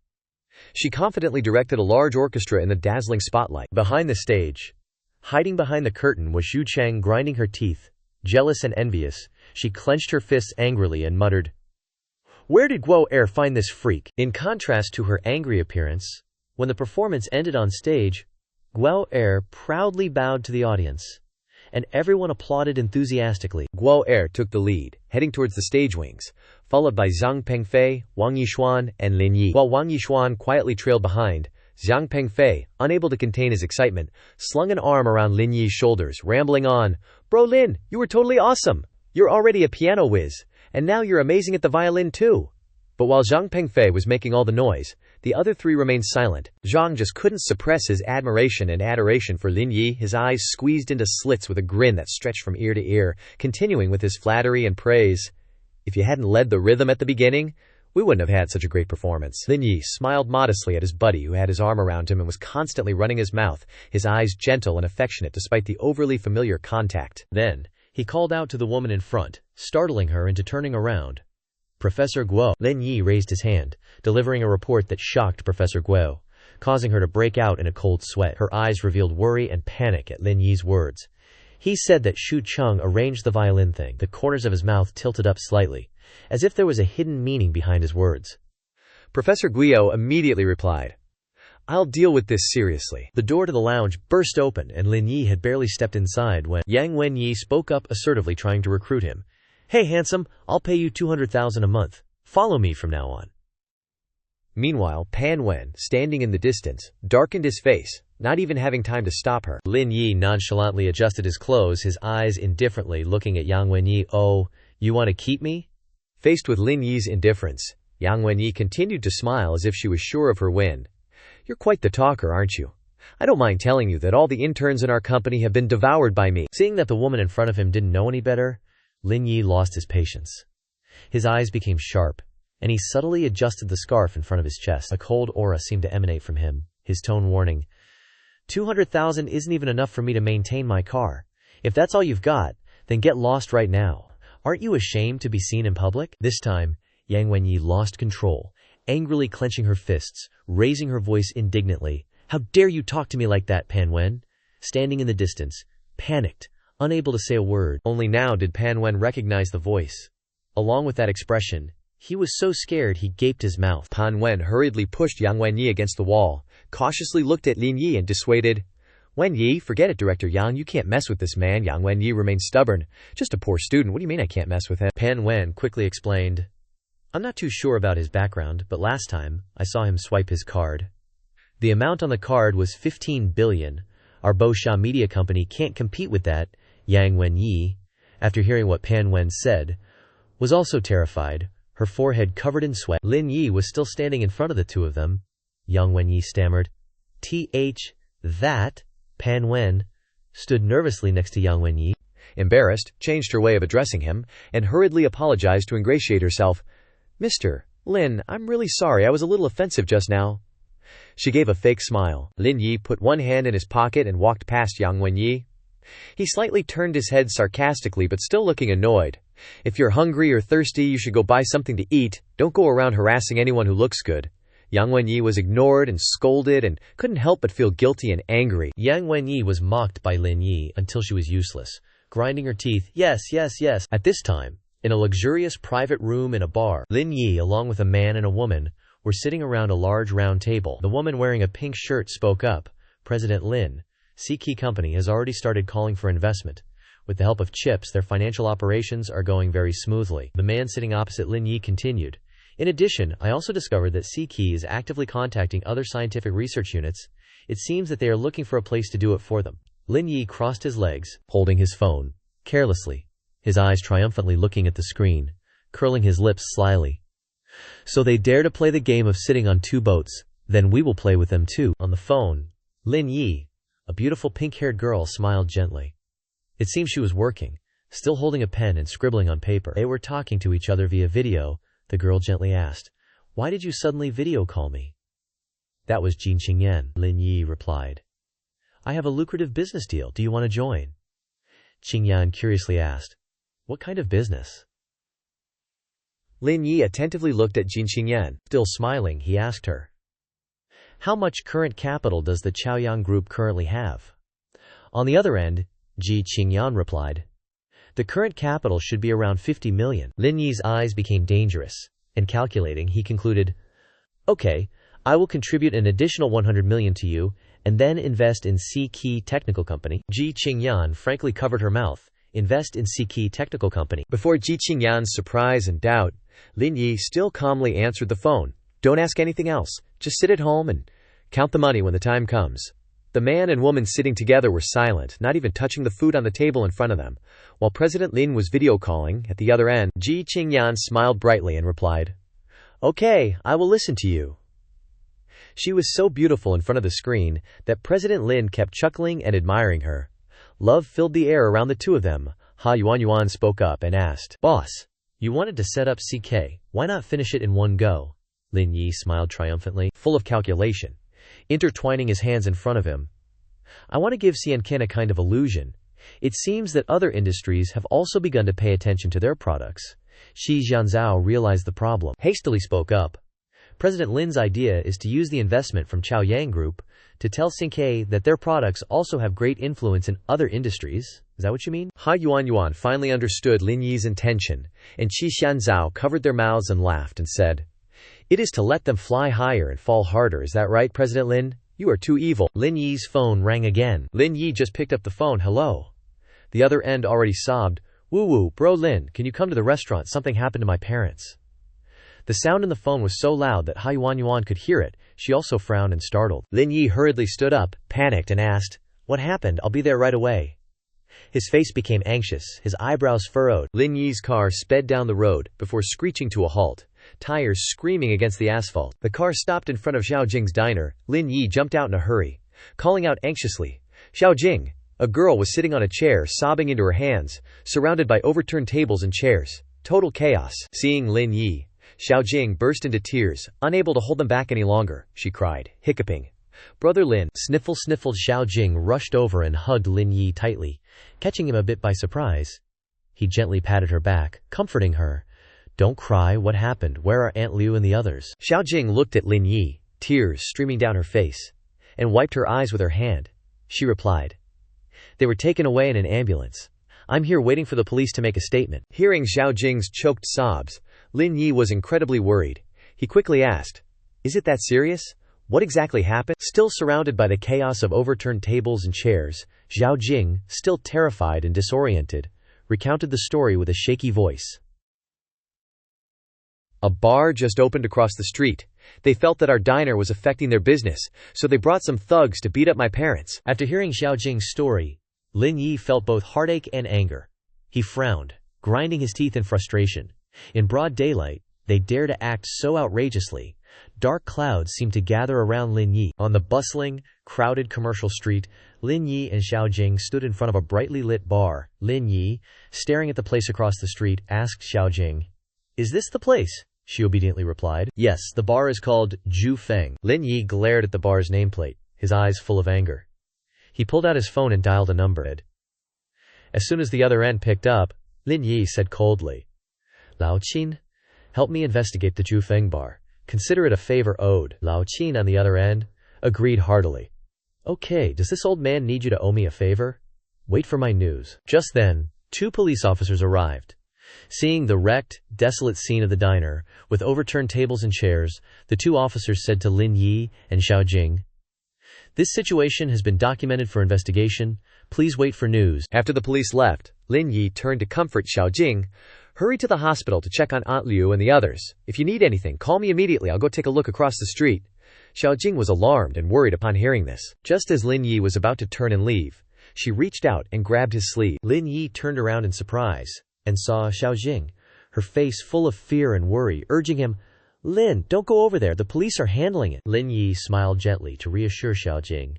She confidently directed a large orchestra in the dazzling spotlight. Behind the stage, hiding behind the curtain, was Xu Chang grinding her teeth. Jealous and envious, she clenched her fists angrily and muttered, where did Guo Er find this freak? In contrast to her angry appearance, when the performance ended on stage, Guo Er proudly bowed to the audience, and everyone applauded enthusiastically. Guo Er took the lead, heading towards the stage wings, followed by Zhang Pengfei, Wang Yixuan, and Lin Yi. While Wang Yixuan quietly trailed behind, Zhang Pengfei, unable to contain his excitement, slung an arm around Lin Yi's shoulders, rambling on, Bro Lin, you were totally awesome! You're already a piano whiz, and now you're amazing at the violin too! But while Zhang Pengfei was making all the noise, the other three remained silent. Zhang just couldn't suppress his admiration and adoration for Lin Yi, his eyes squeezed into slits with a grin that stretched from ear to ear, continuing with his flattery and praise. If you hadn't led the rhythm at the beginning, we wouldn't have had such a great performance. Lin Yi smiled modestly at his buddy who had his arm around him and was constantly running his mouth, his eyes gentle and affectionate despite the overly familiar contact. Then, he called out to the woman in front, startling her into turning around. Professor Guo. Lin Yi raised his hand, delivering a report that shocked Professor Guo, causing her to break out in a cold sweat. Her eyes revealed worry and panic at Lin Yi's words. He said that Xu Chang arranged the violin thing. The corners of his mouth tilted up slightly, as if there was a hidden meaning behind his words. Professor Guo immediately replied, I'll deal with this seriously. The door to the lounge burst open and Lin Yi had barely stepped inside when Yang Wenyi spoke up assertively, trying to recruit him. Hey handsome, I'll pay you 200,000 a month. Follow me from now on. Meanwhile, Pan Wen, standing in the distance, darkened his face, not even having time to stop her. Lin Yi nonchalantly adjusted his clothes, his eyes indifferently looking at Yang Wenyi. "Oh, you want to keep me?" Faced with Lin Yi's indifference, Yang Wenyi continued to smile as if she was sure of her win. "You're quite the talker, aren't you? I don't mind telling you that all the interns in our company have been devoured by me." Seeing that the woman in front of him didn't know any better, Lin Yi lost his patience. His eyes became sharp, and he subtly adjusted the scarf in front of his chest. A cold aura seemed to emanate from him, his tone warning. 200,000 isn't even enough for me to maintain my car. If that's all you've got, then get lost right now. Aren't you ashamed to be seen in public? This time, Yang Wenyi lost control, angrily clenching her fists, raising her voice indignantly. "How dare you talk to me like that, Pan Wen?" Standing in the distance, panicked, unable to say a word. Only now did Pan Wen recognize the voice. Along with that expression, he was so scared he gaped his mouth. Pan Wen hurriedly pushed Yang Wenyi against the wall, cautiously looked at Lin Yi and dissuaded. "Wenyi, forget it, Director Yang, you can't mess with this man." Yang Wenyi remained stubborn. "Just a poor student, what do you mean I can't mess with him?" Pan Wen quickly explained, "I'm not too sure about his background, but last time, I saw him swipe his card. The amount on the card was 15 billion. Our Bosha media company can't compete with that." Yang Wenyi, after hearing what Pan Wen said, was also terrified, her forehead covered in sweat. Lin Yi was still standing in front of the two of them. Yang Wenyi stammered, "That?" Pan Wen stood nervously next to Yang Wenyi. Embarrassed, changed her way of addressing him, and hurriedly apologized to ingratiate herself. "Mr. Lin, I'm really sorry, I was a little offensive just now." She gave a fake smile. Lin Yi put one hand in his pocket and walked past Yang Wenyi. He slightly turned his head sarcastically but still looking annoyed. "If you're hungry or thirsty, you should go buy something to eat. Don't go around harassing anyone who looks good." Yang Wenyi was ignored and scolded and couldn't help but feel guilty and angry. Yang Wenyi was mocked by Lin Yi until she was useless, grinding her teeth. Yes. At this time, in a luxurious private room in a bar, Lin Yi, along with a man and a woman, were sitting around a large round table. The woman wearing a pink shirt spoke up. "President Lin, CK Company has already started calling for investment. With the help of chips, their financial operations are going very smoothly." The man sitting opposite Lin Yi continued, "In addition, I also discovered that CK is actively contacting other scientific research units. It seems that they are looking for a place to do it for them." Lin Yi crossed his legs, holding his phone, carelessly, his eyes triumphantly looking at the screen, curling his lips slyly. "So they dare to play the game of sitting on two boats, then we will play with them too." On the phone, Lin Yi, a beautiful pink-haired girl, smiled gently. It seemed she was working, still holding a pen and scribbling on paper. They were talking to each other via video. The girl gently asked, "Why did you suddenly video call me?" "That was Jin Qingyan," Lin Yi replied. "I have a lucrative business deal. Do you want to join?" Qingyan curiously asked, "What kind of business?" Lin Yi attentively looked at Jin Qingyan. Still smiling, he asked her, "How much current capital does the Chaoyang Group currently have?" On the other end, Ji Qingyan replied, "The current capital should be around 50 million. Lin Yi's eyes became dangerous, and calculating, he concluded, "Okay, I will contribute an additional 100 million to you, and then invest in CK Technical Company." Ji Qingyan frankly covered her mouth. "Invest in CK Technical Company." Before Ji Qingyan's surprise and doubt, Lin Yi still calmly answered the phone. "Don't ask anything else. Just sit at home and count the money when the time comes." The man and woman sitting together were silent, not even touching the food on the table in front of them. While President Lin was video calling, at the other end, Ji Qingyan smiled brightly and replied, "Okay, I will listen to you." She was so beautiful in front of the screen that President Lin kept chuckling and admiring her. Love filled the air around the two of them. Ha Yuan spoke up and asked, "Boss, you wanted to set up CK, why not finish it in one go?" Lin Yi smiled triumphantly, full of calculation, intertwining his hands in front of him. "I want to give Xianken a kind of illusion. It seems that other industries have also begun to pay attention to their products." Shi Jianzhao realized the problem, hastily spoke up. "President Lin's idea is to use the investment from Chaoyang Group to tell CK that their products also have great influence in other industries. Is that what you mean?" Ha Yuan finally understood Lin Yi's intention, and Qi Xianzhao covered their mouths and laughed and said, "It is to let them fly higher and fall harder, is that right, President Lin? You are too evil." Lin Yi's phone rang again. Lin Yi just picked up the phone. "Hello." The other end already sobbed, "Woo, bro Lin, can you come to the restaurant? Something happened to my parents." The sound in the phone was so loud that Yuan could hear it. She also frowned and startled. Lin Yi hurriedly stood up, panicked, and asked, "What happened? I'll be there right away." His face became anxious, his eyebrows furrowed. Lin Yi's car sped down the road, before screeching to a halt, tires screaming against the asphalt. The car stopped in front of Xiao Jing's diner. Lin Yi jumped out in a hurry, calling out anxiously, "Xiao Jing!" A girl was sitting on a chair, sobbing into her hands, surrounded by overturned tables and chairs. Total chaos. Seeing Lin Yi, Xiao Jing burst into tears, unable to hold them back any longer. She cried, hiccuping, "Brother Lin!" Sniffled. Xiao Jing rushed over and hugged Lin Yi tightly, catching him a bit by surprise. He gently patted her back, comforting her. "Don't cry, what happened? Where are Aunt Liu and the others?" Xiao Jing looked at Lin Yi, tears streaming down her face, and wiped her eyes with her hand. She replied, "They were taken away in an ambulance. I'm here waiting for the police to make a statement." Hearing Xiao Jing's choked sobs, Lin Yi was incredibly worried. He quickly asked, "Is it that serious? What exactly happened?" Still surrounded by the chaos of overturned tables and chairs, Xiao Jing, still terrified and disoriented, recounted the story with a shaky voice. "A bar just opened across the street. They felt that our diner was affecting their business, so they brought some thugs to beat up my parents." After hearing Xiao Jing's story, Lin Yi felt both heartache and anger. He frowned, grinding his teeth in frustration. In broad daylight, they dare to act so outrageously. Dark clouds seemed to gather around Lin Yi. On the bustling, crowded commercial street, Lin Yi and Xiao Jing stood in front of a brightly lit bar. Lin Yi, staring at the place across the street, asked Xiao Jing, "Is this the place?" She obediently replied, "Yes, the bar is called Ju Feng." Lin Yi glared at the bar's nameplate, his eyes full of anger. He pulled out his phone and dialed a number. As soon as the other end picked up, Lin Yi said coldly, "Lao Qin, help me investigate the Ju Feng bar. Consider it a favor owed." Lao Qin on the other end agreed heartily. "Okay, does this old man need you to owe me a favor? Wait for my news." Just then, 2 police officers arrived. Seeing the wrecked, desolate scene of the diner, with overturned tables and chairs, the 2 officers said to Lin Yi and Xiao Jing, "This situation has been documented for investigation. Please wait for news." After the police left, Lin Yi turned to comfort Xiao Jing. "Hurry to the hospital to check on Aunt Liu and the others. If you need anything, call me immediately. I'll go take a look across the street." Xiao Jing was alarmed and worried upon hearing this. Just as Lin Yi was about to turn and leave, she reached out and grabbed his sleeve. Lin Yi turned around in surprise and saw Xiao Jing, her face full of fear and worry, urging him, "Lin, don't go over there. The police are handling it." Lin Yi smiled gently to reassure Xiao Jing.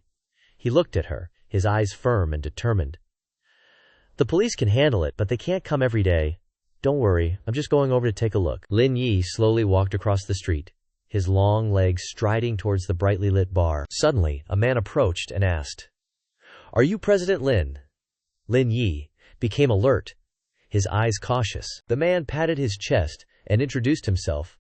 He looked at her, his eyes firm and determined. "The police can handle it, but they can't come every day. Don't worry, I'm just going over to take a look." Lin Yi slowly walked across the street, his long legs striding towards the brightly lit bar. Suddenly, a man approached and asked, "Are you President Lin?" Lin Yi became alert, his eyes cautious. The man patted his chest and introduced himself.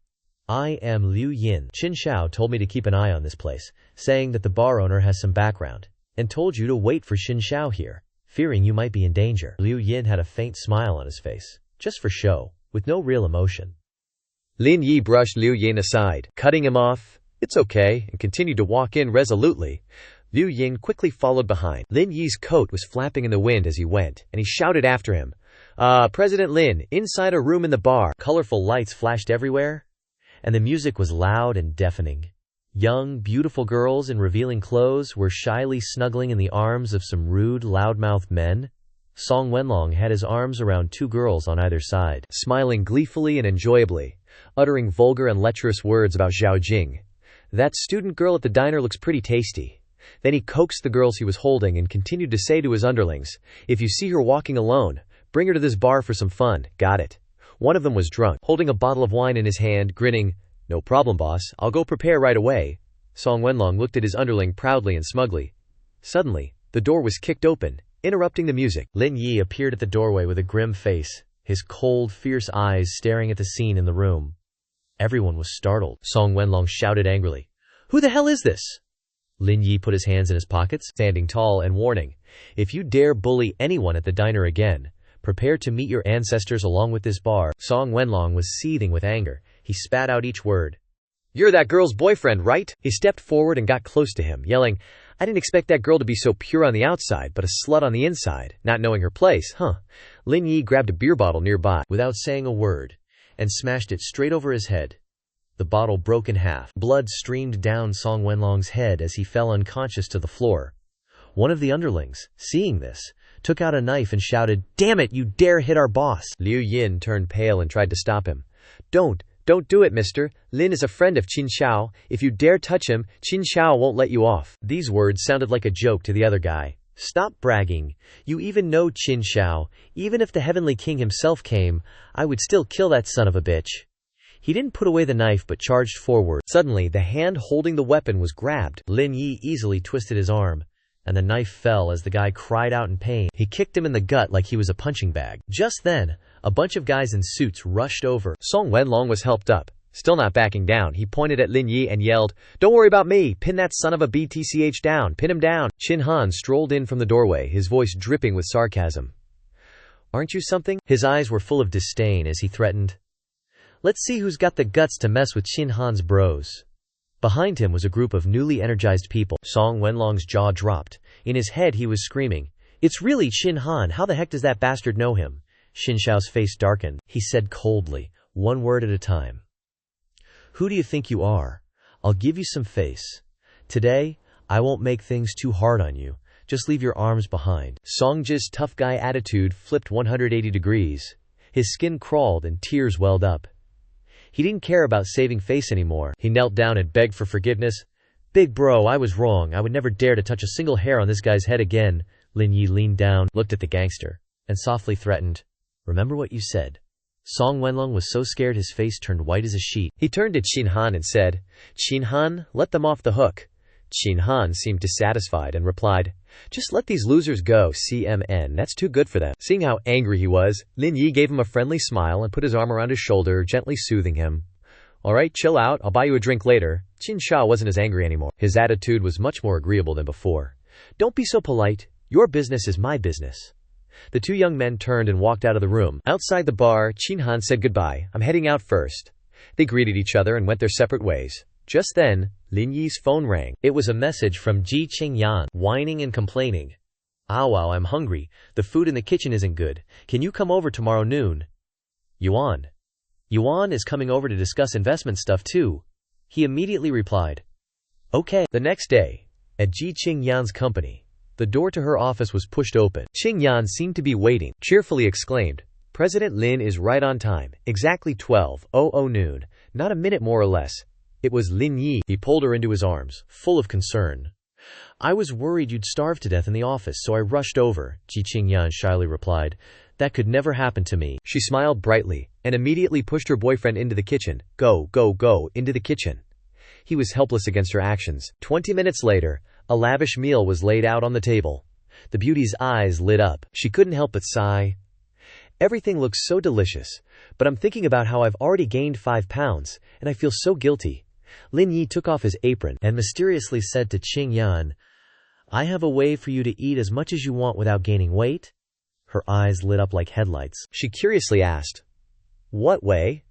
"I am Liu Yin. Qin Xiao told me to keep an eye on this place, saying that the bar owner has some background, and told you to wait for Qin Xiao here, fearing you might be in danger." Liu Yin had a faint smile on his face, just for show, with no real emotion. Lin Yi brushed Liu Yin aside, cutting him off. "It's okay," and continued to walk in resolutely. Liu Yin quickly followed behind. Lin Yi's coat was flapping in the wind as he went, and he shouted after him, President Lin, inside a room in the bar." Colorful lights flashed everywhere, and the music was loud and deafening. Young, beautiful girls in revealing clothes were shyly snuggling in the arms of some rude, loudmouthed men. Song Wenlong had his arms around 2 girls on either side, smiling gleefully and enjoyably, uttering vulgar and lecherous words about Xiao Jing. "That student girl at the diner looks pretty tasty." Then he coaxed the girls he was holding and continued to say to his underlings, "If you see her walking alone, bring her to this bar for some fun, got it?" One of them was drunk, holding a bottle of wine in his hand, grinning. "No problem, boss, I'll go prepare right away." Song Wenlong looked at his underling proudly and smugly. Suddenly, the door was kicked open, interrupting the music. Lin Yi appeared at the doorway with a grim face, his cold, fierce eyes staring at the scene in the room. Everyone was startled. Song Wenlong shouted angrily, "Who the hell is this?" Lin Yi put his hands in his pockets, standing tall and warning, "If you dare bully anyone at the diner again, prepare to meet your ancestors along with this bar." Song Wenlong was seething with anger. He spat out each word. "You're that girl's boyfriend, right?" He stepped forward and got close to him, yelling, "I didn't expect that girl to be so pure on the outside, but a slut on the inside. Not knowing her place, huh?" Lin Yi grabbed a beer bottle nearby, without saying a word, and smashed it straight over his head. The bottle broke in half. Blood streamed down Song Wenlong's head as he fell unconscious to the floor. One of the underlings, seeing this, took out a knife and shouted, "Damn it, you dare hit our boss!" Liu Yin turned pale and tried to stop him. Don't do it, mister. Lin is a friend of Qin Xiao. If you dare touch him, Qin Xiao won't let you off." These words sounded like a joke to the other guy. "Stop bragging. You even know Qin Xiao. Even if the Heavenly King himself came, I would still kill that son of a bitch." He didn't put away the knife but charged forward. Suddenly, the hand holding the weapon was grabbed. Lin Yi easily twisted his arm, and the knife fell as the guy cried out in pain. He kicked him in the gut like he was a punching bag. Just then, a bunch of guys in suits rushed over. Song Wenlong was helped up. Still not backing down, he pointed at Lin Yi and yelled, "Don't worry about me! Pin that son of a BTCH down! Pin him down!" Qin Han strolled in from the doorway, his voice dripping with sarcasm. "Aren't you something?" His eyes were full of disdain as he threatened. "Let's see who's got the guts to mess with Qin Han's bros." Behind him was a group of newly energized people. Song Wenlong's jaw dropped. In his head he was screaming, "It's really Qin Han! How the heck does that bastard know him?" Xin Xiao's face darkened. He said coldly, one word at a time, "Who do you think you are? I'll give you some face. Today, I won't make things too hard on you. Just leave your arms behind." Songji's tough guy attitude flipped 180 degrees. His skin crawled and tears welled up. He didn't care about saving face anymore. He knelt down and begged for forgiveness. "Big bro, I was wrong. I would never dare to touch a single hair on this guy's head again." Lin Yi leaned down, looked at the gangster, and softly threatened, "Remember what you said." Song Wenlong was so scared his face turned white as a sheet. He turned to Qin Han and said, "Qin Han, let them off the hook." Qin Han seemed dissatisfied and replied, "Just let these losers go, CMN, that's too good for them." Seeing how angry he was, Lin Yi gave him a friendly smile and put his arm around his shoulder, gently soothing him. "Alright, chill out, I'll buy you a drink later." Qin Xiao wasn't as angry anymore. His attitude was much more agreeable than before. "Don't be so polite. Your business is my business." The two young men turned and walked out of the room. Outside the bar, Qin Han said goodbye. "I'm heading out first." They greeted each other and went their separate ways. Just then, Lin Yi's phone rang. It was a message from Ji Qingyan, whining and complaining. "Wow, I'm hungry. The food in the kitchen isn't good. Can you come over tomorrow noon?" Yuan is coming over to discuss investment stuff too." He immediately replied, "Okay." The next day, at Ji Qingyan's company, the door to her office was pushed open. Qingyan seemed to be waiting, cheerfully exclaimed, "President Lin is right on time. Exactly 12:00 noon. Not a minute more or less." It was Lin Yi. He pulled her into his arms, full of concern. "I was worried you'd starve to death in the office, so I rushed over," Ji Qingyan shyly replied. "That could never happen to me." She smiled brightly, and immediately pushed her boyfriend into the kitchen. Go, into the kitchen." He was helpless against her actions. 20 minutes later, a lavish meal was laid out on the table. The beauty's eyes lit up. She couldn't help but sigh. "Everything looks so delicious, but I'm thinking about how I've already gained 5 pounds, and I feel so guilty." Lin Yi took off his apron and mysteriously said to Qingyan, "I have a way for you to eat as much as you want without gaining weight." Her eyes lit up like headlights. She curiously asked, "What way?"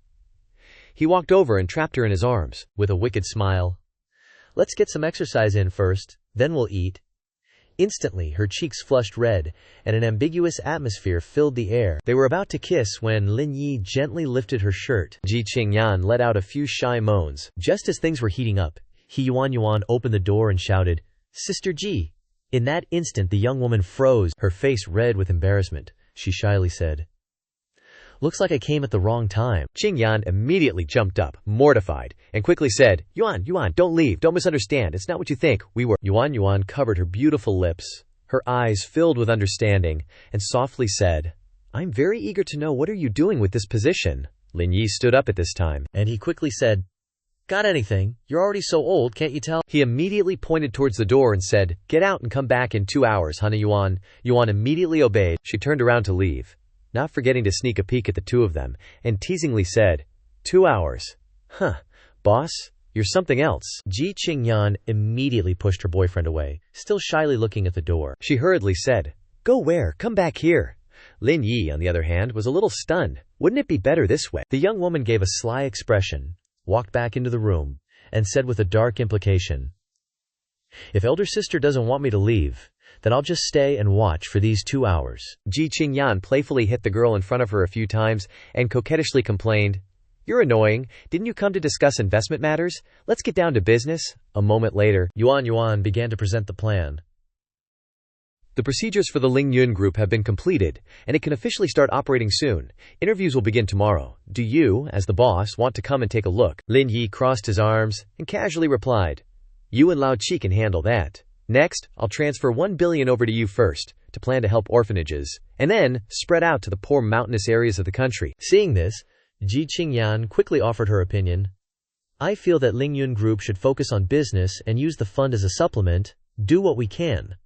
He walked over and trapped her in his arms, with a wicked smile. "Let's get some exercise in first, then we'll eat." Instantly, her cheeks flushed red, and an ambiguous atmosphere filled the air. They were about to kiss when Lin Yi gently lifted her shirt. Ji Qingyan let out a few shy moans. Just as things were heating up, Yuan opened the door and shouted, "Sister Ji." In that instant the young woman froze, her face red with embarrassment. She shyly said, "Looks like I came at the wrong time." Qingyan immediately jumped up, mortified, and quickly said, Yuan, don't leave, don't misunderstand, it's not what you think, we were." Yuan covered her beautiful lips. Her eyes filled with understanding, and softly said, "I'm very eager to know what are you doing with this position." Lin Yi stood up at this time, and he quickly said, "Got anything? You're already so old, can't you tell?" He immediately pointed towards the door and said, "Get out and come back in 2 hours, honey." Yuan immediately obeyed. She turned around to leave, not forgetting to sneak a peek at the two of them, and teasingly said, 2 hours. Huh, boss, you're something else." Ji Qingyan immediately pushed her boyfriend away, still shyly looking at the door. She hurriedly said, "Go where? Come back here." Lin Yi, on the other hand, was a little stunned. Wouldn't it be better this way? The young woman gave a sly expression, walked back into the room, and said with a dark implication, "If elder sister doesn't want me to leave, then I'll just stay and watch for these 2 hours." Ji Qingyan playfully hit the girl in front of her a few times and coquettishly complained, You're annoying. Didn't you come to discuss investment matters? Let's get down to business. A moment later, Yuan began to present the plan. the procedures for the Lin Yi group have been completed, and it can officially start operating soon. Interviews will begin tomorrow. Do you, as the boss, want to come and take a look? Lin Yi crossed his arms and casually replied, You and Lao Chi can handle that. Next, I'll transfer 1 billion over to you first, to plan to help orphanages, and then spread out to the poor mountainous areas of the country. Seeing this, Ji Qingyan quickly offered her opinion. I feel that Lin Yi Group should focus on business and use the fund as a supplement. Do what we can.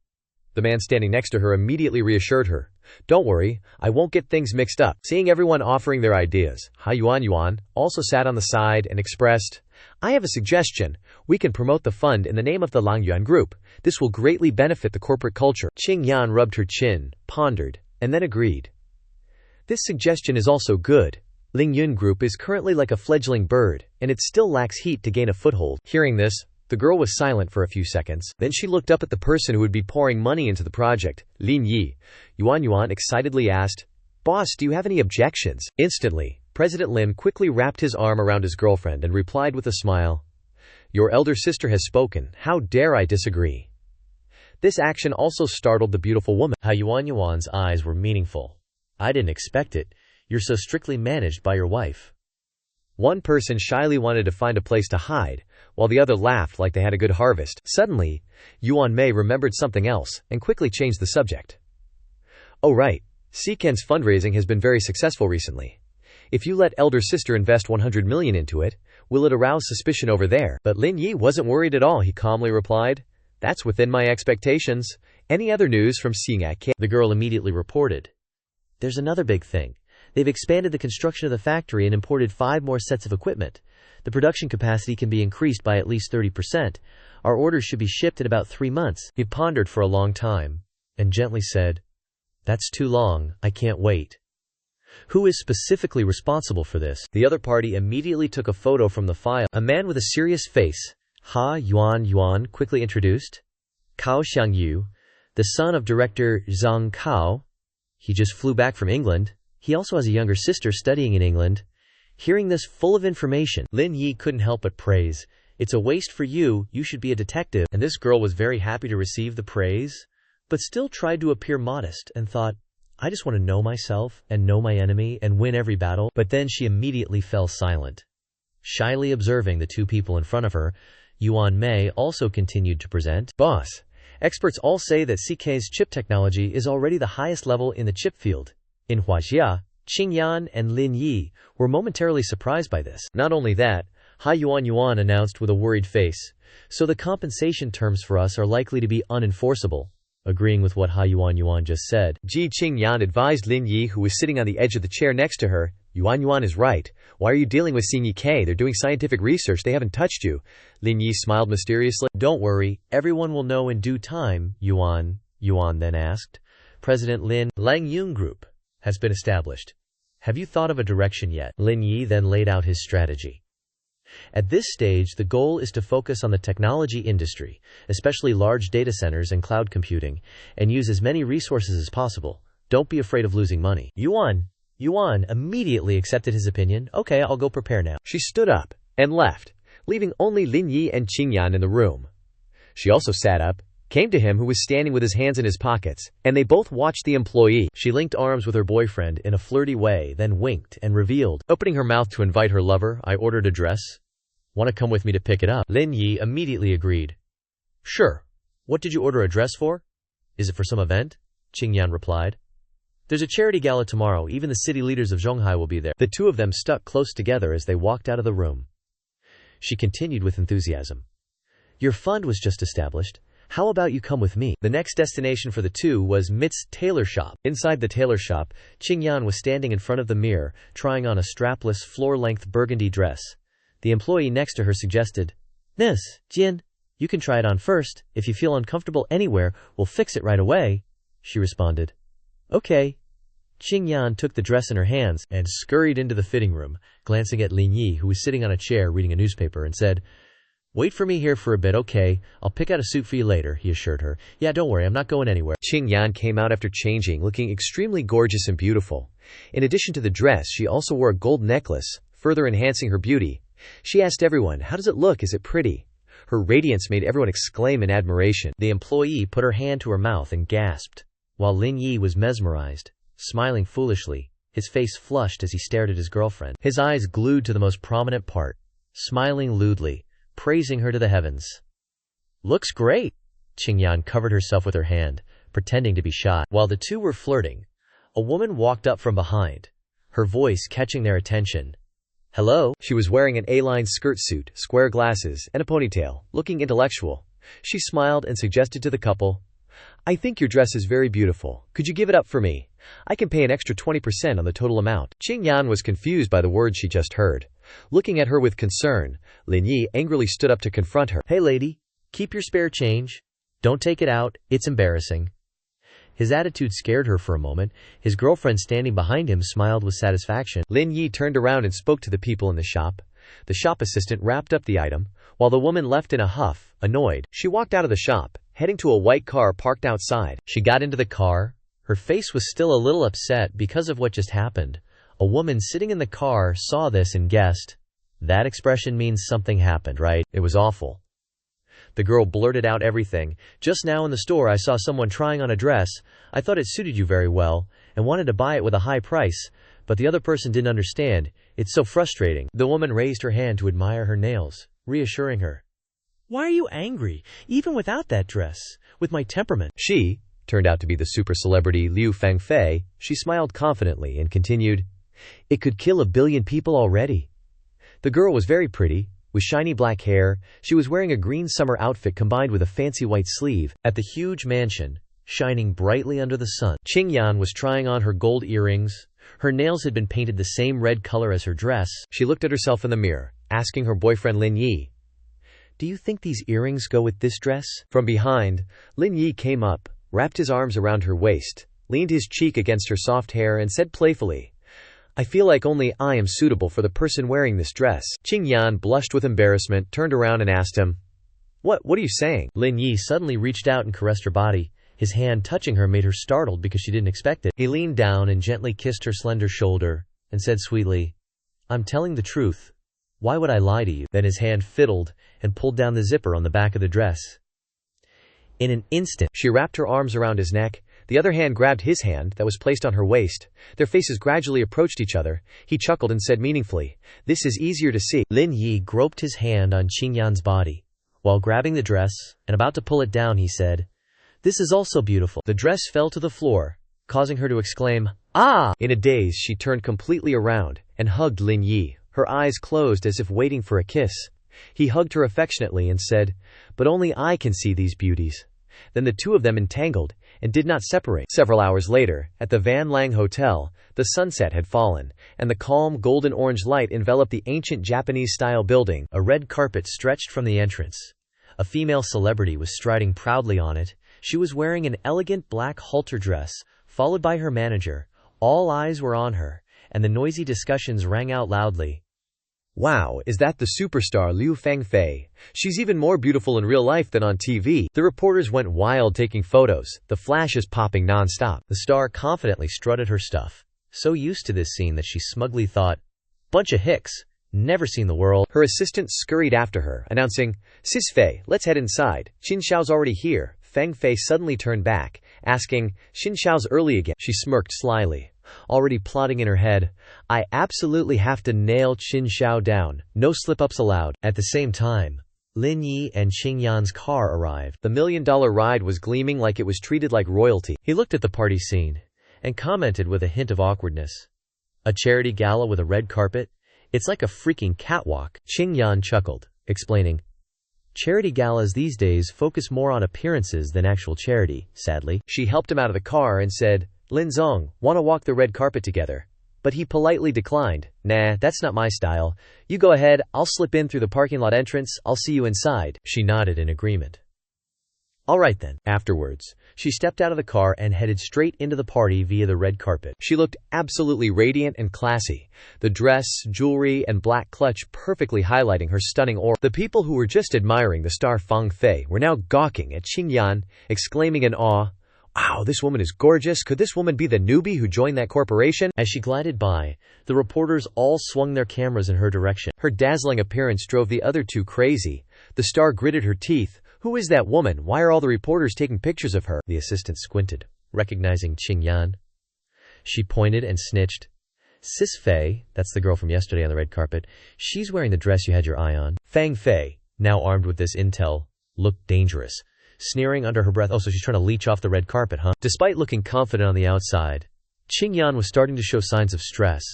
The man standing next to her immediately reassured her. Don't worry, I won't get things mixed up. Seeing everyone offering their ideas, Yuan also sat on the side and expressed, I have a suggestion. We can promote the fund in the name of the Lang Yuan Group. This will greatly benefit the corporate culture. Qingyan rubbed her chin, pondered, and then agreed. This suggestion is also good. Lin Yi Group is currently like a fledgling bird, and it still lacks heat to gain a foothold. Hearing this, the girl was silent for a few seconds. Then she looked up at the person who would be pouring money into the project, Lin Yi. Yuan excitedly asked, Boss, do you have any objections? Instantly, President Lin quickly wrapped his arm around his girlfriend and replied with a smile, Your elder sister has spoken. How dare I disagree? This action also startled the beautiful woman. Yuan's eyes were meaningful. I didn't expect it. You're so strictly managed by your wife. One person shyly wanted to find a place to hide, while the other laughed like they had a good harvest. Suddenly, Yuan Mei remembered something else and quickly changed the subject. Oh right, Siken's fundraising has been very successful recently. If you let elder sister invest 100 million into it, will it arouse suspicion over there? But Lin Yi wasn't worried at all. He calmly replied, That's within my expectations. Any other news from Siken? The girl immediately reported. There's another big thing. They've expanded the construction of the factory and imported 5 more sets of equipment. The production capacity can be increased by at least 30%. Our orders should be shipped in about 3 months. He pondered for a long time and gently said, That's too long. I can't wait. Who is specifically responsible for this? The other party immediately took a photo from the file. A man with a serious face, Yuan quickly introduced. Cao Xiangyu, the son of director Zhang Cao. He just flew back from England. He also has a younger sister studying in England. Hearing this full of information, Lin Yi couldn't help but praise. It's a waste for you. You should be a detective. And this girl was very happy to receive the praise, but still tried to appear modest and thought, I just want to know myself and know my enemy and win every battle. But then she immediately fell silent. Shyly observing the 2 people in front of her, Yuan Mei also continued to present. Boss, experts all say that CK's chip technology is already the highest level in the chip field. In Huaxia, Qingyan and Lin Yi were momentarily surprised by this. Not only that, Yuan announced with a worried face, So the compensation terms for us are likely to be unenforceable. Agreeing with what Yuan just said, Ji Qingyan advised Lin Yi, who was sitting on the edge of the chair next to her, Yuan is right. Why are you dealing with Xing Yi? They're doing scientific research. They haven't touched you. Lin Yi smiled mysteriously. Don't worry, everyone will know in due time, Yuan then asked. President Lin, Lang Yi Group has been established. Have you thought of a direction yet? Lin Yi then laid out his strategy. At this stage, the goal is to focus on the technology industry, especially large data centers and cloud computing, and use as many resources as possible. Don't be afraid of losing money. Yuan immediately accepted his opinion. Okay, I'll go prepare now. She stood up and left, leaving only Lin Yi and Qingyan in the room. She also sat up, came to him who was standing with his hands in his pockets, and they both watched the employee. She linked arms with her boyfriend in a flirty way, then winked and revealed. Opening her mouth to invite her lover, I ordered a dress. Want to come with me to pick it up? Lin Yi immediately agreed. Sure. What did you order a dress for? Is it for some event? Qingyan replied. There's a charity gala tomorrow. Even the city leaders of Zhonghai will be there. The 2 of them stuck close together as they walked out of the room. She continued with enthusiasm. Your fund was just established. How about you come with me? The next destination for the 2 was Mit's tailor shop. Inside the tailor shop, Qingyan was standing in front of the mirror, trying on a strapless, floor-length burgundy dress. The employee next to her suggested, Miss Jin, you can try it on first. If you feel uncomfortable anywhere, we'll fix it right away. She responded. Okay. Qingyan took the dress in her hands and scurried into the fitting room, glancing at Lin Yi, who was sitting on a chair reading a newspaper, and said, Wait for me here for a bit, okay? I'll pick out a suit for you later, he assured her. Yeah, don't worry, I'm not going anywhere. Qingyan came out after changing, looking extremely gorgeous and beautiful. In addition to the dress, she also wore a gold necklace, further enhancing her beauty. She asked everyone, "How does it look? Is it pretty?" Her radiance made everyone exclaim in admiration. The employee put her hand to her mouth and gasped, while Lin Yi was mesmerized, smiling foolishly, his face flushed as he stared at his girlfriend, his eyes glued to the most prominent part, smiling lewdly, praising her to the heavens. "Looks great." Qingyan covered herself with her hand, pretending to be shy. While the two were flirting, a woman walked up from behind, her voice catching their attention. "Hello." She was wearing an A-line skirt suit, square glasses, and a ponytail, looking intellectual. She smiled and suggested to the couple, "I think your dress is very beautiful. Could you give it up for me? I can pay an extra 20% on the total amount." Qingyan was confused by the words she just heard. Looking at her with concern, Lin Yi angrily stood up to confront her. "Hey lady, keep your spare change. Don't take it out, it's embarrassing." His attitude scared her for a moment. His girlfriend standing behind him smiled with satisfaction. Lin Yi turned around and spoke to the people in the shop. The shop assistant wrapped up the item, while the woman left in a huff, annoyed. She walked out of the shop, heading to a white car parked outside. She got into the car. Her face was still a little upset because of what just happened. A woman sitting in the car saw this and guessed, "That expression means something happened, right? It was awful." The girl blurted out everything. "Just now in the store I saw someone trying on a dress. I thought it suited you very well, and wanted to buy it with a high price, but the other person didn't understand. It's so frustrating." The woman raised her hand to admire her nails, reassuring her. "Why are you angry, even without that dress? With my temperament?" She turned out to be the super celebrity Liu Fangfei. She smiled confidently and continued, "It could kill 1 billion people already." The girl was very pretty, with shiny black hair. She was wearing a green summer outfit combined with a fancy white sleeve. At the huge mansion, shining brightly under the sun, Qingyan was trying on her gold earrings. Her nails had been painted the same red color as her dress. She looked at herself in the mirror, asking her boyfriend Lin Yi, "Do you think these earrings go with this dress?" From behind, Lin Yi came up, wrapped his arms around her waist, leaned his cheek against her soft hair and said playfully, "I feel like only I am suitable for the person wearing this dress." Qingyan blushed with embarrassment, turned around and asked him, What are you saying?" Lin Yi suddenly reached out and caressed her body. His hand touching her made her startled because she didn't expect it. He leaned down and gently kissed her slender shoulder, and said sweetly, "I'm telling the truth. Why would I lie to you?" Then his hand fiddled and pulled down the zipper on the back of the dress. In an instant, she wrapped her arms around his neck. The other hand grabbed his hand that was placed on her waist. Their faces gradually approached each other. He chuckled and said meaningfully, "This is easier to see." Lin Yi groped his hand on Qingyan's body. While grabbing the dress and about to pull it down, he said, "This is also beautiful." The dress fell to the floor, causing her to exclaim, "Ah!" In a daze, she turned completely around and hugged Lin Yi, her eyes closed as if waiting for a kiss. He hugged her affectionately and said, "But only I can see these beauties." Then the two of them entangled and did not separate. Several hours later, at the Van Lang Hotel, the sunset had fallen, and the calm golden-orange light enveloped the ancient Japanese-style building. A red carpet stretched from the entrance. A female celebrity was striding proudly on it. She was wearing an elegant black halter dress, followed by her manager. All eyes were on her, and the noisy discussions rang out loudly. "Wow, is that the superstar Liu Fangfei? She's even more beautiful in real life than on TV." The reporters went wild taking photos, the flashes popping non-stop. The star confidently strutted her stuff, so used to this scene that she smugly thought, "Bunch of hicks, never seen the world." Her assistant scurried after her, announcing, "Sis Fei, let's head inside. Xin Xiao's already here." Feng Fei suddenly turned back, asking, "Xin Xiao's early again?" She smirked slyly, already plotting in her head, "I absolutely have to nail Xin Xiao down. No slip-ups allowed." At the same time, Lin Yi and Qingyan's car arrived. The $1 million ride was gleaming like it was treated like royalty. He looked at the party scene and commented with a hint of awkwardness, "A charity gala with a red carpet? It's like a freaking catwalk." Qingyan chuckled, explaining, "Charity galas these days focus more on appearances than actual charity, sadly." She helped him out of the car and said, "Lin Zong, wanna walk the red carpet together?" But he politely declined. "Nah, that's not my style. You go ahead, I'll slip in through the parking lot entrance, I'll see you inside." She nodded in agreement. "All right then." Afterwards, she stepped out of the car and headed straight into the party via the red carpet. She looked absolutely radiant and classy, the dress, jewelry, and black clutch perfectly highlighting her stunning aura. The people who were just admiring the star Feng Fei were now gawking at Qingyan, exclaiming in awe, Wow, this woman is gorgeous. Could this woman be the newbie who joined that corporation? As she glided by, the reporters all swung their cameras in her direction. Her dazzling appearance drove the other two crazy. The star gritted her teeth. Who is that woman? Why are all the reporters taking pictures of her? The assistant squinted, recognizing Qing Yan. She pointed and snitched. Sis Fei, that's the girl from yesterday on the red carpet, she's wearing the dress you had your eye on. Fang Fei, now armed with this intel, looked dangerous, sneering under her breath. Oh, so she's trying to leech off the red carpet, huh? Despite looking confident on the outside, Qing Yan was starting to show signs of stress,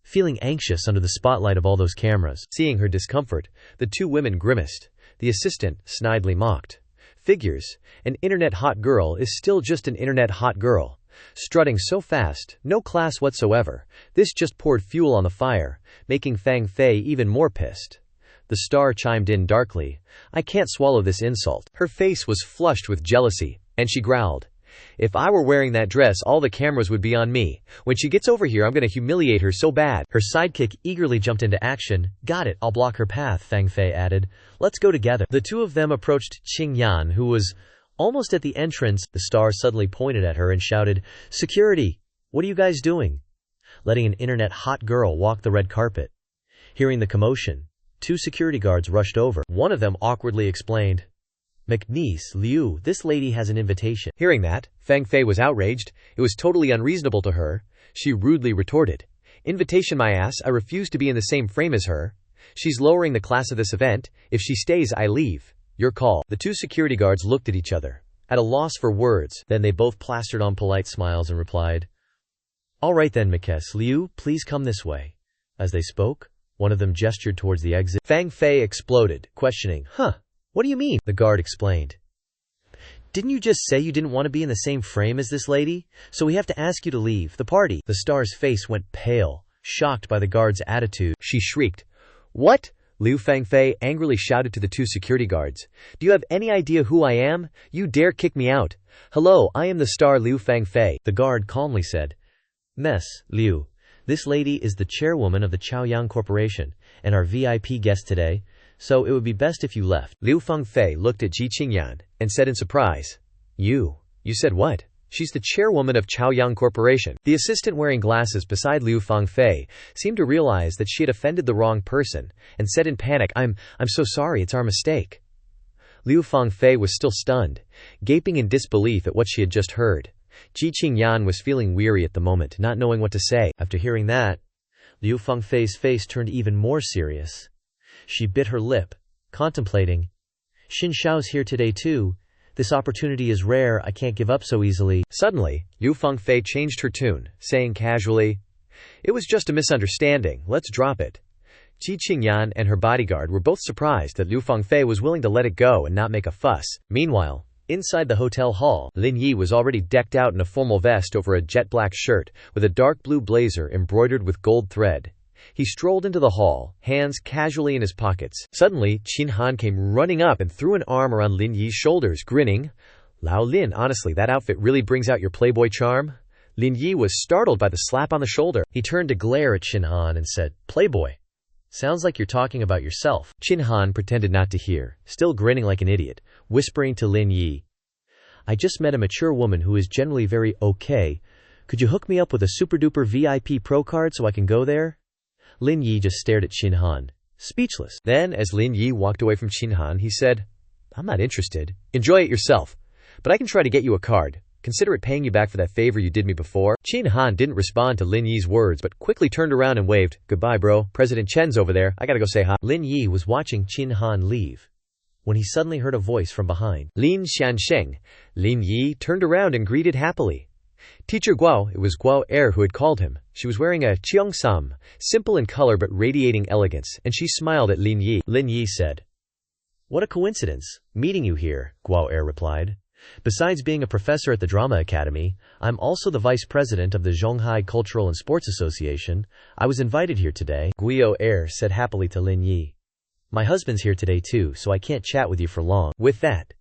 feeling anxious under the spotlight of all those cameras. Seeing her discomfort, the two women grimaced. The assistant snidely mocked. Figures, an internet hot girl is still just an internet hot girl. Strutting so fast, no class whatsoever. This just poured fuel on the fire, making Fang Fei even more pissed. The star chimed in darkly. I can't swallow this insult. Her face was flushed with jealousy, and she growled. If I were wearing that dress, all the cameras would be on me. When she gets over here, I'm going to humiliate her so bad. Her sidekick eagerly jumped into action. Got it, I'll block her path, Fang Fei added. Let's go together. The two of them approached Qing Yan, who was almost at the entrance. The star suddenly pointed at her and shouted, Security! What are you guys doing? Letting an internet hot girl walk the red carpet. Hearing the commotion, two security guards rushed over. One of them awkwardly explained, McNiece, Liu, this lady has an invitation. Hearing that, Fang Fei was outraged. It was totally unreasonable to her. She rudely retorted, Invitation my ass, I refuse to be in the same frame as her. She's lowering the class of this event. If she stays, I leave. Your call. The two security guards looked at each other, at a loss for words. Then they both plastered on polite smiles and replied, All right then, Miss Liu, please come this way. As they spoke, one of them gestured towards the exit. Fang Fei exploded, questioning, What do you mean? The guard explained. Didn't you just say you didn't want to be in the same frame as this lady? So we have to ask you to leave the party. The star's face went pale, shocked by the guard's attitude. She shrieked. What? Liu Fang Fei angrily shouted to the two security guards. Do you have any idea who I am? You dare kick me out? Hello, I am the star Liu Fang Fei. The guard calmly said, Miss Liu, this lady is the chairwoman of the Chaoyang Corporation and our VIP guest today, so it would be best if you left. Liu Fang Fei looked at Ji Qingyan and said in surprise, You said what? She's the chairwoman of Chaoyang Corporation. The assistant wearing glasses beside Liu Fang Fei seemed to realize that she had offended the wrong person and said in panic, I'm so sorry, it's our mistake. Liu Fang Fei was still stunned, gaping in disbelief at what she had just heard. Ji Qingyan was feeling weary at the moment, not knowing what to say. After hearing that, Liu Fang Fei's face turned even more serious. She bit her lip, contemplating. Xin Shao's here today too. This opportunity is rare, I can't give up so easily. Suddenly, Liu Fang Fei changed her tune, saying casually, It was just a misunderstanding, let's drop it. Ji Qingyan and her bodyguard were both surprised that Liu Fang Fei was willing to let it go and not make a fuss. Meanwhile, inside the hotel hall, Lin Yi was already decked out in a formal vest over a jet black shirt with a dark blue blazer embroidered with gold thread. He strolled into the hall, hands casually in his pockets. Suddenly, Qin Han came running up and threw an arm around Lin Yi's shoulders, grinning. Lao Lin, honestly, that outfit really brings out your playboy charm. Lin Yi was startled by the slap on the shoulder. He turned to glare at Qin Han and said, Playboy? Sounds like you're talking about yourself. Qin Han pretended not to hear, still grinning like an idiot, whispering to Lin Yi, I just met a mature woman who is generally very okay. Could you hook me up with a super-duper VIP pro card so I can go there? Lin Yi just stared at Qin Han, speechless. Then, as Lin Yi walked away from Qin Han, he said, I'm not interested. Enjoy it yourself. But I can try to get you a card. Consider it paying you back for that favor you did me before. Qin Han didn't respond to Lin Yi's words but quickly turned around and waved. Goodbye, bro. President Chen's over there. I gotta go say hi. Lin Yi was watching Qin Han leave when he suddenly heard a voice from behind. Lin Xiansheng. Lin Yi turned around and greeted happily. Teacher Guo, it was Guo Er who had called him. She was wearing a cheongsam, simple in color but radiating elegance, and she smiled at Lin Yi. Lin Yi said, What a coincidence, meeting you here, Guo Er replied. Besides being a professor at the Drama Academy, I'm also the vice president of the Zhonghai Cultural and Sports Association. I was invited here today. Guo Er said happily to Lin Yi. My husband's here today too, so I can't chat with you for long. With that,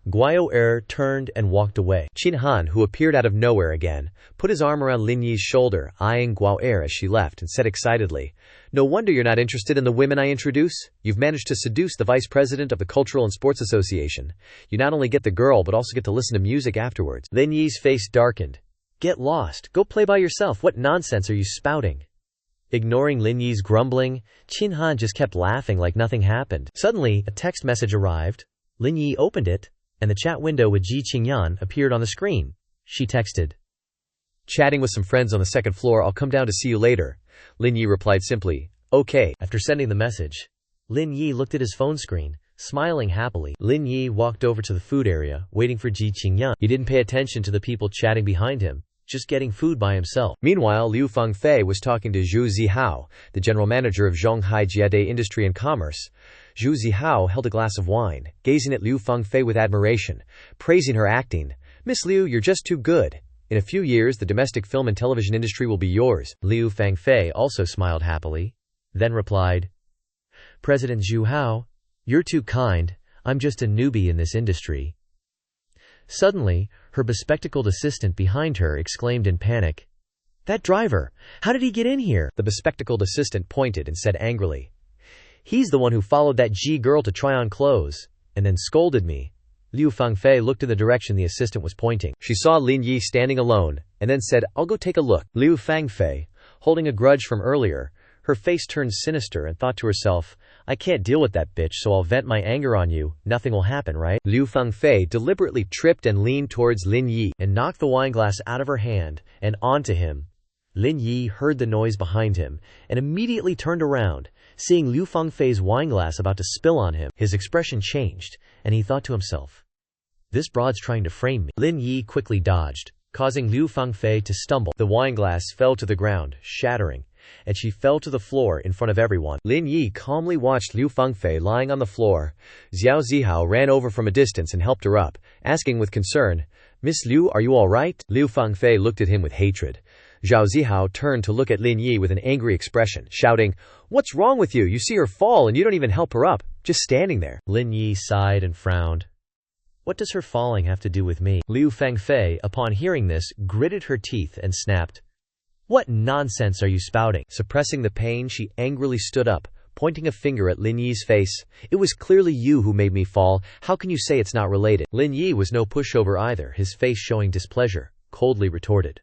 Guo turned and walked away. Qin Han, who appeared out of nowhere again, put his arm around Lin Yi's shoulder, eyeing Guo as she left, and said excitedly, "No wonder you're not interested in the women I introduce. You've managed to seduce the vice president of the Cultural and Sports Association. You not only get the girl, but also get to listen to music afterwards." Lin Yi's face darkened. "Get lost. Go play by yourself. What nonsense are you spouting?" Ignoring Lin Yi's grumbling, Qin Han just kept laughing like nothing happened. Suddenly, a text message arrived. Lin Yi opened it, and the chat window with Ji Qingyan appeared on the screen. She texted, "Chatting with some friends on the second floor. I'll come down to see you later." Lin Yi replied simply, "Okay." After sending the message, Lin Yi looked at his phone screen, smiling happily. Lin Yi walked over to the food area, waiting for Ji Qingyan. He didn't pay attention to the people chatting behind him, just getting food by himself. Meanwhile, Liu Fengfei was talking to Zhu Zihao, the general manager of Zhonghai Jiade Industry and Commerce. Zhu Zihao held a glass of wine, gazing at Liu Fengfei with admiration, praising her acting. "Miss Liu, you're just too good. In a few years, the domestic film and television industry will be yours." Liu Fengfei also smiled happily, then replied, "President Zhu Hao, you're too kind. I'm just a newbie in this industry." Suddenly, her bespectacled assistant behind her exclaimed in panic, "That driver! How did he get in here?" The bespectacled assistant pointed and said angrily, "He's the one who followed that G girl to try on clothes, and then scolded me." Liu Fengfei looked in the direction the assistant was pointing. She saw Lin Yi standing alone, and then said, "I'll go take a look." Liu Fengfei, holding a grudge from earlier, her face turned sinister and thought to herself, "I can't deal with that bitch, so I'll vent my anger on you. Nothing will happen, right?" Liu Fengfei deliberately tripped and leaned towards Lin Yi and knocked the wineglass out of her hand and onto him. Lin Yi heard the noise behind him and immediately turned around, seeing Liu Fengfei's wineglass about to spill on him. His expression changed, and he thought to himself, "This broad's trying to frame me." Lin Yi quickly dodged, causing Liu Fengfei to stumble. The wineglass fell to the ground, shattering, and she fell to the floor in front of everyone. Lin Yi calmly watched Liu Fengfei lying on the floor. Xiao Zihao ran over from a distance and helped her up, asking with concern, "Miss Liu, are you all right?" Liu Fengfei looked at him with hatred. Xiao Zihao turned to look at Lin Yi with an angry expression, shouting, "What's wrong with you? You see her fall and you don't even help her up, just standing there." Lin Yi sighed and frowned. "What does her falling have to do with me?" Liu Fengfei, upon hearing this, gritted her teeth and snapped, "What nonsense are you spouting?" Suppressing the pain, she angrily stood up, pointing a finger at Lin Yi's face. "It was clearly you who made me fall. How can you say it's not related?" Lin Yi was no pushover either, his face showing displeasure, coldly retorted,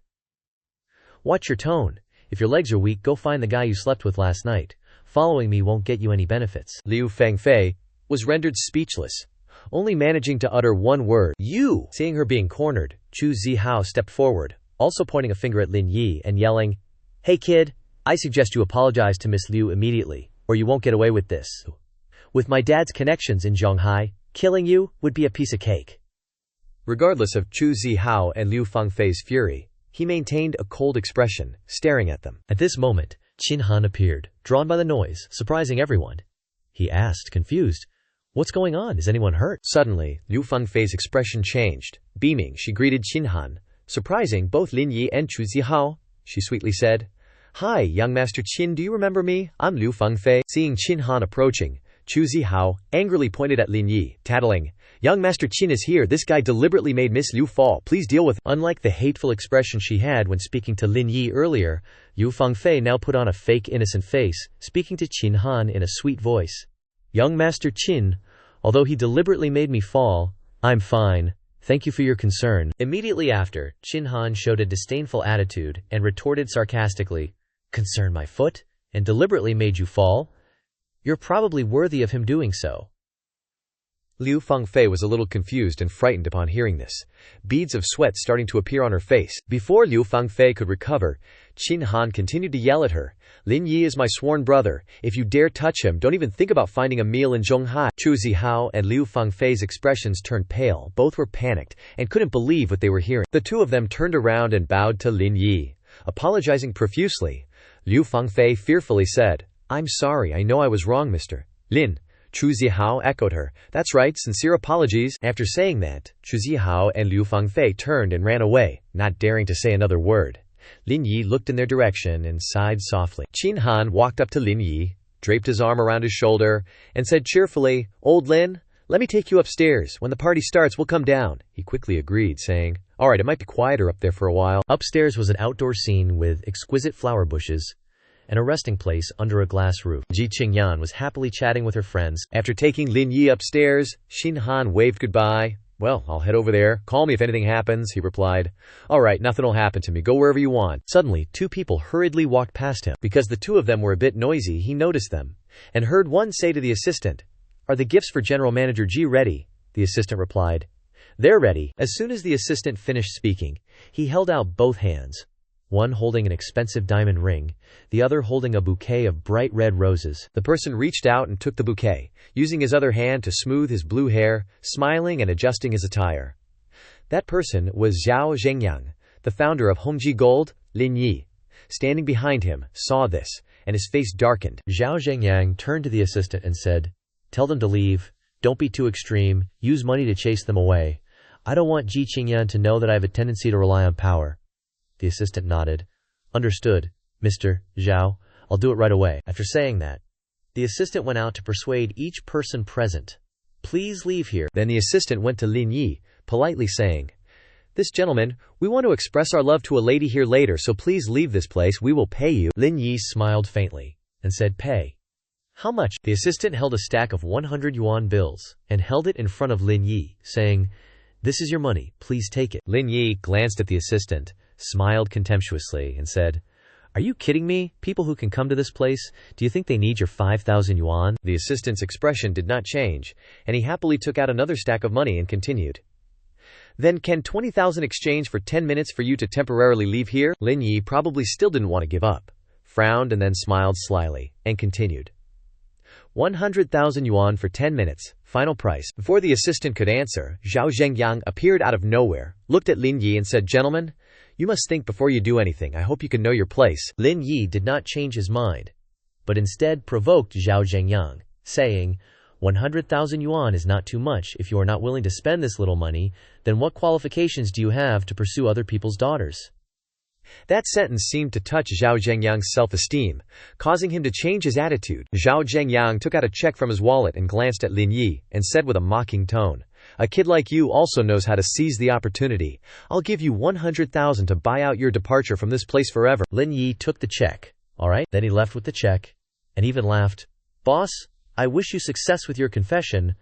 "Watch your tone. If your legs are weak, go find the guy you slept with last night. Following me won't get you any benefits." Liu Fengfei was rendered speechless, only managing to utter one word, "You!" Seeing her being cornered, Zhu Zihao stepped forward, also pointing a finger at Lin Yi and yelling, "Hey kid, I suggest you apologize to Miss Liu immediately, or you won't get away with this. With my dad's connections in Zhonghai, killing you would be a piece of cake." Regardless of Zhu Zihao and Liu Fengfei's fury, he maintained a cold expression, staring at them. At this moment, Qin Han appeared, drawn by the noise, surprising everyone. He asked, confused, "What's going on? Is anyone hurt?" Suddenly, Liu Fengfei's expression changed. Beaming, she greeted Qin Han. Surprising both Lin Yi and Zhu Zihao, she sweetly said, "Hi, young Master Qin, do you remember me? I'm Liu Fengfei." Seeing Qin Han approaching, Zhu Zihao angrily pointed at Lin Yi, tattling, "Young Master Qin is here. This guy deliberately made Miss Liu fall. Please deal with." Unlike the hateful expression she had when speaking to Lin Yi earlier, Liu Fengfei now put on a fake innocent face, speaking to Qin Han in a sweet voice. "Young Master Qin, although he deliberately made me fall, I'm fine. Thank you for your concern." Immediately after, Qin Han showed a disdainful attitude and retorted sarcastically, "Concern my foot? And deliberately made you fall? You're probably worthy of him doing so." Liu Fengfei was a little confused and frightened upon hearing this, beads of sweat starting to appear on her face. Before Liu Fengfei could recover, Qin Han continued to yell at her, "Lin Yi is my sworn brother. If you dare touch him, don't even think about finding a meal in Zhonghai." Zhu Zihao and Liu Fengfei's expressions turned pale. Both were panicked and couldn't believe what they were hearing. The two of them turned around and bowed to Lin Yi, apologizing profusely. Liu Fengfei fearfully said, "I'm sorry, I know I was wrong, Mr. Lin." Zhu Zihao echoed her, "That's right, sincere apologies." After saying that, Zhu Zihao and Liu Fengfei turned and ran away, not daring to say another word. Lin Yi looked in their direction and sighed softly. Qin Han walked up to Lin Yi, draped his arm around his shoulder, and said cheerfully, "Old Lin, Let me take you upstairs. When the party starts, we'll come down. He quickly agreed, saying, all right, it might be quieter up there for a while. Upstairs was an outdoor scene with exquisite flower bushes and a resting place under a glass roof. Ji Qingyan was happily chatting with her friends. After taking Lin Yi upstairs, Shin Han waved goodbye. Well, I'll head over there. Call me if anything happens, he replied. All right, nothing will happen to me. Go wherever you want. Suddenly, two people hurriedly walked past him. Because the two of them were a bit noisy, he noticed them and heard one say to the assistant, are the gifts for General Manager Ji ready? The assistant replied, they're ready. As soon as the assistant finished speaking, he held out both hands, one holding an expensive diamond ring, the other holding a bouquet of bright red roses. The person reached out and took the bouquet, using his other hand to smooth his blue hair, smiling and adjusting his attire. That person was Zhao Zhengyang, the founder of Hongji Gold. Lin Yi, standing behind him, saw this, and his face darkened. Zhao Zhengyang turned to the assistant and said, tell them to leave. Don't be too extreme. Use money to chase them away. I don't want Ji Qingyan to know that I have a tendency to rely on power. The assistant nodded. Understood, Mr. Zhao. I'll do it right away. After saying that, the assistant went out to persuade each person present. Please leave here. Then the assistant went to Lin Yi, politely saying, this gentleman, we want to express our love to a lady here later, so please leave this place. We will pay you. Lin Yi smiled faintly and said, pay. How much? The assistant held a stack of 100 yuan bills and held it in front of Lin Yi, saying, this is your money. Please take it. Lin Yi glanced at the assistant, smiled contemptuously, and said, are you kidding me? People who can come to this place, do you think they need your 5,000 yuan? The assistant's expression did not change, and he happily took out another stack of money and continued. Then can 20,000 exchange for 10 minutes for you to temporarily leave here? Lin Yi probably still didn't want to give up, frowned and then smiled slyly, and continued. 100,000 yuan for 10 minutes, final price. Before the assistant could answer, Zhao Zhengyang appeared out of nowhere, looked at Lin Yi and said, gentlemen, you must think before you do anything. I hope you can know your place. Lin Yi did not change his mind, but instead provoked Zhao Zhengyang, saying, 100,000 yuan is not too much. If you are not willing to spend this little money, then what qualifications do you have to pursue other people's daughters? That sentence seemed to touch Zhao Zhengyang's self-esteem, causing him to change his attitude. Zhao Zhengyang took out a check from his wallet and glanced at Lin Yi, and said with a mocking tone, a kid like you also knows how to seize the opportunity. I'll give you 100,000 to buy out your departure from this place forever. Lin Yi took the check. All right. Then he left with the check, and even laughed. Boss, I wish you success with your confession.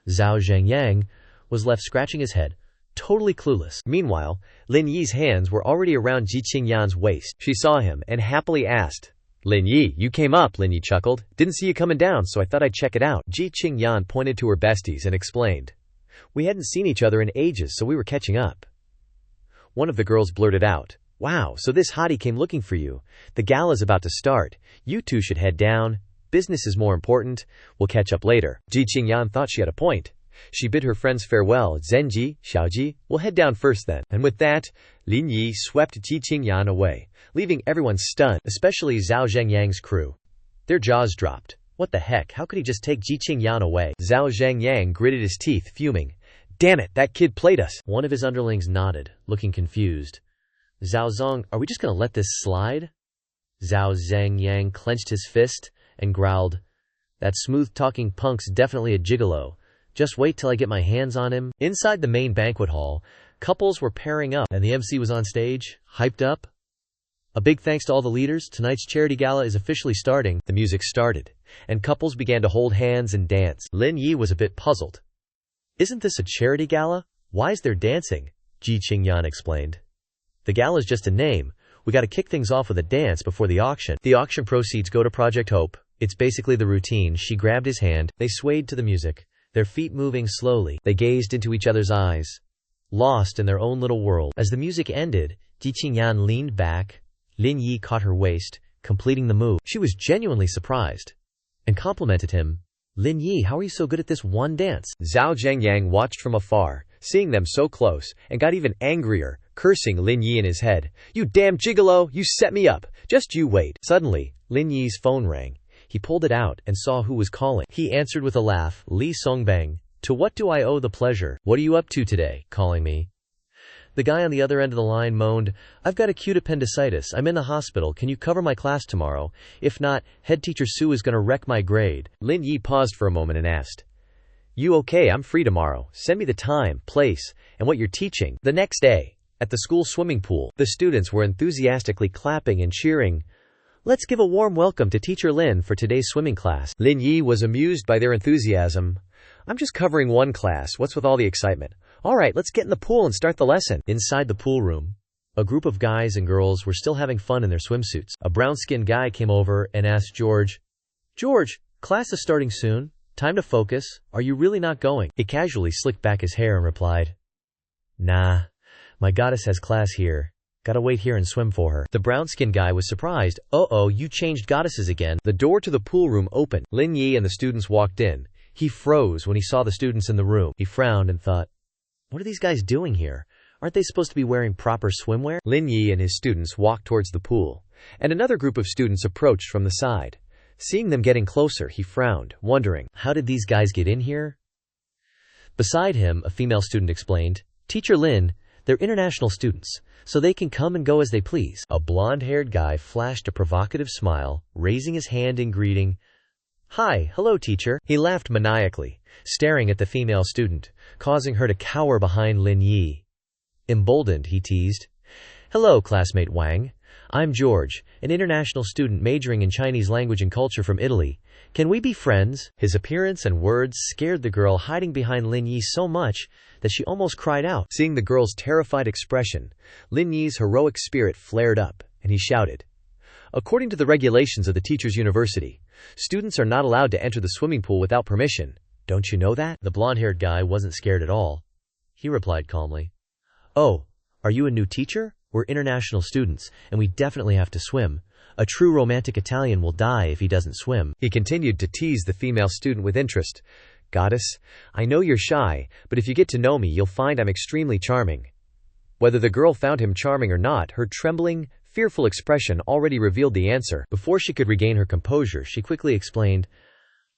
Zhao Zhengyang was left scratching his head, totally clueless. Meanwhile, Lin Yi's hands were already around Ji Qingyan's waist. She saw him and happily asked, Lin Yi, you came up. Lin Yi chuckled. Didn't see you coming down, so I thought I'd check it out. Ji Qingyan pointed to her besties and explained, we hadn't seen each other in ages, so we were catching up. One of the girls blurted out, wow, so this hottie came looking for you. The gala's about to start. You two should head down. Business is more important. We'll catch up later. Ji Qingyan thought she had a point. She bid her friends farewell. Zenji, Xiaoji, we'll head down first then. And with that, Lin Yi swept Ji Qingyan away, leaving everyone stunned, especially Zhao Zhengyang's crew. Their jaws dropped. What the heck? How could he just take Ji Qingyan away? Zhao Zhengyang gritted his teeth, fuming. Damn it, that kid played us. One of his underlings nodded, looking confused. Zhao Zong, are we just going to let this slide? Zhao Zhengyang clenched his fist and growled, that smooth-talking punk's definitely a gigolo. Just wait till I get my hands on him. Inside the main banquet hall, couples were pairing up, and the MC was on stage, hyped up. A big thanks to all the leaders. Tonight's charity gala is officially starting. The music started, and couples began to hold hands and dance. Lin Yi was a bit puzzled. Isn't this a charity gala? Why is there dancing? Ji Qingyan explained. The gala's just a name. We gotta kick things off with a dance before the auction. The auction proceeds go to Project Hope. It's basically the routine. She grabbed his hand. They swayed to the music, their feet moving slowly. They gazed into each other's eyes, lost in their own little world. As the music ended, Ji Qingyan leaned back. Lin Yi caught her waist, completing the move. She was genuinely surprised and complimented him. Lin Yi, how are you so good at this one dance? Zhao Zhengyang watched from afar, seeing them so close, and got even angrier, cursing Lin Yi in his head. You damn gigolo, you set me up. Just you wait. Suddenly, Lin Yi's phone rang. He pulled it out and saw who was calling. He answered with a laugh. Li Songbang. To what do I owe the pleasure? What are you up to today, calling me? The guy on the other end of the line moaned, I've got acute appendicitis. I'm in the hospital. Can you cover my class tomorrow? If not, head teacher Sue is going to wreck my grade. Lin Yi paused for a moment and asked, "You okay? I'm free tomorrow. Send me the time, place, and what you're teaching." The next day, at the school swimming pool, the students were enthusiastically clapping and cheering. "Let's give a warm welcome to Teacher Lin for today's swimming class." Lin Yi was amused by their enthusiasm. "I'm just covering one class. What's with all the excitement? All right, let's get in the pool and start the lesson." Inside the pool room, a group of guys and girls were still having fun in their swimsuits. A brown-skinned guy came over and asked George, "George, class is starting soon. Time to focus. Are you really not going?" He casually slicked back his hair and replied, "Nah, my goddess has class here. Gotta wait here and swim for her." The brown-skinned guy was surprised. "Uh-oh, you changed goddesses again." The door to the pool room opened. Lin Yi and the students walked in. He froze when he saw the students in the room. He frowned and thought, "What are these guys doing here? Aren't they supposed to be wearing proper swimwear?" Lin Yi and his students walked towards the pool, and another group of students approached from the side. Seeing them getting closer, he frowned, wondering, how did these guys get in here? Beside him, a female student explained, "Teacher Lin, they're international students, so they can come and go as they please." A blonde-haired guy flashed a provocative smile, raising his hand in greeting. "Hi, hello teacher." He laughed maniacally, staring at the female student, causing her to cower behind Lin Yi. Emboldened, he teased, "Hello, classmate Wang. I'm George, an international student majoring in Chinese language and culture from Italy. Can we be friends?" His appearance and words scared the girl hiding behind Lin Yi so much that she almost cried out. Seeing the girl's terrified expression, Lin Yi's heroic spirit flared up, and he shouted, "According to the regulations of the Teachers University, students are not allowed to enter the swimming pool without permission. Don't you know that?" The blonde-haired guy wasn't scared at all. He replied calmly, "Oh, are you a new teacher? We're international students, and we definitely have to swim. A true romantic Italian will die if he doesn't swim." He continued to tease the female student with interest. "Goddess, I know you're shy, but if you get to know me, you'll find I'm extremely charming." Whether the girl found him charming or not, her trembling, fearful expression already revealed the answer. Before she could regain her composure, she quickly explained,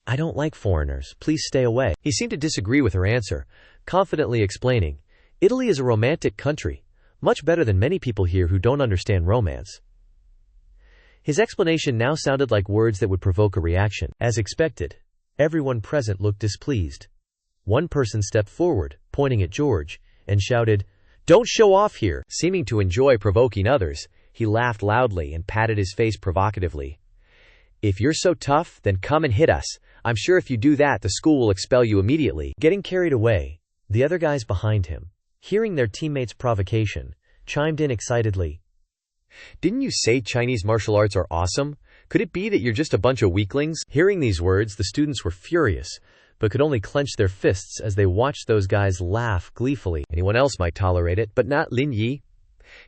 "I don't like foreigners. Please stay away." He seemed to disagree with her answer, confidently explaining, "Italy is a romantic country. Much better than many people here who don't understand romance." His explanation now sounded like words that would provoke a reaction. As expected, everyone present looked displeased. One person stepped forward, pointing at George, and shouted, "Don't show off here!" Seeming to enjoy provoking others, he laughed loudly and patted his face provocatively. "If you're so tough, then come and hit us. I'm sure if you do that, the school will expel you immediately." Getting carried away, the other guys behind him, hearing their teammates' provocation, chimed in excitedly. "Didn't you say Chinese martial arts are awesome? Could it be that you're just a bunch of weaklings?" Hearing these words, the students were furious, but could only clench their fists as they watched those guys laugh gleefully. Anyone else might tolerate it, but not Lin Yi.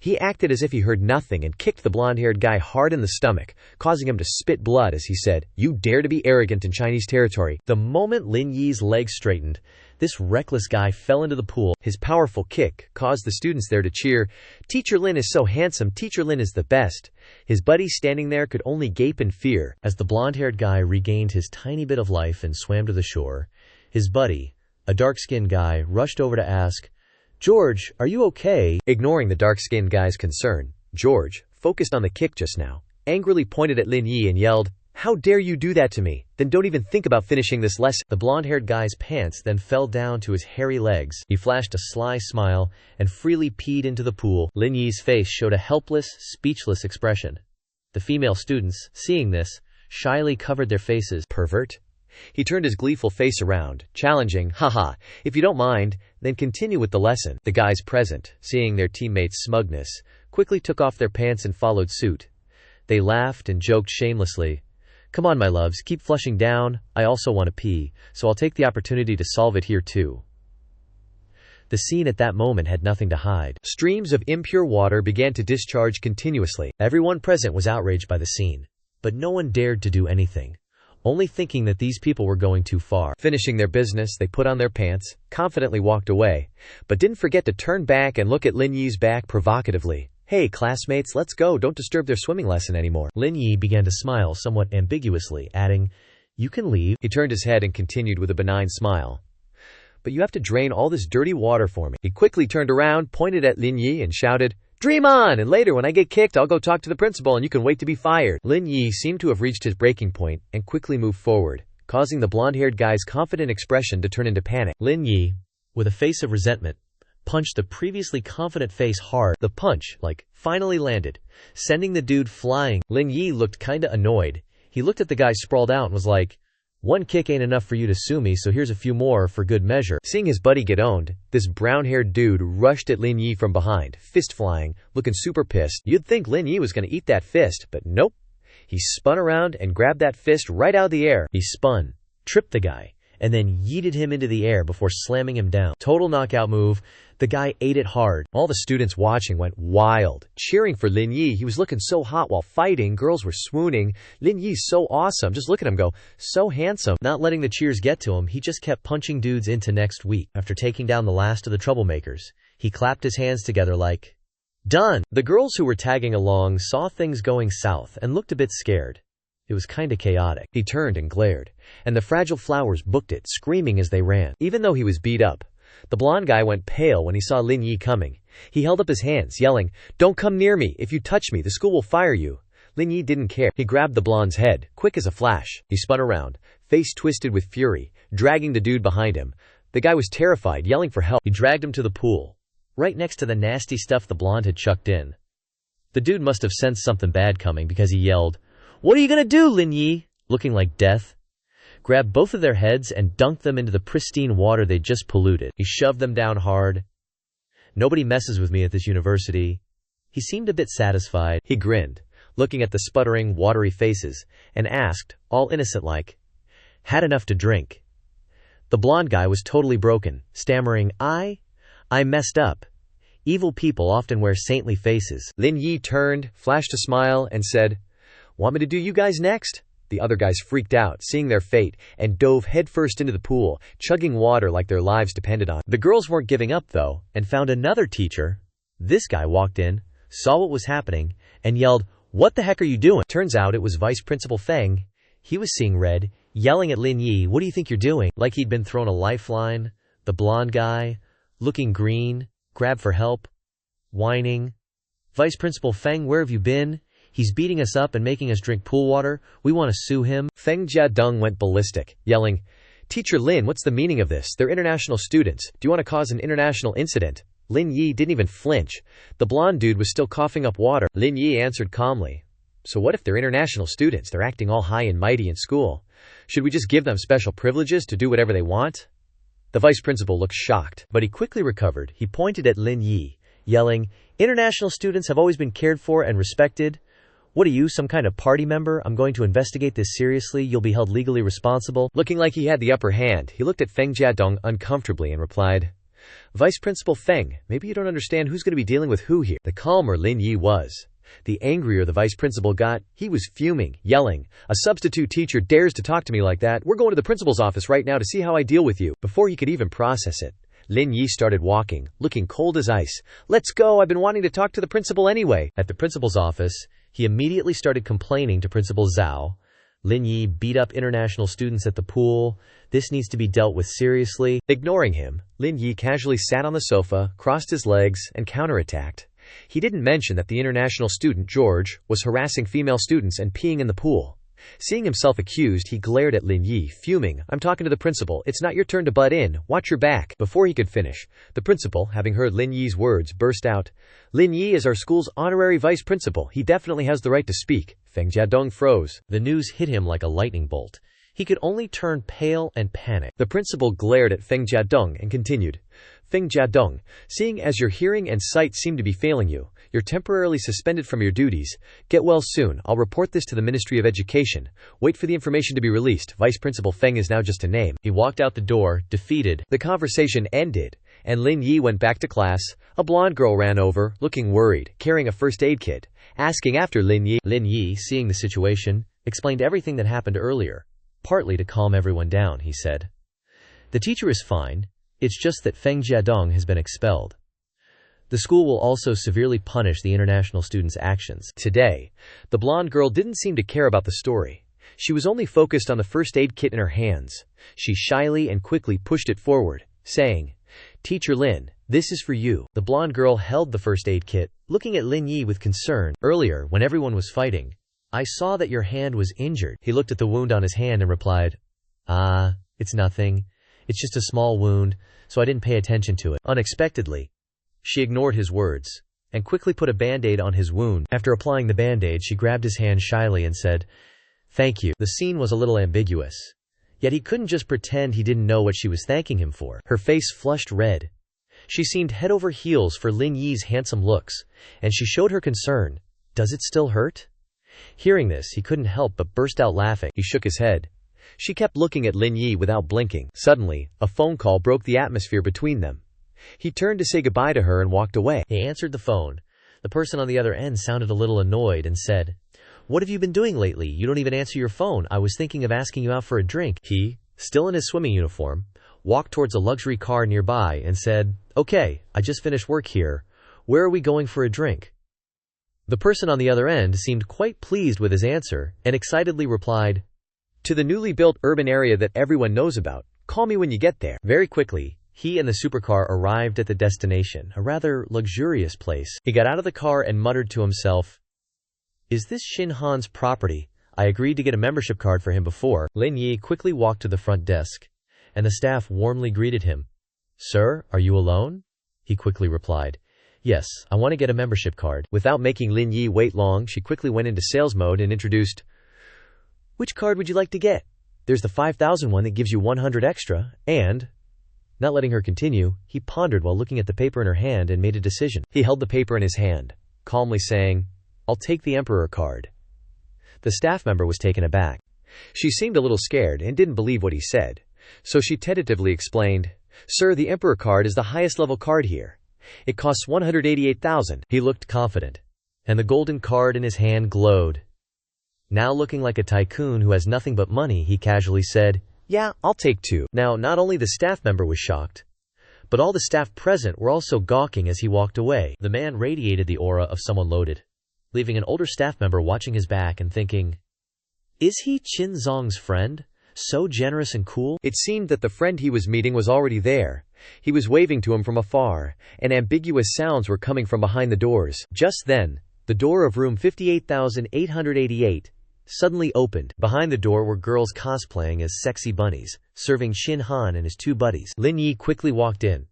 He acted as if he heard nothing and kicked the blonde-haired guy hard in the stomach, causing him to spit blood as he said, "You dare to be arrogant in Chinese territory." The moment Lin Yi's legs straightened, this reckless guy fell into the pool. His powerful kick caused the students there to cheer, "Teacher Lin is so handsome, Teacher Lin is the best." His buddies standing there could only gape in fear. As the blonde-haired guy regained his tiny bit of life and swam to the shore, his buddy, a dark-skinned guy, rushed over to ask, "George, are you okay?" Ignoring the dark-skinned guy's concern, George, focused on the kick just now, angrily pointed at Lin Yi and yelled, "How dare you do that to me? Then don't even think about finishing this lesson." The blonde-haired guy's pants then fell down to his hairy legs. He flashed a sly smile and freely peed into the pool. Lin Yi's face showed a helpless, speechless expression. The female students, seeing this, shyly covered their faces. "Pervert." He turned his gleeful face around, challenging, "Haha, if you don't mind, then continue with the lesson." The guys present, seeing their teammates' smugness, quickly took off their pants and followed suit. They laughed and joked shamelessly. "Come on, my loves, keep flushing down. I also want to pee, so I'll take the opportunity to solve it here too." The scene at that moment had nothing to hide. Streams of impure water began to discharge continuously. Everyone present was outraged by the scene, but no one dared to do anything, only thinking that these people were going too far. Finishing their business, they put on their pants, confidently walked away, but didn't forget to turn back and look at Lin Yi's back provocatively. "Hey, classmates, let's go. Don't disturb their swimming lesson anymore." Lin Yi began to smile somewhat ambiguously, adding, "You can leave." He turned his head and continued with a benign smile, "But you have to drain all this dirty water for me." He quickly turned around, pointed at Lin Yi, and shouted, "Dream on, and later when I get kicked, I'll go talk to the principal and you can wait to be fired." Lin Yi seemed to have reached his breaking point and quickly moved forward, causing the blonde-haired guy's confident expression to turn into panic. Lin Yi, with a face of resentment, punched the previously confident face hard. The punch, finally landed, sending the dude flying. Lin Yi looked kinda annoyed. He looked at the guy sprawled out and was like, "One kick ain't enough for you to sue me, so here's a few more for good measure." Seeing his buddy get owned, this brown-haired dude rushed at Lin Yi from behind, fist flying, looking super pissed. You'd think Lin Yi was gonna eat that fist, but nope. He spun around and grabbed that fist right out of the air. He spun, tripped the guy, and then yeeted him into the air before slamming him down. Total knockout move. The guy ate it hard. All the students watching went wild, cheering for Lin Yi. He was looking so hot while fighting. Girls were swooning. Lin Yi's so awesome. Just look at him go. So handsome. Not letting the cheers get to him, he just kept punching dudes into next week. After taking down the last of the troublemakers, he clapped his hands together like, "Done!" The girls who were tagging along saw things going south and looked a bit scared. It was kinda chaotic. He turned and glared, and the fragile flowers booked it, screaming as they ran. Even though he was beat up, the blonde guy went pale when he saw Lin Yi coming. He held up his hands, yelling, "Don't come near me! If you touch me, the school will fire you!" Lin Yi didn't care. He grabbed the blonde's head, quick as a flash. He spun around, face twisted with fury, dragging the dude behind him. The guy was terrified, yelling for help. He dragged him to the pool, right next to the nasty stuff the blonde had chucked in. The dude must have sensed something bad coming because he yelled, "What are you gonna do, Lin Yi?" looking like death. Grabbed both of their heads and dunked them into the pristine water they'd just polluted. He shoved them down hard. "Nobody messes with me at this university." He seemed a bit satisfied. He grinned, looking at the sputtering, watery faces, and asked, all innocent-like, "Had enough to drink?" The blonde guy was totally broken, stammering, I messed up. Evil people often wear saintly faces. Lin Yi turned, flashed a smile, and said, "Want me to do you guys next?" The other guys freaked out, seeing their fate, and dove headfirst into the pool, chugging water like their lives depended on it. The girls weren't giving up, though, and found another teacher. This guy walked in, saw what was happening, and yelled, "What the heck are you doing?" Turns out it was Vice Principal Feng. He was seeing red, yelling at Lin Yi, "What do you think you're doing?" Like he'd been thrown a lifeline. The blonde guy, looking green, grabbed for help, whining, "Vice Principal Feng, where have you been? He's beating us up and making us drink pool water. We want to sue him." Feng Jiadong went ballistic, yelling, "Teacher Lin, what's the meaning of this? They're international students. Do you want to cause an international incident?" Lin Yi didn't even flinch. The blonde dude was still coughing up water. Lin Yi answered calmly, "So what if they're international students? They're acting all high and mighty in school. Should we just give them special privileges to do whatever they want?" The vice principal looked shocked, but he quickly recovered. He pointed at Lin Yi, yelling, "International students have always been cared for and respected. What are you, some kind of party member? I'm going to investigate this seriously. You'll be held legally responsible." Looking like he had the upper hand, he looked at Feng Jiadong uncomfortably and replied, "Vice Principal Feng, maybe you don't understand who's going to be dealing with who here." The calmer Lin Yi was, the angrier the vice principal got. He was fuming, yelling, "A substitute teacher dares to talk to me like that. We're going to the principal's office right now to see how I deal with you." Before he could even process it, Lin Yi started walking, looking cold as ice. "Let's go, I've been wanting to talk to the principal anyway." At the principal's office, he immediately started complaining to Principal Zhao. "Lin Yi beat up international students at the pool. This needs to be dealt with seriously." Ignoring him, Lin Yi casually sat on the sofa, crossed his legs, and counterattacked. He didn't mention that the international student, George, was harassing female students and peeing in the pool. Seeing himself accused, he glared at Lin Yi, fuming, "I'm talking to the principal. It's not your turn to butt in. Watch your back." Before he could finish, the principal, having heard Lin Yi's words, burst out, "Lin Yi is our school's honorary vice principal. He definitely has the right to speak." Feng Jiadong froze. The news hit him like a lightning bolt. He could only turn pale and panic. The principal glared at Feng Jiadong and continued, "Feng Jiadong, seeing as your hearing and sight seem to be failing you, you're temporarily suspended from your duties. Get well soon. I'll report this to the Ministry of Education. Wait for the information to be released. Vice Principal Feng is now just a name." He walked out the door, defeated. The conversation ended, and Lin Yi went back to class. A blonde girl ran over, looking worried, carrying a first aid kit, asking after Lin Yi. Lin Yi, seeing the situation, explained everything that happened earlier. Partly to calm everyone down, he said, "The teacher is fine. It's just that Feng Jiadong has been expelled. The school will also severely punish the international students' actions." Today, the blonde girl didn't seem to care about the story. She was only focused on the first aid kit in her hands. She shyly and quickly pushed it forward, saying, "Teacher Lin, this is for you." The blonde girl held the first aid kit, looking at Lin Yi with concern. "Earlier, when everyone was fighting, I saw that your hand was injured." He looked at the wound on his hand and replied, It's nothing. It's just a small wound, so I didn't pay attention to it. Unexpectedly, she ignored his words and quickly put a band-aid on his wound. After applying the band-aid, she grabbed his hand shyly and said, "Thank you." The scene was a little ambiguous, yet he couldn't just pretend he didn't know what she was thanking him for. Her face flushed red. She seemed head over heels for Lin Yi's handsome looks, and she showed her concern. "Does it still hurt?" Hearing this, he couldn't help but burst out laughing. He shook his head. She kept looking at Lin Yi without blinking. Suddenly, a phone call broke the atmosphere between them. He turned to say goodbye to her and walked away. He answered the phone. The person on the other end sounded a little annoyed and said, "What have you been doing lately? You don't even answer your phone. I was thinking of asking you out for a drink." He, still in his swimming uniform, walked towards a luxury car nearby and said, "Okay, I just finished work here. Where are we going for a drink?" The person on the other end seemed quite pleased with his answer and excitedly replied, "To the newly built urban area that everyone knows about. Call me when you get there." Very quickly, he and the supercar arrived at the destination, a rather luxurious place. He got out of the car and muttered to himself, "Is this Shin Han's property? I agreed to get a membership card for him before." Lin Yi quickly walked to the front desk, and the staff warmly greeted him. "Sir, are you alone?" He quickly replied, "Yes, I want to get a membership card." Without making Lin Yi wait long, she quickly went into sales mode and introduced, "Which card would you like to get? There's the 5,000 one that gives you 100 extra, and..." Not letting her continue, he pondered while looking at the paper in her hand and made a decision. He held the paper in his hand, calmly saying, "I'll take the Emperor card." The staff member was taken aback. She seemed a little scared and didn't believe what he said, so she tentatively explained, "Sir, the Emperor card is the highest level card here. It costs 188,000. He looked confident, and the golden card in his hand glowed. Now looking like a tycoon who has nothing but money, he casually said, "Yeah, I'll take 2. Now, not only the staff member was shocked, but all the staff present were also gawking as he walked away. The man radiated the aura of someone loaded, leaving an older staff member watching his back and thinking, "Is he Qin Zong's friend? So generous and cool?" It seemed that the friend he was meeting was already there. He was waving to him from afar, and ambiguous sounds were coming from behind the doors. Just then, the door of room 58,888 suddenly opened. Behind the door were girls cosplaying as sexy bunnies, serving Shin Han and his 2 buddies. Lin Yi quickly walked in.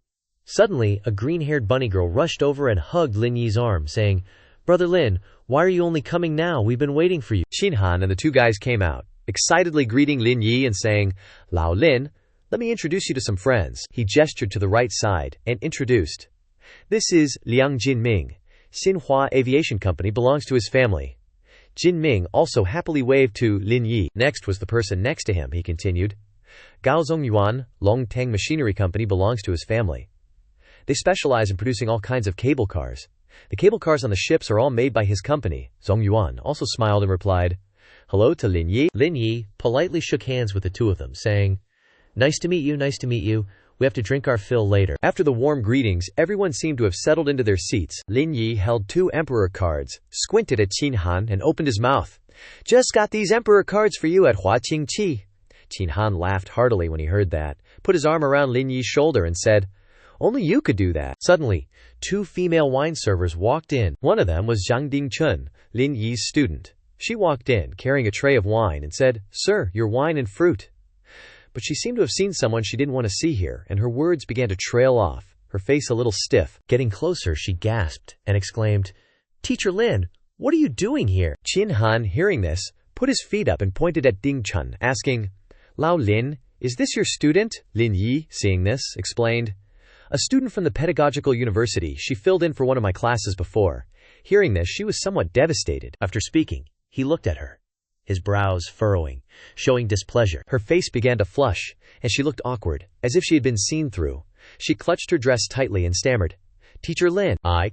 Suddenly, a green-haired bunny girl rushed over and hugged Lin Yi's arm, saying, "Brother Lin, why are you only coming now? We've been waiting for you." Shin Han and the 2 guys came out, excitedly greeting Lin Yi and saying, "Lao Lin, let me introduce you to some friends." He gestured to the right side and introduced, "This is Liang Jinming. Xinhua Aviation Company belongs to his family." Jin Ming also happily waved to Lin Yi. Next was the person next to him, he continued. Gaozong Yuan, Longtang Machinery Company belongs to his family. They specialize in producing all kinds of cable cars. The cable cars on the ships are all made by his company. Zong Yuan also smiled and replied, "Hello to Lin Yi." Lin Yi politely shook hands with the 2 of them, saying, "Nice to meet you, nice to meet you. We have to drink our fill later." After the warm greetings, everyone seemed to have settled into their seats. Lin Yi held 2 Emperor cards, squinted at Qin Han, and opened his mouth. "Just got these Emperor cards for you at Hua Qing Qi." Qin Han laughed heartily when he heard that, put his arm around Lin Yi's shoulder and said, "Only you could do that." Suddenly, 2 female wine servers walked in. One of them was Zhang Dingchun, Lin Yi's student. She walked in, carrying a tray of wine, and said, "Sir, your wine and fruit." But she seemed to have seen someone she didn't want to see here, and her words began to trail off, her face a little stiff. Getting closer, she gasped and exclaimed, "Teacher Lin, what are you doing here?" Qin Han, hearing this, put his feet up and pointed at Ding Chun, asking, "Lao Lin, is this your student?" Lin Yi, seeing this, explained, "A student from the pedagogical university. She filled in for one of my classes before." Hearing this, she was somewhat devastated. After speaking, he looked at her, his brows furrowing, showing displeasure. Her face began to flush, and she looked awkward, as if she had been seen through. She clutched her dress tightly and stammered, "Teacher Lin." I.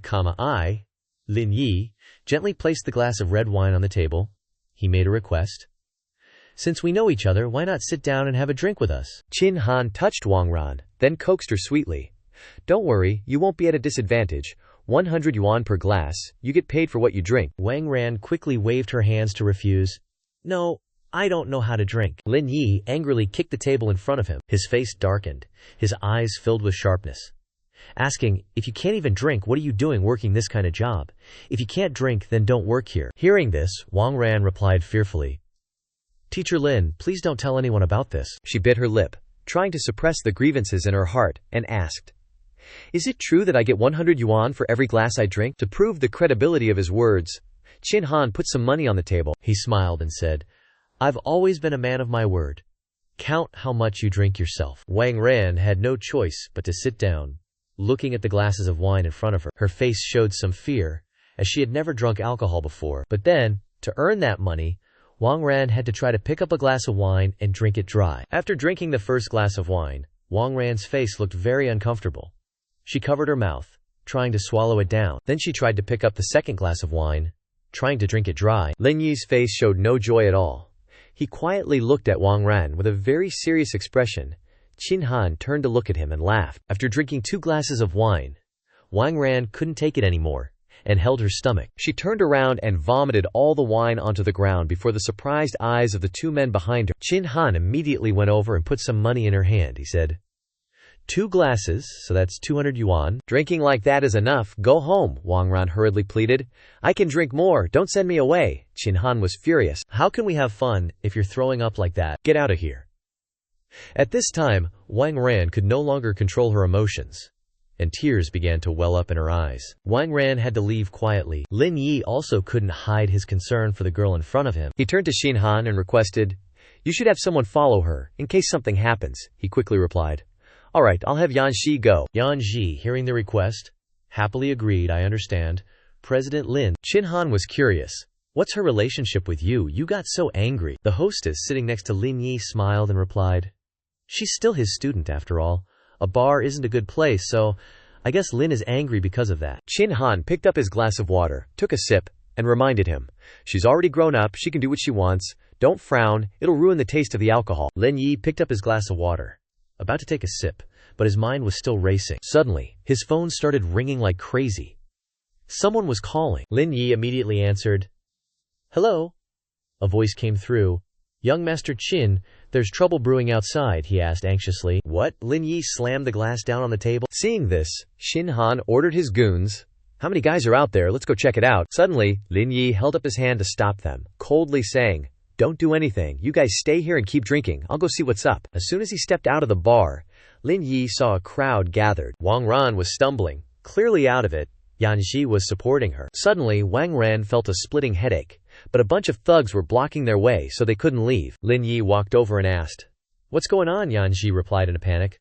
Lin Yi gently placed the glass of red wine on the table. He made a request. "Since we know each other, why not sit down and have a drink with us?" Qin Han touched Wang Ran, then coaxed her sweetly. "Don't worry, you won't be at a disadvantage. 100 yuan per glass, you get paid for what you drink." Wang Ran quickly waved her hands to refuse. "No, I don't know how to drink." Lin Yi angrily kicked the table in front of him. His face darkened, his eyes filled with sharpness, asking, "If you can't even drink, what are you doing working this kind of job? If you can't drink, then don't work here." Hearing this, Wang Ran replied fearfully, Teacher Lin, please don't tell anyone about this. She bit her lip, trying to suppress the grievances in her heart, and asked, "Is it true that I get 100 yuan for every glass I drink?" To prove the credibility of his words, Chin Han put some money on the table. He smiled and said, "I've always been a man of my word. Count how much you drink yourself." Wang Ran had no choice but to sit down, looking at the glasses of wine in front of her. Her face showed some fear, as she had never drunk alcohol before. But then, to earn that money, Wang Ran had to try to pick up a glass of wine and drink it dry. After drinking the first glass of wine, Wang Ran's face looked very uncomfortable. She covered her mouth, trying to swallow it down. Then she tried to pick up the second glass of wine, trying to drink it dry. Lin Yi's face showed no joy at all. He quietly looked at Wang Ran with a very serious expression. Chin Han turned to look at him and laughed. After drinking 2 glasses of wine, Wang Ran couldn't take it anymore and held her stomach. She turned around and vomited all the wine onto the ground before the surprised eyes of the 2 men behind her. Chin Han immediately went over and put some money in her hand. He said, 2 glasses, so that's 200 yuan. Drinking like that is enough. Go home, Wang Ran hurriedly pleaded. I can drink more. Don't send me away. Chin Han was furious. How can we have fun if you're throwing up like that? Get out of here. At this time, Wang Ran could no longer control her emotions, and tears began to well up in her eyes. Wang Ran had to leave quietly. Lin Yi also couldn't hide his concern for the girl in front of him. He turned to Chin Han and requested, "You should have someone follow her, in case something happens." He quickly replied, "All right, I'll have Yan Shi go." Yan Shi, hearing the request, happily agreed. I understand. President Lin. Chin Han was curious. What's her relationship with you? You got so angry. The hostess sitting next to Lin Yi smiled and replied, "She's still his student after all. A bar isn't a good place, so I guess Lin is angry because of that." Chin Han picked up his glass of water, took a sip, and reminded him, "She's already grown up, she can do what she wants. Don't frown, it'll ruin the taste of the alcohol." Lin Yi picked up his glass of water, about to take a sip, but his mind was still racing. Suddenly, his phone started ringing like crazy. Someone was calling. Lin Yi immediately answered. "Hello?" A voice came through. "Young Master Chin, there's trouble brewing outside," he asked anxiously. "What?" Lin Yi slammed the glass down on the table. Seeing this, Chin Han ordered his goons, "How many guys are out there? Let's go check it out." Suddenly, Lin Yi held up his hand to stop them, coldly saying, "Don't do anything. You guys stay here and keep drinking. I'll go see what's up." As soon as he stepped out of the bar, Lin Yi saw a crowd gathered. Wang Ran was stumbling, clearly out of it. Yan Shi was supporting her. Suddenly, Wang Ran felt a splitting headache, but a bunch of thugs were blocking their way so they couldn't leave. Lin Yi walked over and asked, "What's going on?" Yan Shi replied in a panic.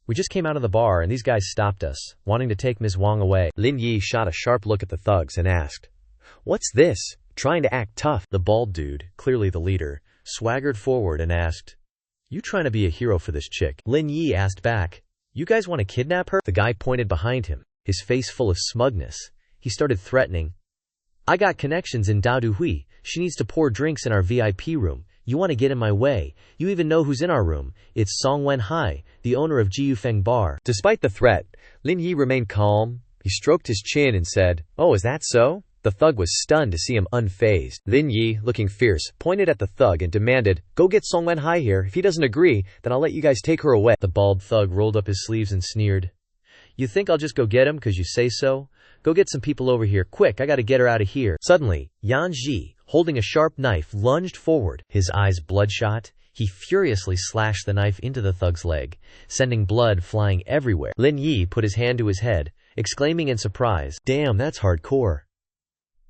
"We just came out of the bar and these guys stopped us, wanting to take Ms. Wang away." Lin Yi shot a sharp look at the thugs and asked, "What's this? Trying to act tough?" The bald dude, clearly the leader, swaggered forward and asked, "You trying to be a hero for this chick?" Lin Yi asked back, "You guys want to kidnap her?" The guy pointed behind him, his face full of smugness. He started threatening, "I got connections in Daduhui. She needs to pour drinks in our VIP room. You want to get in my way? You even know who's in our room. It's Song Wenhai, the owner of Jiyufeng Bar." Despite the threat, Lin Yi remained calm. He stroked his chin and said, "Oh, is that so?" The thug was stunned to see him unfazed. Lin Yi, looking fierce, pointed at the thug and demanded, "Go get Song Wenhai here. If he doesn't agree, then I'll let you guys take her away." The bald thug rolled up his sleeves and sneered, "You think I'll just go get him because you say so? Go get some people over here, quick, I gotta get her out of here." Suddenly, Yan Shi, holding a sharp knife, lunged forward. His eyes bloodshot, he furiously slashed the knife into the thug's leg, sending blood flying everywhere. Lin Yi put his hand to his head, exclaiming in surprise, "Damn, that's hardcore."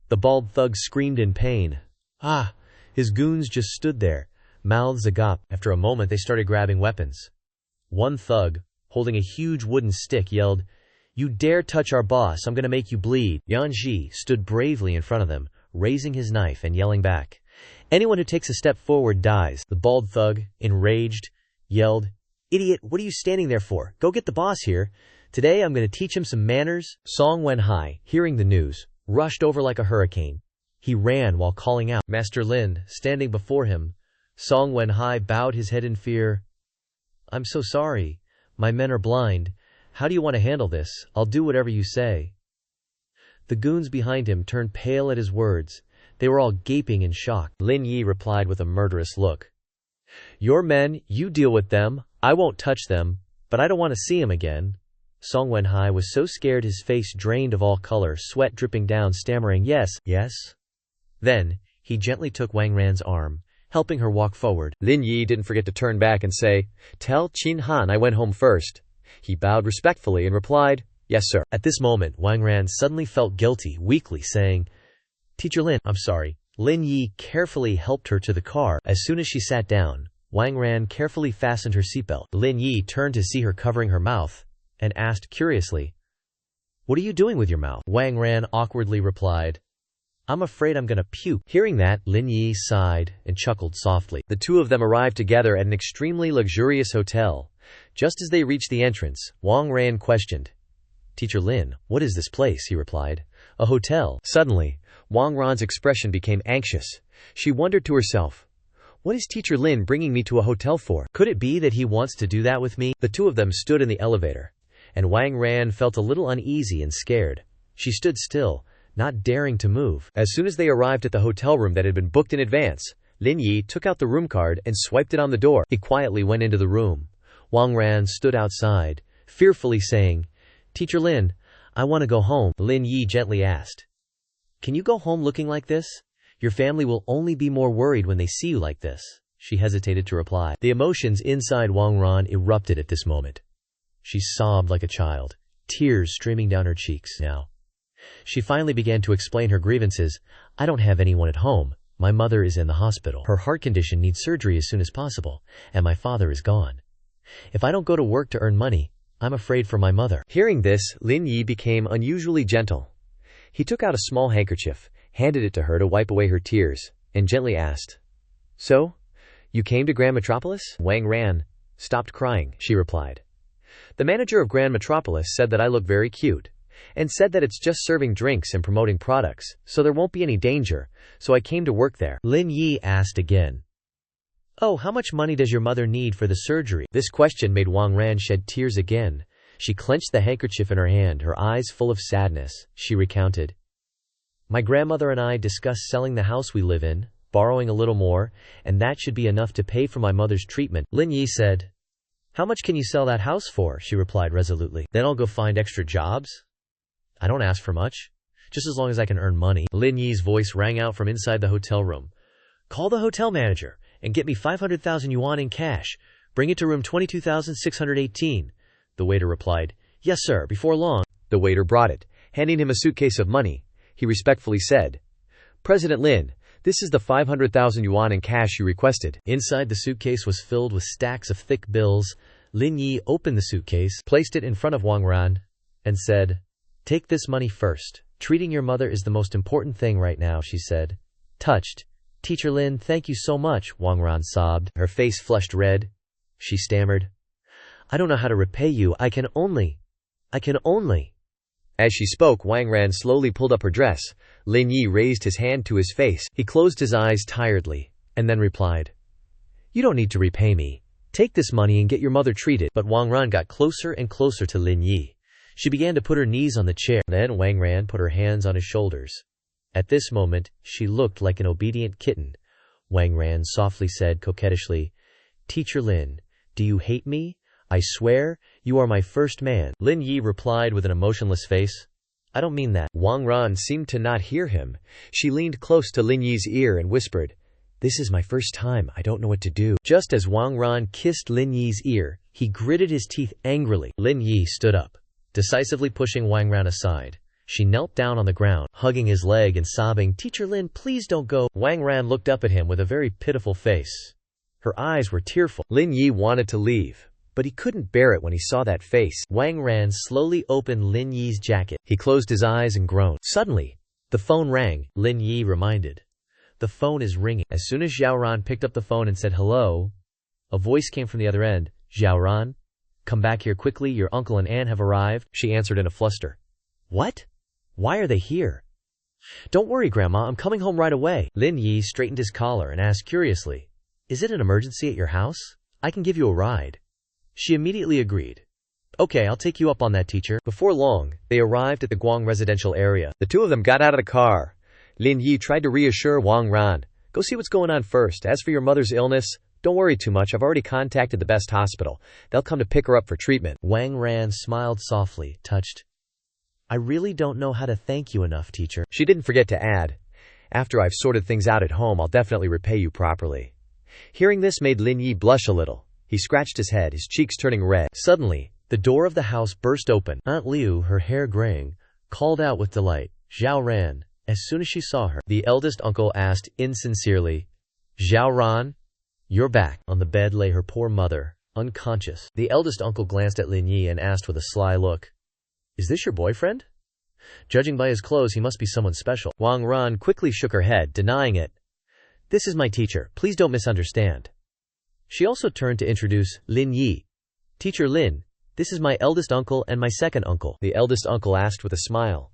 The bald thug screamed in pain. Ah! His goons just stood there, mouths agape. After a moment they started grabbing weapons. One thug, holding a huge wooden stick, yelled, "You dare touch our boss, I'm gonna make you bleed." Yan Shi stood bravely in front of them, raising his knife and yelling back, "Anyone who takes a step forward dies." The bald thug, enraged, yelled, "Idiot, what are you standing there for? Go get the boss here. Today I'm gonna teach him some manners." Song Wenhai, hearing the news, rushed over like a hurricane. He ran while calling out, "Master Lin," standing before him. Song Wenhai bowed his head in fear. "I'm so sorry. My men are blind. How do you want to handle this? I'll do whatever you say." The goons behind him turned pale at his words. They were all gaping in shock. Lin Yi replied with a murderous look, "Your men, you deal with them. I won't touch them, but I don't want to see him again." Song Wenhai was so scared his face drained of all color, sweat dripping down, stammering, "Yes, yes." Then, he gently took Wang Ran's arm, helping her walk forward. Lin Yi didn't forget to turn back and say, "Tell Qin Han I went home first." He bowed respectfully and replied, "Yes, sir." At this moment, Wang Ran suddenly felt guilty, weakly saying, "Teacher Lin, I'm sorry." Lin Yi carefully helped her to the car. As soon as she sat down, Wang Ran carefully fastened her seatbelt. Lin Yi turned to see her covering her mouth and asked curiously, "What are you doing with your mouth?" Wang Ran awkwardly replied, "I'm afraid I'm gonna puke." Hearing that, Lin Yi sighed and chuckled softly. The two of them arrived together at an extremely luxurious hotel. Just as they reached the entrance, Wang Ran questioned, "Teacher Lin, what is this place?" He replied, "A hotel." Suddenly, Wang Ran's expression became anxious. She wondered to herself, "What is Teacher Lin bringing me to a hotel for? Could it be that he wants to do that with me?" The two of them stood in the elevator, and Wang Ran felt a little uneasy and scared. She stood still, not daring to move. As soon as they arrived at the hotel room that had been booked in advance, Lin Yi took out the room card and swiped it on the door. He quietly went into the room. Wang Ran stood outside, fearfully saying, "Teacher Lin, I want to go home." Lin Yi gently asked, "Can you go home looking like this? Your family will only be more worried when they see you like this." She hesitated to reply. The emotions inside Wang Ran erupted at this moment. She sobbed like a child, tears streaming down her cheeks. Now, she finally began to explain her grievances. "I don't have anyone at home. My mother is in the hospital. Her heart condition needs surgery as soon as possible, and my father is gone. If I don't go to work to earn money, I'm afraid for my mother." Hearing this, Lin Yi became unusually gentle. He took out a small handkerchief, handed it to her to wipe away her tears, and gently asked, "So, you came to Grand Metropolis?" Wang Ran stopped crying. She replied, "The manager of Grand Metropolis said that I look very cute, and said that it's just serving drinks and promoting products, so there won't be any danger, so I came to work there." Lin Yi asked again, "Oh, how much money does your mother need for the surgery?" This question made Wang Ran shed tears again. She clenched the handkerchief in her hand, her eyes full of sadness. She recounted, "My grandmother and I discussed selling the house we live in, borrowing a little more, and that should be enough to pay for my mother's treatment." Lin Yi said, "How much can you sell that house for?" She replied resolutely. "Then I'll go find extra jobs. I don't ask for much, just as long as I can earn money." Lin Yi's voice rang out from inside the hotel room. "Call the hotel manager and get me 500,000 yuan in cash. Bring it to room 22,618. The waiter replied, "Yes, sir, before long." The waiter brought it, handing him a suitcase of money. He respectfully said, "President Lin, this is the 500,000 yuan in cash you requested." Inside the suitcase was filled with stacks of thick bills. Lin Yi opened the suitcase, placed it in front of Wang Ran, and said, "Take this money first. Treating your mother is the most important thing right now," she said. Touched, "Teacher Lin, thank you so much," Wang Ran sobbed. Her face flushed red. She stammered, "I don't know how to repay you. I can only. As she spoke, Wang Ran slowly pulled up her dress. Lin Yi raised his hand to his face. He closed his eyes tiredly, and then replied, "You don't need to repay me. Take this money and get your mother treated." But Wang Ran got closer and closer to Lin Yi. She began to put her knees on the chair. Then Wang Ran put her hands on his shoulders. At this moment, she looked like an obedient kitten. Wang Ran softly said coquettishly, "Teacher Lin, do you hate me? I swear, you are my first man." Lin Yi replied with an emotionless face, "I don't mean that." Wang Ran seemed to not hear him. She leaned close to Lin Yi's ear and whispered, "This is my first time. I don't know what to do." Just as Wang Ran kissed Lin Yi's ear, he gritted his teeth angrily. Lin Yi stood up, decisively pushing Wang Ran aside. She knelt down on the ground, hugging his leg and sobbing, "Teacher Lin, please don't go." Wang Ran looked up at him with a very pitiful face. Her eyes were tearful. Lin Yi wanted to leave, but he couldn't bear it when he saw that face. Wang Ran slowly opened Lin Yi's jacket. He closed his eyes and groaned. Suddenly, the phone rang. Lin Yi reminded, "The phone is ringing." As soon as Zhao Ran picked up the phone and said hello, a voice came from the other end. "Zhao Ran, come back here quickly. Your uncle and aunt have arrived." She answered in a fluster. "What? Why are they here?" "Don't worry, Grandma, I'm coming home right away." Lin Yi straightened his collar and asked curiously, "Is it an emergency at your house? I can give you a ride." She immediately agreed. "Okay, I'll take you up on that, teacher." Before long, they arrived at the Guang residential area. The two of them got out of the car. Lin Yi tried to reassure Wang Ran, "Go see what's going on first. As for your mother's illness, don't worry too much. I've already contacted the best hospital. They'll come to pick her up for treatment." Wang Ran smiled softly, touched. "I really don't know how to thank you enough, teacher." She didn't forget to add, "After I've sorted things out at home, I'll definitely repay you properly." Hearing this made Lin Yi blush a little. He scratched his head, his cheeks turning red. Suddenly, the door of the house burst open. Aunt Liu, her hair graying, called out with delight. Zhao Ran, as soon as she saw her. The eldest uncle asked insincerely, Zhao Ran, you're back. On the bed lay her poor mother, unconscious. The eldest uncle glanced at Lin Yi and asked with a sly look, Is this your boyfriend? Judging by his clothes, he must be someone special. Wang Ran quickly shook her head, denying it. This is my teacher. Please don't misunderstand. She also turned to introduce Lin Yi. Teacher Lin, this is my eldest uncle and my second uncle. The eldest uncle asked with a smile.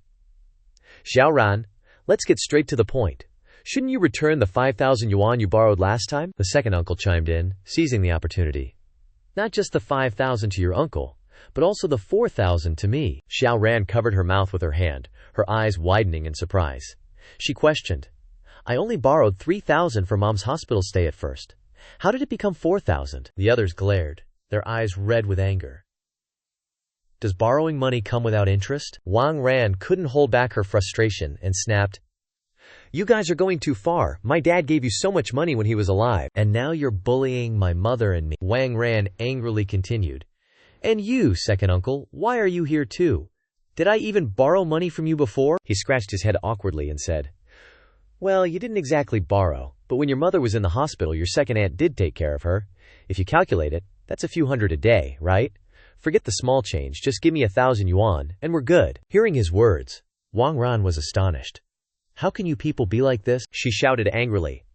Zhao Ran, let's get straight to the point. Shouldn't you return the 5,000 yuan you borrowed last time? The second uncle chimed in, seizing the opportunity. Not just the 5,000 to your uncle, but also the 4,000 to me. Zhao Ran covered her mouth with her hand, her eyes widening in surprise. She questioned, I only borrowed 3,000 for Mom's hospital stay at first. How did it become 4,000? The others glared, their eyes red with anger. Does borrowing money come without interest? Wang Ran couldn't hold back her frustration and snapped, You guys are going too far. My dad gave you so much money when he was alive. And now you're bullying my mother and me. Wang Ran angrily continued. And you, second uncle, why are you here too? Did I even borrow money from you before? He scratched his head awkwardly and said, Well, you didn't exactly borrow, but when your mother was in the hospital, your second aunt did take care of her. If you calculate it, that's a few hundred a day, right? Forget the small change, just give me 1,000 yuan, and we're good. Hearing his words, Wang Ran was astonished. How can you people be like this? She shouted angrily.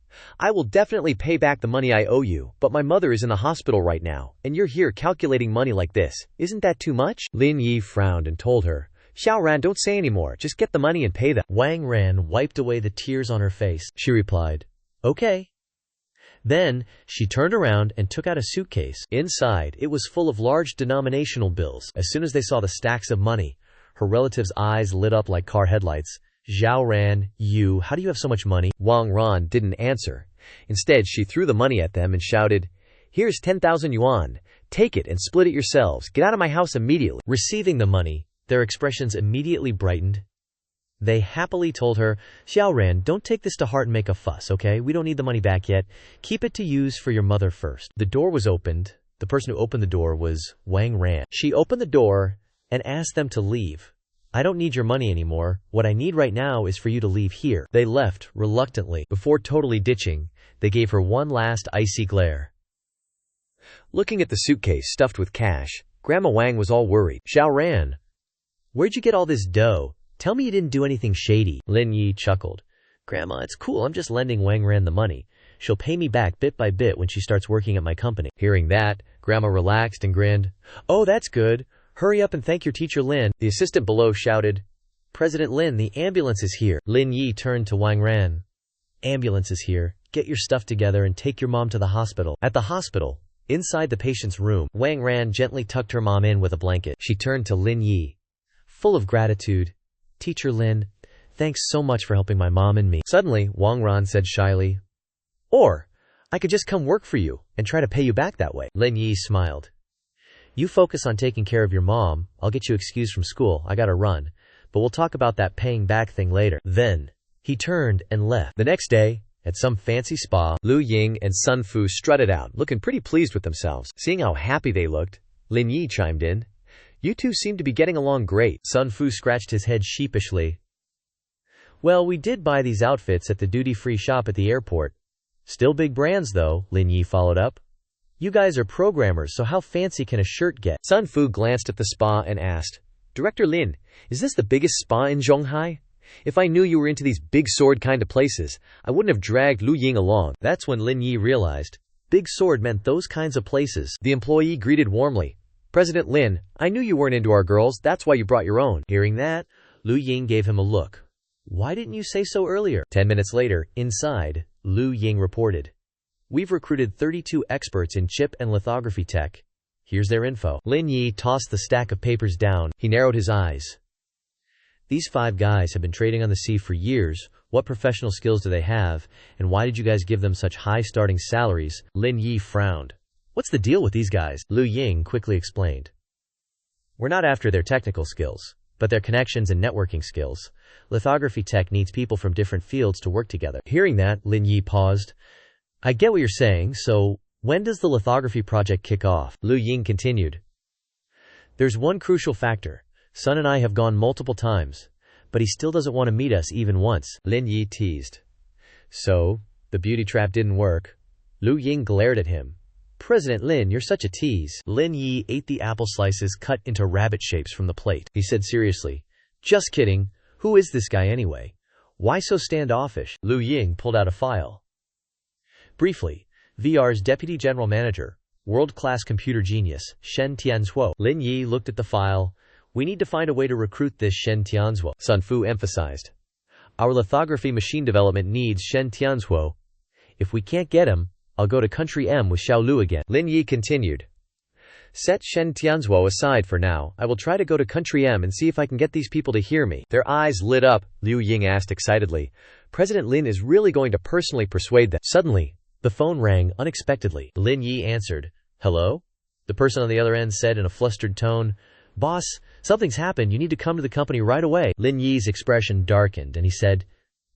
I will definitely pay back the money I owe you, but my mother is in the hospital right now, and you're here calculating money like this. Isn't that too much? Lin Yi frowned and told her, Zhao Ran, don't say anymore. Just get the money and pay them. Wang Ran wiped away the tears on her face. She replied, Okay. Then, she turned around and took out a suitcase. Inside, it was full of large denominational bills. As soon as they saw the stacks of money, her relatives' eyes lit up like car headlights. Zhao Ran, how do you have so much money? Wang Ran didn't answer. Instead, she threw the money at them and shouted, Here's 10,000 yuan. Take it and split it yourselves. Get out of my house immediately. Receiving the money, their expressions immediately brightened. They happily told her, Xiao Ran, don't take this to heart and make a fuss, okay? We don't need the money back yet. Keep it to use for your mother first. The door was opened. The person who opened the door was Wang Ran. She opened the door and asked them to leave. I don't need your money anymore. What I need right now is for you to leave here. They left, reluctantly. Before totally ditching, they gave her one last icy glare. Looking at the suitcase stuffed with cash, Grandma Wang was all worried. Xiao Ran, where'd you get all this dough? Tell me you didn't do anything shady. Lin Yi chuckled. Grandma, it's cool. I'm just lending Wang Ran the money. She'll pay me back bit by bit when she starts working at my company. Hearing that, Grandma relaxed and grinned. Oh, that's good. Hurry up and thank your teacher Lin. The assistant below shouted, President Lin, the ambulance is here. Lin Yi turned to Wang Ran. Ambulance is here. Get your stuff together and take your mom to the hospital. At the hospital, inside the patient's room, Wang Ran gently tucked her mom in with a blanket. She turned to Lin Yi. Full of gratitude. Teacher Lin, thanks so much for helping my mom and me. Suddenly, Wang Ran said shyly, Or, I could just come work for you and try to pay you back that way. Lin Yi smiled. You focus on taking care of your mom. I'll get you excused from school. I gotta run. But we'll talk about that paying back thing later. Then, he turned and left. The next day, at some fancy spa, Lu Ying and Sun Fu strutted out, looking pretty pleased with themselves. Seeing how happy they looked, Lin Yi chimed in. You two seem to be getting along great. Sun Fu scratched his head sheepishly. Well, we did buy these outfits at the duty-free shop at the airport. Still big brands though, Lin Yi followed up. You guys are programmers, so how fancy can a shirt get? Sun Fu glanced at the spa and asked, Director Lin, is this the biggest spa in Zhonghai? If I knew you were into these big sword kind of places, I wouldn't have dragged Lu Ying along. That's when Lin Yi realized big sword meant those kinds of places. The employee greeted warmly. President Lin, I knew you weren't into our girls, that's why you brought your own. Hearing that, Lu Ying gave him a look. Why didn't you say so earlier? 10 minutes later, inside, Lu Ying reported. We've recruited 32 experts in chip and lithography tech. Here's their info. Lin Yi tossed the stack of papers down. He narrowed his eyes. These 5 guys have been trading on the sea for years. What professional skills do they have? And why did you guys give them such high starting salaries? Lin Yi frowned. What's the deal with these guys? Lu Ying quickly explained. We're not after their technical skills, but their connections and networking skills. Lithography tech needs people from different fields to work together. Hearing that, Lin Yi paused. I get what you're saying, so when does the lithography project kick off? Liu Ying continued. There's one crucial factor. Sun and I have gone multiple times, but he still doesn't want to meet us even once, Lin Yi teased. So, the beauty trap didn't work. Liu Ying glared at him. President Lin, you're such a tease. Lin Yi ate the apple slices cut into rabbit shapes from the plate. He said seriously, just kidding. Who is this guy anyway? Why so standoffish? Liu Ying pulled out a file. Briefly, VR's Deputy General Manager, world-class computer genius, Shen Tianzuo. Lin Yi looked at the file. We need to find a way to recruit this Shen Tianzuo, Sun Fu emphasized. Our lithography machine development needs Shen Tianzuo. If we can't get him, I'll go to Country M with Xiao Lu again. Lin Yi continued. Set Shen Tianzuo aside for now. I will try to go to Country M and see if I can get these people to hear me. Their eyes lit up. Liu Ying asked excitedly. President Lin is really going to personally persuade them. Suddenly, the phone rang unexpectedly. Lin Yi answered. Hello? The person on the other end said in a flustered tone, Boss, something's happened. You need to come to the company right away. Lin Yi's expression darkened and he said,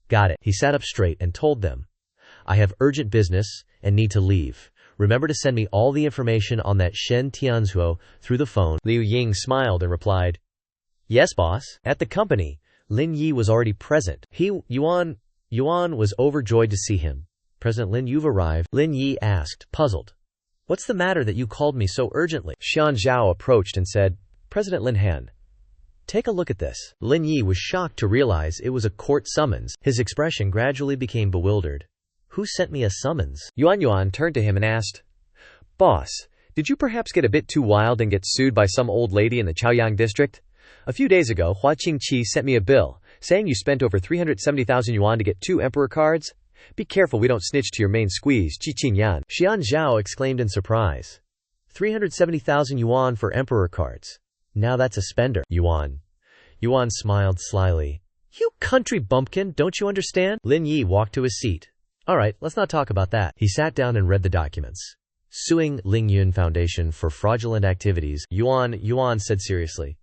Got it. He sat up straight and told them, I have urgent business and need to leave. Remember to send me all the information on that Shen Tianzuo through the phone. Liu Ying smiled and replied, Yes, boss. At the company, Lin Yi was already present. Yuan was overjoyed to see him. President Lin, you've arrived. Lin Yi asked, puzzled. What's the matter that you called me so urgently? Xian Zhao approached and said, President Lin Han, take a look at this. Lin Yi was shocked to realize it was a court summons. His expression gradually became bewildered. Who sent me a summons? Yuan turned to him and asked, Boss, did you perhaps get a bit too wild and get sued by some old lady in the Chaoyang district? A few days ago, Hua Qingqi sent me a bill, saying you spent over 370,000 yuan to get 2 emperor cards. Be careful we don't snitch to your main squeeze, Ji Qingyan. Xian Zhao exclaimed in surprise. 370,000 yuan for emperor cards. Now that's a spender. Yuan smiled slyly. You country bumpkin, don't you understand? Lin Yi walked to his seat. All right, let's not talk about that. He sat down and read the documents. Suing Ling Yun Foundation for fraudulent activities, Yuan said seriously.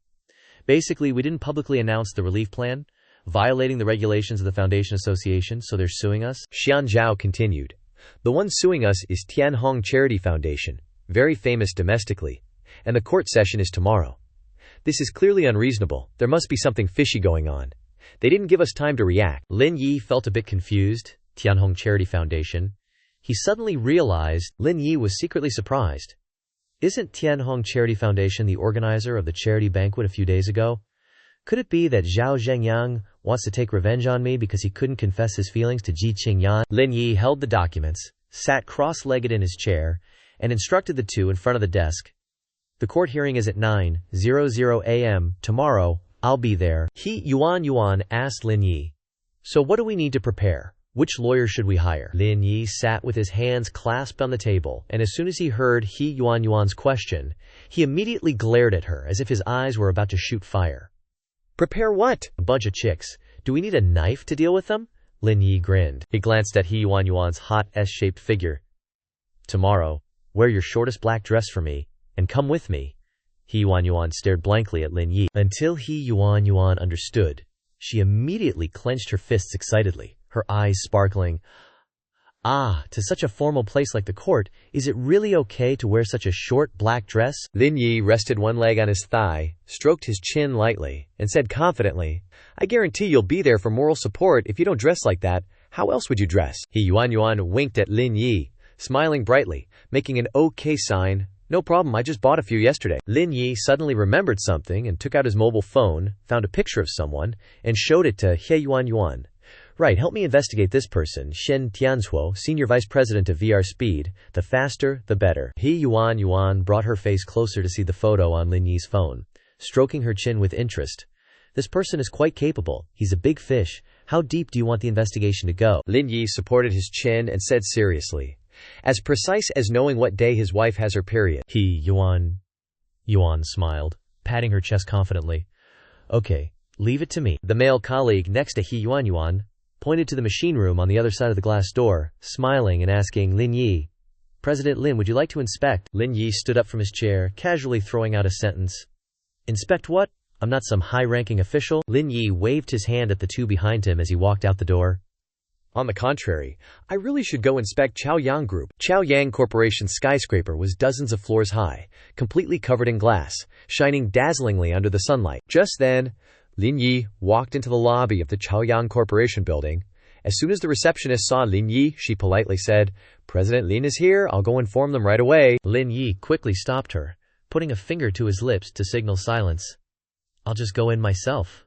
Basically, we didn't publicly announce the relief plan, violating the regulations of the Foundation Association, so they're suing us. Xian Zhao continued. The one suing us is Tianhong Charity Foundation, very famous domestically, and the court session is tomorrow. This is clearly unreasonable. There must be something fishy going on. They didn't give us time to react. Lin Yi felt a bit confused. Tianhong Charity Foundation. He suddenly realized Lin Yi was secretly surprised. Isn't Tianhong Charity Foundation the organizer of the charity banquet a few days ago? Could it be that Zhao Zhengyang wants to take revenge on me because he couldn't confess his feelings to Ji Qingyan? Lin Yi held the documents, sat cross-legged in his chair, and instructed the two in front of the desk. The court hearing is at 9:00 a.m. tomorrow. I'll be there. Yuan asked Lin Yi. So what do we need to prepare? Which lawyer should we hire? Lin Yi sat with his hands clasped on the table, and as soon as he heard Yuan's question, he immediately glared at her as if his eyes were about to shoot fire. Prepare what? A bunch of chicks. Do we need a knife to deal with them? Lin Yi grinned. He glanced at Yuan's hot S-shaped figure. Tomorrow, wear your shortest black dress for me, and come with me. Yuan stared blankly at Lin Yi. Until Yuan understood, she immediately clenched her fists excitedly, her eyes sparkling. Ah, to such a formal place like the court, is it really okay to wear such a short black dress? Lin Yi rested one leg on his thigh, stroked his chin lightly, and said confidently, I guarantee you'll be there for moral support if you don't dress like that. How else would you dress? Yuan winked at Lin Yi, smiling brightly, making an okay sign. No problem, I just bought a few yesterday. Lin Yi suddenly remembered something and took out his mobile phone, found a picture of someone, and showed it to Yuan. Right, help me investigate this person, Shen Tianzuo, Senior Vice President of VR Speed. The faster, the better. Yuan brought her face closer to see the photo on Lin Yi's phone, stroking her chin with interest. This person is quite capable. He's a big fish. How deep do you want the investigation to go? Lin Yi supported his chin and said seriously, as precise as knowing what day his wife has her period. Yuan smiled, patting her chest confidently. Okay, leave it to me. The male colleague next to Yuan pointed to the machine room on the other side of the glass door, smiling and asking Lin Yi, President Lin, would you like to inspect? Lin Yi stood up from his chair, casually throwing out a sentence. Inspect what? I'm not some high-ranking official. Lin Yi waved his hand at the two behind him as he walked out the door. On the contrary, I really should go inspect Chaoyang Group. Chaoyang Corporation's skyscraper was dozens of floors high, completely covered in glass, shining dazzlingly under the sunlight. Just then, Lin Yi walked into the lobby of the Chaoyang Corporation building. As soon as the receptionist saw Lin Yi, she politely said, "President Lin is here, I'll go inform them right away." Lin Yi quickly stopped her, putting a finger to his lips to signal silence. "I'll just go in myself."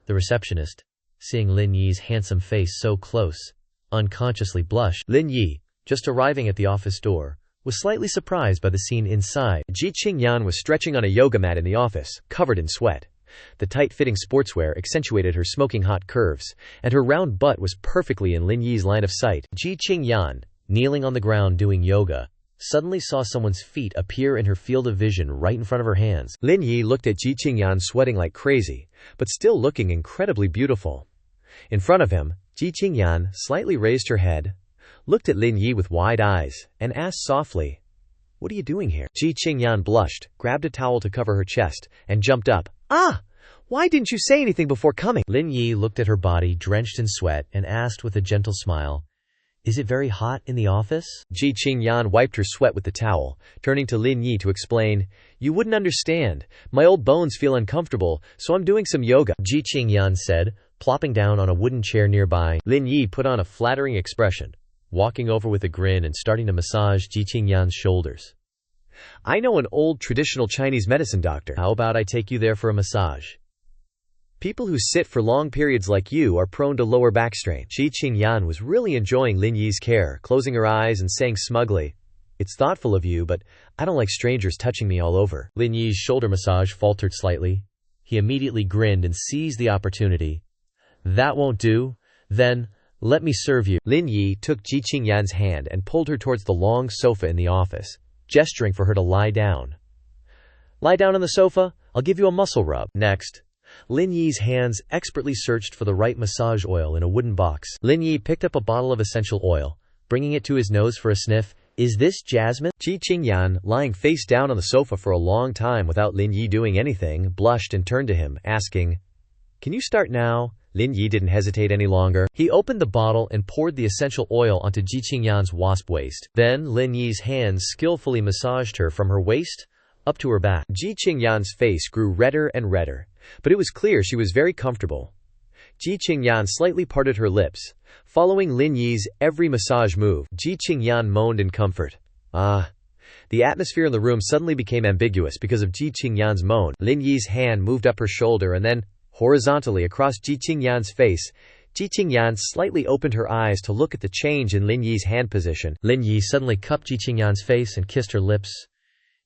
The receptionist, seeing Lin Yi's handsome face so close, unconsciously blushed. Lin Yi, just arriving at the office door, was slightly surprised by the scene inside. Ji Qingyan was stretching on a yoga mat in the office, covered in sweat. The tight-fitting sportswear accentuated her smoking hot curves, and her round butt was perfectly in Lin Yi's line of sight. Ji Qingyan, kneeling on the ground doing yoga, suddenly saw someone's feet appear in her field of vision right in front of her hands. Lin Yi looked at Ji Qingyan sweating like crazy, but still looking incredibly beautiful. In front of him, Ji Qingyan slightly raised her head, looked at Lin Yi with wide eyes, and asked softly, "What are you doing here?" Ji Qingyan blushed, grabbed a towel to cover her chest, and jumped up. "Ah! Why didn't you say anything before coming?" Lin Yi looked at her body drenched in sweat and asked with a gentle smile, "Is it very hot in the office?" Ji Qingyan wiped her sweat with the towel, turning to Lin Yi to explain, "You wouldn't understand. My old bones feel uncomfortable, so I'm doing some yoga," Ji Qingyan said, plopping down on a wooden chair nearby. Lin Yi put on a flattering expression, walking over with a grin and starting to massage Ji Qingyan's shoulders. "I know an old traditional Chinese medicine doctor. How about I take you there for a massage? People who sit for long periods like you are prone to lower back strain." Ji Qingyan was really enjoying Lin Yi's care, closing her eyes and saying smugly, "It's thoughtful of you, but I don't like strangers touching me all over." Lin Yi's shoulder massage faltered slightly. He immediately grinned and seized the opportunity. "That won't do. Then, let me serve you." Lin Yi took Ji Qingyan's hand and pulled her towards the long sofa in the office, gesturing for her to lie down. "Lie down on the sofa. I'll give you a muscle rub." Next, Lin Yi's hands expertly searched for the right massage oil in a wooden box. Lin Yi picked up a bottle of essential oil, bringing it to his nose for a sniff. "Is this jasmine?" Ji Qingyan, lying face down on the sofa for a long time without Lin Yi doing anything, blushed and turned to him, asking, "Can you start now?" Lin Yi didn't hesitate any longer. He opened the bottle and poured the essential oil onto Ji Qingyan's wasp waist. Then Lin Yi's hands skillfully massaged her from her waist up to her back. Ji Qingyan's face grew redder and redder, but it was clear she was very comfortable. Ji Qingyan slightly parted her lips. Following Lin Yi's every massage move, Ji Qingyan moaned in comfort. "Ah." The atmosphere in the room suddenly became ambiguous because of Ji Qingyan's moan. Lin Yi's hand moved up her shoulder and then, horizontally across Ji Qingyan's face. Ji Qingyan slightly opened her eyes to look at the change in Lin Yi's hand position. Lin Yi suddenly cupped Ji Qingyan's face and kissed her lips.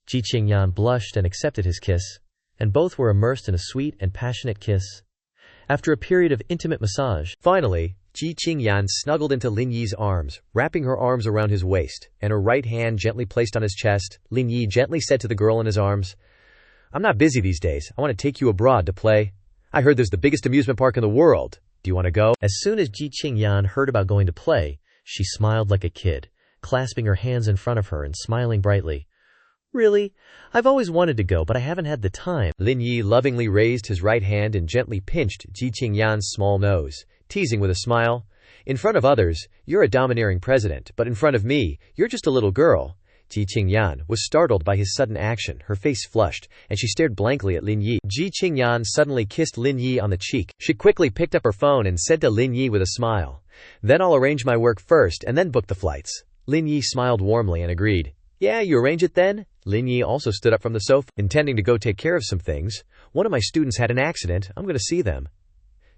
Ji Qingyan blushed and accepted his kiss, and both were immersed in a sweet and passionate kiss. After a period of intimate massage, finally, Ji Qingyan snuggled into Lin Yi's arms, wrapping her arms around his waist, and her right hand gently placed on his chest. Lin Yi gently said to the girl in his arms, "I'm not busy these days. I want to take you abroad to play. I heard there's the biggest amusement park in the world. Do you want to go?" As soon as Ji Qingyan heard about going to play, she smiled like a kid, clasping her hands in front of her and smiling brightly. "Really? I've always wanted to go, but I haven't had the time." Lin Yi lovingly raised his right hand and gently pinched Ji Qingyan's small nose, teasing with a smile. "In front of others, you're a domineering president, but in front of me, you're just a little girl." Ji Qingyan was startled by his sudden action. Her face flushed, and she stared blankly at Lin Yi. Ji Qingyan suddenly kissed Lin Yi on the cheek. She quickly picked up her phone and said to Lin Yi with a smile, "Then I'll arrange my work first and then book the flights." Lin Yi smiled warmly and agreed. "Yeah, you arrange it then?" Lin Yi also stood up from the sofa, intending to go take care of some things. "One of my students had an accident. I'm going to see them."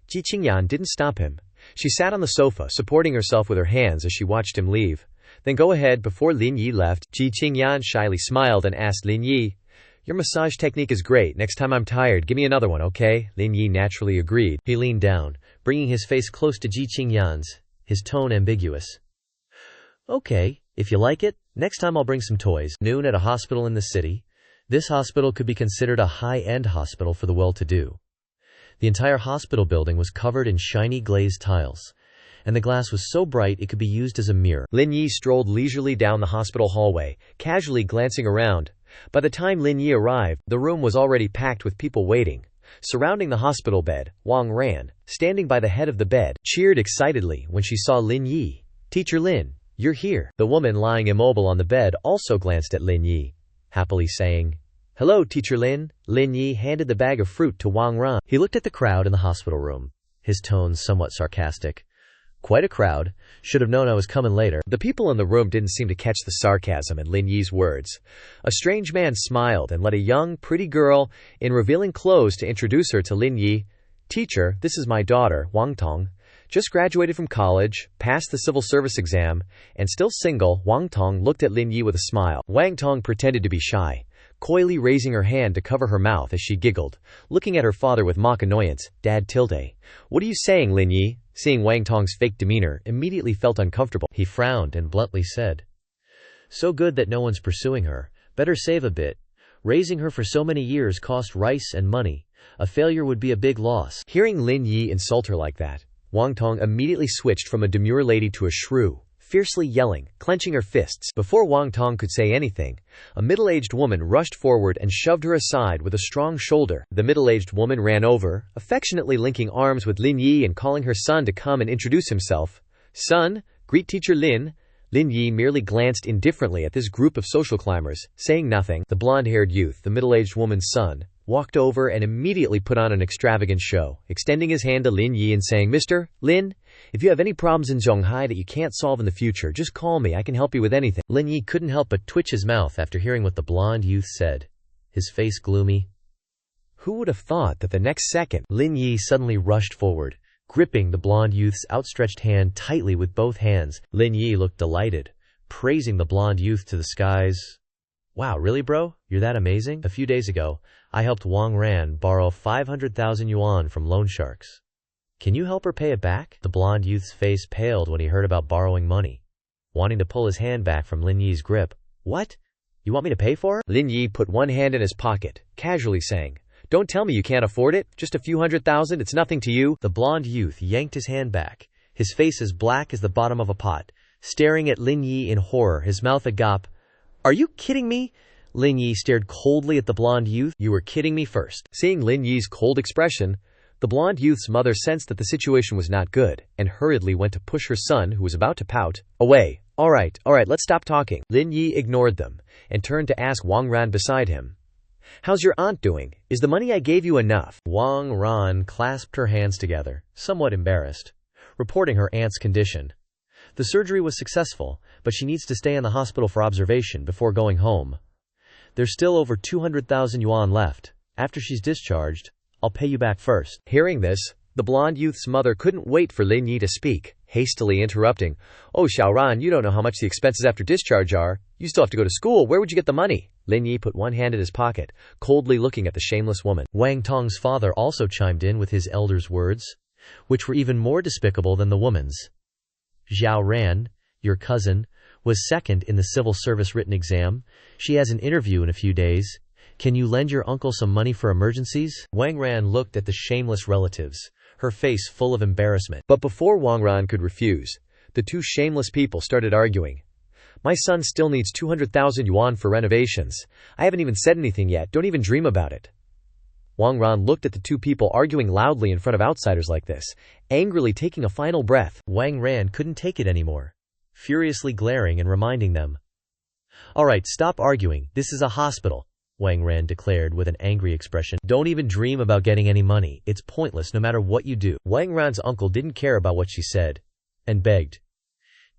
Ji Qingyan didn't stop him. She sat on the sofa, supporting herself with her hands as she watched him leave. "Then go ahead." Before Lin Yi left, Ji Qingyan shyly smiled and asked Lin Yi, "Your massage technique is great. Next time I'm tired, give me another one, okay?" Lin Yi naturally agreed. He leaned down, bringing his face close to Ji Qingyan's, his tone ambiguous. "Okay, if you like it, next time I'll bring some toys." Noon at a hospital in the city. This hospital could be considered a high-end hospital for the well-to-do. The entire hospital building was covered in shiny glazed tiles, and the glass was so bright it could be used as a mirror. Lin Yi strolled leisurely down the hospital hallway, casually glancing around. By the time Lin Yi arrived, the room was already packed with people waiting. Surrounding the hospital bed, Wang Ran, standing by the head of the bed, cheered excitedly when she saw Lin Yi. "Teacher Lin, you're here." The woman lying immobile on the bed also glanced at Lin Yi, happily saying, "Hello, Teacher Lin." Lin Yi handed the bag of fruit to Wang Ran. He looked at the crowd in the hospital room, his tone somewhat sarcastic. "Quite a crowd. Should have known I was coming later." The people in the room didn't seem to catch the sarcasm in Lin Yi's words. A strange man smiled and led a young, pretty girl in revealing clothes to introduce her to Lin Yi. "Teacher, this is my daughter, Wang Tong. Just graduated from college, passed the civil service exam, and still single." Wang Tong looked at Lin Yi with a smile. Wang Tong pretended to be shy, coyly raising her hand to cover her mouth as she giggled, looking at her father with mock annoyance. "Dad tilde. What are you saying, Lin Yi?" Seeing Wang Tong's fake demeanor, immediately felt uncomfortable. He frowned and bluntly said, "So good that no one's pursuing her. Better save a bit. Raising her for so many years cost rice and money. A failure would be a big loss." Hearing Lin Yi insult her like that, Wang Tong immediately switched from a demure lady to a shrew, fiercely yelling, clenching her fists. Before Wang Tong could say anything, a middle-aged woman rushed forward and shoved her aside with a strong shoulder. The middle-aged woman ran over, affectionately linking arms with Lin Yi and calling her son to come and introduce himself. "Son, greet Teacher Lin." Lin Yi merely glanced indifferently at this group of social climbers, saying nothing. The blonde-haired youth, the middle-aged woman's son, walked over and immediately put on an extravagant show, extending his hand to Lin Yi and saying, "Mr. Lin, if you have any problems in Zhonghai that you can't solve in the future, just call me. I can help you with anything." Lin Yi couldn't help but twitch his mouth after hearing what the blonde youth said, his face gloomy. Who would have thought that the next second, Lin Yi suddenly rushed forward, gripping the blonde youth's outstretched hand tightly with both hands. Lin Yi looked delighted, praising the blonde youth to the skies. "Wow, really, bro? You're that amazing? A few days ago, I helped Wang Ran borrow 500,000 yuan from loan sharks. Can you help her pay it back?" The blonde youth's face paled when he heard about borrowing money, wanting to pull his hand back from Lin Yi's grip. "What? You want me to pay for her?" Lin Yi put one hand in his pocket, casually saying, "Don't tell me you can't afford it. Just a few 100,000, it's nothing to you." The blonde youth yanked his hand back, his face as black as the bottom of a pot, staring at Lin Yi in horror, his mouth agape. "Are you kidding me?" Lin Yi stared coldly at the blonde youth. "You were kidding me first." Seeing Lin Yi's cold expression, the blonde youth's mother sensed that the situation was not good, and hurriedly went to push her son, who was about to pout, away. All right, let's stop talking." Lin Yi ignored them, and turned to ask Wang Ran beside him, "How's your aunt doing? Is the money I gave you enough?" Wang Ran clasped her hands together, somewhat embarrassed, reporting her aunt's condition. "The surgery was successful, but she needs to stay in the hospital for observation before going home. There's still over 200,000 yuan left. After she's discharged, I'll pay you back first." Hearing this, the blonde youth's mother couldn't wait for Lin Yi to speak, hastily interrupting, "Oh, Xiaoran, you don't know how much the expenses after discharge are. You still have to go to school. Where would you get the money?" Lin Yi put one hand in his pocket, coldly looking at the shameless woman. Wang Tong's father also chimed in with his elder's words, which were even more despicable than the woman's. "Zhao Ran, your cousin, was second in the civil service written exam. She has an interview in a few days. Can you lend your uncle some money for emergencies?" Wang Ran looked at the shameless relatives, her face full of embarrassment. But before Wang Ran could refuse, the two shameless people started arguing. "My son still needs 200,000 yuan for renovations. I haven't even said anything yet. Don't even dream about it." Wang Ran looked at the two people arguing loudly in front of outsiders like this, angrily taking a final breath. Wang Ran couldn't take it anymore, furiously glaring and reminding them. "All right, stop arguing. This is a hospital," Wang Ran declared with an angry expression. "Don't even dream about getting any money. It's pointless no matter what you do." Wang Ran's uncle didn't care about what she said, and begged,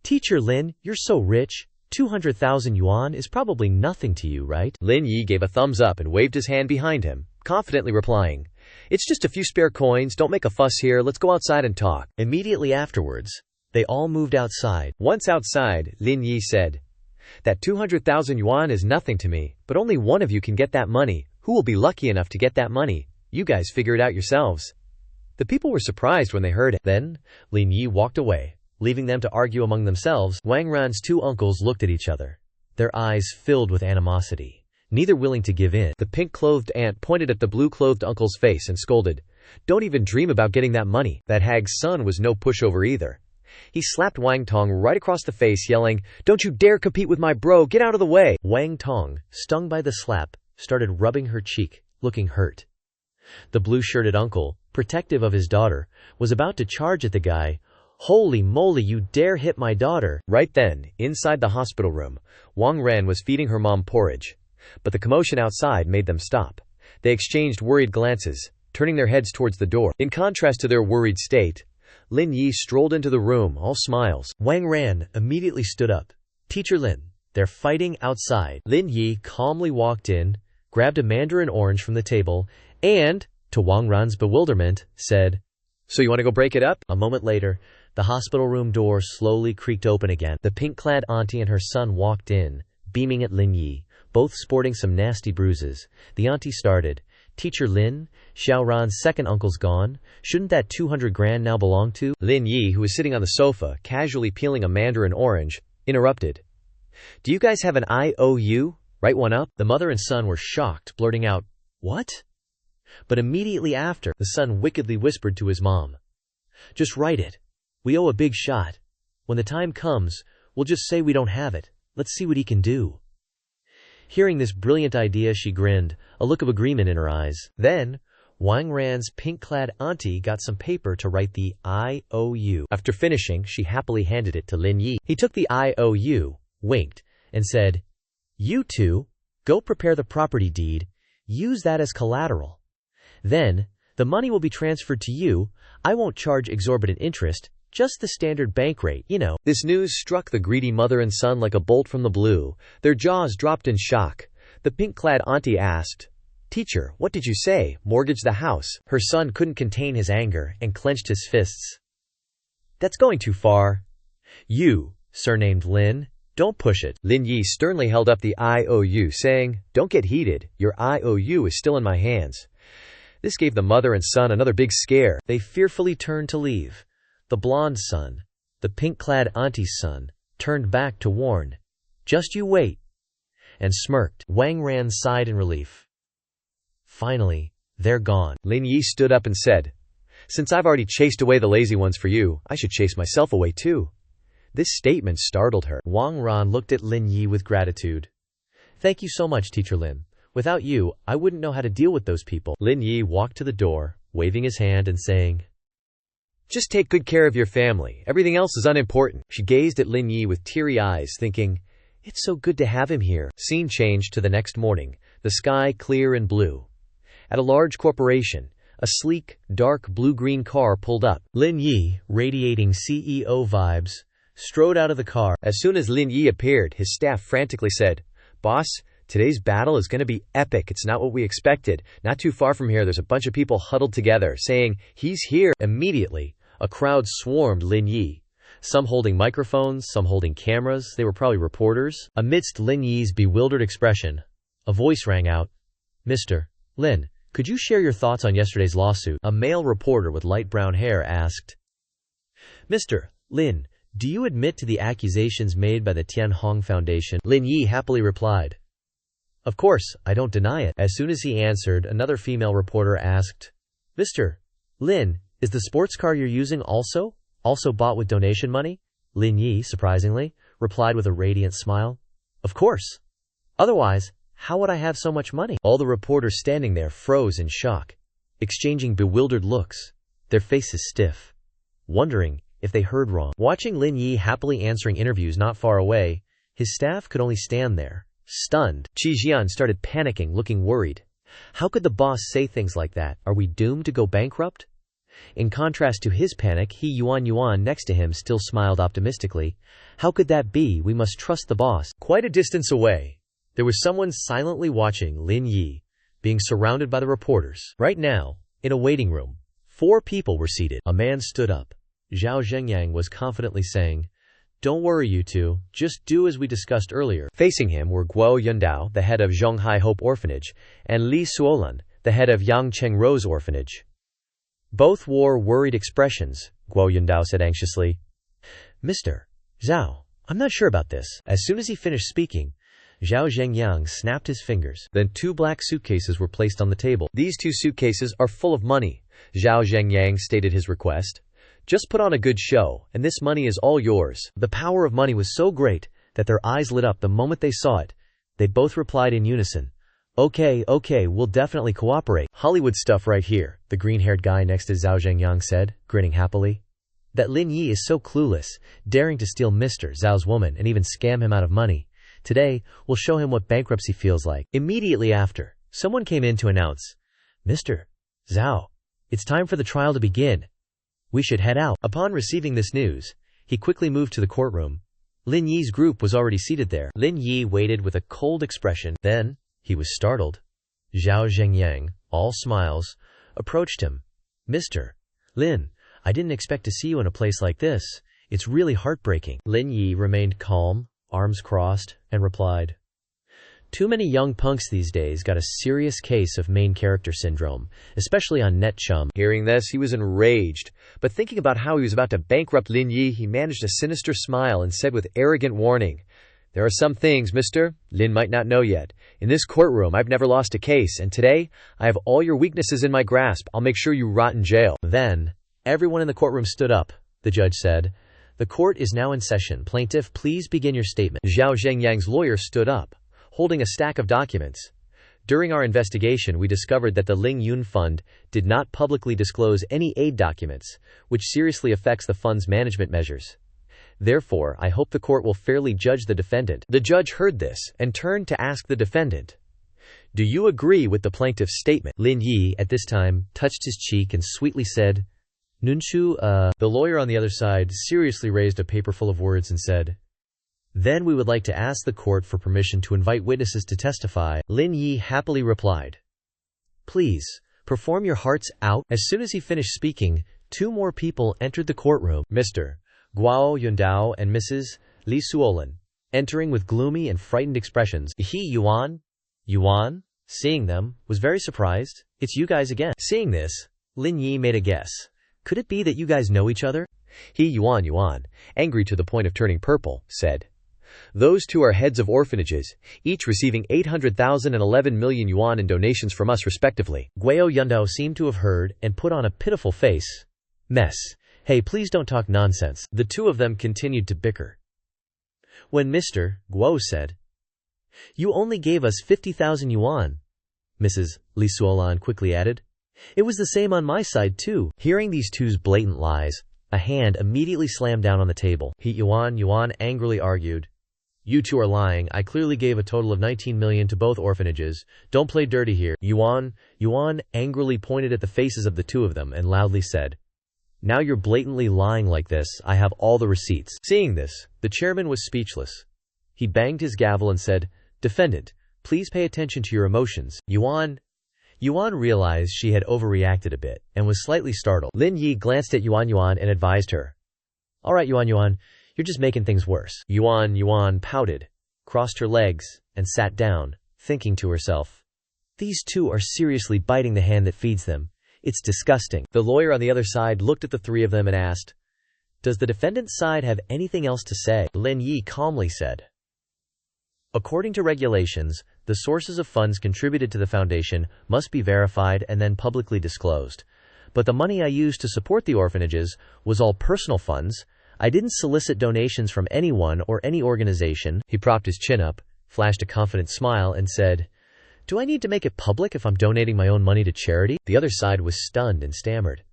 "Teacher Lin, you're so rich. 200,000 yuan is probably nothing to you, right?" Lin Yi gave a thumbs up and waved his hand behind him, confidently replying, "It's just a few spare coins. Don't make a fuss here. Let's go outside and talk." Immediately afterwards, they all moved outside. Once outside, Lin Yi said, "That 200,000 yuan is nothing to me, but only one of you can get that money. Who will be lucky enough to get that money? You guys figure it out yourselves." The people were surprised when they heard it. Then, Lin Yi walked away, leaving them to argue among themselves. Wang Ran's two uncles looked at each other, their eyes filled with animosity, neither willing to give in. The pink-clothed aunt pointed at the blue-clothed uncle's face and scolded, "Don't even dream about getting that money." That hag's son was no pushover either. He slapped Wang Tong right across the face, yelling, "Don't you dare compete with my bro, get out of the way!" Wang Tong, stung by the slap, started rubbing her cheek, looking hurt. The blue-shirted uncle, protective of his daughter, was about to charge at the guy. "Holy moly, you dare hit my daughter!" Right then, inside the hospital room, Wang Ran was feeding her mom porridge. But the commotion outside made them stop. They exchanged worried glances, turning their heads towards the door. In contrast to their worried state, Lin Yi strolled into the room, all smiles. Wang Ran immediately stood up. "Teacher Lin, they're fighting outside." Lin Yi calmly walked in, grabbed a mandarin orange from the table, and, to Wang Ran's bewilderment, said, "So you want to go break it up?" A moment later, the hospital room door slowly creaked open again. The pink-clad auntie and her son walked in, beaming at Lin Yi, both sporting some nasty bruises. The auntie started, "Teacher Lin, Xiaoran's second uncle's gone. Shouldn't that 200 grand now belong to?" Lin Yi, who was sitting on the sofa, casually peeling a mandarin orange, interrupted. "Do you guys have an IOU? Write one up?" The mother and son were shocked, blurting out, "What?" But immediately after, the son wickedly whispered to his mom, "Just write it. We owe a big shot. When the time comes, we'll just say we don't have it. Let's see what he can do." Hearing this brilliant idea, she grinned, a look of agreement in her eyes. Then, Wang Ran's pink-clad auntie got some paper to write the IOU. After finishing, she happily handed it to Lin Yi. He took the IOU, winked, and said, "You two, go prepare the property deed. Use that as collateral. Then, the money will be transferred to you. I won't charge exorbitant interest, just the standard bank rate, you know." This news struck the greedy mother and son like a bolt from the blue. Their jaws dropped in shock. The pink-clad auntie asked, "Teacher, what did you say? Mortgage the house?" Her son couldn't contain his anger and clenched his fists. "That's going too far. You, surnamed Lin, don't push it." Lin Yi sternly held up the IOU, saying, "Don't get heated. Your IOU is still in my hands." This gave the mother and son another big scare. They fearfully turned to leave. The blonde son, the pink-clad auntie's son, turned back to warn, "Just you wait," and smirked. Wang Ran sighed in relief. Finally, they're gone. Lin Yi stood up and said, "Since I've already chased away the lazy ones for you, I should chase myself away too." This statement startled her. Wang Ran looked at Lin Yi with gratitude. "Thank you so much, Teacher Lin. Without you, I wouldn't know how to deal with those people." Lin Yi walked to the door, waving his hand and saying, "Just take good care of your family. Everything else is unimportant." She gazed at Lin Yi with teary eyes, thinking, "It's so good to have him here." Scene changed to the next morning, the sky clear and blue. At a large corporation, a sleek, dark blue-green car pulled up. Lin Yi, radiating CEO vibes, strode out of the car. As soon as Lin Yi appeared, his staff frantically said, "Boss, today's battle is going to be epic. It's not what we expected. Not too far from here, there's a bunch of people huddled together, saying, 'He's here.'" Immediately, a crowd swarmed Lin Yi, some holding microphones, some holding cameras. They were probably reporters. Amidst Lin Yi's bewildered expression, a voice rang out, "Mr. Lin, could you share your thoughts on yesterday's lawsuit?" A male reporter with light brown hair asked, "Mr. Lin, do you admit to the accusations made by the Tian Hong Foundation?" Lin Yi happily replied, "Of course, I don't deny it." As soon as he answered, another female reporter asked, "Mr. Lin, is the sports car you're using also bought with donation money?" Lin Yi, surprisingly, replied with a radiant smile, "Of course. Otherwise, how would I have so much money?" All the reporters standing there froze in shock, exchanging bewildered looks, their faces stiff, wondering if they heard wrong. Watching Lin Yi happily answering interviews not far away, his staff could only stand there, stunned. Qi Jian started panicking, looking worried. How could the boss say things like that? Are we doomed to go bankrupt? In contrast to his panic, Yuan next to him still smiled optimistically. How could that be? We must trust the boss. Quite a distance away, there was someone silently watching Lin Yi, being surrounded by the reporters. Right now, in a waiting room, 4 people were seated. A man stood up. Zhao Zhengyang was confidently saying, "Don't worry, you two, just do as we discussed earlier." Facing him were Guo Yundao, the head of Zhonghai Hope Orphanage, and Li Suolan, the head of Yangcheng Rose Orphanage. Both wore worried expressions. Guo Yundao said anxiously, "Mr. Zhao, I'm not sure about this." As soon as he finished speaking, Zhao Zhengyang snapped his fingers. Then 2 black suitcases were placed on the table. "These 2 suitcases are full of money," Zhao Zhengyang stated his request. "Just put on a good show, and this money is all yours." The power of money was so great that their eyes lit up the moment they saw it. They both replied in unison, Okay, we'll definitely cooperate. Hollywood stuff right here, the green-haired guy next to Zhao Zhengyang said, grinning happily. That Lin Yi is so clueless, daring to steal Mr. Zhao's woman and even scam him out of money. Today, we'll show him what bankruptcy feels like. Immediately after, someone came in to announce, Mr. Zhao, it's time for the trial to begin. We should head out. Upon receiving this news, he quickly moved to the courtroom. Lin Yi's group was already seated there. Lin Yi waited with a cold expression. Then, he was startled. Zhao Zhengyang, all smiles, approached him. Mr. Lin, I didn't expect to see you in a place like this. It's really heartbreaking. Lin Yi remained calm, arms crossed, and replied, Too many young punks these days got a serious case of main character syndrome, especially on NetChum. Hearing this, he was enraged, but thinking about how he was about to bankrupt Lin Yi, he managed a sinister smile and said with arrogant warning, There are some things, mister, Lin might not know yet. In this courtroom, I've never lost a case, and today, I have all your weaknesses in my grasp. I'll make sure you rot in jail. Then, everyone in the courtroom stood up. The judge said, The court is now in session. Plaintiff, please begin your statement. Zhao Zhengyang's lawyer stood up, holding a stack of documents. During our investigation, we discovered that the Ling Yun Fund did not publicly disclose any aid documents, which seriously affects the fund's management measures. Therefore, I hope the court will fairly judge the defendant. The judge heard this and turned to ask the defendant, Do you agree with the plaintiff's statement? Lin Yi, at this time, touched his cheek and sweetly said, Nunchu, The lawyer on the other side seriously raised a paper full of words and said, Then we would like to ask the court for permission to invite witnesses to testify. Lin Yi happily replied, Please, perform your hearts out. As soon as he finished speaking, two more people entered the courtroom. Mr. Guo Yundao and Mrs. Li Suolin, entering with gloomy and frightened expressions. Yuan, seeing them, was very surprised. It's you guys again. Seeing this, Lin Yi made a guess. Could it be that you guys know each other? Yuan, angry to the point of turning purple, said, Those two are heads of orphanages, each receiving 800,000 and 11 million yuan in donations from us respectively. Guo Yundao seemed to have heard and put on a pitiful face. Mess. Hey, please don't talk nonsense. The two of them continued to bicker. When Mr. Guo said, You only gave us 50,000 yuan, Mrs. Li Suolin quickly added, It was the same on my side too. Hearing these two's blatant lies, a hand immediately slammed down on the table. Yuan angrily argued, You two are lying. I clearly gave a total of 19 million to both orphanages. Don't play dirty here. Yuan angrily pointed at the faces of the two of them and loudly said, Now you're blatantly lying like this. I have all the receipts. Seeing this, the chairman was speechless. He banged his gavel and said, Defendant, please pay attention to your emotions. Yuan realized she had overreacted a bit and was slightly startled. Lin Yi glanced at Yuan and advised her, All right, Yuan, you're just making things worse. Yuan pouted, crossed her legs, and sat down, thinking to herself, These two are seriously biting the hand that feeds them. It's disgusting. The lawyer on the other side looked at the three of them and asked, Does the defendant's side have anything else to say? Lin Yi calmly said, According to regulations, the sources of funds contributed to the foundation must be verified and then publicly disclosed. But the money I used to support the orphanages was all personal funds. I didn't solicit donations from anyone or any organization. He propped his chin up, flashed a confident smile, and said, Do I need to make it public if I'm donating my own money to charity? The other side was stunned and stammered.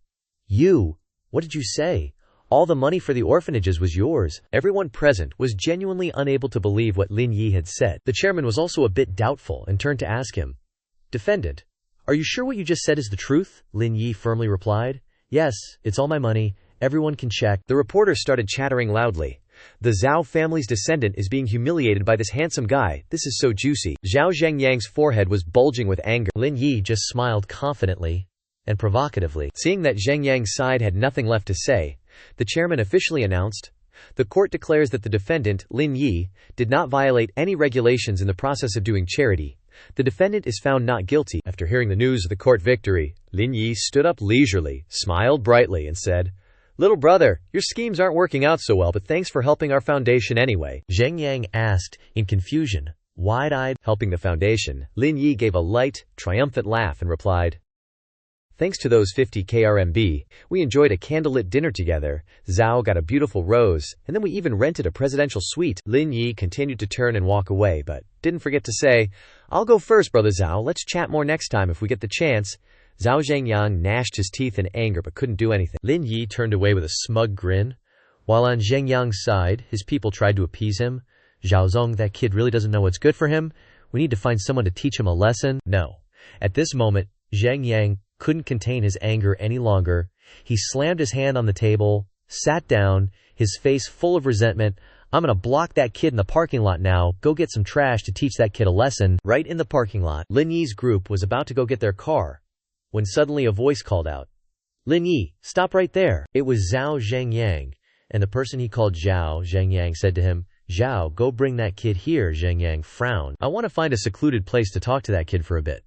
What did you say? All the money for the orphanages was yours. Everyone present was genuinely unable to believe what Lin Yi had said. The chairman was also a bit doubtful and turned to ask him, Defendant, are you sure what you just said is the truth? Lin Yi firmly replied, Yes, it's all my money. Everyone can check. The reporter started chattering loudly. The Zhao family's descendant is being humiliated by this handsome guy. This is so juicy. Zhao Zhengyang's forehead was bulging with anger. Lin Yi just smiled confidently and provocatively. Seeing that Zhengyang's side had nothing left to say, the chairman officially announced, The court declares that the defendant, Lin Yi, did not violate any regulations in the process of doing charity. The defendant is found not guilty. After hearing the news of the court victory, Lin Yi stood up leisurely, smiled brightly, and said, Little brother, your schemes aren't working out so well, but thanks for helping our foundation anyway. Zhengyang asked, in confusion, wide-eyed. Helping the foundation, Lin Yi gave a light, triumphant laugh and replied, Thanks to those 50k RMB, we enjoyed a candlelit dinner together. Zhao got a beautiful rose, and then we even rented a presidential suite. Lin Yi continued to turn and walk away, but didn't forget to say, "I'll go first, brother Zhao. Let's chat more next time if we get the chance." Zhao Zhengyang gnashed his teeth in anger but couldn't do anything. Lin Yi turned away with a smug grin. While on Zhengyang's side, his people tried to appease him. "Zhaozong, that kid really doesn't know what's good for him. We need to find someone to teach him a lesson." No. At this moment, Zhengyang couldn't contain his anger any longer. He slammed his hand on the table, sat down, his face full of resentment. "I'm gonna block that kid in the parking lot now. Go get some trash to teach that kid a lesson." Right in the parking lot, Lin Yi's group was about to go get their car, when suddenly a voice called out, "Lin Yi, stop right there." It was Zhao Zhengyang, and the person he called Zhao Zhengyang said to him, "Zhao, go bring that kid here." Zhengyang frowned. "I want to find a secluded place to talk to that kid for a bit."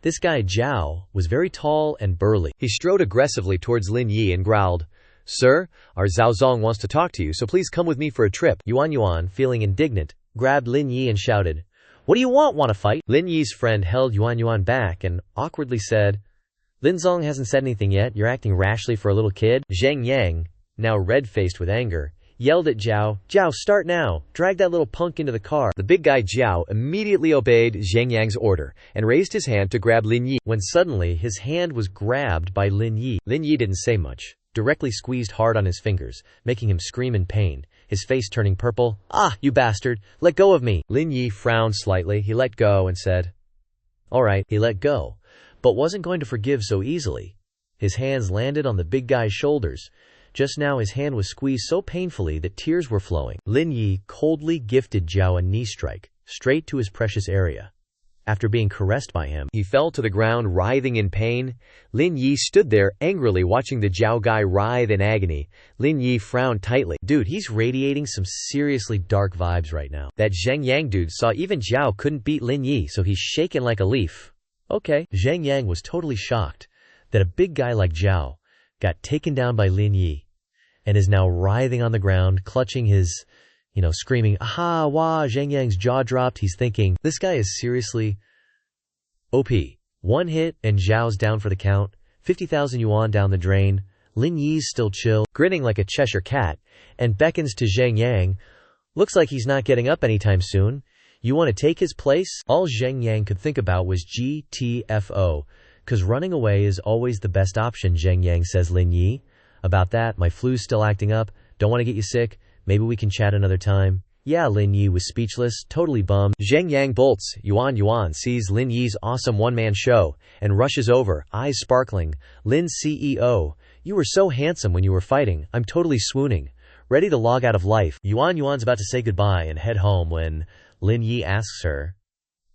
This guy Zhao was very tall and burly. He strode aggressively towards Lin Yi and growled, "Sir, our Zhaozong wants to talk to you, so please come with me for a trip." Yuan, feeling indignant, grabbed Lin Yi and shouted, "What do you want? Want to fight?" Lin Yi's friend held Yuan back and awkwardly said, "Lin Zong hasn't said anything yet. You're acting rashly for a little kid." Zheng Yang, now red-faced with anger, yelled at Zhao, "Zhao, start now. Drag that little punk into the car." The big guy Zhao immediately obeyed Zheng Yang's order and raised his hand to grab Lin Yi, when suddenly his hand was grabbed by Lin Yi. Lin Yi didn't say much, directly squeezed hard on his fingers, making him scream in pain, his face turning purple. "Ah, you bastard, let go of me." Lin Yi frowned slightly. He let go and said, "All right." He let go, but wasn't going to forgive so easily. His hands landed on the big guy's shoulders. Just now his hand was squeezed so painfully that tears were flowing. Lin Yi coldly gifted Zhao a knee strike, straight to his precious area. After being caressed by him, he fell to the ground writhing in pain. Lin Yi stood there angrily watching the Zhao guy writhe in agony. Lin Yi frowned tightly. "Dude, he's radiating some seriously dark vibes right now." That Zheng Yang dude saw even Zhao couldn't beat Lin Yi, so he's shaken like a leaf. Okay. Zheng Yang was totally shocked that a big guy like Zhao got taken down by Lin Yi and is now writhing on the ground, clutching his, screaming, "Aha, wah." Zheng Yang's jaw dropped. He's thinking, this guy is seriously OP. One hit and Zhao's down for the count. 50,000 yuan down the drain. Lin Yi's still chill, grinning like a Cheshire cat, and beckons to Zheng Yang. Looks like he's not getting up anytime soon. You want to take his place? All Zheng Yang could think about was GTFO, cause running away is always the best option. Zheng Yang says, "Lin Yi, about that, my flu's still acting up. Don't want to get you sick. Maybe we can chat another time." Yeah, Lin Yi was speechless, totally bummed. Zheng Yang bolts. Yuan sees Lin Yi's awesome one-man show and rushes over, eyes sparkling. "Lin CEO, you were so handsome when you were fighting. I'm totally swooning. Ready to log out of life." Yuan's about to say goodbye and head home when Lin Yi asks her,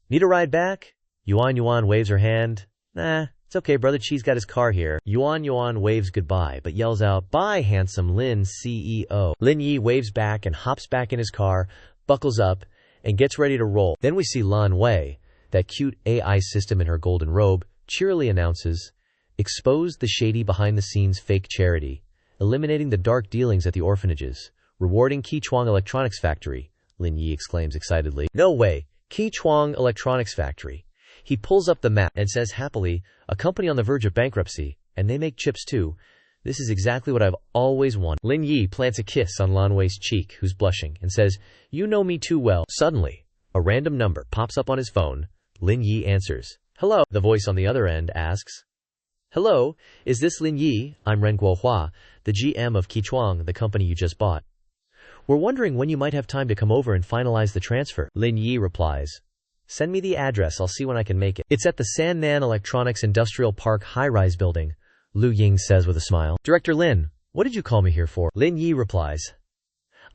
"Need a ride back?" Yuan waves her hand. "Nah, it's okay, brother Chi's got his car here." Yuan waves goodbye, but yells out, "Bye, handsome Lin CEO." Lin Yi waves back and hops back in his car, buckles up, and gets ready to roll. Then we see Lan Wei, that cute AI system in her golden robe, cheerily announces, "Exposed the shady behind-the-scenes fake charity, eliminating the dark dealings at the orphanages, rewarding Qichuang Electronics Factory." Lin Yi exclaims excitedly. "No way, Qichuang Electronics Factory." He pulls up the map and says happily, "A company on the verge of bankruptcy, and they make chips too. This is exactly what I've always wanted." Lin Yi plants a kiss on Lan Wei's cheek, who's blushing, and says, "You know me too well." Suddenly, a random number pops up on his phone. Lin Yi answers. "Hello." The voice on the other end asks, "Hello, is this Lin Yi? I'm Ren Guohua, the GM of Qichuang, the company you just bought. We're wondering when you might have time to come over and finalize the transfer." Lin Yi replies, "Send me the address, I'll see when I can make it. It's at the Sannan Electronics Industrial Park high-rise building," Lu Ying says with a smile. "Director Lin, what did you call me here for?" Lin Yi replies,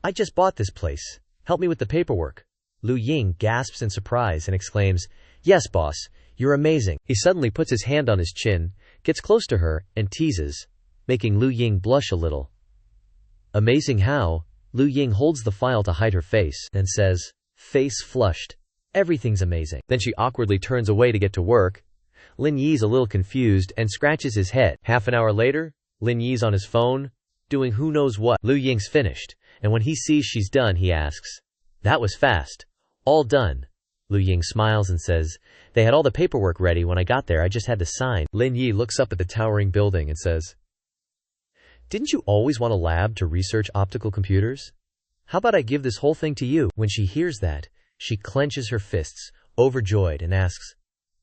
"I just bought this place. Help me with the paperwork." Lu Ying gasps in surprise and exclaims, "Yes, boss, you're amazing." He suddenly puts his hand on his chin, gets close to her, and teases, making Lu Ying blush a little. "Amazing how?" Lu Ying holds the file to hide her face and says, face flushed, "Everything's amazing." Then she awkwardly turns away to get to work. Lin Yi's a little confused and scratches his head. Half an hour later, Lin Yi's on his phone, doing who knows what. Lu Ying's finished, and when he sees she's done, he asks, "That was fast. All done." Liu Ying smiles and says, "They had all the paperwork ready when I got there, I just had to sign." Lin Yi looks up at the towering building and says, "Didn't you always want a lab to research optical computers? How about I give this whole thing to you?" When she hears that, she clenches her fists, overjoyed, and asks,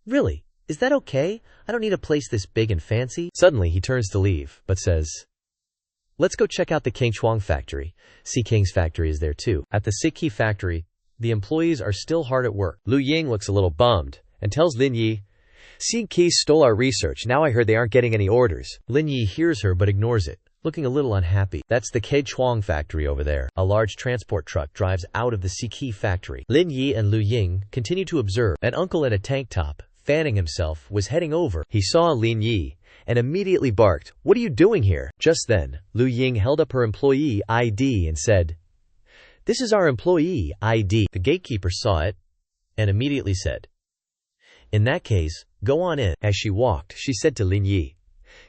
"Really? Is that okay? I don't need a place this big and fancy." Suddenly he turns to leave, but says, "Let's go check out the King Chuang factory. C King's factory is there too." At the Siki factory, the employees are still hard at work. Liu Ying looks a little bummed and tells Lin Yi, "C Key stole our research, now I heard they aren't getting any orders." Lin Yi hears her but ignores it, looking a little unhappy. "That's the K Chuang factory over there." A large transport truck drives out of the Siki factory. Lin Yi and Liu Ying continue to observe. An uncle in a tank top, fanning himself, was heading over. He saw Lin Yi and immediately barked, "What are you doing here?" Just then, Liu Ying held up her employee ID and said, "This is our employee ID." The gatekeeper saw it and immediately said, "In that case, go on in." As she walked, she said to Lin Yi,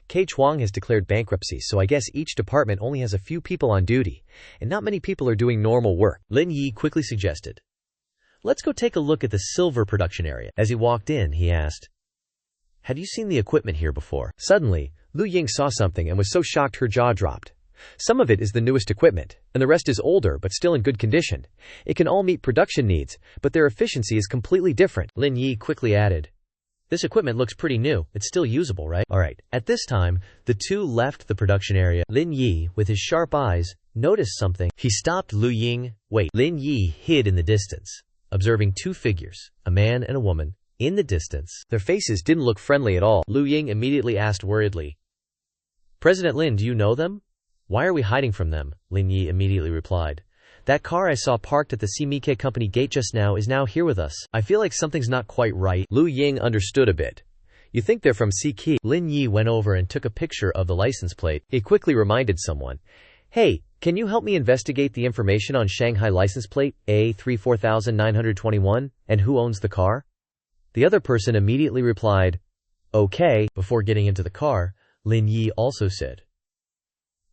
"K Chuang has declared bankruptcy, so I guess each department only has a few people on duty, and not many people are doing normal work." Lin Yi quickly suggested, "Let's go take a look at the silver production area." As he walked in, he asked, "Have you seen the equipment here before?" Suddenly, Liu Ying saw something and was so shocked her jaw dropped. Some of it is the newest equipment, and the rest is older but still in good condition. It can all meet production needs, but their efficiency is completely different. Lin Yi quickly added, "This equipment looks pretty new. It's still usable, right?" "Alright." At this time, the two left the production area. Lin Yi, with his sharp eyes, noticed something. He stopped Liu Ying. "Wait." Lin Yi hid in the distance, observing two figures, a man and a woman, in the distance. Their faces didn't look friendly at all. Liu Ying immediately asked worriedly, "President Lin, do you know them?" "Why are we hiding from them?" Lin Yi immediately replied. "That car I saw parked at the CMK company gate just now is now here with us. I feel like something's not quite right." Liu Ying understood a bit. "You think they're from CK?" Lin Yi went over and took a picture of the license plate. He quickly reminded someone, "Hey, can you help me investigate the information on Shanghai license plate A34921 and who owns the car?" The other person immediately replied, "Okay." Before getting into the car, Lin Yi also said,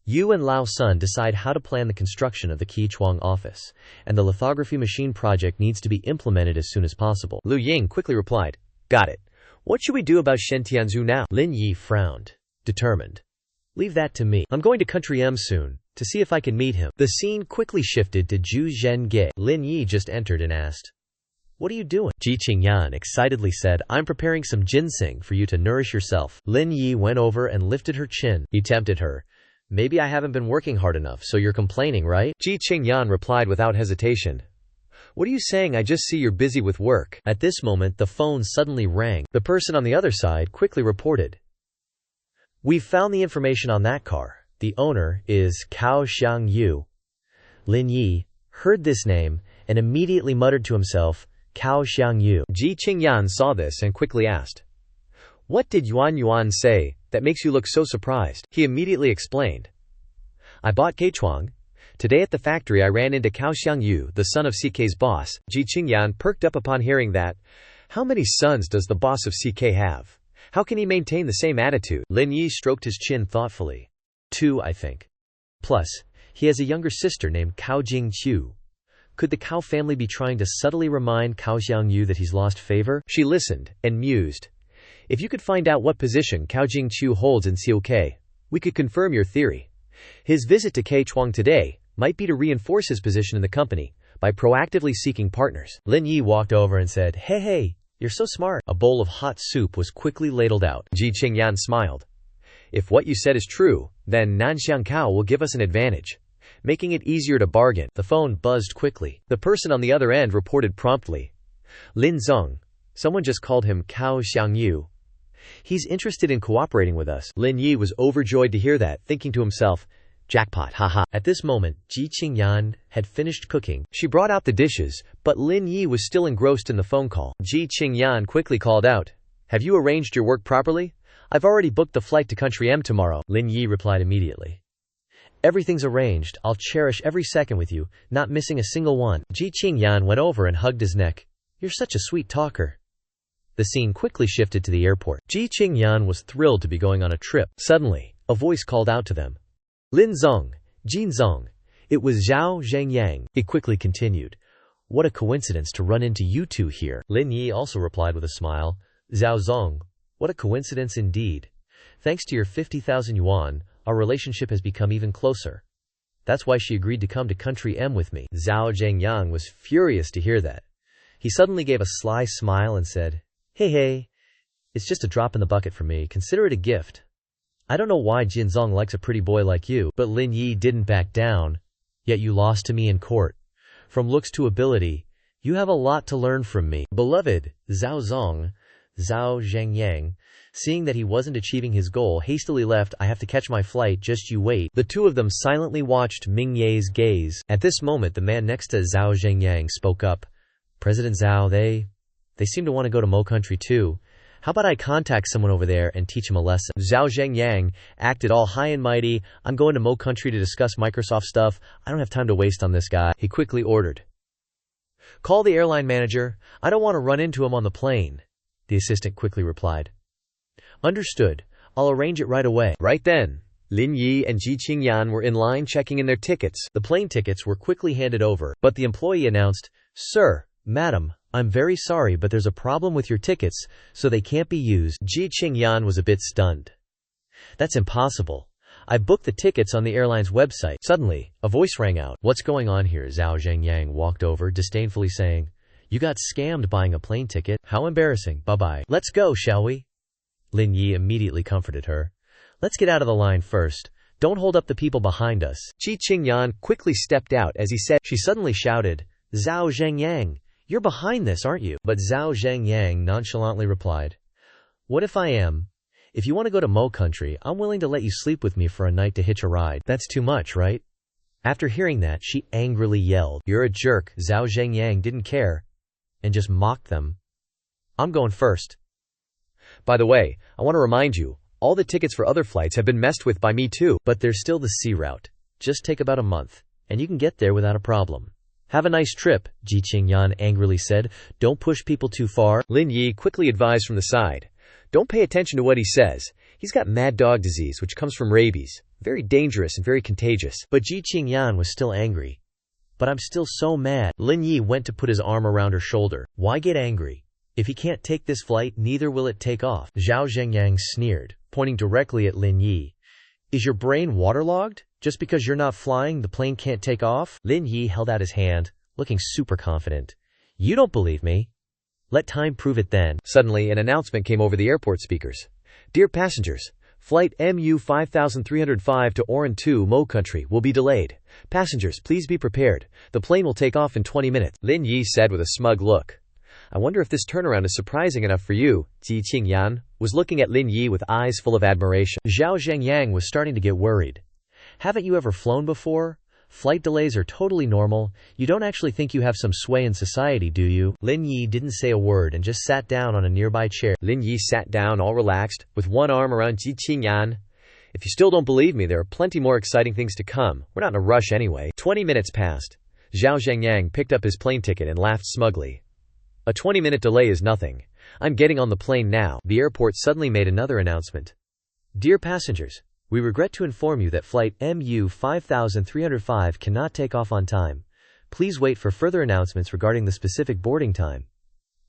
"You and Lao Sun decide how to plan the construction of the Qichuang office, and the lithography machine project needs to be implemented as soon as possible." Liu Ying quickly replied, "Got it. What should we do about Shen Tianzhu now?" Lin Yi frowned, determined. "Leave that to me. I'm going to Country M soon, to see if I can meet him." The scene quickly shifted to Zhu Zhenge. Lin Yi just entered and asked, "What are you doing?" Ji Qingyan excitedly said, "I'm preparing some ginseng for you to nourish yourself." Lin Yi went over and lifted her chin. He tempted her. "Maybe I haven't been working hard enough, so you're complaining, right?" Ji Qingyan replied without hesitation, "What are you saying? I just see you're busy with work." At this moment, the phone suddenly rang. The person on the other side quickly reported, "We've found the information on that car. The owner is Cao Xiangyu." Lin Yi heard this name and immediately muttered to himself, "Cao Xiangyu." Ji Qingyan saw this and quickly asked, "What did Yuan say that makes you look so surprised?" He immediately explained, "I bought Kchuang. Today at the factory I ran into Cao Xiangyu, the son of CK's boss." Ji Qingyan perked up upon hearing that. How many sons does the boss of CK have? How can he maintain the same attitude? Lin Yi stroked his chin thoughtfully. 2, I think. Plus, he has a younger sister named Cao Jingqiu. Could the Cao family be trying to subtly remind Cao Xiangyu that he's lost favor? She listened and mused. "If you could find out what position Cao Jingqiu holds in COK, we could confirm your theory. His visit to Kchuang today might be to reinforce his position in the company by proactively seeking partners." Lin Yi walked over and said, Hey, you're so smart." A bowl of hot soup was quickly ladled out. Ji Qingyan smiled. "If what you said is true, then Nanxiang Cao will give us an advantage, making it easier to bargain." The phone buzzed quickly. The person on the other end reported promptly, "Lin Zeng. Someone just called him Cao Xiangyu. He's interested in cooperating with us." Lin Yi was overjoyed to hear that, thinking to himself, "Jackpot, haha." At this moment, Ji Qingyan had finished cooking. She brought out the dishes, but Lin Yi was still engrossed in the phone call. Ji Qingyan quickly called out, "Have you arranged your work properly? I've already booked the flight to Country M tomorrow." Lin Yi replied immediately, "Everything's arranged. I'll cherish every second with you, not missing a single one." Ji Qingyan went over and hugged his neck. "You're such a sweet talker." The scene quickly shifted to the airport. Ji Qingyan was thrilled to be going on a trip. Suddenly, a voice called out to them, "Lin Zeng, Jin Zeng." It was Zhao Zhengyang. He quickly continued, What a coincidence to run into you two here. Lin Yi also replied with a smile. Zhao Zong, what a coincidence indeed. Thanks to your 50,000 yuan, our relationship has become even closer. That's why she agreed to come to Country M with me. Zhao Zhengyang was furious to hear that. He suddenly gave a sly smile and said, Hey, it's just a drop in the bucket for me. Consider it a gift. I don't know why Jinzong likes a pretty boy like you, but Lin Yi didn't back down. Yet you lost to me in court. From looks to ability, you have a lot to learn from me. Beloved, Zhao Zong, Zhao Zhengyang, seeing that he wasn't achieving his goal, hastily left. I have to catch my flight, just you wait. The two of them silently watched Ming Ye's gaze. At this moment, the man next to Zhao Zhengyang spoke up. President Zhao, they seem to want to go to Mo country too. How about I contact someone over there and teach him a lesson? Zhao Zhengyang acted all high and mighty. I'm going to Mo country to discuss Microsoft stuff. I don't have time to waste on this guy. He quickly ordered. Call the airline manager. I don't want to run into him on the plane. The assistant quickly replied. Understood. I'll arrange it right away. Right then, Lin Yi and Ji Qingyan were in line checking in their tickets. The plane tickets were quickly handed over, but the employee announced, Sir, Madam, I'm very sorry, but there's a problem with your tickets, so they can't be used. Ji Qingyan was a bit stunned. That's impossible. I booked the tickets on the airline's website. Suddenly, a voice rang out. What's going on here? Zhao Zhengyang walked over, disdainfully saying, You got scammed buying a plane ticket. How embarrassing. Bye-bye. Let's go, shall we? Lin Yi immediately comforted her. Let's get out of the line first. Don't hold up the people behind us. Ji Qingyan quickly stepped out as he said. She suddenly shouted, Zhao Zhengyang, you're behind this, aren't you? But Zhao Zhengyang nonchalantly replied, What if I am? If you want to go to Mo country, I'm willing to let you sleep with me for a night to hitch a ride. That's too much, right? After hearing that, she angrily yelled, You're a jerk. Zhao Zhengyang didn't care and just mocked them. I'm going first. By the way, I want to remind you, all the tickets for other flights have been messed with by me too. But there's still the sea route. Just take about a month, and you can get there without a problem. Have a nice trip, Ji Qingyan angrily said. Don't push people too far. Lin Yi quickly advised from the side. Don't pay attention to what he says. He's got mad dog disease, which comes from rabies. Very dangerous and very contagious. But Ji Qingyan was still angry. But I'm still so mad. Lin Yi went to put his arm around her shoulder. Why get angry? If he can't take this flight, neither will it take off. Zhao Zhengyang sneered, pointing directly at Lin Yi. Is your brain waterlogged? Just because you're not flying, the plane can't take off? Lin Yi held out his hand, looking super confident. You don't believe me? Let time prove it then. Suddenly, an announcement came over the airport speakers. Dear passengers, Flight MU 5305 to Oran 2 Mo Country will be delayed. Passengers, please be prepared. The plane will take off in 20 minutes. Lin Yi said with a smug look. I wonder if this turnaround is surprising enough for you. Ji Qingyan was looking at Lin Yi with eyes full of admiration. Zhao Zhengyang was starting to get worried. Haven't you ever flown before? Flight delays are totally normal. You don't actually think you have some sway in society, do you? Lin Yi didn't say a word and just sat down on a nearby chair. Lin Yi sat down all relaxed, with one arm around Ji Qingyan. If you still don't believe me, there are plenty more exciting things to come. We're not in a rush anyway. 20 minutes passed. Zhao Zhengyang picked up his plane ticket and laughed smugly. A 20-minute delay is nothing. I'm getting on the plane now. The airport suddenly made another announcement. Dear passengers, we regret to inform you that flight MU 5305 cannot take off on time. Please wait for further announcements regarding the specific boarding time.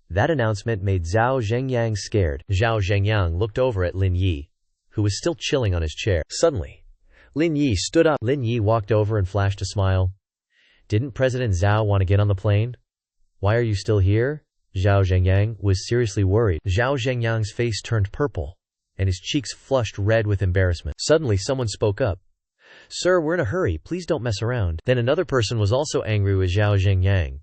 That announcement made Zhao Zhengyang scared. Zhao Zhengyang looked over at Lin Yi, who was still chilling on his chair. Suddenly, Lin Yi stood up. Lin Yi walked over and flashed a smile. Didn't President Zhao want to get on the plane? Why are you still here? Zhao Zhengyang was seriously worried. Zhao Zhengyang's face turned purple, and his cheeks flushed red with embarrassment. Suddenly someone spoke up. Sir, we're in a hurry. Please don't mess around. Then another person was also angry with Zhao Zhengyang.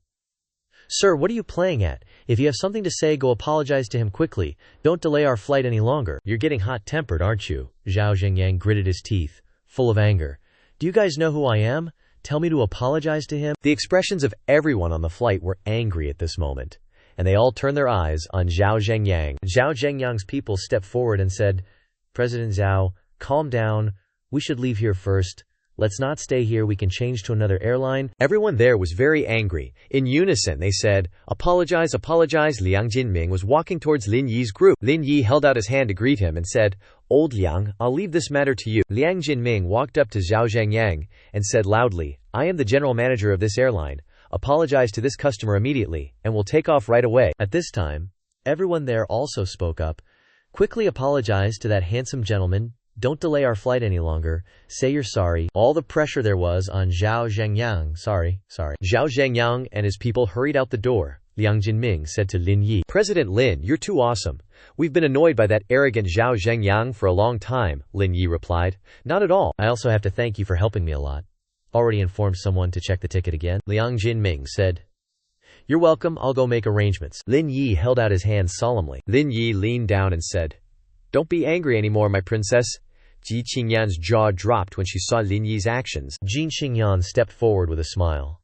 Sir, what are you playing at? If you have something to say, go apologize to him quickly. Don't delay our flight any longer. You're getting hot-tempered, aren't you? Zhao Zhengyang gritted his teeth, full of anger. Do you guys know who I am? Tell me to apologize to him? The expressions of everyone on the flight were angry at this moment, and they all turned their eyes on Zhao Zhengyang. Zhao Zhengyang's people stepped forward and said, President Zhao, calm down. We should leave here first. Let's not stay here. We can change to another airline. Everyone there was very angry. In unison, they said, Apologize, apologize. Liang Jinming was walking towards Lin Yi's group. Lin Yi held out his hand to greet him and said, Old Liang, I'll leave this matter to you. Liang Jinming walked up to Zhao Zhengyang and said loudly, I am the general manager of this airline. Apologize to this customer immediately, and we'll take off right away. At this time, everyone there also spoke up. Quickly apologize to that handsome gentleman. Don't delay our flight any longer. Say you're sorry. All the pressure there was on Zhao Zhengyang. Sorry. Zhao Zhengyang and his people hurried out the door. Liang Jinming said to Lin Yi, President Lin, you're too awesome. We've been annoyed by that arrogant Zhao Zhengyang for a long time, Lin Yi replied. Not at all. I also have to thank you for helping me a lot. Already informed someone to check the ticket again? Liang Jinming said. You're welcome, I'll go make arrangements. Lin Yi held out his hand solemnly. Lin Yi leaned down and said, Don't be angry anymore, my princess. Ji Qingyan's jaw dropped when she saw Lin Yi's actions. Ji Qingyan stepped forward with a smile.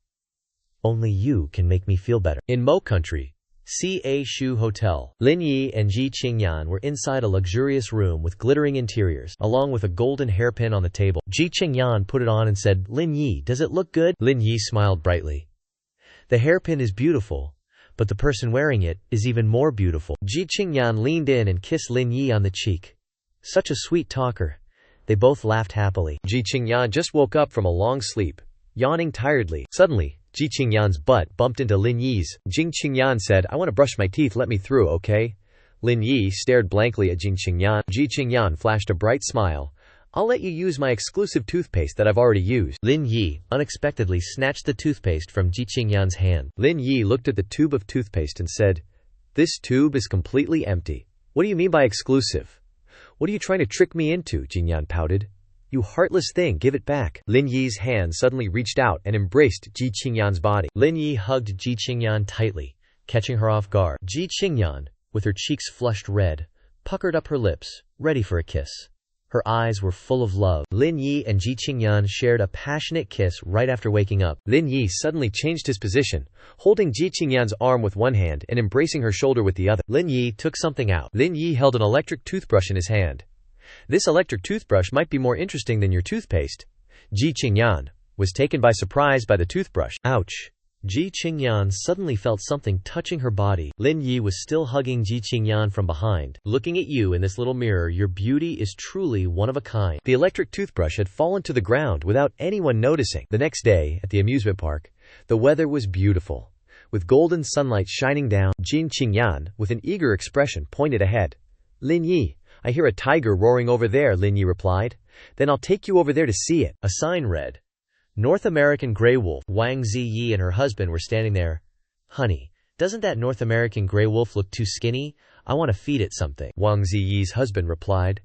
Only you can make me feel better. In Mo Country, C.A. Shu Hotel. Lin Yi and Ji Qingyan were inside a luxurious room with glittering interiors, along with a golden hairpin on the table. Ji Qingyan put it on and said, Lin Yi, does it look good? Lin Yi smiled brightly. The hairpin is beautiful, but the person wearing it is even more beautiful. Ji Qingyan leaned in and kissed Lin Yi on the cheek. Such a sweet talker. They both laughed happily. Ji Qingyan just woke up from a long sleep, yawning tiredly. Suddenly, Ji Qingyan's butt bumped into Lin Yi's. Ji Qingyan said, I want to brush my teeth, let me through, okay? Lin Yi stared blankly at Ji Qingyan. Ji Qingyan flashed a bright smile. I'll let you use my exclusive toothpaste that I've already used. Lin Yi unexpectedly snatched the toothpaste from Ji Qingyan's hand. Lin Yi looked at the tube of toothpaste and said, This tube is completely empty. What do you mean by exclusive? What are you trying to trick me into? Qingyan pouted. You heartless thing, give it back. Lin Yi's hand suddenly reached out and embraced Ji Qingyan's body. Lin Yi hugged Ji Qingyan tightly, catching her off guard. Ji Qingyan, with her cheeks flushed red, puckered up her lips, ready for a kiss. Her eyes were full of love. Lin Yi and Ji Qingyan shared a passionate kiss right after waking up. Lin Yi suddenly changed his position, holding Ji Qingyan's arm with one hand and embracing her shoulder with the other. Lin Yi took something out. Lin Yi held an electric toothbrush in his hand. This electric toothbrush might be more interesting than your toothpaste. Ji Qingyan was taken by surprise by the toothbrush. Ouch. Ji Qingyan suddenly felt something touching her body. Lin Yi was still hugging Ji Qingyan from behind. Looking at you in this little mirror, your beauty is truly one of a kind. The electric toothbrush had fallen to the ground without anyone noticing. The next day, at the amusement park, the weather was beautiful. With golden sunlight shining down, Ji Qingyan, with an eager expression, pointed ahead. Lin Yi, I hear a tiger roaring over there, Lin Yi replied. Then I'll take you over there to see it. A sign read, North American Grey Wolf. Wang Ziyi and her husband were standing there. Honey, doesn't that North American Grey Wolf look too skinny? I want to feed it something. Wang Ziyi's husband replied.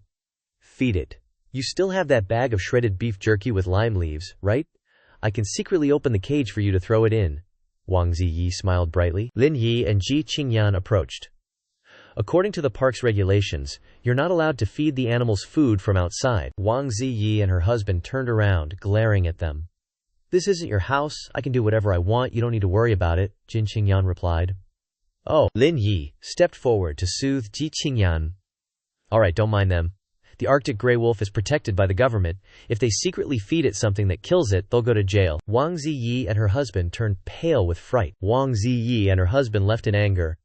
Feed it. You still have that bag of shredded beef jerky with lime leaves, right? I can secretly open the cage for you to throw it in. Wang Ziyi smiled brightly. Lin Yi and Ji Qingyan approached. According to the park's regulations, you're not allowed to feed the animals food from outside. Wang Ziyi and her husband turned around, glaring at them. This isn't your house. I can do whatever I want. You don't need to worry about it, Ji Qingyan replied. Oh, Lin Yi stepped forward to soothe Ji Qingyan. All right, don't mind them. The Arctic gray wolf is protected by the government. If they secretly feed it something that kills it, they'll go to jail. Wang Ziyi and her husband turned pale with fright. Wang Ziyi and her husband left in anger.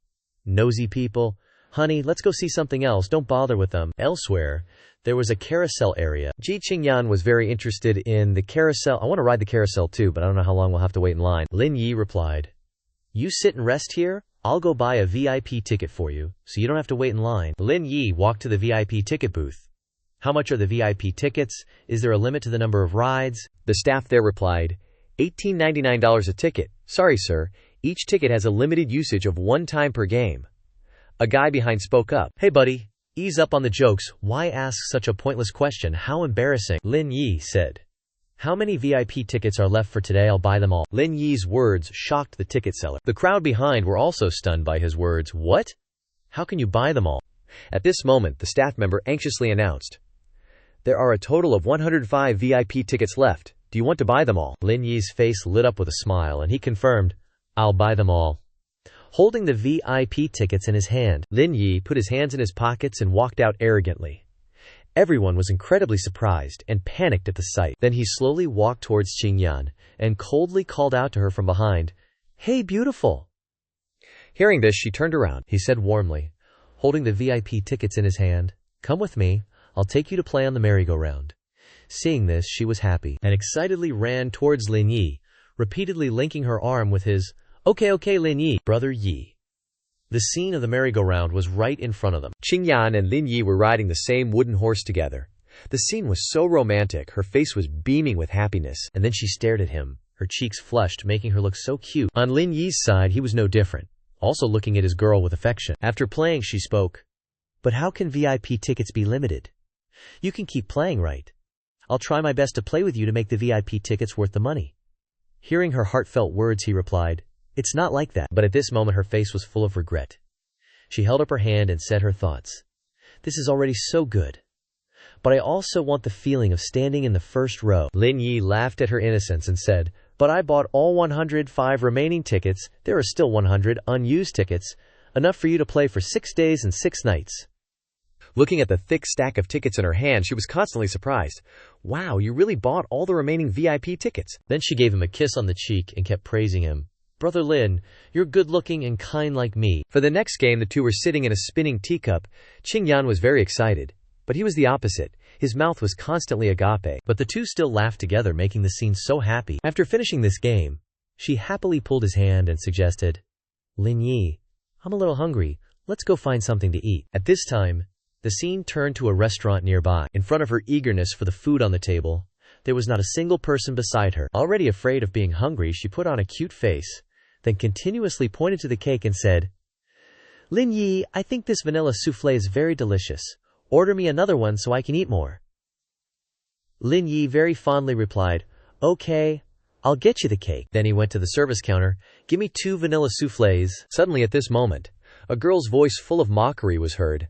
Nosy people. Honey, let's go see something else. Don't bother with them. Elsewhere, there was a carousel area. Ji Qingyan was very interested in the carousel. I want to ride the carousel too, but I don't know how long we'll have to wait in line. Lin Yi replied, You sit and rest here? I'll go buy a VIP ticket for you, so you don't have to wait in line. Lin Yi walked to the VIP ticket booth. How much are the VIP tickets? Is there a limit to the number of rides? The staff there replied, $18.99 a ticket. Sorry, sir. Each ticket has a limited usage of 1 time per game. A guy behind spoke up. Hey buddy, ease up on the jokes. Why ask such a pointless question? How embarrassing. Lin Yi said. How many VIP tickets are left for today? I'll buy them all. Lin Yi's words shocked the ticket seller. The crowd behind were also stunned by his words. What? How can you buy them all? At this moment, the staff member anxiously announced, There are a total of 105 VIP tickets left. Do you want to buy them all? Lin Yi's face lit up with a smile and he confirmed, I'll buy them all. Holding the VIP tickets in his hand, Lin Yi put his hands in his pockets and walked out arrogantly. Everyone was incredibly surprised and panicked at the sight. Then he slowly walked towards Qingyan and coldly called out to her from behind, Hey, beautiful! Hearing this, she turned around. He said warmly, holding the VIP tickets in his hand, Come with me, I'll take you to play on the merry-go-round. Seeing this, she was happy and excitedly ran towards Lin Yi, repeatedly linking her arm with his, Okay, Lin Yi, brother Yi. The scene of the merry-go-round was right in front of them. Qingyan and Lin Yi were riding the same wooden horse together. The scene was so romantic, her face was beaming with happiness. And then she stared at him, her cheeks flushed, making her look so cute. On Lin Yi's side, he was no different, also looking at his girl with affection. After playing, she spoke. But how can VIP tickets be limited? You can keep playing, right? I'll try my best to play with you to make the VIP tickets worth the money. Hearing her heartfelt words, he replied, It's not like that. But at this moment her face was full of regret. She held up her hand and said her thoughts. This is already so good. But I also want the feeling of standing in the first row. Lin Yi laughed at her innocence and said, But I bought all 105 remaining tickets. There are still 100 unused tickets, enough for you to play for 6 days and 6 nights. Looking at the thick stack of tickets in her hand, she was constantly surprised. Wow, you really bought all the remaining VIP tickets? Then she gave him a kiss on the cheek and kept praising him. Brother Lin, you're good-looking and kind like me. For the next game, the two were sitting in a spinning teacup. Qingyan was very excited, but he was the opposite. His mouth was constantly agape. But the two still laughed together, making the scene so happy. After finishing this game, she happily pulled his hand and suggested, Lin Yi, I'm a little hungry. Let's go find something to eat. At this time, the scene turned to a restaurant nearby. In front of her eagerness for the food on the table, there was not a single person beside her. Already afraid of being hungry, she put on a cute face, then continuously pointed to the cake and said, Lin Yi, I think this vanilla soufflé is very delicious. Order me another one so I can eat more. Lin Yi very fondly replied, Okay, I'll get you the cake. Then he went to the service counter. Give me 2 vanilla soufflés. Suddenly at this moment, a girl's voice full of mockery was heard.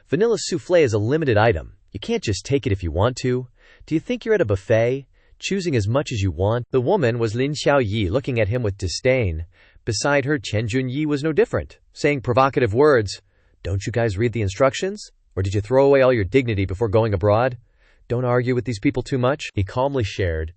Vanilla soufflé is a limited item. You can't just take it if you want to. Do you think you're at a buffet, choosing as much as you want? The woman was Lin Xiaoyi, looking at him with disdain. Beside her, Chen Junyi was no different, saying provocative words. Don't you guys read the instructions? Or did you throw away all your dignity before going abroad? Don't argue with these people too much. He calmly shared,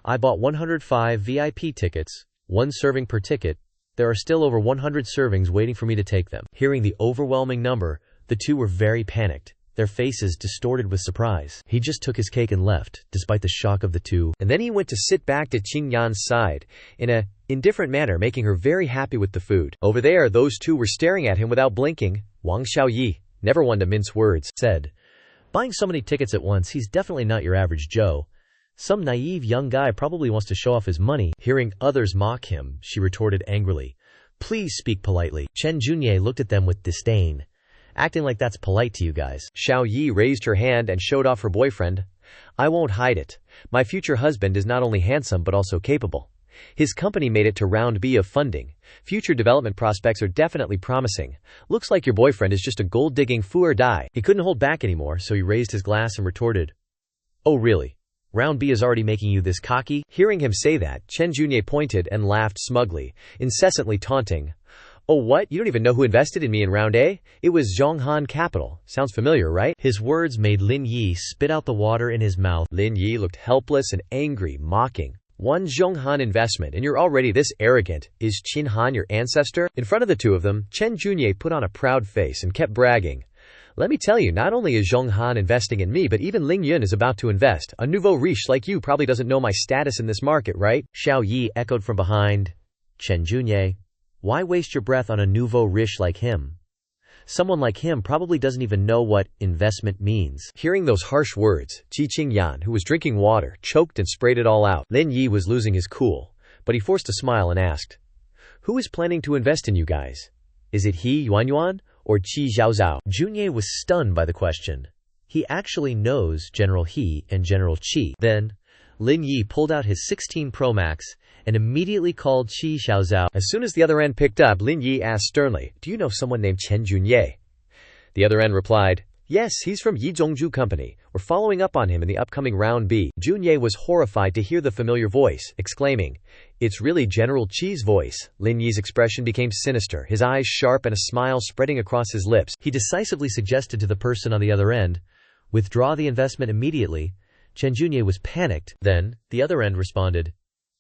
I bought 105 VIP tickets, 1 serving per ticket. There are still over 100 servings waiting for me to take them. Hearing the overwhelming number, the two were very panicked, their faces distorted with surprise. He just took his cake and left, despite the shock of the two. And then he went to sit back to Qingyan's side, in a indifferent manner, making her very happy with the food. Over there, those two were staring at him without blinking. Wang Xiaoyi, never one to mince words, said, Buying so many tickets at once, he's definitely not your average Joe. Some naive young guy probably wants to show off his money. Hearing others mock him, she retorted angrily, Please speak politely. Chen Junye looked at them with disdain. Acting like that's polite to you guys. Xiao Yi raised her hand and showed off her boyfriend. I won't hide it. My future husband is not only handsome but also capable. His company made it to round B of funding. Future development prospects are definitely promising. Looks like your boyfriend is just a gold-digging foo or die. He couldn't hold back anymore, so he raised his glass and retorted, Oh really? Round B is already making you this cocky? Hearing him say that, Chen Junye pointed and laughed smugly, incessantly taunting. Oh what? You don't even know who invested in me in round A? It was Zhonghan Capital. Sounds familiar, right? His words made Lin Yi spit out the water in his mouth. Lin Yi looked helpless and angry, mocking. One Zhonghan investment and you're already this arrogant. Is Qin Han your ancestor? In front of the two of them, Chen Junye put on a proud face and kept bragging. Let me tell you, not only is Zhonghan investing in me, but even Ling Yun is about to invest. A nouveau riche like you probably doesn't know my status in this market, right? Xiao Yi echoed from behind. Chen Junye, why waste your breath on a nouveau riche like him? Someone like him probably doesn't even know what investment means. Hearing those harsh words, Qi Qingyan, who was drinking water, choked and sprayed it all out. Lin Yi was losing his cool, but he forced a smile and asked, Who is planning to invest in you guys? Is it he, Yuan, or Qi Zhaozhao? Junye was stunned by the question. He actually knows General He and General Qi. Then, Lin Yi pulled out his 16 Pro Max and immediately called Qi Zhaozhao. As soon as the other end picked up, Lin Yi asked sternly, Do you know someone named Chen Junye? The other end replied, Yes, he's from Yizhongju Company. We're following up on him in the upcoming round B. Junye was horrified to hear the familiar voice, exclaiming, It's really General Qi's voice. Lin Yi's expression became sinister, his eyes sharp and a smile spreading across his lips. He decisively suggested to the person on the other end, Withdraw the investment immediately. Chen Junye was panicked. Then, the other end responded,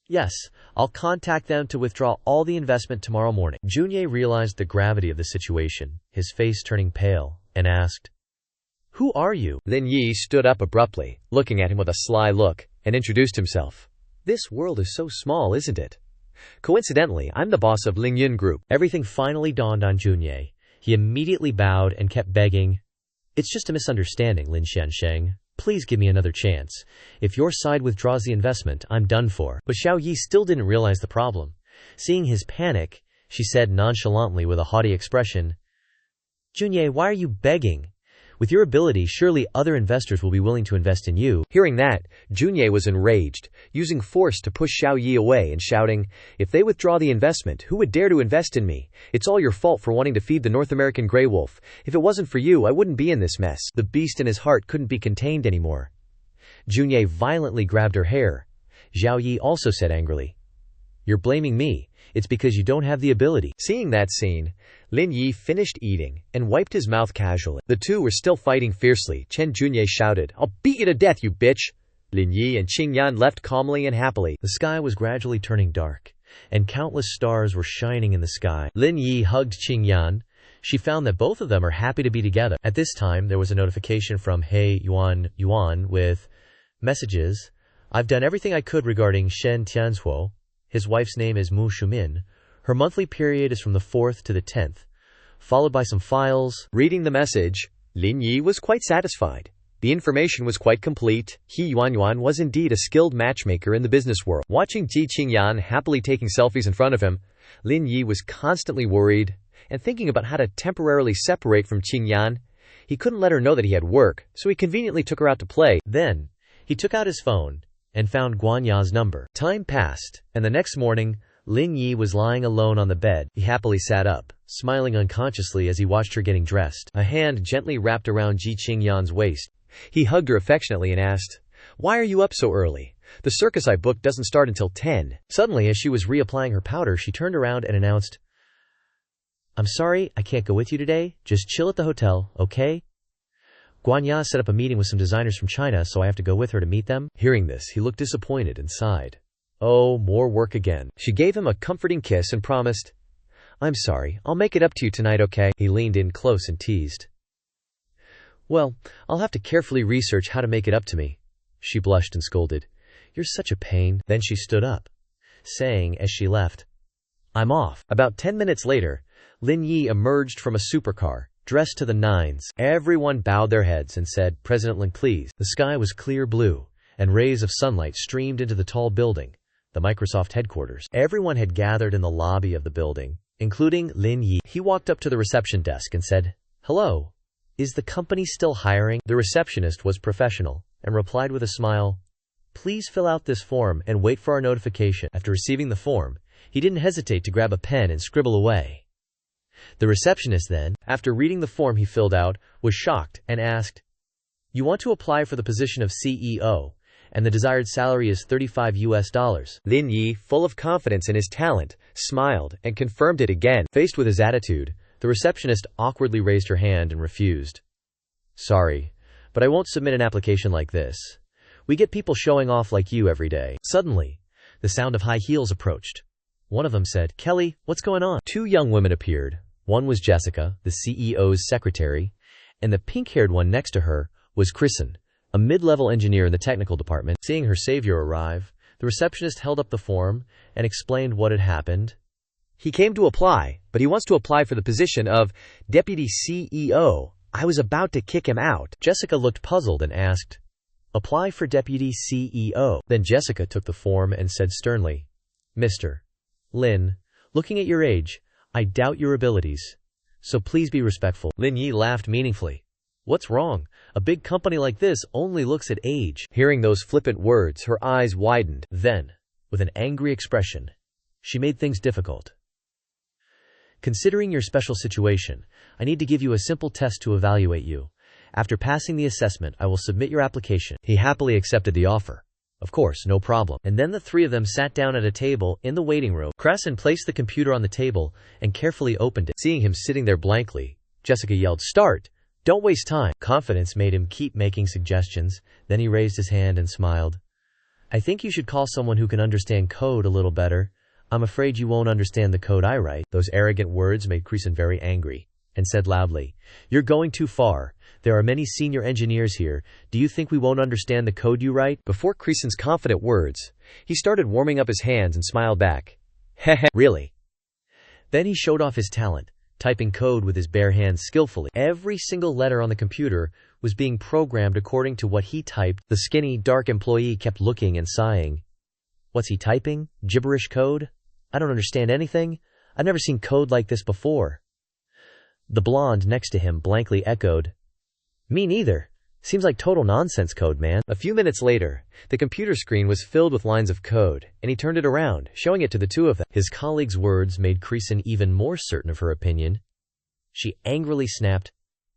Yes, I'll contact them to withdraw all the investment tomorrow morning. Junye realized the gravity of the situation, his face turning pale, and asked, Who are you? Lin Yi stood up abruptly, looking at him with a sly look, and introduced himself. This world is so small, isn't it? Coincidentally, I'm the boss of Ling Yi Group. Everything finally dawned on Junye. He immediately bowed and kept begging, "It's just a misunderstanding, Lin Xiansheng. Please give me another chance. If your side withdraws the investment, I'm done for." But Xiao Yi still didn't realize the problem. Seeing his panic, she said nonchalantly with a haughty expression, "Junye, why are you begging? With your ability, surely other investors will be willing to invest in you." Hearing that, Junye was enraged, using force to push Xiao Yi away and shouting, "If they withdraw the investment, who would dare to invest in me? It's all your fault for wanting to feed the North American gray wolf. If it wasn't for you, I wouldn't be in this mess." The beast in his heart couldn't be contained anymore. Junye violently grabbed her hair. Xiao Yi also said angrily, "You're blaming me. It's because you don't have the ability." Seeing that scene, Lin Yi finished eating and wiped his mouth casually. The two were still fighting fiercely. Chen Junye shouted, "I'll beat you to death, you bitch!" Lin Yi and Qingyan left calmly and happily. The sky was gradually turning dark, and countless stars were shining in the sky. Lin Yi hugged Qingyan. She found that both of them are happy to be together. At this time, there was a notification from He Yuan with messages. "I've done everything I could regarding Shen Tianzuo. His wife's name is Mu Shumin. Her monthly period is from the 4th to the 10th, followed by some files." Reading the message, Lin Yi was quite satisfied. The information was quite complete. He Yuan was indeed a skilled matchmaker in the business world. Watching Ji Qingyan happily taking selfies in front of him, Lin Yi was constantly worried and thinking about how to temporarily separate from Qingyan. He couldn't let her know that he had work, so he conveniently took her out to play. Then, he took out his phone and found Guanya's number. Time passed, and the next morning, Lin Yi was lying alone on the bed. He happily sat up, smiling unconsciously as he watched her getting dressed. A hand gently wrapped around Ji Qingyan's waist. He hugged her affectionately and asked, "Why are you up so early? The circus I booked doesn't start until 10. Suddenly, as she was reapplying her powder, she turned around and announced, "I'm sorry, I can't go with you today. Just chill at the hotel, okay? Guanya set up a meeting with some designers from China, so I have to go with her to meet them." Hearing this, he looked disappointed and sighed. Oh, more work again. She gave him a comforting kiss and promised, "I'm sorry, I'll make it up to you tonight, okay?" He leaned in close and teased, "Well, I'll have to carefully research how to make it up to me." She blushed and scolded, "You're such a pain." Then she stood up, saying as she left, "I'm off." About 10 minutes later, Lin Yi emerged from a supercar, dressed to the nines. Everyone bowed their heads and said, "President Lin, please." The sky was clear blue, and rays of sunlight streamed into the tall building, the Microsoft headquarters. Everyone had gathered in the lobby of the building, including Lin Yi. He walked up to the reception desk and said, "Hello, is the company still hiring?" The receptionist was professional and replied with a smile, "Please fill out this form and wait for our notification." After receiving the form, he didn't hesitate to grab a pen and scribble away. The receptionist then, after reading the form he filled out, was shocked and asked, "You want to apply for the position of CEO, and the desired salary is $35 US." Lin Yi, full of confidence in his talent, smiled and confirmed it again. Faced with his attitude, the receptionist awkwardly raised her hand and refused. "Sorry, but I won't submit an application like this. We get people showing off like you every day." Suddenly, the sound of high heels approached. One of them said, "Kelly, what's going on?" Two young women appeared. One was Jessica, the CEO's secretary, and the pink-haired one next to her was Kristen, a mid-level engineer in the technical department. Seeing her savior arrive, the receptionist held up the form and explained what had happened. "He came to apply, but he wants to apply for the position of Deputy CEO. I was about to kick him out." Jessica looked puzzled and asked, "Apply for Deputy CEO?" Then Jessica took the form and said sternly, "Mr. Lin, looking at your age, I doubt your abilities, so please be respectful." Lin Yi laughed meaningfully. "What's wrong? A big company like this only looks at age." Hearing those flippant words, her eyes widened. Then, with an angry expression, she made things difficult. "Considering your special situation, I need to give you a simple test to evaluate you. After passing the assessment, I will submit your application." He happily accepted the offer. Of course, no problem. And then the three of them sat down at a table in the waiting room. Kristen placed the computer on the table and carefully opened it. Seeing him sitting there blankly, Jessica yelled, "Start! Don't waste time." Confidence made him keep making suggestions. Then he raised his hand and smiled. "I think you should call someone who can understand code a little better. I'm afraid you won't understand the code I write." Those arrogant words made Kristen very angry. and said loudly, "You're going too far. There are many senior engineers here. Do you think we won't understand the code you write?" Before Creason's confident words, he started warming up his hands and smiled back. Heh, Really? Then he showed off his talent, typing code with his bare hands skillfully. Every single letter on the computer was being programmed according to what he typed. The skinny, dark employee kept looking and sighing. What's he typing? Gibberish code? I don't understand anything. I've never seen code like this before. The blonde next to him blankly echoed, "Me neither. Seems like total nonsense code, man." A few minutes later, the computer screen was filled with lines of code, and he turned it around, showing it to the two of them. His colleague's words made Creason even more certain of her opinion. She angrily snapped,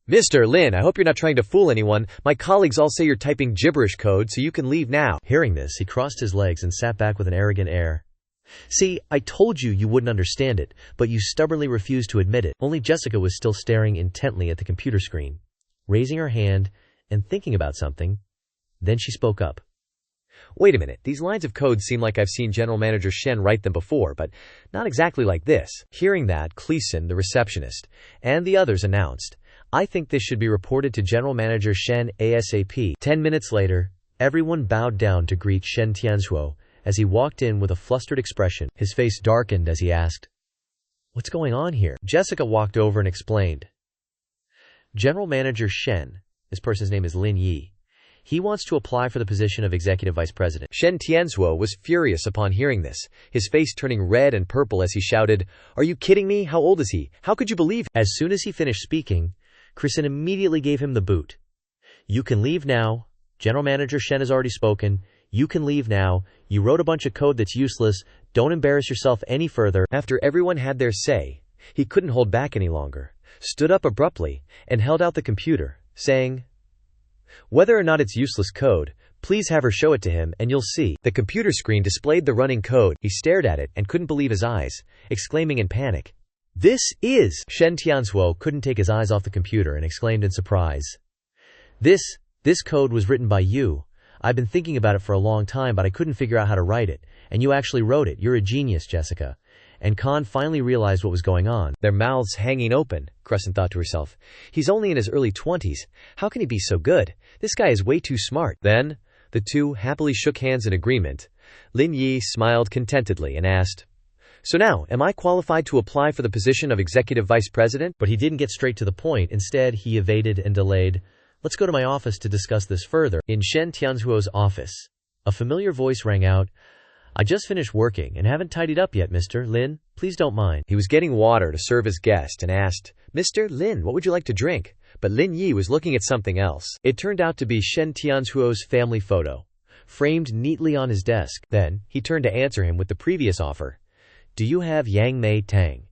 "Mr. Lin, I hope you're not trying to fool anyone. My colleagues all say you're typing gibberish code, so you can leave now." Hearing this, he crossed his legs and sat back with an arrogant air. "See, I told you you wouldn't understand it, but you stubbornly refused to admit it." Only Jessica was still staring intently at the computer screen, raising her hand and thinking about something. Then she spoke up. "Wait a minute, these lines of code seem like I've seen General Manager Shen write them before, but not exactly like this." Hearing that, Cleason, the receptionist, and the others announced, "I think this should be reported to General Manager Shen ASAP." 10 minutes later, everyone bowed down to greet Shen Tianzuo as he walked in with a flustered expression. His face darkened as he asked, "What's going on here?" Jessica walked over and explained. "General Manager Shen, this person's name is Lin Yi. He wants to apply for the position of Executive Vice President." Shen Tianzuo was furious upon hearing this, his face turning red and purple as he shouted, "Are you kidding me? How old is he? How could you believe?" As soon as he finished speaking, Creason immediately gave him the boot. "You can leave now. General Manager Shen has already spoken. You can leave now. You wrote a bunch of code that's useless. Don't embarrass yourself any further." After everyone had their say, he couldn't hold back any longer, stood up abruptly, and held out the computer, saying, "Whether or not it's useless code, please have her show it to him and you'll see." The computer screen displayed the running code. He stared at it and couldn't believe his eyes, exclaiming in panic, "This is—" Shen Tianzuo couldn't take his eyes off the computer and exclaimed in surprise, This code was written by you. I've been thinking about it for a long time, but I couldn't figure out how to write it, and you actually wrote it. You're a genius, Jessica." And Khan finally realized what was going on. Their mouths hanging open, Creason thought to herself. He's only in his early 20s. How can he be so good? This guy is way too smart. Then, the two happily shook hands in agreement. Lin Yi smiled contentedly and asked, "So now, am I qualified to apply for the position of Executive Vice President?" But he didn't get straight to the point. Instead, he evaded and delayed. "Let's go to my office to discuss this further." In Shen Tianzuo's office, a familiar voice rang out, "I just finished working and haven't tidied up yet, Mr. Lin. Please don't mind." He was getting water to serve his guest and asked, "Mr. Lin, what would you like to drink?" But Lin Yi was looking at something else. It turned out to be Shen Tianzuo's family photo, framed neatly on his desk. Then, he turned to answer him with the previous offer. "Do you have Yang Mei Tang?"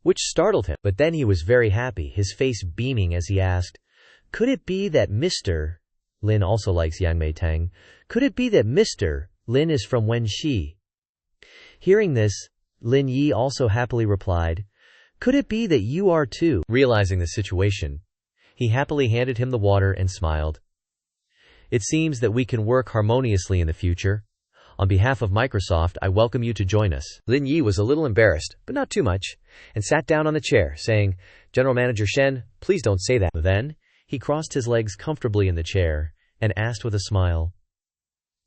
Which startled him, but then he was very happy, his face beaming as he asked, "Could it be that Mr. Lin also likes Yang Mei Tang? Could it be that Mr. Lin is from Wenxi?" Hearing this, Lin Yi also happily replied, "Could it be that you are too?" Realizing the situation, he happily handed him the water and smiled. "It seems that we can work harmoniously in the future. On behalf of Microsoft, I welcome you to join us." Lin Yi was a little embarrassed, but not too much, and sat down on the chair, saying, "General Manager Shen, please don't say that." Then, he crossed his legs comfortably in the chair and asked with a smile,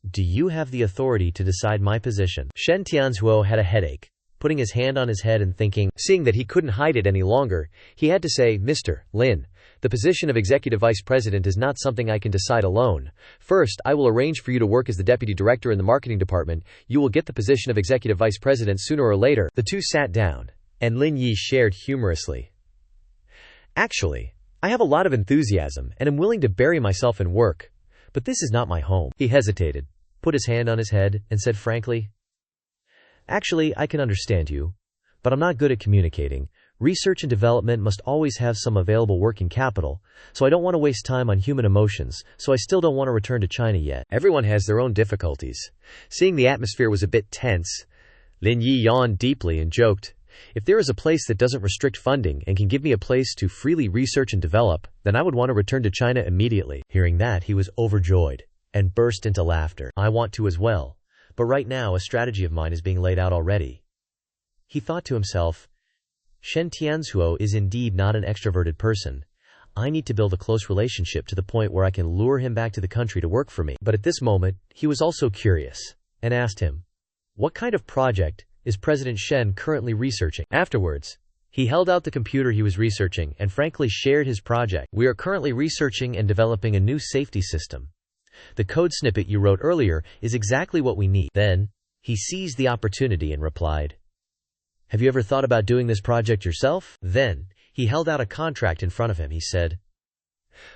"Do you have the authority to decide my position?" Shen Tianzuo had a headache, putting his hand on his head and thinking. Seeing that he couldn't hide it any longer, he had to say, "Mr. Lin, the position of Executive Vice President is not something I can decide alone. First, I will arrange for you to work as the Deputy Director in the Marketing Department. You will get the position of Executive Vice President sooner or later." The two sat down, and Lin Yi shared humorously, "Actually, I have a lot of enthusiasm and am willing to bury myself in work, but this is not my home." He hesitated, put his hand on his head, and said frankly, "Actually, I can understand you, but I'm not good at communicating. Research and development must always have some available working capital, so I don't want to waste time on human emotions, so I still don't want to return to China yet." Everyone has their own difficulties. Seeing the atmosphere was a bit tense, Lin Yi yawned deeply and joked, "If there is a place that doesn't restrict funding and can give me a place to freely research and develop, then I would want to return to China immediately." Hearing that, he was overjoyed and burst into laughter. "I want to as well, but right now a strategy of mine is being laid out already." He thought to himself, Shen Tianzuo is indeed not an extroverted person. I need to build a close relationship to the point where I can lure him back to the country to work for me. But at this moment, he was also curious, and asked him, what kind of project is President Shen currently researching? Afterwards, he held out the computer he was researching and frankly shared his project. We are currently researching and developing a new safety system. The code snippet you wrote earlier is exactly what we need. Then, he seized the opportunity and replied, have you ever thought about doing this project yourself? Then, he held out a contract in front of him. He said,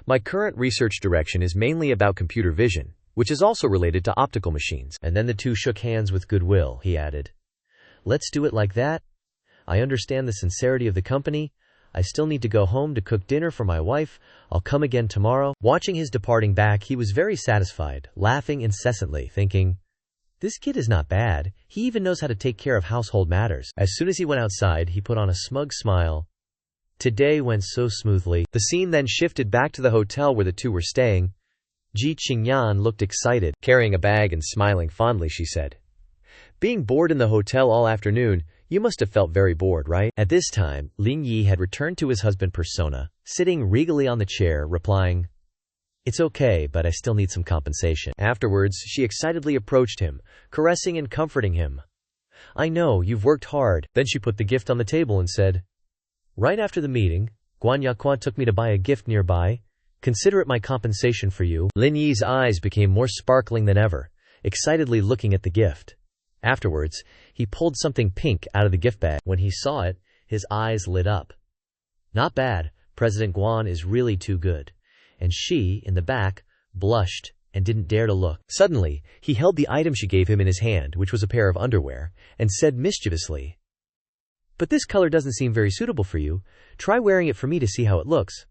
my current research direction is mainly about computer vision, which is also related to optical machines. And then the two shook hands with goodwill. He added, let's do it like that. I understand the sincerity of the company. I still need to go home to cook dinner for my wife. I'll come again tomorrow. Watching his departing back, he was very satisfied, laughing incessantly, thinking, this kid is not bad. He even knows how to take care of household matters. As soon as he went outside, he put on a smug smile. Today went so smoothly. The scene then shifted back to the hotel where the two were staying. Ji Qingyan looked excited. Carrying a bag and smiling fondly, she said, being bored in the hotel all afternoon, you must have felt very bored, right? At this time, Lin Yi had returned to his husband persona, sitting regally on the chair, replying, it's okay, but I still need some compensation. Afterwards, she excitedly approached him, caressing and comforting him. I know, you've worked hard. Then she put the gift on the table and said, right after the meeting, Guan Yaquan took me to buy a gift nearby. Consider it my compensation for you. Lin Yi's eyes became more sparkling than ever, excitedly looking at the gift. Afterwards, he pulled something pink out of the gift bag. When he saw it, his eyes lit up. Not bad, President Guan is really too good. And she, in the back, blushed and didn't dare to look. Suddenly, he held the item she gave him in his hand, which was a pair of underwear, and said mischievously, but this color doesn't seem very suitable for you. Try wearing it for me to see how it looks.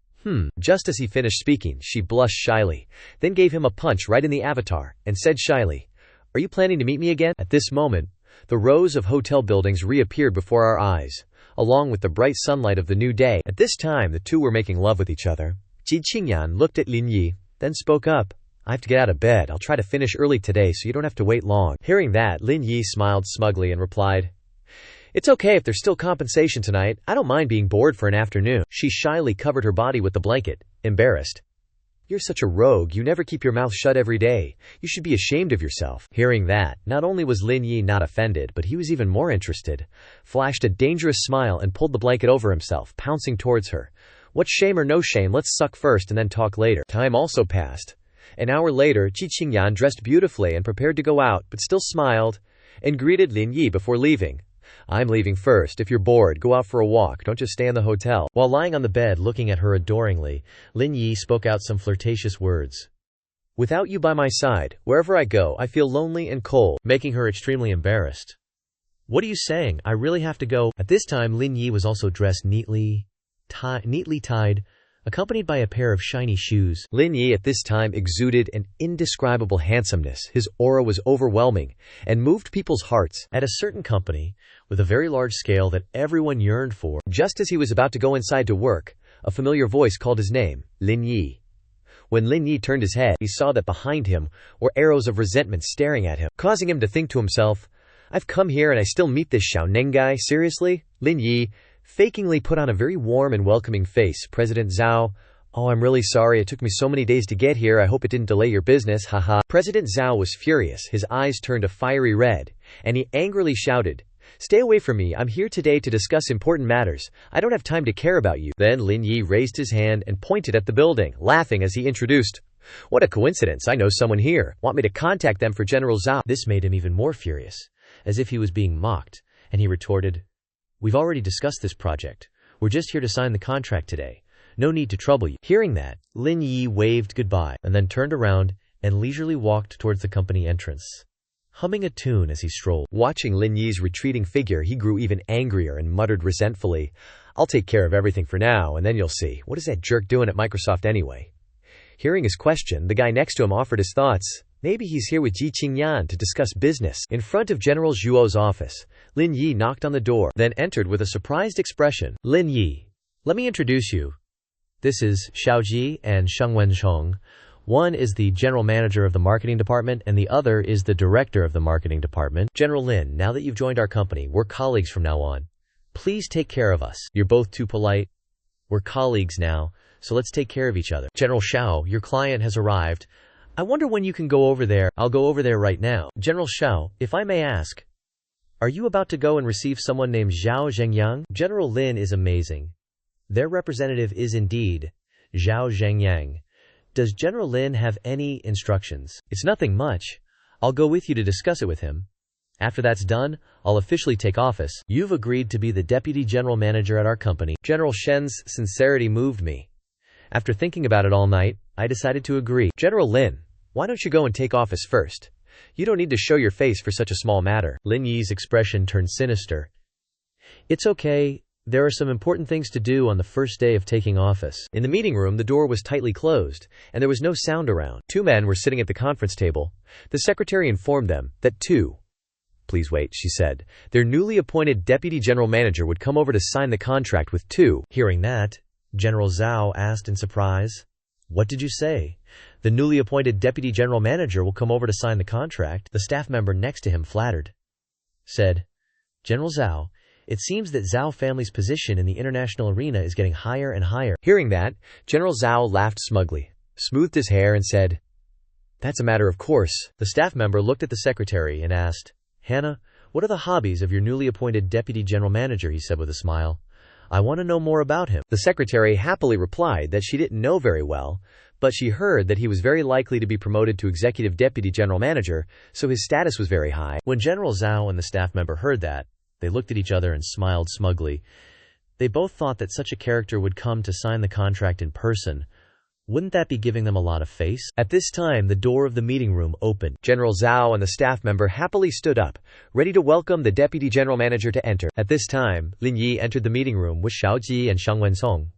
Just as he finished speaking, she blushed shyly, then gave him a punch right in the avatar, and said shyly, are you planning to meet me again? At this moment, the rows of hotel buildings reappeared before our eyes, along with the bright sunlight of the new day. At this time, the two were making love with each other. Ji Qingyan looked at Lin Yi, then spoke up, I have to get out of bed. I'll try to finish early today so you don't have to wait long. Hearing that, Lin Yi smiled smugly and replied, it's okay if there's still compensation tonight. I don't mind being bored for an afternoon. She shyly covered her body with the blanket, embarrassed. You're such a rogue. You never keep your mouth shut every day. You should be ashamed of yourself. Hearing that, not only was Lin Yi not offended, but he was even more interested, flashed a dangerous smile and pulled the blanket over himself, pouncing towards her. What shame or no shame, let's suck first and then talk later. Time also passed. An hour later, Ji Qingyan dressed beautifully and prepared to go out, but still smiled, and greeted Lin Yi before leaving. I'm leaving first. If you're bored, go out for a walk. Don't just stay in the hotel. While lying on the bed looking at her adoringly, Lin Yi spoke out some flirtatious words. Without you by my side, wherever I go, I feel lonely and cold, making her extremely embarrassed. What are you saying? I really have to go. At this time, Lin Yi was also dressed neatly tied, accompanied by a pair of shiny shoes. Lin Yi at this time exuded an indescribable handsomeness. His aura was overwhelming and moved people's hearts. At a certain company, with a very large scale that everyone yearned for, just as he was about to go inside to work, a familiar voice called his name, Lin Yi. When Lin Yi turned his head, he saw that behind him were arrows of resentment staring at him, causing him to think to himself, I've come here and I still meet this Xiaoneng guy, seriously? Lin Yi fakingly put on a very warm and welcoming face. President Zhao, oh, I'm really sorry. It took me so many days to get here. I hope it didn't delay your business. Haha. President Zhao was furious. His eyes turned a fiery red, and he angrily shouted, stay away from me. I'm here today to discuss important matters. I don't have time to care about you. Then Lin Yi raised his hand and pointed at the building, laughing as he introduced, what a coincidence. I know someone here. Want me to contact them for General Zhao? This made him even more furious, as if he was being mocked, and he retorted, we've already discussed this project. We're just here to sign the contract today. No need to trouble you. Hearing that, Lin Yi waved goodbye and then turned around and leisurely walked towards the company entrance, humming a tune as he strolled. Watching Lin Yi's retreating figure, he grew even angrier and muttered resentfully, I'll take care of everything for now, and then you'll see. What is that jerk doing at Microsoft anyway? Hearing his question, the guy next to him offered his thoughts. Maybe he's here with Ji Qingyan to discuss business. In front of General Zhuo's office, Lin Yi knocked on the door, then entered with a surprised expression. Lin Yi, let me introduce you. This is Xiaoji and Sheng Wensheng. One is the general manager of the marketing department, and the other is the director of the marketing department. General Lin, now that you've joined our company, we're colleagues from now on. Please take care of us. You're both too polite. We're colleagues now, so let's take care of each other. General Shao, your client has arrived. I wonder when you can go over there. I'll go over there right now. General Shao, if I may ask, are you about to go and receive someone named Zhao Zhengyang? General Lin is amazing. Their representative is indeed Zhao Zhengyang. Does General Lin have any instructions? It's nothing much. I'll go with you to discuss it with him. After that's done, I'll officially take office. You've agreed to be the deputy general manager at our company. General Shen's sincerity moved me. After thinking about it all night, I decided to agree. General Lin, why don't you go and take office first? You don't need to show your face for such a small matter. Lin Yi's expression turned sinister. It's okay. There are some important things to do on the first day of taking office. In the meeting room, the door was tightly closed, and there was no sound around. Two men were sitting at the conference table. The secretary informed them that Please wait, she said. Their newly appointed deputy general manager would come over to sign the contract with two. Hearing that, General Zhao asked in surprise, What did you say? The newly appointed deputy general manager will come over to sign the contract. The staff member next to him flattered. Said, General Zhao, it seems that Zhao family's position in the international arena is getting higher and higher. Hearing that, General Zhao laughed smugly, smoothed his hair and said, That's a matter of course. The staff member looked at the secretary and asked, Hannah, what are the hobbies of your newly appointed deputy general manager? He said with a smile. I want to know more about him. The secretary happily replied that she didn't know very well, but she heard that he was very likely to be promoted to executive deputy general manager, so his status was very high. When General Zhao and the staff member heard that, they looked at each other and smiled smugly. They both thought that such a character would come to sign the contract in person. Wouldn't that be giving them a lot of face? At this time, the door of the meeting room opened. General Zhao and the staff member happily stood up, ready to welcome the deputy general manager to enter. At this time, Lin Yi entered the meeting room with Shao Ji and Shang Wensong.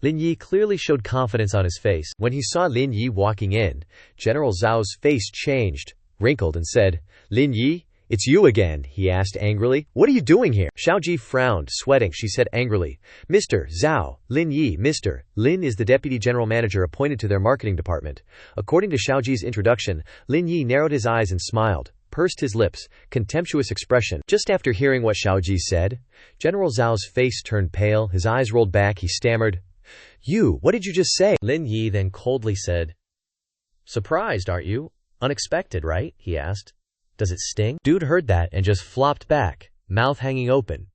Lin Yi clearly showed confidence on his face. When he saw Lin Yi walking in, General Zhao's face changed, wrinkled, and said, Lin Yi, it's you again, he asked angrily. What are you doing here? Shao Ji frowned, sweating. She said angrily, Mr. Zhao, Lin Yi, Mr. Lin is the deputy general manager appointed to their marketing department. According to Shao Ji's introduction, Lin Yi narrowed his eyes and smiled, pursed his lips, contemptuous expression. Just after hearing what Shao Ji said, General Zhao's face turned pale, his eyes rolled back, he stammered, what did you just say? Lin Yi then coldly said, Surprised, aren't you? Unexpected, right? He asked. Does it sting? Dude heard that and just flopped back, mouth hanging open.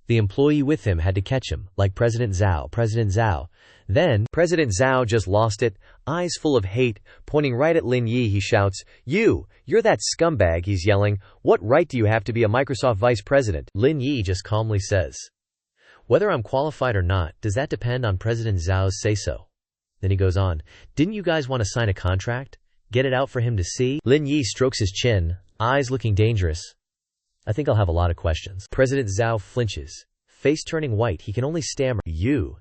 The employee with him had to catch him, like President Zhao. Then, President Zhao just lost it, eyes full of hate, pointing right at Lin Yi, he shouts, You're that scumbag, he's yelling. What right do you have to be a Microsoft vice president? Lin Yi just calmly says, Whether I'm qualified or not, does that depend on President Zhao's say-so? Then he goes on, Didn't you guys want to sign a contract? Get it out for him to see? Lin Yi strokes his chin, eyes looking dangerous. I think I'll have a lot of questions. President Zhao flinches, face turning white. He can only stammer, You.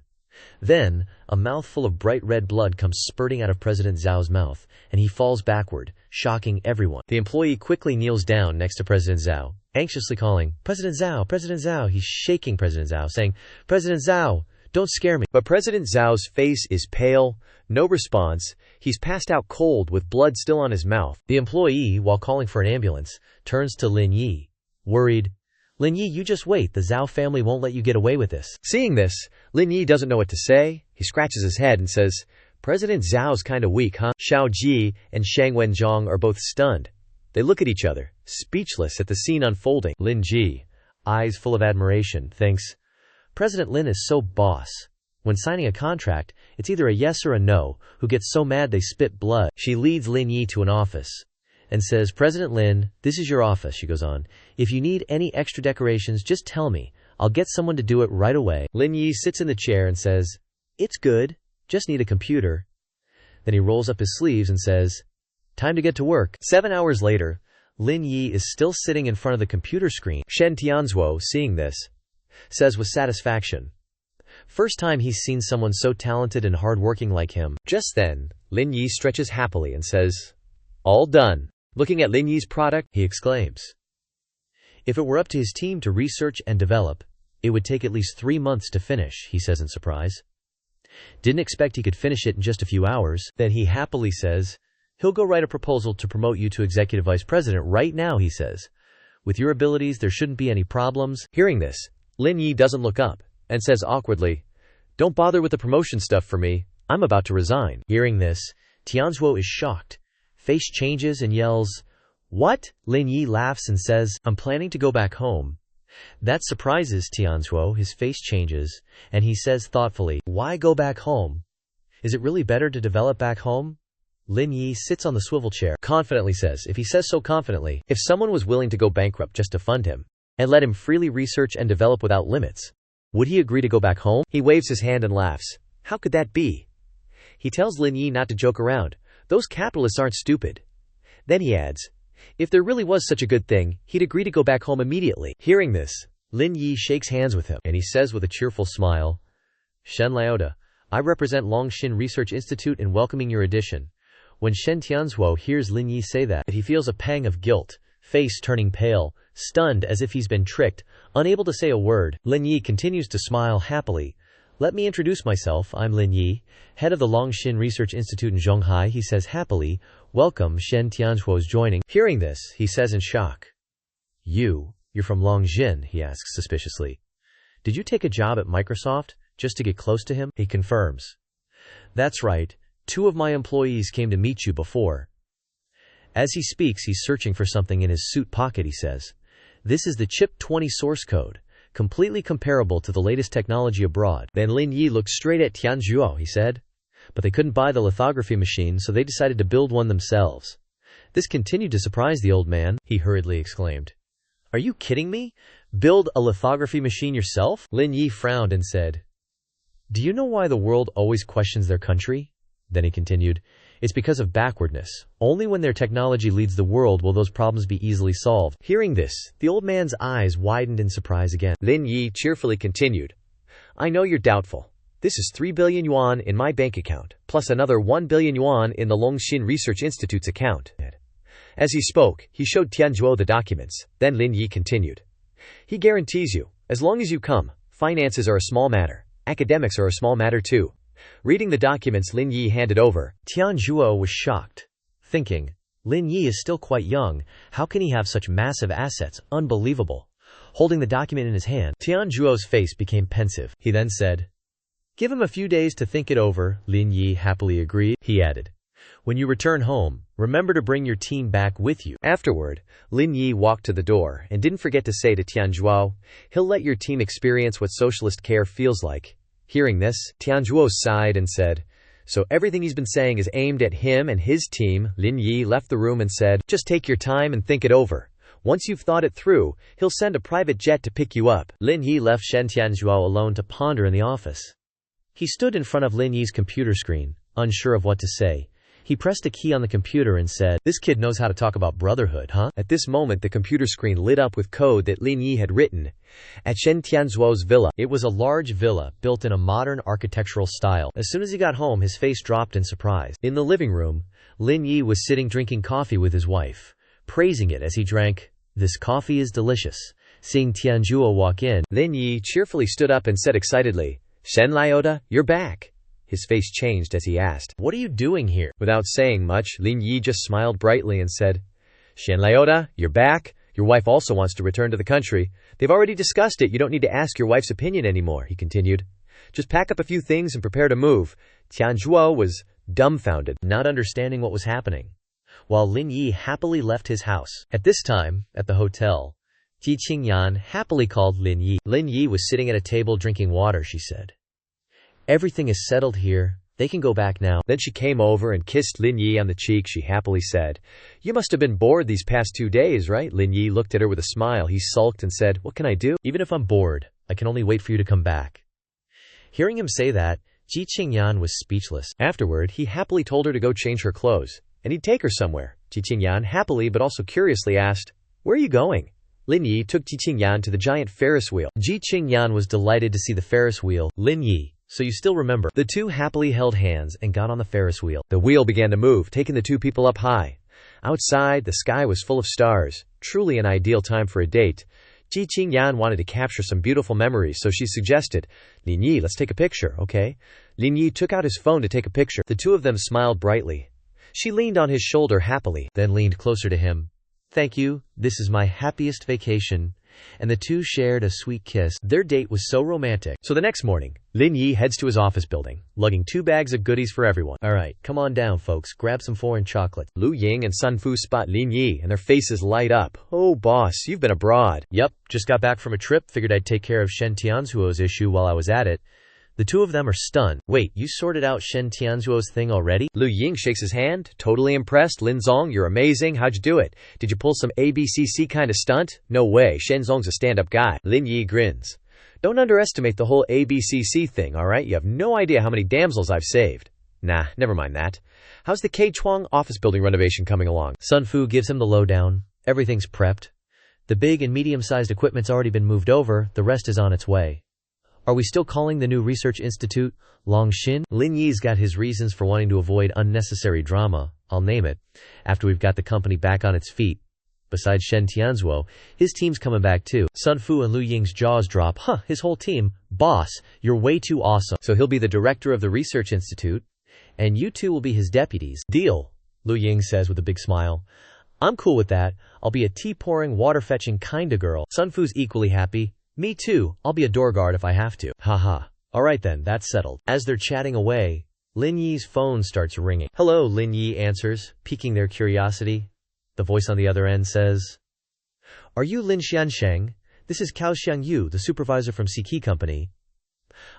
Then, a mouthful of bright red blood comes spurting out of President Zhao's mouth, and he falls backward, shocking everyone. The employee quickly kneels down next to President Zhao, anxiously calling, President Zhao. He's shaking President Zhao, saying, President Zhao, don't scare me. But President Zhao's face is pale, no response. He's passed out cold with blood still on his mouth. The employee, while calling for an ambulance, turns to Lin Yi, worried. Lin Yi, you just wait. The Zhao family won't let you get away with this. Seeing this, Lin Yi doesn't know what to say. He scratches his head and says, President Zhao's kinda weak, huh? Shao Ji and Shang Wenzhong are both stunned. They look at each other, speechless at the scene unfolding. Lin Ji, eyes full of admiration, thinks, President Lin is so boss. When signing a contract, it's either a yes or a no, who gets so mad they spit blood. She leads Lin Yi to an office and says, President Lin, this is your office, she goes on. If you need any extra decorations, just tell me. I'll get someone to do it right away. Lin Yi sits in the chair and says, It's good. Just need a computer. Then he rolls up his sleeves and says, Time to get to work. 7 hours later, Lin Yi is still sitting in front of the computer screen. Shen Tianzuo, seeing this, says with satisfaction, First time he's seen someone so talented and hard-working like him. Just then, Lin Yi stretches happily and says, All done. Looking at Lin Yi's product, he exclaims, If it were up to his team to research and develop, it would take at least 3 months to finish, he says in surprise. Didn't expect he could finish it in just a few hours. Then he happily says, He'll go write a proposal to promote you to executive vice president right now, he says. With your abilities, there shouldn't be any problems. Hearing this, Lin Yi doesn't look up, and says awkwardly, "Don't bother with the promotion stuff for me. I'm about to resign." Hearing this, Tianzhuo is shocked, face changes and yells, "What?" Lin Yi laughs and says, "I'm planning to go back home." That surprises Tianzhuo, his face changes, and he says thoughtfully, "Why go back home? Is it really better to develop back home?" Lin Yi sits on the swivel chair, confidently says, if he says so confidently, if someone was willing to go bankrupt just to fund him, and let him freely research and develop without limits, would he agree to go back home? He waves his hand and laughs. How could that be? He tells Lin Yi not to joke around. Those capitalists aren't stupid. Then he adds, if there really was such a good thing, he'd agree to go back home immediately. Hearing this, Lin Yi shakes hands with him, and he says with a cheerful smile, "Shen Laota, I represent Longxin Research Institute in welcoming your addition." When Shen Tianzhuo hears Lin Yi say that, he feels a pang of guilt, face turning pale, stunned as if he's been tricked, unable to say a word. Lin Yi continues to smile happily. "Let me introduce myself, I'm Lin Yi, head of the Longxin Research Institute in Zhonghai," he says happily. "Welcome, Shen Tianzhuo's joining." Hearing this, he says in shock, You're from Longxin?" he asks suspiciously. "Did you take a job at Microsoft, just to get close to him?" He confirms. "That's right. 2 of my employees came to meet you before." As he speaks, he's searching for something in his suit pocket, he says. "This is the Chip 20 source code, completely comparable to the latest technology abroad." Then Lin Yi looked straight at Tianzhuo, he said. But they couldn't buy the lithography machine, so they decided to build one themselves. This continued to surprise the old man. He hurriedly exclaimed, "Are you kidding me? Build a lithography machine yourself?" Lin Yi frowned and said, "Do you know why the world always questions their country?" Then he continued, "It's because of backwardness. Only when their technology leads the world will those problems be easily solved." Hearing this, the old man's eyes widened in surprise again. Lin Yi cheerfully continued, "I know you're doubtful. This is 3 billion yuan in my bank account, plus another 1 billion yuan in the Longxin Research Institute's account." As he spoke, he showed Tianzhuo the documents. Then Lin Yi continued, "He guarantees you, as long as you come, finances are a small matter. Academics are a small matter too." Reading the documents Lin Yi handed over, Tianzhuo was shocked, thinking, Lin Yi is still quite young, how can he have such massive assets, unbelievable. Holding the document in his hand, Tianzhuo's face became pensive. He then said, "Give him a few days to think it over." Lin Yi happily agreed. He added, "When you return home, remember to bring your team back with you." Afterward, Lin Yi walked to the door and didn't forget to say to Tianzhuo, "He'll let your team experience what socialist care feels like." Hearing this, Tianzhuo sighed and said, "So everything he's been saying is aimed at him and his team." Lin Yi left the room and said, "Just take your time and think it over. Once you've thought it through, he'll send a private jet to pick you up." Lin Yi left Shen Tianzhuo alone to ponder in the office. He stood in front of Lin Yi's computer screen, unsure of what to say. He pressed a key on the computer and said, "This kid knows how to talk about brotherhood, huh?" At this moment, the computer screen lit up with code that Lin Yi had written at Shen Tianzhuo's villa. It was a large villa, built in a modern architectural style. As soon as he got home, his face dropped in surprise. In the living room, Lin Yi was sitting drinking coffee with his wife, praising it as he drank. "This coffee is delicious." Seeing Tianzhuo walk in, Lin Yi cheerfully stood up and said excitedly, "Shen Laota, you're back." His face changed as he asked, "What are you doing here?" Without saying much, Lin Yi just smiled brightly and said, "Shen Laota, you're back. Your wife also wants to return to the country. They've already discussed it. You don't need to ask your wife's opinion anymore," he continued. "Just pack up a few things and prepare to move." Tianzhuo was dumbfounded, not understanding what was happening, while Lin Yi happily left his house. At this time, at the hotel, Ji Qingyan happily called Lin Yi. Lin Yi was sitting at a table drinking water, she said. "Everything is settled here. They can go back now." Then she came over and kissed Lin Yi on the cheek. She happily said, "You must have been bored these past 2 days, right?" Lin Yi looked at her with a smile. He sulked and said, "What can I do? Even if I'm bored, I can only wait for you to come back." Hearing him say that, Ji Qingyan was speechless. Afterward, he happily told her to go change her clothes, and he'd take her somewhere. Ji Qingyan happily but also curiously asked, "Where are you going?" Lin Yi took Ji Qingyan to the giant Ferris wheel. Ji Qingyan was delighted to see the Ferris wheel. "Lin Yi, so you still remember." The two happily held hands and got on the Ferris wheel. The wheel began to move, taking the two people up high. Outside, the sky was full of stars. Truly an ideal time for a date. Ji Qingyan wanted to capture some beautiful memories, so she suggested, "Lin Yi, let's take a picture, okay?" Lin Yi took out his phone to take a picture. The two of them smiled brightly. She leaned on his shoulder happily, then leaned closer to him. "Thank you, this is my happiest vacation." and the two shared a sweet kiss. Their date was so romantic. So the next morning, Lin Yi heads to his office building, lugging 2 bags of goodies for everyone. Alright, come on down folks, grab some foreign chocolate. Lu Ying and Sun Fu spot Lin Yi, and their faces light up. Oh boss, you've been abroad. Yep, just got back from a trip, figured I'd take care of Shen Tianzuo's issue while I was at it. The two of them are stunned. Wait, you sorted out Shen Tianzuo's thing already? Lu Ying shakes his hand, totally impressed. Lin Zong, you're amazing. How'd you do it? Did you pull some ABCC kind of stunt? No way, Shen Zong's a stand-up guy. Lin Yi grins. Don't underestimate the whole ABCC thing, alright? You have no idea how many damsels I've saved. Nah, never mind that. How's the K-Chuang office building renovation coming along? Sun Fu gives him the lowdown. Everything's prepped. The big and medium-sized equipment's already been moved over, the rest is on its way. Are we still calling the new research institute Longshin? Lin Yi's got his reasons for wanting to avoid unnecessary drama, I'll name it, after we've got the company back on its feet. Besides Shen Tianzuo, his team's coming back too. Sun Fu and Lu Ying's jaws drop. Huh, his whole team. Boss, you're way too awesome. So he'll be the director of the research institute, and you two will be his deputies. Deal, Lu Ying says with a big smile. I'm cool with that. I'll be a tea-pouring, water-fetching kinda girl. Sun Fu's equally happy. Me too, I'll be a door guard if I have to. Haha. Alright then, that's settled. As they're chatting away, Lin Yi's phone starts ringing. Hello, Lin Yi answers, piquing their curiosity. The voice on the other end says, Are you Lin Xiansheng? This is Cao Xiangyu, the supervisor from CK Company.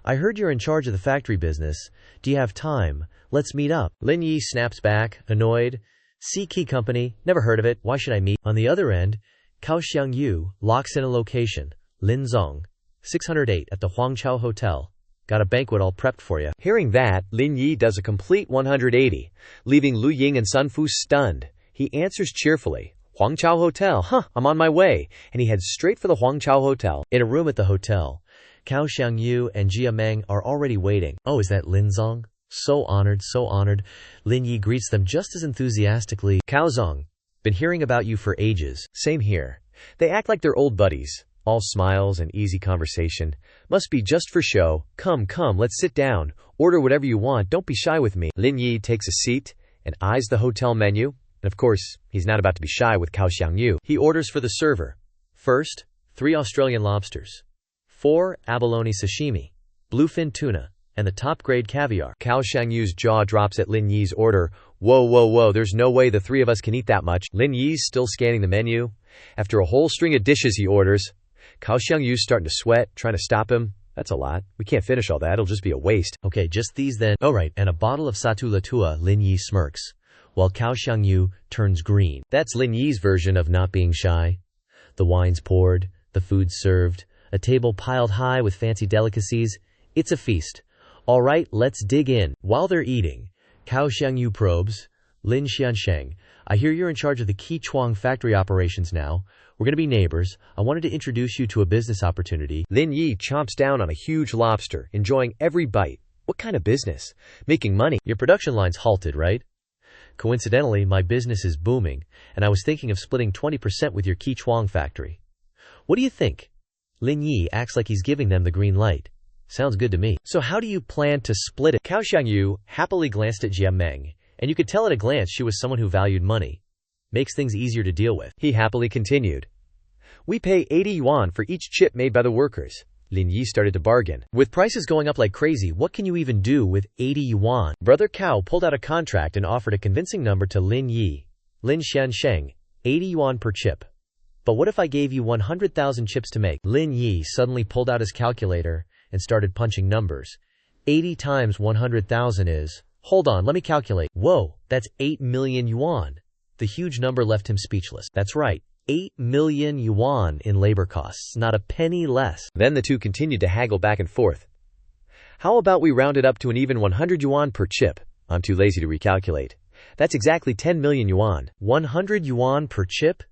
I heard you're in charge of the factory business. Do you have time? Let's meet up. Lin Yi snaps back, annoyed. CK Company, never heard of it, why should I meet? On the other end, Cao Xiangyu locks in a location. Lin Zong, 608 at the Huangchao Hotel. Got a banquet all prepped for you. Hearing that, Lin Yi does a complete 180, leaving Lu Ying and Sun Fu stunned. He answers cheerfully, Huangchao Hotel, I'm on my way, and he heads straight for the Huangchao Hotel. In a room at the hotel, Cao Xiangyu and Jia Meng are already waiting. Oh, is that Lin Zong? So honored, so honored. Lin Yi greets them just as enthusiastically. Cao Zong, been hearing about you for ages. Same here. They act like they're old buddies. All smiles and easy conversation. Must be just for show. Come, let's sit down. Order whatever you want. Don't be shy with me. Lin Yi takes a seat and eyes the hotel menu. And of course, he's not about to be shy with Cao Xiangyu. He orders for the server. First, 3 Australian lobsters, 4 abalone sashimi, bluefin tuna, and the top-grade caviar. Cao Xiangyu's jaw drops at Lin Yi's order. Whoa, there's no way the 3 of us can eat that much. Lin Yi's still scanning the menu. After a whole string of dishes he orders, Cao Xiangyu's starting to sweat, trying to stop him. That's a lot. We can't finish all that. It'll just be a waste. Okay, just these then. Alright, and a bottle of Satu Latua. Lin Yi smirks, while Cao Xiangyu turns green. That's Lin Yi's version of not being shy. The wine's poured, the food's served, a table piled high with fancy delicacies. It's a feast. Alright, let's dig in. While they're eating, Cao Xiangyu probes, Lin Xiansheng, I hear you're in charge of the K-Chuang factory operations now. We're going to be neighbors. I wanted to introduce you to a business opportunity. Lin Yi chomps down on a huge lobster, enjoying every bite. What kind of business? Making money. Your production line's halted, right? Coincidentally, my business is booming, and I was thinking of splitting 20% with your K-Chuang factory. What do you think? Lin Yi acts like he's giving them the green light. Sounds good to me. So how do you plan to split it? Cao Xiangyu happily glanced at Jia Meng, and you could tell at a glance she was someone who valued money. Makes things easier to deal with. He happily continued. We pay 80 yuan for each chip made by the workers. Lin Yi started to bargain. With prices going up like crazy, what can you even do with 80 yuan? Brother Cao pulled out a contract and offered a convincing number to Lin Yi. Lin Xiansheng, 80 yuan per chip. But what if I gave you 100,000 chips to make? Lin Yi suddenly pulled out his calculator and started punching numbers. 80 times 100,000 is... Hold on, let me calculate. Whoa, that's 8 million yuan. The huge number left him speechless. That's right, 8 million yuan in labor costs, not a penny less. Then the two continued to haggle back and forth. How about we round it up to an even 100 yuan per chip? I'm too lazy to recalculate. That's exactly 10 million yuan. 100 yuan per chip?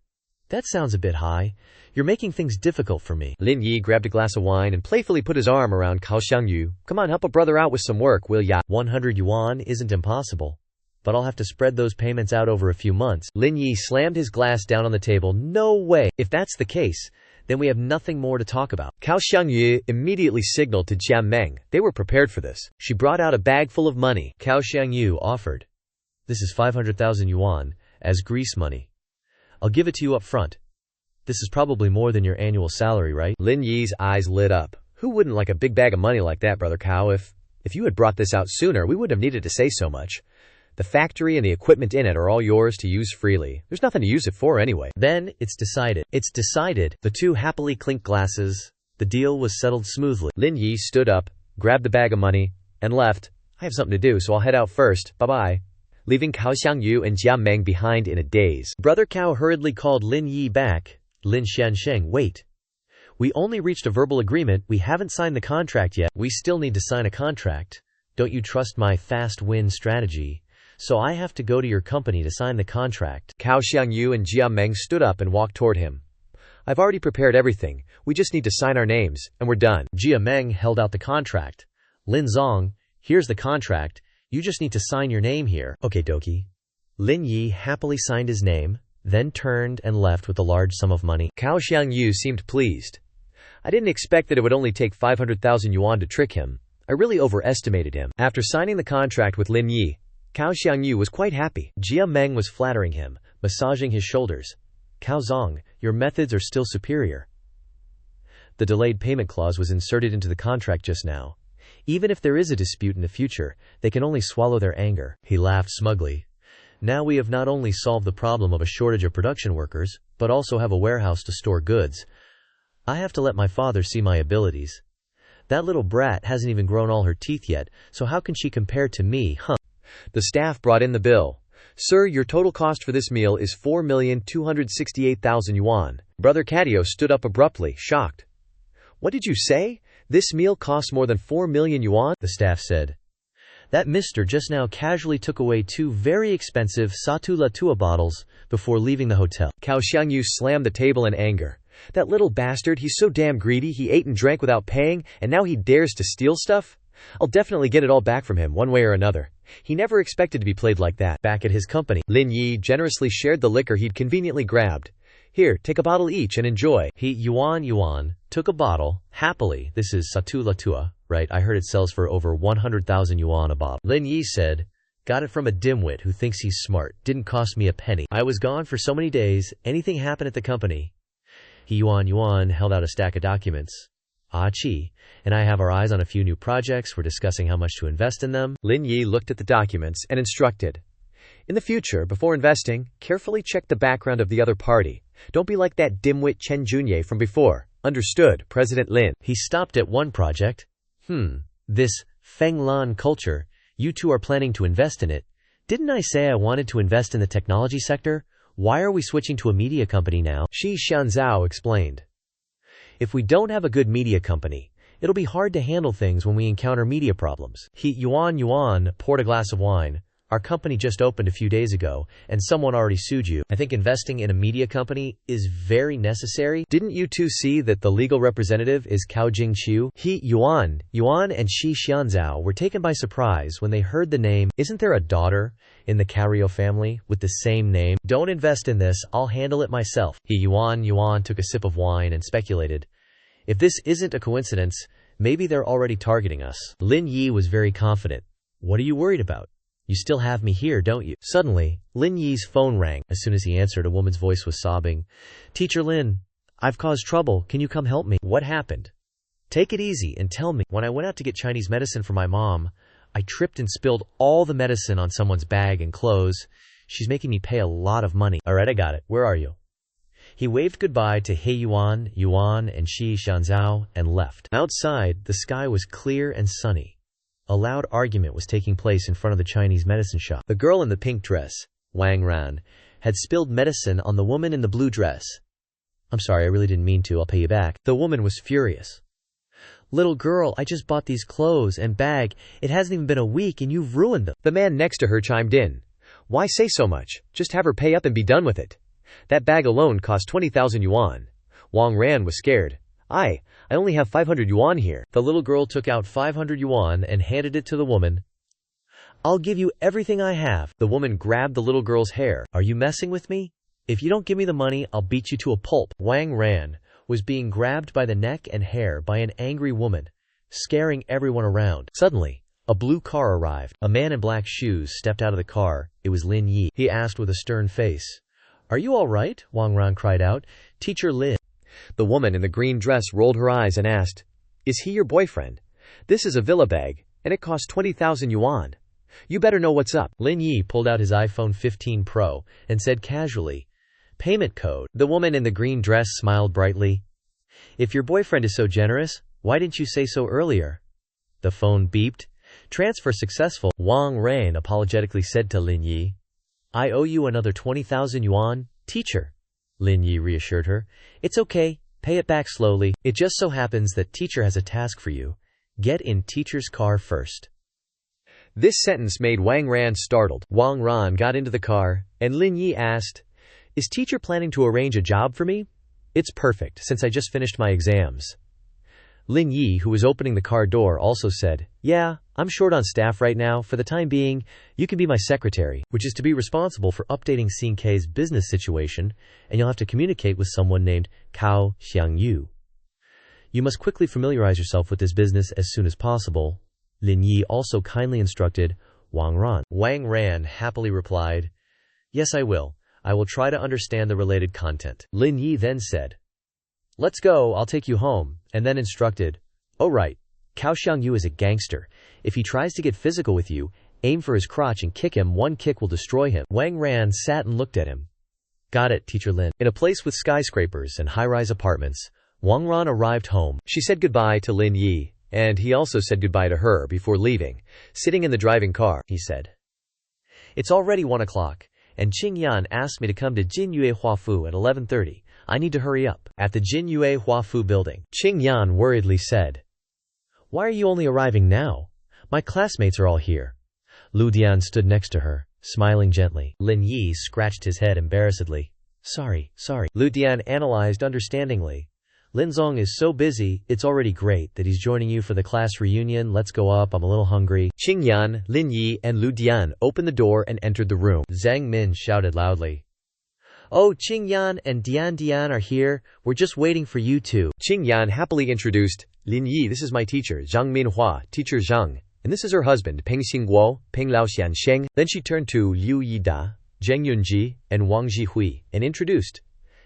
That sounds a bit high. You're making things difficult for me. Lin Yi grabbed a glass of wine and playfully put his arm around Cao Xiangyu. Come on, help a brother out with some work, will ya? 100 yuan isn't impossible, but I'll have to spread those payments out over a few months. Lin Yi slammed his glass down on the table. No way. If that's the case, then we have nothing more to talk about. Cao Xiangyu immediately signaled to Jia Meng. They were prepared for this. She brought out a bag full of money. Cao Xiangyu offered. This is 500,000 yuan, as grease money. I'll give it to you up front. This is probably more than your annual salary, right? Lin Yi's eyes lit up. Who wouldn't like a big bag of money like that, Brother Cow? If you had brought this out sooner, we wouldn't have needed to say so much. The factory and the equipment in it are all yours to use freely. There's nothing to use it for anyway. Then it's decided. It's decided. The two happily clinked glasses. The deal was settled smoothly. Lin Yi stood up, grabbed the bag of money, and left. I have something to do, so I'll head out first. Bye-bye. Leaving Cao Xiangyu and Jia Meng behind in a daze. Brother Cao hurriedly called Lin Yi back. Lin Xiansheng, wait. We only reached a verbal agreement. We haven't signed the contract yet. We still need to sign a contract. Don't you trust my fast win strategy? So I have to go to your company to sign the contract. Cao Xiangyu and Jia Meng stood up and walked toward him. I've already prepared everything. We just need to sign our names, and we're done. Jia Meng held out the contract. Lin Zong, here's the contract. You just need to sign your name here. Okay, dokie. Lin Yi happily signed his name, then turned and left with a large sum of money. Cao Xiangyu seemed pleased. I didn't expect that it would only take 500,000 yuan to trick him. I really overestimated him. After signing the contract with Lin Yi, Cao Xiangyu was quite happy. Jia Meng was flattering him, massaging his shoulders. Cao Zong, your methods are still superior. The delayed payment clause was inserted into the contract just now. Even if there is a dispute in the future, they can only swallow their anger. He laughed smugly. Now we have not only solved the problem of a shortage of production workers, but also have a warehouse to store goods. I have to let my father see my abilities. That little brat hasn't even grown all her teeth yet, so how can she compare to me, huh? The staff brought in the bill. Sir, your total cost for this meal is 4,268,000 yuan. Brother Cadio stood up abruptly, shocked. What did you say? This meal costs more than 4 million yuan? The staff said. That mister just now casually took away 2 very expensive Satu Latua bottles before leaving the hotel. Cao Xiangyu slammed the table in anger. That little bastard, he's so damn greedy, he ate and drank without paying, and now he dares to steal stuff? I'll definitely get it all back from him, one way or another. He never expected to be played like that. Back at his company, Lin Yi generously shared the liquor he'd conveniently grabbed. Here, take a bottle each and enjoy. He yuan took a bottle, happily. This is Satu Latua, right? I heard it sells for over 100,000 yuan a bottle. Lin Yi said, got it from a dimwit who thinks he's smart. Didn't cost me a penny. I was gone for so many days. Anything happened at the company? He yuan held out a stack of documents. Chi and I have our eyes on a few new projects. We're discussing how much to invest in them. Lin Yi looked at the documents and instructed. In the future, before investing, carefully check the background of the other party. Don't be like that dimwit Chen Junye from before. Understood, President Lin. He stopped at one project. This Feng Lan culture, you two are planning to invest in it. Didn't I say I wanted to invest in the technology sector? Why are we switching to a media company now? Shi Xianzhao explained. If we don't have a good media company, it'll be hard to handle things when we encounter media problems. He yuan poured a glass of wine. Our company just opened a few days ago, and someone already sued you. I think investing in a media company is very necessary. Didn't you two see that the legal representative is Cao Jingqiu? He yuan and Shi Xianzhao were taken by surprise when they heard the name. Isn't there a daughter in the Cario family with the same name? Don't invest in this, I'll handle it myself. He yuan took a sip of wine and speculated. If this isn't a coincidence, maybe they're already targeting us. Lin Yi was very confident. What are you worried about? You still have me here, don't you? Suddenly, Lin Yi's phone rang. As soon as he answered, a woman's voice was sobbing. Teacher Lin, I've caused trouble. Can you come help me? What happened? Take it easy and tell me. When I went out to get Chinese medicine for my mom, I tripped and spilled all the medicine on someone's bag and clothes. She's making me pay a lot of money. Alright, I got it. Where are you? He waved goodbye to He yuan, and Shi Xianzhao and left. Outside, the sky was clear and sunny. A loud argument was taking place in front of the Chinese medicine shop. The girl in the pink dress, Wang Ran, had spilled medicine on the woman in the blue dress. I'm sorry, I really didn't mean to. I'll pay you back. The woman was furious. Little girl, I just bought these clothes and bag. It hasn't even been a week and you've ruined them. The man next to her chimed in. Why say so much? Just have her pay up and be done with it. That bag alone cost 20,000 yuan. Wang Ran was scared. I only have 500 yuan here. The little girl took out 500 yuan and handed it to the woman. I'll give you everything I have. The woman grabbed the little girl's hair. Are you messing with me? If you don't give me the money, I'll beat you to a pulp. Wang Ran was being grabbed by the neck and hair by an angry woman, scaring everyone around. Suddenly, a blue car arrived. A man in black shoes stepped out of the car. It was Lin Yi. He asked with a stern face, Are you all right? Wang Ran cried out. Teacher Lin. The woman in the green dress rolled her eyes and asked, "Is he your boyfriend? This is a villa bag, and it costs 20,000 yuan. You better know what's up." Lin Yi pulled out his iPhone 15 Pro and said casually, "Payment code." The woman in the green dress smiled brightly. "If your boyfriend is so generous, why didn't you say so earlier?" The phone beeped. "Transfer successful," Wang Ran apologetically said to Lin Yi. "I owe you another 20,000 yuan, teacher," Lin Yi reassured her. "It's okay, pay it back slowly. It just so happens that teacher has a task for you. Get in teacher's car first." This sentence made Wang Ran startled. Wang Ran got into the car, and Lin Yi asked, "Is teacher planning to arrange a job for me?" "It's perfect, since I just finished my exams." Lin Yi, who was opening the car door, also said, "Yeah, I'm short on staff right now. For the time being, you can be my secretary, which is to be responsible for updating Xingke's business situation, and you'll have to communicate with someone named Cao Xiangyu. You must quickly familiarize yourself with this business as soon as possible." Lin Yi also kindly instructed Wang Ran. Wang Ran happily replied, "Yes, I will. I will try to understand the related content." Lin Yi then said, "Let's go, I'll take you home," and then instructed, "Oh right, Cao Xiangyu is a gangster. If he tries to get physical with you, aim for his crotch and kick him. One kick will destroy him." Wang Ran sat and looked at him. "Got it, teacher Lin." In a place with skyscrapers and high-rise apartments, Wang Ran arrived home. She said goodbye to Lin Yi, and he also said goodbye to her before leaving. Sitting in the driving car, he said, "It's already 1 o'clock, and Qing Yan asked me to come to Jinyue Huafu at 11:30. I need to hurry up." At the Jinyue Huafu building, Qing Yan worriedly said, "Why are you only arriving now? My classmates are all here." Lu Dian stood next to her, smiling gently. Lin Yi scratched his head embarrassedly. Sorry. Lu Dian analyzed understandingly. "Lin Zong is so busy, it's already great that he's joining you for the class reunion. Let's go up, I'm a little hungry." Qing Yan, Lin Yi, and Lu Dian opened the door and entered the room. Zhang Min shouted loudly, "Oh, Qing Yan and Dian are here. We're just waiting for you two." Qing Yan happily introduced, "Lin Yi, this is my teacher, Zhang Minhua, teacher Zhang, and this is her husband, Peng Xingguo, Peng Laoxian Sheng." Then she turned to Liu Yida, Zheng Yunji, and Wang Jihui, and introduced,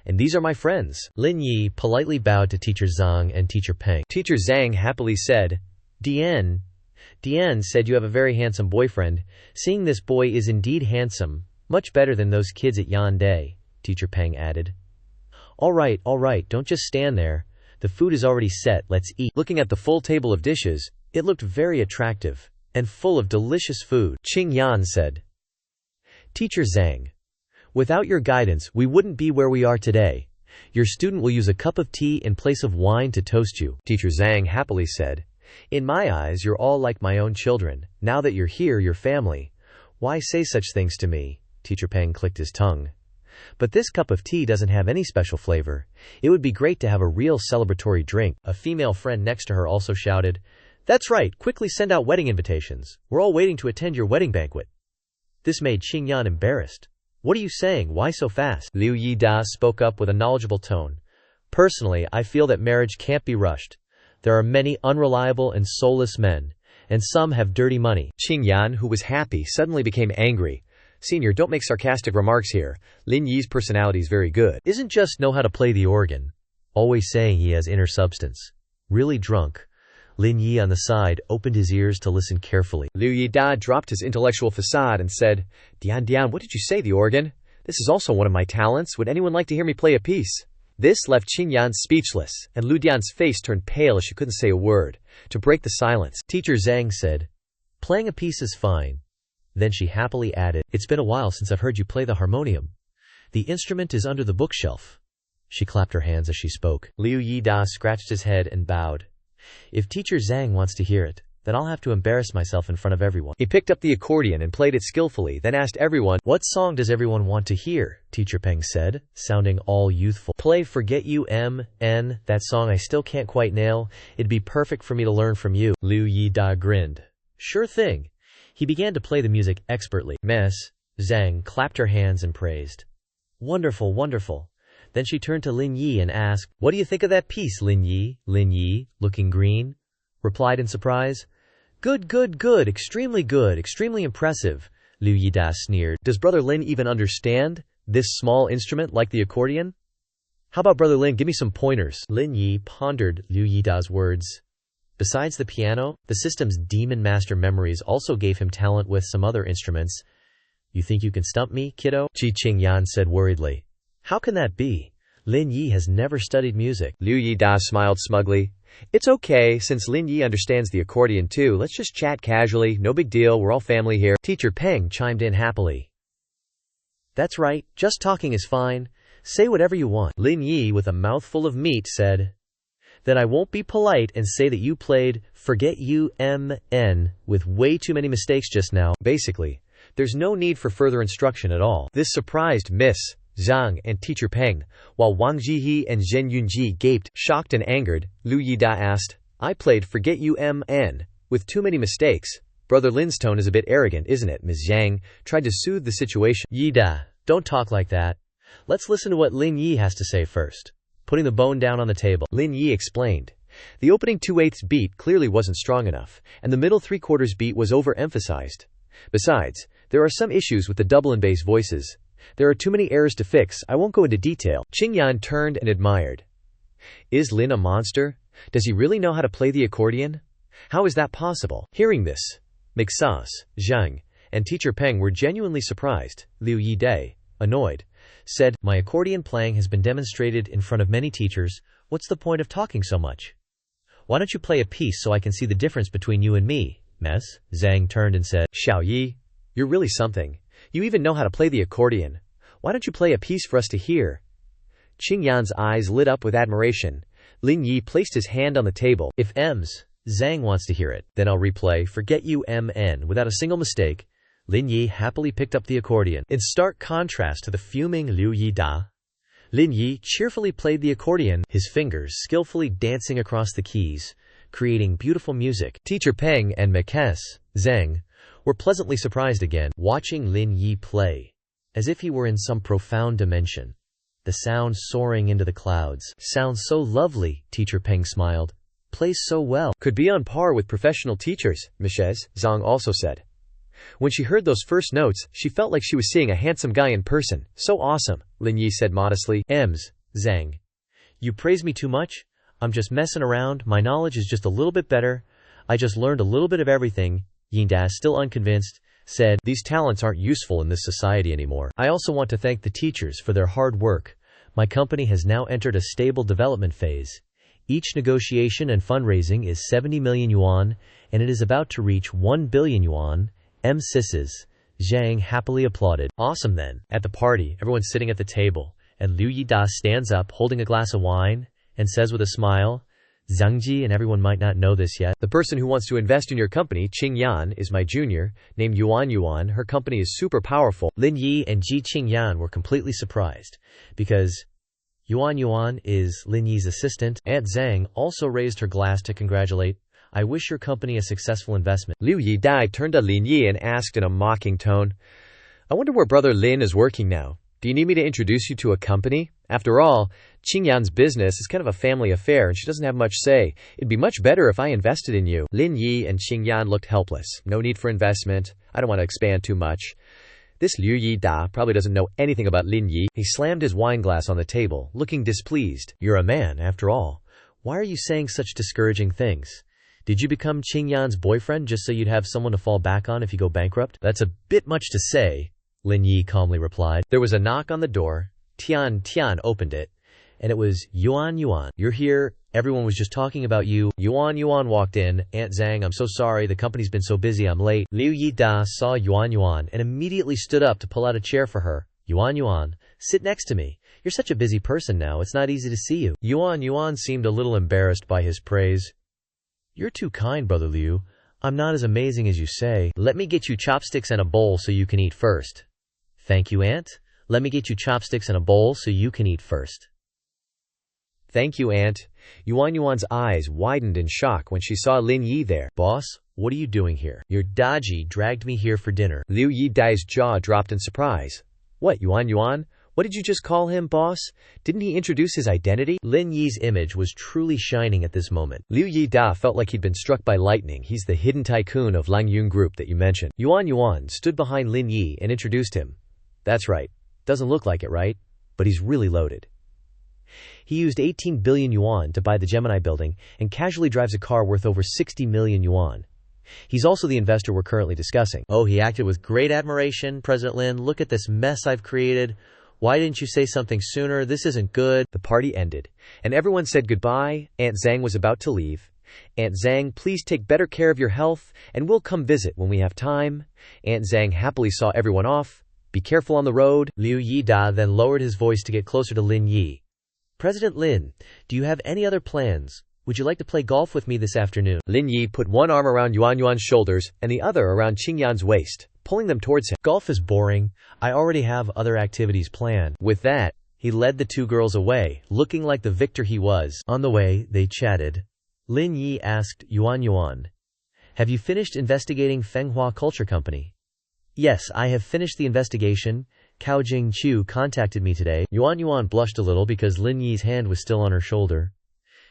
"And these are my friends." Lin Yi politely bowed to teacher Zhang and teacher Peng. Teacher Zhang happily said, Dian said you have a very handsome boyfriend. Seeing this boy is indeed handsome, much better than those kids at Yandai," teacher Peng added. All right, don't just stand there. The food is already set, let's eat." Looking at the full table of dishes, it looked very attractive, and full of delicious food. Qing Yan said, "Teacher Zhang, without your guidance, we wouldn't be where we are today. Your student will use a cup of tea in place of wine to toast you." Teacher Zhang happily said, "In my eyes, you're all like my own children. Now that you're here, your family. Why say such things to me?" Teacher Peng clicked his tongue. "But this cup of tea doesn't have any special flavor. It would be great to have a real celebratory drink." A female friend next to her also shouted, "That's right, quickly send out wedding invitations. We're all waiting to attend your wedding banquet." This made Qing Yan embarrassed. "What are you saying? Why so fast?" Liu Yida spoke up with a knowledgeable tone. "Personally, I feel that marriage can't be rushed. There are many unreliable and soulless men, and some have dirty money." Qing Yan, who was happy, suddenly became angry. "Senior, don't make sarcastic remarks here. Lin Yi's personality is very good. Isn't just know how to play the organ. Always saying he has inner substance. Really drunk." Lin Yi on the side opened his ears to listen carefully. Liu Yida dropped his intellectual facade and said, Dian, what did you say, the organ? This is also one of my talents. Would anyone like to hear me play a piece?" This left Qing Yan speechless, and Lu Dian's face turned pale as she couldn't say a word. To break the silence, teacher Zhang said, "Playing a piece is fine." Then she happily added, "It's been a while since I've heard you play the harmonium. The instrument is under the bookshelf." She clapped her hands as she spoke. Liu Yida scratched his head and bowed. "If teacher Zhang wants to hear it, then I'll have to embarrass myself in front of everyone." He picked up the accordion and played it skillfully, then asked everyone, "What song does everyone want to hear?" Teacher Peng said, sounding all youthful. "Play Forget You M.N. That song I still can't quite nail. It'd be perfect for me to learn from you." Liu Yida grinned. "Sure thing." He began to play the music expertly. Miss Zhang clapped her hands and praised. Wonderful. Then she turned to Lin Yi and asked, "What do you think of that piece, Lin Yi?" Lin Yi, looking green, replied in surprise, Good, extremely impressive." Liu Yida sneered. "Does brother Lin even understand?" This small instrument like the accordion? How about Brother Lin, give me some pointers. Lin Yi pondered Liu Yida's words. Besides the piano, the system's demon master memories also gave him talent with some other instruments. You think you can stump me, kiddo? Ji Qingyan said worriedly. How can that be? Lin Yi has never studied music. Liu Yida smiled smugly. It's okay, since Lin Yi understands the accordion too. Let's just chat casually, no big deal, we're all family here. Teacher Peng chimed in happily. That's right, just talking is fine. Say whatever you want. Lin Yi, with a mouthful of meat, said, Then I won't be polite and say that you played Forget You MN with way too many mistakes just now. Basically, there's no need for further instruction at all. This surprised Miss Zhang and Teacher Peng, while Wang Jihe and Zhen Yunji gaped, shocked and angered. Liu Yida asked, I played Forget You MN with too many mistakes. Brother Lin's tone is a bit arrogant, isn't it? Ms. Zhang tried to soothe the situation. Yida, don't talk like that. Let's listen to what Lin Yi has to say first. Putting the bone down on the table, Lin Yi explained. The opening 2/8 beat clearly wasn't strong enough, and the middle 3/4 beat was overemphasized. Besides, there are some issues with the double and bass voices. There are too many errors to fix, I won't go into detail. Qingyan turned and admired. Is Lin a monster? Does he really know how to play the accordion? How is that possible? Hearing this, Mixas, Zhang, and Teacher Peng were genuinely surprised. Liu Yide, annoyed, said, My accordion playing has been demonstrated in front of many teachers. What's the point of talking so much? Why don't you play a piece so I can see the difference between you and me, Mess? Zhang turned and said, Xiao Yi, you're really something. You even know how to play the accordion. Why don't you play a piece for us to hear? Qingyan's eyes lit up with admiration. Lin Yi placed his hand on the table. If Zhang wants to hear it, then I'll replay Forget You MN without a single mistake. Lin Yi happily picked up the accordion. In stark contrast to the fuming Liu Yida, Lin Yi cheerfully played the accordion, his fingers skillfully dancing across the keys, creating beautiful music. Teacher Peng and Mekes, Zhang, were pleasantly surprised again, watching Lin Yi play, as if he were in some profound dimension. The sound soaring into the clouds. Sounds so lovely, Teacher Peng smiled. Plays so well. Could be on par with professional teachers, Mrs. Zhang also said. When she heard those first notes, she felt like she was seeing a handsome guy in person. So awesome, Lin Yi said modestly. Zhang, you praise me too much? I'm just messing around, my knowledge is just a little bit better. I just learned a little bit of everything. Yinda, still unconvinced, said, These talents aren't useful in this society anymore. I also want to thank the teachers for their hard work. My company has now entered a stable development phase. Each negotiation and fundraising is 70 million yuan, and it is about to reach 1 billion yuan. Sisses. Zhang happily applauded. Awesome then. At the party, everyone's sitting at the table, and Liu Yida stands up holding a glass of wine and says with a smile, Zhangji, and everyone might not know this yet, the person who wants to invest in your company, Qingyan, is my junior, named Yuan. Her company is super powerful. Lin Yi and Ji Qingyan were completely surprised, because Yuan is Lin Yi's assistant. Aunt Zhang also raised her glass to congratulate. I wish your company a successful investment. Liu Yidai turned to Lin Yi and asked in a mocking tone, I wonder where Brother Lin is working now. Do you need me to introduce you to a company? After all, Qingyan's business is kind of a family affair and she doesn't have much say. It'd be much better if I invested in you. Lin Yi and Qingyan looked helpless. No need for investment. I don't want to expand too much. This Liu Yida probably doesn't know anything about Lin Yi. He slammed his wine glass on the table, looking displeased. You're a man, after all. Why are you saying such discouraging things? Did you become Qingyan's boyfriend just so you'd have someone to fall back on if you go bankrupt? That's a bit much to say, Lin Yi calmly replied. There was a knock on the door. Tian opened it, and it was Yuan. You're here. Everyone was just talking about you. Yuan walked in. Aunt Zhang, I'm so sorry. The company's been so busy. I'm late. Liu Yida saw Yuan and immediately stood up to pull out a chair for her. Yuan, sit next to me. You're such a busy person now. It's not easy to see you. Yuan seemed a little embarrassed by his praise. You're too kind, Brother Liu. I'm not as amazing as you say. Let me get you chopsticks and a bowl so you can eat first. Thank you, Aunt. Let me get you chopsticks and a bowl so you can eat first. Thank you, Aunt. Yuan's eyes widened in shock when she saw Lin Yi there. Boss, what are you doing here? Your Daji dragged me here for dinner. Liu Yidai's jaw dropped in surprise. What, Yuan? What did you just call him, boss? Didn't he introduce his identity? Lin Yi's image was truly shining at this moment. Liu Yida felt like he'd been struck by lightning. He's the hidden tycoon of Langyun Group that you mentioned. Yuan stood behind Lin Yi and introduced him. That's right. Doesn't look like it, right? But he's really loaded. He used 18 billion yuan to buy the Gemini building and casually drives a car worth over 60 million yuan. He's also the investor we're currently discussing. Oh, he acted with great admiration, President Lin. Look at this mess I've created. Why didn't you say something sooner? This isn't good. The party ended, and everyone said goodbye. Aunt Zhang was about to leave. Aunt Zhang, please take better care of your health, and we'll come visit when we have time. Aunt Zhang happily saw everyone off. Be careful on the road. Liu Yi Da then lowered his voice to get closer to Lin Yi. President Lin, do you have any other plans? Would you like to play golf with me this afternoon? Lin Yi put one arm around Yuan Yuan's shoulders and the other around Qing Yan's waist, pulling them towards him. Golf is boring. I already have other activities planned. With that, he led the two girls away, looking like the victor he was. On the way, they chatted. Lin Yi asked Yuan Yuan, have you finished investigating Fenghua Culture Company? Yes, I have finished the investigation. Cao Jingqiu contacted me today. Yuan Yuan blushed a little because Lin Yi's hand was still on her shoulder.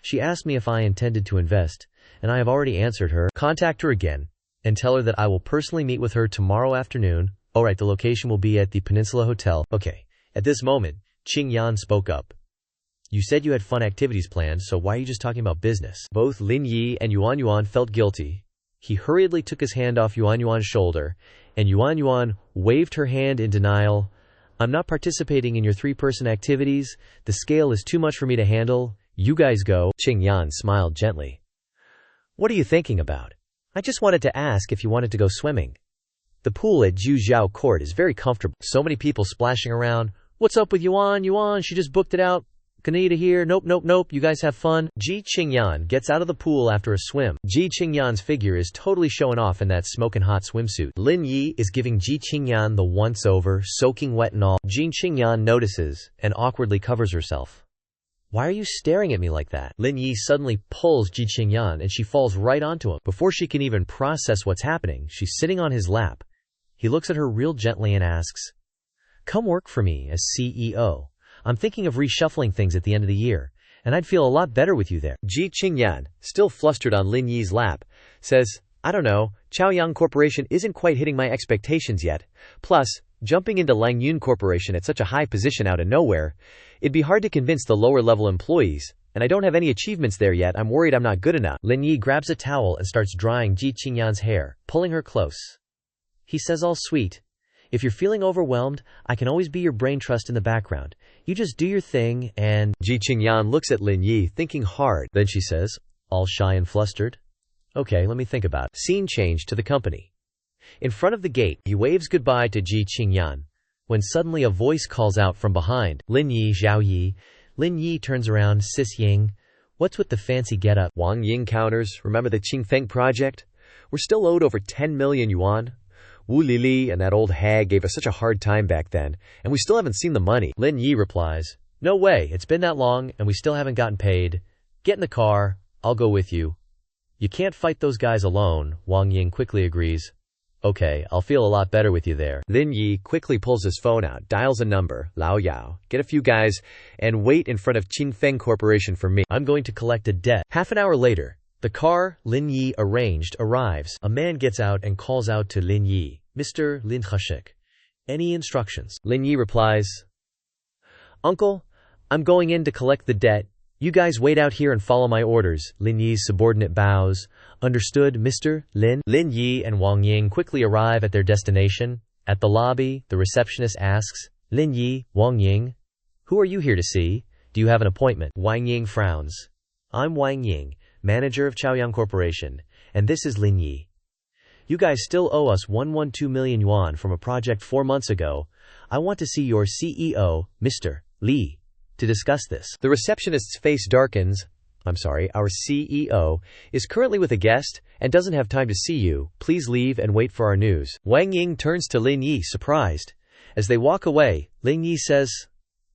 She asked me if I intended to invest, and I have already answered her. Contact her again, and tell her that I will personally meet with her tomorrow afternoon. Alright, the location will be at the Peninsula Hotel. Okay. At this moment, Qing Yan spoke up. You said you had fun activities planned, so why are you just talking about business? Both Lin Yi and Yuan Yuan felt guilty. He hurriedly took his hand off Yuan Yuan's shoulder, and Yuan Yuan waved her hand in denial. I'm not participating in your three-person activities. The scale is too much for me to handle. You guys go. Qing Yan smiled gently. What are you thinking about? I just wanted to ask if you wanted to go swimming. The pool at Zhujiao Court is very comfortable. So many people splashing around. What's up with Yuan? Yuan, she just booked it out. Kaneda here. Nope. You guys have fun. Ji Qingyan gets out of the pool after a swim. Ji Qingyan's figure is totally showing off in that smoking hot swimsuit. Lin Yi is giving Ji Qingyan the once-over, soaking wet and all. Ji Qingyan notices and awkwardly covers herself. Why are you staring at me like that? Lin Yi suddenly pulls Ji Qingyan and she falls right onto him. Before she can even process what's happening, she's sitting on his lap. He looks at her real gently and asks, come work for me as CEO. I'm thinking of reshuffling things at the end of the year, and I'd feel a lot better with you there. Ji Qingyan, still flustered on Lin Yi's lap, says, I don't know, Chaoyang Corporation isn't quite hitting my expectations yet. Plus, jumping into Langyun Corporation at such a high position out of nowhere, it'd be hard to convince the lower-level employees, and I don't have any achievements there yet. I'm worried I'm not good enough. Lin Yi grabs a towel and starts drying Ji Qingyan's hair, pulling her close. He says all sweet, if you're feeling overwhelmed, I can always be your brain trust in the background. You just do your thing and… Ji Qingyan looks at Lin Yi, thinking hard. Then she says, all shy and flustered, okay, let me think about it. Scene change to the company. In front of the gate, he waves goodbye to Ji Qingyan, when suddenly a voice calls out from behind, Lin Yi, Zhao Yi. Lin Yi turns around, Sis Ying, what's with the fancy get-up? Wang Ying counters, remember the Qingfeng project? We're still owed over 10 million yuan. Wu Lili and that old hag gave us such a hard time back then, and we still haven't seen the money. Lin Yi replies, no way, it's been that long, and we still haven't gotten paid. Get in the car, I'll go with you. You can't fight those guys alone, Wang Ying quickly agrees. Okay, I'll feel a lot better with you there. Lin Yi quickly pulls his phone out, dials a number, Lao Yao, get a few guys, and wait in front of Qingfeng Corporation for me. I'm going to collect a debt. Half an hour later, the car Lin Yi arranged arrives. A man gets out and calls out to Lin Yi, Mr. Lin Hashik, any instructions? Lin Yi replies, Uncle, I'm going in to collect the debt. You guys wait out here and follow my orders. Lin Yi's subordinate bows. Understood, Mr. Lin. Lin Yi and Wang Ying quickly arrive at their destination. At the lobby, the receptionist asks, Lin Yi, Wang Ying, who are you here to see? Do you have an appointment? Wang Ying frowns. I'm Wang Ying, manager of Chaoyang Corporation, and this is Lin Yi. You guys still owe us 112 million yuan from a project 4 months ago. I want to see your CEO, Mr. Li, to discuss this. The receptionist's face darkens. I'm sorry, our CEO is currently with a guest and doesn't have time to see you. Please leave and wait for our news. Wang Ying turns to Lin Yi, surprised. As they walk away, Lin Yi says,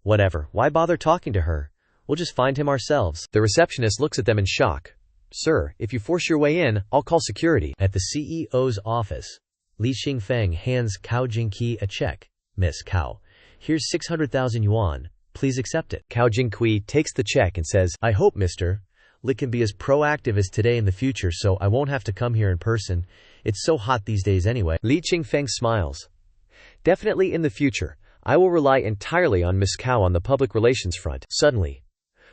whatever, why bother talking to her? We'll just find him ourselves. The receptionist looks at them in shock. Sir, if you force your way in, I'll call security. At the CEO's office, Li Xingfeng hands Cao Jingqi a check. Miss Cao, here's 600,000 yuan. Please accept it. Cao Jingqi takes the check and says, I hope Mr. Li can be as proactive as today in the future so I won't have to come here in person. It's so hot these days anyway. Li Qingfeng smiles. Definitely in the future. I will rely entirely on Miss Cao on the public relations front. Suddenly,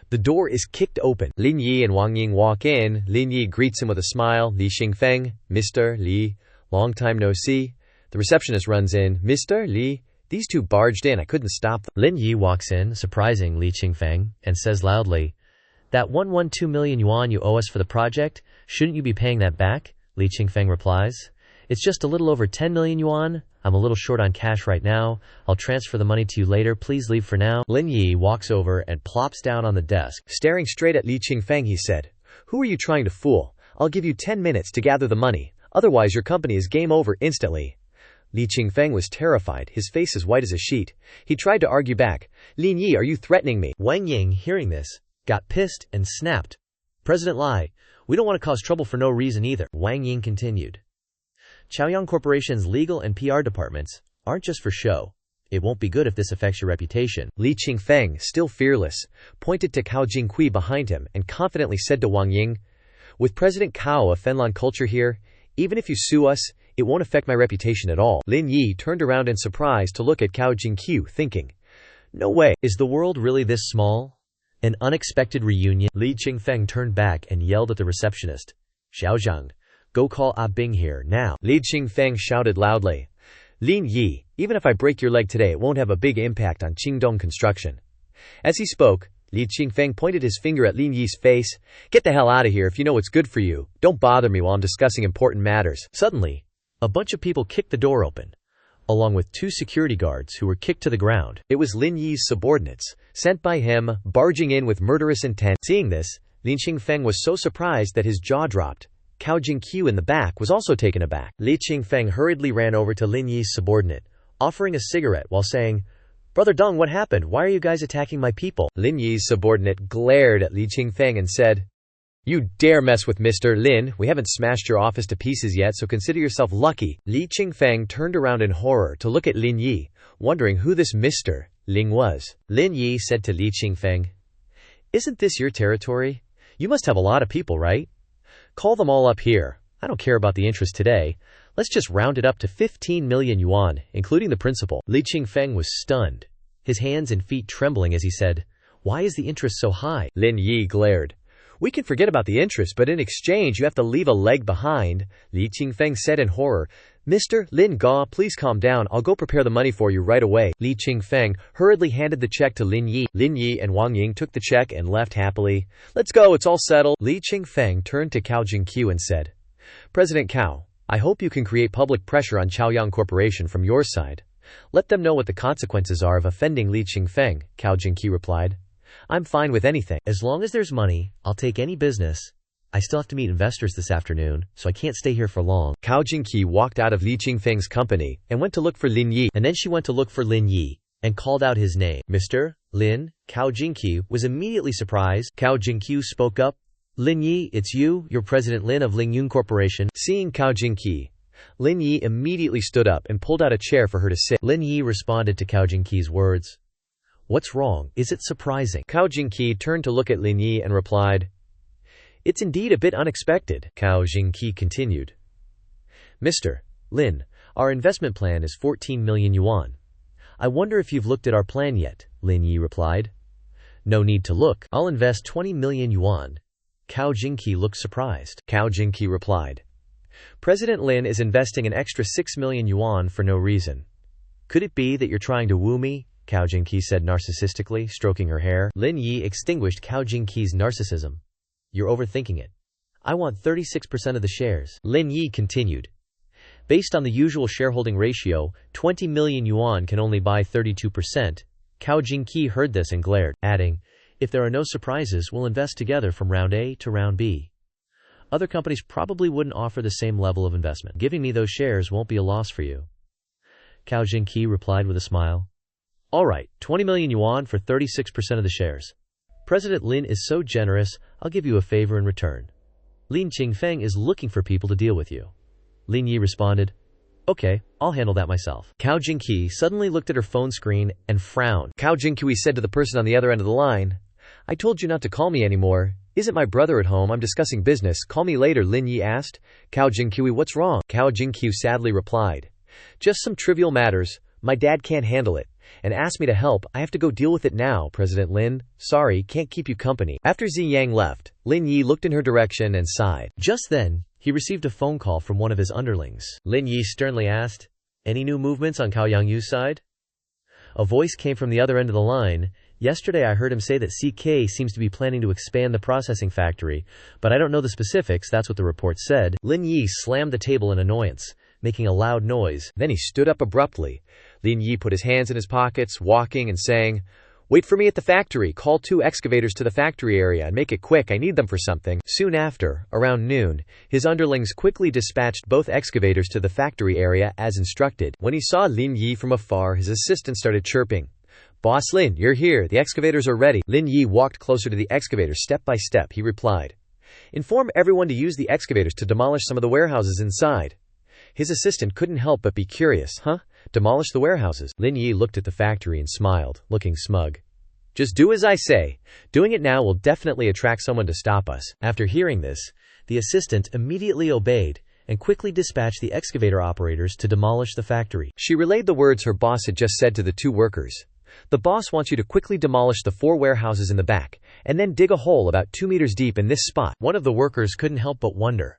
the door is kicked open. Lin Yi and Wang Ying walk in. Lin Yi greets him with a smile. Li Xingfeng, Mr. Li, long time no see. The receptionist runs in. Mr. Li, these two barged in. I couldn't stop them. Lin Yi walks in, surprising Li Qingfeng, and says loudly, "That 112 million yuan you owe us for the project, shouldn't you be paying that back?" Li Qingfeng replies, "It's just a little over 10 million yuan. I'm a little short on cash right now. I'll transfer the money to you later. Please leave for now." Lin Yi walks over and plops down on the desk. Staring straight at Li Qingfeng, he said, "Who are you trying to fool? I'll give you 10 minutes to gather the money. Otherwise your company is game over instantly." Li Qingfeng was terrified, his face as white as a sheet. He tried to argue back. "Lin Yi, are you threatening me?" Wang Ying, hearing this, got pissed and snapped, "President Lai, we don't want to cause trouble for no reason either." Wang Ying continued, "Chaoyang Corporation's legal and PR departments aren't just for show. It won't be good if this affects your reputation." Li Qingfeng, still fearless, pointed to Cao Jingqi behind him and confidently said to Wang Ying, "With President Cao of Fenlon culture here, even if you sue us, it won't affect my reputation at all." Lin Yi turned around in surprise to look at Cao Jingqiu, thinking, "No way. Is the world really this small? An unexpected reunion?" Li Qingfeng turned back and yelled at the receptionist, "Xiaozhang, go call Ah Bing here, now." Li Qingfeng shouted loudly, "Lin Yi, even if I break your leg today, it won't have a big impact on Qingdong construction." As he spoke, Li Qingfeng pointed his finger at Lin Yi's face. "Get the hell out of here if you know what's good for you. Don't bother me while I'm discussing important matters." Suddenly, a bunch of people kicked the door open, along with two security guards who were kicked to the ground. It was Lin Yi's subordinates, sent by him, barging in with murderous intent. Seeing this, Li Qingfeng was so surprised that his jaw dropped. Cao Jingqiu in the back was also taken aback. Li Qingfeng hurriedly ran over to Lin Yi's subordinate, offering a cigarette while saying, "Brother Dong, what happened? Why are you guys attacking my people?" Lin Yi's subordinate glared at Li Qingfeng and said, "You dare mess with Mr. Lin? We haven't smashed your office to pieces yet, so consider yourself lucky." Li Qingfeng turned around in horror to look at Lin Yi, wondering who this Mr. Ling was. Lin Yi said to Li Qingfeng, "Isn't this your territory? You must have a lot of people, right? Call them all up here. I don't care about the interest today. Let's just round it up to 15 million yuan, including the principal." Li Qingfeng was stunned, his hands and feet trembling as he said, "Why is the interest so high?" Lin Yi glared. "We can forget about the interest, but in exchange you have to leave a leg behind," Li Qingfeng said in horror. "Mr. Lin Ga, please calm down. I'll go prepare the money for you right away." Li Qingfeng hurriedly handed the check to Lin Yi. Lin Yi and Wang Ying took the check and left happily. "Let's go, it's all settled." Li Qingfeng turned to Cao Jingqiu and said, "President Cao, I hope you can create public pressure on Chaoyang Corporation from your side. Let them know what the consequences are of offending Li Qingfeng." Cao Jingqi replied, "I'm fine with anything. As long as there's money, I'll take any business. I still have to meet investors this afternoon, so I can't stay here for long." Cao Jingqi walked out of Li Qingfeng's company and went to look for Lin Yi. And then she went to look for Lin Yi and called out his name. "Mr. Lin?" Cao Jingqi was immediately surprised. Cao Jingqiu spoke up, "Lin Yi, it's you, you're President Lin of Lingyun Corporation." Seeing Cao Jingqi, Lin Yi immediately stood up and pulled out a chair for her to sit. Lin Yi responded to Cao Jingqi's words, "What's wrong? Is it surprising?" Cao Jingqi turned to look at Lin Yi and replied, "It's indeed a bit unexpected." Cao Jingqi continued, "Mr. Lin, our investment plan is 14 million yuan. I wonder if you've looked at our plan yet," Lin Yi replied. "No need to look. I'll invest 20 million yuan." Cao Jingqi looked surprised. Cao Jingqi replied, "President Lin is investing an extra 6 million yuan for no reason." "Could it be that you're trying to woo me?" Cao Jingqi said narcissistically, stroking her hair. Lin Yi extinguished Cao Jingqi's narcissism. "You're overthinking it. I want 36% of the shares." Lin Yi continued, "Based on the usual shareholding ratio, 20 million yuan can only buy 32%. Cao Jingqi heard this and glared, adding, "If there are no surprises, we'll invest together from round A to round B. Other companies probably wouldn't offer the same level of investment. Giving me those shares won't be a loss for you." Cao Jingqi replied with a smile, "All right, 20 million yuan for 36% of the shares. President Lin is so generous, I'll give you a favor in return. Lin Qingfeng is looking for people to deal with you." Lin Yi responded, "Okay, I'll handle that myself." Cao Jingqi suddenly looked at her phone screen and frowned. Cao Jingqi said to the person on the other end of the line, "I told you not to call me anymore. Isn't my brother at home? I'm discussing business. Call me later." Lin Yi asked. Cao Jingqi, "What's wrong?" Cao Jingqi sadly replied, "Just some trivial matters. My dad can't handle it. and asked me to help. I have to go deal with it now, President Lin. Sorry, can't keep you company. After Xi Yang left, Lin Yi looked in her direction and sighed. Just then, he received a phone call from one of his underlings. Lin Yi sternly asked, "Any new movements on Cao Yangyu's side?" A voice came from the other end of the line. "Yesterday I heard him say that CK seems to be planning to expand the processing factory, but I don't know the specifics, that's what the report said." Lin Yi slammed the table in annoyance, making a loud noise. Then he stood up abruptly. Lin Yi put his hands in his pockets, walking and saying, "Wait for me at the factory. Call 2 excavators to the factory area and make it quick. I need them for something." Soon after, around noon, his underlings quickly dispatched both excavators to the factory area as instructed. When he saw Lin Yi from afar, his assistant started chirping. "Boss Lin, you're here. The excavators are ready." Lin Yi walked closer to the excavator step by step. He replied, "Inform everyone to use the excavators to demolish some of the warehouses inside." His assistant couldn't help but be curious. "Huh? Demolish the warehouses?" Lin Yi looked at the factory and smiled, looking smug. "Just do as I say. Doing it now will definitely attract someone to stop us." After hearing this, the assistant immediately obeyed and quickly dispatched the excavator operators to demolish the factory. She relayed the words her boss had just said to the 2 workers. "The boss wants you to quickly demolish the 4 warehouses in the back, and then dig a hole about 2 meters deep in this spot." One of the workers couldn't help but wonder.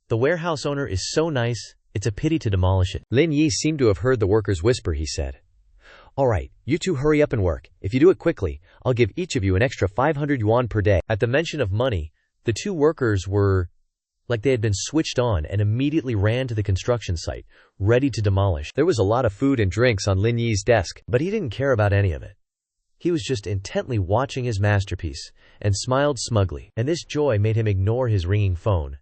"The warehouse owner is so nice, it's a pity to demolish it." Lin Yi seemed to have heard the workers whisper. He said, "All right, you 2 hurry up and work. If you do it quickly, I'll give each of you an extra 500 yuan per day." At the mention of money, the 2 workers were like they had been switched on and immediately ran to the construction site, ready to demolish. There was a lot of food and drinks on Lin Yi's desk, but he didn't care about any of it. He was just intently watching his masterpiece and smiled smugly, and this joy made him ignore his ringing phone.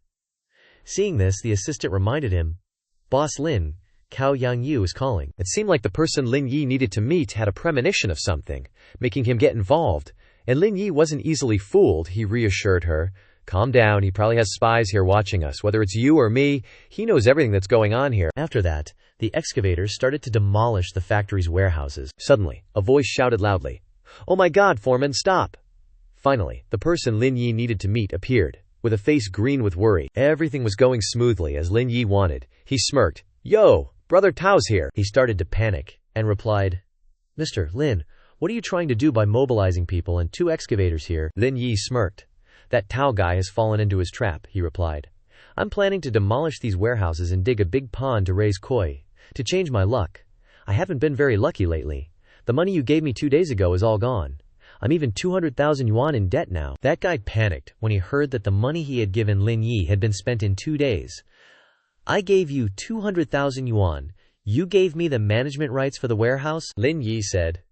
Seeing this, the assistant reminded him, "Boss Lin, Cao Yangyu is calling." It seemed like the person Lin Yi needed to meet had a premonition of something, making him get involved, and Lin Yi wasn't easily fooled. He reassured her, "Calm down, he probably has spies here watching us. Whether it's you or me, he knows everything that's going on here." After that, the excavators started to demolish the factory's warehouses. Suddenly, a voice shouted loudly, "Oh my God, foreman, stop!" Finally, the person Lin Yi needed to meet appeared, with a face green with worry. Everything was going smoothly as Lin Yi wanted. He smirked. "Yo, brother Tao's here." He started to panic and replied, "Mr. Lin, what are you trying to do by mobilizing people and 2 excavators here?" Lin Yi smirked. "That Tao guy has fallen into his trap," he replied. "I'm planning to demolish these warehouses and dig a big pond to raise koi. To change my luck. I haven't been very lucky lately. The money you gave me 2 days ago is all gone. I'm even 200,000 yuan in debt now." That guy panicked when he heard that the money he had given Lin Yi had been spent in 2 days. "I gave you 200,000 yuan. You gave me the management rights for the warehouse?" Lin Yi said.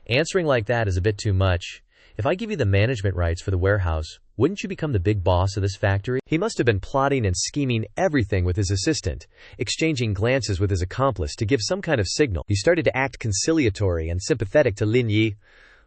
"Answering like that is a bit too much. If I give you the management rights for the warehouse, wouldn't you become the big boss of this factory?" He must have been plotting and scheming everything with his assistant, exchanging glances with his accomplice to give some kind of signal. He started to act conciliatory and sympathetic to Lin Yi.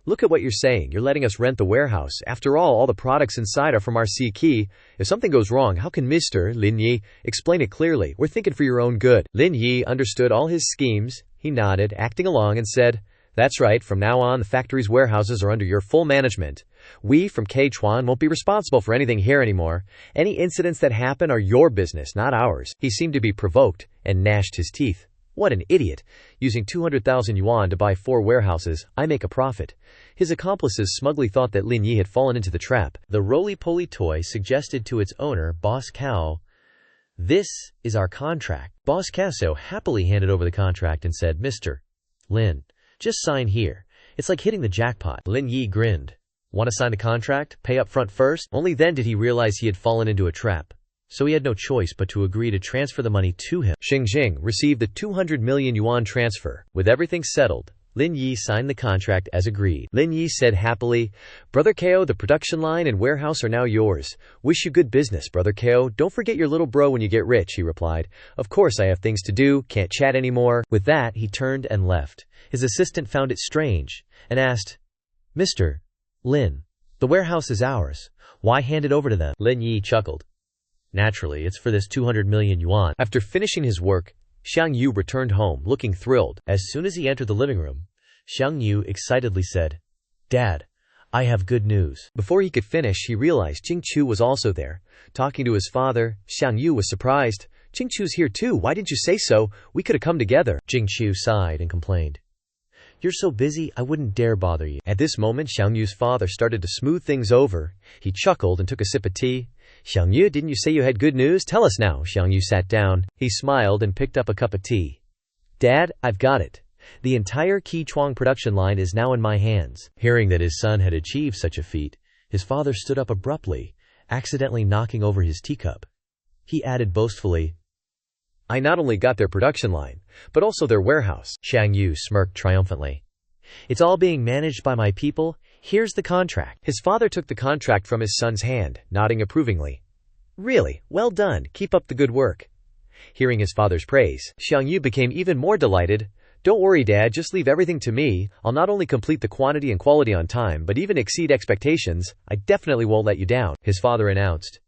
"Look at what you're saying. You're letting us rent the warehouse. After all the products inside are from our CK. If something goes wrong, how can Mr. Lin Yi explain it clearly? We're thinking for your own good." Lin Yi understood all his schemes. He nodded, acting along, and said, "That's right. From now on, the factory's warehouses are under your full management. We from Kchuan won't be responsible for anything here anymore. Any incidents that happen are your business, not ours." He seemed to be provoked and gnashed his teeth. What an idiot. Using 200,000 yuan to buy 4 warehouses, I make a profit. His accomplices smugly thought that Lin Yi had fallen into the trap. The roly-poly toy suggested to its owner, Boss Cao, "This is our contract." Boss Cao happily handed over the contract and said, "Mr. Lin, just sign here. It's like hitting the jackpot." Lin Yi grinned. "Want to sign the contract? Pay up front first?" Only then did he realize he had fallen into a trap. So he had no choice but to agree to transfer the money to him. Xingjing received the 200 million yuan transfer. With everything settled, Lin Yi signed the contract as agreed. Lin Yi said happily, "Brother Kao, the production line and warehouse are now yours. Wish you good business, Brother Kao. Don't forget your little bro when you get rich," he replied. "Of course I have things to do, can't chat anymore." With that, he turned and left. His assistant found it strange and asked, "Mr. Lin, the warehouse is ours. Why hand it over to them?" Lin Yi chuckled. "Naturally, it's for this 200 million yuan. After finishing his work, Xiang Yu returned home, looking thrilled. As soon as he entered the living room, Xiang Yu excitedly said, "Dad, I have good news." Before he could finish, he realized Jing Chu was also there. Talking to his father, Xiang Yu was surprised. "Jing Chu's here too. Why didn't you say so? We could have come together." Jing Chu sighed and complained, You're so busy, I wouldn't dare bother you. At this moment, Xiang Yu's father started to smooth things over. He chuckled and took a sip of tea. Xiang Yu, didn't you say you had good news? Tell us now. Xiang Yu sat down. He smiled and picked up a cup of tea. Dad, I've got it. The entire Qichuang production line is now in my hands. Hearing that his son had achieved such a feat, his father stood up abruptly, accidentally knocking over his teacup. He added boastfully, I not only got their production line, but also their warehouse. Xiang Yu smirked triumphantly. It's all being managed by my people. Here's the contract. His father took the contract from his son's hand, nodding approvingly. Really, well done. Keep up the good work. Hearing his father's praise, Xiang Yu became even more delighted. Don't worry, Dad, just leave everything to me. I'll not only complete the quantity and quality on time, but even exceed expectations. I definitely won't let you down, his father announced.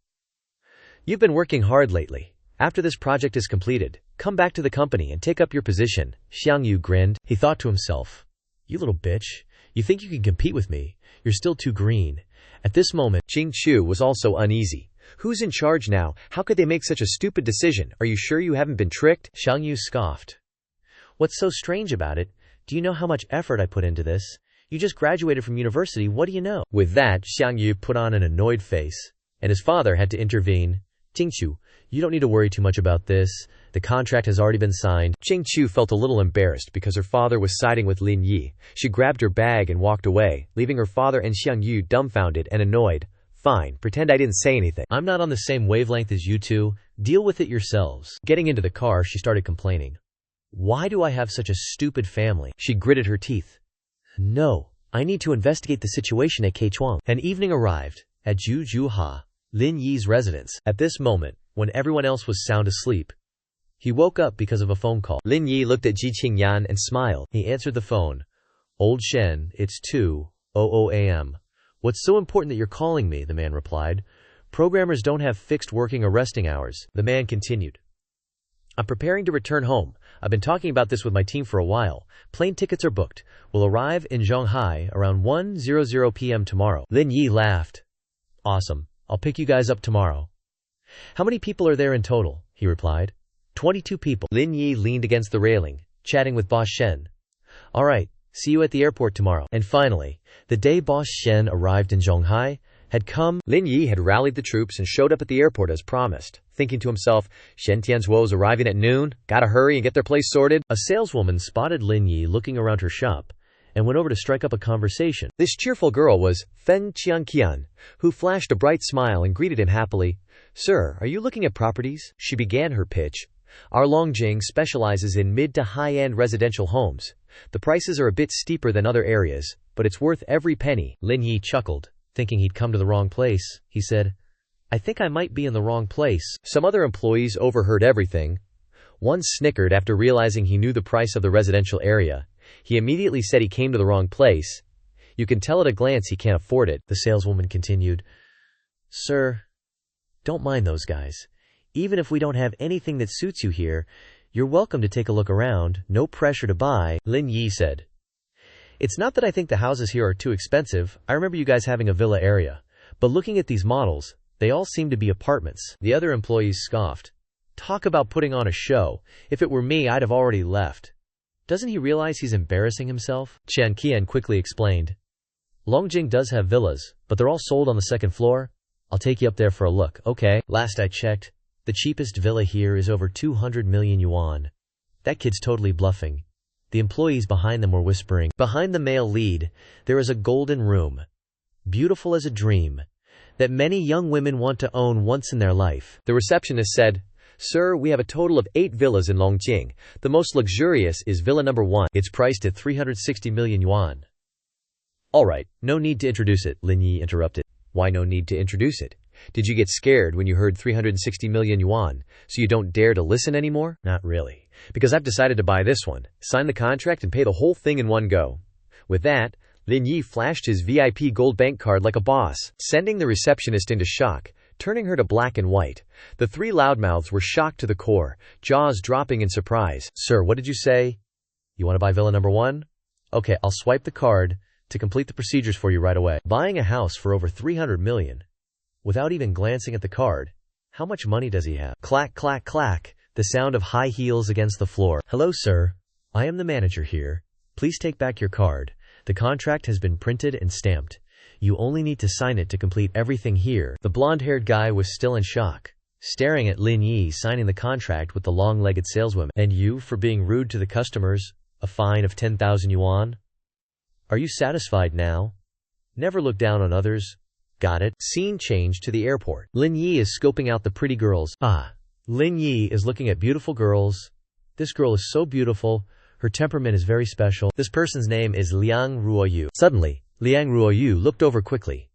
You've been working hard lately. After this project is completed, come back to the company and take up your position. Xiang Yu grinned. He thought to himself, you little bitch, you think you can compete with me? You're still too green. At this moment, Jing Chu was also uneasy. Who's in charge now? How could they make such a stupid decision? Are you sure you haven't been tricked? Xiang Yu scoffed. What's so strange about it? Do you know how much effort I put into this? You just graduated from university, what do you know? With that, Xiang Yu put on an annoyed face, and his father had to intervene. Jingchu, you don't need to worry too much about this. The contract has already been signed. Jingchu felt a little embarrassed because her father was siding with Lin Yi. She grabbed her bag and walked away, leaving her father and Xiang Yu dumbfounded and annoyed. Fine, pretend I didn't say anything. I'm not on the same wavelength as you two. Deal with it yourselves. Getting into the car, she started complaining. Why do I have such a stupid family? She gritted her teeth. No, I need to investigate the situation at Qichuang. An evening arrived at Jujuha, Lin Yi's residence. At this moment, when everyone else was sound asleep, he woke up because of a phone call. Lin Yi looked at Ji Qingyan and smiled. He answered the phone. Old Shen, it's 2:00 a.m. What's so important that you're calling me? The man replied. Programmers don't have fixed working or resting hours. The man continued. I'm preparing to return home. I've been talking about this with my team for a while. Plane tickets are booked. We'll arrive in Shanghai around 1:00 p.m. tomorrow. Lin Yi laughed. Awesome. I'll pick you guys up tomorrow. How many people are there in total? He replied. 22 people. Lin Yi leaned against the railing, chatting with Boss Shen. All right, see you at the airport tomorrow. And finally, the day Boss Shen arrived in Shanghai had come. Lin Yi had rallied the troops and showed up at the airport as promised, thinking to himself, Shen Tianzuo's arriving at noon, gotta hurry and get their place sorted. A saleswoman spotted Lin Yi looking around her shop and went over to strike up a conversation. This cheerful girl was Fen Qianqian, who flashed a bright smile and greeted him happily. Sir, are you looking at properties? She began her pitch. Our Longjing specializes in mid to high-end residential homes. The prices are a bit steeper than other areas, but it's worth every penny. Lin Yi chuckled, thinking he'd come to the wrong place. He said, I think I might be in the wrong place. Some other employees overheard everything. One snickered after realizing he knew the price of the residential area. He immediately said he came to the wrong place. You can tell at a glance he can't afford it. The saleswoman continued, Sir, don't mind those guys. Even if we don't have anything that suits you here, you're welcome to take a look around. No pressure to buy. Lin Yi said. It's not that I think the houses here are too expensive. I remember you guys having a villa area. But looking at these models, they all seem to be apartments. The other employees scoffed. Talk about putting on a show. If it were me, I'd have already left. Doesn't he realize he's embarrassing himself? Qian Qian quickly explained. Longjing does have villas, but they're all sold on the second floor. I'll take you up there for a look, okay? Last I checked, the cheapest villa here is over 200 million yuan. That kid's totally bluffing. The employees behind them were whispering. Behind the male lead, there is a golden room, beautiful as a dream, that many young women want to own once in their life. The receptionist said, Sir, we have a total of 8 villas in Longjing. The most luxurious is villa number 1. It's priced at 360 million yuan. All right, no need to introduce it, Lin Yi interrupted. Why no need to introduce it? Did you get scared when you heard 360 million yuan, so you don't dare to listen anymore? Not really. Because I've decided to buy this one, sign the contract and pay the whole thing in one go. With that, Lin Yi flashed his VIP gold bank card like a boss, sending the receptionist into shock, turning her to black and white. The 3 loudmouths were shocked to the core, jaws dropping in surprise. Sir, what did you say? You want to buy villa number 1? Okay, I'll swipe the card to complete the procedures for you right away. Buying a house for over 300 million. Without even glancing at the card, how much money does he have? Clack, clack, clack, the sound of high heels against the floor. Hello, sir. I am the manager here. Please take back your card. The contract has been printed and stamped. You only need to sign it to complete everything here." The blonde-haired guy was still in shock, staring at Lin Yi signing the contract with the long-legged saleswoman. "And you for being rude to the customers? A fine of 10,000 yuan? Are you satisfied now? Never look down on others. Got it?" Scene changed to the airport. Lin Yi is scoping out the pretty girls. Lin Yi is looking at beautiful girls. This girl is so beautiful. Her temperament is very special. This person's name is Liang Ruoyu. Suddenly, Liang Ruoyu looked over quickly.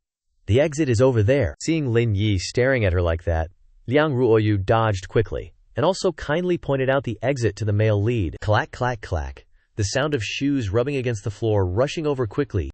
"The exit is over there." Seeing Lin Yi staring at her like that, Liang Ruoyu dodged quickly, and also kindly pointed out the exit to the male lead. Clack, clack, clack. The sound of shoes rubbing against the floor rushing over quickly.